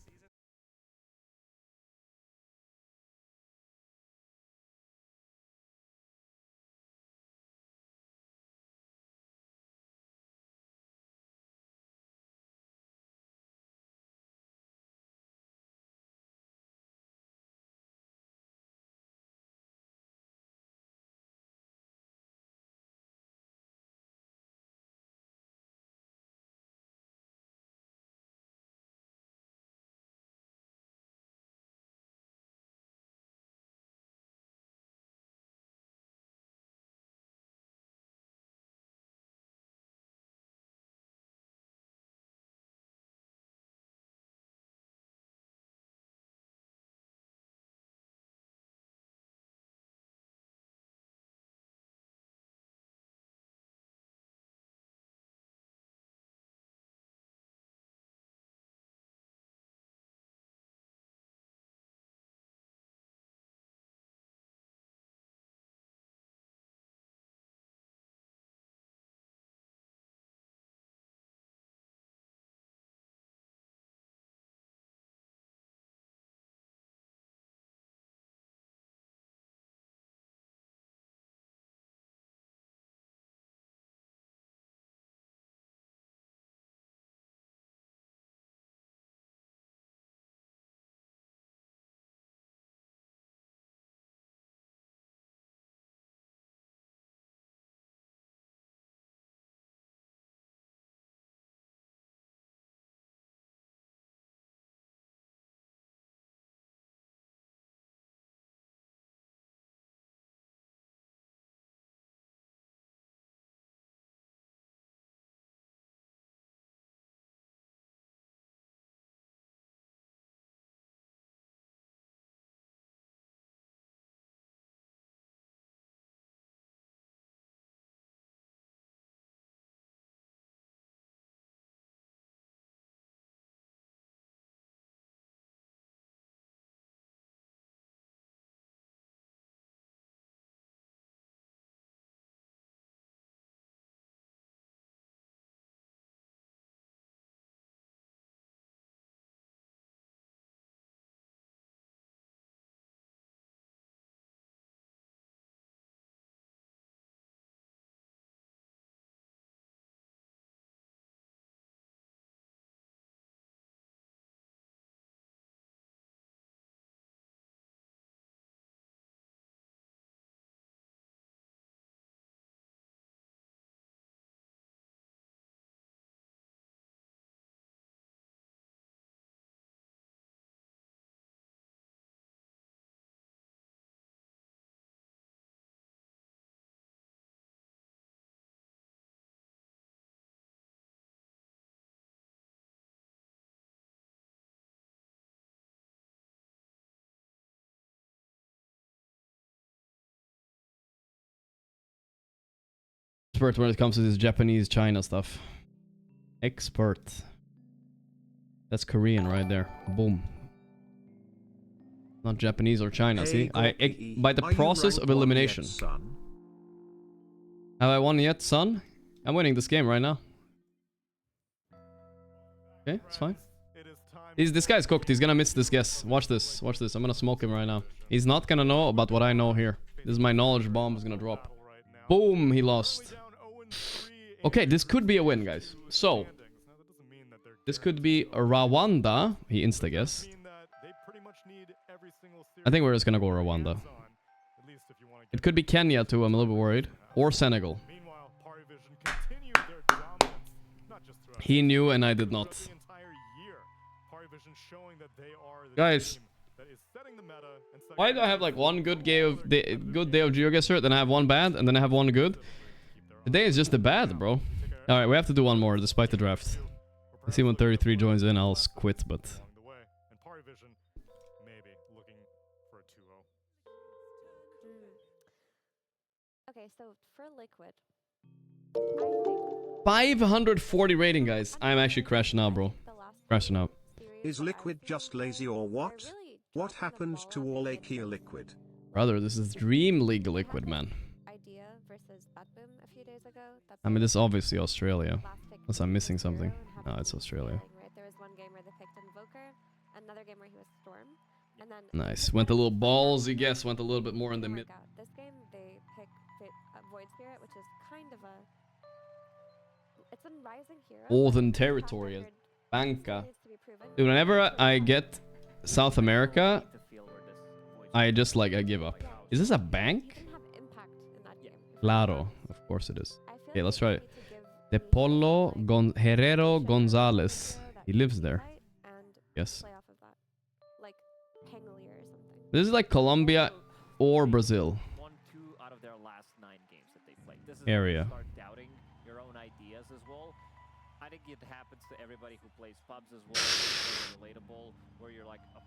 expert when it comes to this Japanese China stuff. Expert. That's Korean right there. Boom. Not Japanese or China, see? By the process of elimination. Have I won yet, son? I'm winning this game right now. Okay, it's fine. This guy's cooked. He's gonna miss this guess. Watch this. Watch this. I'm gonna smoke him right now. He's not gonna know about what I know here. This is my knowledge bomb is gonna drop. Boom, he lost. Okay, this could be a win, guys. So, this could be Rwanda. He insta-guess. I think we're just gonna go Rwanda. It could be Kenya too, I'm a little bit worried. Or Senegal. He knew and I did not. Guys, why do I have like one good day of GeoGuessr, then I have one bad, and then I have one good? Today is just the bad, bro. Alright, we have to do one more despite the draft. I see when 33 joins in, I'll quit, but... Okay, so for Liquid... 540 rating, guys. I'm actually crashing out, bro. Crashing out. Is Liquid just lazy or what? What happened to all Akia Liquid? Brother, this is Dream League Liquid, man. I mean, this is obviously Australia. Unless I'm missing something. No, it's Australia. Nice. Went a little ballsy guess. Went a little bit more in the mid. This game, they pick Void Spirit, which is kind of a... It's a rising hero. Northern Territory. Banca. Dude, whenever I get South America, I just like, I give up. Is this a bank? Claro. Of course it is. Okay, let's try it. De Polo Herrero Gonzalez. He lives there. Yes. This is like Colombia or Brazil. Area. I think it happens to everybody who plays pubs as well. It's very relatable, where you're like, oh,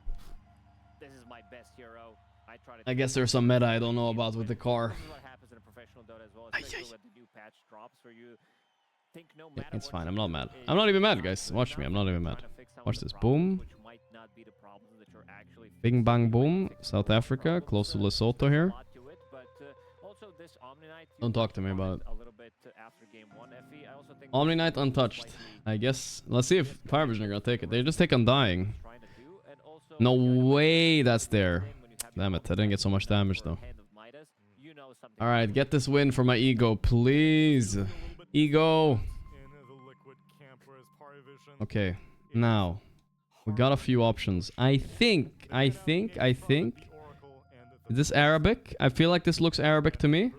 this is my best hero. I guess there's some meta I don't know about with the car. This is what happens in a professional Dota as well, especially when the new patch drops, where you think no matter it's fine, I'm not mad. I'm not even mad, guys. Watch me, I'm not even mad. Watch this. Boom. Bing bang boom. South Africa, close to Lesotho here. Don't talk to me about it. Omni Knight untouched. I guess. Let's see if Fire Vision are gonna take it. They just take Undying. No way that's there. Damn it, I didn't get so much damage though. Alright, get this win for my ego, please. Ego. Okay, now. We got a few options. I think. Is this Arabic? I feel like this looks Arabic to me.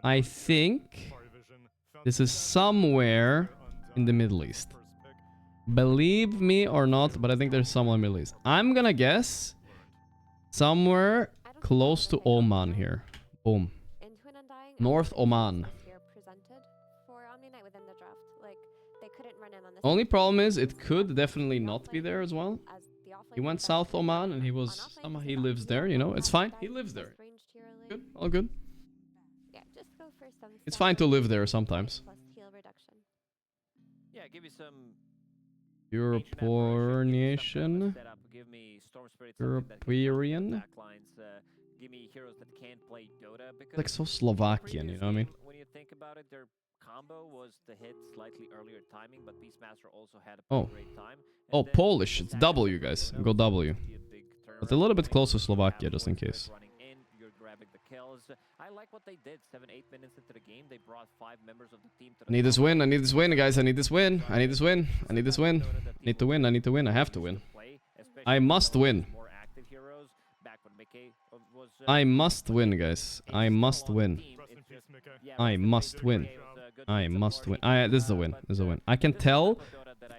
I think this is somewhere in the Middle East. Believe me or not, but I think there's somewhere in the Middle East. I'm gonna guess somewhere close to Oman here. Boom. North Oman. Only problem is it could definitely not be there as well. He went South Oman and he was somehow he lives there, you know. It's fine. He lives there. Good. All good. It's fine to live there sometimes. Yeah, give me some European. European. Give me heroes that can't play Dota, because like so Slovakian, you know what I mean? When you think about it, their combo was to hit slightly earlier timing, but Beastmaster also had a great time. Oh, Polish. It's W, guys. Go W. But a little bit close to Slovakia, just in case. I like what they did. 7-8 minutes into the game, they brought 5 members of the team to I need this win. I need this win, guys. I need this win. I need this win. I need this win. I need to win. I need to win. I have to win. I must win. I must win, guys. I must win. I must win. I must win. This is a win. This is a win. I can tell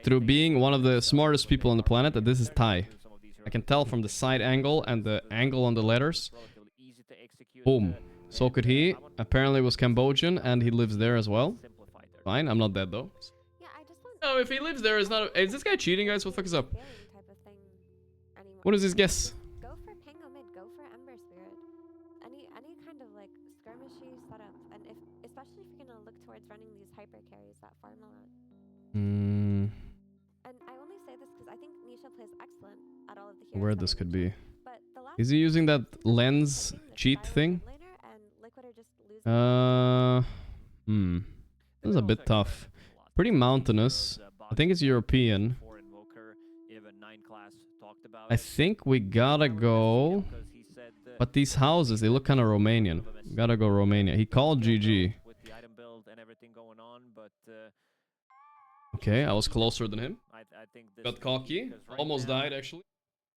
through being one of the smartest people on the planet that this is Thai. I can tell from the side angle and the angle on the letters. Boom. So could he. Apparently was Cambodian and he lives there as well. Fine, I'm not dead though. No, if he lives there, it's not. Is this guy cheating, guys? What the fuck is up? What is his guess? any kind of like skirmishy setup, and especially if you're gonna look towards running these hyper carries that farm a lot. And I only say this because I think Nisha plays excellent at all of the heroes. Where this could be? But the last Is he using that lens cheat thing? This is a bit tough. Pretty mountainous. I think it's European. I think we gotta go. But these houses, they look kind of Romanian. Gotta go Romania. He called GG. Okay, I was closer than him. Got cocky. Almost died, actually.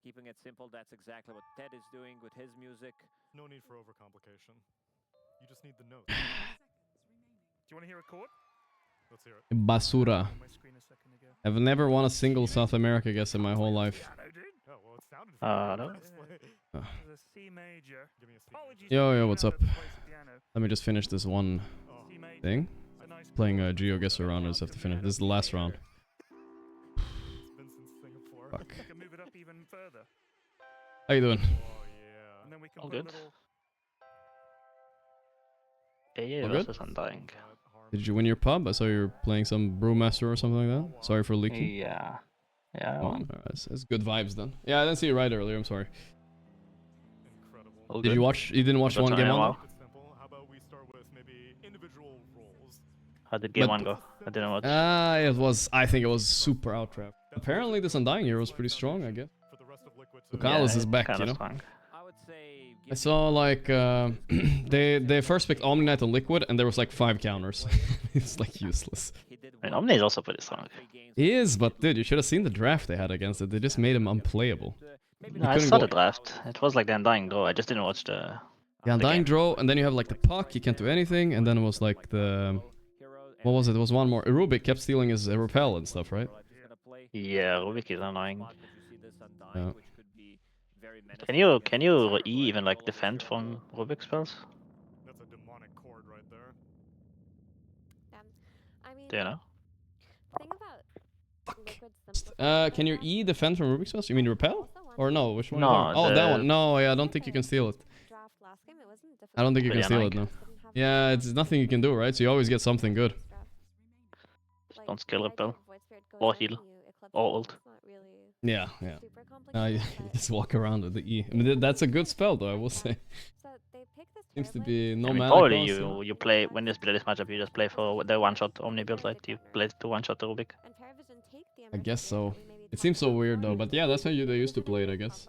Keeping it simple, that's exactly what Ted is doing with his music. No need for overcomplication. You just need the notes. Do you want to hear a chord? Let's hear it. Basura. I've never won a single South America guess in my whole life. No. The C major. Yo, what's up? Let me just finish this one thing. Playing a Geo guess around, I just have to finish. This is the last round. Fuck. How you doing? All good. All good? Versus Undying. Did you win your pub? I saw you were playing some Brewmaster or something like that. Sorry for leaking. Yeah. Yeah. Oh, that's good vibes then. Yeah, I didn't see you right earlier. I'm sorry. All Did good. you watch? You didn't watch one game on? How did game one go? I didn't watch. It was. I think it was super out-trap. Apparently, this Undying hero was pretty strong. I guess. Lucalis is back, you know. Strong. I saw like they first picked Omni Knight and Liquid, and there was like 5 counters. It's like useless. I mean, Omni is also pretty strong. He is, but dude, you should have seen the draft they had against it. They just made him unplayable. No, I saw the draft. It was like the Undying draw. I just didn't watch the. Yeah, Undying draw, and then you have like the puck. He can't do anything, and then it was like the. What was it? It was one more. Rubik kept stealing his repel and stuff, right? Yeah, Rubik is annoying. Yeah. Can you even like defend from Rubik spells? That's a demonic chord right there. Do you know? Can your E defend from Rubik's spells? You mean repel? Or no? Which one? No, oh, that one. No, yeah, I don't think you can steal it. I don't think you can steal it, no. Yeah, it's nothing you can do, right? So you always get something good. Don't skill repel. Or heal. Or ult. Yeah, yeah. You just walk around with the E. I mean, that's a good spell, though, I will say. Seems to be no mana probably cost. you play, when you play this matchup, you just play for the one-shot Omni build, right? You play to one-shot the Rubik. I guess so. It seems so weird, though. But yeah, that's how they used to play it, I guess.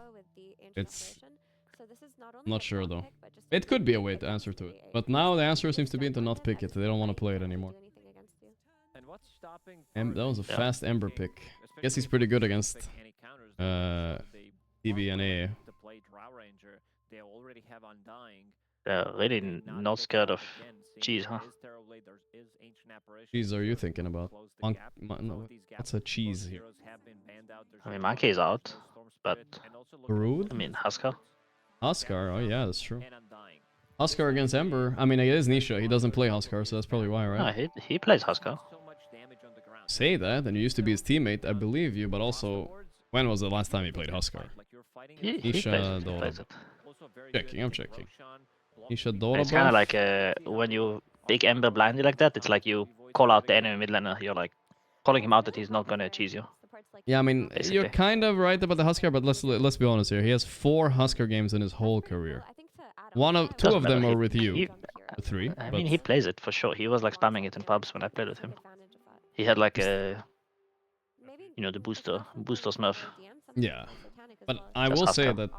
It's... I'm not sure, though. It could be a way to answer to it. But now the answer seems to be to not pick it. They don't want to play it anymore. That was a fast Ember pick. Guess he's pretty good against TV and AA. They're really not scared of cheese, huh? Cheese are you thinking about? No, what's a cheese here? I mean, Monkey is out, but... Brood? I mean, Huskar. Huskar? Oh yeah, that's true. Huskar against Ember? I mean, it is Nisha. He doesn't play Huskar, so that's probably why, right? No, he plays Huskar. Say that, and you used to be his teammate, I believe you, but also, when was the last time he played Huskar? He plays it. Checking, I'm checking. Nisha Dora. It's kind of like when you pick Ember blindly like that, it's like you call out the enemy mid laner, you're like calling him out that he's not gonna cheese you. Yeah, I mean, basically. You're kind of right about the Huskar, but let's be honest here. He has 4 Huskar games in his whole career. Two of them are with you. 3. I mean, he plays it for sure. He was like spamming it in pubs when I played with him. He had like a, you know, the booster smurf. Yeah, but I will say that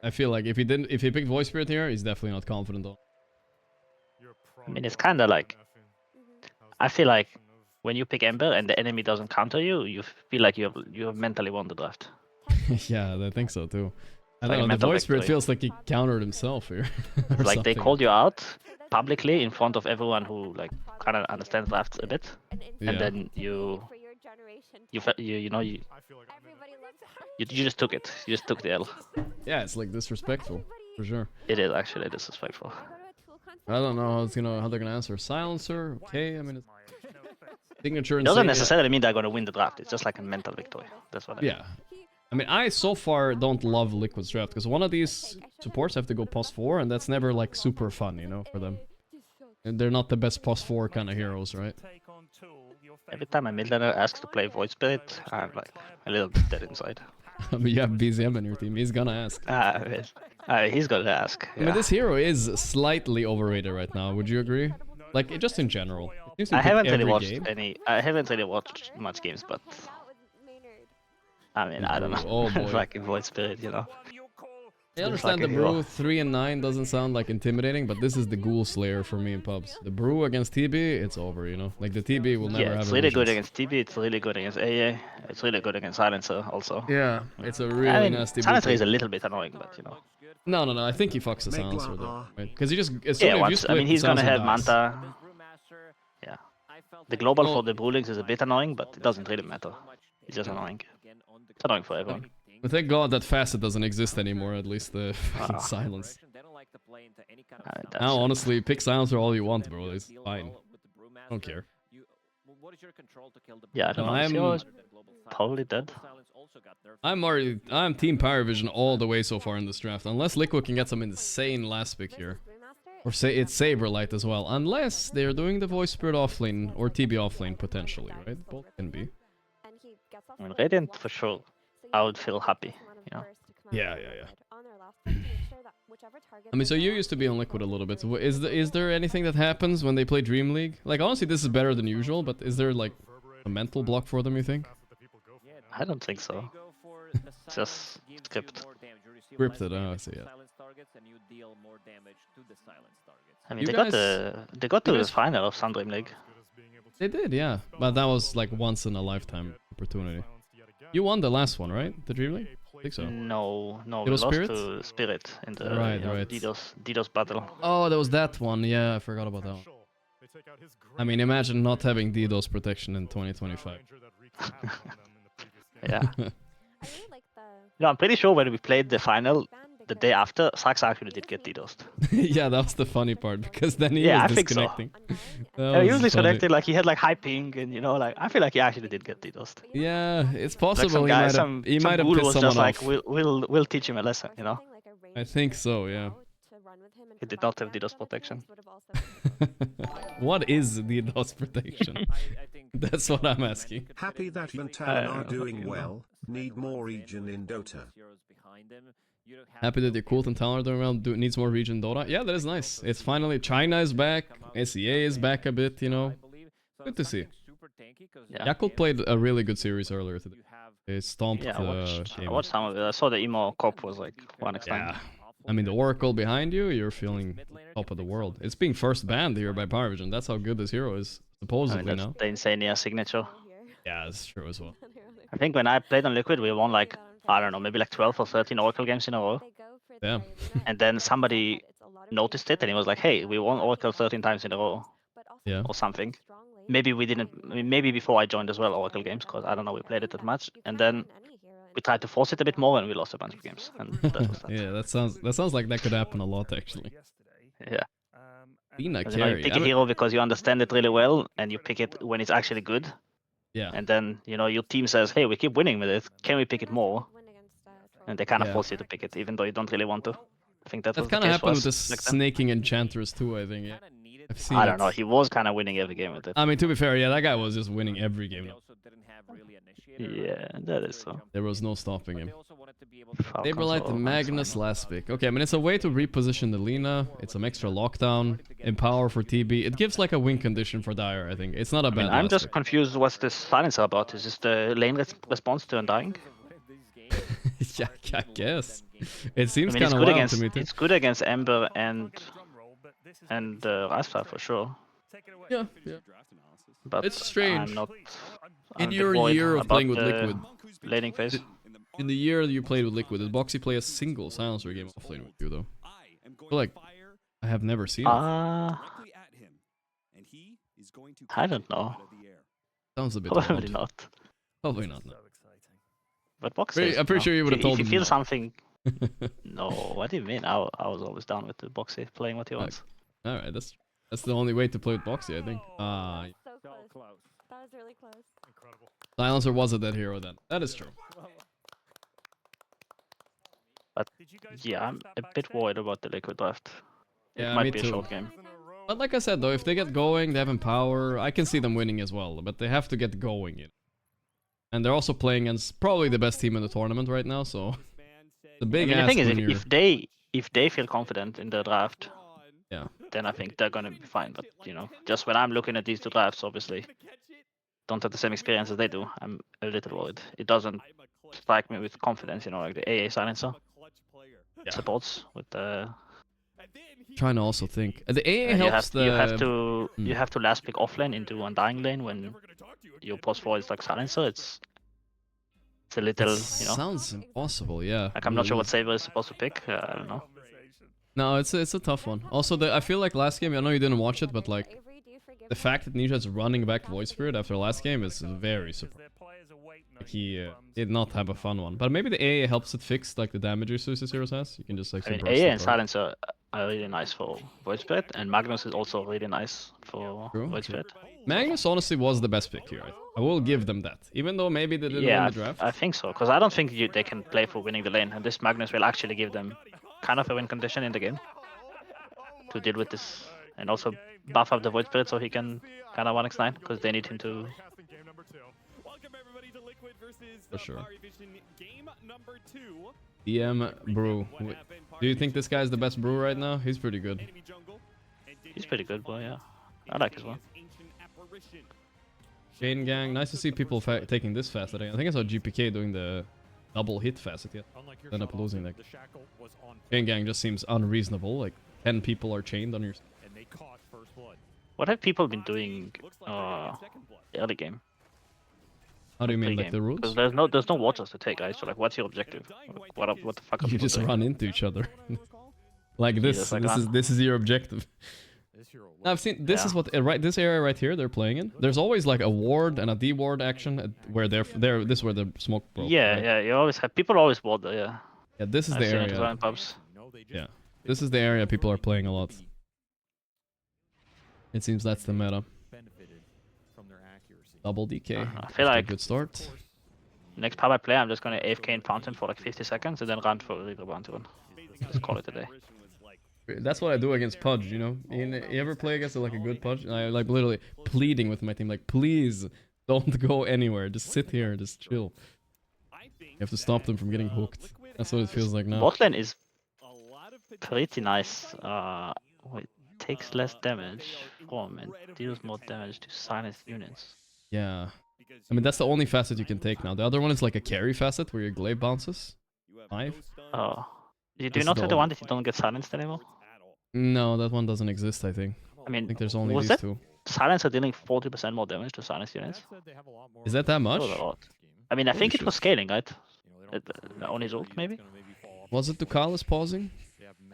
I feel like if he picked Voice Spirit here, he's definitely not confident though. I mean, it's kind of like, I feel like when you pick Ember and the enemy doesn't counter you, you feel like you have mentally won the draft. Yeah, I think so too. I don't know, the Voice Spirit feels like he countered himself here. Like they called you out publicly in front of everyone who like kind of understands drafts a bit, and then you just took it. You just took the L. Yeah, it's like disrespectful, for sure. It is actually disrespectful. I don't know how they're gonna answer. Silencer, okay. I mean, it's signature. It doesn't necessarily mean they're gonna win the draft. It's just like a mental victory. That's what I mean. Yeah. I mean, I so far don't love Liquid's draft because one of these supports have to go +4, and that's never like super fun, you know, for them. And they're not the best +4 kind of heroes, right? Every time a mid laner asks to play Void Spirit, I'm like a little bit dead inside. I mean, you have BZM in your team. He's gonna ask. He's gonna ask. I mean, this hero is slightly overrated right now. Would you agree? Like, just in general. I haven't really watched I haven't really watched much games, but I mean, I don't know. Oh boy. Like Void Spirit, you know. I understand the Brew 3 and 9 doesn't sound like intimidating, but this is the Ghoul Slayer for me in pubs. The Brew against TB, it's over, you know? Like, the TB will never have it's really good illusions. against TB, it's really good against AA, it's really good against Silencer also. Yeah, it's a really nasty Silencer is a little bit annoying, but you know. No, I think he fucks the Silencer though, right? Because he just, as soon as you once, split, I mean, he's gonna have dies. Manta. Yeah. The global for the Brewlings is a bit annoying, but it doesn't really matter. It's just annoying. It's annoying for everyone. But thank God that facet doesn't exist anymore, at least the fucking silence. Now, honestly, pick Silencer all you want, bro. It's fine. I don't care. Yeah, I don't know. I'm probably dead. I'm Team Power Vision all the way so far in this draft. Unless Liquid can get some insane last pick here. Or say it's Saberlight as well. Unless they're doing the Voice Spirit offlane or TB offlane potentially, right? Both can be. I mean, Radiant for sure. I would feel happy, you know. Yeah. I mean, so you used to be on Liquid a little bit. So is there anything that happens when they play Dream League? Like, honestly, this is better than usual, but is there, like, a mental block for them, you think? I don't think so. Just script. Scripted, I see, yeah. I mean, they got to the final of Sun Dream League. They did, yeah. But that was, like, once in a lifetime opportunity. You won the last one, right? The Dream League? I think so. No, It we was lost Spirit? to Spirit in the Right. DDoS battle. Oh, there was that one. Yeah, I forgot about that one. I mean, imagine not having DDoS protection in 2025. Yeah. No, I'm pretty sure when we played the final, the day after, Sax actually did get DDoSed. Yeah, that was the funny part, because then he I was think so. disconnecting. He was disconnected, like he had like high ping, and you know, like I feel like he actually did get DDoSed. Yeah, it's possible. Like some guy, he might have ghoul pissed was someone just off. like, we'll teach him a lesson, you know. I think so, yeah. He did not have DDoS protection. What is DDoS protection? That's what I'm asking. Happy that Yuntan are doing well. Need more region in Dota. Happy that the Kult and Talon are doing well. Needs more region Dota. Yeah, that is nice. It's finally China is back. SEA is back a bit, you know. Good to see. Yakult played a really good series earlier today. They stomped I watched some of it. I saw the emo cop was like 1x9. Yeah. I mean, the Oracle behind you, you're feeling top of the world. It's being first banned here by Power Vision. That's how good this hero is, supposedly that's now. the Insania signature. Yeah, that's true as well. I think when I played on Liquid, we won like, I don't know, maybe like 12 or 13 Oracle games in a row. Yeah. And then somebody noticed it and he was like, hey, we won Oracle 13 times in a row. Yeah. Or something. Maybe we didn't, maybe before I joined as well, Oracle games, because I don't know, we played it that much. And then we tried to force it a bit more and we lost a bunch of games. And that was that. Yeah, that sounds like that could happen a lot, actually. Yeah. Fina You carry. pick a hero because you understand it really well, and you pick it when it's actually good. Yeah. And then, you know, your team says, hey, we keep winning with it. Can we pick it more? And they kind of force you to pick it, even though you don't really want to. I think that kind of happened with the snaking Enchantress too, I think. Yeah. I've seen I don't know. He was kind of winning every game with it. I mean, to be fair, yeah, that guy was just winning every game. Yeah, that is so. There was no stopping him. Saberlight Magnus last pick. Okay, I mean, it's a way to reposition the Lina. It's some extra lockdown. Empower for TB. It gives like a win condition for Dire, I think. It's not a bad I'm just pick. confused what's this silencer about. Is this the lane response to Undying? Yeah, I guess. It seems I mean, kind of wild to me too. It's good against Ember and Rasta for sure. Yeah. But it's strange. I'm not, in your year of playing with Liquid, laning phase. In the year you played with Liquid, did Boxy play a single silencer game offlane with you though? I feel like I have never seen it. I don't know. Sounds a bit Probably odd. not. Probably not. No. But Boxy. I'm pretty sure you would have told him. If him you feel no. something. No, what do you mean? I was always down with the Boxy playing what he wants. All right, that's the only way to play with Boxy, I think. So close. That was really close. Silencer was a dead hero then. That is true. But yeah, I'm a bit worried about the Liquid draft. It Yeah, might me be a too. short game. But like I said though, if they get going, they have power, I can see them winning as well. But they have to get going. You know? And they're also playing against probably the best team in the tournament right now, so the big I mean, the ask thing is, when if they feel confident in the draft, yeah, then I think they're gonna be fine. But you know, just when I'm looking at these two drafts, obviously, don't have the same experience as they do. I'm a little worried. It doesn't strike me with confidence, you know, like the AA silencer supports with the. Trying to also think. The AA You helps have, the... you have to last pick offlane into Undying lane when your post 4 is like silencer. It's a little, you know. Sounds impossible, yeah. Like I'm not sure what Saber is supposed to pick. I don't know. No, it's a tough one. Also, I feel like last game, I know you didn't watch it, but like the fact that Nisha's running back Void Spirit after last game is very surprising. Like, he did not have a fun one, but maybe the AA helps it fix like the damage issues his heroes has. You can just like. I mean, burst AA the and target. silencer are really nice for Void Spirit, and Magnus is also really nice for Void Spirit. Magnus honestly was the best pick here. I will give them that, even though maybe they didn't win the draft. I think so, because I don't think they can play for winning the lane, and this Magnus will actually give them kind of a win condition in the game to deal with this, and also buff up the Void Spirit so he can kind of 1x9, because they need him to. For sure. DM Brew. Do you think this guy's the best brew right now? He's pretty good. He's pretty good, but yeah. I like his one. Chain Gang. Nice to see people taking this fast. I think I saw GPK doing the double hit fast yet. End up losing that. Chain Gang just seems unreasonable. Like 10 people are chained on your... What have people been doing early game? How do you mean, like the rules? Because there's no waters to take, right? So like, what's your objective? What the fuck are You people just doing? run into each other. Like this. Like This is your objective. I've seen this is what this area right here they're playing in. There's always like a ward and a D ward action where this is where the smoke broke. Yeah, right? yeah. You always have people always ward there. Yeah. Yeah, this is I've the seen it as area. well in pubs. Yeah, this is the area people are playing a lot. It seems that's the meta. Double DK. I feel like a good start. Next pub I play, I'm just gonna AFK in Fountain for like 50 seconds and then run for a Reaper Bounty run. Just call it a day. That's what I do against Pudge, you know? You ever play against like a good Pudge? I like literally pleading with my team, like, please don't go anywhere. Just sit here, just chill. You have to stop them from getting hooked. That's what it feels like now. Bot lane is pretty nice. It takes less damage from and deals more damage to silenced units. Yeah. I mean, that's the only facet you can take now. The other one is like a carry facet where your glaive bounces. 5. Oh. Do you not have the one that you don't get silenced anymore? No, that one doesn't exist, I think. I mean, think there's only was these that two. silencer dealing 40% more damage to silenced units? Is that much? That was a lot. I mean, I think Holy it was scaling, right? On his ult, maybe? Was it Ducalis pausing?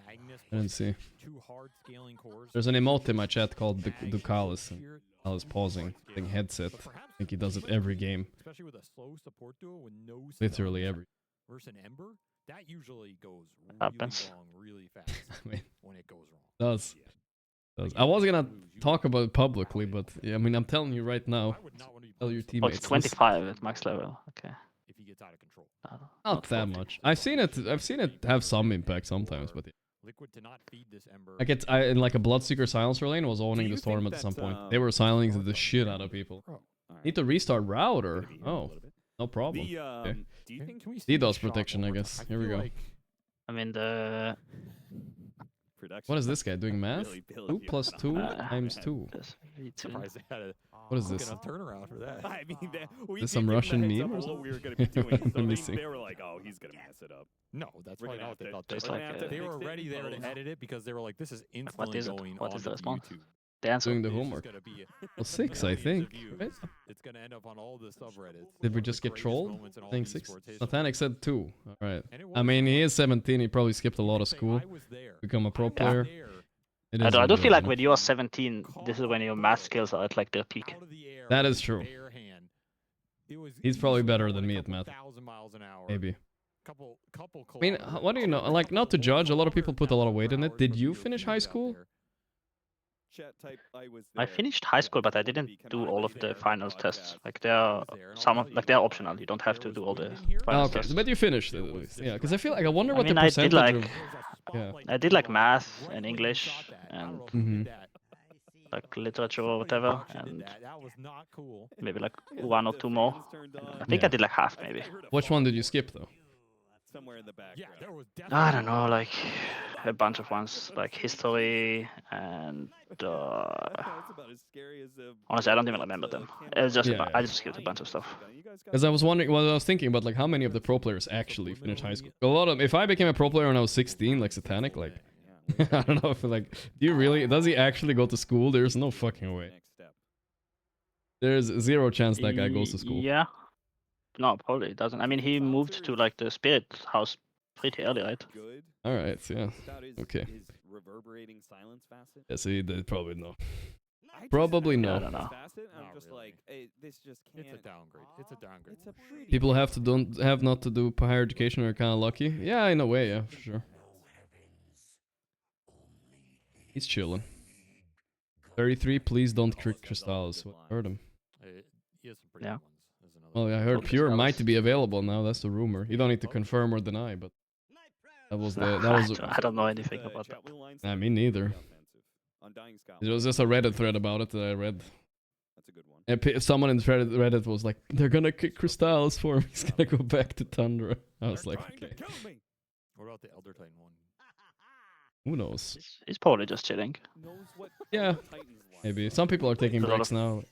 I didn't see. There's an emote in my chat called Ducalis. I was pausing. I think headset. I think he does it every game. Literally every. Versus an Ember, that usually goes really fast I mean, when it goes wrong. does. I was gonna talk about it publicly, but yeah, I mean, I'm telling you right now. Tell your Oh, teammates. it's 25 at max level. Okay. If he gets out of control. Not that much. I've seen it have some impact sometimes, but yeah. Liquid to not feed this Ember. Like in like a Bloodseeker silencer lane was owning this tournament at some point. They were silencing the shit out of people. Need to restart router. Oh, no problem. Okay. Do you think DDoS protection, I guess. Here we go. I mean, the... What is this guy doing math? 2 plus 2 times 2. Surprised they had a What is this? turnaround for that. I mean, Is this some Russian meme or what something? we were going to be doing. Let me So see. they were like, oh, he's going to mess it up. No, that's We're probably gonna not what they have thought. to- Just like, They were already there to edit it because they were like, this is What instantly is it? going What on is the to response? YouTube. The answer. Doing the It's just homework. gonna be Well, 6, I think. Right? It's gonna end up on all the subreddits. Did we just get Greatest trolled? moments in all I think of 6. esports history. Natanic said 2. Alright. And it I was mean, he is 17. He probably skipped a lot of school. Become a pro player. It I is do what it feel is, like man. when you are 17, this is when your math skills are at like their peak. That is true. He's probably better than me at math. Maybe. I mean, what do you know? Like, not to judge, a lot of people put a lot of weight in it. Did you finish high school? Chat type, I finished high school, but I didn't do all of the finals tests. Like they are they're optional. You don't have to do all the finals Okay, tests. but you finished it at least. Yeah, because I feel like I wonder what mean, the I percentage did like of. Yeah. I did like math and English and like literature or whatever, and maybe like one or two more. I think I did like half maybe. Which one did you skip though? Somewhere in the background. I don't know, like a bunch of ones, like history and honestly, I don't even remember them. It's just I just skipped a bunch of stuff. Because I was wondering, well, I was thinking about like how many of the pro players actually finished high school. A lot of. If I became a pro player when I was 16, like Satanic, like I don't know if like, do you really? Does he actually go to school? There's no fucking way. There's zero chance that guy goes to school. Yeah. No, probably doesn't. I mean, he moved to like the spirit house pretty early, right? All right, yeah, okay. Reverberating silence facet. Yeah, so they probably no. Probably no. I don't know. I'm just like, hey, this just can't. It's a downgrade. It's a downgrade. It's a pretty People have not to do higher education are kind of lucky. Yeah, in a way, yeah, for sure. He's chilling. 33, please don't trick Crystals. Heard him. Yeah. Well, I heard Pure might be available now. That's the rumor. You don't need to confirm or deny, but that was the I don't know anything about that. Me neither. It was just a Reddit thread about it that I read. That's a good one. And someone in Reddit was like, "They're gonna kick Crystals for him. He's gonna go back to Tundra." I was like, "Okay." What about the Elder Titan one? Who knows? He's probably just chilling. Yeah, maybe. Some people are taking breaks now.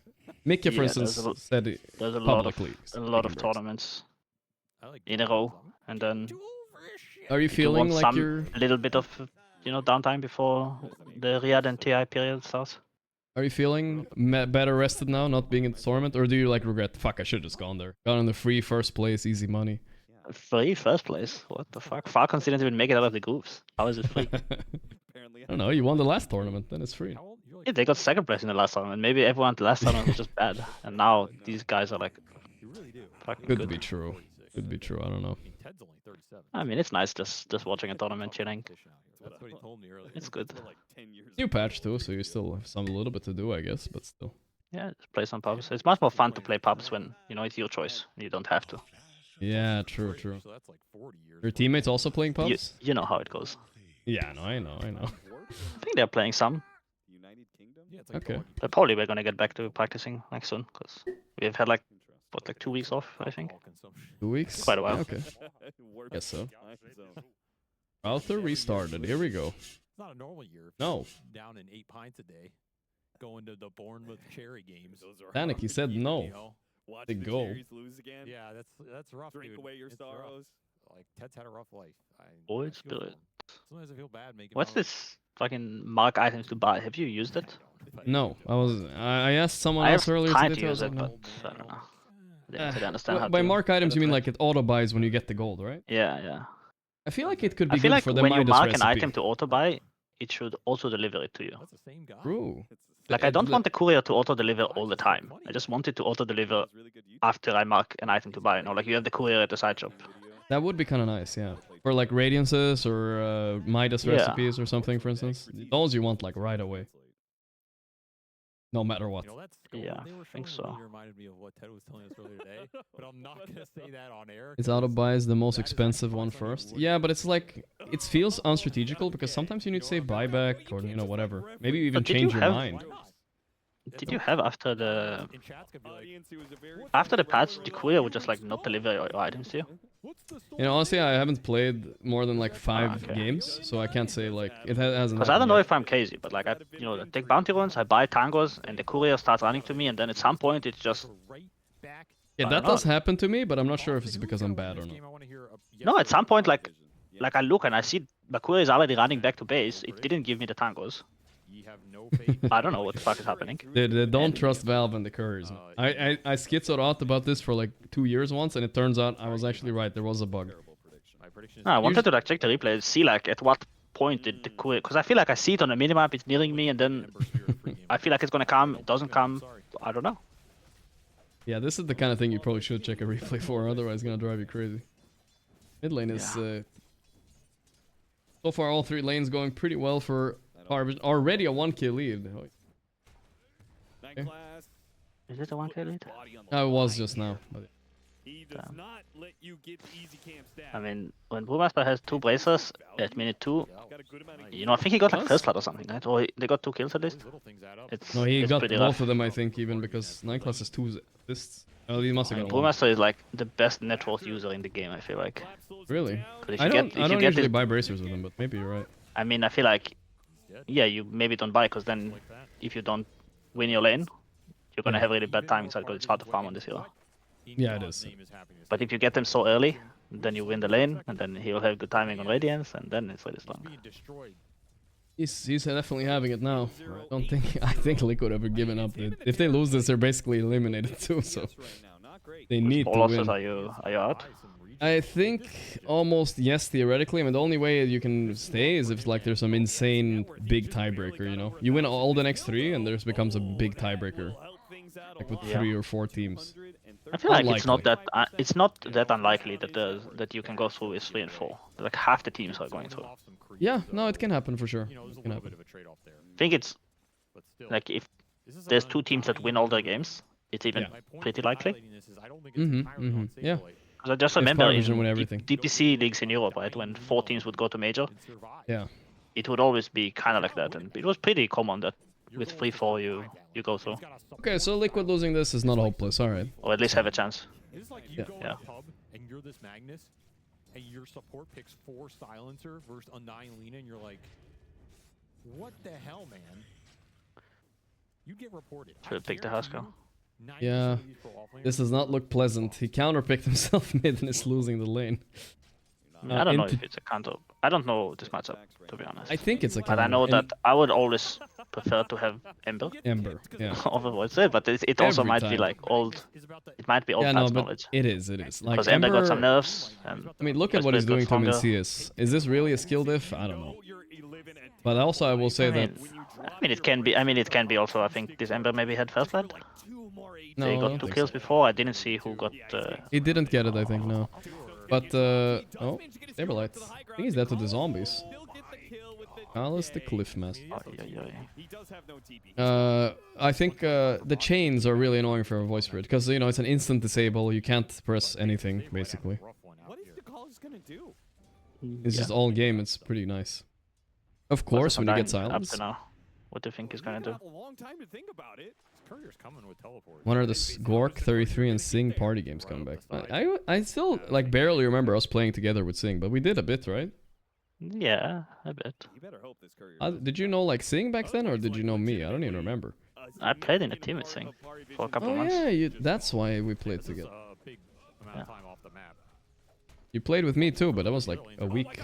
Mickey, for instance, said it publicly. A lot of tournaments in a row, and then. Are you feeling like you're a little bit of downtime before the Riyadh and TI period starts? Are you feeling better rested now, not being in the tournament, or do you like regret? Fuck, I should have just gone there. Got on the free first place, easy money. Free first place? What the fuck? Falcons didn't even make it out of the groups. How is it free? I don't know. You won the last tournament, then it's free. Yeah, they got second place in the last tournament. Maybe everyone at the last tournament was just bad, and now these guys are like fucking good. Could be true. Could be true. I don't know. I mean, it's nice just watching a tournament chilling. That's what he told me earlier. It's good. New patch too, so you still have a little bit to do, I guess, but still. Yeah, just play some pubs. It's much more fun to play pubs when it's your choice. You don't have to. Yeah, true. Your teammates also playing pubs? You know how it goes. Yeah, no, I know. I think they're playing some. Okay. But probably we're gonna get back to practicing soon, because we've had like 2 weeks off, I think. 2 weeks? Quite a while. Okay. Guess so. Router restarted. Here we go. It's not a normal year. No. Down in 8 pints a day, going to the Bournemouth Cherry games. Panic, he said no. Watch the goal. Cherries lose again. Yeah, that's rough. Drink dude. away your It's sorrows. Rough. Like Ted's had a rough life. Void Spirit. Sometimes I feel bad making. What's this fucking mark items to buy? Have you used it? No, I asked someone else earlier today. To use it, but I don't know. I didn't understand how by to mark items, you mean like it auto buys when you get the gold, right? Yeah. I feel like it could be I feel good like for the when you Midas mark recipe. an item to auto buy, it should also deliver it to you. That's the same guy. True. Like I don't want the courier to auto deliver all the time. I just want it to auto deliver after I mark an item to buy. Like you have the courier at the side shop. That would be kind of nice, yeah. For like radiances or Midas recipes or something, for instance. Those you want like right away. No matter what. Yeah, I think so. Reminded me of what Ted was telling us earlier today, but I'm not gonna say that on air. Is auto buys the most expensive one first? Yeah, but it's like it feels unstrategical because sometimes you need to say buyback or whatever. Maybe you even change your mind. Did you have after the patch, the courier would just like not deliver your items to you? Honestly, I haven't played more than like 5 games, so I can't say like it hasn't. Because I don't know if I'm crazy, but like I take bounty runs, I buy tangos, and the courier starts running to me, and then at some point it's just. Yeah, that does happen to me, but I'm not sure if it's because I'm bad or not. No, at some point like I look and I see the courier is already running back to base. It didn't give me the tangos. I don't know what the fuck is happening. They don't trust Valve and the couriers. I schizoed out about this for like 2 years once, and it turns out I was actually right. There was a bug. No, I wanted to like check the replay, see like at what point did the courier, because I feel like I see it on the minimap, it's nearing me, and then I feel like it's gonna come, it doesn't come. I don't know. Yeah, this is the kind of thing you probably should check a replay for, otherwise it's gonna drive you crazy. Mid lane is so far all 3 lanes going pretty well for Already a 1k lead. Okay. Is it a 1k lead? It was just now. But... I mean, when Brewmaster has 2 bracers at minute 2, you know, I think he got like first blood or something, right? Or they got 2 kills at least. No, he it's got pretty both rough. of them, I think, even because 9 class has 2 assists. Oh, he must have got one. Brewmaster is like the best network user in the game, I feel like. Really? If I you don't, get, I if don't you usually get buy bracers with him, but maybe you're right. I mean, I feel like, yeah, you maybe don't buy, because then if you don't win your lane, you're gonna have really bad timing, because it's hard to farm on this hero. Yeah, it is. But if you get them so early, then you win the lane, and then he'll have good timing on Radiance, and then it's really strong. He's definitely having it now. I think Liquid ever given up. If they lose this, they're basically eliminated too. So they need to win. Are you out? I think almost yes, theoretically. I mean, the only way you can stay is if like there's some insane big tiebreaker. You know, you win all the next 3, and there's becomes a big tiebreaker, like with 3 or 4 teams. I feel like it's not that unlikely that you can go through with 3 and 4. Like half the teams are going through. Yeah, no, it can happen for sure. It can happen. I think it's like if there's 2 teams that win all their games, it's even pretty likely. Yeah. Because I just remember in everything. DPC leagues in Europe, right, when 4 teams would go to major, yeah, it would always be kind of like that, and it was pretty common that with 3-4 you go through. Okay, so Liquid losing this is not hopeless. All right. Or at least have a chance. It's like you go to a pub and you're this Magnus, and your support picks 4 silencer versus a 9 Lina, and you're like, what the hell, man? You get reported. Should pick the Husker. Yeah, this does not look pleasant. He counterpicked himself mid and is losing the lane. I don't know if it's a counter. I don't know this matchup, to be honest. I think it's a counter. But I know that I would always prefer to have Ember. Ember, yeah. Overwatch, but it also might be like old. It might be old patch knowledge. It is. Like because Ember got some nerfs. And I mean, look at what he's doing to him in CS. Is this really a skill diff? I don't know. But also, I will say that. I mean, it can be. I mean, it can be also. I think this Ember maybe had first blood. No, they got 2 kills before. I didn't see who got. He didn't get it, I think. No. But oh, Saberlight. I think he's dead to the zombies. Alice the Cliffmaster. I think the chains are really annoying for a voice spirit because you know it's an instant disable. You can't press anything basically. What is the calls gonna do? It's just all game. It's pretty nice. Of course, when you get silence. Up to now. What do you think he's gonna do? A long time to think about it. Courier's coming with teleport. When are the Gorgc 33 and Sing party games coming back? I still like barely remember us playing together with Sing, but we did a bit, right? Yeah, a bit. You better hope this Courier. Did you know like Sing back then, or did you know me? I don't even remember. I played in a team with Sing for a couple months. Oh yeah, that's why we played together. You played with me too, but that was like a week.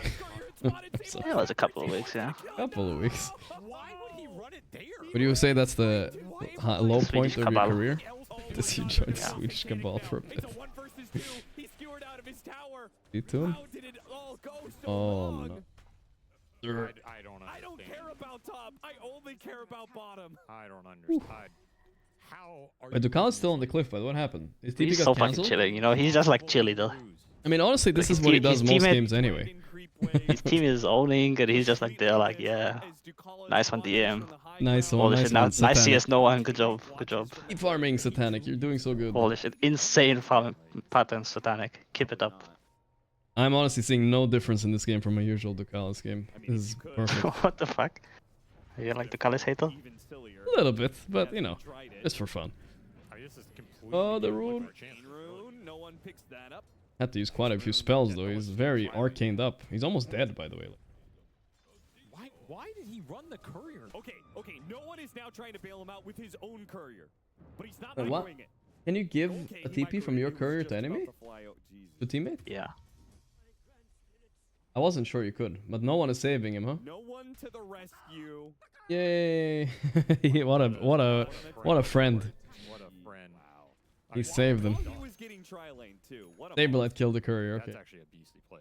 So, yeah, it was a couple of weeks, yeah. Couple of weeks. Would you say that's the low point of your career? Does he join Swedish Cabal for a bit? You too? Oh no. I don't care about top. I only care about bottom. I don't understand. How are Wait, Ducal is still on the cliff, but what happened? His TP he's got so cancelled? fucking chilling, you know? He's just like chilly though. I mean, honestly, this is what he does most games anyway. His team is owning, and he's just like there, like, yeah. Nice one, DM. Nice one, Holy nice shit, one, nice CS, no one. Good job, good job. Keep farming, Satanic. You're doing so good. Holy shit, insane farming patterns, Satanic. Keep it up. I'm honestly seeing no difference in this game from my usual Ducalis game. This is perfect. What the fuck? Are you like Ducalis hater? A little bit, but you know, just for fun. Oh, the rune. No one picks that up. Had to use quite a few spells though. He's very arcaned up. He's almost dead, by the way. Why did he run the courier? Okay, no one is now trying to bail him out with his own courier. But he's not What? doing it. Can you give a TP from your courier to enemy? To teammate? Yeah. I wasn't sure you could, but no one is saving him, huh? No one to the rescue. Yay! what a friend. What a friend. Wow. He saved them. He was getting tri-lane too. Saberlight killed the courier, okay. That's actually a beastly play.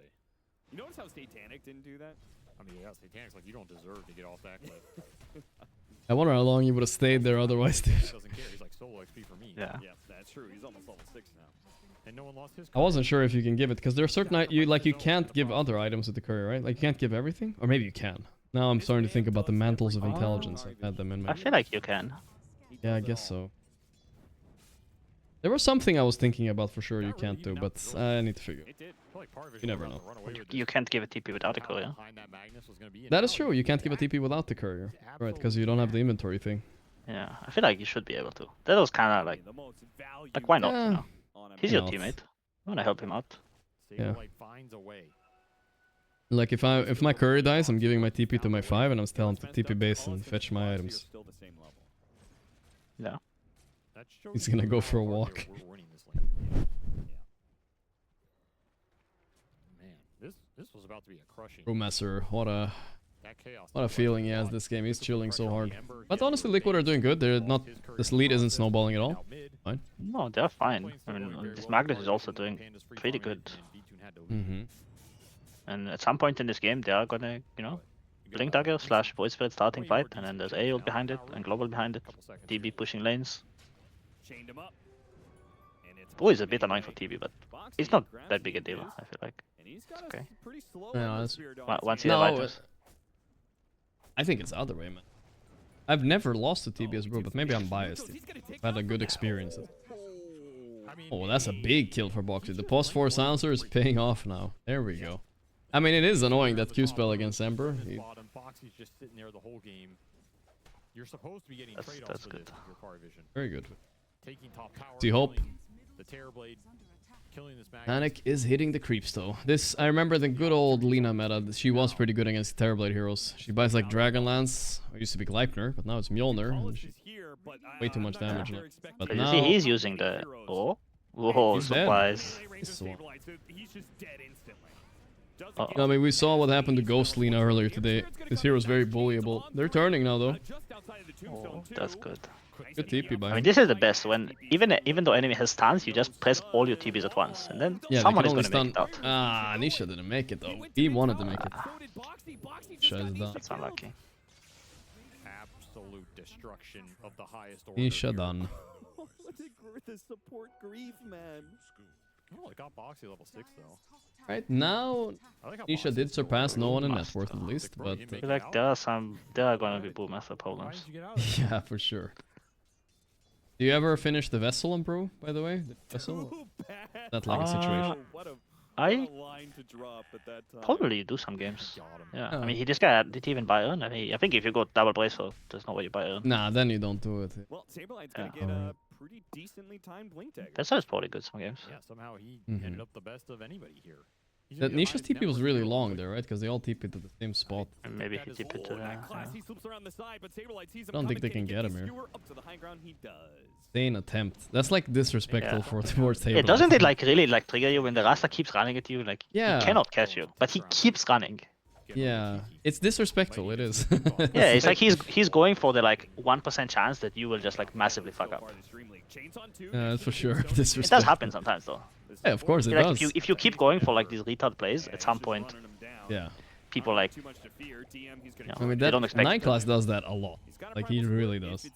You notice how Satanic didn't do that? I mean, yeah, Satanic's like, you don't deserve to get off that cliff. I wonder how long he would have stayed there otherwise, dude. He doesn't care. He's like solo XP for me. Yeah. Yeah, that's true. He's almost level 6 now. And no one lost his. I wasn't sure if you can give it because there are certain you can't give other items with the courier, right? Like you can't give everything, or maybe you can. Now I'm starting to think about the mantles of intelligence. I've had them in my... I feel like you can. Yeah, I guess so. There was something I was thinking about for sure you can't do, but I need to figure it. You never know. You can't give a TP without a courier. That is true, you can't give a TP without the courier. Right, because you don't have the inventory thing. Yeah, I feel like you should be able to. That was kind of like why not? Yeah. You know? He's your teammate. I want to help him out. Yeah. Like if my courier dies, I'm giving my TP to my 5 and I'm telling him to TP base and fetch my items. Yeah. He's gonna go for a walk. This was about to be a crushing. Brewmaster, what a feeling he has this game. He's chilling so hard. But honestly, Liquid are doing good. They're not. This lead isn't snowballing at all. Fine. No, they're fine. I mean, this Magnus is also doing pretty good. And at some point in this game, they are gonna, you know, Blink Dagger / Void Spirit starting fight, and then there's AO behind it and Global behind it. TB pushing lanes. Bo is a bit annoying for TB, but it's not that big a deal. I feel like it's okay. Yeah, once you have items. I think it's the other way, man. I've never lost to TB as Brew, but maybe I'm biased. I've had a good experience. Oh, that's a big kill for Boxy. The post 4 silencer is paying off now. There we go. I mean, it is annoying that Q spell against Ember. Boxy's just sitting there the whole game. You're supposed to be getting trade-offs with your car vision. Very good. Taking top tower, Do you hope? The Terrorblade, killing this Magnus. Panic is hitting the creeps though. This, I remember the good old Lina meta. She was pretty good against Terrorblade heroes. She buys like Dragonlance. It used to be Gleipnir, but now it's Mjolnir. And way too much damage. But you now see, he's using the whoa, supplies. I mean, we saw what happened to Ghost Lina earlier today. This hero is very bullyable. They're turning now though. Oh, that's good. Good TP by him. I mean, this is the best when even though enemy has stuns, you just press all your TPs at once, and then someone is going to make it out. Ah, Nisha didn't make it though. He wanted to make it. That's unlucky. Absolute destruction of the highest order. Nisha done. The support grief, man. Oh, I got Boxy level 6 though. Right now, Nisha did surpass no one in net worth at least, but I feel like there are going to be Brewmaster problems. yeah, for sure. Do you ever finish the vessel on Brew, by the way? The vessel? That like a situation. I probably do some games. Yeah, I mean, this guy did he even buy Earn? I mean, I think if you go double brace, so there's no way you buy Earn. Nah, then you don't do it. Well, Saberlight's gonna get a pretty decently timed blink tag. That's probably good some games. Yeah, somehow he ended up the best of anybody here. That Nisha's TP was really long there, right? Because they all TP'd to the same spot. And maybe he TP'd to I don't think they can get him here. Insane attempt. That's like disrespectful for towards table. Yeah, doesn't it like really like trigger you when the Rasta keeps running at you? Like he cannot catch you, but he keeps running. Yeah, it's disrespectful. It is. Yeah, it's like he's going for the like 1% chance that you will just like massively fuck up. Yeah, that's for sure. Disrespect. It does happen sometimes though. Yeah, of course it like, does. If you keep going for like these retard plays, at some point, yeah, people like. I mean, that 9 class does that a lot. Like he really does.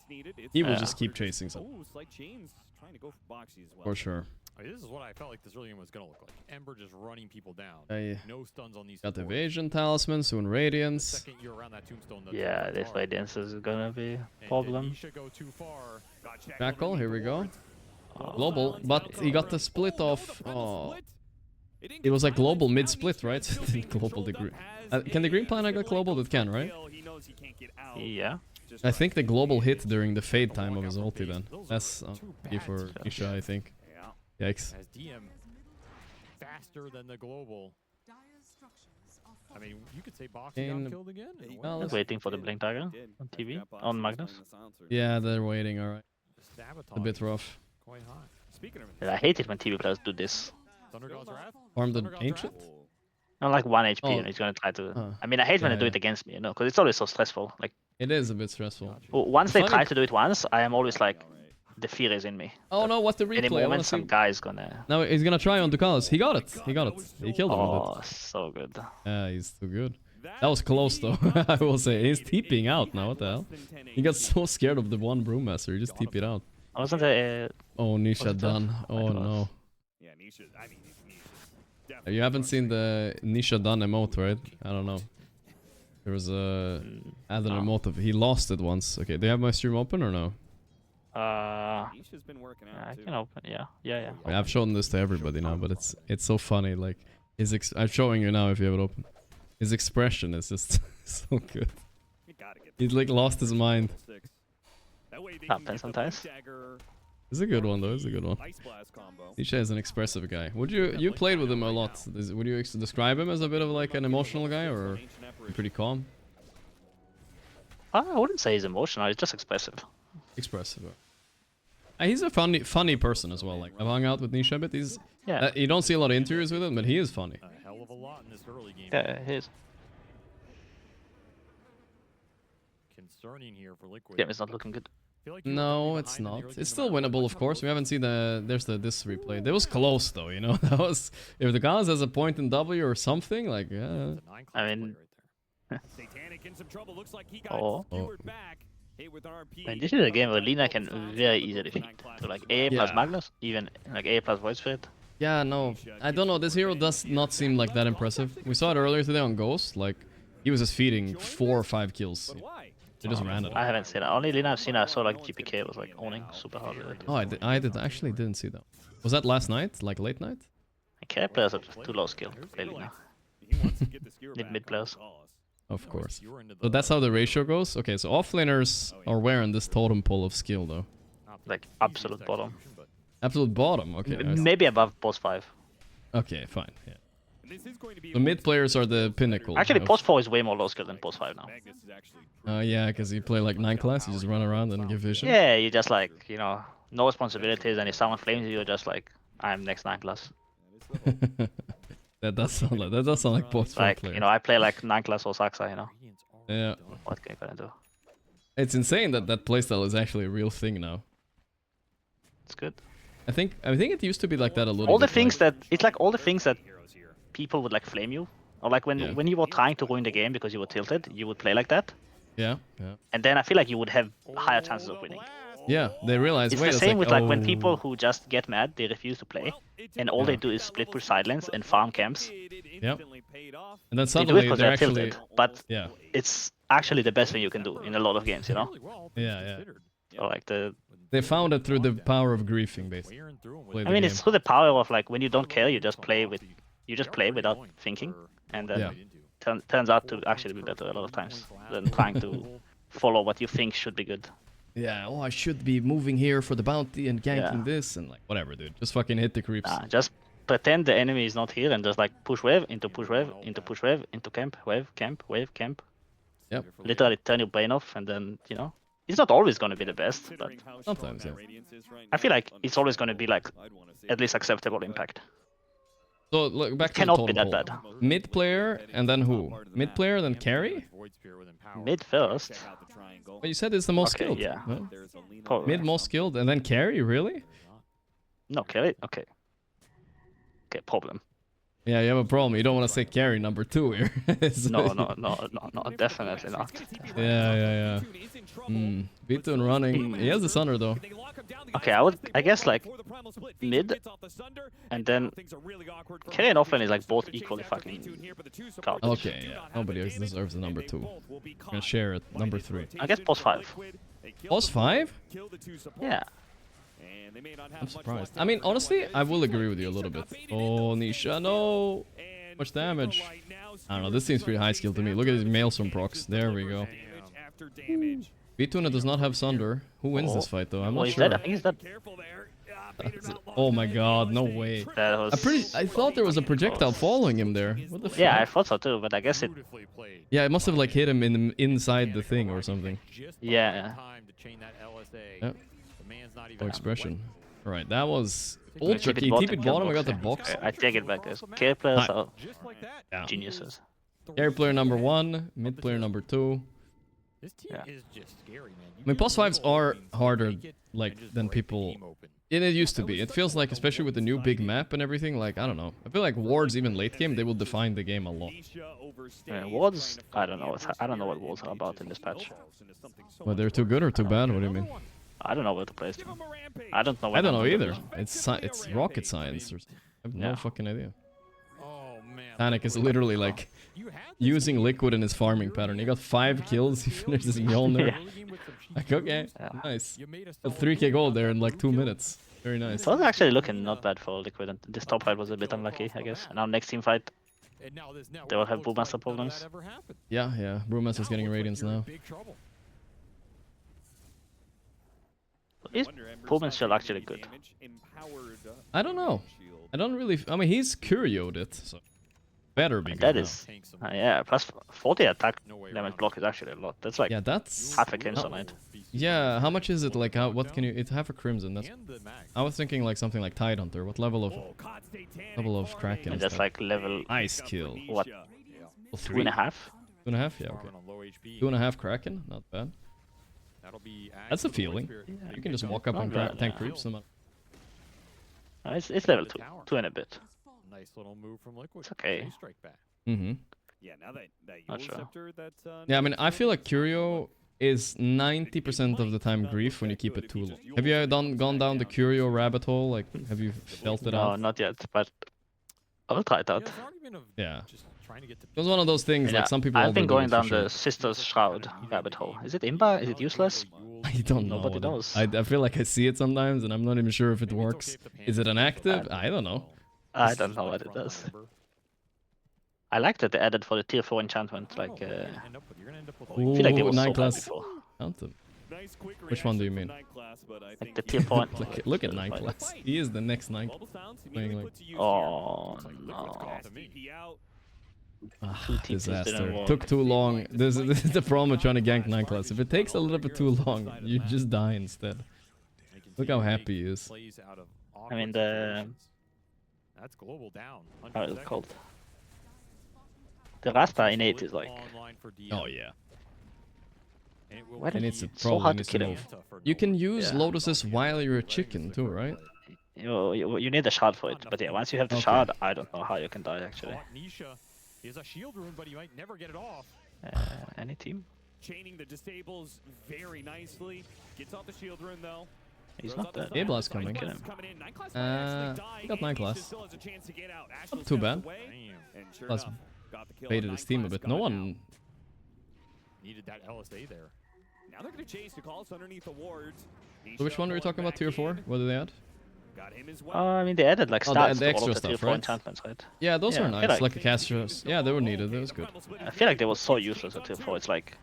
He will just keep chasing something. For sure. I mean, this is what I felt like this early game was gonna look like. Ember just running people down. No stuns on these. Got the evasion talisman, soon radiance. Yeah, this radiance is gonna be a problem. Jackal, here we go. Global, but he got the split off. Oh, it was like global mid split, right? Global the green. Can the green planet get global? It can, right? Yeah. I think the global hit during the fade time of his ulti. Then that's for Isha, I think. Yikes. As DM faster than the global. I mean, you could say Boxy got killed again. I'm waiting for the blink dagger on TV on Magnus. Yeah, they're waiting. All right. A bit rough. Quite hot. Yeah, I hate it when TV players do this. Farm the ancient. I'm like 1 HP and he's gonna try to. I mean, I hate when they do it against me, you know, because it's always so stressful. Like it is a bit stressful. Once they try to do it once, I am always like, the fear is in me. Oh no, what the replay? Any moment some guy's gonna... No, he's gonna try on Ducalis. He got it. He got it. He killed him with it. Oh, so good. Yeah, he's too good. That was close though, I will say. He's TPing out now, what the hell? He got so scared of the one Brewmaster, he just TP'd out. Wasn't there Oh, Nisha done. Oh no. Yeah, Nisha, I mean, You haven't seen the Nisha done emote, right? I don't know. There was a added a motive. He lost it once. Okay, do you have my stream open or no? Nisha's been working out I too. can open. Yeah. I've shown this to everybody now, but it's so funny. Like I'm showing you now if you have it open. His expression is just so good. He's like lost his mind. Happens sometimes. It's a good one though. It's a good one. Nisha is an expressive guy. Would you played with him a lot? Would you describe him as a bit of like an emotional guy or pretty calm? I wouldn't say he's emotional. He's just expressive. Expressive. He's a funny person as well. Like I've hung out with Nisha a bit. He's you don't see a lot of interviews with him, but he is funny. A hell of a lot in this early game. Yeah, he is. Concerning here for Liquid. Yeah, it's not looking good. No, it's not. It's still winnable, of course. We haven't seen there's this replay. That was close though, you know. That was if the Gaz has a point in W or something, like yeah. I mean, Satanic in some trouble. Looks like he got Oh. skewered back. Hit with RP. man, this is a game where Lina can very easily defeat. So like A plus Magnus, even like A plus Void Spirit. Yeah, no, I don't know. This hero does not seem like that impressive. We saw it earlier today on Ghost. Like he was just feeding 4 or 5 kills. They just ran it. I haven't seen it. Only Lina I've seen. I saw like GPK was like owning super hard with it. Oh, I actually didn't see that. Was that last night? Like late night? Carry players are just too low skill. Play Lina. Need mid players. Of course. So that's how the ratio goes? Okay, so offlaners are wearing this totem pole of skill though. Like absolute bottom. Absolute bottom, okay. Maybe above boss 5. Okay, fine, yeah. The mid players are the pinnacle. Actually, boss 4 is way more low skill than boss 5 now. Yeah, because you play like 9 class, you just run around and give vision. Yeah, you just like, you know, no responsibilities, and if someone flames you, you're just like, I'm next 9 class. That does sound like boss 4 Like, players. you know, I play like 9 class or Saxa, you know. Yeah. What can you gonna do? It's insane that that playstyle is actually a real thing now. It's good. I think it used to be like that a little All the bit, things that, it's like all the things that people would like flame you. Or like when you were trying to ruin the game because you were tilted, you would play like that. Yeah. And then I feel like you would have higher chances of winning. Yeah, they realize. It's wait, the same like, with like when people who just get mad, they refuse to play, and all they do is split push sidelines and farm camps. Yep. And then They do it suddenly because they're they're actually tilted, but yeah. it's actually the best thing you can do in a lot of games, you know. Yeah. So like They found it through the power of griefing, basically. I mean, it's through the power of like when you don't care, you just play without thinking, and then turns out to actually be better a lot of times than trying to follow what you think should be good. Yeah, oh, I should be moving here for the bounty and ganking this and like whatever, dude. Just fucking hit the creeps. Just pretend the enemy is not here and just like push wave into push wave into push wave into camp wave camp. Yep. Literally turn your brain off, and then you know it's not always going to be the best, but sometimes yeah. I feel like it's always going to be like at least acceptable impact. So look back to the Cannot totem be that pole. bad. Mid player and then who? Mid player then carry? Mid first. But you said it's the most Okay, skilled. yeah. No? Probably. Mid most skilled and then carry, really? No, carry? Okay. Okay, problem. Yeah, you have a problem. You don't want to say carry number 2 here. No, definitely not. Yeah. Beaton running. He has the Sunder though. Okay, I guess like mid, and then carry and offlane is like both equally fucking garbage. Okay, yeah. Nobody else deserves the number 2. I'm gonna share it. Number 3. I guess boss 5. Boss 5? Yeah. I'm surprised. I mean, honestly, I will agree with you a little bit. Oh, Nisha, no! Much damage. I don't know, this seems pretty high skill to me. Look at his Maelstrom procs. There we go. Vituna does not have Sunder. Who wins this fight, though? I'm not he's sure. dead. I think he's dead. Oh my god, no way. That was... I thought there was a projectile following him there. What the fuck? Yeah, I thought so too, but I guess it... Yeah, it must have like hit him inside the thing or something. Yeah. No expression. Alright, that was ultra key. Keep it bottom, I got the box. I take it back, guys. Carry players are geniuses. Carry player number 1, mid player number 2. This team is just scary, man. I mean, boss 5s are harder like than people... It used to be. It feels like, especially with the new big map and everything, like, I don't know. I feel like wards, even late game, they will define the game a lot. Yeah, wards, I don't know. I don't know what wards are about in this patch. Well, they're too good or too bad? What do you mean? I don't know where to place them. I don't know. I don't know either. It's rocket science. Or I have no fucking idea. Oh Panic is literally like using Liquid in his farming pattern. He got 5 kills, he finishes Mjolnir. Like, okay, nice. Got 3k gold there in like 2 minutes. Very nice. It was actually looking not bad for Liquid, and this top fight was a bit unlucky, I guess. And now next team fight, they will have Brewmaster problems. Yeah. Brewmaster's getting Radiance now. Is Pullman's still actually good? I don't know. I don't really... I mean, he's Curio'd it, so... Better be good That now. is... yeah, plus 40 attack damage block is actually a lot. That's like half a crimson knight. Yeah, how much is it? Like, how, what can you... It's half a crimson. That's... I was thinking like something like Tidehunter. What level of... Kraken And is that's that? like level... Ice kill. What? 2.5? 2.5? Yeah, okay. 2.5 Kraken? Not bad. That's a feeling. You can just walk up and tank creeps. It's level 2. 2 and a bit. Nice little move from Liquid. It's okay. Strike back. Yeah, now that Not sure. scepter, that's Yeah, I mean, I feel like Curio is 90% of the time grief when you keep it too long. Have you gone down the Curio rabbit hole? Like, have you felt it out? No, not yet, but I'll try it out. Yeah. It was one of those things, like some people... I've been going down the Sister's Shroud rabbit hole. Is it imba? Is it useless? I don't know. Nobody knows. I feel like I see it sometimes, and I'm not even sure if it works. Is it an active? I don't know. I don't know what it does. I like that they added for the tier 4 enchantment, like... I feel like they were 9 so bad class. before. Count them. Which one do you mean? Like the tier 4... Look at 9 class. He is the next 9. Oh, no. Disaster. Took too long. This is the problem with trying to gank 9 class. If it takes a little bit too long, you just die instead. Look how happy he is. I mean, the... That's global down. How is it called? The Rasta innate is like... Oh, yeah. Why And did it's so hard to needs kill him? move. You can use Lotuses while you're a chicken too, right? You need a shard for it, but yeah, once you have the shard, I don't know how you can die actually. Nisha is a shield rune, but you might never get it off. Any team? Chaining the disables very nicely. Gets off the shield rune though. He's not dead. Abla's coming. He got 9 class. Not too bad. Plus baited his team a bit. No one... Needed that LSA there. Now they're gonna chase the calls underneath the wards. So which one are we talking about? Tier 4? What did they add? Got him as well. I mean, they added like stats the to all extra of the tier stuff, 4 right? enchantments, right? Yeah, those are I feel nice. Like the casters. Yeah, they were needed. That was good. I feel like they were so useless at tier 4. It's like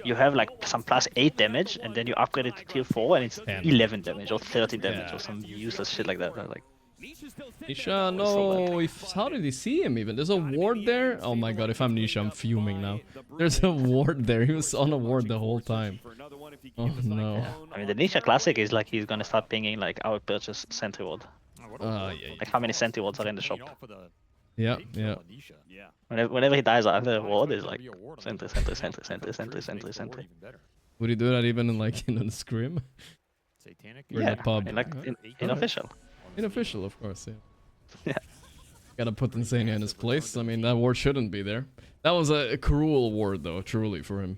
you have like some plus 8 damage, and then you upgrade it to tier 4, and it's 11 damage or 13 damage or some useless shit like that. Like, Nisha, no. How did he see him even? There's a ward there? Oh my god, if I'm Nisha, I'm fuming now. There's a ward there. He was on a ward the whole time. Oh no. I mean, the Nisha classic is like he's gonna start pinging like our purchase sentry ward. Yeah. Like how many sentry wards are in the shop? Yeah. Whenever he dies under a ward, is like sentry. Would he do that even in like in a scrim? Or in a pub? In official. In official, of course, yeah. Gotta put Insania in his place. I mean, that ward shouldn't be there. That was a cruel ward, though, truly, for him.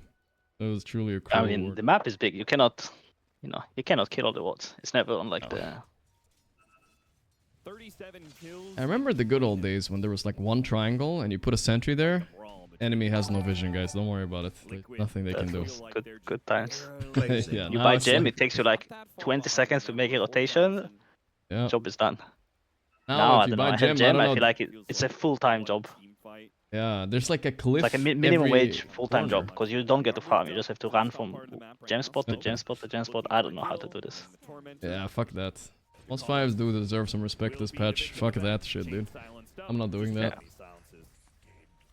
It was truly a cruel I mean, ward. the map is big. You cannot kill all the wards. It's never on like the... 37 kills. I remember the good old days when there was like one triangle and you put a sentry there. Enemy has no vision, guys. Don't worry about it. Nothing they can do. Good times. Yeah, You now buy it's gem, like- it takes you like 20 seconds to make a rotation. Yeah. Job is done. Now, Now if I you don't know. buy I gem, had gem. I I don't feel know. like it's a full-time job. Yeah, there's like a cliff. It's like a minimum every wage full-time corner. job because you don't get to farm. You just have to run from gem spot to gem spot to gem spot. I don't know how to do this. Yeah, fuck that. Most 5s do deserve some respect this patch. Fuck that shit, dude. I'm not doing that.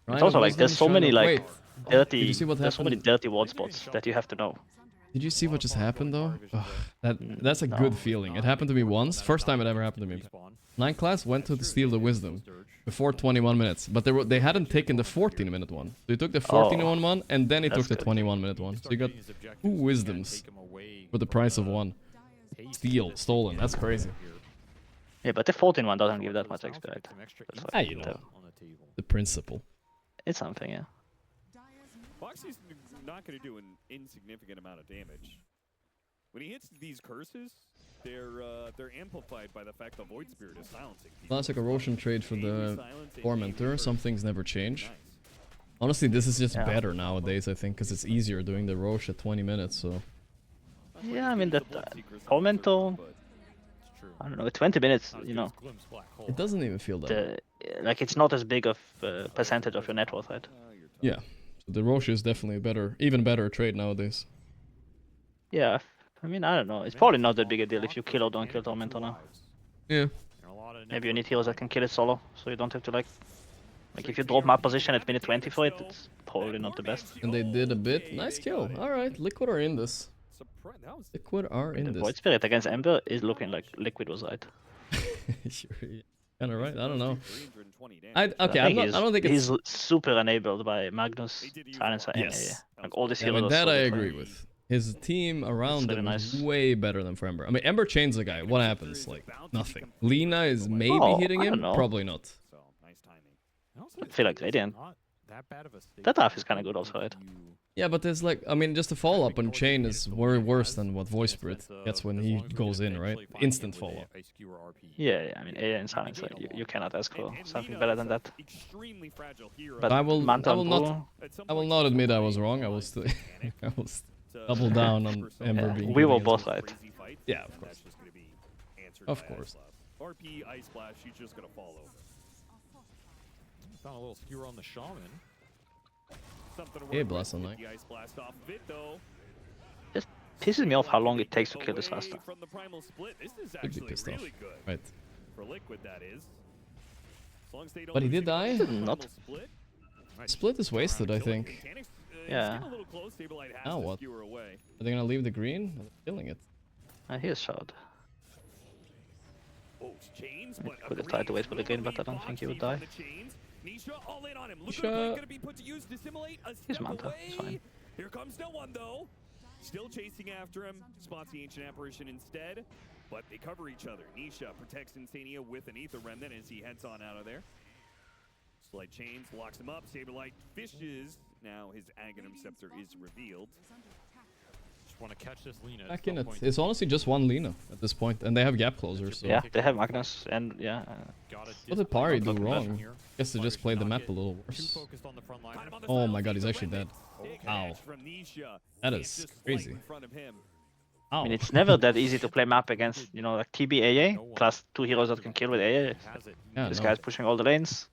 It's also like there's so many like dirty. Did you see what there's so many happened? dirty ward spots that you have to know. Did you see what just happened though? Ugh, that's a good feeling. It happened to me once. First time it ever happened to me. 9 class went to steal the wisdom before 21 minutes, but they hadn't taken the 14-minute one. They took the 14-minute one and then they took the 21-minute one. So you got 2 wisdoms for the price of 1. Stolen. That's crazy. Yeah, but the 14 one doesn't give that much XP. Right? Ah, you know, the principle. It's something, yeah. Foxy's not going to do an insignificant amount of damage. when he hits these curses, they're amplified by the fact the Void Spirit is silencing people. Classic erosion trade for the Tormentor. Some things never change. Honestly, this is just better nowadays, I think, because it's easier doing the Roche at 20 minutes, so... Yeah, I mean, that Tormentor... I don't know, 20 minutes, you know. It doesn't even feel that. Like, it's not as big of a percentage of your net worth, right? Yeah, so the Roche is definitely a better, even better trade nowadays. Yeah, I mean, I don't know. It's probably not that big a deal if you kill or don't kill Tormentor now. Yeah. Maybe you need heroes that can kill it solo, so you don't have to like if you drop map position at minute 20 for it, it's probably not the best. And they did a bit. Nice kill. Alright, Liquid are in this. Liquid are in The this. Void Spirit against Ember is looking like Liquid was right. Kinda right, I don't know. I don't think he's super enabled by Magnus, Silencer, and AA. Like all these heroes. I mean, are that so I different. agree with. His team around really him nice. is way better than for Ember. I mean, Ember chains the guy. What happens? Like, nothing. Lina is maybe hitting him? Probably not. I feel like Radiant. That half is kind of good also, right? Yeah, but there's like, I mean, just a follow-up on chain is way worse than what Voice Spirit gets when he goes in, right? Instant follow-up. Yeah, I mean, AA and Silencer, you cannot ask for something better than that. But I will not admit I was wrong. I will still, I will double down on Ember being. We were both right. Yeah, of course. Of course. RP Ice Splash, she's just gonna fall over. Found a little skewer on the Shaman. Hey, bless him, like. Just pisses me off how long it takes to kill this last time. Could be pissed off. Right. For Liquid, that is. But he did die? Not. Split is wasted, I think. Yeah. Now what? Are they gonna leave the green? They're killing it. He is shot. Could have tried to wait for the green, but I don't think he would die. Nisha. He's Manta, it's fine. Here comes no one though. Still chasing after him. Spots the Ancient Apparition instead. But they cover each other. Nisha protects Insania with an Aether Remnant as he heads on out of there. Slight Chains locks him up. Saberlight fishes. Now his Aghanim Scepter is revealed. Just want to catch this Lina. Back in it. It's honestly just one Lina at this point, and they have gap closers. So. Yeah, they have Magnus, and yeah. What did Pari do wrong? Guess they just played the map a little worse. Oh my god, he's actually dead. Ow. That is crazy. I mean, it's never that easy to play map against, you know, like TB AA, plus 2 heroes that can kill with AA. Yeah, this guy's pushing all the lanes.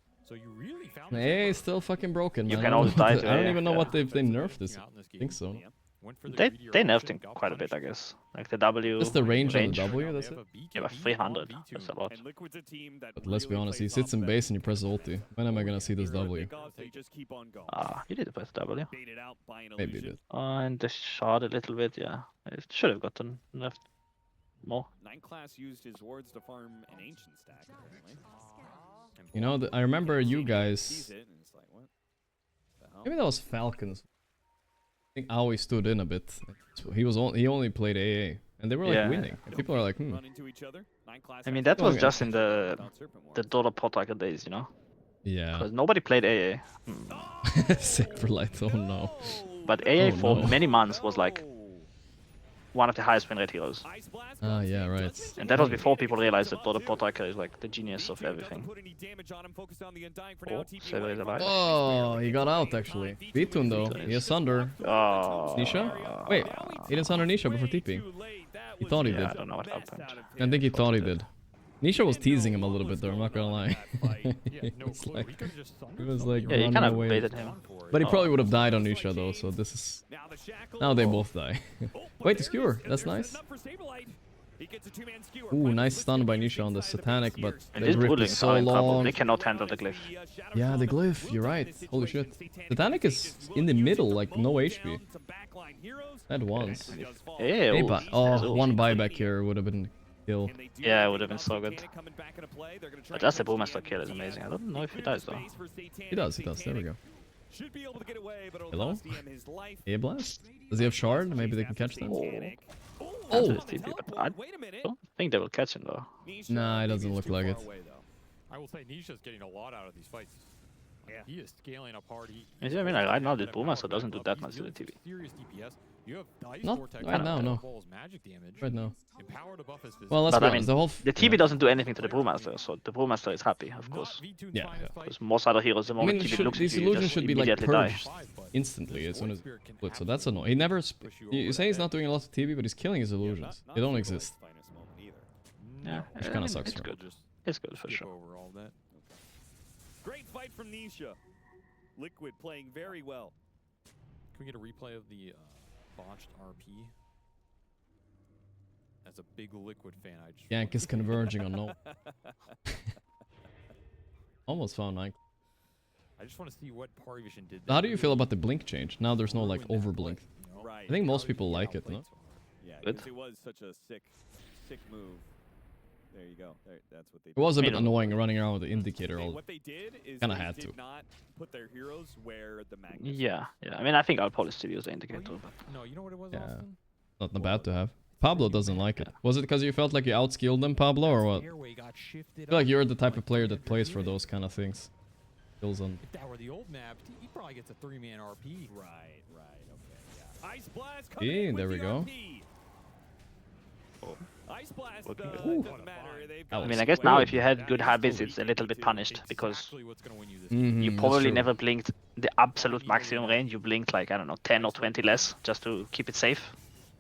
AA is still fucking broken, man. You can always die to I don't AA. even know what they nerfed this. I think so. They nerfed him quite a bit, I guess. Like the W. Just the range on the W, that's it? Yeah, but 300. That's a lot. But let's be honest, he sits in base and you press ulti. When am I gonna see this W? You did press W. Maybe you did. And the shot a little bit, yeah. It should have gotten left more. 9-class used his wards to farm an Ancient stack, apparently. You know, I remember you guys. Maybe that was Falcons. I think Aoi stood in a bit. So he only played AA, and they were like winning. And people are like, I mean, that was just in the Dota Potracker days, you know. Yeah. Because nobody played AA. Saberlight, oh no. But AA for many months was like one of the highest win rate heroes. Ah, yeah, right. And that was before people realized that Dota Potracker is like the genius of everything. Oh, Saber is alive. Oh, he got out actually. Beatun though, he has Sunder. Nisha? Wait, he didn't Sunder Nisha before TP. He thought he did. I don't know what happened. I think he thought he did. Nisha was teasing him a little bit though, I'm not gonna lie. He was like yeah, he running kind of away. baited him. But he probably would have died on Nisha though, so this is... Now they both die. Wait, the skewer, that's nice. Ooh, nice stun by Nisha on the Satanic, but the grip is so long. They cannot handle the glyph. Yeah, the glyph, you're right. Holy shit. Satanic is in the middle, like no HP. That once. Hey, one buyback here would have been kill. Yeah, it would have been so good. But that's the Bowmaster kill is amazing. I don't know if he dies though. He does, there we go. Hello? A blast? Does he have shard? Maybe they can catch them. Oh! I don't think they will catch him though. Nah, it doesn't look like it. I will say Nisha's getting a lot out of these fights. Yeah. He is scaling up hard. I mean, like, right now the Brewmaster doesn't do that much to the TV. Serious DPS. You have Dice Not Vortex right now, no. magic damage. Right now. Empower to buff his Well, let's But be I honest, mean, the whole the TV doesn't do anything to the Brewmaster, so the Brewmaster is happy, of course. Yeah. Because most other heroes, the I moment mean, TV looks at these you, you illusions just should be like immediately die. purged instantly as soon as split, so that's annoying. He never. You say he's not doing a lot of TV, but he's killing his illusions. They don't exist. Yeah, Which kind of sucks. It's for him. good. It's good for sure. Over all that. Great fight from Nisha. Liquid playing very well. Can we get a replay of the botched RP? As a big Liquid fan, I just Yank is converging on no. Almost found Nike. I just want to see what Parvision did. How do you feel about the blink change? Now there's no like over blink. Right. I think most people like it, no? Yeah, Good. it was such a sick move. There you go. That's what they did. It was a bit annoying running around with the indicator all. What they did is Kinda they had did to. not put their heroes where the Magnus. Yeah. I mean, I think I'll probably still use the indicator. But... No, you know what it was, Yeah. Austin? Not bad to have. Pablo doesn't like it. Was it because you felt like you outskilled them, Pablo, or what? I feel like you're the type of player that plays for those kind of things. Kills on. If that were the old map, he probably gets a 3-man RP. Right, okay, yeah. Ice Blast coming Yeah, in there with we the go. RP. Ice Blast Looking good. doesn't matter. They've I got mean, I guess now if you had good habits, it's a little bit punished because you probably never blinked the absolute maximum range. You blinked like, I don't know, 10 or 20 less just to keep it safe.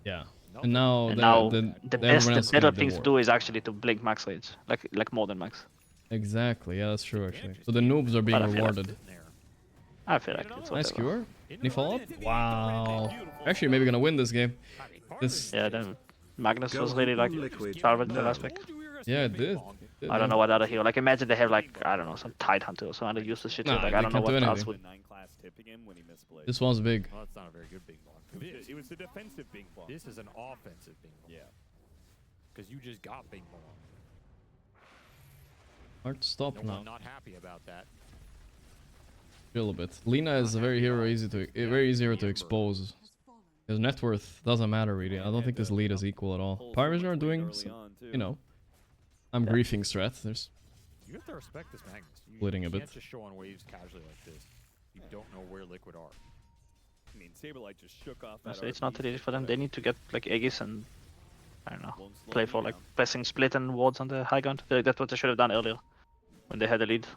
Yeah. And now, the better thing to do is actually to blink max range, like more than max. Exactly, yeah, that's true actually. So the noobs are being But I feel like rewarded. I feel like it's Nice whatever. cure. Any follow-up? Wow. Actually, maybe gonna win this game. This. Yeah, then Magnus was really like salvaged the last pick. Yeah, it did. I don't know what other hero. Like imagine they have like, I don't know, some Tide Hunter or some other useless shit. Nah, Like they I don't know can't do what else anything. would. This one's big. Well, that's not a very good bing bong. It was a defensive bing bong. This is an offensive bing bong. Yeah. Because you just got bing bong. Hard to stop No now. one not happy about that. Chill a bit. Lina is a very very easier to expose. His net worth doesn't matter really. I don't think this lead is equal at all. Parvision are doing, you know, I'm griefing strat. There's You have to respect this Magnus. You splitting a bit. can't just show on waves casually like this. You don't know where Liquid are. I mean, Saberlight just shook off that. So it's not that easy for them. They need to get like Aegis and I don't know, play for like pressing split and wards on the high ground. I feel like that's what they should have done earlier when they had the lead.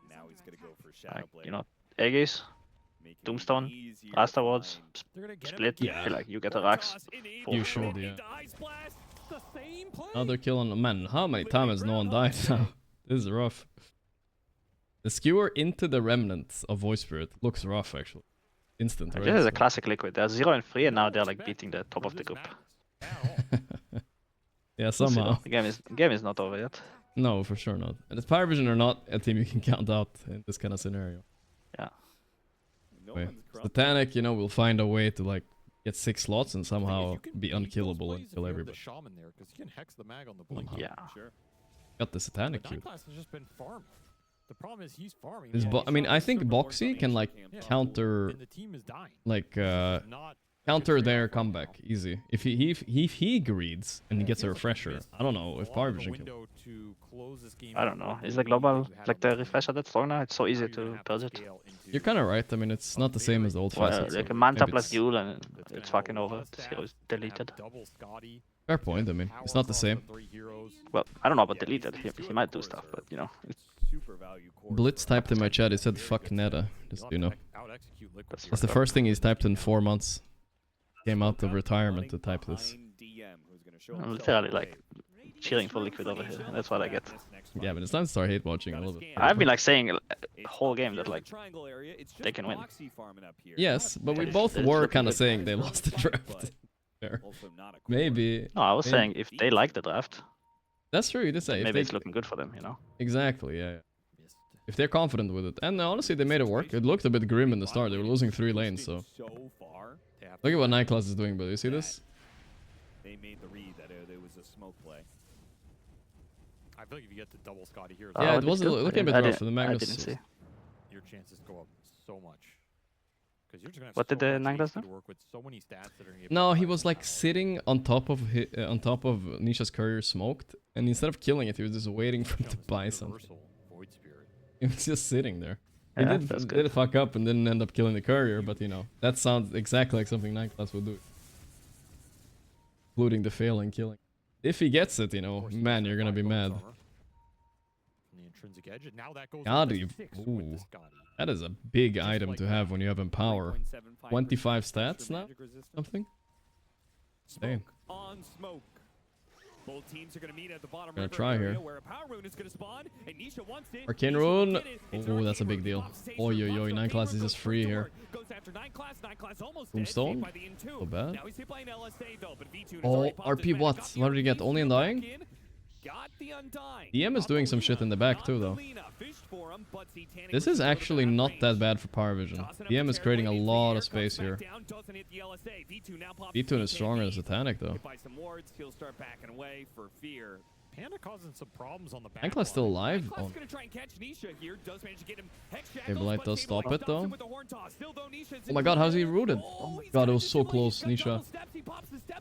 Now he's gonna go for Shadow Like, Blade. you know, Aegis, Tombstone, Last Awards, split. Yeah. I feel like you get a Rax. You should, yeah. Another kill on man. How many times has no one died now? This is rough. The skewer into the remnants of Voice Spirit looks rough actually. Instant, right? This is a So- classic Liquid. They're 0 and 3 and now they're like beating the top of the group. Yeah, somehow. The game is not over yet. No, for sure not. And if Pyrovision are not a team you can count out in this kind of scenario. Yeah. Anyway, Satanic, you know, will find a way to like get 6 slots and somehow be unkillable and kill everybody. Shaman there because you can hex the mag on the blink. Yeah. Sure. Got the Satanic But cute. Class has just been farming. The problem is he's farming. I mean, I think Boxy can like counter, And the team is dying. like counter their comeback easy. If he greeds and he gets a refresher, I don't know if Pyrovision can. I don't know. Is the global like the refresher that strong now? It's so easy to purge it. You're kind of right. I mean, it's not the same as the old Well, facets. like so a Manta maybe plus it's- Duel and it's fucking over. This hero is deleted. Fair point. I mean, it's not the same. Well, I don't know about deleted. He might do stuff, but you know. It's Blitz typed in my chat. He said "fuck Neta." Just so you know. That's the first thing he's typed in 4 months. Came out of retirement to type this. I'm literally like cheering for Liquid over here. That's what I get. Yeah, but it's time to start hate watching a little bit. I've been like saying a whole game that like they can win. Yes, but we both were kind of saying they lost the draft. Fair. Maybe. No, I was maybe. saying if they like the draft, That's true. You did say. if maybe they- it's looking good for them, you know. Exactly. Yeah. If they're confident with it, and honestly, they made it work. It looked a bit grim in the start. They were losing 3 lanes, so. Look at what Night Class is doing, but you see this? They made the read that it was a smoke play. I feel like if you get the double Scotty here, Yeah, it was looking a bit rough for the Magnus. I didn't see. your chances go up so much. Because you're just gonna have What so did the much Naglas HP do? to work with, so many stats that are gonna get No, he was like sitting on top of Nisha's courier smoked, and instead of killing it, he was just waiting for him to buy something. Void Spirit. He was just sitting there. He Yeah, did, that's did fuck up and didn't end up killing the courier, but you know, that sounds exactly like something Nightclass would do. Including the failing killing. If he gets it, you know, man, you're gonna be mad. The intrinsic edge. Now that goes Gotti. Ooh. That is a big item to have when you have Empower. 25 stats now? Something? Dang. On smoke. Both teams are going to meet at the bottom Gonna river try area here. where a power rune is going to spawn, and Nisha wants it. Arcane Nisha will Rune. get it. It's Oh, an that's a Arcane big Rune. deal. Pops Taser, Oi, oi, blocks oi. the 9 class is Famer, just goes free for here. door, goes after 9 class. 9 class almost dead, Tombstone? saved by the N2. So bad. Now he's hit by an LSA though, but V2 has Oh, already popped his RP mana, what? got the What did he get? RP, Only still back Undying? in, got the Undying. DM is doing some shit in the back too, though. This is actually not that bad for Power Vision. DM is creating a lot of space here. V2 is stronger than Satanic, though. By some wards, he'll start backing away for fear. Panda causing some problems on the back. Nightclass still alive? Oh. Gonna try and catch Nisha here. Does manage to get him hex Okay, shackles, Blight but does stop Sableye it, though. stops him with the horn toss. Still though, Nisha's Oh my god, how's he rooted? Oh my god, it was so close, Nisha.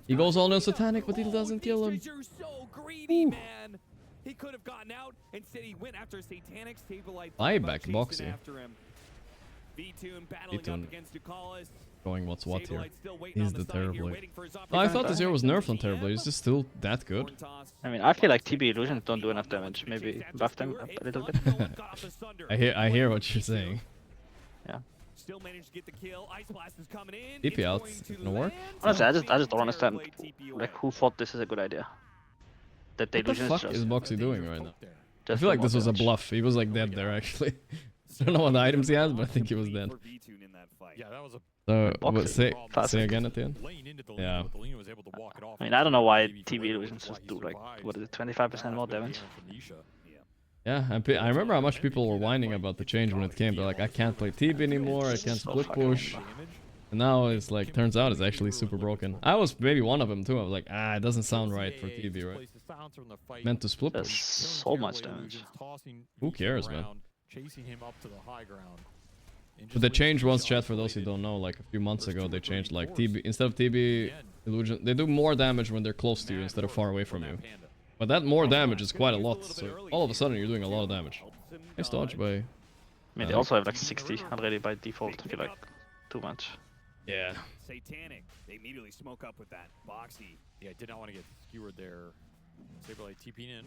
He goes all in Satanic, but he doesn't kill him. You're so greedy, man. He could have gotten out. Instead, he went after Satanic. Sableye Buyback chasing Boxy. after him. V2 battling up V2 against Ducalis. going what's what here. Sableye's still waiting He's on the the side here, Terrorblade. waiting for his Oh, I thought the opportunity. Zero was nerfed on Terrorblade. Is this still that good? I mean, I feel like TB illusions don't do enough damage. Maybe buff them a little bit. I hear what you're saying. Yeah. Still managed to get the kill. Ice Blast is coming in. TP out. It's gonna work. Honestly, I just don't understand like who thought this is a good idea. That the What the illusion fuck just is Boxy doing right now? I just feel like do this more was a damage. bluff. He was like dead there, actually. I don't know what the items he has, but I think he was dead. Yeah, that was a So, Boxy. what, say Classic. again at the end? Yeah. I mean, I don't know why TB illusions just do like, what is it, 25% more damage? Yeah, I remember how much people were whining about the change when it came. They're like, I can't play TB anymore, I can't split push. And now it's like, turns out it's actually super broken. I was maybe one of them too. I was like, it doesn't sound right for TB, right? Meant to split That's push. so much damage. Who cares, man? Chasing him up to the high ground. But they changed once, chat, for those who don't know, like a few months ago, they changed like TB, instead of TB illusion, they do more damage when they're close to you instead of far away from you. But that more damage is quite a lot, so all of a sudden you're doing a lot of damage. Nice dodge by... I mean, they also have like 60 already by default. I feel like too much. Yeah. Satanic. They immediately smoke up with that. Boxy. Yeah, did not want to get skewered there. Sableye TP'ing in.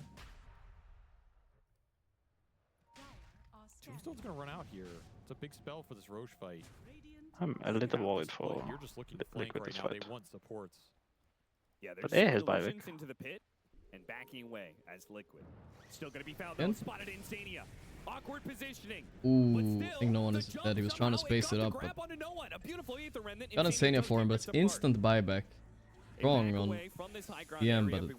Tombstone's gonna run out here. It's a big spell for this Roche fight. I'm a little worried for You're just looking to flank Liquid right this now. fight. They want supports. Yeah, But there's A has still buyback. illusions into the pit and backing away as Liquid. Still gonna be found though. And? Spotted Insania. Awkward positioning. Ooh, I think no one is dead. He was trying to space it up, but... Got Insania for him, but it's instant buyback. Wrong on DM, but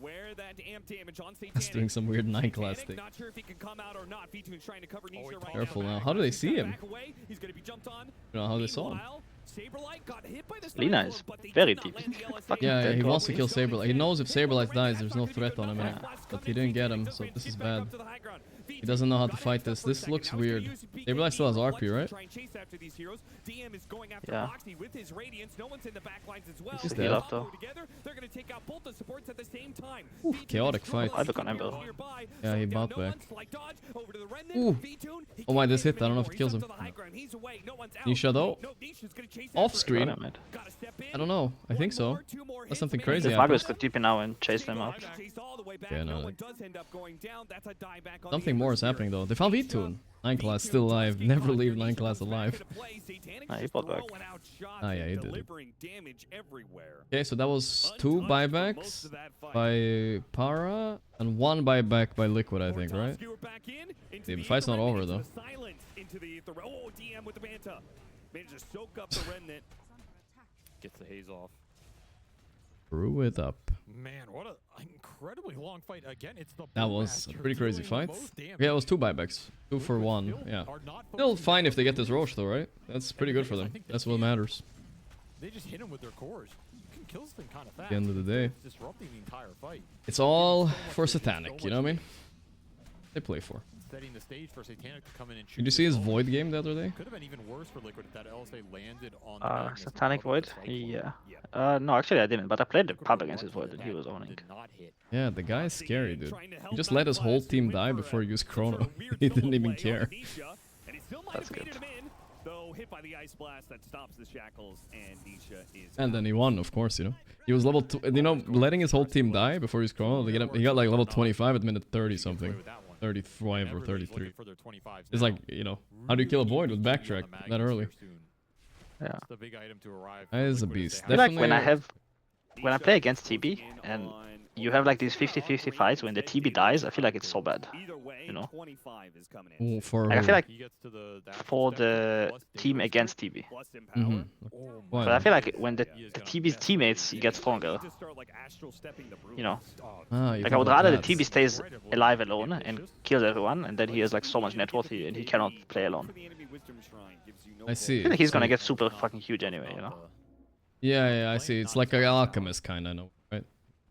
it's doing some weird 9 class thing. Not sure if he can come out or not. V2 trying to cover Nisha right Careful now. now. How do they see him? Back away. He's gonna be jumped on. I don't know how they saw him. Saberlight got hit by the Lina is very deep. Yeah, he wants to kill Saberlight. He knows if Saberlight dies, there's no threat on him, but he didn't get him, so this is bad. He doesn't know how to fight this. This looks weird. Saberlight still has RP, right? Yeah. He's Heal dead. up though. Ooh, chaotic fight. I look on Ember. Yeah, he bought back. Ooh. Oh my, this hit. I don't know if it kills him. Nisha though? Off screen? I don't know. I think so. That's something crazy The happened. Fabulous could TP now and chase them up. Yeah, no. Something more is happening though. They found V2. 9 class still alive. Never leave 9 class alive. He bought back. Ah, yeah, he did it. Okay, so that was 2 buybacks by Para and 1 buyback by Liquid, I think, right? The fight's not over though. Gets the haze off. Brew it up. Man, what an incredibly long fight. Again, it's the That was a Brewmaster pretty crazy dealing fight. most damage. Yeah, it was 2 buybacks. 2 for 1, yeah. Still fine if they get this Roche though, right? That's pretty good for them. That's what matters. They just hit him with their cores. You can kill this thing kind of fast. At the end of the day. It's disrupting the entire fight. It's all for Satanic, you know what I mean? They play for. Setting the stage for Satanic to come in and shoot. Did you see his Void game the other day? Could have been even worse for Liquid if that LSA landed on the Satanic Void? Yeah. No, actually I didn't, but I played the pub against his Void and he was owning. Yeah, the guy is scary, dude. He just let his whole team die before he used Chrono. He didn't even care. Still might have baited him in, though hit by the ice blast that stops the shackles, and Nisha is. And then he won, of course, you know. He was level, you know, letting his whole team die before he's chrono. He got like level 25 at minute 30 something. 35 or 33. It's like, you know, how do you kill a void with backtrack that early? Yeah. The big item to arrive. That is a beast. I feel like when I play against TB and you have like these 50-50 fights, when the TB dies, I feel like it's so bad. You know? Ooh, for like, I feel like for the team against TB. But I feel like when the TB's teammates get stronger, you know? Like I would rather the TB stays alive alone and kills everyone, and then he has like so much net worth and he cannot play alone. I see. I feel like he's gonna get super fucking huge anyway, you know? Yeah, I see. It's like an alchemist kind of, no, right?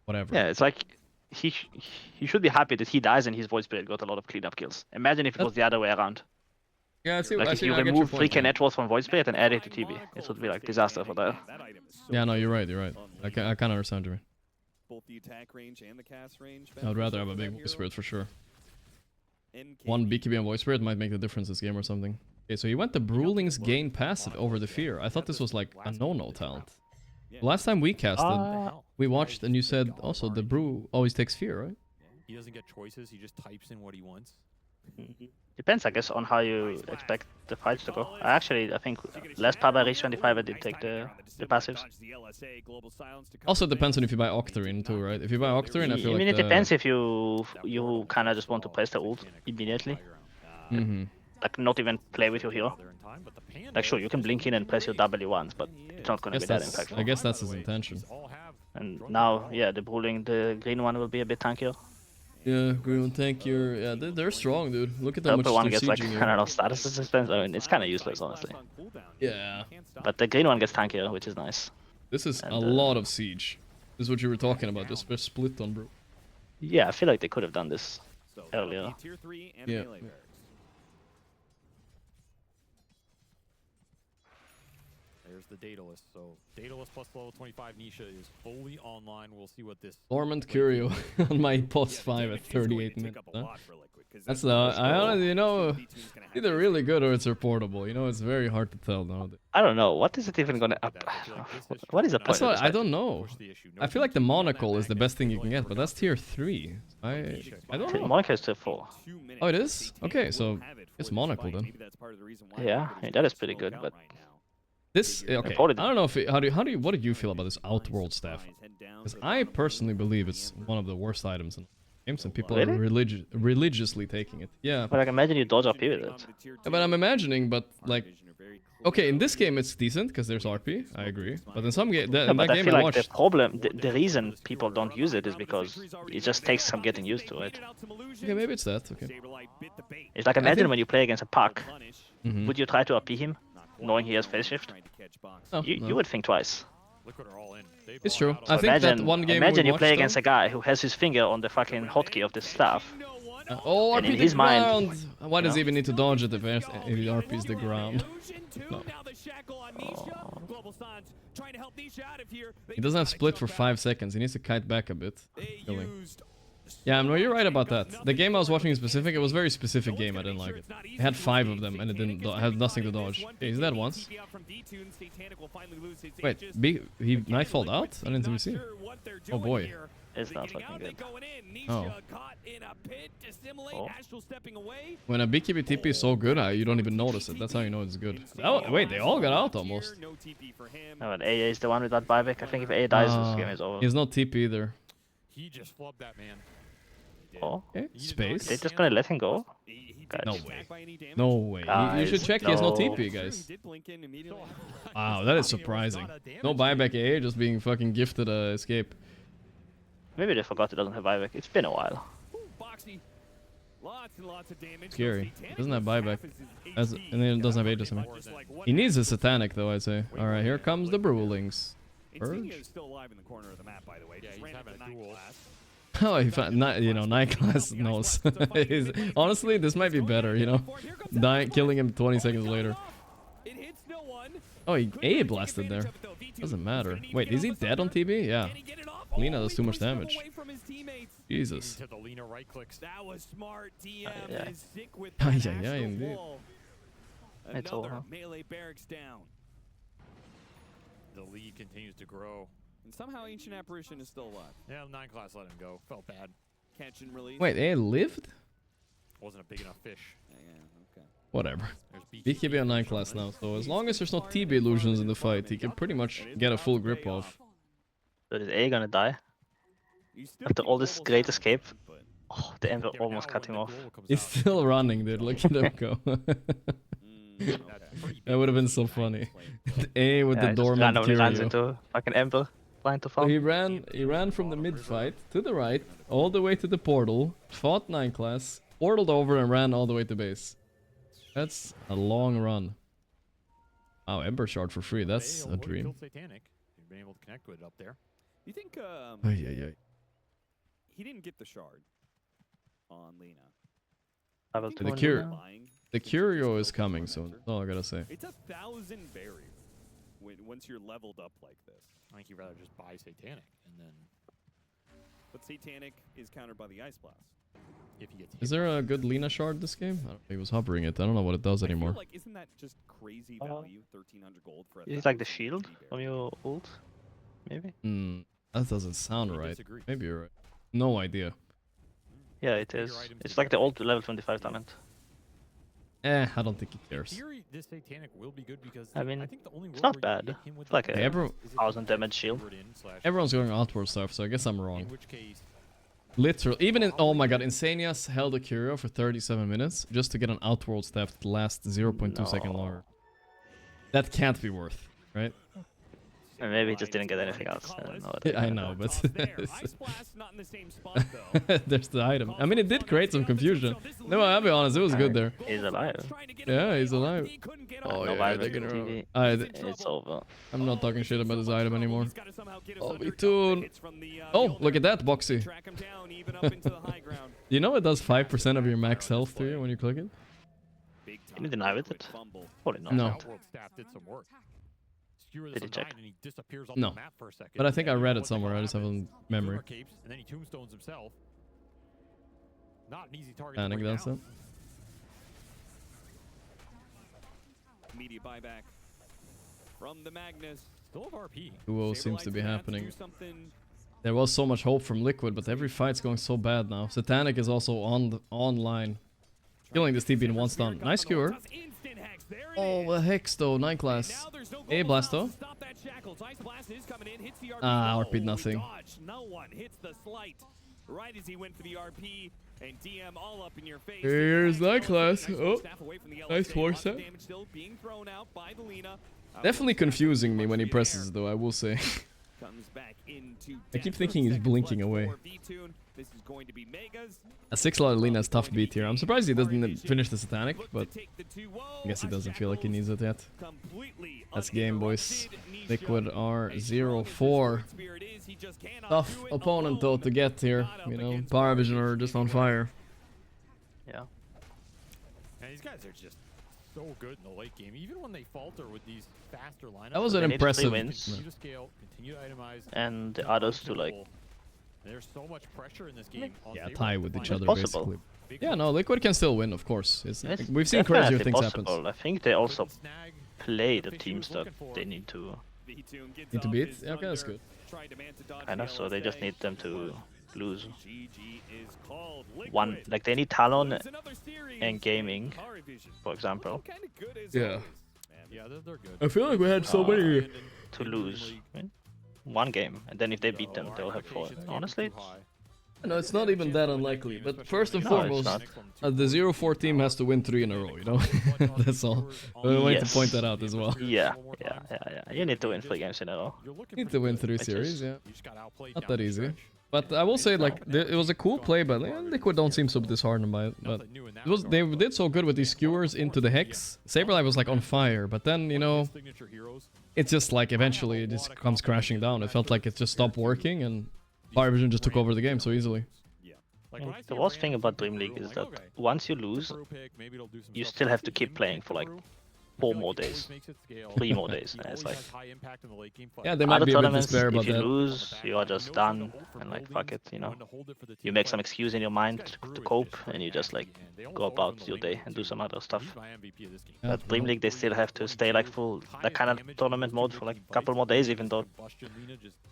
Whatever. Yeah, it's like he should be happy that he dies and his void spirit got a lot of cleanup kills. Imagine if it was the other way around. Yeah, I see. Like if you remove 3k net worth from void spirit and add it to TB, it would be like disaster for that. Yeah, no, you're right. I kind of understand you. Both the attack range and the cast range. I would rather have a big void spirit for sure. One BKB and void spirit might make the difference this game or something. Okay, so he went the Brewling's gain passive over the fear. I thought this was like a no-no talent. Last time we casted, we watched and you said also the brew always takes fear, right? He doesn't get choices, he just types in what he wants. Depends, I guess, on how you expect the fights to go. I think last pub I reached 25 I did take the passives. Also depends on if you buy Octarine too, right? If you buy Octarine, I feel like it depends if you kind of just want to place the ult immediately. Like not even play with your hero. Like sure, you can blink in and press your W once, but it's not going to be that impactful. I guess that's his intention. And now, yeah, the green one will be a bit tankier. Yeah, green one tankier. Yeah, they're strong, dude. Look at how the much upper one they're gets like, sieging I don't know, status suspense. I mean, it's kind of useless, honestly. Yeah. But the green one gets tankier, which is nice. This is a lot of siege. This is what you were talking about, just a split on bro. Yeah, I feel like they could have done this earlier. Yeah. There's the Daedalus. So Daedalus plus level 25 Nisha is fully online. We'll see what this. Dormant Curio on my post 5 at 38 minutes. Huh? That's I honestly, you know, either really good or it's reportable. You know, it's very hard to tell nowadays. I don't know. What is it even gonna up? What is the point? I don't know. I feel like the monocle is the best thing you can get, but that's tier 3. I don't know. Monocle is tier 4. Oh, it is? Okay, so it's monocle then. Yeah, I mean, that is pretty good, but. This okay. I don't know if what do you feel about this Outworld staff? Because I personally believe it's one of the worst items in games, and people are religiously taking it. Yeah. But like, imagine you dodge RP with it. Yeah, but I'm imagining, but like, okay, in this game it's decent because there's RP. I agree. But in some game, in that game I watched. The problem, the reason people don't use it is because it just takes some getting used to it. Okay, maybe it's that. Okay. It's like imagine when you play against a Puck, would you try to RP him? Knowing he has phase shift, you would think twice. It's true. So I think that one game imagine you play against a guy who has his finger on the fucking hotkey of this staff. And in his mind, why does he even need to dodge it if he RPs the ground? No. He doesn't have split for 5 seconds. He needs to kite back a bit. Yeah, no, you're right about that. The game I was watching in specific, it was a very specific game. I didn't like it. It had 5 of them and it had nothing to dodge. Okay, he's dead once. Wait, he knifefalled out? I didn't even see it. Oh boy. It's not fucking good. Oh. When a BKB TP is so good, you don't even notice it. That's how you know it's good. Oh, wait, they all got out almost. No, but AA is the one without buyback. I think if AA dies, this game is over. He's not TP either. He just flubbed that man. Oh, okay. Space. They're just gonna let him go? No way. No way. You should check. He has no TP, guys. Wow, that is surprising. No buyback AA, just being fucking gifted a escape. Maybe they forgot it doesn't have buyback. It's been a while. Scary. Doesn't have buyback. And then it doesn't have Aegis. He needs a satanic though, I'd say. Alright, here comes the Brewlings. Purge? Oh, he found, you know, Night Class knows. Honestly, this might be better, you know? Killing him 20 seconds later. Oh, he A blasted there. Doesn't matter. Wait, is he dead on TB? Yeah. Lina does too much damage. Jesus. That was smart. DM is sick with yeah, indeed. It's over. Another melee barracks down. The lead continues to grow. And somehow Ancient Apparition is still alive. Yeah, 9 class let him go. Felt bad. Catch and release. Wait, they lived? Wasn't a big enough fish. Yeah, okay. Whatever. BKB on 9 class now, so as long as there's no TB illusions in the fight, he can pretty much get a full grip off. So is A gonna die? After all this great escape? Oh, the Ember almost cut him off. He's still running, dude. Look at him go. That would have been so funny. A with the dormant randomly runs Curio. into fucking Ember, flying to farm. So he ran from the mid fight to the right, all the way to the portal, fought 9 class, portaled over and ran all the way to base. That's a long run. Wow, Ember shard for free. That's a dream. Satanic. You've been able to connect with it up there. You think Ay. he didn't get the shard on Lena? The Curio is coming soon. That's all I gotta say. It's 1,000 barrier once you're leveled up like this. I think you'd rather just buy Satanic and then. But Satanic is countered by the Ice Blast. If he gets Is there a good Lena shard this game? I don't know, he was hovering it. I don't know what it does anymore. I feel like, isn't that just crazy value? 1,300 gold for Is it like the shield from your ult? Maybe? That doesn't sound right. Maybe you're right. No idea. Yeah, it is. It's like the old level 25 talent. I don't think he cares. Theory, this Satanic will be good because I mean, I think the only it's not bad. It's like a 1,000 damage shield. Everyone's going outward stuff, so I guess I'm wrong. In which case, Literally, even in, oh my god, Insanias held a Curio for 37 minutes just to get an outworld staff that lasts 0.2 seconds longer. That can't be worth, right? And maybe he just didn't get anything else. I know, but there's the item. I mean, it did create some confusion. No, I'll be honest, it was good there. He's alive. Yeah, he's alive. Oh yeah, they're gonna. It's over. I'm not talking shit about this item anymore. Oh, me too. Oh, look at that, Boxy. You know it does 5% of your max health to you when you click it? Can you deny with it? Probably not. No. Did you check? No. But I think I read it somewhere. I just have it in memory. and then he tombstones himself. Not an easy target. Panic, that's it. Media buyback from the Magnus. Still have RP. Duo seems to be happening. There was so much hope from Liquid, but every fight's going so bad now. Satanic is also online. Killing this TP in one stun. Nice skewer. Oh, a Hex though, 9 class. A Blasto. Ah, RP'd nothing. No one hits the slight. Right as he went for the RP and DM all up in your face. Here's 9 class. Oh, nice force set. Definitely confusing me when he presses though, I will say. I keep thinking he's blinking away. A 6-lot Lina is tough beat here. I'm surprised he doesn't finish the Satanic, but I guess he doesn't feel like he needs it yet. That's game, boys. Liquid are 0-4. Tough opponent though to get here. You know, Power Vision are just on fire. Yeah. And these guys are just so good in the late game, even when they falter with these faster lineups. That was an impressive Continue to scale, continue to itemize, and the others to like. There's so much pressure in this game. Yeah, tie with each other possible. basically. Yeah, no, Liquid can still win, of course. We've seen crazier things happen. I think they also play the teams that they need to beat. Yeah, okay, that's good. I know, so they just need them to lose. One, like they need Talon and Gaming, for example. Yeah. Yeah, they're good. I feel like we had so many to lose. One game, and then if they beat them, they'll have 4. Honestly, no, it's not even that unlikely. But first and foremost, the 0-4 team has to win 3 in a row. You know, that's all. I wanted to point that out as well. Yeah. You need to win 3 games in a row. Need to win 3 series, yeah. Not that easy. But I will say, like, it was a cool play, but Liquid don't seem so disheartened by it. But they did so good with these skewers into the Hex. Saberlight was like on fire, but then, you know, it's just like eventually it just comes crashing down. It felt like it just stopped working and Power Vision just took over the game so easily. The worst thing about Dream League is that once you lose, you still have to keep playing for like 4 more days, 3 more days. And it's like, Yeah, they might other be a bit tournaments, despair about if you that. lose, you are just done, and like, fuck it, you know. You make some excuse in your mind to cope, and you just like go about your day and do some other stuff. But Dream League, they still have to stay like full that kind of tournament mode for like a couple more days, even though,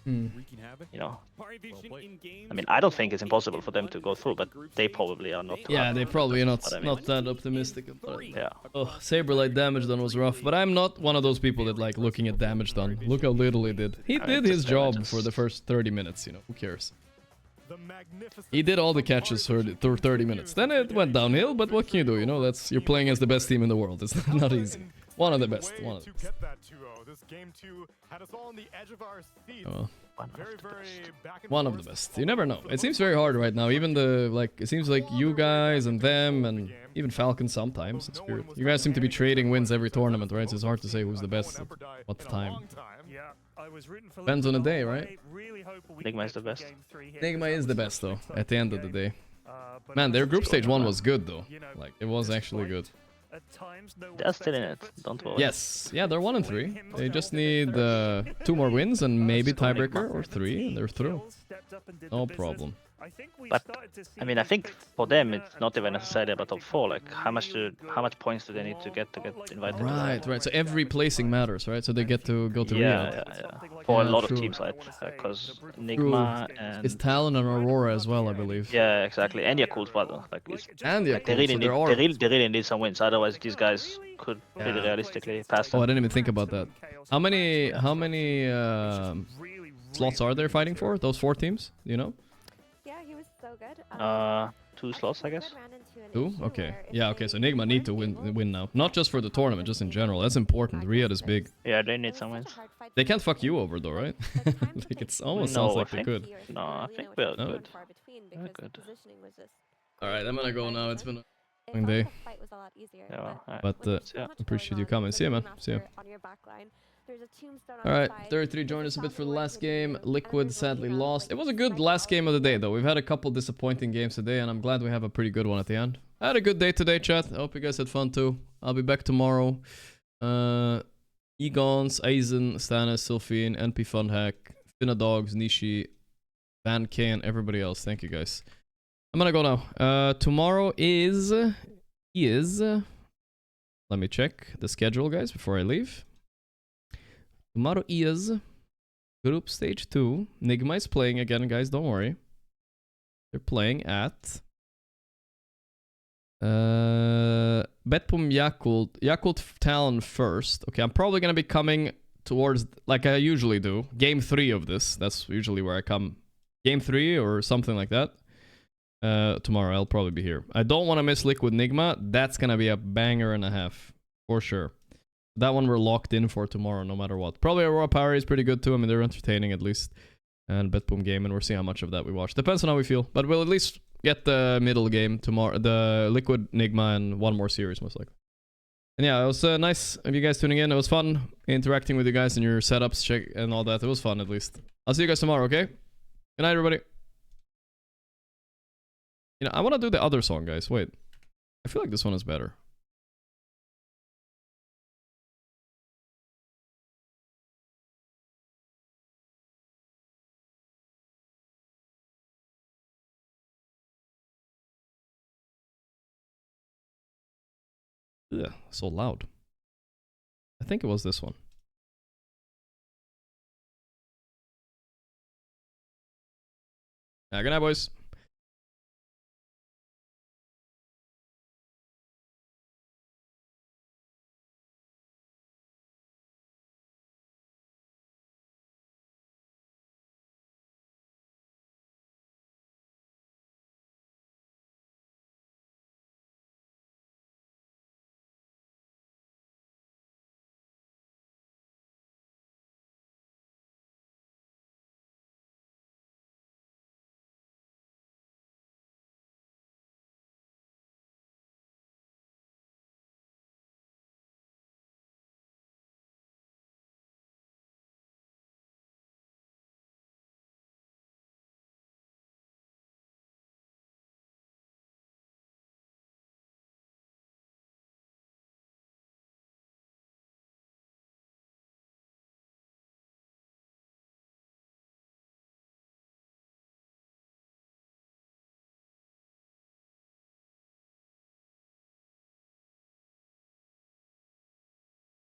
you know. I mean, I don't think it's impossible for them to go through, but they probably are not. Yeah, they probably are not But I mean, not that optimistic about it. Yeah. Oh, Saberlight damage done was rough, but I'm not one of those people that like looking at damage done. Look how little he did. He did his job for the first 30 minutes, you know, who cares? He did all the catches for 30 minutes. Then it went downhill, but what can you do, you know? That's you're playing as the best team in the world. It's not easy. One of the best. One of the best. Oh. One of the best. You never know. It seems very hard right now. Even the it seems like you guys and them and even Falcon sometimes. It's weird. You guys seem to be trading wins every tournament, right? So it's hard to say who's the best at what time. Depends on the day, right? Enigma is the best. Enigma is the best though. At the end of the day, man, their group stage 1 was good though. Like it was actually good. They're still in it, don't worry. Yes, yeah, they're 1-3. They just need 2 more wins and maybe tiebreaker or 3, and they're through. No problem. But I mean, I think for them it's not even necessarily about top 4. Like, how much points do they need to get invited? Right, right. So every placing matters, right? So they get to go to Rio. Yeah. For a lot of teams, right? Because Enigma and it's Talon and Aurora as well, I believe. yeah, exactly. And Yakult, brother. Like, and like they really need some wins. Otherwise, these guys could really realistically pass them. Oh, I didn't even think about that. How many slots are there fighting for? Those 4 teams? You know? Yeah, he was so good. 2 slots, I guess. 2? Okay. Yeah, okay, so Enigma need to win now. Not just for the tournament, just in general. That's important. Riyadh is big. Yeah, they need some wins. They can't fuck you over though, right? Like it almost sounds like they could. No, I think we're good. We're good. Alright, I'm gonna go now. It's been a long day. Yeah, but appreciate you coming. See you, man. See you. Alright, 33 joined us a bit for the last game. Liquid sadly lost. It was a good last game of the day, though. We've had a couple disappointing games today, and I'm glad we have a pretty good one at the end. I had a good day today, chat. I hope you guys had fun, too. I'll be back tomorrow. Egons, Aizen, Stannis, Sylphine, NP Funhack, Finna Dogs, Nishi, Van K, and everybody else. Thank you, guys. I'm gonna go now. Tomorrow is... Let me check the schedule, guys, before I leave. Tomorrow is Group Stage 2. Nigma is playing again, guys, don't worry. They're playing at... Betpum Yakult Talon first. Okay, I'm probably gonna be coming towards, like I usually do, Game 3 of this. That's usually where I come. Game 3 or something like that. Tomorrow, I'll probably be here. I don't want to miss Liquid Nigma. That's gonna be a banger and a half. For sure. That one we're locked in for tomorrow, no matter what. Probably Aurora Power is pretty good too. I mean, they're entertaining at least. And Betboom game, and we'll see how much of that we watch. Depends on how we feel. But we'll at least get the middle game tomorrow. The Liquid Nigma and one more series, most likely. And yeah, it was nice of you guys tuning in. It was fun interacting with you guys and your setups check and all that. It was fun, at least. I'll see you guys tomorrow, okay? Good night, everybody. You know, I want to do the other song, guys. Wait. I feel like this one is better. Ugh, so loud. I think it was this one. Good night, boys.